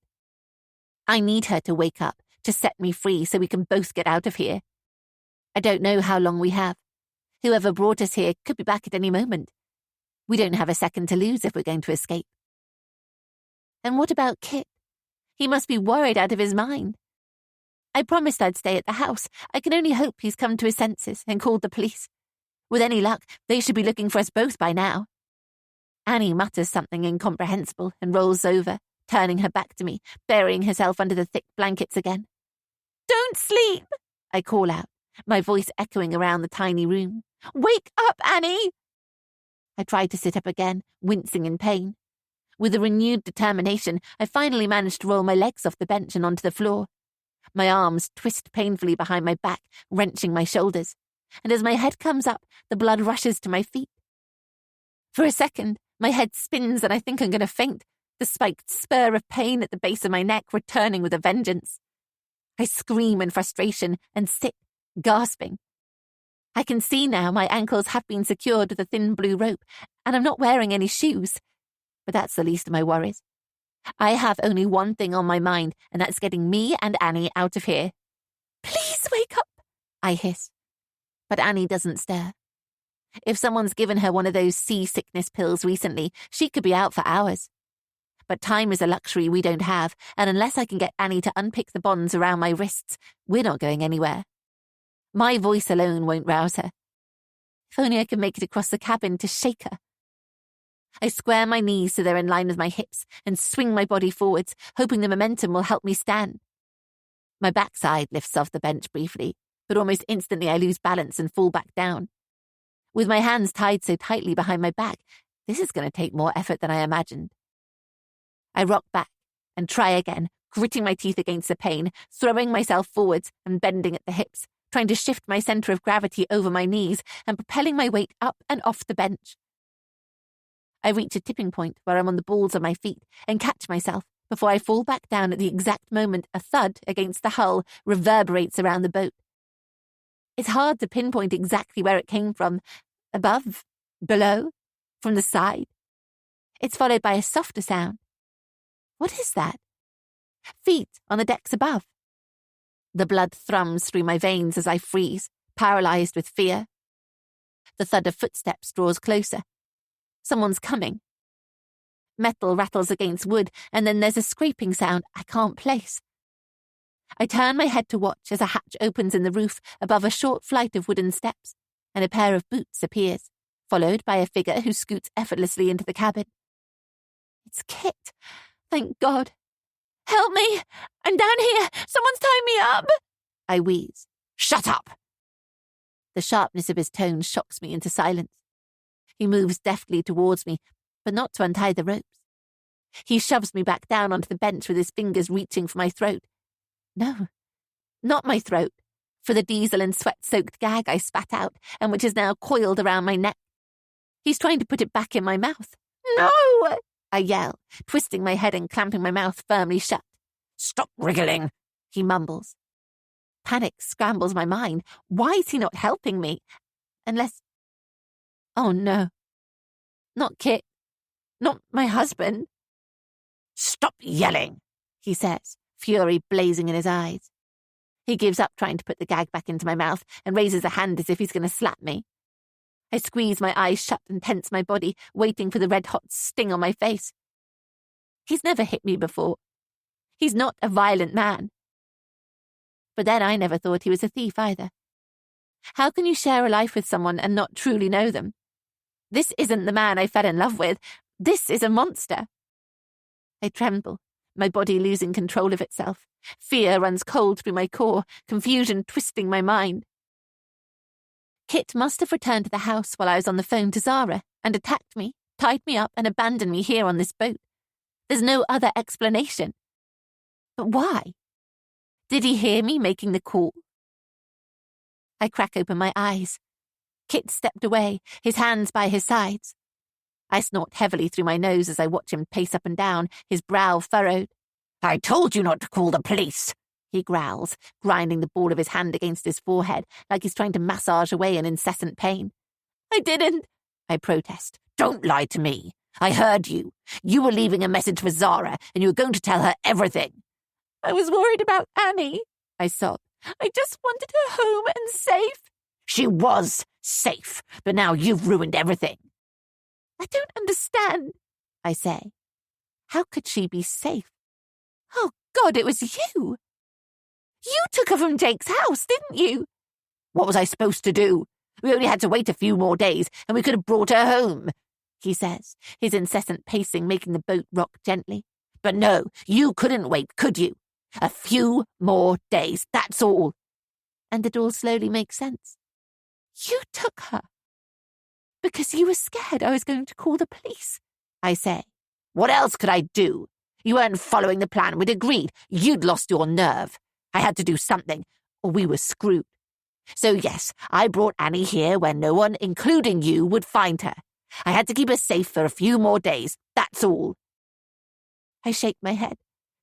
I need her to wake up, to set me free so we can both get out of here. I don't know how long we have. Whoever brought us here could be back at any moment. We don't have a second to lose if we're going to escape. And what about Kit? He must be worried out of his mind. I promised I'd stay at the house. I can only hope he's come to his senses and called the police. With any luck, they should be looking for us both by now. Annie mutters something incomprehensible and rolls over, turning her back to me, burying herself under the thick blankets again. Don't sleep, I call out, my voice echoing around the tiny room. Wake up, Annie! I try to sit up again, wincing in pain. With a renewed determination, I finally managed to roll my legs off the bench and onto the floor. My arms twist painfully behind my back, wrenching my shoulders, and as my head comes up, the blood rushes to my feet. For a second, my head spins and I think I'm going to faint, the spiked spur of pain at the base of my neck returning with a vengeance. I scream in frustration and sit, gasping. I can see now my ankles have been secured with a thin blue rope, and I'm not wearing any shoes. But that's the least of my worries. I have only one thing on my mind, and that's getting me and Annie out of here. Please wake up, I hiss. But Annie doesn't stir. If someone's given her one of those seasickness pills recently, she could be out for hours. But time is a luxury we don't have, and unless I can get Annie to unpick the bonds around my wrists, we're not going anywhere. My voice alone won't rouse her. If only I can make it across the cabin to shake her. I square my knees so they're in line with my hips and swing my body forwards, hoping the momentum will help me stand. My backside lifts off the bench briefly, but almost instantly I lose balance and fall back down. With my hands tied so tightly behind my back, this is going to take more effort than I imagined. I rock back and try again, gritting my teeth against the pain, throwing myself forwards and bending at the hips, trying to shift my centre of gravity over my knees and propelling my weight up and off the bench. I reach a tipping point where I'm on the balls of my feet and catch myself before I fall back down at the exact moment a thud against the hull reverberates around the boat. It's hard to pinpoint exactly where it came from. Above, below, from the side. It's followed by a softer sound. What is that? Feet on the decks above. The blood thrums through my veins as I freeze, paralysed with fear. The thud of footsteps draws closer. Someone's coming. Metal rattles against wood, and then there's a scraping sound I can't place. I turn my head to watch as a hatch opens in the roof above a short flight of wooden steps, and a pair of boots appears, followed by a figure who scoots effortlessly into the cabin. It's Kit. Thank God. Help me! I'm down here! Someone's tied me up! I wheeze. Shut up! The sharpness of his tone shocks me into silence. He moves deftly towards me, but not to untie the ropes. He shoves me back down onto the bench with his fingers reaching for my throat. No, not my throat, for the diesel and sweat-soaked gag I spat out and which is now coiled around my neck. He's trying to put it back in my mouth. No! I yell, twisting my head and clamping my mouth firmly shut. Stop wriggling, he mumbles. Panic scrambles my mind. Why is he not helping me? Unless... Oh no. Not Kit. Not my husband. Stop yelling, he says, fury blazing in his eyes. He gives up trying to put the gag back into my mouth and raises a hand as if he's going to slap me. I squeeze my eyes shut and tense my body, waiting for the red-hot sting on my face. He's never hit me before. He's not a violent man. But then I never thought he was a thief either. How can you share a life with someone and not truly know them? This isn't the man I fell in love with. This is a monster. I tremble, my body losing control of itself. Fear runs cold through my core, confusion twisting my mind. Kit must have returned to the house while I was on the phone to Zara and attacked me, tied me up and abandoned me here on this boat. There's no other explanation. But why? Did he hear me making the call? I crack open my eyes. Kit stepped away, his hands by his sides. I snort heavily through my nose as I watch him pace up and down, his brow furrowed. I told you not to call the police, he growls, grinding the ball of his hand against his forehead like he's trying to massage away an incessant pain. I didn't, I protest. Don't lie to me. I heard you. You were leaving a message for Zara, and you were going to tell her everything. I was worried about Annie, I sobbed. I just wanted her home and safe. She was safe, but now you've ruined everything. I don't understand, I say. How could she be safe? Oh, God, it was you. You took her from Jake's house, didn't you? What was I supposed to do? We only had to wait a few more days, and we could have brought her home, he says, his incessant pacing making the boat rock gently. But no, you couldn't wait, could you? A few more days, that's all. And it all slowly makes sense. You took her. Because you were scared I was going to call the police, I say. What else could I do? You weren't following the plan we'd agreed. You'd lost your nerve. I had to do something, or we were screwed. So yes, I brought Annie here where no one, including you, would find her. I had to keep her safe for a few more days, that's all. I shake my head,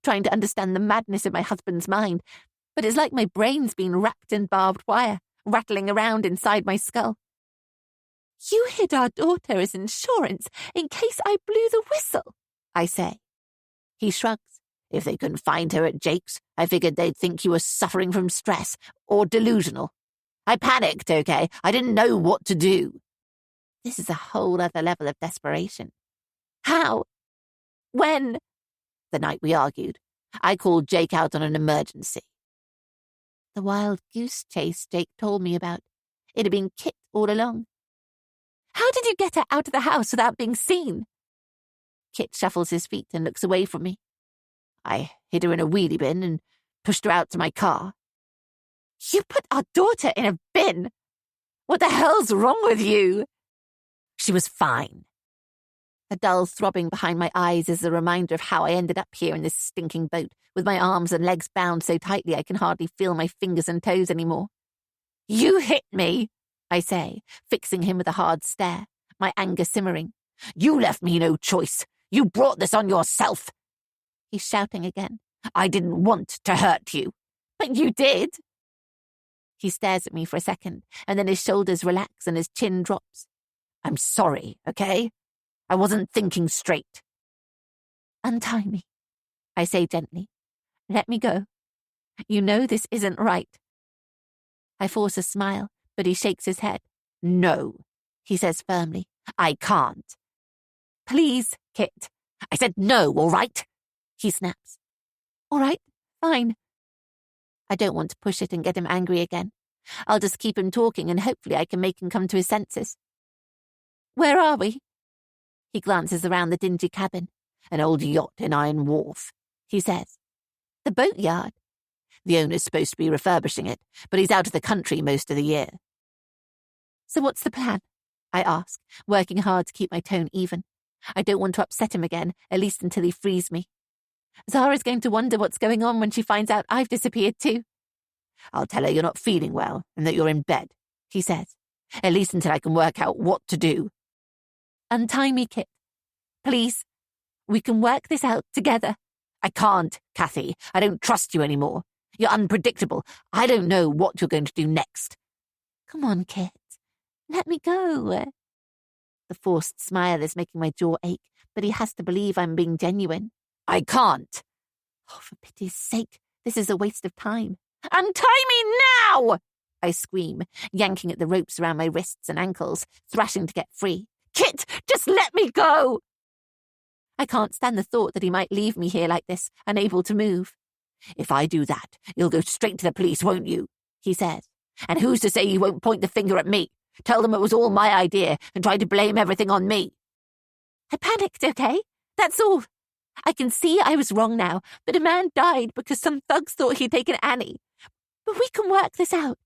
trying to understand the madness of my husband's mind, but it's like my brain's been wrapped in barbed wire, rattling around inside my skull. You hid our daughter as insurance in case I blew the whistle, I say. He shrugs. If they couldn't find her at Jake's, I figured they'd think you were suffering from stress or delusional. I panicked, okay? I didn't know what to do. This is a whole other level of desperation. How? When? The night we argued. I called Jake out on an emergency. The wild goose chase Jake told me about. It had been Kit all along. How did you get her out of the house without being seen? Kit shuffles his feet and looks away from me. I hid her in a wheelie bin and pushed her out to my car. You put our daughter in a bin? What the hell's wrong with you? She was fine. A dull throbbing behind my eyes is a reminder of how I ended up here in this stinking boat, with my arms and legs bound so tightly I can hardly feel my fingers and toes anymore. You hit me, I say, fixing him with a hard stare, my anger simmering. You left me no choice. You brought this on yourself. He's shouting again. I didn't want to hurt you. But you did. He stares at me for a second, and then his shoulders relax and his chin drops. I'm sorry, okay? I wasn't thinking straight. Untie me, I say gently. Let me go. You know this isn't right. I force a smile, but he shakes his head. No, he says firmly. I can't. Please, Kit. I said no, all right? He snaps. All right, fine. I don't want to push it and get him angry again. I'll just keep him talking and hopefully I can make him come to his senses. Where are we? He glances around the dingy cabin. An old yacht in Iron Wharf, he says. The boatyard. The owner's supposed to be refurbishing it, but he's out of the country most of the year. So what's the plan? I ask, working hard to keep my tone even. I don't want to upset him again, at least until he frees me. Zara's going to wonder what's going on when she finds out I've disappeared too. I'll tell her you're not feeling well and that you're in bed, he says, at least until I can work out what to do. Untie me, Kit. Please. We can work this out together. I can't, Kathy. I don't trust you anymore. You're unpredictable. I don't know what you're going to do next. Come on, Kit. Let me go. The forced smile is making my jaw ache, but he has to believe I'm being genuine. I can't. Oh, for pity's sake, this is a waste of time. Untie me now! I scream, yanking at the ropes around my wrists and ankles, thrashing to get free. Kit, just let me go! I can't stand the thought that he might leave me here like this, unable to move. If I do that, you'll go straight to the police, won't you? He says. And who's to say you won't point the finger at me? Tell them it was all my idea and try to blame everything on me. I panicked, okay? That's all. I can see I was wrong now, but a man died because some thugs thought he'd taken Annie. But we can work this out.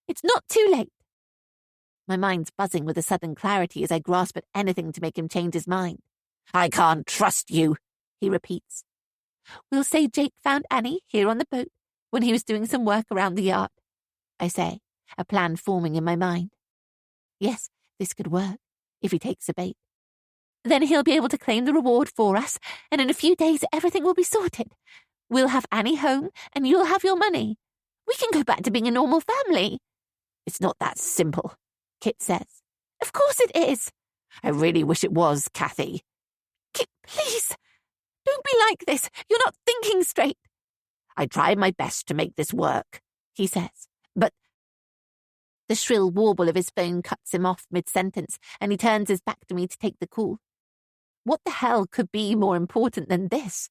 It's not too late. My mind's buzzing with a sudden clarity as I grasp at anything to make him change his mind. I can't trust you, he repeats. We'll say Jake found Annie here on the boat when he was doing some work around the yard, I say, a plan forming in my mind. Yes, this could work, if he takes a bait. Then he'll be able to claim the reward for us, and in a few days everything will be sorted. We'll have Annie home, and you'll have your money. We can go back to being a normal family. It's not that simple, Kit says. Of course it is. I really wish it was, Kathy. Kit, please. Don't be like this. You're not thinking straight. I tried my best to make this work, he says. But the shrill warble of his phone cuts him off mid-sentence, and he turns his back to me to take the call. What the hell could be more important than this?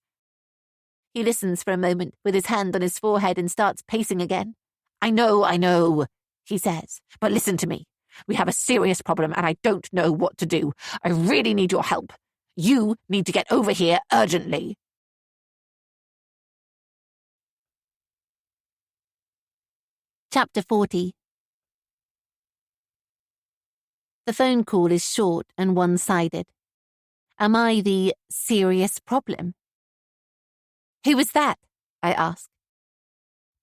He listens for a moment with his hand on his forehead and starts pacing again. I know, he says. But listen to me. We have a serious problem and I don't know what to do. I really need your help. You need to get over here urgently. Chapter 40. The phone call is short and one-sided. Am I the serious problem? Who was that? I ask.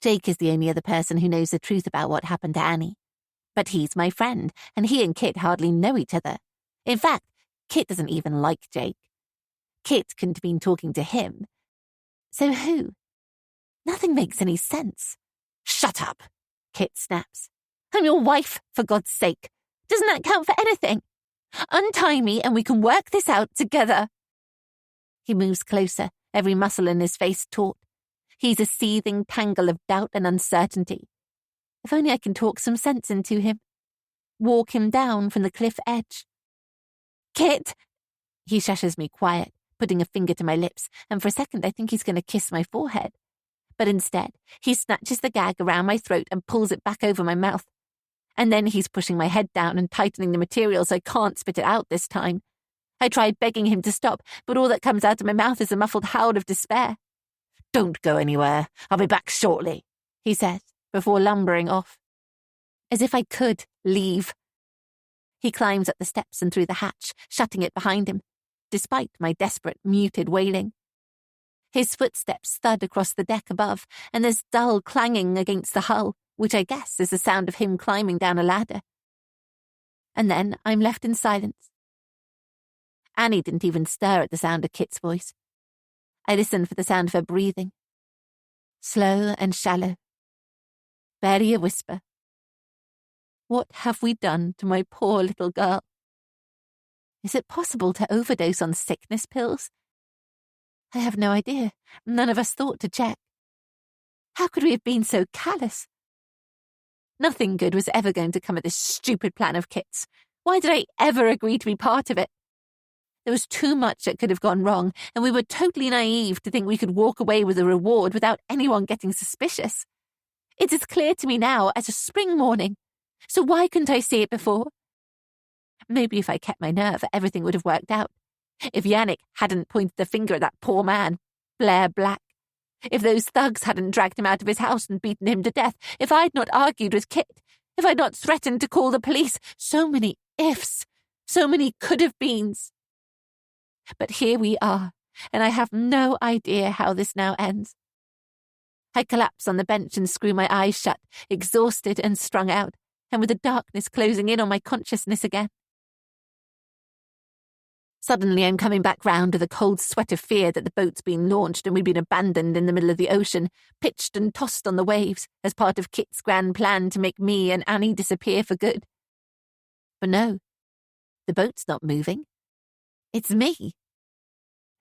Jake is the only other person who knows the truth about what happened to Annie. But he's my friend, and he and Kit hardly know each other. In fact, Kit doesn't even like Jake. Kit couldn't have been talking to him. So who? Nothing makes any sense. Shut up, Kit snaps. I'm your wife, for God's sake. Doesn't that count for anything? Untie me and we can work this out together. He moves closer, every muscle in his face taut. He's a seething tangle of doubt and uncertainty. If only I can talk some sense into him. Walk him down from the cliff edge. Kit! He shushes me quiet, putting a finger to my lips, and for a second I think he's going to kiss my forehead. But instead, he snatches the gag around my throat and pulls it back over my mouth. And then he's pushing my head down and tightening the material so I can't spit it out this time. I tried begging him to stop, but all that comes out of my mouth is a muffled howl of despair. Don't go anywhere. I'll be back shortly, he says, before lumbering off. As if I could leave. He climbs up the steps and through the hatch, shutting it behind him, despite my desperate, muted wailing. His footsteps thud across the deck above, and there's dull clanging against the hull, which I guess is the sound of him climbing down a ladder. And then I'm left in silence. Annie didn't even stir at the sound of Kit's voice. I listened for the sound of her breathing. Slow and shallow. Barely a whisper. What have we done to my poor little girl? Is it possible to overdose on sickness pills? I have no idea. None of us thought to check. How could we have been so callous? Nothing good was ever going to come of this stupid plan of Kit's. Why did I ever agree to be part of it? There was too much that could have gone wrong, and we were totally naive to think we could walk away with a reward without anyone getting suspicious. It's as clear to me now as a spring morning. So why couldn't I see it before? Maybe if I kept my nerve, everything would have worked out. If Yannick hadn't pointed the finger at that poor man, Blair Black. If those thugs hadn't dragged him out of his house and beaten him to death. If I'd not argued with Kit. If I'd not threatened to call the police. So many ifs. So many could-have-beens. But here we are, and I have no idea how this now ends. I collapse on the bench and screw my eyes shut, exhausted and strung out, and with the darkness closing in on my consciousness again. Suddenly I'm coming back round with a cold sweat of fear that the boat's been launched and we've been abandoned in the middle of the ocean, pitched and tossed on the waves as part of Kit's grand plan to make me and Annie disappear for good. But no, the boat's not moving. It's me.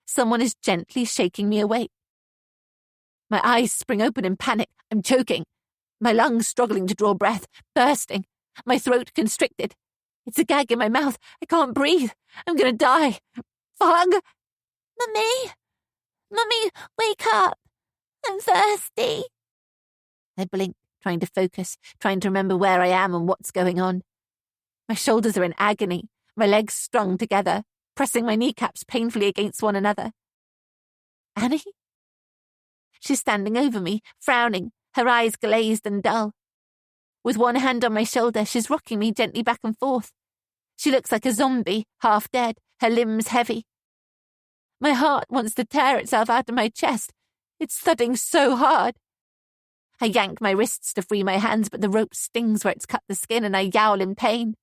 Someone is gently shaking me awake. My eyes spring open in panic. I'm choking. My lungs struggling to draw breath, bursting. My throat constricted. It's a gag in my mouth. I can't breathe. I'm going to die. Fog! Mummy! Mummy, wake up! I'm thirsty. I blink, trying to focus, trying to remember where I am and what's going on. My shoulders are in agony, my legs strung together, pressing my kneecaps painfully against one another. Annie? She's standing over me, frowning, her eyes glazed and dull. With one hand on my shoulder, she's rocking me gently back and forth. She looks like a zombie, half dead, her limbs heavy. My heart wants to tear itself out of my chest. It's thudding so hard. I yank my wrists to free my hands, but the rope stings where it's cut the skin and I yowl in pain.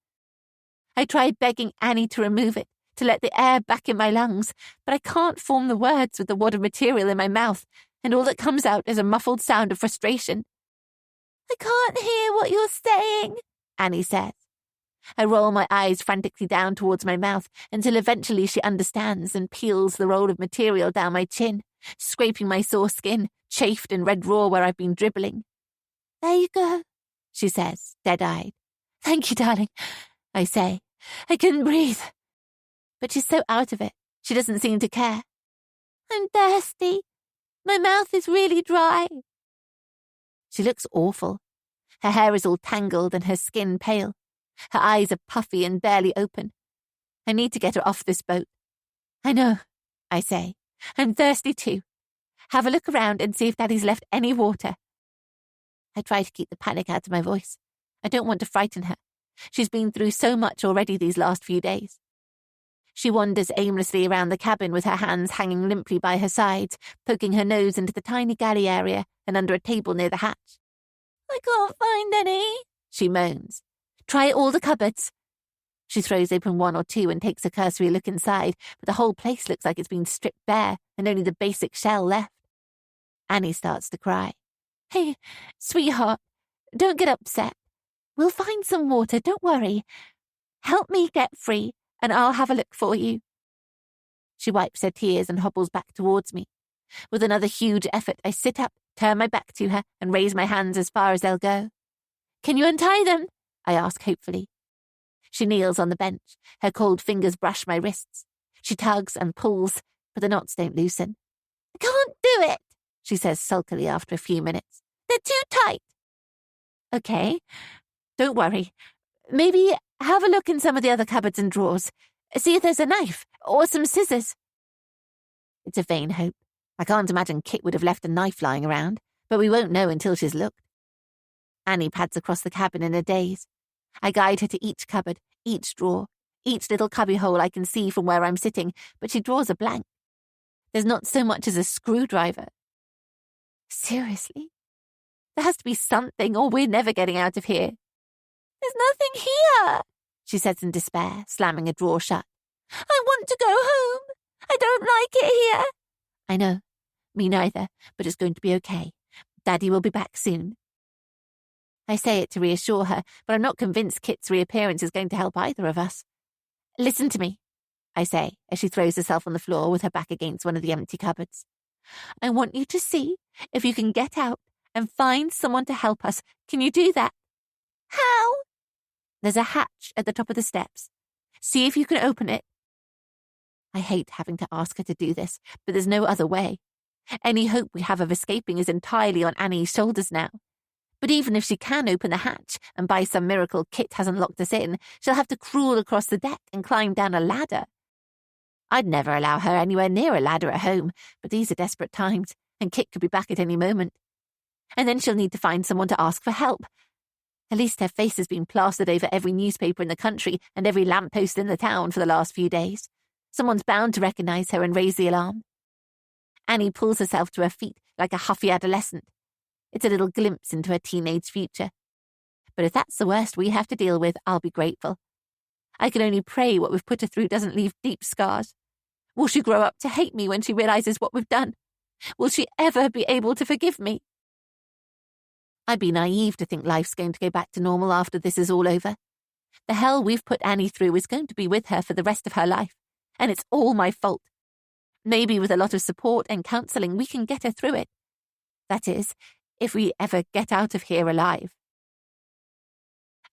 I try begging Annie to remove it, to let the air back in my lungs, but I can't form the words with the wad of material in my mouth, and all that comes out is a muffled sound of frustration. I can't hear what you're saying, Annie says. I roll my eyes frantically down towards my mouth until eventually she understands and peels the roll of material down my chin, scraping my sore skin, chafed and red raw where I've been dribbling. There you go, she says, dead-eyed. Thank you, darling, I say. I couldn't breathe. But she's so out of it, she doesn't seem to care. I'm thirsty. My mouth is really dry. She looks awful. Her hair is all tangled and her skin pale. Her eyes are puffy and barely open. I need to get her off this boat. I know, I say. I'm thirsty too. Have a look around and see if Daddy's left any water. I try to keep the panic out of my voice. I don't want to frighten her. She's been through so much already these last few days. She wanders aimlessly around the cabin with her hands hanging limply by her sides, poking her nose into the tiny galley area and under a table near the hatch. I can't find any, she moans. Try all the cupboards. She throws open one or two and takes a cursory look inside, but the whole place looks like it's been stripped bare and only the basic shell left. Annie starts to cry. Hey, sweetheart, don't get upset. We'll find some water, don't worry. Help me get free, and I'll have a look for you. She wipes her tears and hobbles back towards me. With another huge effort, I sit up, turn my back to her, and raise my hands as far as they'll go. Can you untie them? I ask hopefully. She kneels on the bench. Her cold fingers brush my wrists. She tugs and pulls, but the knots don't loosen. I can't do it, she says sulkily after a few minutes. They're too tight. Okay, don't worry. Maybe have a look in some of the other cupboards and drawers. See if there's a knife or some scissors. It's a vain hope. I can't imagine Kit would have left a knife lying around, but we won't know until she's looked. Annie pads across the cabin in a daze. I guide her to each cupboard, each drawer, each little cubbyhole I can see from where I'm sitting, but she draws a blank. There's not so much as a screwdriver. Seriously? There has to be something, or we're never getting out of here. There's nothing here, she says in despair, slamming a drawer shut. I want to go home. I don't like it here. I know. Me neither, but it's going to be okay. Daddy will be back soon. I say it to reassure her, but I'm not convinced Kit's reappearance is going to help either of us. Listen to me, I say, as she throws herself on the floor with her back against one of the empty cupboards. I want you to see if you can get out and find someone to help us. Can you do that? How? There's a hatch at the top of the steps. See if you can open it. I hate having to ask her to do this, but there's no other way. Any hope we have of escaping is entirely on Annie's shoulders now. But even if she can open the hatch, and by some miracle Kit hasn't locked us in, she'll have to crawl across the deck and climb down a ladder. I'd never allow her anywhere near a ladder at home, but these are desperate times, and Kit could be back at any moment. And then she'll need to find someone to ask for help. At least her face has been plastered over every newspaper in the country and every lamppost in the town for the last few days. Someone's bound to recognise her and raise the alarm. Annie pulls herself to her feet like a huffy adolescent. It's a little glimpse into her teenage future. But if that's the worst we have to deal with, I'll be grateful. I can only pray what we've put her through doesn't leave deep scars. Will she grow up to hate me when she realises what we've done? Will she ever be able to forgive me? I'd be naive to think life's going to go back to normal after this is all over. The hell we've put Annie through is going to be with her for the rest of her life, and it's all my fault. Maybe with a lot of support and counselling we can get her through it. That is, if we ever get out of here alive.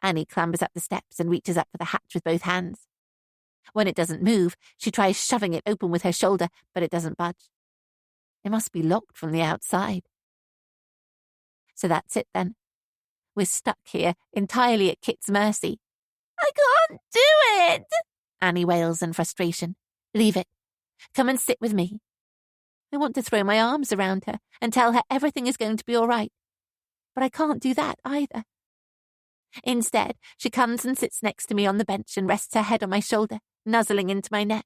Annie clambers up the steps and reaches up for the hatch with both hands. When it doesn't move, she tries shoving it open with her shoulder, but it doesn't budge. It must be locked from the outside. So that's it then. We're stuck here, entirely at Kit's mercy. I can't do it, Annie wails in frustration. Leave it. Come and sit with me. I want to throw my arms around her and tell her everything is going to be all right. But I can't do that either. Instead, she comes and sits next to me on the bench and rests her head on my shoulder, nuzzling into my neck.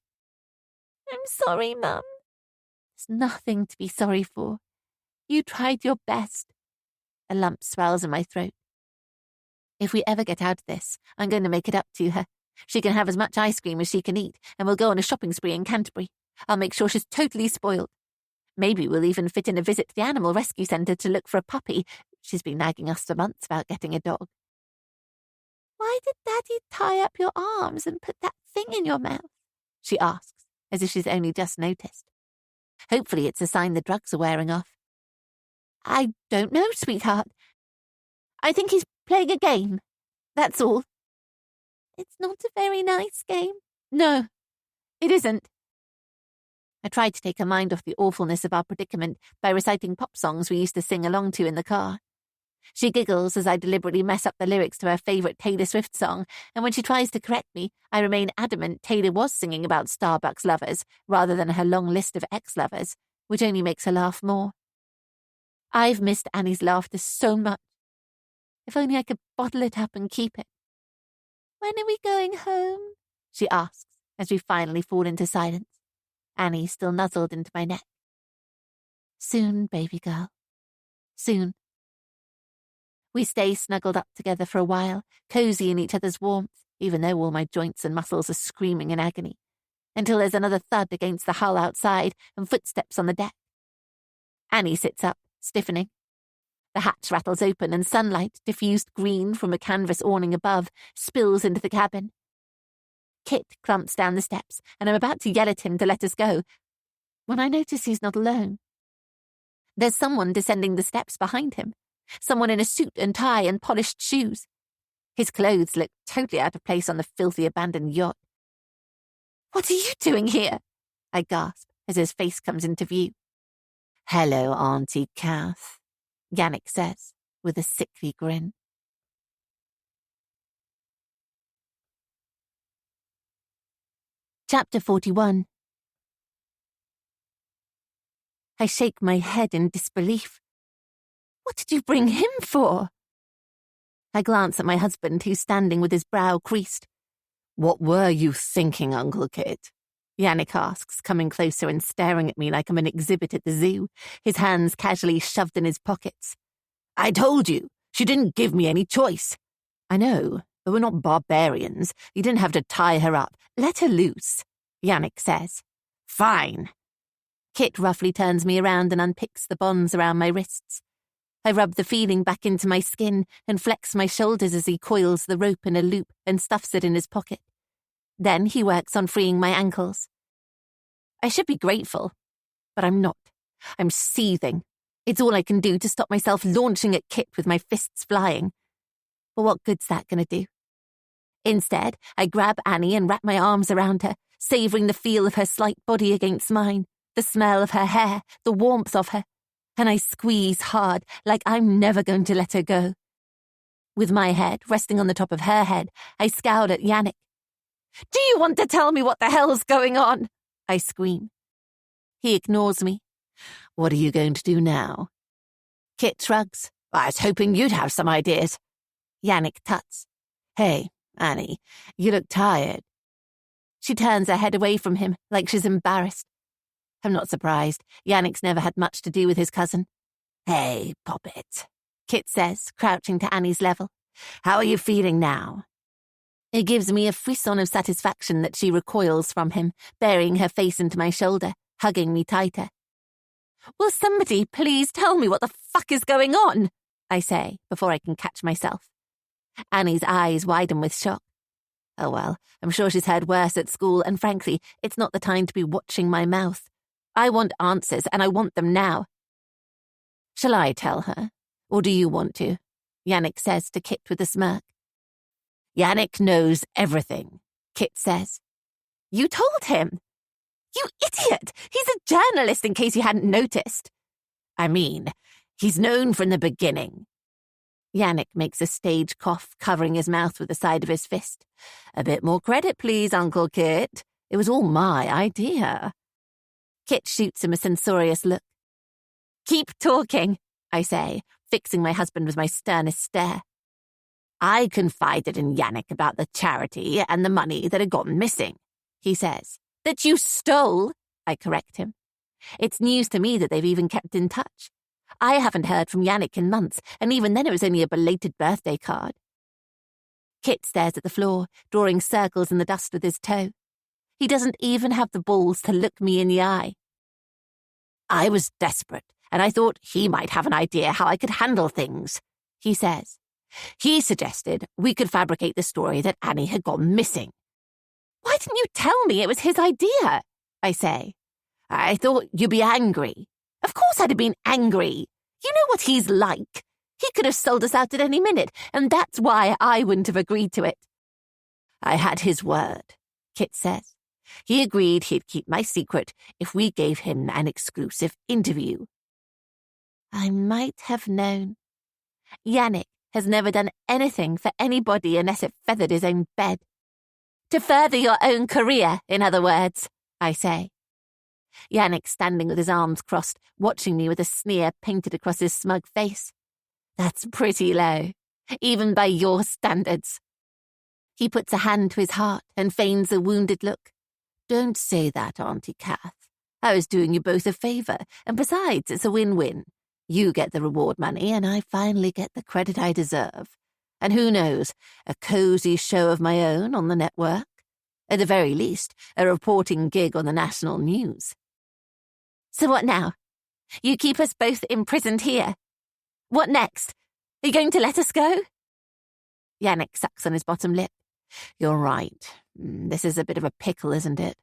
I'm sorry, Mum. There's nothing to be sorry for. You tried your best. A lump swells in my throat. If we ever get out of this, I'm going to make it up to her. She can have as much ice cream as she can eat, and we'll go on a shopping spree in Canterbury. I'll make sure she's totally spoiled. Maybe we'll even fit in a visit to the animal rescue centre to look for a puppy. She's been nagging us for months about getting a dog. Why did Daddy tie up your arms and put that thing in your mouth? She asks, as if she's only just noticed. Hopefully it's a sign the drugs are wearing off. I don't know, sweetheart. I think he's playing a game. That's all. It's not a very nice game. No, it isn't. I tried to take her mind off the awfulness of our predicament by reciting pop songs we used to sing along to in the car. She giggles as I deliberately mess up the lyrics to her favourite Taylor Swift song, and when she tries to correct me, I remain adamant Taylor was singing about Starbucks lovers rather than her long list of ex-lovers, which only makes her laugh more. I've missed Annie's laughter so much. If only I could bottle it up and keep it. When are we going home? She asks, as we finally fall into silence. Annie still nuzzled into my neck. Soon, baby girl. Soon. We stay snuggled up together for a while, cosy in each other's warmth, even though all my joints and muscles are screaming in agony, until there's another thud against the hull outside and footsteps on the deck. Annie sits up, stiffening. The hatch rattles open and sunlight, diffused green from a canvas awning above, spills into the cabin. Kit clumps down the steps, and I'm about to yell at him to let us go, when I notice he's not alone. There's someone descending the steps behind him. Someone in a suit and tie and polished shoes. His clothes look totally out of place on the filthy abandoned yacht. What are you doing here? I gasp as his face comes into view. Hello, Auntie Kath, Yannick says, with a sickly grin. Chapter 41. I shake my head in disbelief. What did you bring him for? I glance at my husband, who's standing with his brow creased. What were you thinking, Uncle Kit? Yannick asks, coming closer and staring at me like I'm an exhibit at the zoo, his hands casually shoved in his pockets. I told you, she didn't give me any choice. I know, but we're not barbarians. You didn't have to tie her up. Let her loose, Yannick says. Fine. Kit roughly turns me around and unpicks the bonds around my wrists. I rub the feeling back into my skin and flex my shoulders as he coils the rope in a loop and stuffs it in his pocket. Then he works on freeing my ankles. I should be grateful, but I'm not. I'm seething. It's all I can do to stop myself launching at Kit with my fists flying. But what good's that going to do? Instead, I grab Annie and wrap my arms around her, savouring the feel of her slight body against mine, the smell of her hair, the warmth of her, and I squeeze hard like I'm never going to let her go. With my head resting on the top of her head, I scowl at Yannick. Do you want to tell me what the hell's going on? I scream. He ignores me. What are you going to do now? Kit shrugs. I was hoping you'd have some ideas. Yannick tuts. Hey, Annie, you look tired. She turns her head away from him, like she's embarrassed. I'm not surprised. Yannick's never had much to do with his cousin. Hey, Poppet, Kit says, crouching to Annie's level. How are you feeling now? It gives me a frisson of satisfaction that she recoils from him, burying her face into my shoulder, hugging me tighter. Will somebody please tell me what the fuck is going on? I say, before I can catch myself. Annie's eyes widen with shock. Oh well, I'm sure she's heard worse at school, and frankly, it's not the time to be watching my mouth. I want answers, and I want them now. Shall I tell her? Or do you want to? Yannick says to Kit with a smirk. Yannick knows everything, Kit says. You told him? You idiot! He's a journalist, in case you hadn't noticed. I mean, he's known from the beginning. Yannick makes a stage cough, covering his mouth with the side of his fist. A bit more credit, please, Uncle Kit. It was all my idea. Kit shoots him a censorious look. Keep talking, I say, fixing my husband with my sternest stare. I confided in Yannick about the charity and the money that had gone missing, he says. That you stole, I correct him. It's news to me that they've even kept in touch. I haven't heard from Yannick in months, and even then it was only a belated birthday card. Kit stares at the floor, drawing circles in the dust with his toe. He doesn't even have the balls to look me in the eye. I was desperate, and I thought he might have an idea how I could handle things, he says. He suggested we could fabricate the story that Annie had gone missing. Why didn't you tell me it was his idea? I say. I thought you'd be angry. Of course I'd have been angry. You know what he's like. He could have sold us out at any minute, and that's why I wouldn't have agreed to it. I had his word, Kit says. He agreed he'd keep my secret if we gave him an exclusive interview. I might have known. Yannick has never done anything for anybody unless it feathered his own bed. To further your own career, in other words, I say. Yannick standing with his arms crossed, watching me with a sneer painted across his smug face. That's pretty low, even by your standards. He puts a hand to his heart and feigns a wounded look. Don't say that, Auntie Kath. I was doing you both a favour, and besides, it's a win-win. You get the reward money, and I finally get the credit I deserve. And who knows, a cosy show of my own on the network? At the very least, a reporting gig on the national news. So what now? You keep us both imprisoned here. What next? Are you going to let us go? Yannick sucks on his bottom lip. You're right. This is a bit of a pickle, isn't it?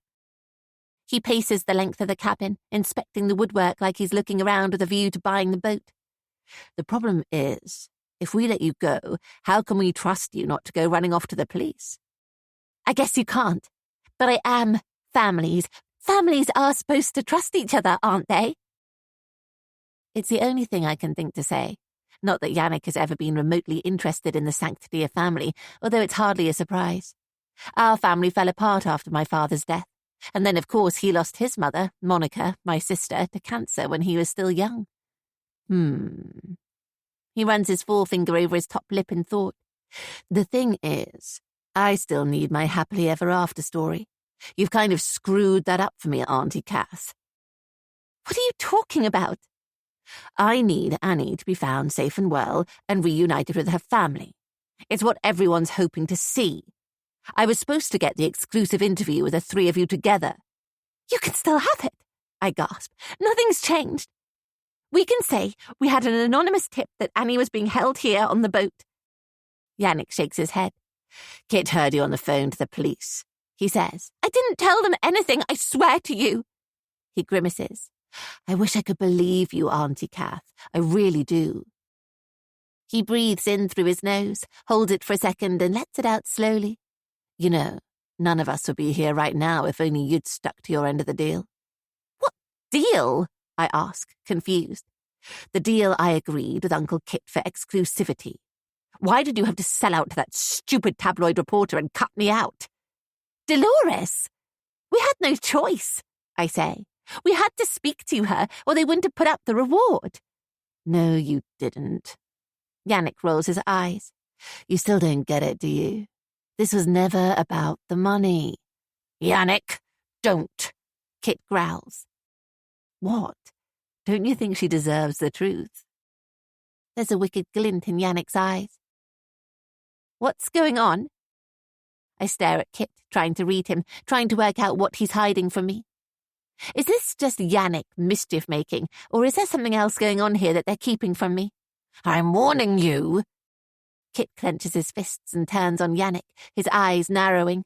He paces the length of the cabin, inspecting the woodwork like he's looking around with a view to buying the boat. The problem is, if we let you go, how can we trust you not to go running off to the police? I guess you can't. But I am families. Families are supposed to trust each other, aren't they? It's the only thing I can think to say. Not that Yannick has ever been remotely interested in the sanctity of family, although it's hardly a surprise. Our family fell apart after my father's death, and then, of course, he lost his mother, Monica, my sister, to cancer when he was still young. He runs his forefinger over his top lip in thought. The thing is, I still need my happily ever after story. You've kind of screwed that up for me, Auntie Kath. What are you talking about? I need Annie to be found safe and well and reunited with her family. It's what everyone's hoping to see. I was supposed to get the exclusive interview with the three of you together. You can still have it, I gasp. Nothing's changed. We can say we had an anonymous tip that Annie was being held here on the boat. Yannick shakes his head. Kit heard you on the phone to the police, he says. I didn't tell them anything, I swear to you. He grimaces. I wish I could believe you, Auntie Kath. I really do. He breathes in through his nose, holds it for a second and lets it out slowly. You know, none of us would be here right now if only you'd stuck to your end of the deal. What deal? I ask, confused. The deal I agreed with Uncle Kit for exclusivity. Why did you have to sell out to that stupid tabloid reporter and cut me out? Dolores! We had no choice, I say. We had to speak to her, or they wouldn't have put up the reward. No, you didn't. Yannick rolls his eyes. You still don't get it, do you? This was never about the money. Yannick, don't, Kit growls. What? Don't you think she deserves the truth? There's a wicked glint in Yannick's eyes. What's going on? I stare at Kit, trying to read him, trying to work out what he's hiding from me. Is this just Yannick mischief-making, or is there something else going on here that they're keeping from me? I'm warning you. Kit clenches his fists and turns on Yannick, his eyes narrowing.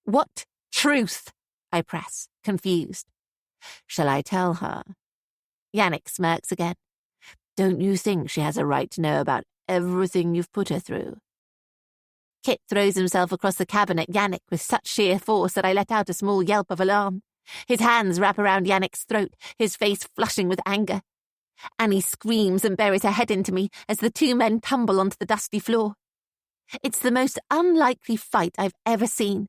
What truth? I press, confused. Shall I tell her? Yannick smirks again. Don't you think she has a right to know about everything you've put her through? Kit throws himself across the cabin at Yannick with such sheer force that I let out a small yelp of alarm. His hands wrap around Yannick's throat, his face flushing with anger. Annie screams and buries her head into me as the two men tumble onto the dusty floor. It's the most unlikely fight I've ever seen.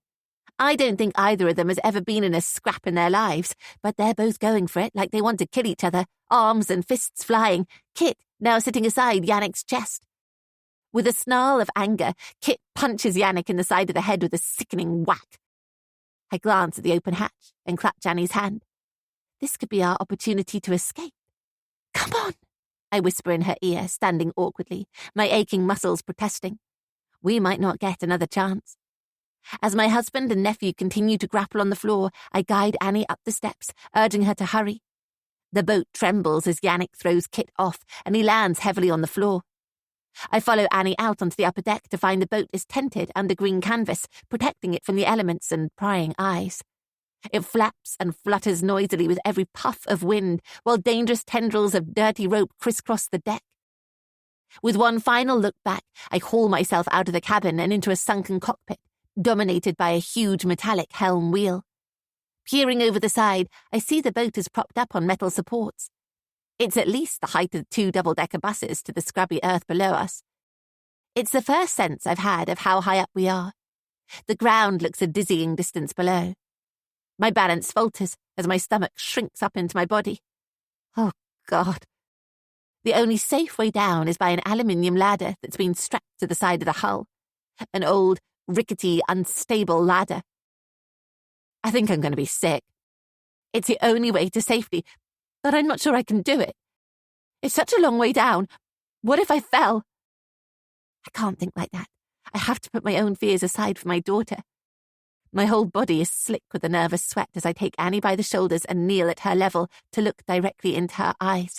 I don't think either of them has ever been in a scrap in their lives, but they're both going for it like they want to kill each other, arms and fists flying, Kit now sitting aside Yannick's chest. With a snarl of anger, Kit punches Yannick in the side of the head with a sickening whack. I glance at the open hatch and clutch Annie's hand. This could be our opportunity to escape. Come on, I whisper in her ear, standing awkwardly, my aching muscles protesting. We might not get another chance. As my husband and nephew continue to grapple on the floor, I guide Annie up the steps, urging her to hurry. The boat trembles as Yannick throws Kit off, and he lands heavily on the floor. I follow Annie out onto the upper deck to find the boat is tented under green canvas, protecting it from the elements and prying eyes. It flaps and flutters noisily with every puff of wind, while dangerous tendrils of dirty rope crisscross the deck. With one final look back, I haul myself out of the cabin and into a sunken cockpit, dominated by a huge metallic helm wheel. Peering over the side, I see the boat is propped up on metal supports. It's at least the height of 2 double-decker buses to the scrubby earth below us. It's the first sense I've had of how high up we are. The ground looks a dizzying distance below. My balance falters as my stomach shrinks up into my body. Oh, God. The only safe way down is by an aluminium ladder that's been strapped to the side of the hull. An old, rickety, unstable ladder. I think I'm going to be sick. It's the only way to safety, but I'm not sure I can do it. It's such a long way down. What if I fell? I can't think like that. I have to put my own fears aside for my daughter. My whole body is slick with a nervous sweat as I take Annie by the shoulders and kneel at her level to look directly into her eyes.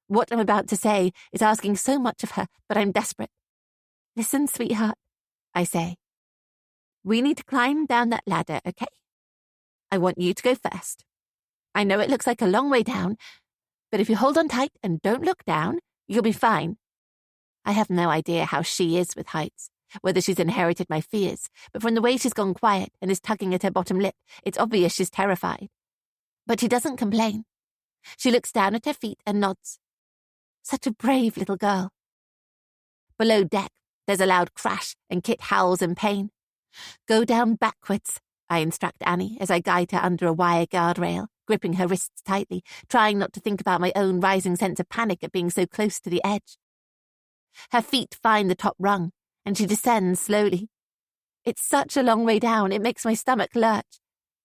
What I'm about to say is asking so much of her, but I'm desperate. Listen, sweetheart, I say. We need to climb down that ladder, okay? I want you to go first. I know it looks like a long way down, but if you hold on tight and don't look down, you'll be fine. I have no idea how she is with heights, whether she's inherited my fears, but from the way she's gone quiet and is tugging at her bottom lip, it's obvious she's terrified. But she doesn't complain. She looks down at her feet and nods. Such a brave little girl. Below deck, there's a loud crash and Kit howls in pain. Go down backwards, I instruct Annie as I guide her under a wire guardrail, gripping her wrists tightly, trying not to think about my own rising sense of panic at being so close to the edge. Her feet find the top rung, and she descends slowly. It's such a long way down, it makes my stomach lurch.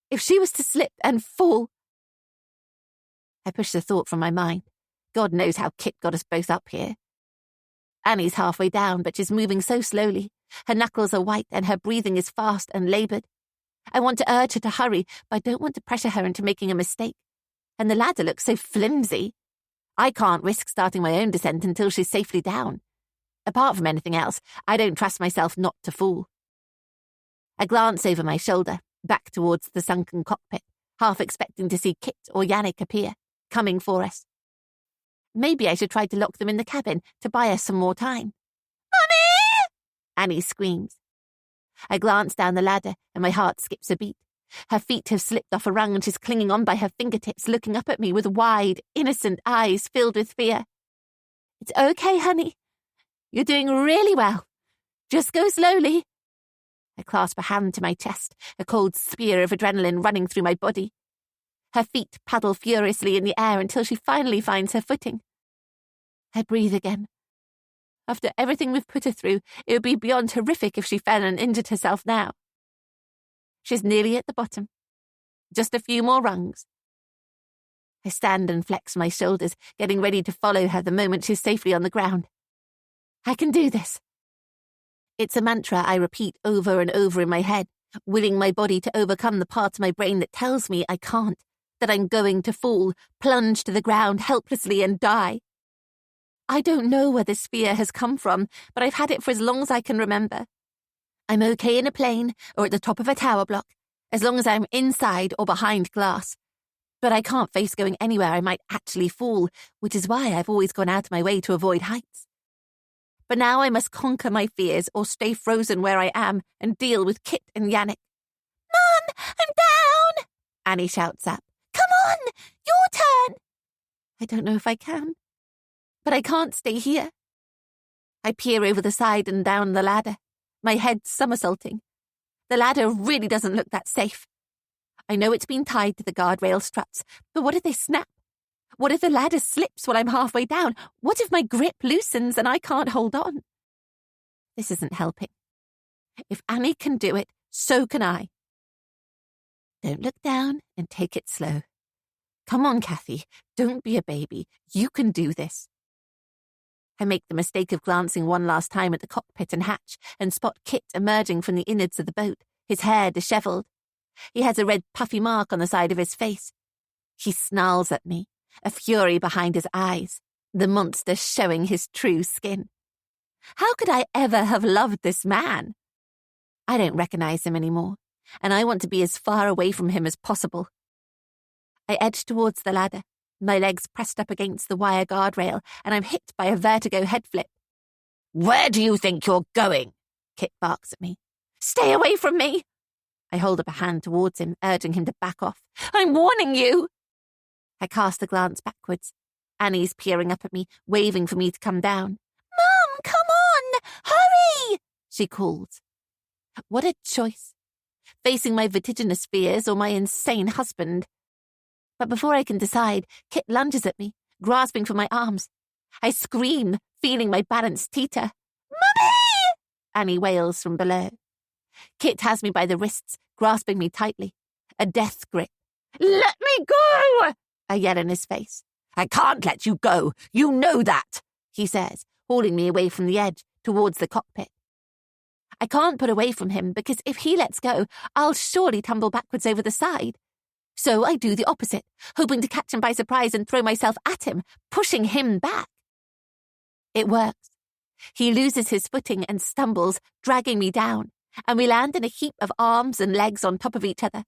If she was to slip and fall... I push the thought from my mind. God knows how Kit got us both up here. Annie's halfway down, but she's moving so slowly. Her knuckles are white and her breathing is fast and laboured. I want to urge her to hurry, but I don't want to pressure her into making a mistake. And the ladder looks so flimsy. I can't risk starting my own descent until she's safely down. Apart from anything else, I don't trust myself not to fall. I glance over my shoulder, back towards the sunken cockpit, half expecting to see Kit or Yannick appear, coming for us. Maybe I should try to lock them in the cabin to buy us some more time. Mummy! Annie screams. I glance down the ladder and my heart skips a beat. Her feet have slipped off a rung and she's clinging on by her fingertips, looking up at me with wide, innocent eyes filled with fear. It's okay, honey. You're doing really well. Just go slowly. I clasp a hand to my chest, a cold spear of adrenaline running through my body. Her feet paddle furiously in the air until she finally finds her footing. I breathe again. After everything we've put her through, it would be beyond horrific if she fell and injured herself now. She She's nearly at the bottom. Just a few more rungs. I stand and flex my shoulders, getting ready to follow her the moment she's safely on the ground. I can do this. It's a mantra I repeat over and over in my head, willing my body to overcome the part of my brain that tells me I can't, that I'm going to fall, plunge to the ground helplessly and die. I don't know where this fear has come from, but I've had it for as long as I can remember. I'm okay in a plane or at the top of a tower block, as long as I'm inside or behind glass. But I can't face going anywhere I might actually fall, which is why I've always gone out of my way to avoid heights. But now I must conquer my fears or stay frozen where I am and deal with Kit and Yannick. "Mum, I'm down!" Annie shouts up. "Come on, your turn!" I don't know if I can, but I can't stay here. I peer over the side and down the ladder, my head somersaulting. The ladder really doesn't look that safe. I know it's been tied to the guardrail struts, but what if they snap? What if the ladder slips while I'm halfway down? What if my grip loosens and I can't hold on? This isn't helping. If Annie can do it, so can I. Don't look down and take it slow. Come on, Kathy. Don't be a baby. You can do this. I make the mistake of glancing one last time at the cockpit and hatch and spot Kit emerging from the innards of the boat, his hair dishevelled. He has a red puffy mark on the side of his face. He snarls at me, a fury behind his eyes, the monster showing his true skin. How could I ever have loved this man? I don't recognize him anymore, and I want to be as far away from him as possible. I edge towards the ladder, my legs pressed up against the wire guardrail, and I'm hit by a vertigo head flip. "Where do you think you're going?" Kit barks at me. "Stay away from me!" I hold up a hand towards him, urging him to back off. "I'm warning you!" I cast a glance backwards. Annie's peering up at me, waving for me to come down. "Mum, come on! Hurry!" she calls. What a choice. Facing my vertiginous fears or my insane husband. But before I can decide, Kit lunges at me, grasping for my arms. I scream, feeling my balance teeter. "Mummy!" Annie wails from below. Kit has me by the wrists, grasping me tightly. A death grip. "Let me go!" I yell in his face. "I can't let you go. You know that," he says, hauling me away from the edge, towards the cockpit. I can't put away from him because if he lets go, I'll surely tumble backwards over the side. So I do the opposite, hoping to catch him by surprise and throw myself at him, pushing him back. It works. He loses his footing and stumbles, dragging me down, and we land in a heap of arms and legs on top of each other.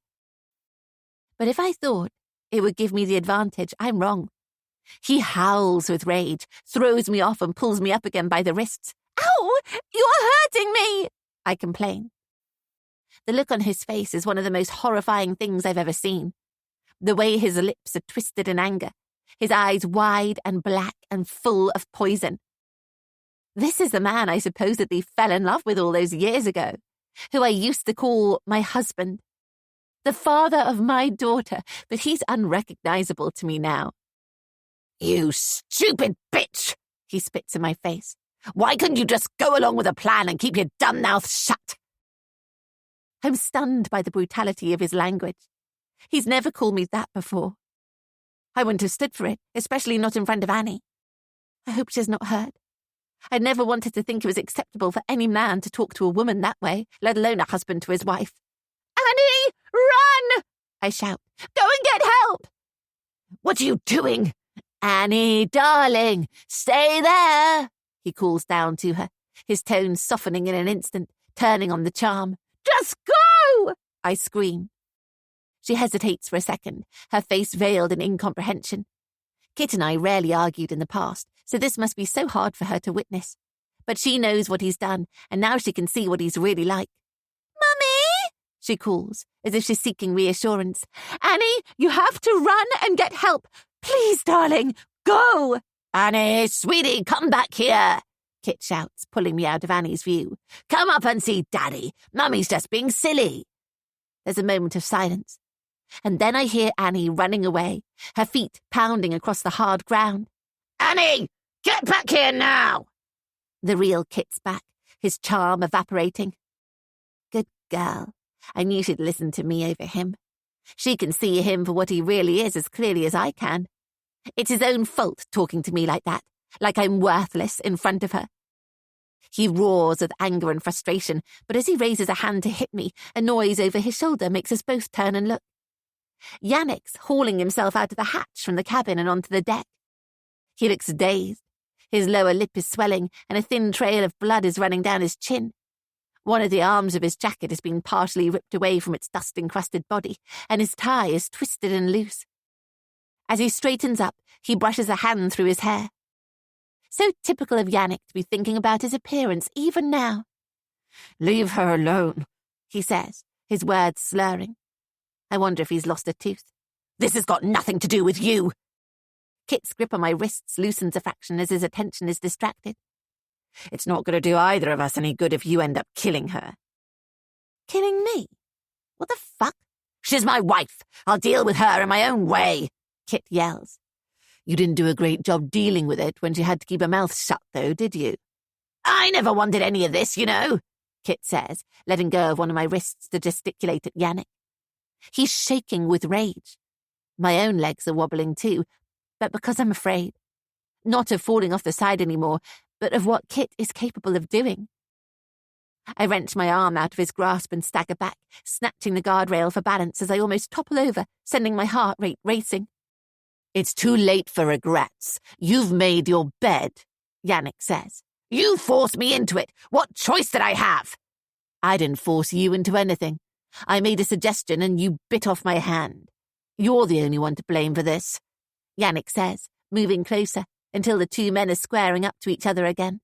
But if I thought it would give me the advantage, I'm wrong. He howls with rage, throws me off and pulls me up again by the wrists. "Ow! You're hurting me!" I complain. The look on his face is one of the most horrifying things I've ever seen. The way his lips are twisted in anger, his eyes wide and black and full of poison. This is the man I supposedly fell in love with all those years ago, who I used to call my husband. The father of my daughter, but he's unrecognizable to me now. "You stupid bitch," he spits in my face. "Why couldn't you just go along with a plan and keep your dumb mouth shut?" I'm stunned by the brutality of his language. He's never called me that before. I wouldn't have stood for it, especially not in front of Annie. I hope she's not hurt. I never wanted to think it was acceptable for any man to talk to a woman that way, let alone a husband to his wife. "Annie, run!" I shout. "Go and get help!" "What are you doing?" "Annie, darling, stay there," he calls down to her, his tone softening in an instant, turning on the charm. "Just go!" I scream. She hesitates for a second, her face veiled in incomprehension. Kit and I rarely argued in the past, so this must be so hard for her to witness. But she knows what he's done, and now she can see what he's really like. "Mummy!" she calls, as if she's seeking reassurance. "Annie, you have to run and get help. Please, darling, go!" "Annie, sweetie, come back here," Kit shouts, pulling me out of Annie's view. "Come up and see Daddy. Mummy's just being silly." There's a moment of silence, and then I hear Annie running away, her feet pounding across the hard ground. "Annie, get back here now!" The real Kit's back, his charm evaporating. Good girl. I knew she'd listen to me over him. She can see him for what he really is as clearly as I can. It's his own fault talking to me like that, like I'm worthless in front of her. He roars with anger and frustration, but as he raises a hand to hit me, a noise over his shoulder makes us both turn and look. Yannick's hauling himself out of the hatch from the cabin and onto the deck. He looks dazed. His lower lip is swelling, and a thin trail of blood is running down his chin. One of the arms of his jacket has been partially ripped away from its dust-encrusted body, and his tie is twisted and loose. As he straightens up, he brushes a hand through his hair. So typical of Yannick to be thinking about his appearance even now. "Leave her alone," he says, his words slurring. I wonder if he's lost a tooth. "This has got nothing to do with you." Kit's grip on my wrists loosens a fraction as his attention is distracted. "It's not going to do either of us any good if you end up killing her." "Killing me? What the fuck?" "She's my wife. I'll deal with her in my own way," Kit yells. "You didn't do a great job dealing with it when she had to keep her mouth shut, though, did you?" "I never wanted any of this, you know," Kit says, letting go of one of my wrists to gesticulate at Yannick. He's shaking with rage. My own legs are wobbling too, but because I'm afraid. Not of falling off the side anymore, but of what Kit is capable of doing. I wrench my arm out of his grasp and stagger back, snatching the guardrail for balance as I almost topple over, sending my heart rate racing. "It's too late for regrets. You've made your bed," Yannick says. "You forced me into it. What choice did I have?" "I didn't force you into anything. I made a suggestion and you bit off my hand. You're the only one to blame for this," Yannick says, moving closer until the two men are squaring up to each other again.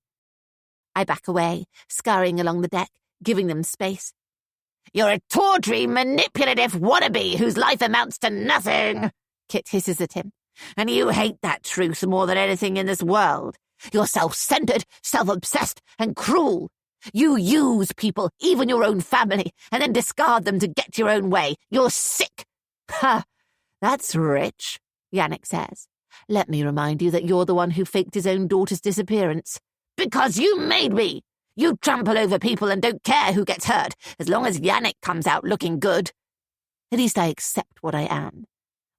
I back away, scurrying along the deck, giving them space. "You're a tawdry, manipulative wannabe whose life amounts to nothing," Kit hisses at him. "And you hate that truth more than anything in this world. You're self-centered, self-obsessed, and cruel. You use people, even your own family, and then discard them to get your own way. You're sick." "Ha! That's rich," Yannick says. "Let me remind you that you're the one who faked his own daughter's disappearance." "Because you made me! You trample over people and don't care who gets hurt, as long as Yannick comes out looking good." "At least I accept what I am.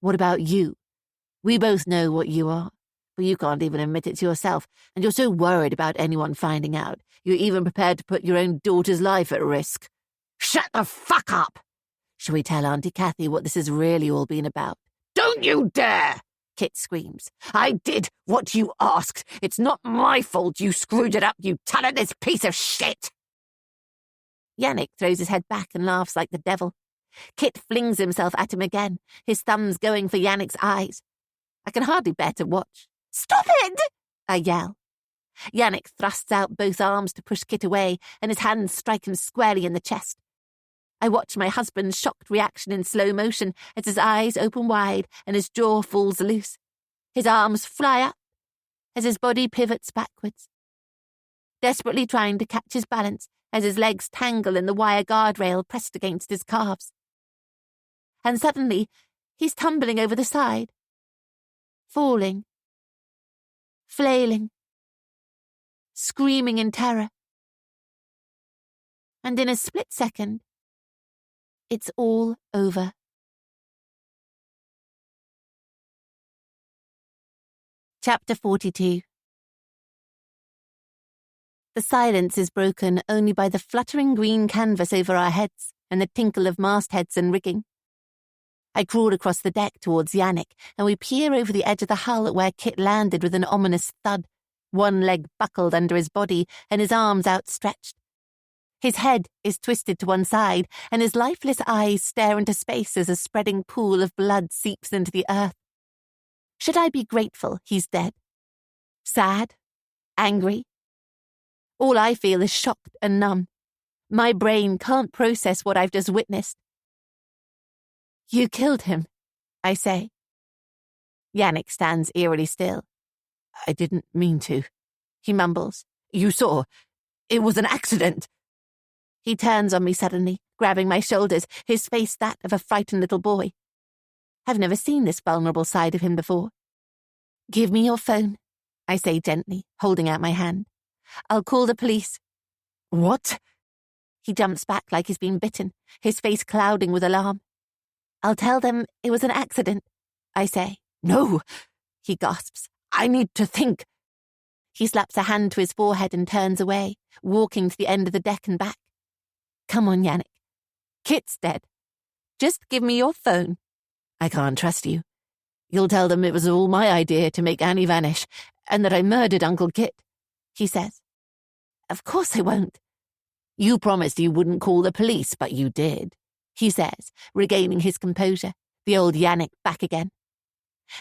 What about you? We both know what you are, but you can't even admit it to yourself, and you're so worried about anyone finding out, you're even prepared to put your own daughter's life at risk." "Shut the fuck up!" "Shall we tell Auntie Kathy what this has really all been about?" "Don't you dare!" Kit screams. "I did what you asked. It's not my fault you screwed it up, you talentless piece of shit." Yannick throws his head back and laughs like the devil. Kit flings himself at him again, his thumbs going for Yannick's eyes. I can hardly bear to watch. "Stop it!" I yell. Yannick thrusts out both arms to push Kit away, and his hands strike him squarely in the chest. I watch my husband's shocked reaction in slow motion as his eyes open wide and his jaw falls loose. His arms fly up as his body pivots backwards, desperately trying to catch his balance as his legs tangle in the wire guardrail pressed against his calves. And suddenly, he's tumbling over the side, falling, flailing, screaming in terror. And in a split second, it's all over. Chapter 42. The silence is broken only by the fluttering green canvas over our heads and the tinkle of mastheads and rigging. I crawl across the deck towards Yannick, and we peer over the edge of the hull at where Kit landed with an ominous thud, one leg buckled under his body and his arms outstretched. His head is twisted to one side, and his lifeless eyes stare into space as a spreading pool of blood seeps into the earth. Should I be grateful he's dead? Sad? Angry? All I feel is shocked and numb. My brain can't process what I've just witnessed. "You killed him," I say. Yannick stands eerily still. "I didn't mean to," he mumbles. "You saw. It was an accident." He turns on me suddenly, grabbing my shoulders, his face that of a frightened little boy. I've never seen this vulnerable side of him before. "Give me your phone," I say gently, holding out my hand. "I'll call the police." "What?" He jumps back like he's been bitten, his face clouding with alarm. I'll tell them it was an accident, I say. No, he gasps. I need to think. He slaps a hand to his forehead and turns away, walking to the end of the deck and back. Come on, Yannick. Kit's dead. Just give me your phone. I can't trust you. You'll tell them it was all my idea to make Annie vanish, and that I murdered Uncle Kit, he says. Of course I won't. You promised you wouldn't call the police, but you did, he says, regaining his composure, the old Yannick back again.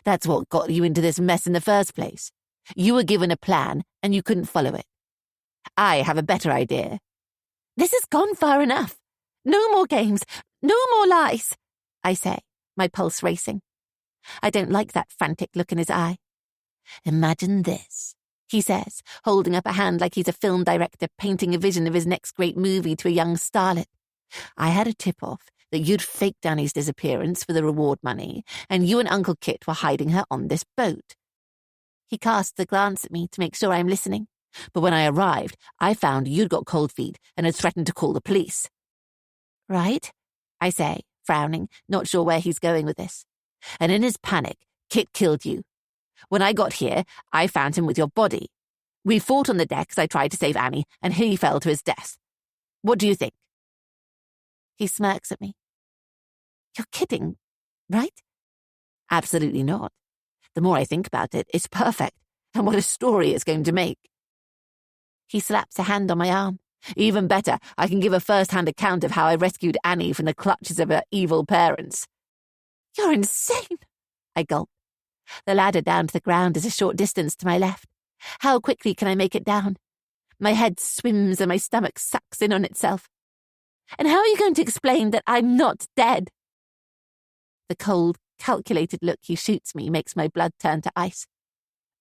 That's what got you into this mess in the first place. You were given a plan, and you couldn't follow it. I have a better idea. This has gone far enough. No more games, no more lies, I say, my pulse racing. I don't like that frantic look in his eye. Imagine this, he says, holding up a hand like he's a film director painting a vision of his next great movie to a young starlet. I had a tip-off that you'd faked Annie's disappearance for the reward money, and you and Uncle Kit were hiding her on this boat. He casts a glance at me to make sure I'm listening. But when I arrived, I found you'd got cold feet and had threatened to call the police. Right, I say, frowning, not sure where he's going with this. And in his panic, Kit killed you. When I got here, I found him with your body. We fought on the deck as I tried to save Annie, and he fell to his death. What do you think? He smirks at me. You're kidding, right? Absolutely not. The more I think about it, it's perfect, and what a story it's going to make. He slaps a hand on my arm. Even better, I can give a first-hand account of how I rescued Annie from the clutches of her evil parents. You're insane, I gulp. The ladder down to the ground is a short distance to my left. How quickly can I make it down? My head swims and my stomach sucks in on itself. And how are you going to explain that I'm not dead? The cold, calculated look he shoots me makes my blood turn to ice.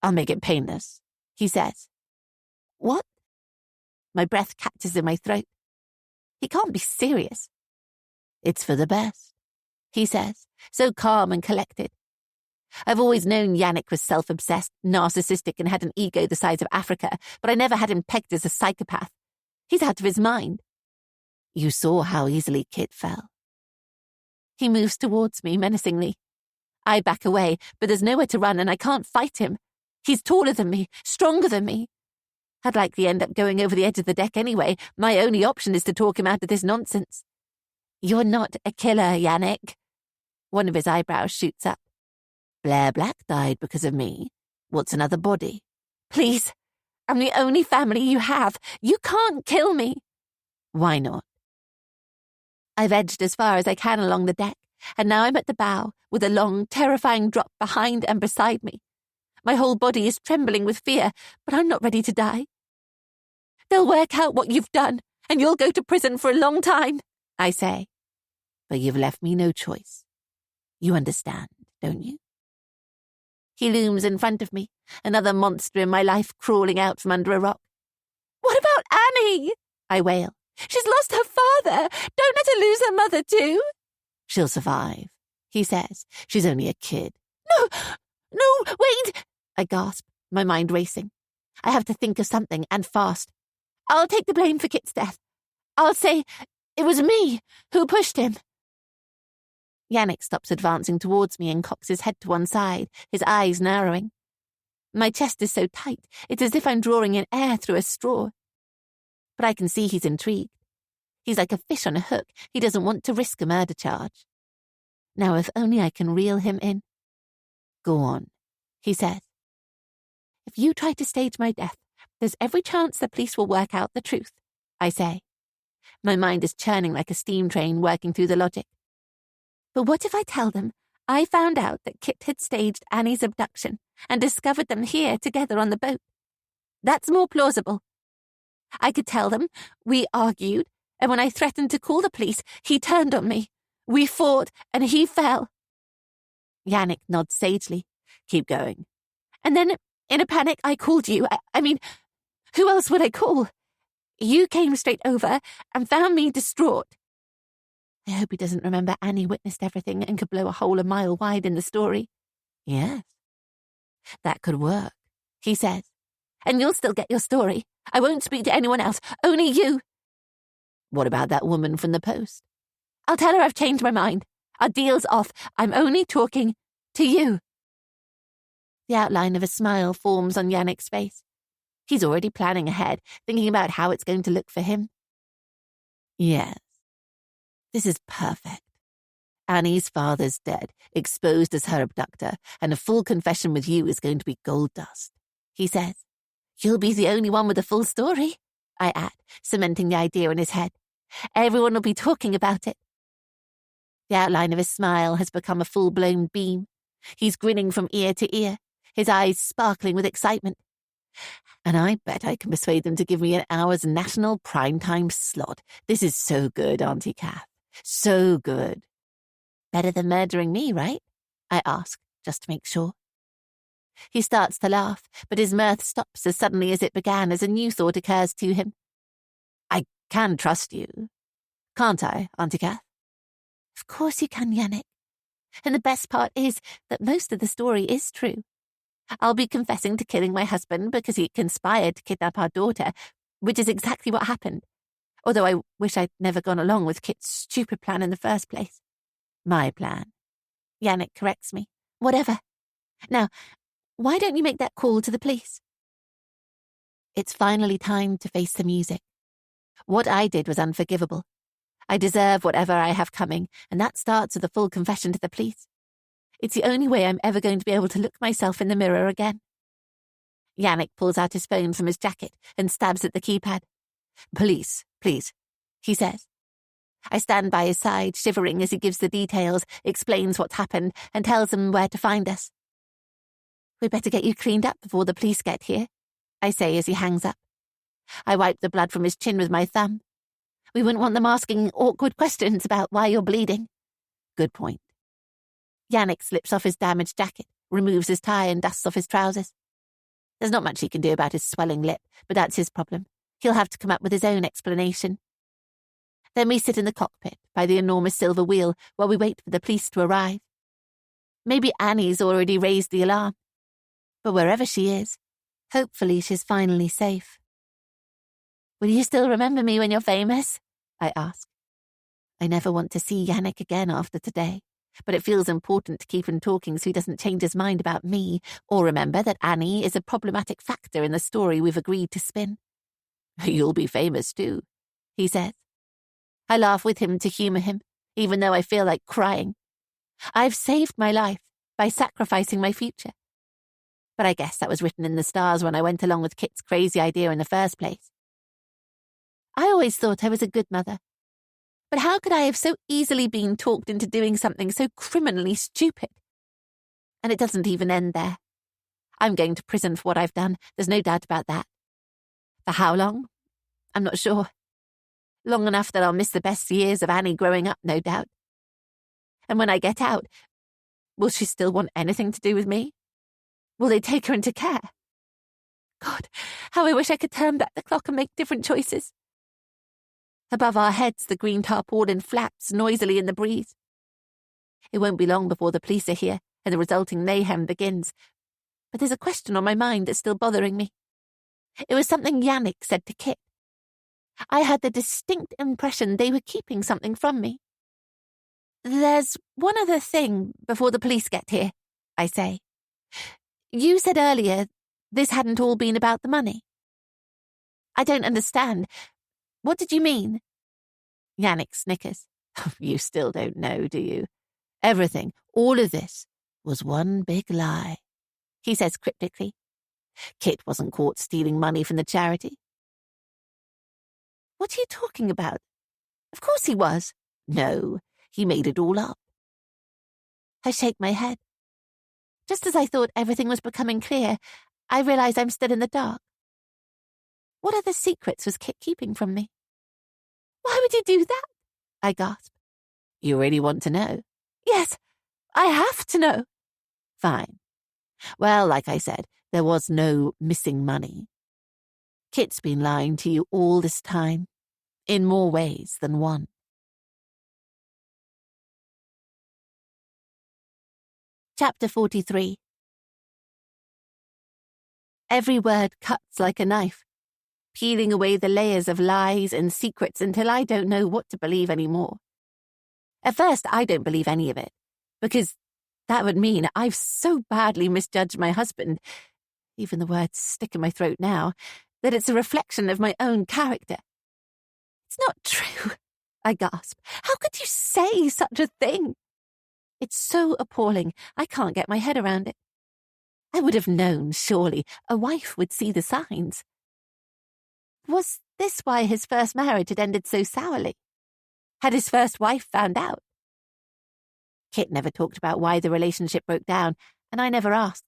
I'll make it painless, he says. What? My breath catches in my throat. He can't be serious. It's for the best, he says, so calm and collected. I've always known Yannick was self-obsessed, narcissistic, and had an ego the size of Africa, but I never had him pegged as a psychopath. He's out of his mind. You saw how easily Kit fell. He moves towards me menacingly. I back away, but there's nowhere to run and I can't fight him. He's taller than me, stronger than me. I'd likely end up going over the edge of the deck anyway. My only option is to talk him out of this nonsense. You're not a killer, Yannick. One of his eyebrows shoots up. Blair Black died because of me. What's another body? Please, I'm the only family you have. You can't kill me. Why not? I've edged as far as I can along the deck, and now I'm at the bow, with a long, terrifying drop behind and beside me. My whole body is trembling with fear, but I'm not ready to die. They'll work out what you've done, and you'll go to prison for a long time, I say. But you've left me no choice. You understand, don't you? He looms in front of me, another monster in my life crawling out from under a rock. What about Annie? I wail. She's lost her father. Don't let her lose her mother too. She'll survive, he says. She's only a kid. No, wait, I gasp, my mind racing. I have to think of something, and fast. I'll take the blame for Kit's death. I'll say it was me who pushed him. Yannick stops advancing towards me and cocks his head to one side, his eyes narrowing. My chest is so tight, it's as if I'm drawing in air through a straw. But I can see he's intrigued. He's like a fish on a hook. He doesn't want to risk a murder charge. Now, if only I can reel him in. Go on, he says. If you try to stage my death, there's every chance the police will work out the truth, I say. My mind is churning like a steam train working through the logic. But what if I tell them I found out that Kit had staged Annie's abduction and discovered them here together on the boat? That's more plausible. I could tell them we argued, and when I threatened to call the police, he turned on me. We fought, and he fell. Yannick nods sagely. Keep going. And then, in a panic, I called you. I mean, who else would I call? You came straight over and found me distraught. I hope he doesn't remember Annie witnessed everything and could blow a hole a mile wide in the story. Yes, that could work, he says. And you'll still get your story. I won't speak to anyone else, only you. What about that woman from the Post? I'll tell her I've changed my mind. Our deal's off. I'm only talking to you. The outline of a smile forms on Yannick's face. He's already planning ahead, thinking about how it's going to look for him. Yes, this is perfect. Annie's father's dead, exposed as her abductor, and a full confession with you is going to be gold dust, he says. You'll be the only one with a full story, I add, cementing the idea in his head. Everyone will be talking about it. The outline of his smile has become a full-blown beam. He's grinning from ear to ear, his eyes sparkling with excitement. And I bet I can persuade them to give me an hour's national primetime slot. This is so good, Auntie Kath. So good. Better than murdering me, right? I ask, just to make sure. He starts to laugh, but his mirth stops as suddenly as it began as a new thought occurs to him. I can trust you, can't I, Auntie Kath? Of course you can, Yannick. And the best part is that most of the story is true. I'll be confessing to killing my husband because he conspired to kidnap our daughter, which is exactly what happened. Although I wish I'd never gone along with Kit's stupid plan in the first place. My plan. Yannick corrects me. Whatever. Now, why don't you make that call to the police? It's finally time to face the music. What I did was unforgivable. I deserve whatever I have coming, and that starts with a full confession to the police. It's the only way I'm ever going to be able to look myself in the mirror again. Yannick pulls out his phone from his jacket and stabs at the keypad. Police, please, he says. I stand by his side, shivering as he gives the details, explains what's happened, and tells them where to find us. We'd better get you cleaned up before the police get here, I say as he hangs up. I wipe the blood from his chin with my thumb. We wouldn't want them asking awkward questions about why you're bleeding. Good point. Yannick slips off his damaged jacket, removes his tie and dusts off his trousers. There's not much he can do about his swelling lip, but that's his problem. He'll have to come up with his own explanation. Then we sit in the cockpit by the enormous silver wheel while we wait for the police to arrive. Maybe Annie's already raised the alarm. But wherever she is, hopefully she's finally safe. Will you still remember me when you're famous? I ask. I never want to see Yannick again after today, but it feels important to keep him talking so he doesn't change his mind about me or remember that Annie is a problematic factor in the story we've agreed to spin. You'll be famous too, he says. I laugh with him to humour him, even though I feel like crying. I've saved my life by sacrificing my future. But I guess that was written in the stars when I went along with Kit's crazy idea in the first place. I always thought I was a good mother. But how could I have so easily been talked into doing something so criminally stupid? And it doesn't even end there. I'm going to prison for what I've done, there's no doubt about that. For how long? I'm not sure. Long enough that I'll miss the best years of Annie growing up, no doubt. And when I get out, will she still want anything to do with me? Will they take her into care? God, how I wish I could turn back the clock and make different choices. Above our heads, the green tarpaulin flaps noisily in the breeze. It won't be long before the police are here and the resulting mayhem begins. But there's a question on my mind that's still bothering me. It was something Yannick said to Kit. I had the distinct impression they were keeping something from me. There's one other thing before the police get here, I say. You said earlier this hadn't all been about the money. I don't understand. What did you mean? Yannick snickers. You still don't know, do you? Everything, all of this, was one big lie, he says cryptically. Kit wasn't caught stealing money from the charity. What are you talking about? Of course he was. No, he made it all up. I shake my head. Just as I thought everything was becoming clear, I realize I'm still in the dark. What other secrets was Kit keeping from me? Why would you do that? I gasp. You really want to know? Yes, I have to know. Fine. Well, like I said, there was no missing money. Kit's been lying to you all this time, in more ways than one. Chapter 43. Every word cuts like a knife. peeling away the layers of lies and secrets until I don't know what to believe anymore. At first, I don't believe any of it, because that would mean I've so badly misjudged my husband, even the words stick in my throat now, that it's a reflection of my own character. It's not true, I gasp. How could you say such a thing? It's so appalling, I can't get my head around it. I would have known, surely, a wife would see the signs. Was this why his first marriage had ended so sourly? Had his first wife found out? Kit never talked about why the relationship broke down, and I never asked.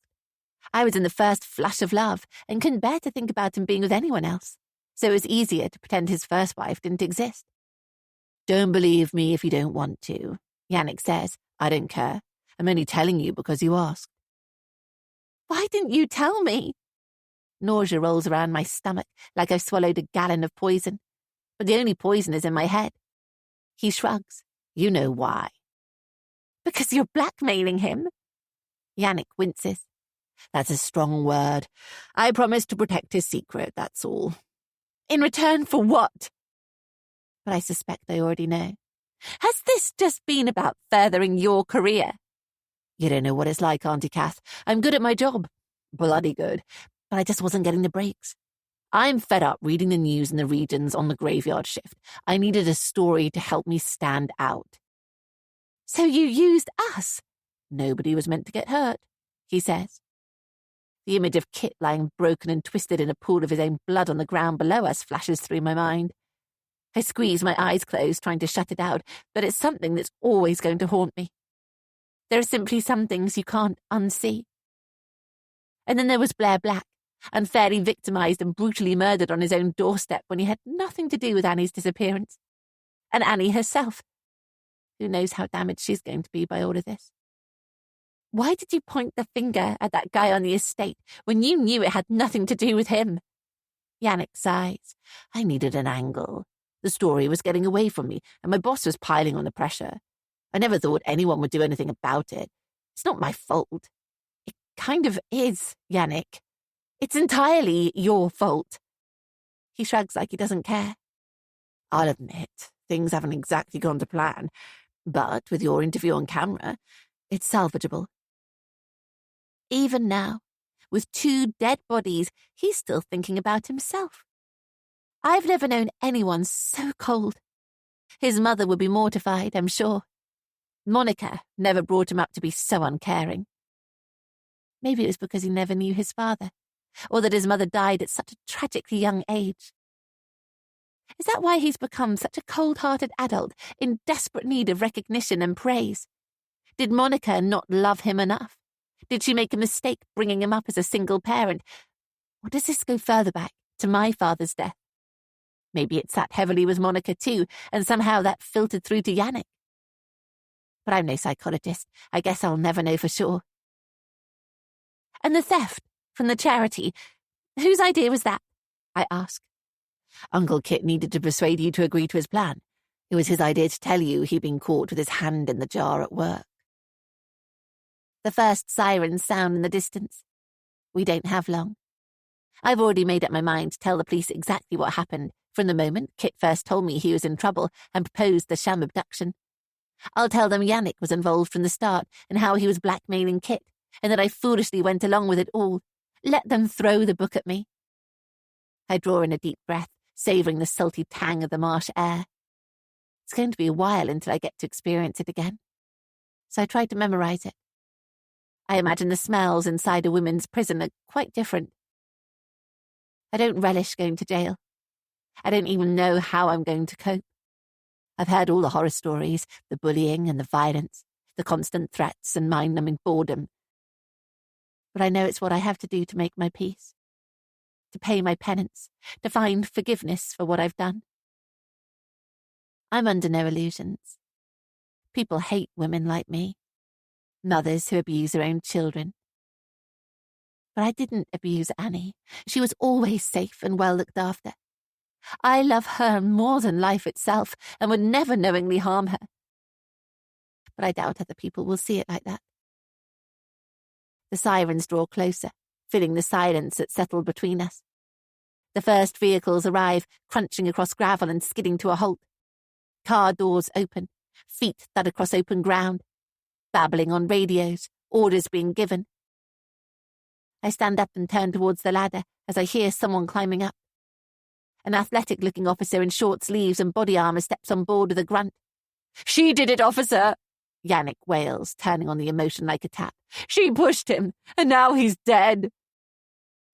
I was in the first flush of love and couldn't bear to think about him being with anyone else, so it was easier to pretend his first wife didn't exist. Don't believe me if you don't want to, Yannick says. I don't care. I'm only telling you because you asked. Why didn't you tell me? Nausea rolls around my stomach like I've swallowed a gallon of poison, but the only poison is in my head. He shrugs. You know why. Because you're blackmailing him. Yannick winces. That's a strong word. I promised to protect his secret, that's all. In return for what? But I suspect I already know. Has this just been about furthering your career? You don't know what it's like, Auntie Kath. I'm good at my job. Bloody good. But I just wasn't getting the breaks. I'm fed up reading the news in the regions on the graveyard shift. I needed a story to help me stand out. So you used us? Nobody was meant to get hurt, he says. The image of Kit lying broken and twisted in a pool of his own blood on the ground below us flashes through my mind. I squeeze my eyes closed, trying to shut it out, but it's something that's always going to haunt me. There are simply some things you can't unsee. And then there was Blair Black, unfairly victimised and brutally murdered on his own doorstep when he had nothing to do with Annie's disappearance. And Annie herself. Who knows how damaged she's going to be by all of this? Why did you point the finger at that guy on the estate when you knew it had nothing to do with him? Yannick sighs. I needed an angle. The story was getting away from me, and my boss was piling on the pressure. I never thought anyone would do anything about it. It's not my fault. It kind of is, Yannick. It's entirely your fault. He shrugs like he doesn't care. I'll admit, things haven't exactly gone to plan, but with your interview on camera, it's salvageable. Even now, with 2 dead bodies, he's still thinking about himself. I've never known anyone so cold. His mother would be mortified, I'm sure. Monica never brought him up to be so uncaring. Maybe it was because he never knew his father, or that his mother died at such a tragically young age. Is that why he's become such a cold-hearted adult in desperate need of recognition and praise? Did Monica not love him enough? Did she make a mistake bringing him up as a single parent? Or does this go further back, to my father's death? Maybe it sat heavily with Monica too, and somehow that filtered through to Yannick. But I'm no psychologist. I guess I'll never know for sure. And the theft from the charity, whose idea was that? I ask. Uncle Kit needed to persuade you to agree to his plan. It was his idea to tell you he'd been caught with his hand in the jar at work. The first sirens sound in the distance. We don't have long. I've already made up my mind to tell the police exactly what happened from the moment Kit first told me he was in trouble and proposed the sham abduction. I'll tell them Yannick was involved from the start and how he was blackmailing Kit, and that I foolishly went along with it all. Let them throw the book at me. I draw in a deep breath, savouring the salty tang of the marsh air. It's going to be a while until I get to experience it again. So I try to memorise it. I imagine the smells inside a women's prison are quite different. I don't relish going to jail. I don't even know how I'm going to cope. I've heard all the horror stories, the bullying and the violence, the constant threats and mind-numbing boredom. But I know it's what I have to do to make my peace, to pay my penance, to find forgiveness for what I've done. I'm under no illusions. People hate women like me, mothers who abuse their own children. But I didn't abuse Annie. She was always safe and well looked after. I love her more than life itself and would never knowingly harm her. But I doubt other people will see it like that. The sirens draw closer, filling the silence that settled between us. The first vehicles arrive, crunching across gravel and skidding to a halt. Car doors open, feet thud across open ground, babbling on radios, orders being given. I stand up and turn towards the ladder as I hear someone climbing up. An athletic-looking officer in short sleeves and body armour steps on board with a grunt. "She did it, officer!" Yannick wails, turning on the emotion like a tap. "She pushed him, and now he's dead."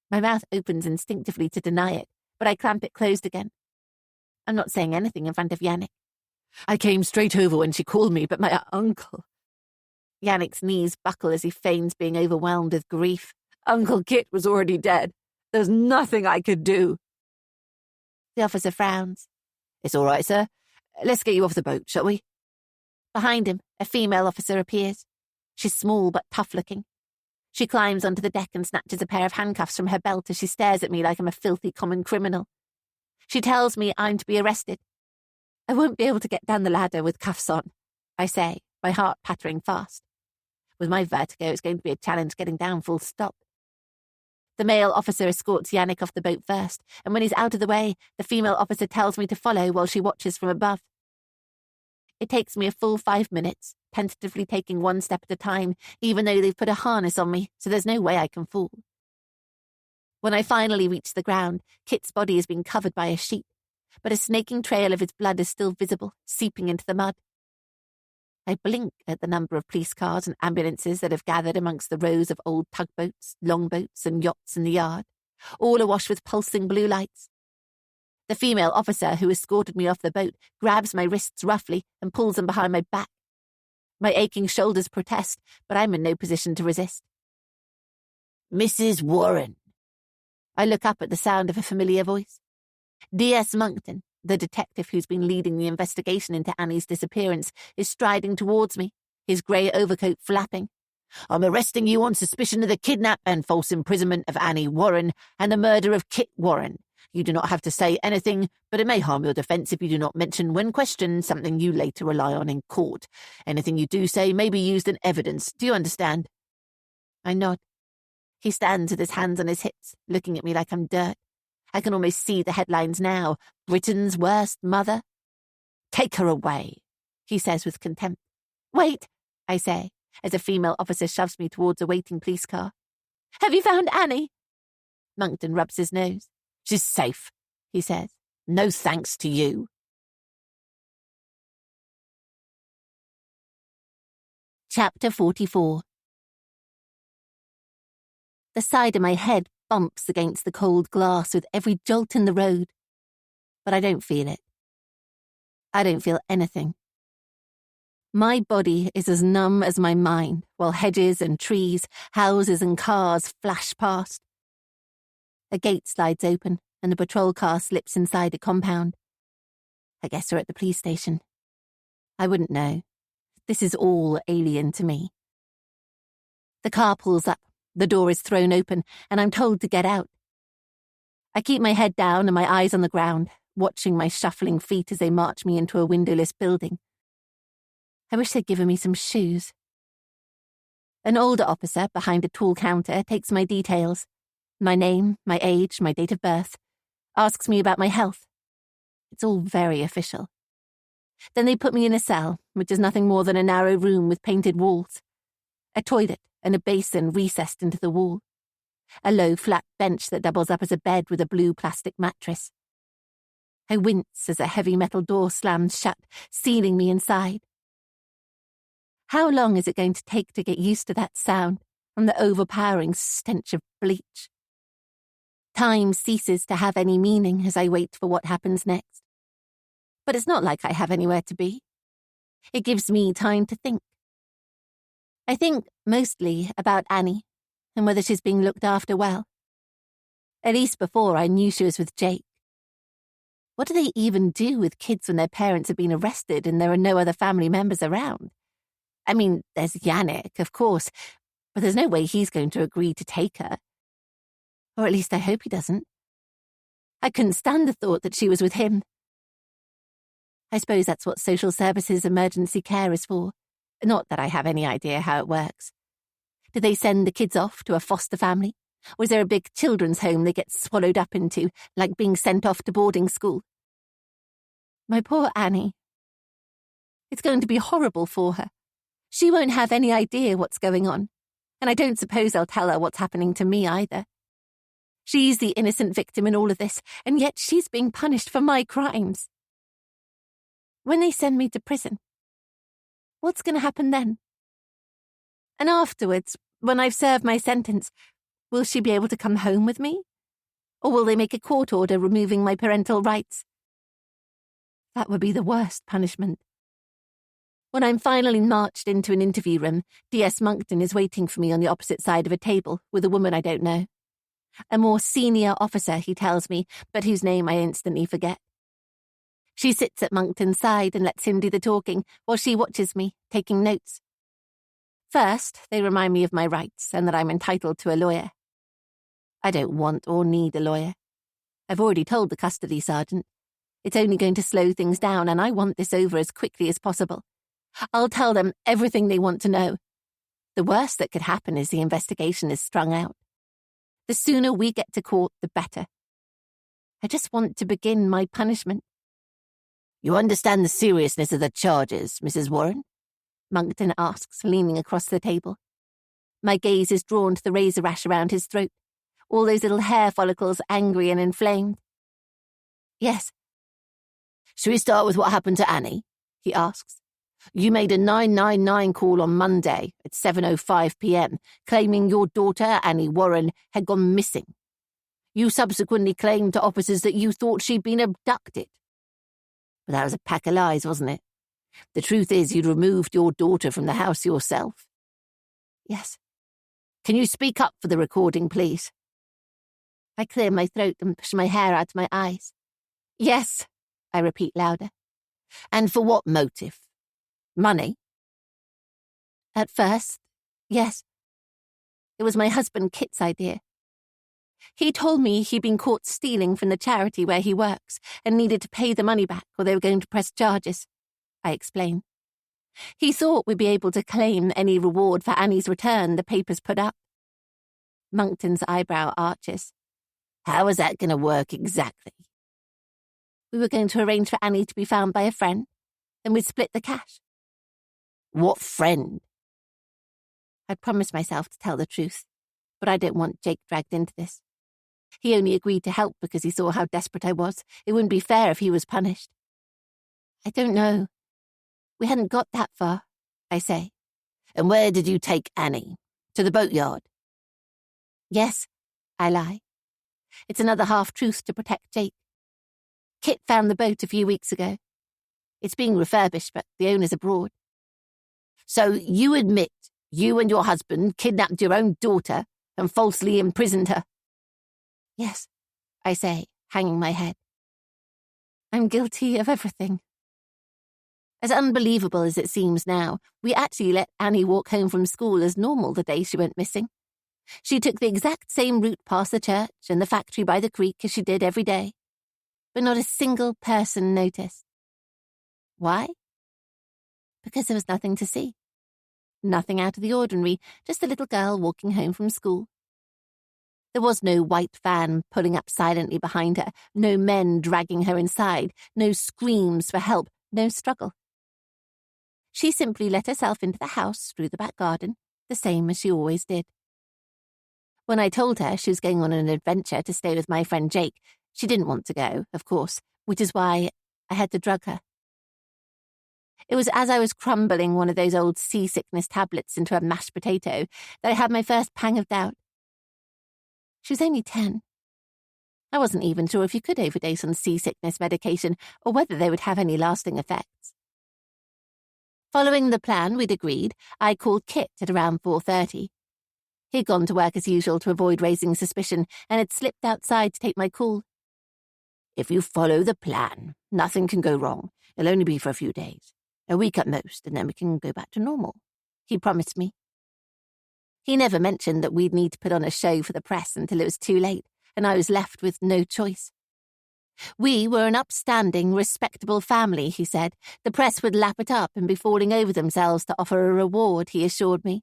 My mouth opens instinctively to deny it, but I clamp it closed again. I'm not saying anything in front of Yannick. "I came straight over when she called me, but my uncle..." Yannick's knees buckle as he feigns being overwhelmed with grief. "Uncle Kit was already dead. There's nothing I could do." The officer frowns. "It's all right, sir. Let's get you off the boat, shall we?" Behind him, a female officer appears. She's small but tough-looking. She climbs onto the deck and snatches a pair of handcuffs from her belt as she stares at me like I'm a filthy common criminal. She tells me I'm to be arrested. I won't be able to get down the ladder with cuffs on, I say, my heart pattering fast. With my vertigo, it's going to be a challenge getting down full stop. The male officer escorts Yannick off the boat first, and when he's out of the way, the female officer tells me to follow while she watches from above. It takes me a full 5 minutes, tentatively taking one step at a time, even though they've put a harness on me, so there's no way I can fall. When I finally reach the ground, Kit's body has been covered by a sheet, but a snaking trail of his blood is still visible, seeping into the mud. I blink at the number of police cars and ambulances that have gathered amongst the rows of old tugboats, longboats, and yachts in the yard, all awash with pulsing blue lights. The female officer who escorted me off the boat grabs my wrists roughly and pulls them behind my back. My aching shoulders protest, but I'm in no position to resist. "Mrs. Warren." I look up at the sound of a familiar voice. D.S. Monckton, the detective who's been leading the investigation into Annie's disappearance, is striding towards me, his grey overcoat flapping. "I'm arresting you on suspicion of the kidnap and false imprisonment of Annie Warren and the murder of Kit Warren. You do not have to say anything, but it may harm your defence if you do not mention when questioned something you later rely on in court. Anything you do say may be used in evidence. Do you understand?" I nod. He stands with his hands on his hips, looking at me like I'm dirt. I can almost see the headlines now. "Britain's worst mother." "Take her away," he says with contempt. "Wait," I say, as a female officer shoves me towards a waiting police car. "Have you found Annie?" Monckton rubs his nose. "She's safe," he says. "No thanks to you." Chapter 44. The side of my head bumps against the cold glass with every jolt in the road, but I don't feel it. I don't feel anything. My body is as numb as my mind, while hedges and trees, houses and cars flash past. A gate slides open, and a patrol car slips inside a compound. I guess we're at the police station. I wouldn't know. This is all alien to me. The car pulls up, the door is thrown open, and I'm told to get out. I keep my head down and my eyes on the ground, watching my shuffling feet as they march me into a windowless building. I wish they'd given me some shoes. An older officer behind a tall counter takes my details. My name, my age, my date of birth. Asks me about my health. It's all very official. Then they put me in a cell, which is nothing more than a narrow room with painted walls. A toilet and a basin recessed into the wall. A low, flat bench that doubles up as a bed with a blue plastic mattress. I wince as a heavy metal door slams shut, sealing me inside. How long is it going to take to get used to that sound and the overpowering stench of bleach? Time ceases to have any meaning as I wait for what happens next. But it's not like I have anywhere to be. It gives me time to think. I think mostly about Annie and whether she's being looked after well. At least before I knew she was with Jake. What do they even do with kids when their parents have been arrested and there are no other family members around? I mean, there's Yannick, of course, but there's no way he's going to agree to take her. Or at least I hope he doesn't. I couldn't stand the thought that she was with him. I suppose that's what social services emergency care is for. Not that I have any idea how it works. Do they send the kids off to a foster family, Or is there a big children's home they get swallowed up into, like being sent off to boarding school? My poor Annie. It's going to be horrible for her. She won't have any idea what's going on, and I don't suppose I'll tell her what's happening to me either. She's the innocent victim in all of this, and yet she's being punished for my crimes. When they send me to prison, what's going to happen then? And afterwards, when I've served my sentence, will she be able to come home with me? Or will they make a court order removing my parental rights? That would be the worst punishment. When I'm finally marched into an interview room, D.S. Monckton is waiting for me on the opposite side of a table with a woman I don't know. A more senior officer, he tells me, but whose name I instantly forget. She sits at Monckton's side and lets him do the talking while she watches me, taking notes. First, they remind me of my rights and that I'm entitled to a lawyer. I don't want or need a lawyer. I've already told the custody sergeant. It's only going to slow things down, and I want this over as quickly as possible. I'll tell them everything they want to know. The worst that could happen is the investigation is strung out. The sooner we get to court, the better. I just want to begin my punishment. You understand the seriousness of the charges, Mrs. Warren? Monckton asks, leaning across the table. My gaze is drawn to the razor rash around his throat, all those little hair follicles angry and inflamed. Yes. Shall we start with what happened to Annie? He asks. You made a 999 call on Monday at 7:05 p.m, claiming your daughter, Annie Warren, had gone missing. You subsequently claimed to officers that you thought she'd been abducted. But that was a pack of lies, wasn't it? The truth is you'd removed your daughter from the house yourself. Yes. Can you speak up for the recording, please? I clear my throat and push my hair out of my eyes. Yes, I repeat louder. And for what motive? Money? At first, yes. It was my husband Kit's idea. He told me he'd been caught stealing from the charity where he works and needed to pay the money back or they were going to press charges, I explain. He thought we'd be able to claim any reward for Annie's return the papers put up. Monckton's eyebrow arches. How was that going to work exactly? We were going to arrange for Annie to be found by a friend, then we'd split the cash. What friend? I promised myself to tell the truth, but I don't want Jake dragged into this. He only agreed to help because he saw how desperate I was. It wouldn't be fair if he was punished. I don't know. We hadn't got that far, I say. And where did you take Annie? To the boatyard? Yes, I lie. It's another half-truth to protect Jake. Kit found the boat a few weeks ago. It's being refurbished, but the owner's abroad. So you admit you and your husband kidnapped your own daughter and falsely imprisoned her? Yes, I say, hanging my head. I'm guilty of everything. As unbelievable as it seems now, we actually let Annie walk home from school as normal the day she went missing. She took the exact same route past the church and the factory by the creek as she did every day. But not a single person noticed. Why? Because there was nothing to see. Nothing out of the ordinary, just a little girl walking home from school. There was no white van pulling up silently behind her, no men dragging her inside, no screams for help, no struggle. She simply let herself into the house through the back garden, the same as she always did. When I told her she was going on an adventure to stay with my friend Jake, she didn't want to go, of course, which is why I had to drug her. It was as I was crumbling one of those old seasickness tablets into a mashed potato that I had my first pang of doubt. She was only 10. I wasn't even sure if you could overdose on seasickness medication or whether they would have any lasting effects. Following the plan we'd agreed, I called Kit at around 4:30. He'd gone to work as usual to avoid raising suspicion and had slipped outside to take my call. If you follow the plan, nothing can go wrong. It'll only be for a few days. A week at most, and then we can go back to normal, he promised me. He never mentioned that we'd need to put on a show for the press until it was too late, and I was left with no choice. We were an upstanding, respectable family, he said. The press would lap it up and be falling over themselves to offer a reward, he assured me.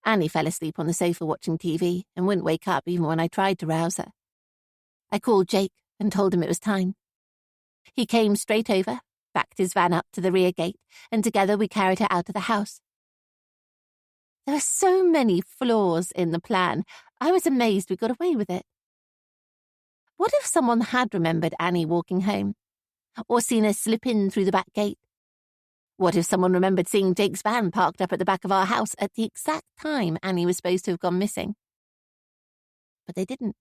Annie fell asleep on the sofa watching TV and wouldn't wake up even when I tried to rouse her. I called Jake and told him it was time. He came straight over, backed his van up to the rear gate, and together we carried her out of the house. There were so many flaws in the plan, I was amazed we got away with it. What if someone had remembered Annie walking home? Or seen her slip in through the back gate? What if someone remembered seeing Jake's van parked up at the back of our house at the exact time Annie was supposed to have gone missing? But they didn't.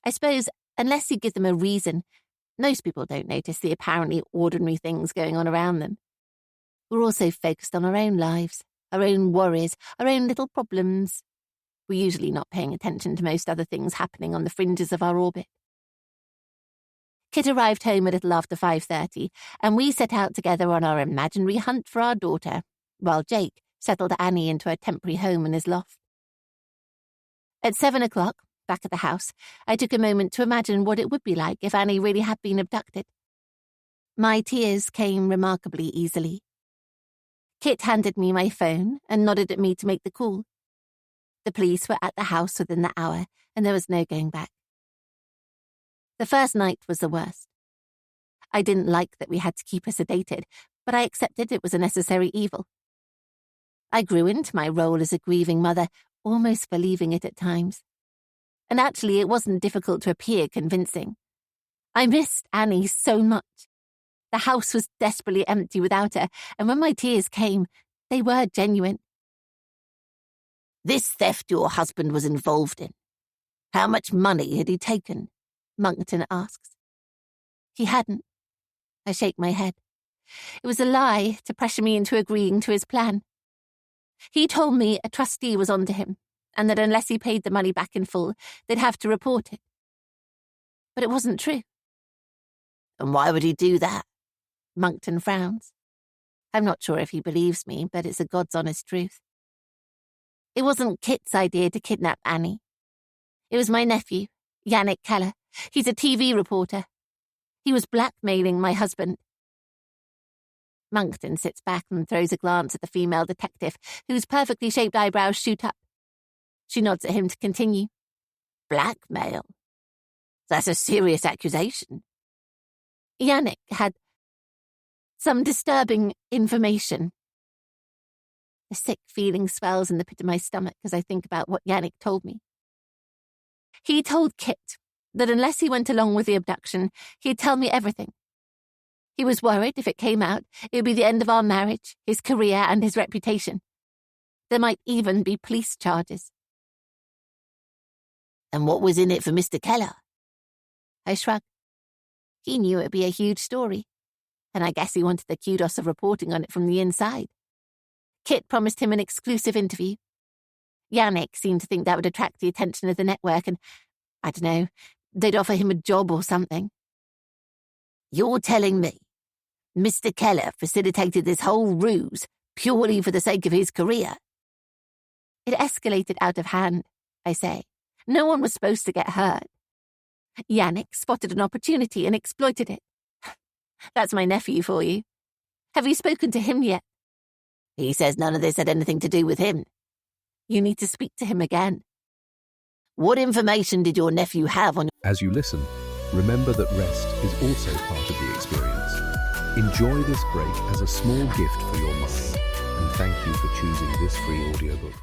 I suppose, unless you give them a reason, most people don't notice the apparently ordinary things going on around them. We're also focused on our own lives, our own worries, our own little problems. We're usually not paying attention to most other things happening on the fringes of our orbit. Kit arrived home a little after 5:30, and we set out together on our imaginary hunt for our daughter, while Jake settled Annie into a temporary home in his loft. At 7 o'clock, back at the house, I took a moment to imagine what it would be like if Annie really had been abducted. My tears came remarkably easily. Kit handed me my phone and nodded at me to make the call. The police were at the house within the hour, and there was no going back. The first night was the worst. I didn't like that we had to keep her sedated, but I accepted it was a necessary evil. I grew into my role as a grieving mother, almost believing it at times. And actually, it wasn't difficult to appear convincing. I missed Annie so much. The house was desperately empty without her, and when my tears came, they were genuine. "This theft your husband was involved in. How much money had he taken?" Monkton asks. He hadn't. I shake my head. It was a lie to pressure me into agreeing to his plan. He told me a trustee was onto him, and that unless he paid the money back in full, they'd have to report it. But it wasn't true. "And why would he do that?" Monkton frowns. I'm not sure if he believes me, but it's a God's honest truth. It wasn't Kit's idea to kidnap Annie. It was my nephew, Yannick Keller. He's a TV reporter. He was blackmailing my husband. Monkton sits back and throws a glance at the female detective, whose perfectly shaped eyebrows shoot up. She nods at him to continue. "Blackmail? That's a serious accusation." Yannick had some disturbing information. A sick feeling swells in the pit of my stomach as I think about what Yannick told me. He told Kit that unless he went along with the abduction, he'd tell me everything. He was worried if it came out, it would be the end of our marriage, his career, and his reputation. There might even be police charges. "And what was in it for Mr. Keller?" I shrugged. He knew it'd be a huge story, and I guess he wanted the kudos of reporting on it from the inside. Kit promised him an exclusive interview. Yannick seemed to think that would attract the attention of the network, and, I don't know, they'd offer him a job or something. "You're telling me Mr. Keller facilitated this whole ruse purely for the sake of his career?" It escalated out of hand, I say. No one was supposed to get hurt. Yannick spotted an opportunity and exploited it. That's my nephew for you. Have you spoken to him yet? He says none of this had anything to do with him. You need to speak to him again. What information did your nephew have on... As you listen, remember that rest is also part of the experience. Enjoy this break as a small gift for your mind, and thank you for choosing this free audiobook.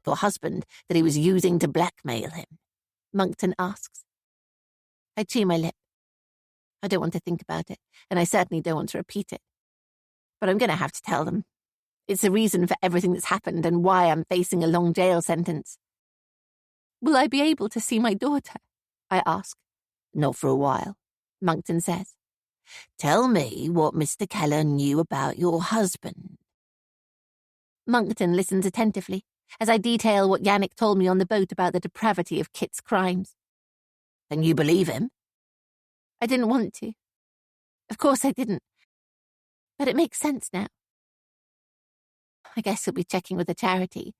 Your husband that he was using to blackmail him? Monkton asks. I chew my lip. I don't want to think about it, and I certainly don't want to repeat it. But I'm going to have to tell them. It's the reason for everything that's happened and why I'm facing a long jail sentence. Will I be able to see my daughter? I ask. Not for a while, Monkton says. Tell me what Mr. Keller knew about your husband. Monkton listens attentively as I detail what Yannick told me on the boat about the depravity of Kit's crimes. Can you believe him? I didn't want to. Of course I didn't. But it makes sense now. I guess he'll be checking with the charity.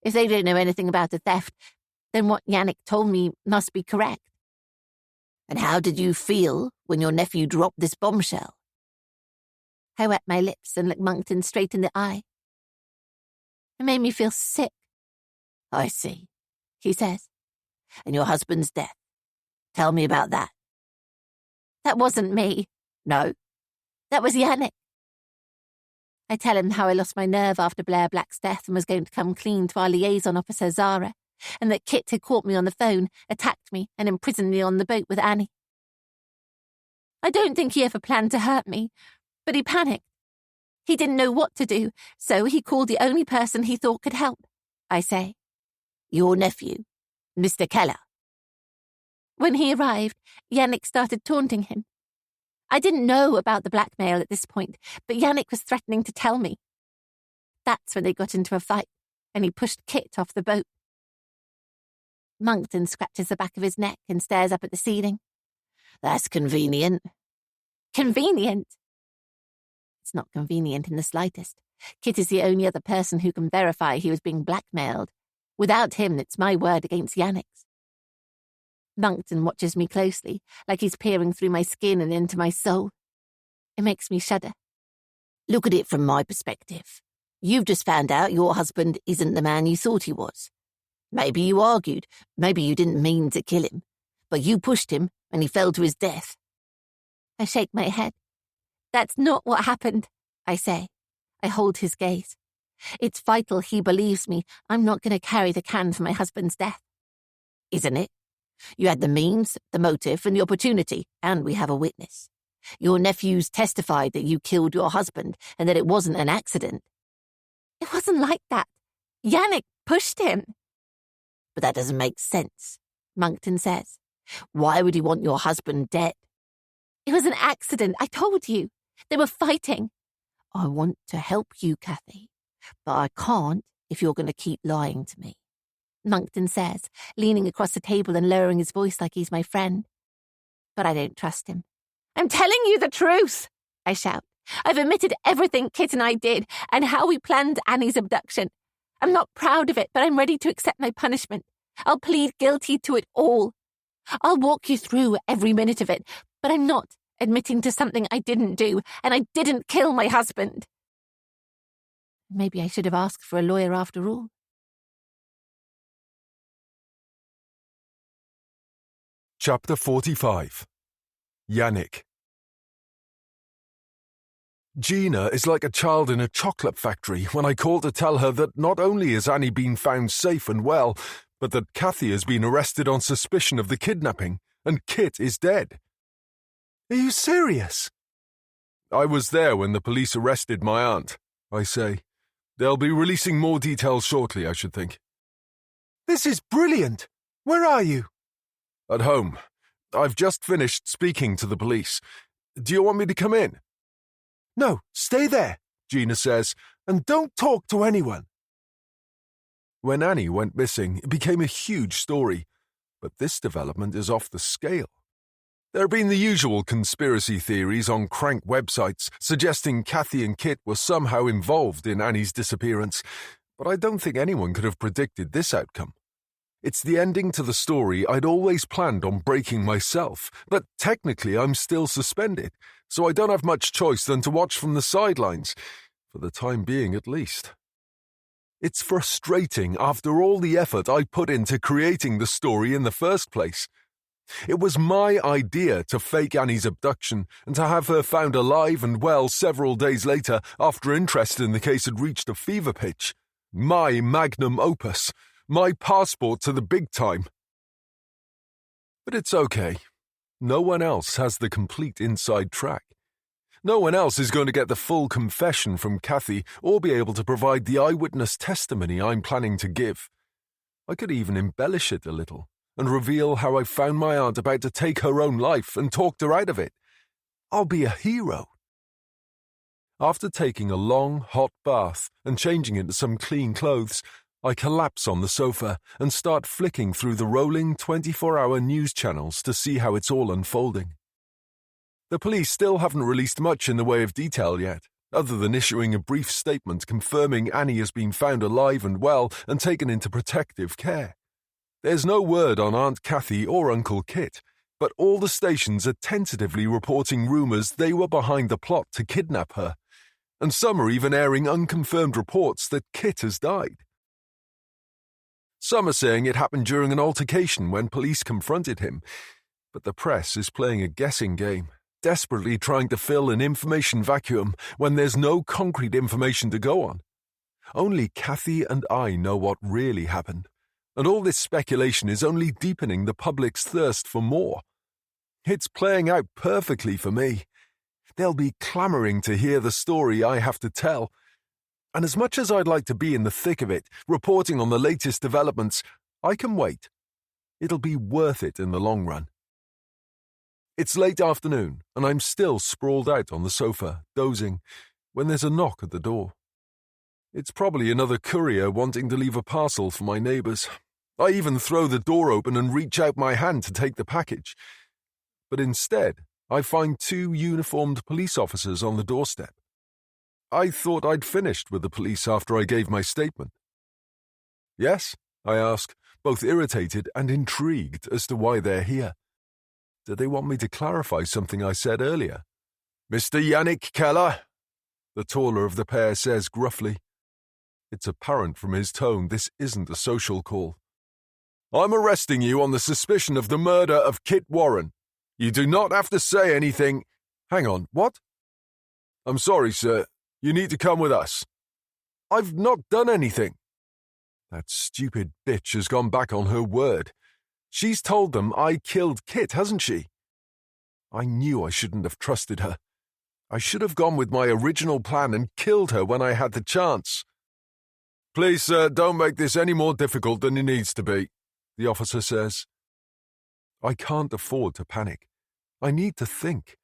If they don't know anything about the theft, then what Yannick told me must be correct. And how did you feel when your nephew dropped this bombshell? I wet my lips and looked Monkton straight in the eye. It made me feel sick. I see, he says. And your husband's death. Tell me about that. That wasn't me. No, that was Yannick. I tell him how I lost my nerve after Blair Black's death and was going to come clean to our liaison officer Zara, and that Kit had caught me on the phone, attacked me, and imprisoned me on the boat with Annie. I don't think he ever planned to hurt me, but he panicked. He didn't know what to do, so he called the only person he thought could help, I say. Your nephew, Mr. Keller. When he arrived, Yannick started taunting him. I didn't know about the blackmail at this point, but Yannick was threatening to tell me. That's when they got into a fight, and he pushed Kit off the boat. Monkton scratches the back of his neck and stares up at the ceiling. That's convenient. Convenient? It's not convenient in the slightest. Kit is the only other person who can verify he was being blackmailed. Without him, it's my word against Yannick's. Monkton watches me closely, like he's peering through my skin and into my soul. It makes me shudder. Look at it from my perspective. You've just found out your husband isn't the man you thought he was. Maybe you argued, maybe you didn't mean to kill him, but you pushed him and he fell to his death. I shake my head. That's not what happened, I say. I hold his gaze. It's vital he believes me. I'm not going to carry the can for my husband's death. Isn't it? You had the means, the motive, and the opportunity, and we have a witness. Your nephews testified that you killed your husband and that it wasn't an accident. It wasn't like that. Yannick pushed him. But that doesn't make sense, Monkton says. Why would he want your husband dead? It was an accident, I told you. They were fighting. I want to help you, Kathy, but I can't if you're going to keep lying to me, Monkton says, leaning across the table and lowering his voice like he's my friend. But I don't trust him. I'm telling you the truth, I shout. I've admitted everything Kit and I did and how we planned Annie's abduction. I'm not proud of it, but I'm ready to accept my punishment. I'll plead guilty to it all. I'll walk you through every minute of it, but I'm not admitting to something I didn't do, and I didn't kill my husband. Maybe I should have asked for a lawyer after all. Chapter 45. Yannick. Gina is like a child in a chocolate factory when I call to tell her that not only has Annie been found safe and well, but that Kathy has been arrested on suspicion of the kidnapping, and Kit is dead. Are you serious? I was there when the police arrested my aunt, I say. They'll be releasing more details shortly, I should think. This is brilliant. Where are you? At home. I've just finished speaking to the police. Do you want me to come in? No, stay there, Gina says, and don't talk to anyone. When Annie went missing, it became a huge story, but this development is off the scale. There have been the usual conspiracy theories on crank websites suggesting Kathy and Kit were somehow involved in Annie's disappearance, but I don't think anyone could have predicted this outcome. It's the ending to the story I'd always planned on breaking myself, but technically I'm still suspended, so I don't have much choice than to watch from the sidelines, for the time being at least. It's frustrating after all the effort I put into creating the story in the first place. It was my idea to fake Annie's abduction and to have her found alive and well several days later after interest in the case had reached a fever pitch. My magnum opus. My passport to the big time. But it's okay. No one else has the complete inside track. No one else is going to get the full confession from Kathy or be able to provide the eyewitness testimony I'm planning to give. I could even embellish it a little and reveal how I found my aunt about to take her own life and talked her out of it. I'll be a hero. After taking a long, hot bath and changing into some clean clothes, I collapse on the sofa and start flicking through the rolling 24-hour news channels to see how it's all unfolding. The police still haven't released much in the way of detail yet, other than issuing a brief statement confirming Annie has been found alive and well and taken into protective care. There's no word on Aunt Kathy or Uncle Kit, but all the stations are tentatively reporting rumours they were behind the plot to kidnap her, and some are even airing unconfirmed reports that Kit has died. Some are saying it happened during an altercation when police confronted him, but the press is playing a guessing game, desperately trying to fill an information vacuum when there's no concrete information to go on. Only Kathy and I know what really happened, and all this speculation is only deepening the public's thirst for more. It's playing out perfectly for me. They'll be clamouring to hear the story I have to tell. And as much as I'd like to be in the thick of it, reporting on the latest developments, I can wait. It'll be worth it in the long run. It's late afternoon, and I'm still sprawled out on the sofa, dozing, when there's a knock at the door. It's probably another courier wanting to leave a parcel for my neighbours. I even throw the door open and reach out my hand to take the package. But instead, I find two uniformed police officers on the doorstep. I thought I'd finished with the police after I gave my statement. Yes, I ask, both irritated and intrigued as to why they're here. Do they want me to clarify something I said earlier? Mr. Yannick Keller, the taller of the pair says gruffly. It's apparent from his tone this isn't a social call. I'm arresting you on the suspicion of the murder of Kit Warren. You do not have to say anything. Hang on, what? I'm sorry, sir. You need to come with us. I've not done anything. That stupid bitch has gone back on her word. She's told them I killed Kit, hasn't she? I knew I shouldn't have trusted her. I should have gone with my original plan and killed her when I had the chance. Please, sir, don't make this any more difficult than it needs to be, the officer says. I can't afford to panic. I need to think.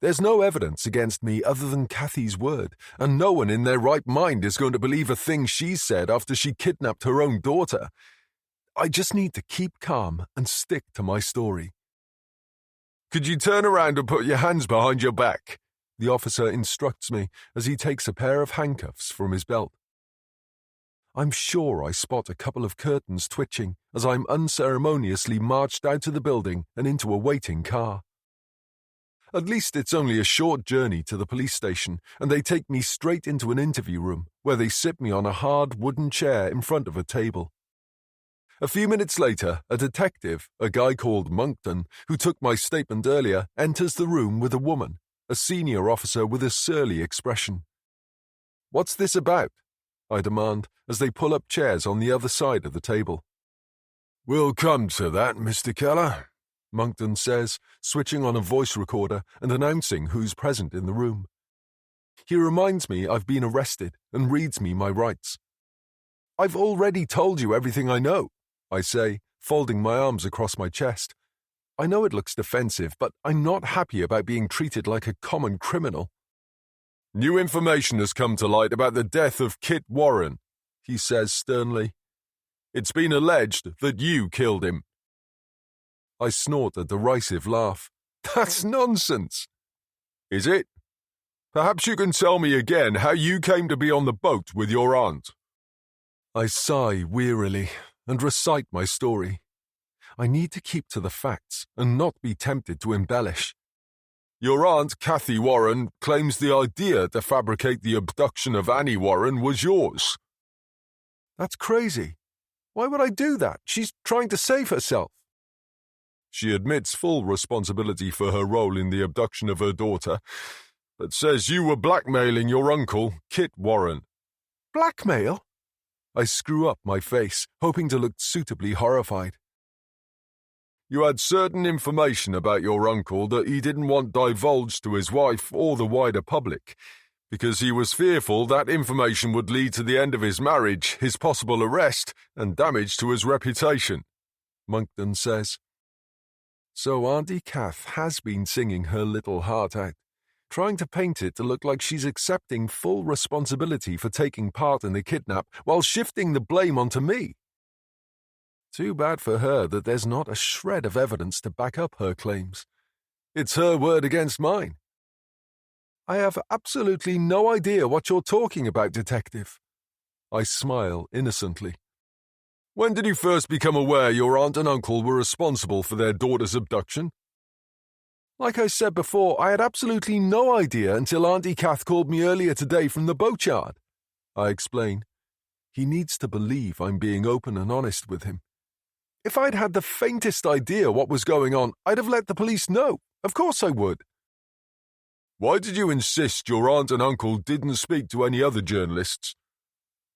There's no evidence against me other than Kathy's word, and no one in their right mind is going to believe a thing she said after she kidnapped her own daughter. I just need to keep calm and stick to my story. Could you turn around and put your hands behind your back? The officer instructs me as he takes a pair of handcuffs from his belt. I'm sure I spot a couple of curtains twitching as I'm unceremoniously marched out of the building and into a waiting car. At least it's only a short journey to the police station, and they take me straight into an interview room where they sit me on a hard wooden chair in front of a table. A few minutes later, a detective, a guy called Monkton, who took my statement earlier, enters the room with a woman, a senior officer with a surly expression. What's this about? I demand, as they pull up chairs on the other side of the table. We'll come to that, Mr. Keller, Monkton says, switching on a voice recorder and announcing who's present in the room. He reminds me I've been arrested and reads me my rights. I've already told you everything I know, I say, folding my arms across my chest. I know it looks defensive, but I'm not happy about being treated like a common criminal. New information has come to light about the death of Kit Warren, he says sternly. It's been alleged that you killed him. I snort a derisive laugh. That's nonsense. Is it? Perhaps you can tell me again how you came to be on the boat with your aunt. I sigh wearily and recite my story. I need to keep to the facts and not be tempted to embellish. Your aunt, Kathy Warren, claims the idea to fabricate the abduction of Annie Warren was yours. That's crazy. Why would I do that? She's trying to save herself. She admits full responsibility for her role in the abduction of her daughter, but says you were blackmailing your uncle, Kit Warren. Blackmail? I screw up my face, hoping to look suitably horrified. You had certain information about your uncle that he didn't want divulged to his wife or the wider public, because he was fearful that information would lead to the end of his marriage, his possible arrest, and damage to his reputation, Monckton says. So Auntie Kath has been singing her little heart out, trying to paint it to look like she's accepting full responsibility for taking part in the kidnap while shifting the blame onto me. Too bad for her that there's not a shred of evidence to back up her claims. It's her word against mine. I have absolutely no idea what you're talking about, Detective. I smile innocently. When did you first become aware your aunt and uncle were responsible for their daughter's abduction? Like I said before, I had absolutely no idea until Auntie Kath called me earlier today from the boatyard. I explain. He needs to believe I'm being open and honest with him. If I'd had the faintest idea what was going on, I'd have let the police know. Of course I would. Why did you insist your aunt and uncle didn't speak to any other journalists?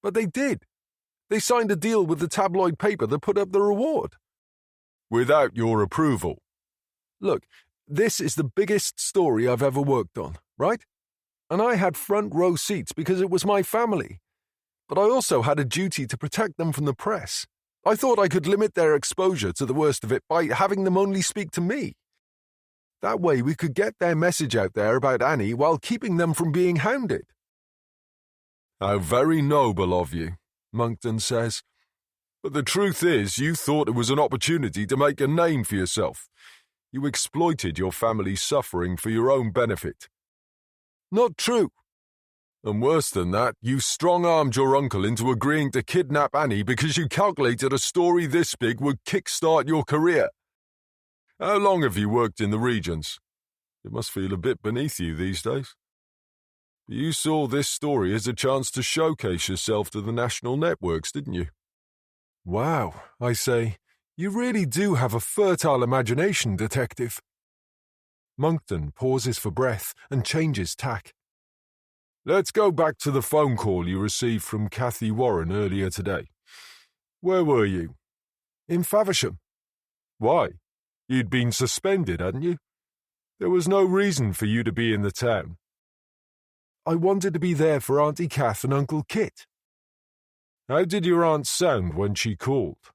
But they did. They signed a deal with the tabloid paper that put up the reward. Without your approval? Look, this is the biggest story I've ever worked on, right? And I had front row seats because it was my family. But I also had a duty to protect them from the press. I thought I could limit their exposure to the worst of it by having them only speak to me. That way we could get their message out there about Annie while keeping them from being hounded. How very noble of you, Monckton says. But the truth is, you thought it was an opportunity to make a name for yourself. You exploited your family's suffering for your own benefit. Not true. And worse than that, you strong-armed your uncle into agreeing to kidnap Annie because you calculated a story this big would kick-start your career. How long have you worked in the regions? It must feel a bit beneath you these days. You saw this story as a chance to showcase yourself to the national networks, didn't you? Wow, I say, you really do have a fertile imagination, Detective. Monckton pauses for breath and changes tack. Let's go back to the phone call you received from Kathy Warren earlier today. Where were you? In Faversham. Why? You'd been suspended, hadn't you? There was no reason for you to be in the town. I wanted to be there for Auntie Kath and Uncle Kit. How did your aunt sound when she called?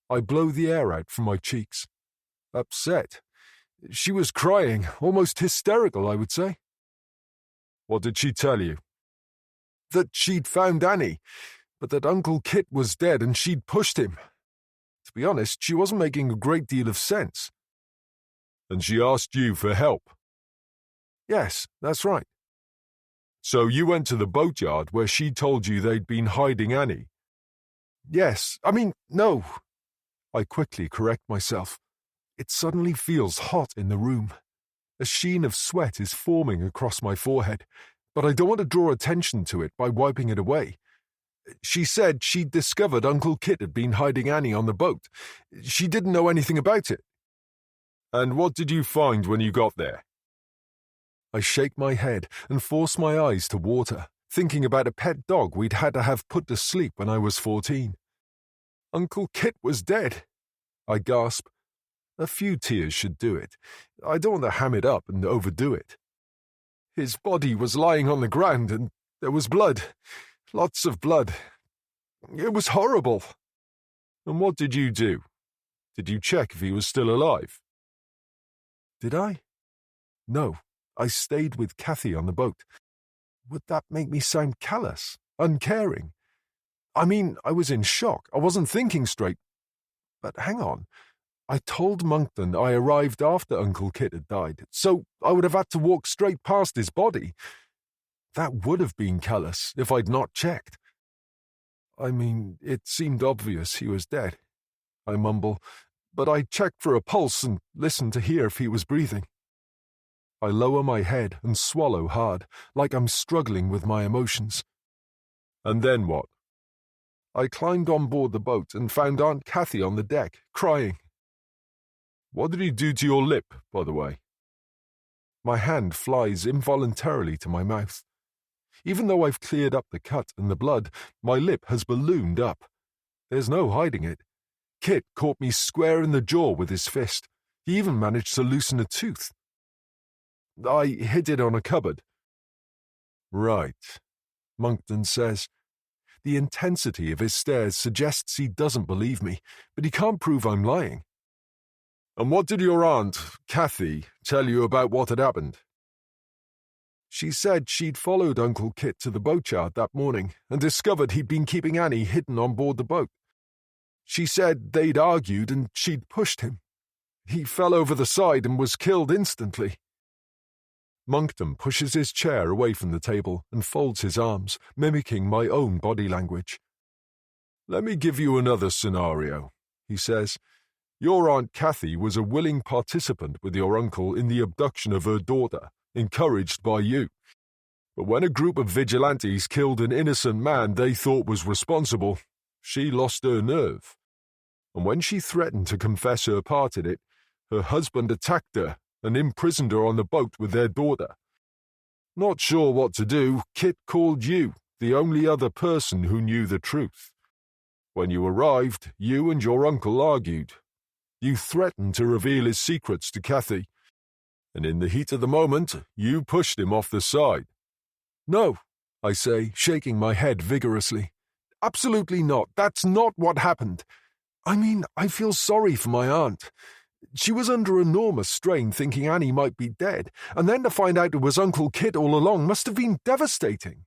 I blow the air out from my cheeks. Upset. She was crying, almost hysterical, I would say. What did she tell you? That she'd found Annie, but that Uncle Kit was dead and she'd pushed him. To be honest, she wasn't making a great deal of sense. And she asked you for help? Yes, that's right. So you went to the boatyard where she told you they'd been hiding Annie? Yes, no. I quickly correct myself. It suddenly feels hot in the room. A sheen of sweat is forming across my forehead, but I don't want to draw attention to it by wiping it away. She said she'd discovered Uncle Kit had been hiding Annie on the boat. She didn't know anything about it. And what did you find when you got there? I shake my head and force my eyes to water, thinking about a pet dog we'd had to have put to sleep when I was 14. Uncle Kit was dead. I gasp. A few tears should do it. I don't want to ham it up and overdo it. His body was lying on the ground and there was blood. Lots of blood. It was horrible. And what did you do? Did you check if he was still alive? Did I? No, I stayed with Kathy on the boat. Would that make me sound callous, uncaring? I was in shock. I wasn't thinking straight. But hang on. I told Monckton I arrived after Uncle Kit had died, so I would have had to walk straight past his body. That would have been callous if I'd not checked. It seemed obvious he was dead, I mumble, but I checked for a pulse and listened to hear if he was breathing. I lower my head and swallow hard, like I'm struggling with my emotions. And then what? I climbed on board the boat and found Aunt Kathy on the deck, crying. What did he do to your lip, by the way? My hand flies involuntarily to my mouth. Even though I've cleared up the cut and the blood, my lip has ballooned up. There's no hiding it. Kit caught me square in the jaw with his fist. He even managed to loosen a tooth. I hit it on a cupboard. Right, Monckton says. The intensity of his stares suggests he doesn't believe me, but he can't prove I'm lying. And what did your aunt, Kathy, tell you about what had happened? She said she'd followed Uncle Kit to the boatyard that morning and discovered he'd been keeping Annie hidden on board the boat. She said they'd argued and she'd pushed him. He fell over the side and was killed instantly. Monckton pushes his chair away from the table and folds his arms, mimicking my own body language. Let me give you another scenario, he says. Your Aunt Kathy was a willing participant with your uncle in the abduction of her daughter, encouraged by you. But when a group of vigilantes killed an innocent man they thought was responsible, she lost her nerve. And when she threatened to confess her part in it, her husband attacked her and imprisoned her on the boat with their daughter. Not sure what to do, Kit called you, the only other person who knew the truth. When you arrived, you and your uncle argued. You threatened to reveal his secrets to Kathy, and in the heat of the moment, you pushed him off the side. No, I say, shaking my head vigorously. Absolutely not. That's not what happened. I mean, I feel sorry for my aunt. She was under enormous strain thinking Annie might be dead, and then to find out it was Uncle Kit all along must have been devastating.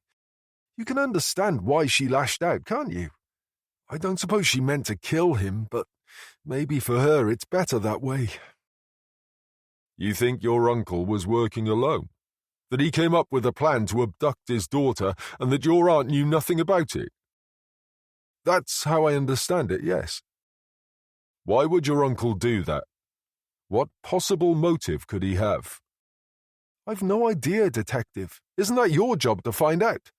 You can understand why she lashed out, can't you? I don't suppose she meant to kill him, but maybe for her it's better that way. You think your uncle was working alone? That he came up with a plan to abduct his daughter and that your aunt knew nothing about it? That's how I understand it, yes. Why would your uncle do that? What possible motive could he have? I've no idea, Detective. Isn't that your job to find out?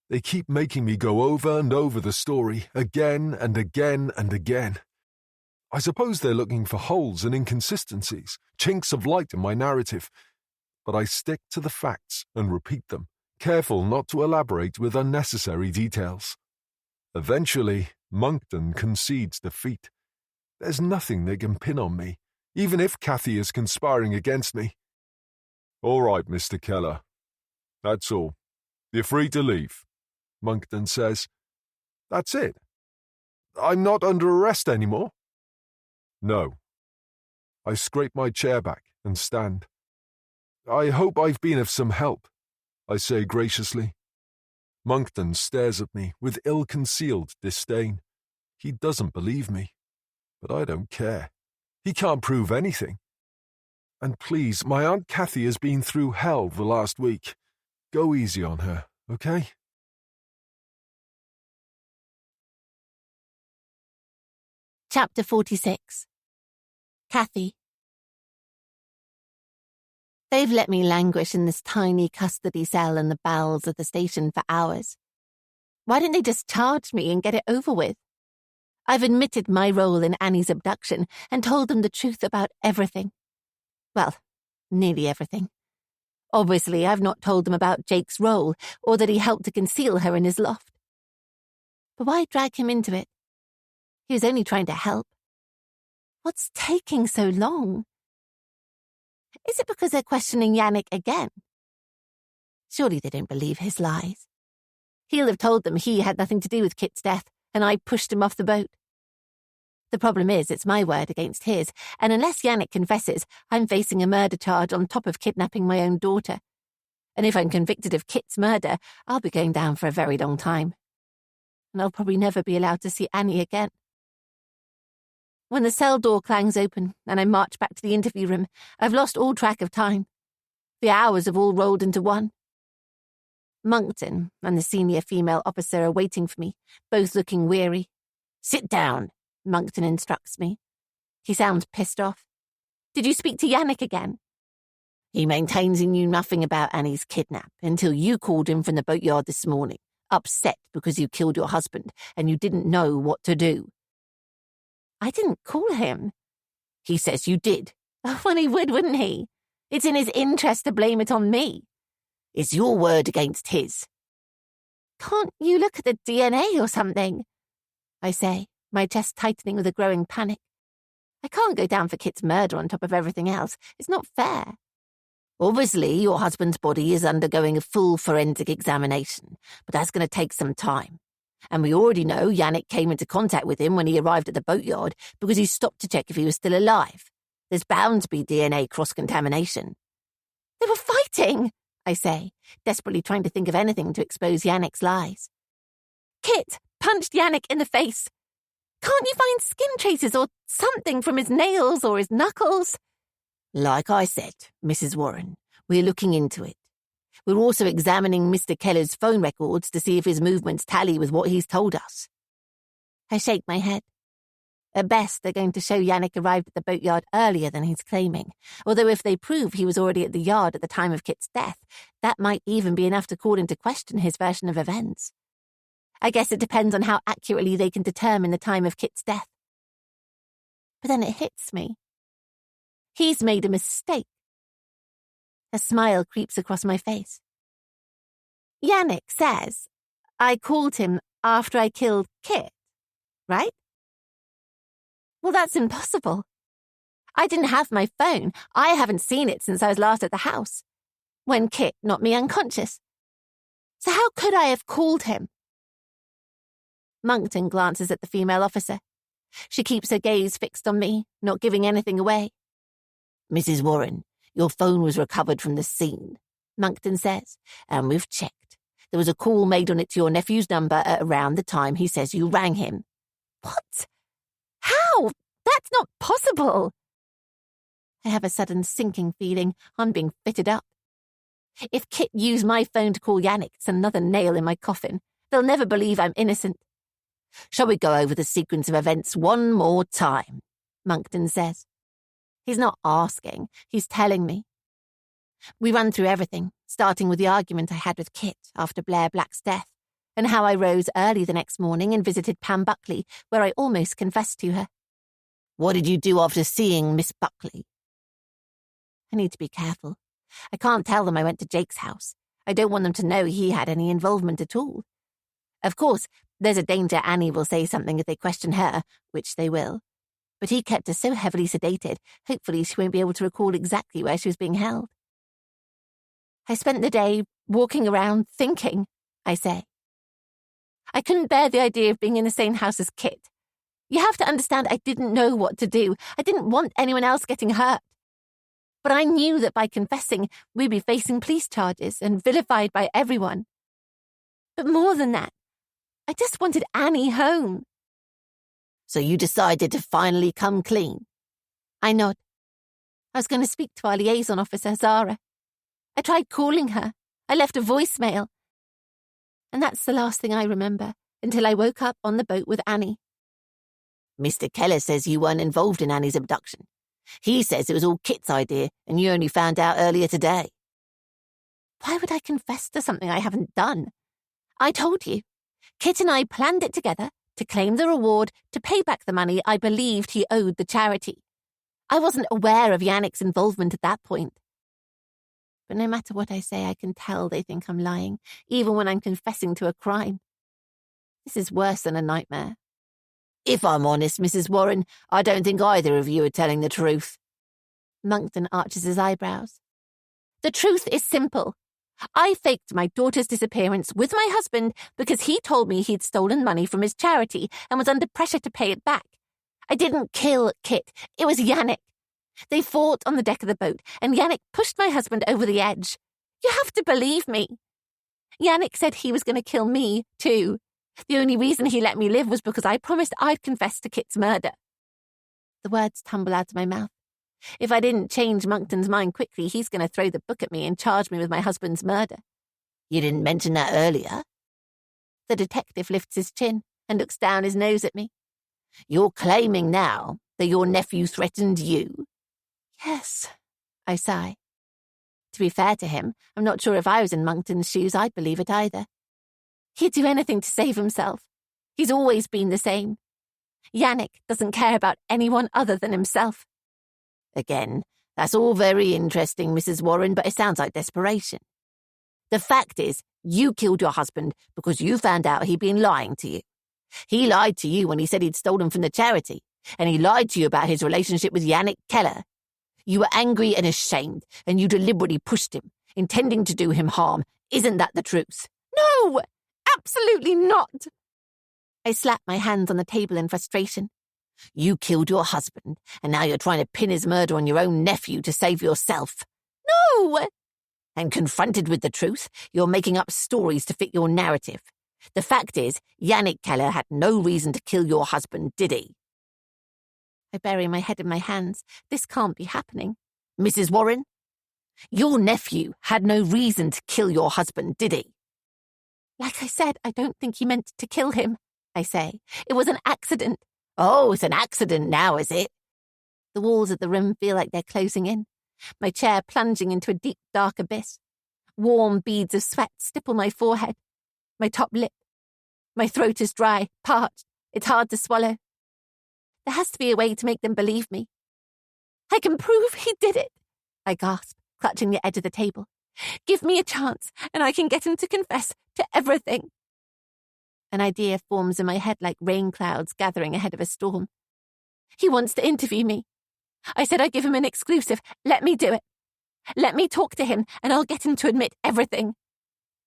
They keep making me go over and over the story, again and again and again. I suppose they're looking for holes and inconsistencies, chinks of light in my narrative. But I stick to the facts and repeat them, careful not to elaborate with unnecessary details. Eventually, Monckton concedes defeat. There's nothing they can pin on me, even if Kathy is conspiring against me. All right, Mr. Keller. That's all. You're free to leave, Monckton says. That's it? I'm not under arrest anymore? No. I scrape my chair back and stand. I hope I've been of some help, I say graciously. Monckton stares at me with ill-concealed disdain. He doesn't believe me. But I don't care. He can't prove anything. And please, my Aunt Kathy has been through hell the last week. Go easy on her, okay? Chapter 46. Kathy. They've let me languish in this tiny custody cell in the bowels of the station for hours. Why didn't they just charge me and get it over with? I've admitted my role in Annie's abduction and told them the truth about everything. Well, nearly everything. Obviously, I've not told them about Jake's role or that he helped to conceal her in his loft. But why drag him into it? He was only trying to help. What's taking so long? Is it because they're questioning Yannick again? Surely they don't believe his lies. He'll have told them he had nothing to do with Kit's death, and I pushed him off the boat. The problem is, it's my word against his, and unless Yannick confesses, I'm facing a murder charge on top of kidnapping my own daughter. And if I'm convicted of Kit's murder, I'll be going down for a very long time. And I'll probably never be allowed to see Annie again. When the cell door clangs open and I march back to the interview room, I've lost all track of time. The hours have all rolled into one. Monckton and the senior female officer are waiting for me, both looking weary. Sit down, Monckton instructs me. He sounds pissed off. Did you speak to Yannick again? He maintains he knew nothing about Annie's kidnap until you called him from the boatyard this morning, upset because you killed your husband and you didn't know what to do. I didn't call him. He says you did. Well, he would, wouldn't he? It's in his interest to blame it on me. It's your word against his. Can't you look at the DNA or something? I say, my chest tightening with a growing panic. I can't go down for Kit's murder on top of everything else. It's not fair. Obviously, your husband's body is undergoing a full forensic examination, but that's going to take some time. And we already know Yannick came into contact with him when he arrived at the boatyard because he stopped to check if he was still alive. There's bound to be DNA cross-contamination. They were fighting, I say, desperately trying to think of anything to expose Yannick's lies. Kit punched Yannick in the face. Can't you find skin traces or something from his nails or his knuckles? Like I said, Mrs. Warren, we're looking into it. We're also examining Mr. Keller's phone records to see if his movements tally with what he's told us. I shake my head. At best, they're going to show Yannick arrived at the boatyard earlier than he's claiming, although if they prove he was already at the yard at the time of Kit's death, that might even be enough to call into question his version of events. I guess it depends on how accurately they can determine the time of Kit's death. But then it hits me. He's made a mistake. A smile creeps across my face. Yannick says I called him after I killed Kit, right? Well, that's impossible. I didn't have my phone. I haven't seen it since I was last at the house, when Kit knocked me unconscious. So how could I have called him? Monkton glances at the female officer. She keeps her gaze fixed on me, not giving anything away. Mrs. Warren, your phone was recovered from the scene, Monkton says, and we've checked. There was a call made on it to your nephew's number at around the time he says you rang him. What? How? That's not possible. I have a sudden sinking feeling I'm being fitted up. If Kit used my phone to call Yannick, it's another nail in my coffin. They'll never believe I'm innocent. Shall we go over the sequence of events one more time? Monkton says. He's not asking, he's telling me. We run through everything, starting with the argument I had with Kit after Blair Black's death, and how I rose early the next morning and visited Pam Buckley, where I almost confessed to her. What did you do after seeing Miss Buckley? I need to be careful. I can't tell them I went to Jake's house. I don't want them to know he had any involvement at all. Of course, there's a danger Annie will say something if they question her, which they will. But he kept her so heavily sedated, hopefully she won't be able to recall exactly where she was being held. I spent the day walking around thinking, I say. I couldn't bear the idea of being in the same house as Kit. You have to understand I didn't know what to do. I didn't want anyone else getting hurt. But I knew that by confessing, we'd be facing police charges and vilified by everyone. But more than that, I just wanted Annie home. So you decided to finally come clean? I nod. I was going to speak to our liaison officer, Zara. I tried calling her. I left a voicemail. And that's the last thing I remember until I woke up on the boat with Annie. Mr. Keller says you weren't involved in Annie's abduction. He says it was all Kit's idea and you only found out earlier today. Why would I confess to something I haven't done? I told you. Kit and I planned it together to claim the reward to pay back the money I believed he owed the charity. I wasn't aware of Yannick's involvement at that point. But no matter what I say, I can tell they think I'm lying, even when I'm confessing to a crime. This is worse than a nightmare. If I'm honest, Mrs. Warren, I don't think either of you are telling the truth. Monkton arches his eyebrows. The truth is simple. I faked my daughter's disappearance with my husband because he told me he'd stolen money from his charity and was under pressure to pay it back. I didn't kill Kit. It was Yannick. They fought on the deck of the boat, and Yannick pushed my husband over the edge. You have to believe me. Yannick said he was going to kill me, too. The only reason he let me live was because I promised I'd confess to Kit's murder. The words tumble out of my mouth. If I didn't change Monkton's mind quickly, he's going to throw the book at me and charge me with my husband's murder. You didn't mention that earlier. The detective lifts his chin and looks down his nose at me. You're claiming now that your nephew threatened you? Yes, I sigh. To be fair to him, I'm not sure if I was in Monkton's shoes I'd believe it either. He'd do anything to save himself. He's always been the same. Yannick doesn't care about anyone other than himself. Again, that's all very interesting, Mrs. Warren, but it sounds like desperation. The fact is, you killed your husband because you found out he'd been lying to you. He lied to you when he said he'd stolen from the charity, and he lied to you about his relationship with Yannick Keller. You were angry and ashamed, and you deliberately pushed him, intending to do him harm. Isn't that the truth? No, absolutely not. I slapped my hands on the table in frustration. You killed your husband, and now you're trying to pin his murder on your own nephew to save yourself. No! And confronted with the truth, you're making up stories to fit your narrative. The fact is, Yannick Keller had no reason to kill your husband, did he? I bury my head in my hands. This can't be happening. Mrs. Warren? Your nephew had no reason to kill your husband, did he? Like I said, I don't think he meant to kill him, I say. It was an accident. Oh, it's an accident now, is it? The walls of the room feel like they're closing in. My chair plunging into a deep, dark abyss. Warm beads of sweat stipple my forehead, my top lip. My throat is dry, parched. It's hard to swallow. There has to be a way to make them believe me. I can prove he did it, I gasp, clutching the edge of the table. Give me a chance, and I can get him to confess to everything. An idea forms in my head like rain clouds gathering ahead of a storm. He wants to interview me. I said I'd give him an exclusive. Let me do it. Let me talk to him, and I'll get him to admit everything.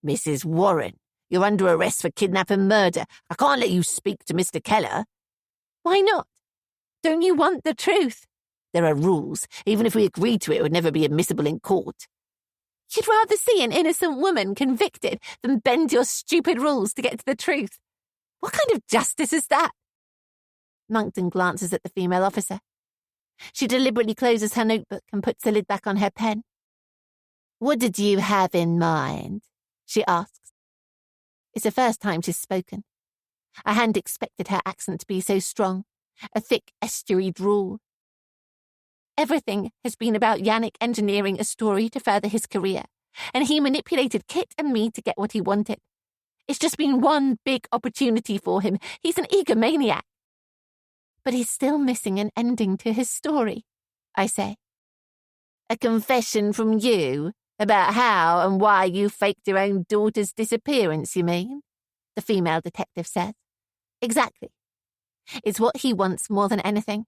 Mrs. Warren, you're under arrest for kidnap and murder. I can't let you speak to Mr. Keller. Why not? Don't you want the truth? There are rules. Even if we agreed to it, it would never be admissible in court. You'd rather see an innocent woman convicted than bend your stupid rules to get to the truth. What kind of justice is that? Monckton glances at the female officer. She deliberately closes her notebook and puts the lid back on her pen. What did you have in mind? She asks. It's the first time she's spoken. I hadn't expected her accent to be so strong, a thick estuary drawl. Everything has been about Yannick engineering a story to further his career, and he manipulated Kit and me to get what he wanted. It's just been one big opportunity for him. He's an egomaniac. But he's still missing an ending to his story, I say. A confession from you about how and why you faked your own daughter's disappearance, you mean? The female detective says. Exactly. It's what he wants more than anything.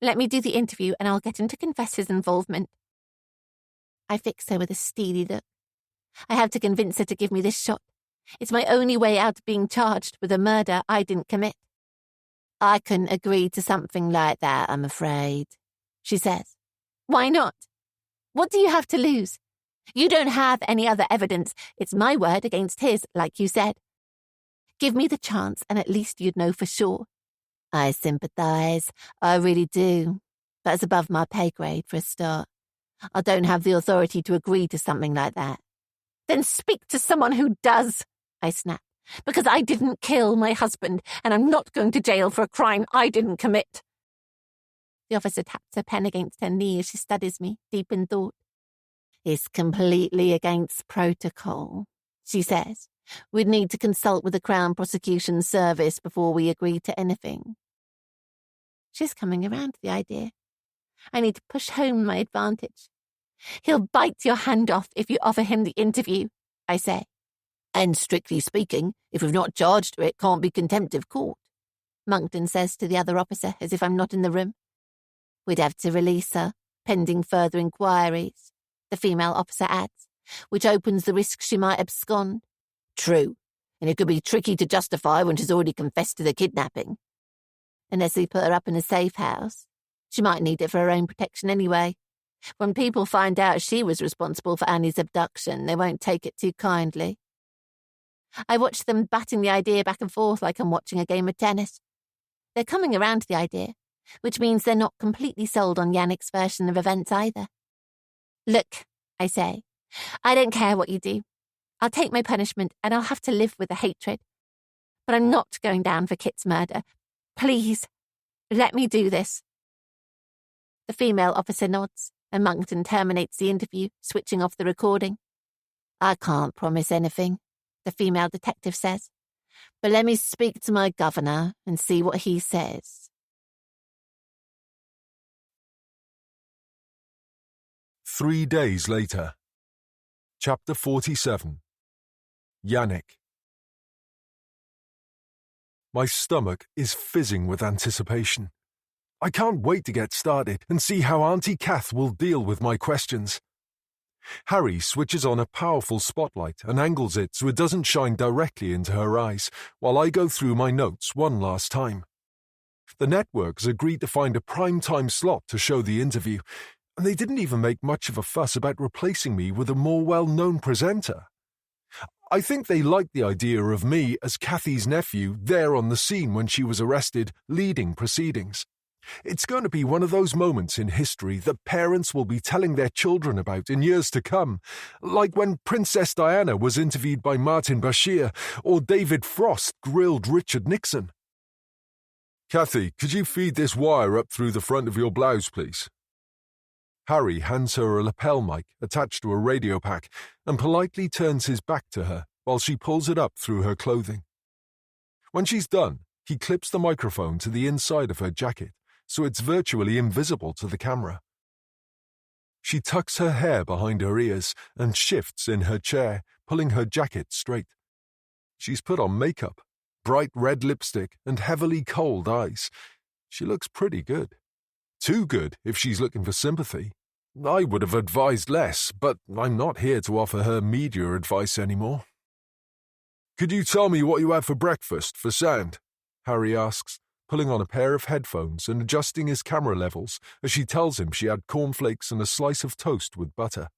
Let me do the interview and I'll get him to confess his involvement. I fix her with a steely look. I have to convince her to give me this shot. It's my only way out of being charged with a murder I didn't commit. I couldn't agree to something like that, I'm afraid, she says. Why not? What do you have to lose? You don't have any other evidence. It's my word against his, like you said. Give me the chance and at least you'd know for sure. I sympathise. I really do. That's above my pay grade for a start. I don't have the authority to agree to something like that. Then speak to someone who does, I snap, because I didn't kill my husband and I'm not going to jail for a crime I didn't commit. The officer taps her pen against her knee as she studies me, deep in thought. It's completely against protocol, she says. We'd need to consult with the Crown Prosecution Service before we agree to anything. She's coming around to the idea. I need to push home my advantage. He'll bite your hand off if you offer him the interview, I say. And strictly speaking, if we've not charged her, it can't be contempt of court, Monckton says to the other officer as if I'm not in the room. We'd have to release her, pending further inquiries, the female officer adds, which opens the risk she might abscond. True, and it could be tricky to justify when she's already confessed to the kidnapping. Unless we put her up in a safe house. She might need it for her own protection anyway. When people find out she was responsible for Annie's abduction, they won't take it too kindly. I watch them batting the idea back and forth like I'm watching a game of tennis. They're coming around to the idea, which means they're not completely sold on Yannick's version of events either. Look, I say, I don't care what you do. I'll take my punishment and I'll have to live with the hatred. But I'm not going down for Kit's murder. Please, let me do this. The female officer nods, and Monckton terminates the interview, switching off the recording. I can't promise anything, the female detective says, but let me speak to my governor and see what he says. 3 days later. Chapter 47. Yannick. My stomach is fizzing with anticipation. I can't wait to get started and see how Auntie Kath will deal with my questions. Harry switches on a powerful spotlight and angles it so it doesn't shine directly into her eyes, while I go through my notes one last time. The networks agreed to find a prime-time slot to show the interview, and they didn't even make much of a fuss about replacing me with a more well-known presenter. I think they liked the idea of me as Kathy's nephew there on the scene when she was arrested, leading proceedings. It's going to be one of those moments in history that parents will be telling their children about in years to come, like when Princess Diana was interviewed by Martin Bashir or David Frost grilled Richard Nixon. Kathy, could you feed this wire up through the front of your blouse, please? Harry hands her a lapel mic attached to a radio pack and politely turns his back to her while she pulls it up through her clothing. When she's done, he clips the microphone to the inside of her jacket, so it's virtually invisible to the camera. She tucks her hair behind her ears and shifts in her chair, pulling her jacket straight. She's put on makeup, bright red lipstick, and heavily kohled eyes. She looks pretty good. Too good if she's looking for sympathy. I would have advised less, but I'm not here to offer her media advice anymore. Could you tell me what you had for breakfast for sound? Harry asks, pulling on a pair of headphones and adjusting his camera levels as she tells him she had cornflakes and a slice of toast with butter.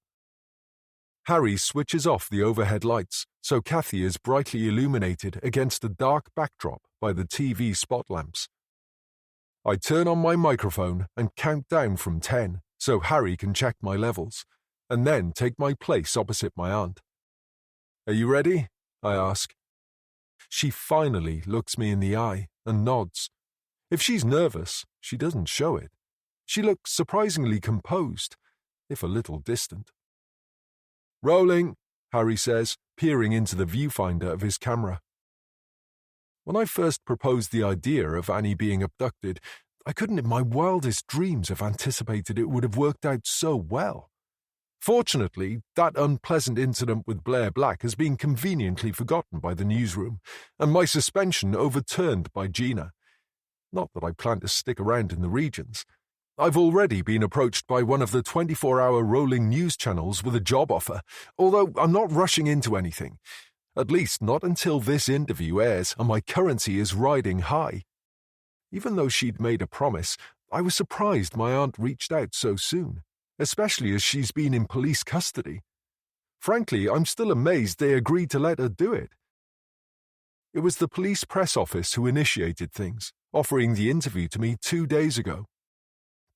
Harry switches off the overhead lights, so Kathy is brightly illuminated against a dark backdrop by the TV spot lamps. I turn on my microphone and count down from 10 so Harry can check my levels, and then take my place opposite my aunt. Are you ready? I ask. She finally looks me in the eye and nods. If she's nervous, she doesn't show it. She looks surprisingly composed, if a little distant. Rolling, Harry says, peering into the viewfinder of his camera. When I first proposed the idea of Annie being abducted, I couldn't in my wildest dreams have anticipated it would have worked out so well. Fortunately, that unpleasant incident with Blair Black has been conveniently forgotten by the newsroom, and my suspension overturned by Gina. Not that I plan to stick around in the regions. I've already been approached by one of the 24-hour rolling news channels with a job offer, although I'm not rushing into anything. At least not until this interview airs and my currency is riding high. Even though she'd made a promise, I was surprised my aunt reached out so soon, especially as she's been in police custody. Frankly, I'm still amazed they agreed to let her do it. It was the police press office who initiated things, offering the interview to me 2 days ago.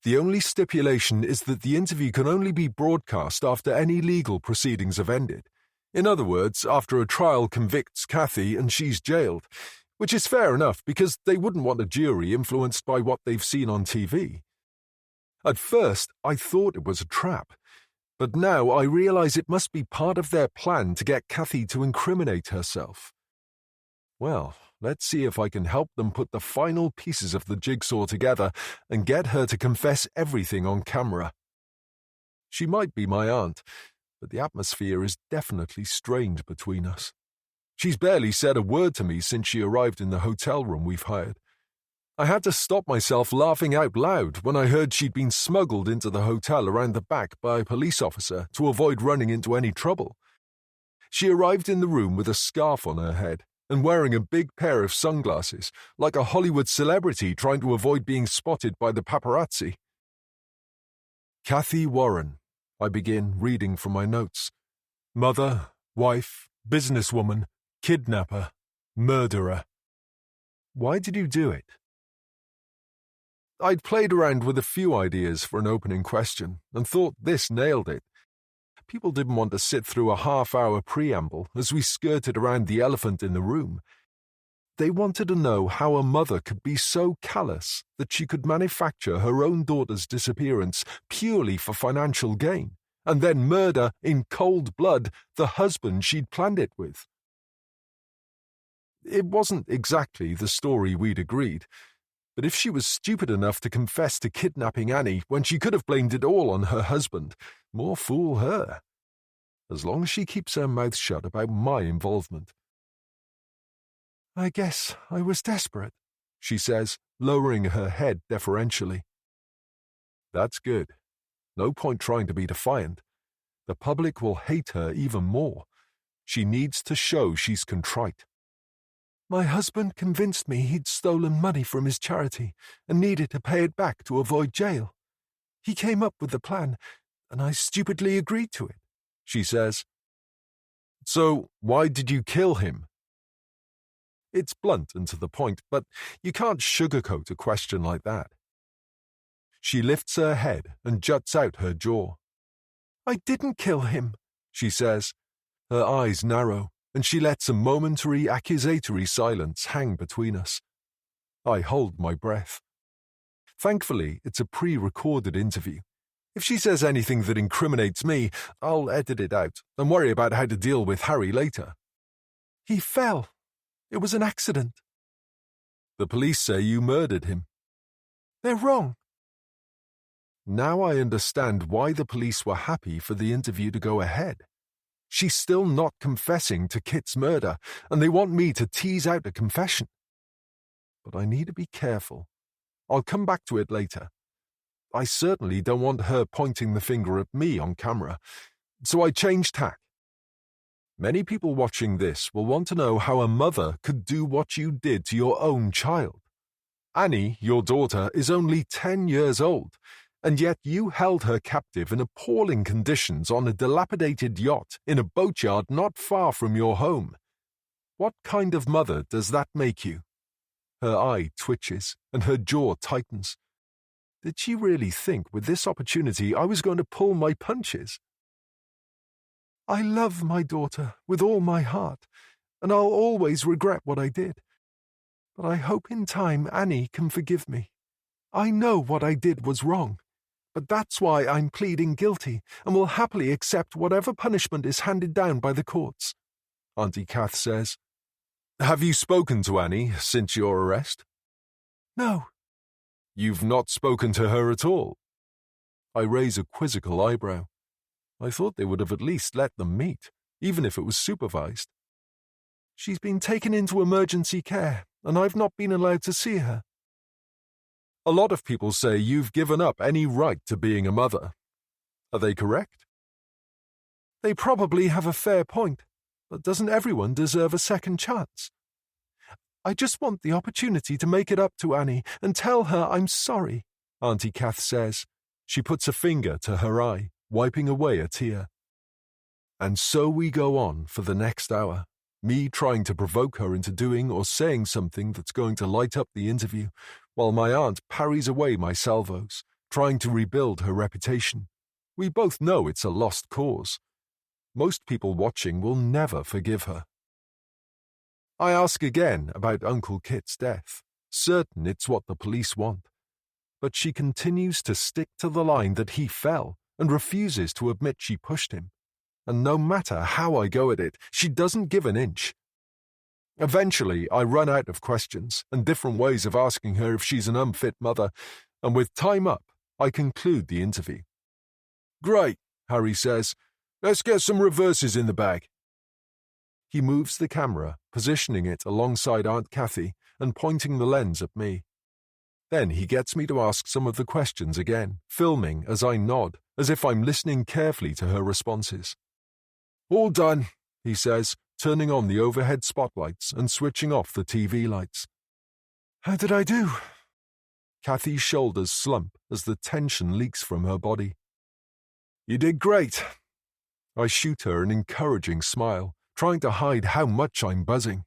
The only stipulation is that the interview can only be broadcast after any legal proceedings have ended. In other words, after a trial convicts Kathy and she's jailed, which is fair enough because they wouldn't want a jury influenced by what they've seen on TV. At first, I thought it was a trap, but now I realize it must be part of their plan to get Kathy to incriminate herself. Well, let's see if I can help them put the final pieces of the jigsaw together and get her to confess everything on camera. She might be my aunt, but the atmosphere is definitely strained between us. She's barely said a word to me since she arrived in the hotel room we've hired. I had to stop myself laughing out loud when I heard she'd been smuggled into the hotel around the back by a police officer to avoid running into any trouble. She arrived in the room with a scarf on her head and wearing a big pair of sunglasses, like a Hollywood celebrity trying to avoid being spotted by the paparazzi. Kathy Warren, I begin reading from my notes. Mother, wife, businesswoman, kidnapper, murderer. Why did you do it? I'd played around with a few ideas for an opening question and thought this nailed it. People didn't want to sit through a half-hour preamble as we skirted around the elephant in the room. They wanted to know how a mother could be so callous that she could manufacture her own daughter's disappearance purely for financial gain, and then murder in cold blood the husband she'd planned it with. It wasn't exactly the story we'd agreed, but if she was stupid enough to confess to kidnapping Annie when she could have blamed it all on her husband, more fool her. As long as she keeps her mouth shut about my involvement. I guess I was desperate, she says, lowering her head deferentially. That's good. No point trying to be defiant. The public will hate her even more. She needs to show she's contrite. My husband convinced me he'd stolen money from his charity and needed to pay it back to avoid jail. He came up with the plan, and I stupidly agreed to it, she says. So, why did you kill him? It's blunt and to the point, but you can't sugarcoat a question like that. She lifts her head and juts out her jaw. I didn't kill him, she says. Her eyes narrow, and she lets a momentary accusatory silence hang between us. I hold my breath. Thankfully, it's a pre-recorded interview. If she says anything that incriminates me, I'll edit it out and worry about how to deal with Harry later. He fell. It was an accident. The police say you murdered him. They're wrong. Now I understand why the police were happy for the interview to go ahead. She's still not confessing to Kit's murder, and they want me to tease out a confession. But I need to be careful. I'll come back to it later. I certainly don't want her pointing the finger at me on camera, so I change tack. Many people watching this will want to know how a mother could do what you did to your own child. Annie, your daughter, is only 10 years old, and yet you held her captive in appalling conditions on a dilapidated yacht in a boatyard not far from your home. What kind of mother does that make you? Her eye twitches, and her jaw tightens. Did she really think with this opportunity I was going to pull my punches? I love my daughter with all my heart, and I'll always regret what I did. But I hope in time Annie can forgive me. I know what I did was wrong, but that's why I'm pleading guilty and will happily accept whatever punishment is handed down by the courts, Auntie Kath says. Have you spoken to Annie since your arrest? No. You've not spoken to her at all? I raise a quizzical eyebrow. I thought they would have at least let them meet, even if it was supervised. She's been taken into emergency care, and I've not been allowed to see her. A lot of people say you've given up any right to being a mother. Are they correct? They probably have a fair point, but doesn't everyone deserve a second chance? I just want the opportunity to make it up to Annie and tell her I'm sorry, Auntie Kath says. She puts a finger to her eye, wiping away a tear. And so we go on for the next hour, me trying to provoke her into doing or saying something that's going to light up the interview, while my aunt parries away my salvos, trying to rebuild her reputation. We both know it's a lost cause. Most people watching will never forgive her. I ask again about Uncle Kit's death, certain it's what the police want. But she continues to stick to the line that he fell and refuses to admit she pushed him. And no matter how I go at it, she doesn't give an inch. Eventually, I run out of questions and different ways of asking her if she's an unfit mother, and with time up, I conclude the interview. Great, Harry says. Let's get some reverses in the bag. He moves the camera, positioning it alongside Aunt Kathy and pointing the lens at me. Then he gets me to ask some of the questions again, filming as I nod, as if I'm listening carefully to her responses. All done, he says, turning on the overhead spotlights and switching off the TV lights. How did I do? Kathy's shoulders slump as the tension leaks from her body. You did great. I shoot her an encouraging smile, trying to hide how much I'm buzzing.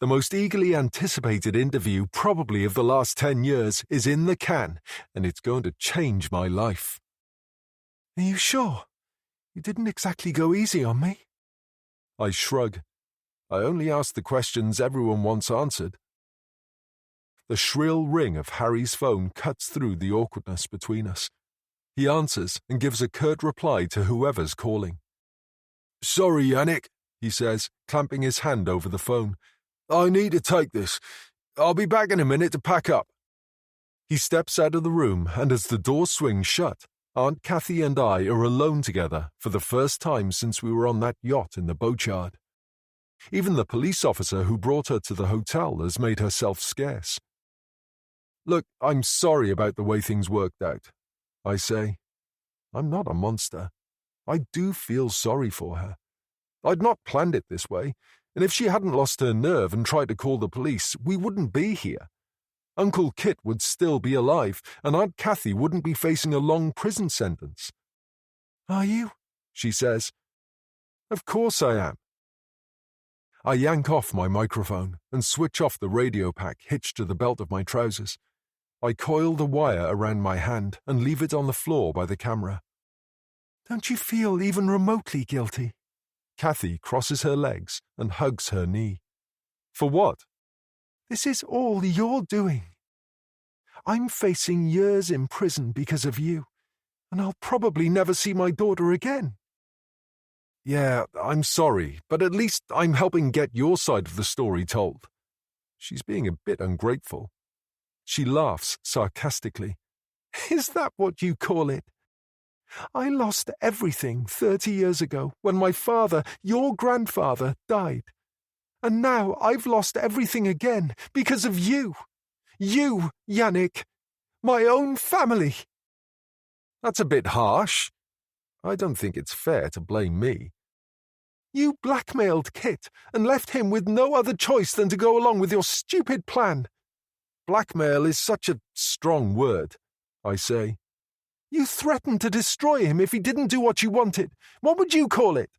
The most eagerly anticipated interview probably of the last 10 years is in the can, and it's going to change my life. Are you sure? You didn't exactly go easy on me. I shrug. I only ask the questions everyone wants answered. The shrill ring of Harry's phone cuts through the awkwardness between us. He answers and gives a curt reply to whoever's calling. Sorry, Yannick, he says, clamping his hand over the phone. I need to take this. I'll be back in a minute to pack up. He steps out of the room, and as the door swings shut, Aunt Kathy and I are alone together for the first time since we were on that yacht in the boatyard. Even the police officer who brought her to the hotel has made herself scarce. Look, I'm sorry about the way things worked out, I say. I'm not a monster. I do feel sorry for her. I'd not planned it this way, and if she hadn't lost her nerve and tried to call the police, we wouldn't be here. Uncle Kit would still be alive, and Aunt Kathy wouldn't be facing a long prison sentence. Are you? She says. Of course I am. I yank off my microphone and switch off the radio pack hitched to the belt of my trousers. I coil the wire around my hand and leave it on the floor by the camera. Don't you feel even remotely guilty? Kathy crosses her legs and hugs her knee. For what? This is all you're doing. I'm facing years in prison because of you, and I'll probably never see my daughter again. Yeah, I'm sorry, but at least I'm helping get your side of the story told. She's being a bit ungrateful. She laughs sarcastically. Is that what you call it? I lost everything 30 years ago when my father, your grandfather, died. And now I've lost everything again because of you. You, Yannick. My own family. That's a bit harsh. I don't think it's fair to blame me. You blackmailed Kit and left him with no other choice than to go along with your stupid plan. Blackmail is such a strong word, I say. You threatened to destroy him if he didn't do what you wanted. What would you call it?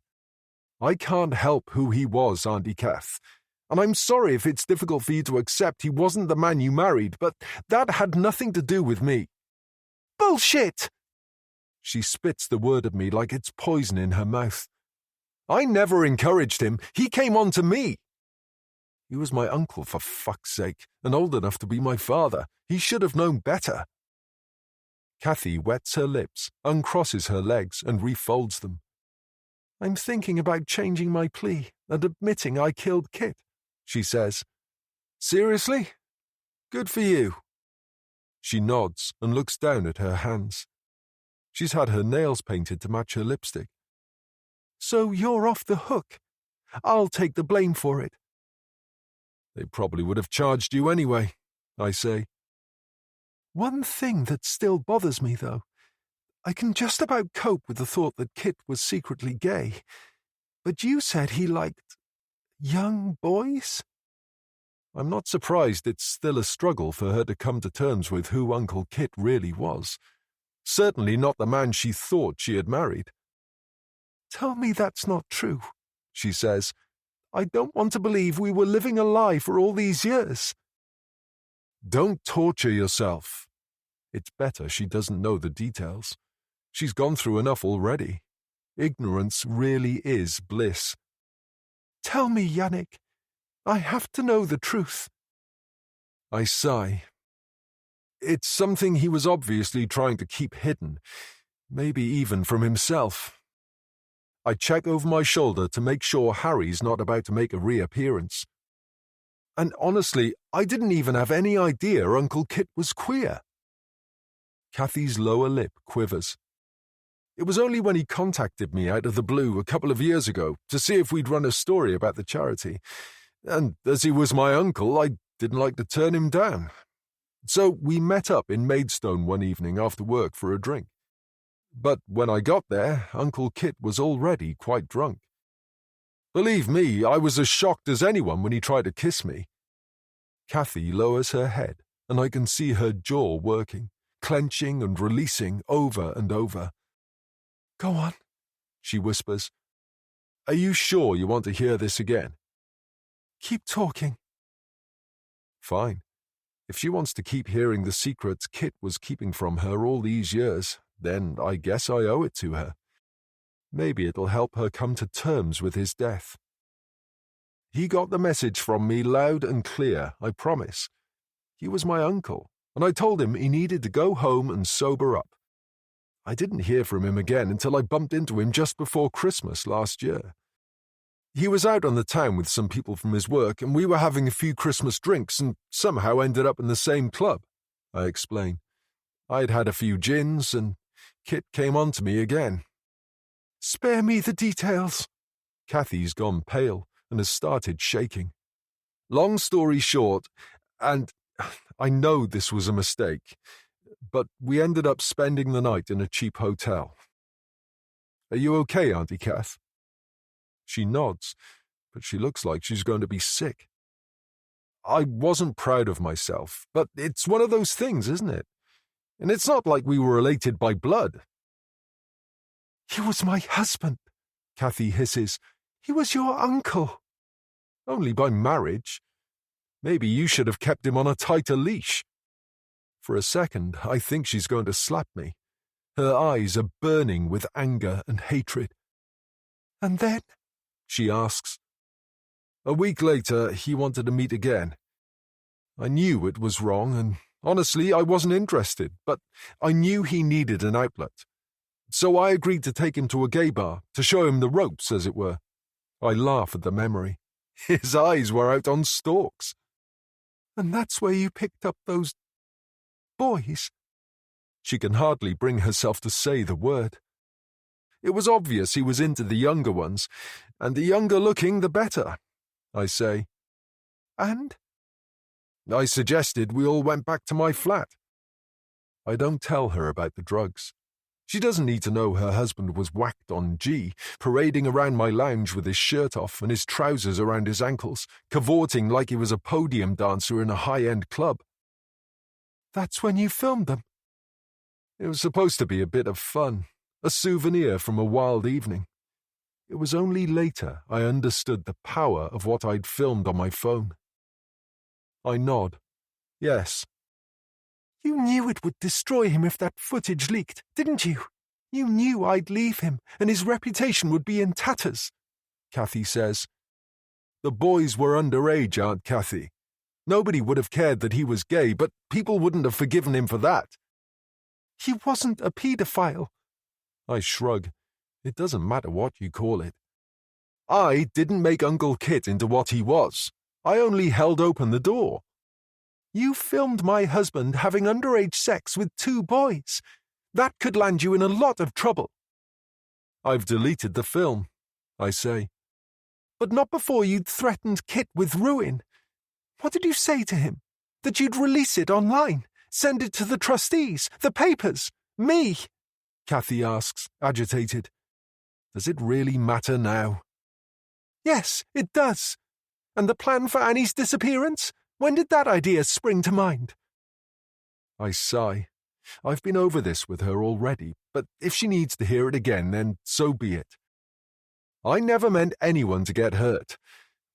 I can't help who he was, Auntie Kath. And I'm sorry if it's difficult for you to accept he wasn't the man you married, but that had nothing to do with me. Bullshit! She spits the word at me like it's poison in her mouth. I never encouraged him. He came on to me. He was my uncle, for fuck's sake, and old enough to be my father. He should have known better. Kathy wets her lips, uncrosses her legs, and refolds them. I'm thinking about changing my plea and admitting I killed Kit, she says. Seriously? Good for you. She nods and looks down at her hands. She's had her nails painted to match her lipstick. So you're off the hook. I'll take the blame for it. They probably would have charged you anyway, I say. One thing that still bothers me, though. I can just about cope with the thought that Kit was secretly gay. But you said he liked young boys? I'm not surprised it's still a struggle for her to come to terms with who Uncle Kit really was. Certainly not the man she thought she had married. Tell me that's not true, she says. I don't want to believe we were living a lie for all these years. Don't torture yourself. It's better she doesn't know the details. She's gone through enough already. Ignorance really is bliss. Tell me, Yannick. I have to know the truth. I sigh. It's something he was obviously trying to keep hidden, maybe even from himself. I check over my shoulder to make sure Harry's not about to make a reappearance. And honestly, I didn't even have any idea Uncle Kit was queer. Kathy's lower lip quivers. It was only when he contacted me out of the blue a couple of years ago to see if we'd run a story about the charity. And as he was my uncle, I didn't like to turn him down. So we met up in Maidstone one evening after work for a drink. But when I got there, Uncle Kit was already quite drunk. Believe me, I was as shocked as anyone when he tried to kiss me. Kathy lowers her head, and I can see her jaw working, clenching and releasing over and over. Go on, she whispers. Are you sure you want to hear this again? Keep talking. Fine. If she wants to keep hearing the secrets Kit was keeping from her all these years, then I guess I owe it to her. Maybe it'll help her come to terms with his death. He got the message from me loud and clear, I promise. He was my uncle, and I told him he needed to go home and sober up. I didn't hear from him again until I bumped into him just before Christmas last year. He was out on the town with some people from his work, and we were having a few Christmas drinks and somehow ended up in the same club, I explain. I'd had a few gins, and Kit came on to me again. Spare me the details. Kathy's gone pale, and has started shaking. Long story short, and I know this was a mistake, but we ended up spending the night in a cheap hotel. Are you okay, Auntie Kath? She nods, but she looks like she's going to be sick. I wasn't proud of myself, but it's one of those things, isn't it? And it's not like we were related by blood. He was my husband, Kathy hisses. He was your uncle. Only by marriage. Maybe you should have kept him on a tighter leash. For a second, I think she's going to slap me. Her eyes are burning with anger and hatred. And then? She asks. A week later, he wanted to meet again. I knew it was wrong, and honestly, I wasn't interested, but I knew he needed an outlet. So I agreed to take him to a gay bar, to show him the ropes, as it were. I laugh at the memory. His eyes were out on stalks. And that's where you picked up those boys? She can hardly bring herself to say the word. It was obvious he was into the younger ones, and the younger looking, the better, I say. And? I suggested we all went back to my flat. I don't tell her about the drugs. She doesn't need to know her husband was whacked on G, parading around my lounge with his shirt off and his trousers around his ankles, cavorting like he was a podium dancer in a high-end club. That's when you filmed them? It was supposed to be a bit of fun, a souvenir from a wild evening. It was only later I understood the power of what I'd filmed on my phone. I nod. Yes. You knew it would destroy him if that footage leaked, didn't you? You knew I'd leave him, and his reputation would be in tatters, Kathy says. The boys were underage, Aunt Kathy. Nobody would have cared that he was gay, but people wouldn't have forgiven him for that. He wasn't a paedophile. I shrug. It doesn't matter what you call it. I didn't make Uncle Kit into what he was. I only held open the door. You filmed my husband having underage sex with 2 boys. That could land you in a lot of trouble. I've deleted the film, I say. But not before you'd threatened Kit with ruin. What did you say to him? That you'd release it online? Send it to the trustees, the papers, me? Kathy asks, agitated. Does it really matter now? Yes, it does. And the plan for Annie's disappearance? When did that idea spring to mind? I sigh. I've been over this with her already, but if she needs to hear it again, then so be it. I never meant anyone to get hurt,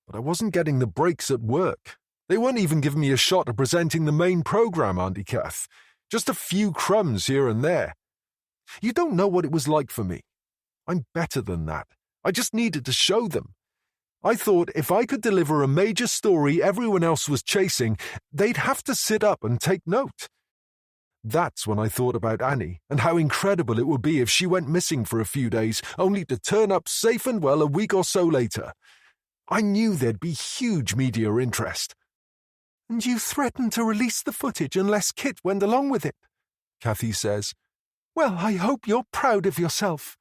but I wasn't getting the breaks at work. They weren't even giving me a shot at presenting the main program, Auntie Kath. Just a few crumbs here and there. You don't know what it was like for me. I'm better than that. I just needed to show them. I thought if I could deliver a major story everyone else was chasing, they'd have to sit up and take note. That's when I thought about Annie and how incredible it would be if she went missing for a few days, only to turn up safe and well a week or so later. I knew there'd be huge media interest. And you threatened to release the footage unless Kit went along with it, Kathy says. Well, I hope you're proud of yourself.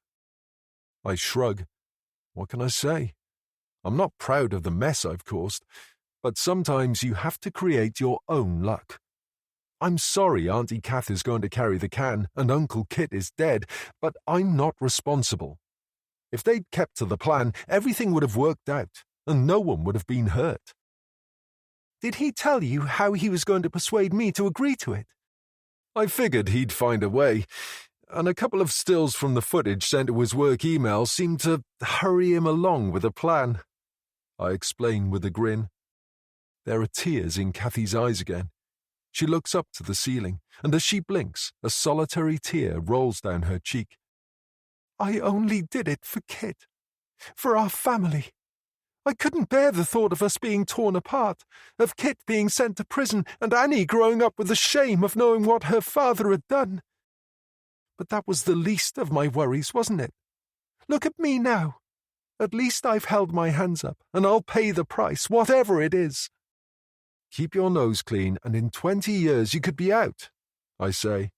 I shrug. What can I say? I'm not proud of the mess I've caused, but sometimes you have to create your own luck. I'm sorry Auntie Kath is going to carry the can and Uncle Kit is dead, but I'm not responsible. If they'd kept to the plan, everything would have worked out, and no one would have been hurt. Did he tell you how he was going to persuade me to agree to it? I figured he'd find a way, and a couple of stills from the footage sent to his work email seemed to hurry him along with a plan. I explain with a grin. There are tears in Kathy's eyes again. She looks up to the ceiling, and as she blinks, a solitary tear rolls down her cheek. I only did it for Kit. For our family. I couldn't bear the thought of us being torn apart, of Kit being sent to prison and Annie growing up with the shame of knowing what her father had done. But that was the least of my worries, wasn't it? Look at me now. At least I've held my hands up, and I'll pay the price, whatever it is. Keep your nose clean, and in 20 years you could be out, I say.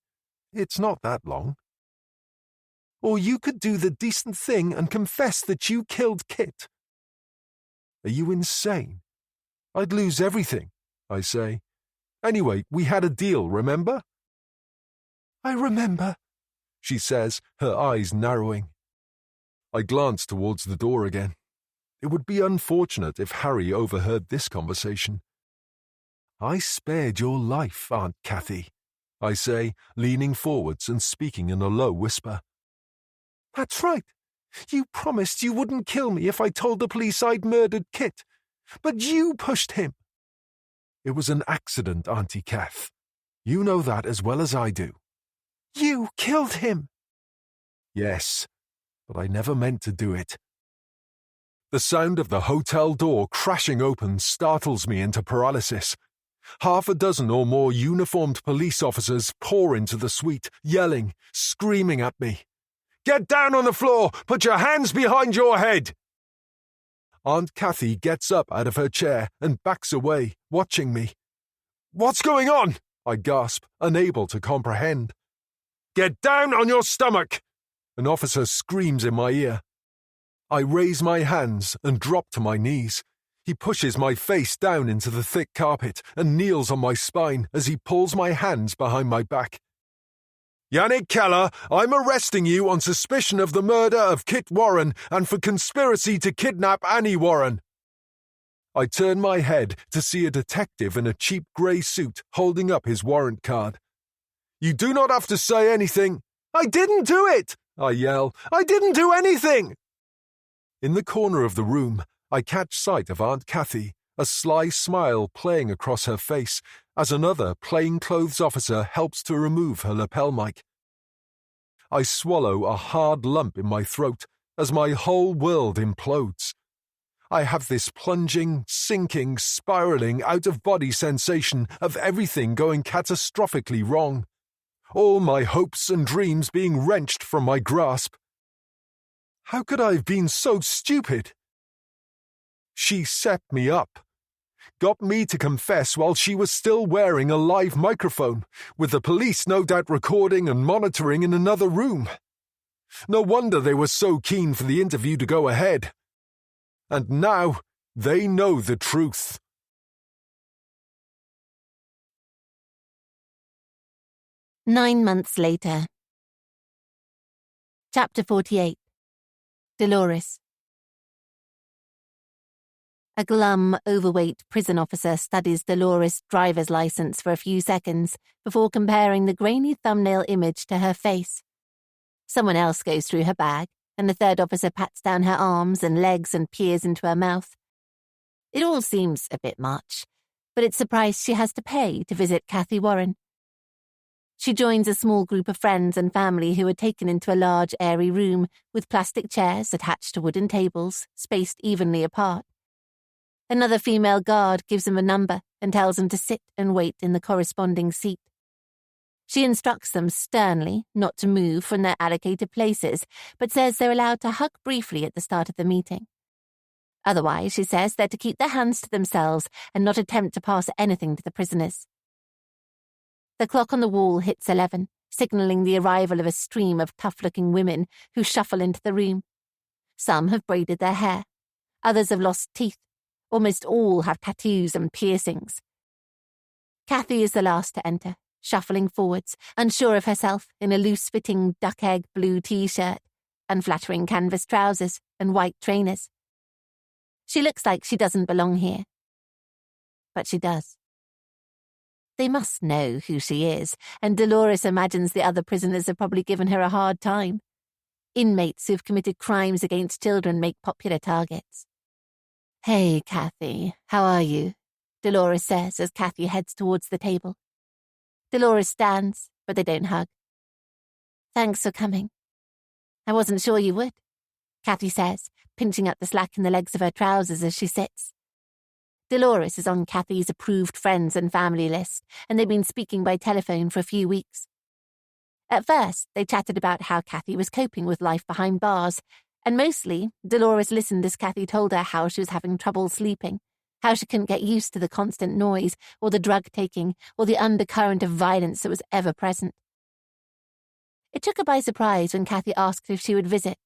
It's not that long. Or you could do the decent thing and confess that you killed Kit. Are you insane? I'd lose everything, I say. Anyway, we had a deal, remember? I remember, she says, her eyes narrowing. I glance towards the door again. It would be unfortunate if Harry overheard this conversation. I spared your life, Aunt Cathy, I say, leaning forwards and speaking in a low whisper. That's right. You promised you wouldn't kill me if I told the police I'd murdered Kit. But you pushed him. It was an accident, Auntie Kath. You know that as well as I do. You killed him. Yes, but I never meant to do it. The sound of the hotel door crashing open startles me into paralysis. Half a dozen or more uniformed police officers pour into the suite, yelling, screaming at me. Get down on the floor! Put your hands behind your head! Aunt Cathy gets up out of her chair and backs away, watching me. What's going on? I gasp, unable to comprehend. Get down on your stomach! An officer screams in my ear. I raise my hands and drop to my knees. He pushes my face down into the thick carpet and kneels on my spine as he pulls my hands behind my back. Yannick Keller, I'm arresting you on suspicion of the murder of Kit Warren and for conspiracy to kidnap Annie Warren. I turn my head to see a detective in a cheap grey suit holding up his warrant card. You do not have to say anything. I didn't do it, I yell. I didn't do anything. In the corner of the room, I catch sight of Aunt Cathy, a sly smile playing across her face as another plainclothes officer helps to remove her lapel mic. I swallow a hard lump in my throat as my whole world implodes. I have this plunging, sinking, spiraling, out-of-body sensation of everything going catastrophically wrong. All my hopes and dreams being wrenched from my grasp. How could I have been so stupid? She set me up. Got me to confess while she was still wearing a live microphone, with the police no doubt recording and monitoring in another room. No wonder they were so keen for the interview to go ahead. And now they know the truth. "9 months later. Chapter 48. Dolores. A glum, overweight prison officer studies Dolores' driver's license for a few seconds before comparing the grainy thumbnail image to her face. Someone else goes through her bag, and the third officer pats down her arms and legs and peers into her mouth. It all seems a bit much, but it's the price she has to pay to visit Cathy Warren. She joins a small group of friends and family who are taken into a large, airy room with plastic chairs attached to wooden tables, spaced evenly apart. Another female guard gives them a number and tells them to sit and wait in the corresponding seat. She instructs them sternly not to move from their allocated places, but says they're allowed to hug briefly at the start of the meeting. Otherwise, she says they're to keep their hands to themselves and not attempt to pass anything to the prisoners. The clock on the wall hits 11, signalling the arrival of a stream of tough-looking women who shuffle into the room. Some have braided their hair. Others have lost teeth. Almost all have tattoos and piercings. Cathy is the last to enter, shuffling forwards, unsure of herself in a loose-fitting duck-egg blue t-shirt, unflattering canvas trousers, and white trainers. She looks like she doesn't belong here. But she does. They must know who she is, and Dolores imagines the other prisoners have probably given her a hard time. Inmates who've committed crimes against children make popular targets. "Hey, Cathy, how are you?" Dolores says as Cathy heads towards the table. Dolores stands, but they don't hug. "Thanks for coming." "I wasn't sure you would," Cathy says, pinching up the slack in the legs of her trousers as she sits. Dolores is on Cathy's approved friends and family list, and they've been speaking by telephone for a few weeks. At first, they chatted about how Cathy was coping with life behind bars, and mostly, Dolores listened as Cathy told her how she was having trouble sleeping, how she couldn't get used to the constant noise, or the drug-taking, or the undercurrent of violence that was ever present. It took her by surprise when Cathy asked if she would visit.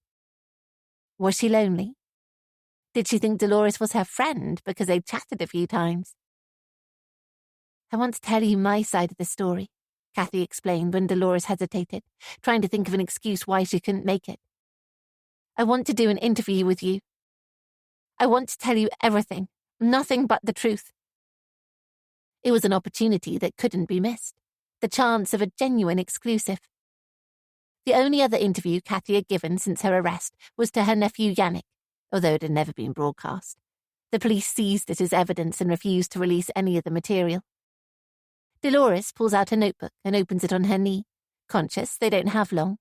Was she lonely? Did she think Dolores was her friend because they'd chatted a few times? I want to tell you my side of the story, Kathy explained when Dolores hesitated, trying to think of an excuse why she couldn't make it. I want to do an interview with you. I want to tell you everything, nothing but the truth. It was an opportunity that couldn't be missed, the chance of a genuine exclusive. The only other interview Kathy had given since her arrest was to her nephew Yannick, although it had never been broadcast. The police seized it as evidence and refused to release any of the material. Dolores pulls out her notebook and opens it on her knee, conscious they don't have long.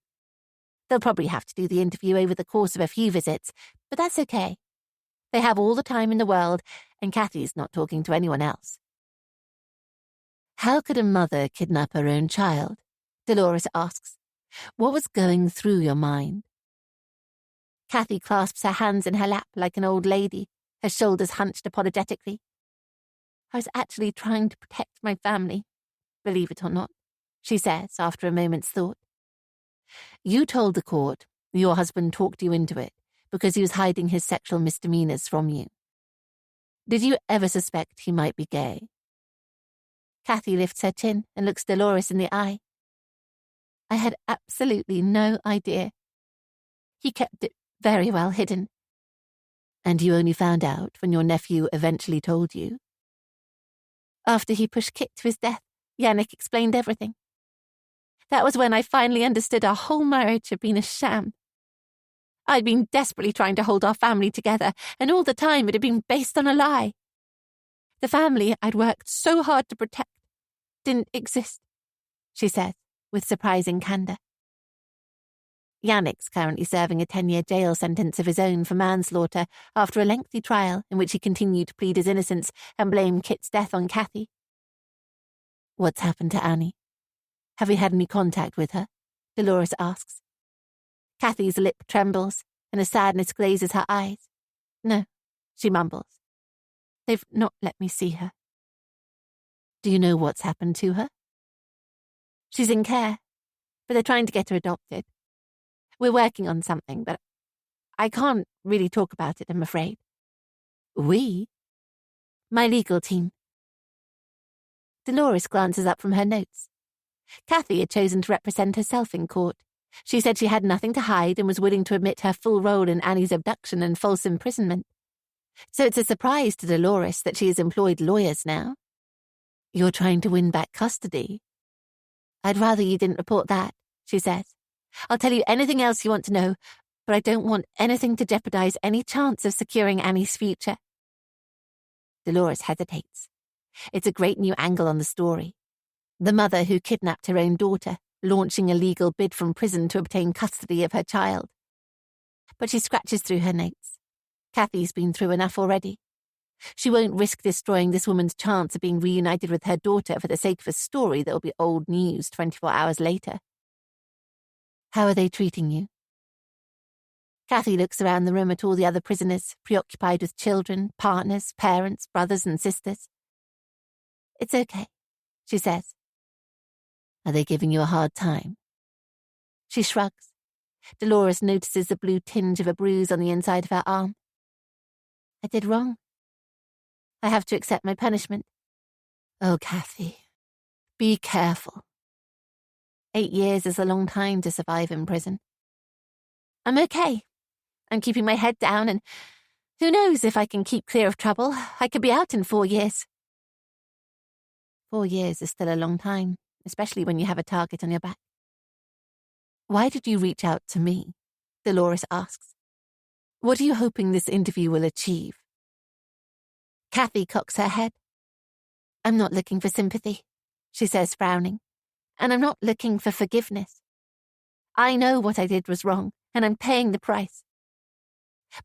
They'll probably have to do the interview over the course of a few visits, but that's okay. They have all the time in the world, and Kathy's not talking to anyone else. How could a mother kidnap her own child? Dolores asks. What was going through your mind? Kathy clasps her hands in her lap like an old lady, her shoulders hunched apologetically. I was actually trying to protect my family, believe it or not, she says after a moment's thought. You told the court your husband talked you into it because he was hiding his sexual misdemeanors from you. Did you ever suspect he might be gay? Kathy lifts her chin and looks Dolores in the eye. I had absolutely no idea. He kept it very well hidden. And you only found out when your nephew eventually told you? After he pushed Kit to his death, Yannick explained everything. That was when I finally understood our whole marriage had been a sham. I'd been desperately trying to hold our family together, and all the time it had been based on a lie. The family I'd worked so hard to protect didn't exist, she says, with surprising candour. Yannick's currently serving a 10-year jail sentence of his own for manslaughter after a lengthy trial in which he continued to plead his innocence and blame Kit's death on Kathy. What's happened to Annie? Have you had any contact with her? Dolores asks. Kathy's lip trembles and a sadness glazes her eyes. No, she mumbles. They've not let me see her. Do you know what's happened to her? She's in care, but they're trying to get her adopted. We're working on something, but I can't really talk about it, I'm afraid. We? My legal team. Dolores glances up from her notes. Kathy had chosen to represent herself in court. She said she had nothing to hide and was willing to admit her full role in Annie's abduction and false imprisonment. So it's a surprise to Dolores that she has employed lawyers now. You're trying to win back custody. I'd rather you didn't report that, she says. I'll tell you anything else you want to know, but I don't want anything to jeopardize any chance of securing Annie's future. Dolores hesitates. It's a great new angle on the story. The mother who kidnapped her own daughter, launching a legal bid from prison to obtain custody of her child. But she scratches through her notes. Kathy's been through enough already. She won't risk destroying this woman's chance of being reunited with her daughter for the sake of a story that will be old news 24 hours later. How are they treating you? Kathy looks around the room at all the other prisoners, preoccupied with children, partners, parents, brothers and sisters. It's okay, she says. Are they giving you a hard time? She shrugs. Dolores notices the blue tinge of a bruise on the inside of her arm. I did wrong. I have to accept my punishment. Oh, Kathy, be careful. 8 years is a long time to survive in prison. I'm okay. I'm keeping my head down, and who knows if I can keep clear of trouble. I could be out in 4 years. 4 years is still a long time, especially when you have a target on your back. Why did you reach out to me? Dolores asks. What are you hoping this interview will achieve? Kathy cocks her head. I'm not looking for sympathy, she says, frowning. And I'm not looking for forgiveness. I know what I did was wrong, and I'm paying the price.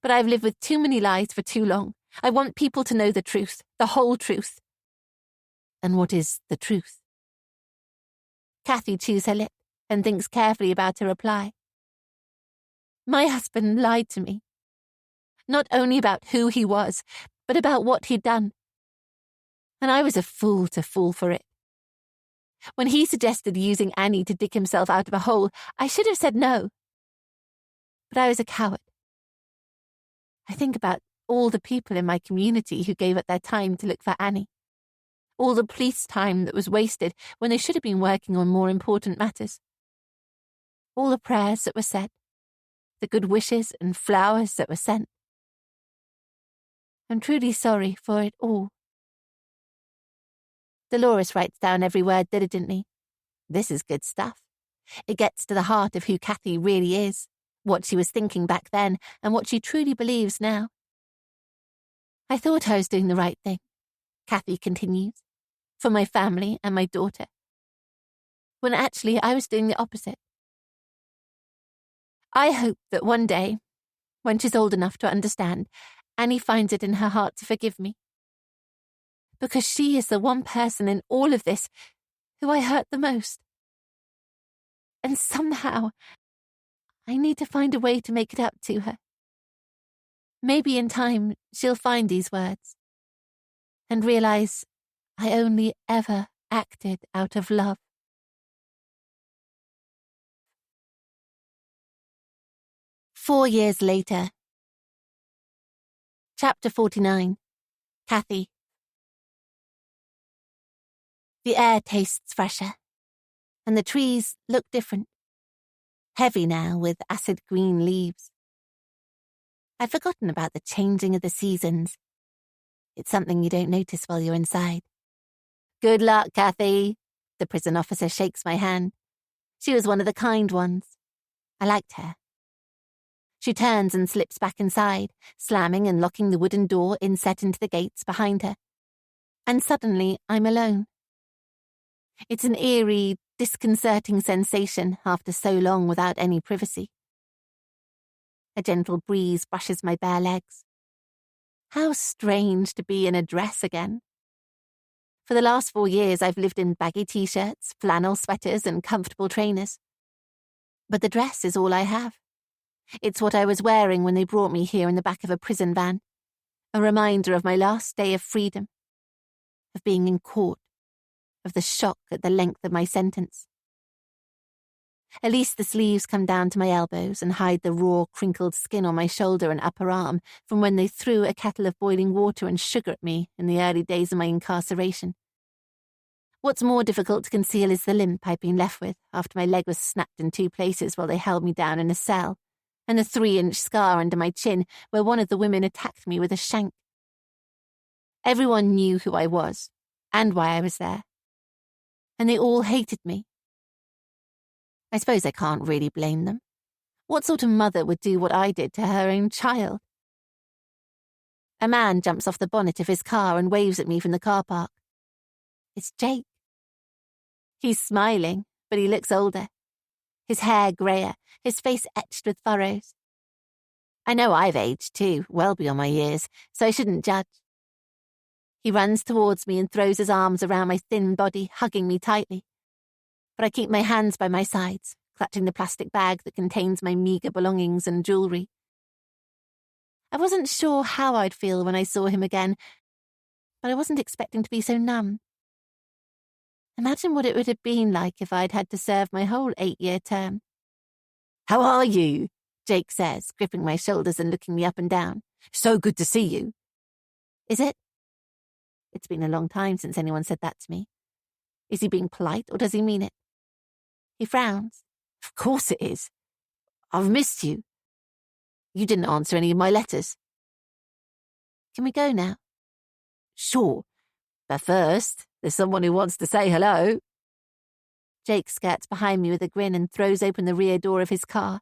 But I've lived with too many lies for too long. I want people to know the truth, the whole truth. And what is the truth? Kathy chews her lip and thinks carefully about her reply. My husband lied to me. Not only about who he was, but about what he'd done. And I was a fool to fall for it. When he suggested using Annie to dig himself out of a hole, I should have said no. But I was a coward. I think about all the people in my community who gave up their time to look for Annie. All the police time that was wasted when they should have been working on more important matters. All the prayers that were said, the good wishes and flowers that were sent. I'm truly sorry for it all. Dolores writes down every word diligently. This is good stuff. It gets to the heart of who Kathy really is, what she was thinking back then, and what she truly believes now. I thought I was doing the right thing, Kathy continues, for my family and my daughter, when actually I was doing the opposite. I hope that one day, when she's old enough to understand, Annie finds it in her heart to forgive me. Because she is the one person in all of this who I hurt the most. And somehow, I need to find a way to make it up to her. Maybe in time she'll find these words and realize I only ever acted out of love. "4 years later. Chapter 49. Kathy. The air tastes fresher, and the trees look different. Heavy now with acid green leaves. I'd forgotten about the changing of the seasons. It's something you don't notice while you're inside. Good luck, Kathy. The prison officer shakes my hand. She was one of the kind ones. I liked her. She turns and slips back inside, slamming and locking the wooden door inset into the gates behind her. And suddenly I'm alone. It's an eerie, disconcerting sensation after so long without any privacy. A gentle breeze brushes my bare legs. How strange to be in a dress again. For the last 4 years I've lived in baggy t-shirts, flannel sweaters and comfortable trainers. But the dress is all I have. It's what I was wearing when they brought me here in the back of a prison van. A reminder of my last day of freedom. Of being in court. Of the shock at the length of my sentence. At least the sleeves come down to my elbows and hide the raw, crinkled skin on my shoulder and upper arm from when they threw a kettle of boiling water and sugar at me in the early days of my incarceration. What's more difficult to conceal is the limp I'd been left with after my leg was snapped in 2 places while they held me down in a cell, and the 3-inch scar under my chin where one of the women attacked me with a shank. Everyone knew who I was, and why I was there. And they all hated me. I suppose I can't really blame them. What sort of mother would do what I did to her own child? A man jumps off the bonnet of his car and waves at me from the car park. It's Jake. He's smiling, but he looks older. His hair greyer, his face etched with furrows. I know I've aged too, well beyond my years, so I shouldn't judge. He runs towards me and throws his arms around my thin body, hugging me tightly. But I keep my hands by my sides, clutching the plastic bag that contains my meagre belongings and jewellery. I wasn't sure how I'd feel when I saw him again, but I wasn't expecting to be so numb. Imagine what it would have been like if I'd had to serve my whole 8-year term. "How are you?" Jake says, gripping my shoulders and looking me up and down. "So good to see you." Is it? It's been a long time since anyone said that to me. Is he being polite or does he mean it? He frowns. "Of course it is. I've missed you. You didn't answer any of my letters." "Can we go now?" "Sure. But first, there's someone who wants to say hello." Jake skirts behind me with a grin and throws open the rear door of his car.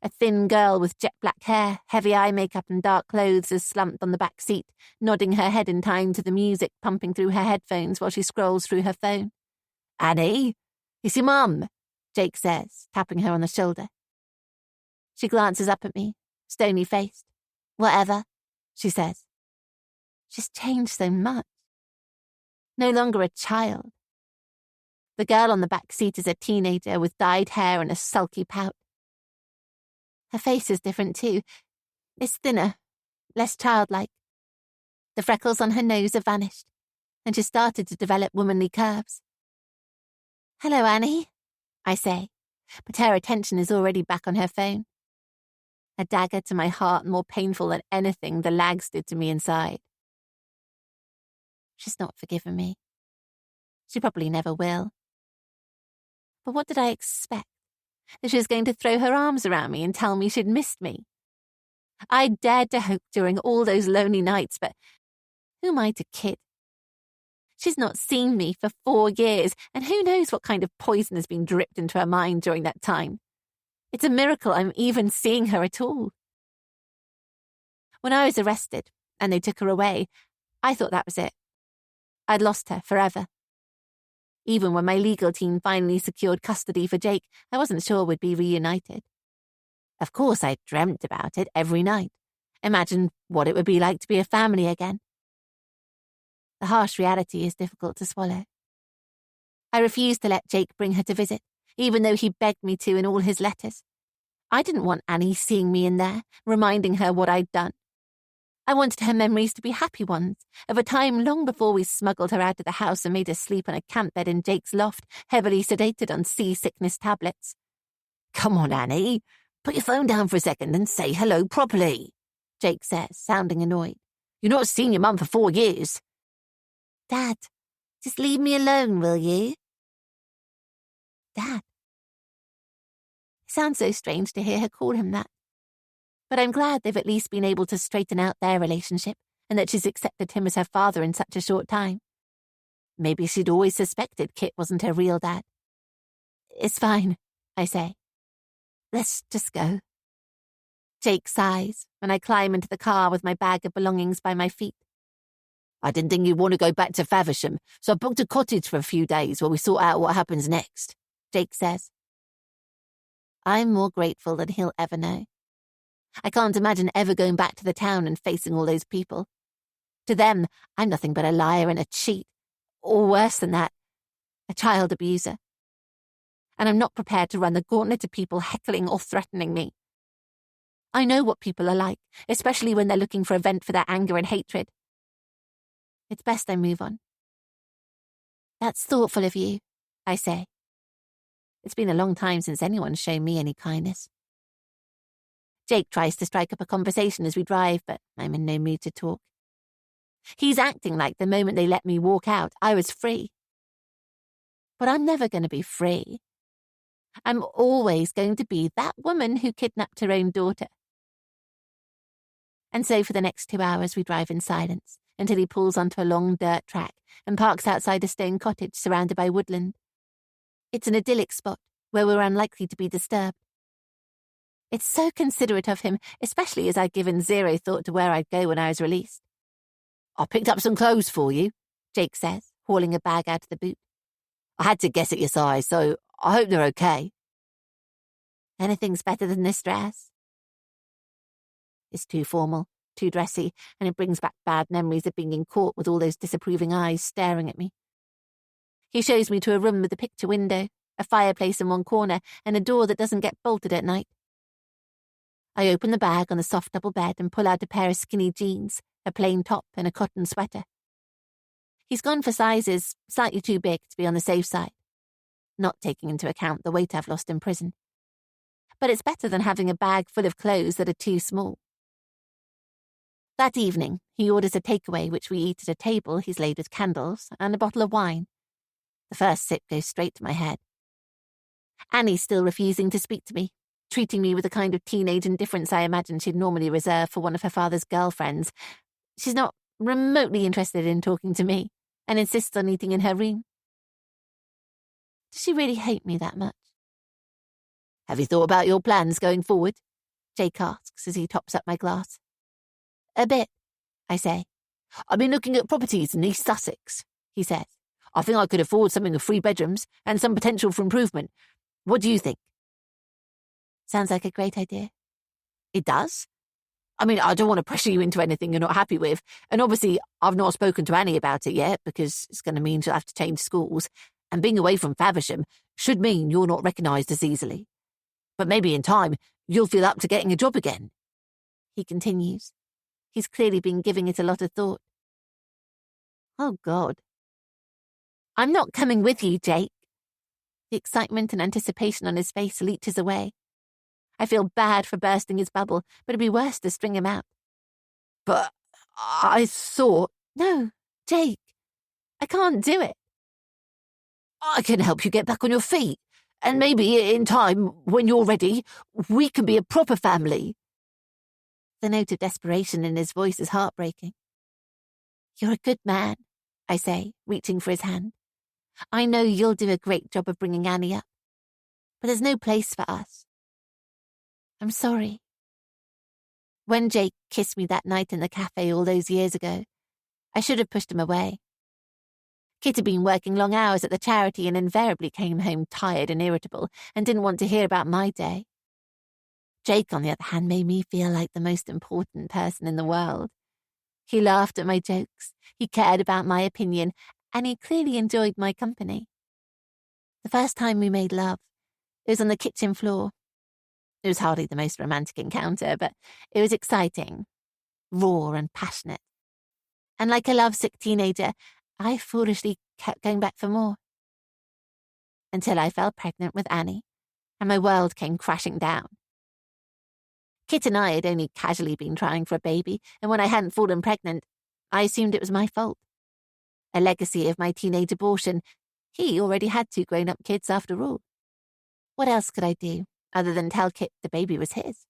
A thin girl with jet black hair, heavy eye makeup and dark clothes is slumped on the back seat, nodding her head in time to the music pumping through her headphones while she scrolls through her phone. "Annie, it's your mum," Jake says, tapping her on the shoulder. She glances up at me, stony-faced. "Whatever," she says. She's changed so much. No longer a child. The girl on the back seat is a teenager with dyed hair and a sulky pout. Her face is different too. It's thinner, less childlike. The freckles on her nose have vanished, and she's started to develop womanly curves. "Hello, Annie," I say, but her attention is already back on her phone. a dagger to my heart more painful than anything the lags did to me inside. She's not forgiven me. She probably never will. But what did I expect? That she was going to throw her arms around me and tell me she'd missed me. I dared to hope during all those lonely nights, but who am I to kid? She's not seen me for 4 years, and who knows what kind of poison has been dripped into her mind during that time. It's a miracle I'm even seeing her at all. When I was arrested and they took her away, I thought that was it. I'd lost her forever. Even when my legal team finally secured custody for Jake, I wasn't sure we'd be reunited. Of course, I dreamt about it every night, imagined what it would be like to be a family again. The harsh reality is difficult to swallow. I refused to let Jake bring her to visit, even though he begged me to in all his letters. I didn't want Annie seeing me in there, reminding her what I'd done. I wanted her memories to be happy ones, of a time long before we smuggled her out of the house and made her sleep on a camp bed in Jake's loft, heavily sedated on seasickness tablets. Come on, Annie. Put your phone down for a second and say hello properly, Jake says, sounding annoyed. You're not seeing your mum for 4 years. Dad, just leave me alone, will you? Dad. It sounds so strange to hear her call him that. But I'm glad they've at least been able to straighten out their relationship and that she's accepted him as her father in such a short time. Maybe she'd always suspected Kit wasn't her real dad. It's fine, I say. Let's just go. Jake sighs when I climb into the car with my bag of belongings by my feet. I didn't think you'd want to go back to Faversham, so I booked a cottage for a few days while we sort out what happens next, Jake says. I'm more grateful than he'll ever know. I can't imagine ever going back to the town and facing all those people. To them, I'm nothing but a liar and a cheat, or worse than that, a child abuser. And I'm not prepared to run the gauntlet of people heckling or threatening me. I know what people are like, especially when they're looking for a vent for their anger and hatred. It's best I move on. That's thoughtful of you, I say. It's been a long time since anyone's shown me any kindness. Jake tries to strike up a conversation as we drive, but I'm in no mood to talk. He's acting like the moment they let me walk out, I was free. But I'm never going to be free. I'm always going to be that woman who kidnapped her own daughter. And so for the next 2 hours we drive in silence, until he pulls onto a long dirt track and parks outside a stone cottage surrounded by woodland. It's an idyllic spot where we're unlikely to be disturbed. It's so considerate of him, especially as I'd given zero thought to where I'd go when I was released. I picked up some clothes for you, Jake says, hauling a bag out of the boot. I had to guess at your size, so I hope they're okay. Anything's better than this dress. It's too formal, too dressy, and it brings back bad memories of being in court with all those disapproving eyes staring at me. He shows me to a room with a picture window, a fireplace in one corner, and a door that doesn't get bolted at night. I open the bag on the soft double bed and pull out a pair of skinny jeans, a plain top and a cotton sweater. He's gone for sizes slightly too big to be on the safe side, not taking into account the weight I've lost in prison. But it's better than having a bag full of clothes that are too small. That evening, he orders a takeaway which we eat at a table he's laid with candles and a bottle of wine. The first sip goes straight to my head. Annie's still refusing to speak to me, treating me with the kind of teenage indifference I imagined she'd normally reserve for one of her father's girlfriends. She's not remotely interested in talking to me and insists on eating in her room. Does she really hate me that much? Have you thought about your plans going forward? Jake asks as he tops up my glass. A bit, I say. I've been looking at properties in East Sussex, he says. I think I could afford something with 3 bedrooms and some potential for improvement. What do you think? Sounds like a great idea. It does? I mean, I don't want to pressure you into anything you're not happy with, and obviously I've not spoken to Annie about it yet because it's going to mean she'll have to change schools, and being away from Faversham should mean you're not recognised as easily. But maybe in time, you'll feel up to getting a job again. He continues. He's clearly been giving it a lot of thought. Oh, God. I'm not coming with you, Jake. The excitement and anticipation on his face leeches away. I feel bad for bursting his bubble, but it'd be worse to string him out. But I thought... No, Jake, I can't do it. I can help you get back on your feet. And maybe in time, when you're ready, we can be a proper family. The note of desperation in his voice is heartbreaking. You're a good man, I say, reaching for his hand. I know you'll do a great job of bringing Annie up, but there's no place for us. I'm sorry. When Jake kissed me that night in the cafe all those years ago, I should have pushed him away. Kit had been working long hours at the charity and invariably came home tired and irritable and didn't want to hear about my day. Jake, on the other hand, made me feel like the most important person in the world. He laughed at my jokes, he cared about my opinion, and he clearly enjoyed my company. The first time we made love, it was on the kitchen floor. It was hardly the most romantic encounter, but it was exciting, raw and passionate. And like a lovesick teenager, I foolishly kept going back for more. Until I fell pregnant with Annie, and my world came crashing down. Kit and I had only casually been trying for a baby, and when I hadn't fallen pregnant, I assumed it was my fault. A legacy of my teenage abortion. He already had 2 grown-up kids after all. What else could I do, other than tell Kit the baby was his?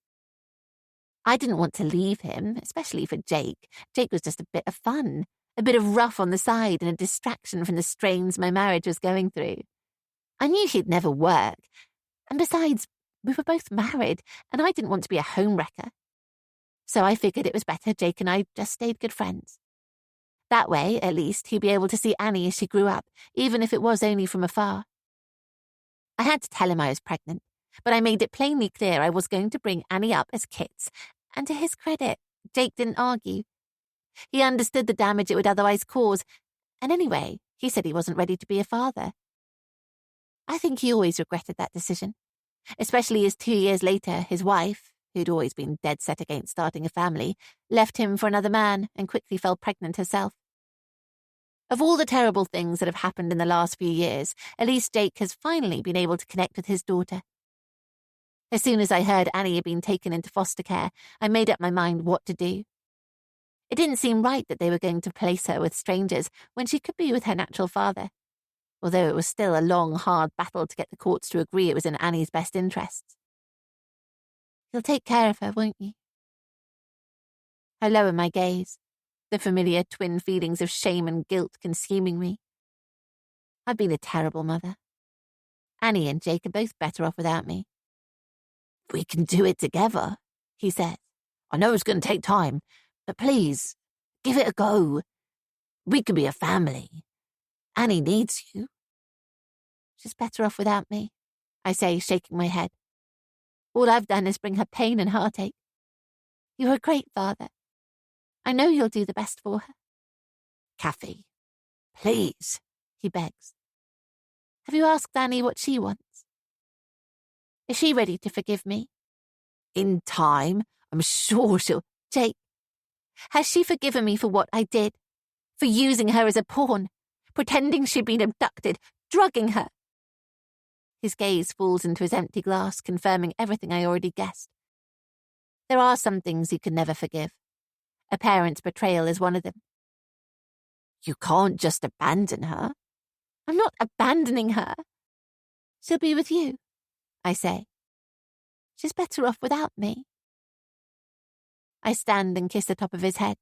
I didn't want to leave him, especially for Jake. Jake was just a bit of fun, a bit of rough on the side and a distraction from the strains my marriage was going through. I knew he'd never work, and besides, we were both married, and I didn't want to be a homewrecker. So I figured it was better Jake and I just stayed good friends. That way, at least, he'd be able to see Annie as she grew up, even if it was only from afar. I had to tell him I was pregnant, but I made it plainly clear I was going to bring Annie up as Kit's, and to his credit, Jake didn't argue. He understood the damage it would otherwise cause, and anyway, he said he wasn't ready to be a father. I think he always regretted that decision, especially as 2 years later his wife, who'd always been dead set against starting a family, left him for another man and quickly fell pregnant herself. Of all the terrible things that have happened in the last few years, at least Jake has finally been able to connect with his daughter. As soon as I heard Annie had been taken into foster care, I made up my mind what to do. It didn't seem right that they were going to place her with strangers when she could be with her natural father, although it was still a long, hard battle to get the courts to agree it was in Annie's best interests. You'll take care of her, won't you? I lower my gaze, the familiar twin feelings of shame and guilt consuming me. I've been a terrible mother. Annie and Jake are both better off without me. We can do it together, he said. I know it's going to take time, but please, give it a go. We can be a family. Annie needs you. She's better off without me, I say, shaking my head. All I've done is bring her pain and heartache. You're a great father. I know you'll do the best for her. Kathy, please, he begs. Have you asked Annie what she wants? Is she ready to forgive me? In time, I'm sure she'll... Jake, has she forgiven me for what I did? For using her as a pawn? Pretending she'd been abducted? Drugging her? His gaze falls into his empty glass, confirming everything I already guessed. There are some things you can never forgive. A parent's betrayal is one of them. You can't just abandon her. I'm not abandoning her. She'll be with you, I say. She's better off without me. I stand and kiss the top of his head.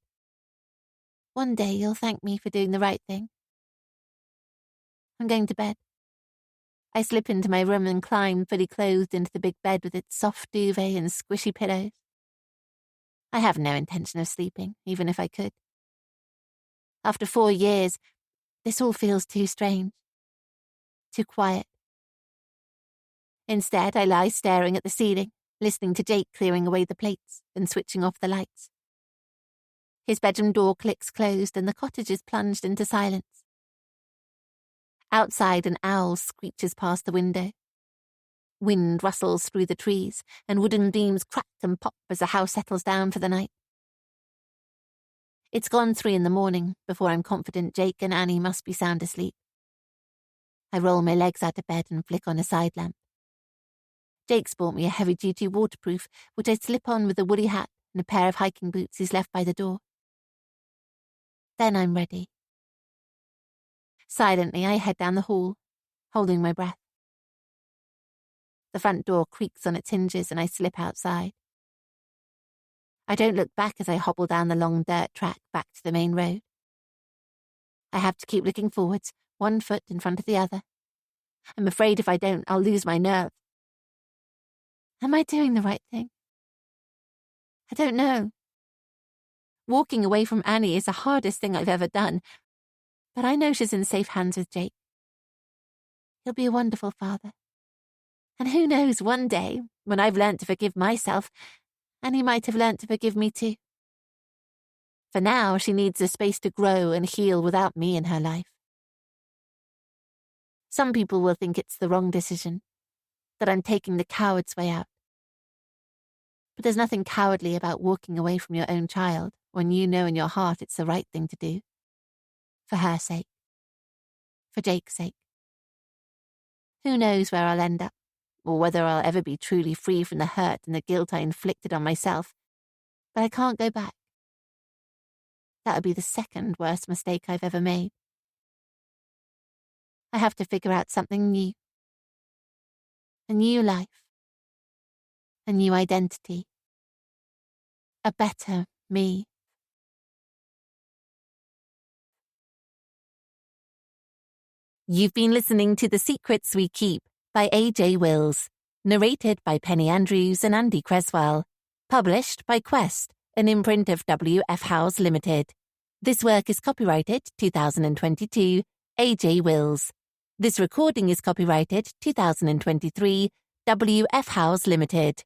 One day you'll thank me for doing the right thing. I'm going to bed. I slip into my room and climb fully clothed into the big bed with its soft duvet and squishy pillows. I have no intention of sleeping, even if I could. After 4 years, this all feels too strange, too quiet. Instead, I lie staring at the ceiling, listening to Jake clearing away the plates and switching off the lights. His bedroom door clicks closed and the cottage is plunged into silence. Outside, an owl screeches past the window. Wind rustles through the trees, and wooden beams crack and pop as the house settles down for the night. It's gone 3 a.m. before I'm confident Jake and Annie must be sound asleep. I roll my legs out of bed and flick on a side lamp. Jake's bought me a heavy-duty waterproof, which I slip on with a woolly hat and a pair of hiking boots he's left by the door. Then I'm ready. Silently, I head down the hall, holding my breath. The front door creaks on its hinges and I slip outside. I don't look back as I hobble down the long dirt track back to the main road. I have to keep looking forwards, one foot in front of the other. I'm afraid if I don't, I'll lose my nerve. Am I doing the right thing? I don't know. Walking away from Annie is the hardest thing I've ever done, but I know she's in safe hands with Jake. He'll be a wonderful father. And who knows, one day, when I've learnt to forgive myself, Annie might have learnt to forgive me too. For now, she needs the space to grow and heal without me in her life. Some people will think it's the wrong decision, that I'm taking the coward's way out. But there's nothing cowardly about walking away from your own child when you know in your heart it's the right thing to do. For her sake. For Jake's sake. Who knows where I'll end up, or whether I'll ever be truly free from the hurt and the guilt I inflicted on myself, but I can't go back. That would be the second worst mistake I've ever made. I have to figure out something new. A new life. A new identity. A better me. You've been listening to The Secrets We Keep by A.J. Wills, narrated by Penny Andrews and Andy Creswell, published by Quest, an imprint of W.F. Howes Limited. This work is copyrighted 2022, A.J. Wills. This recording is copyrighted 2023, W.F. Howes Limited.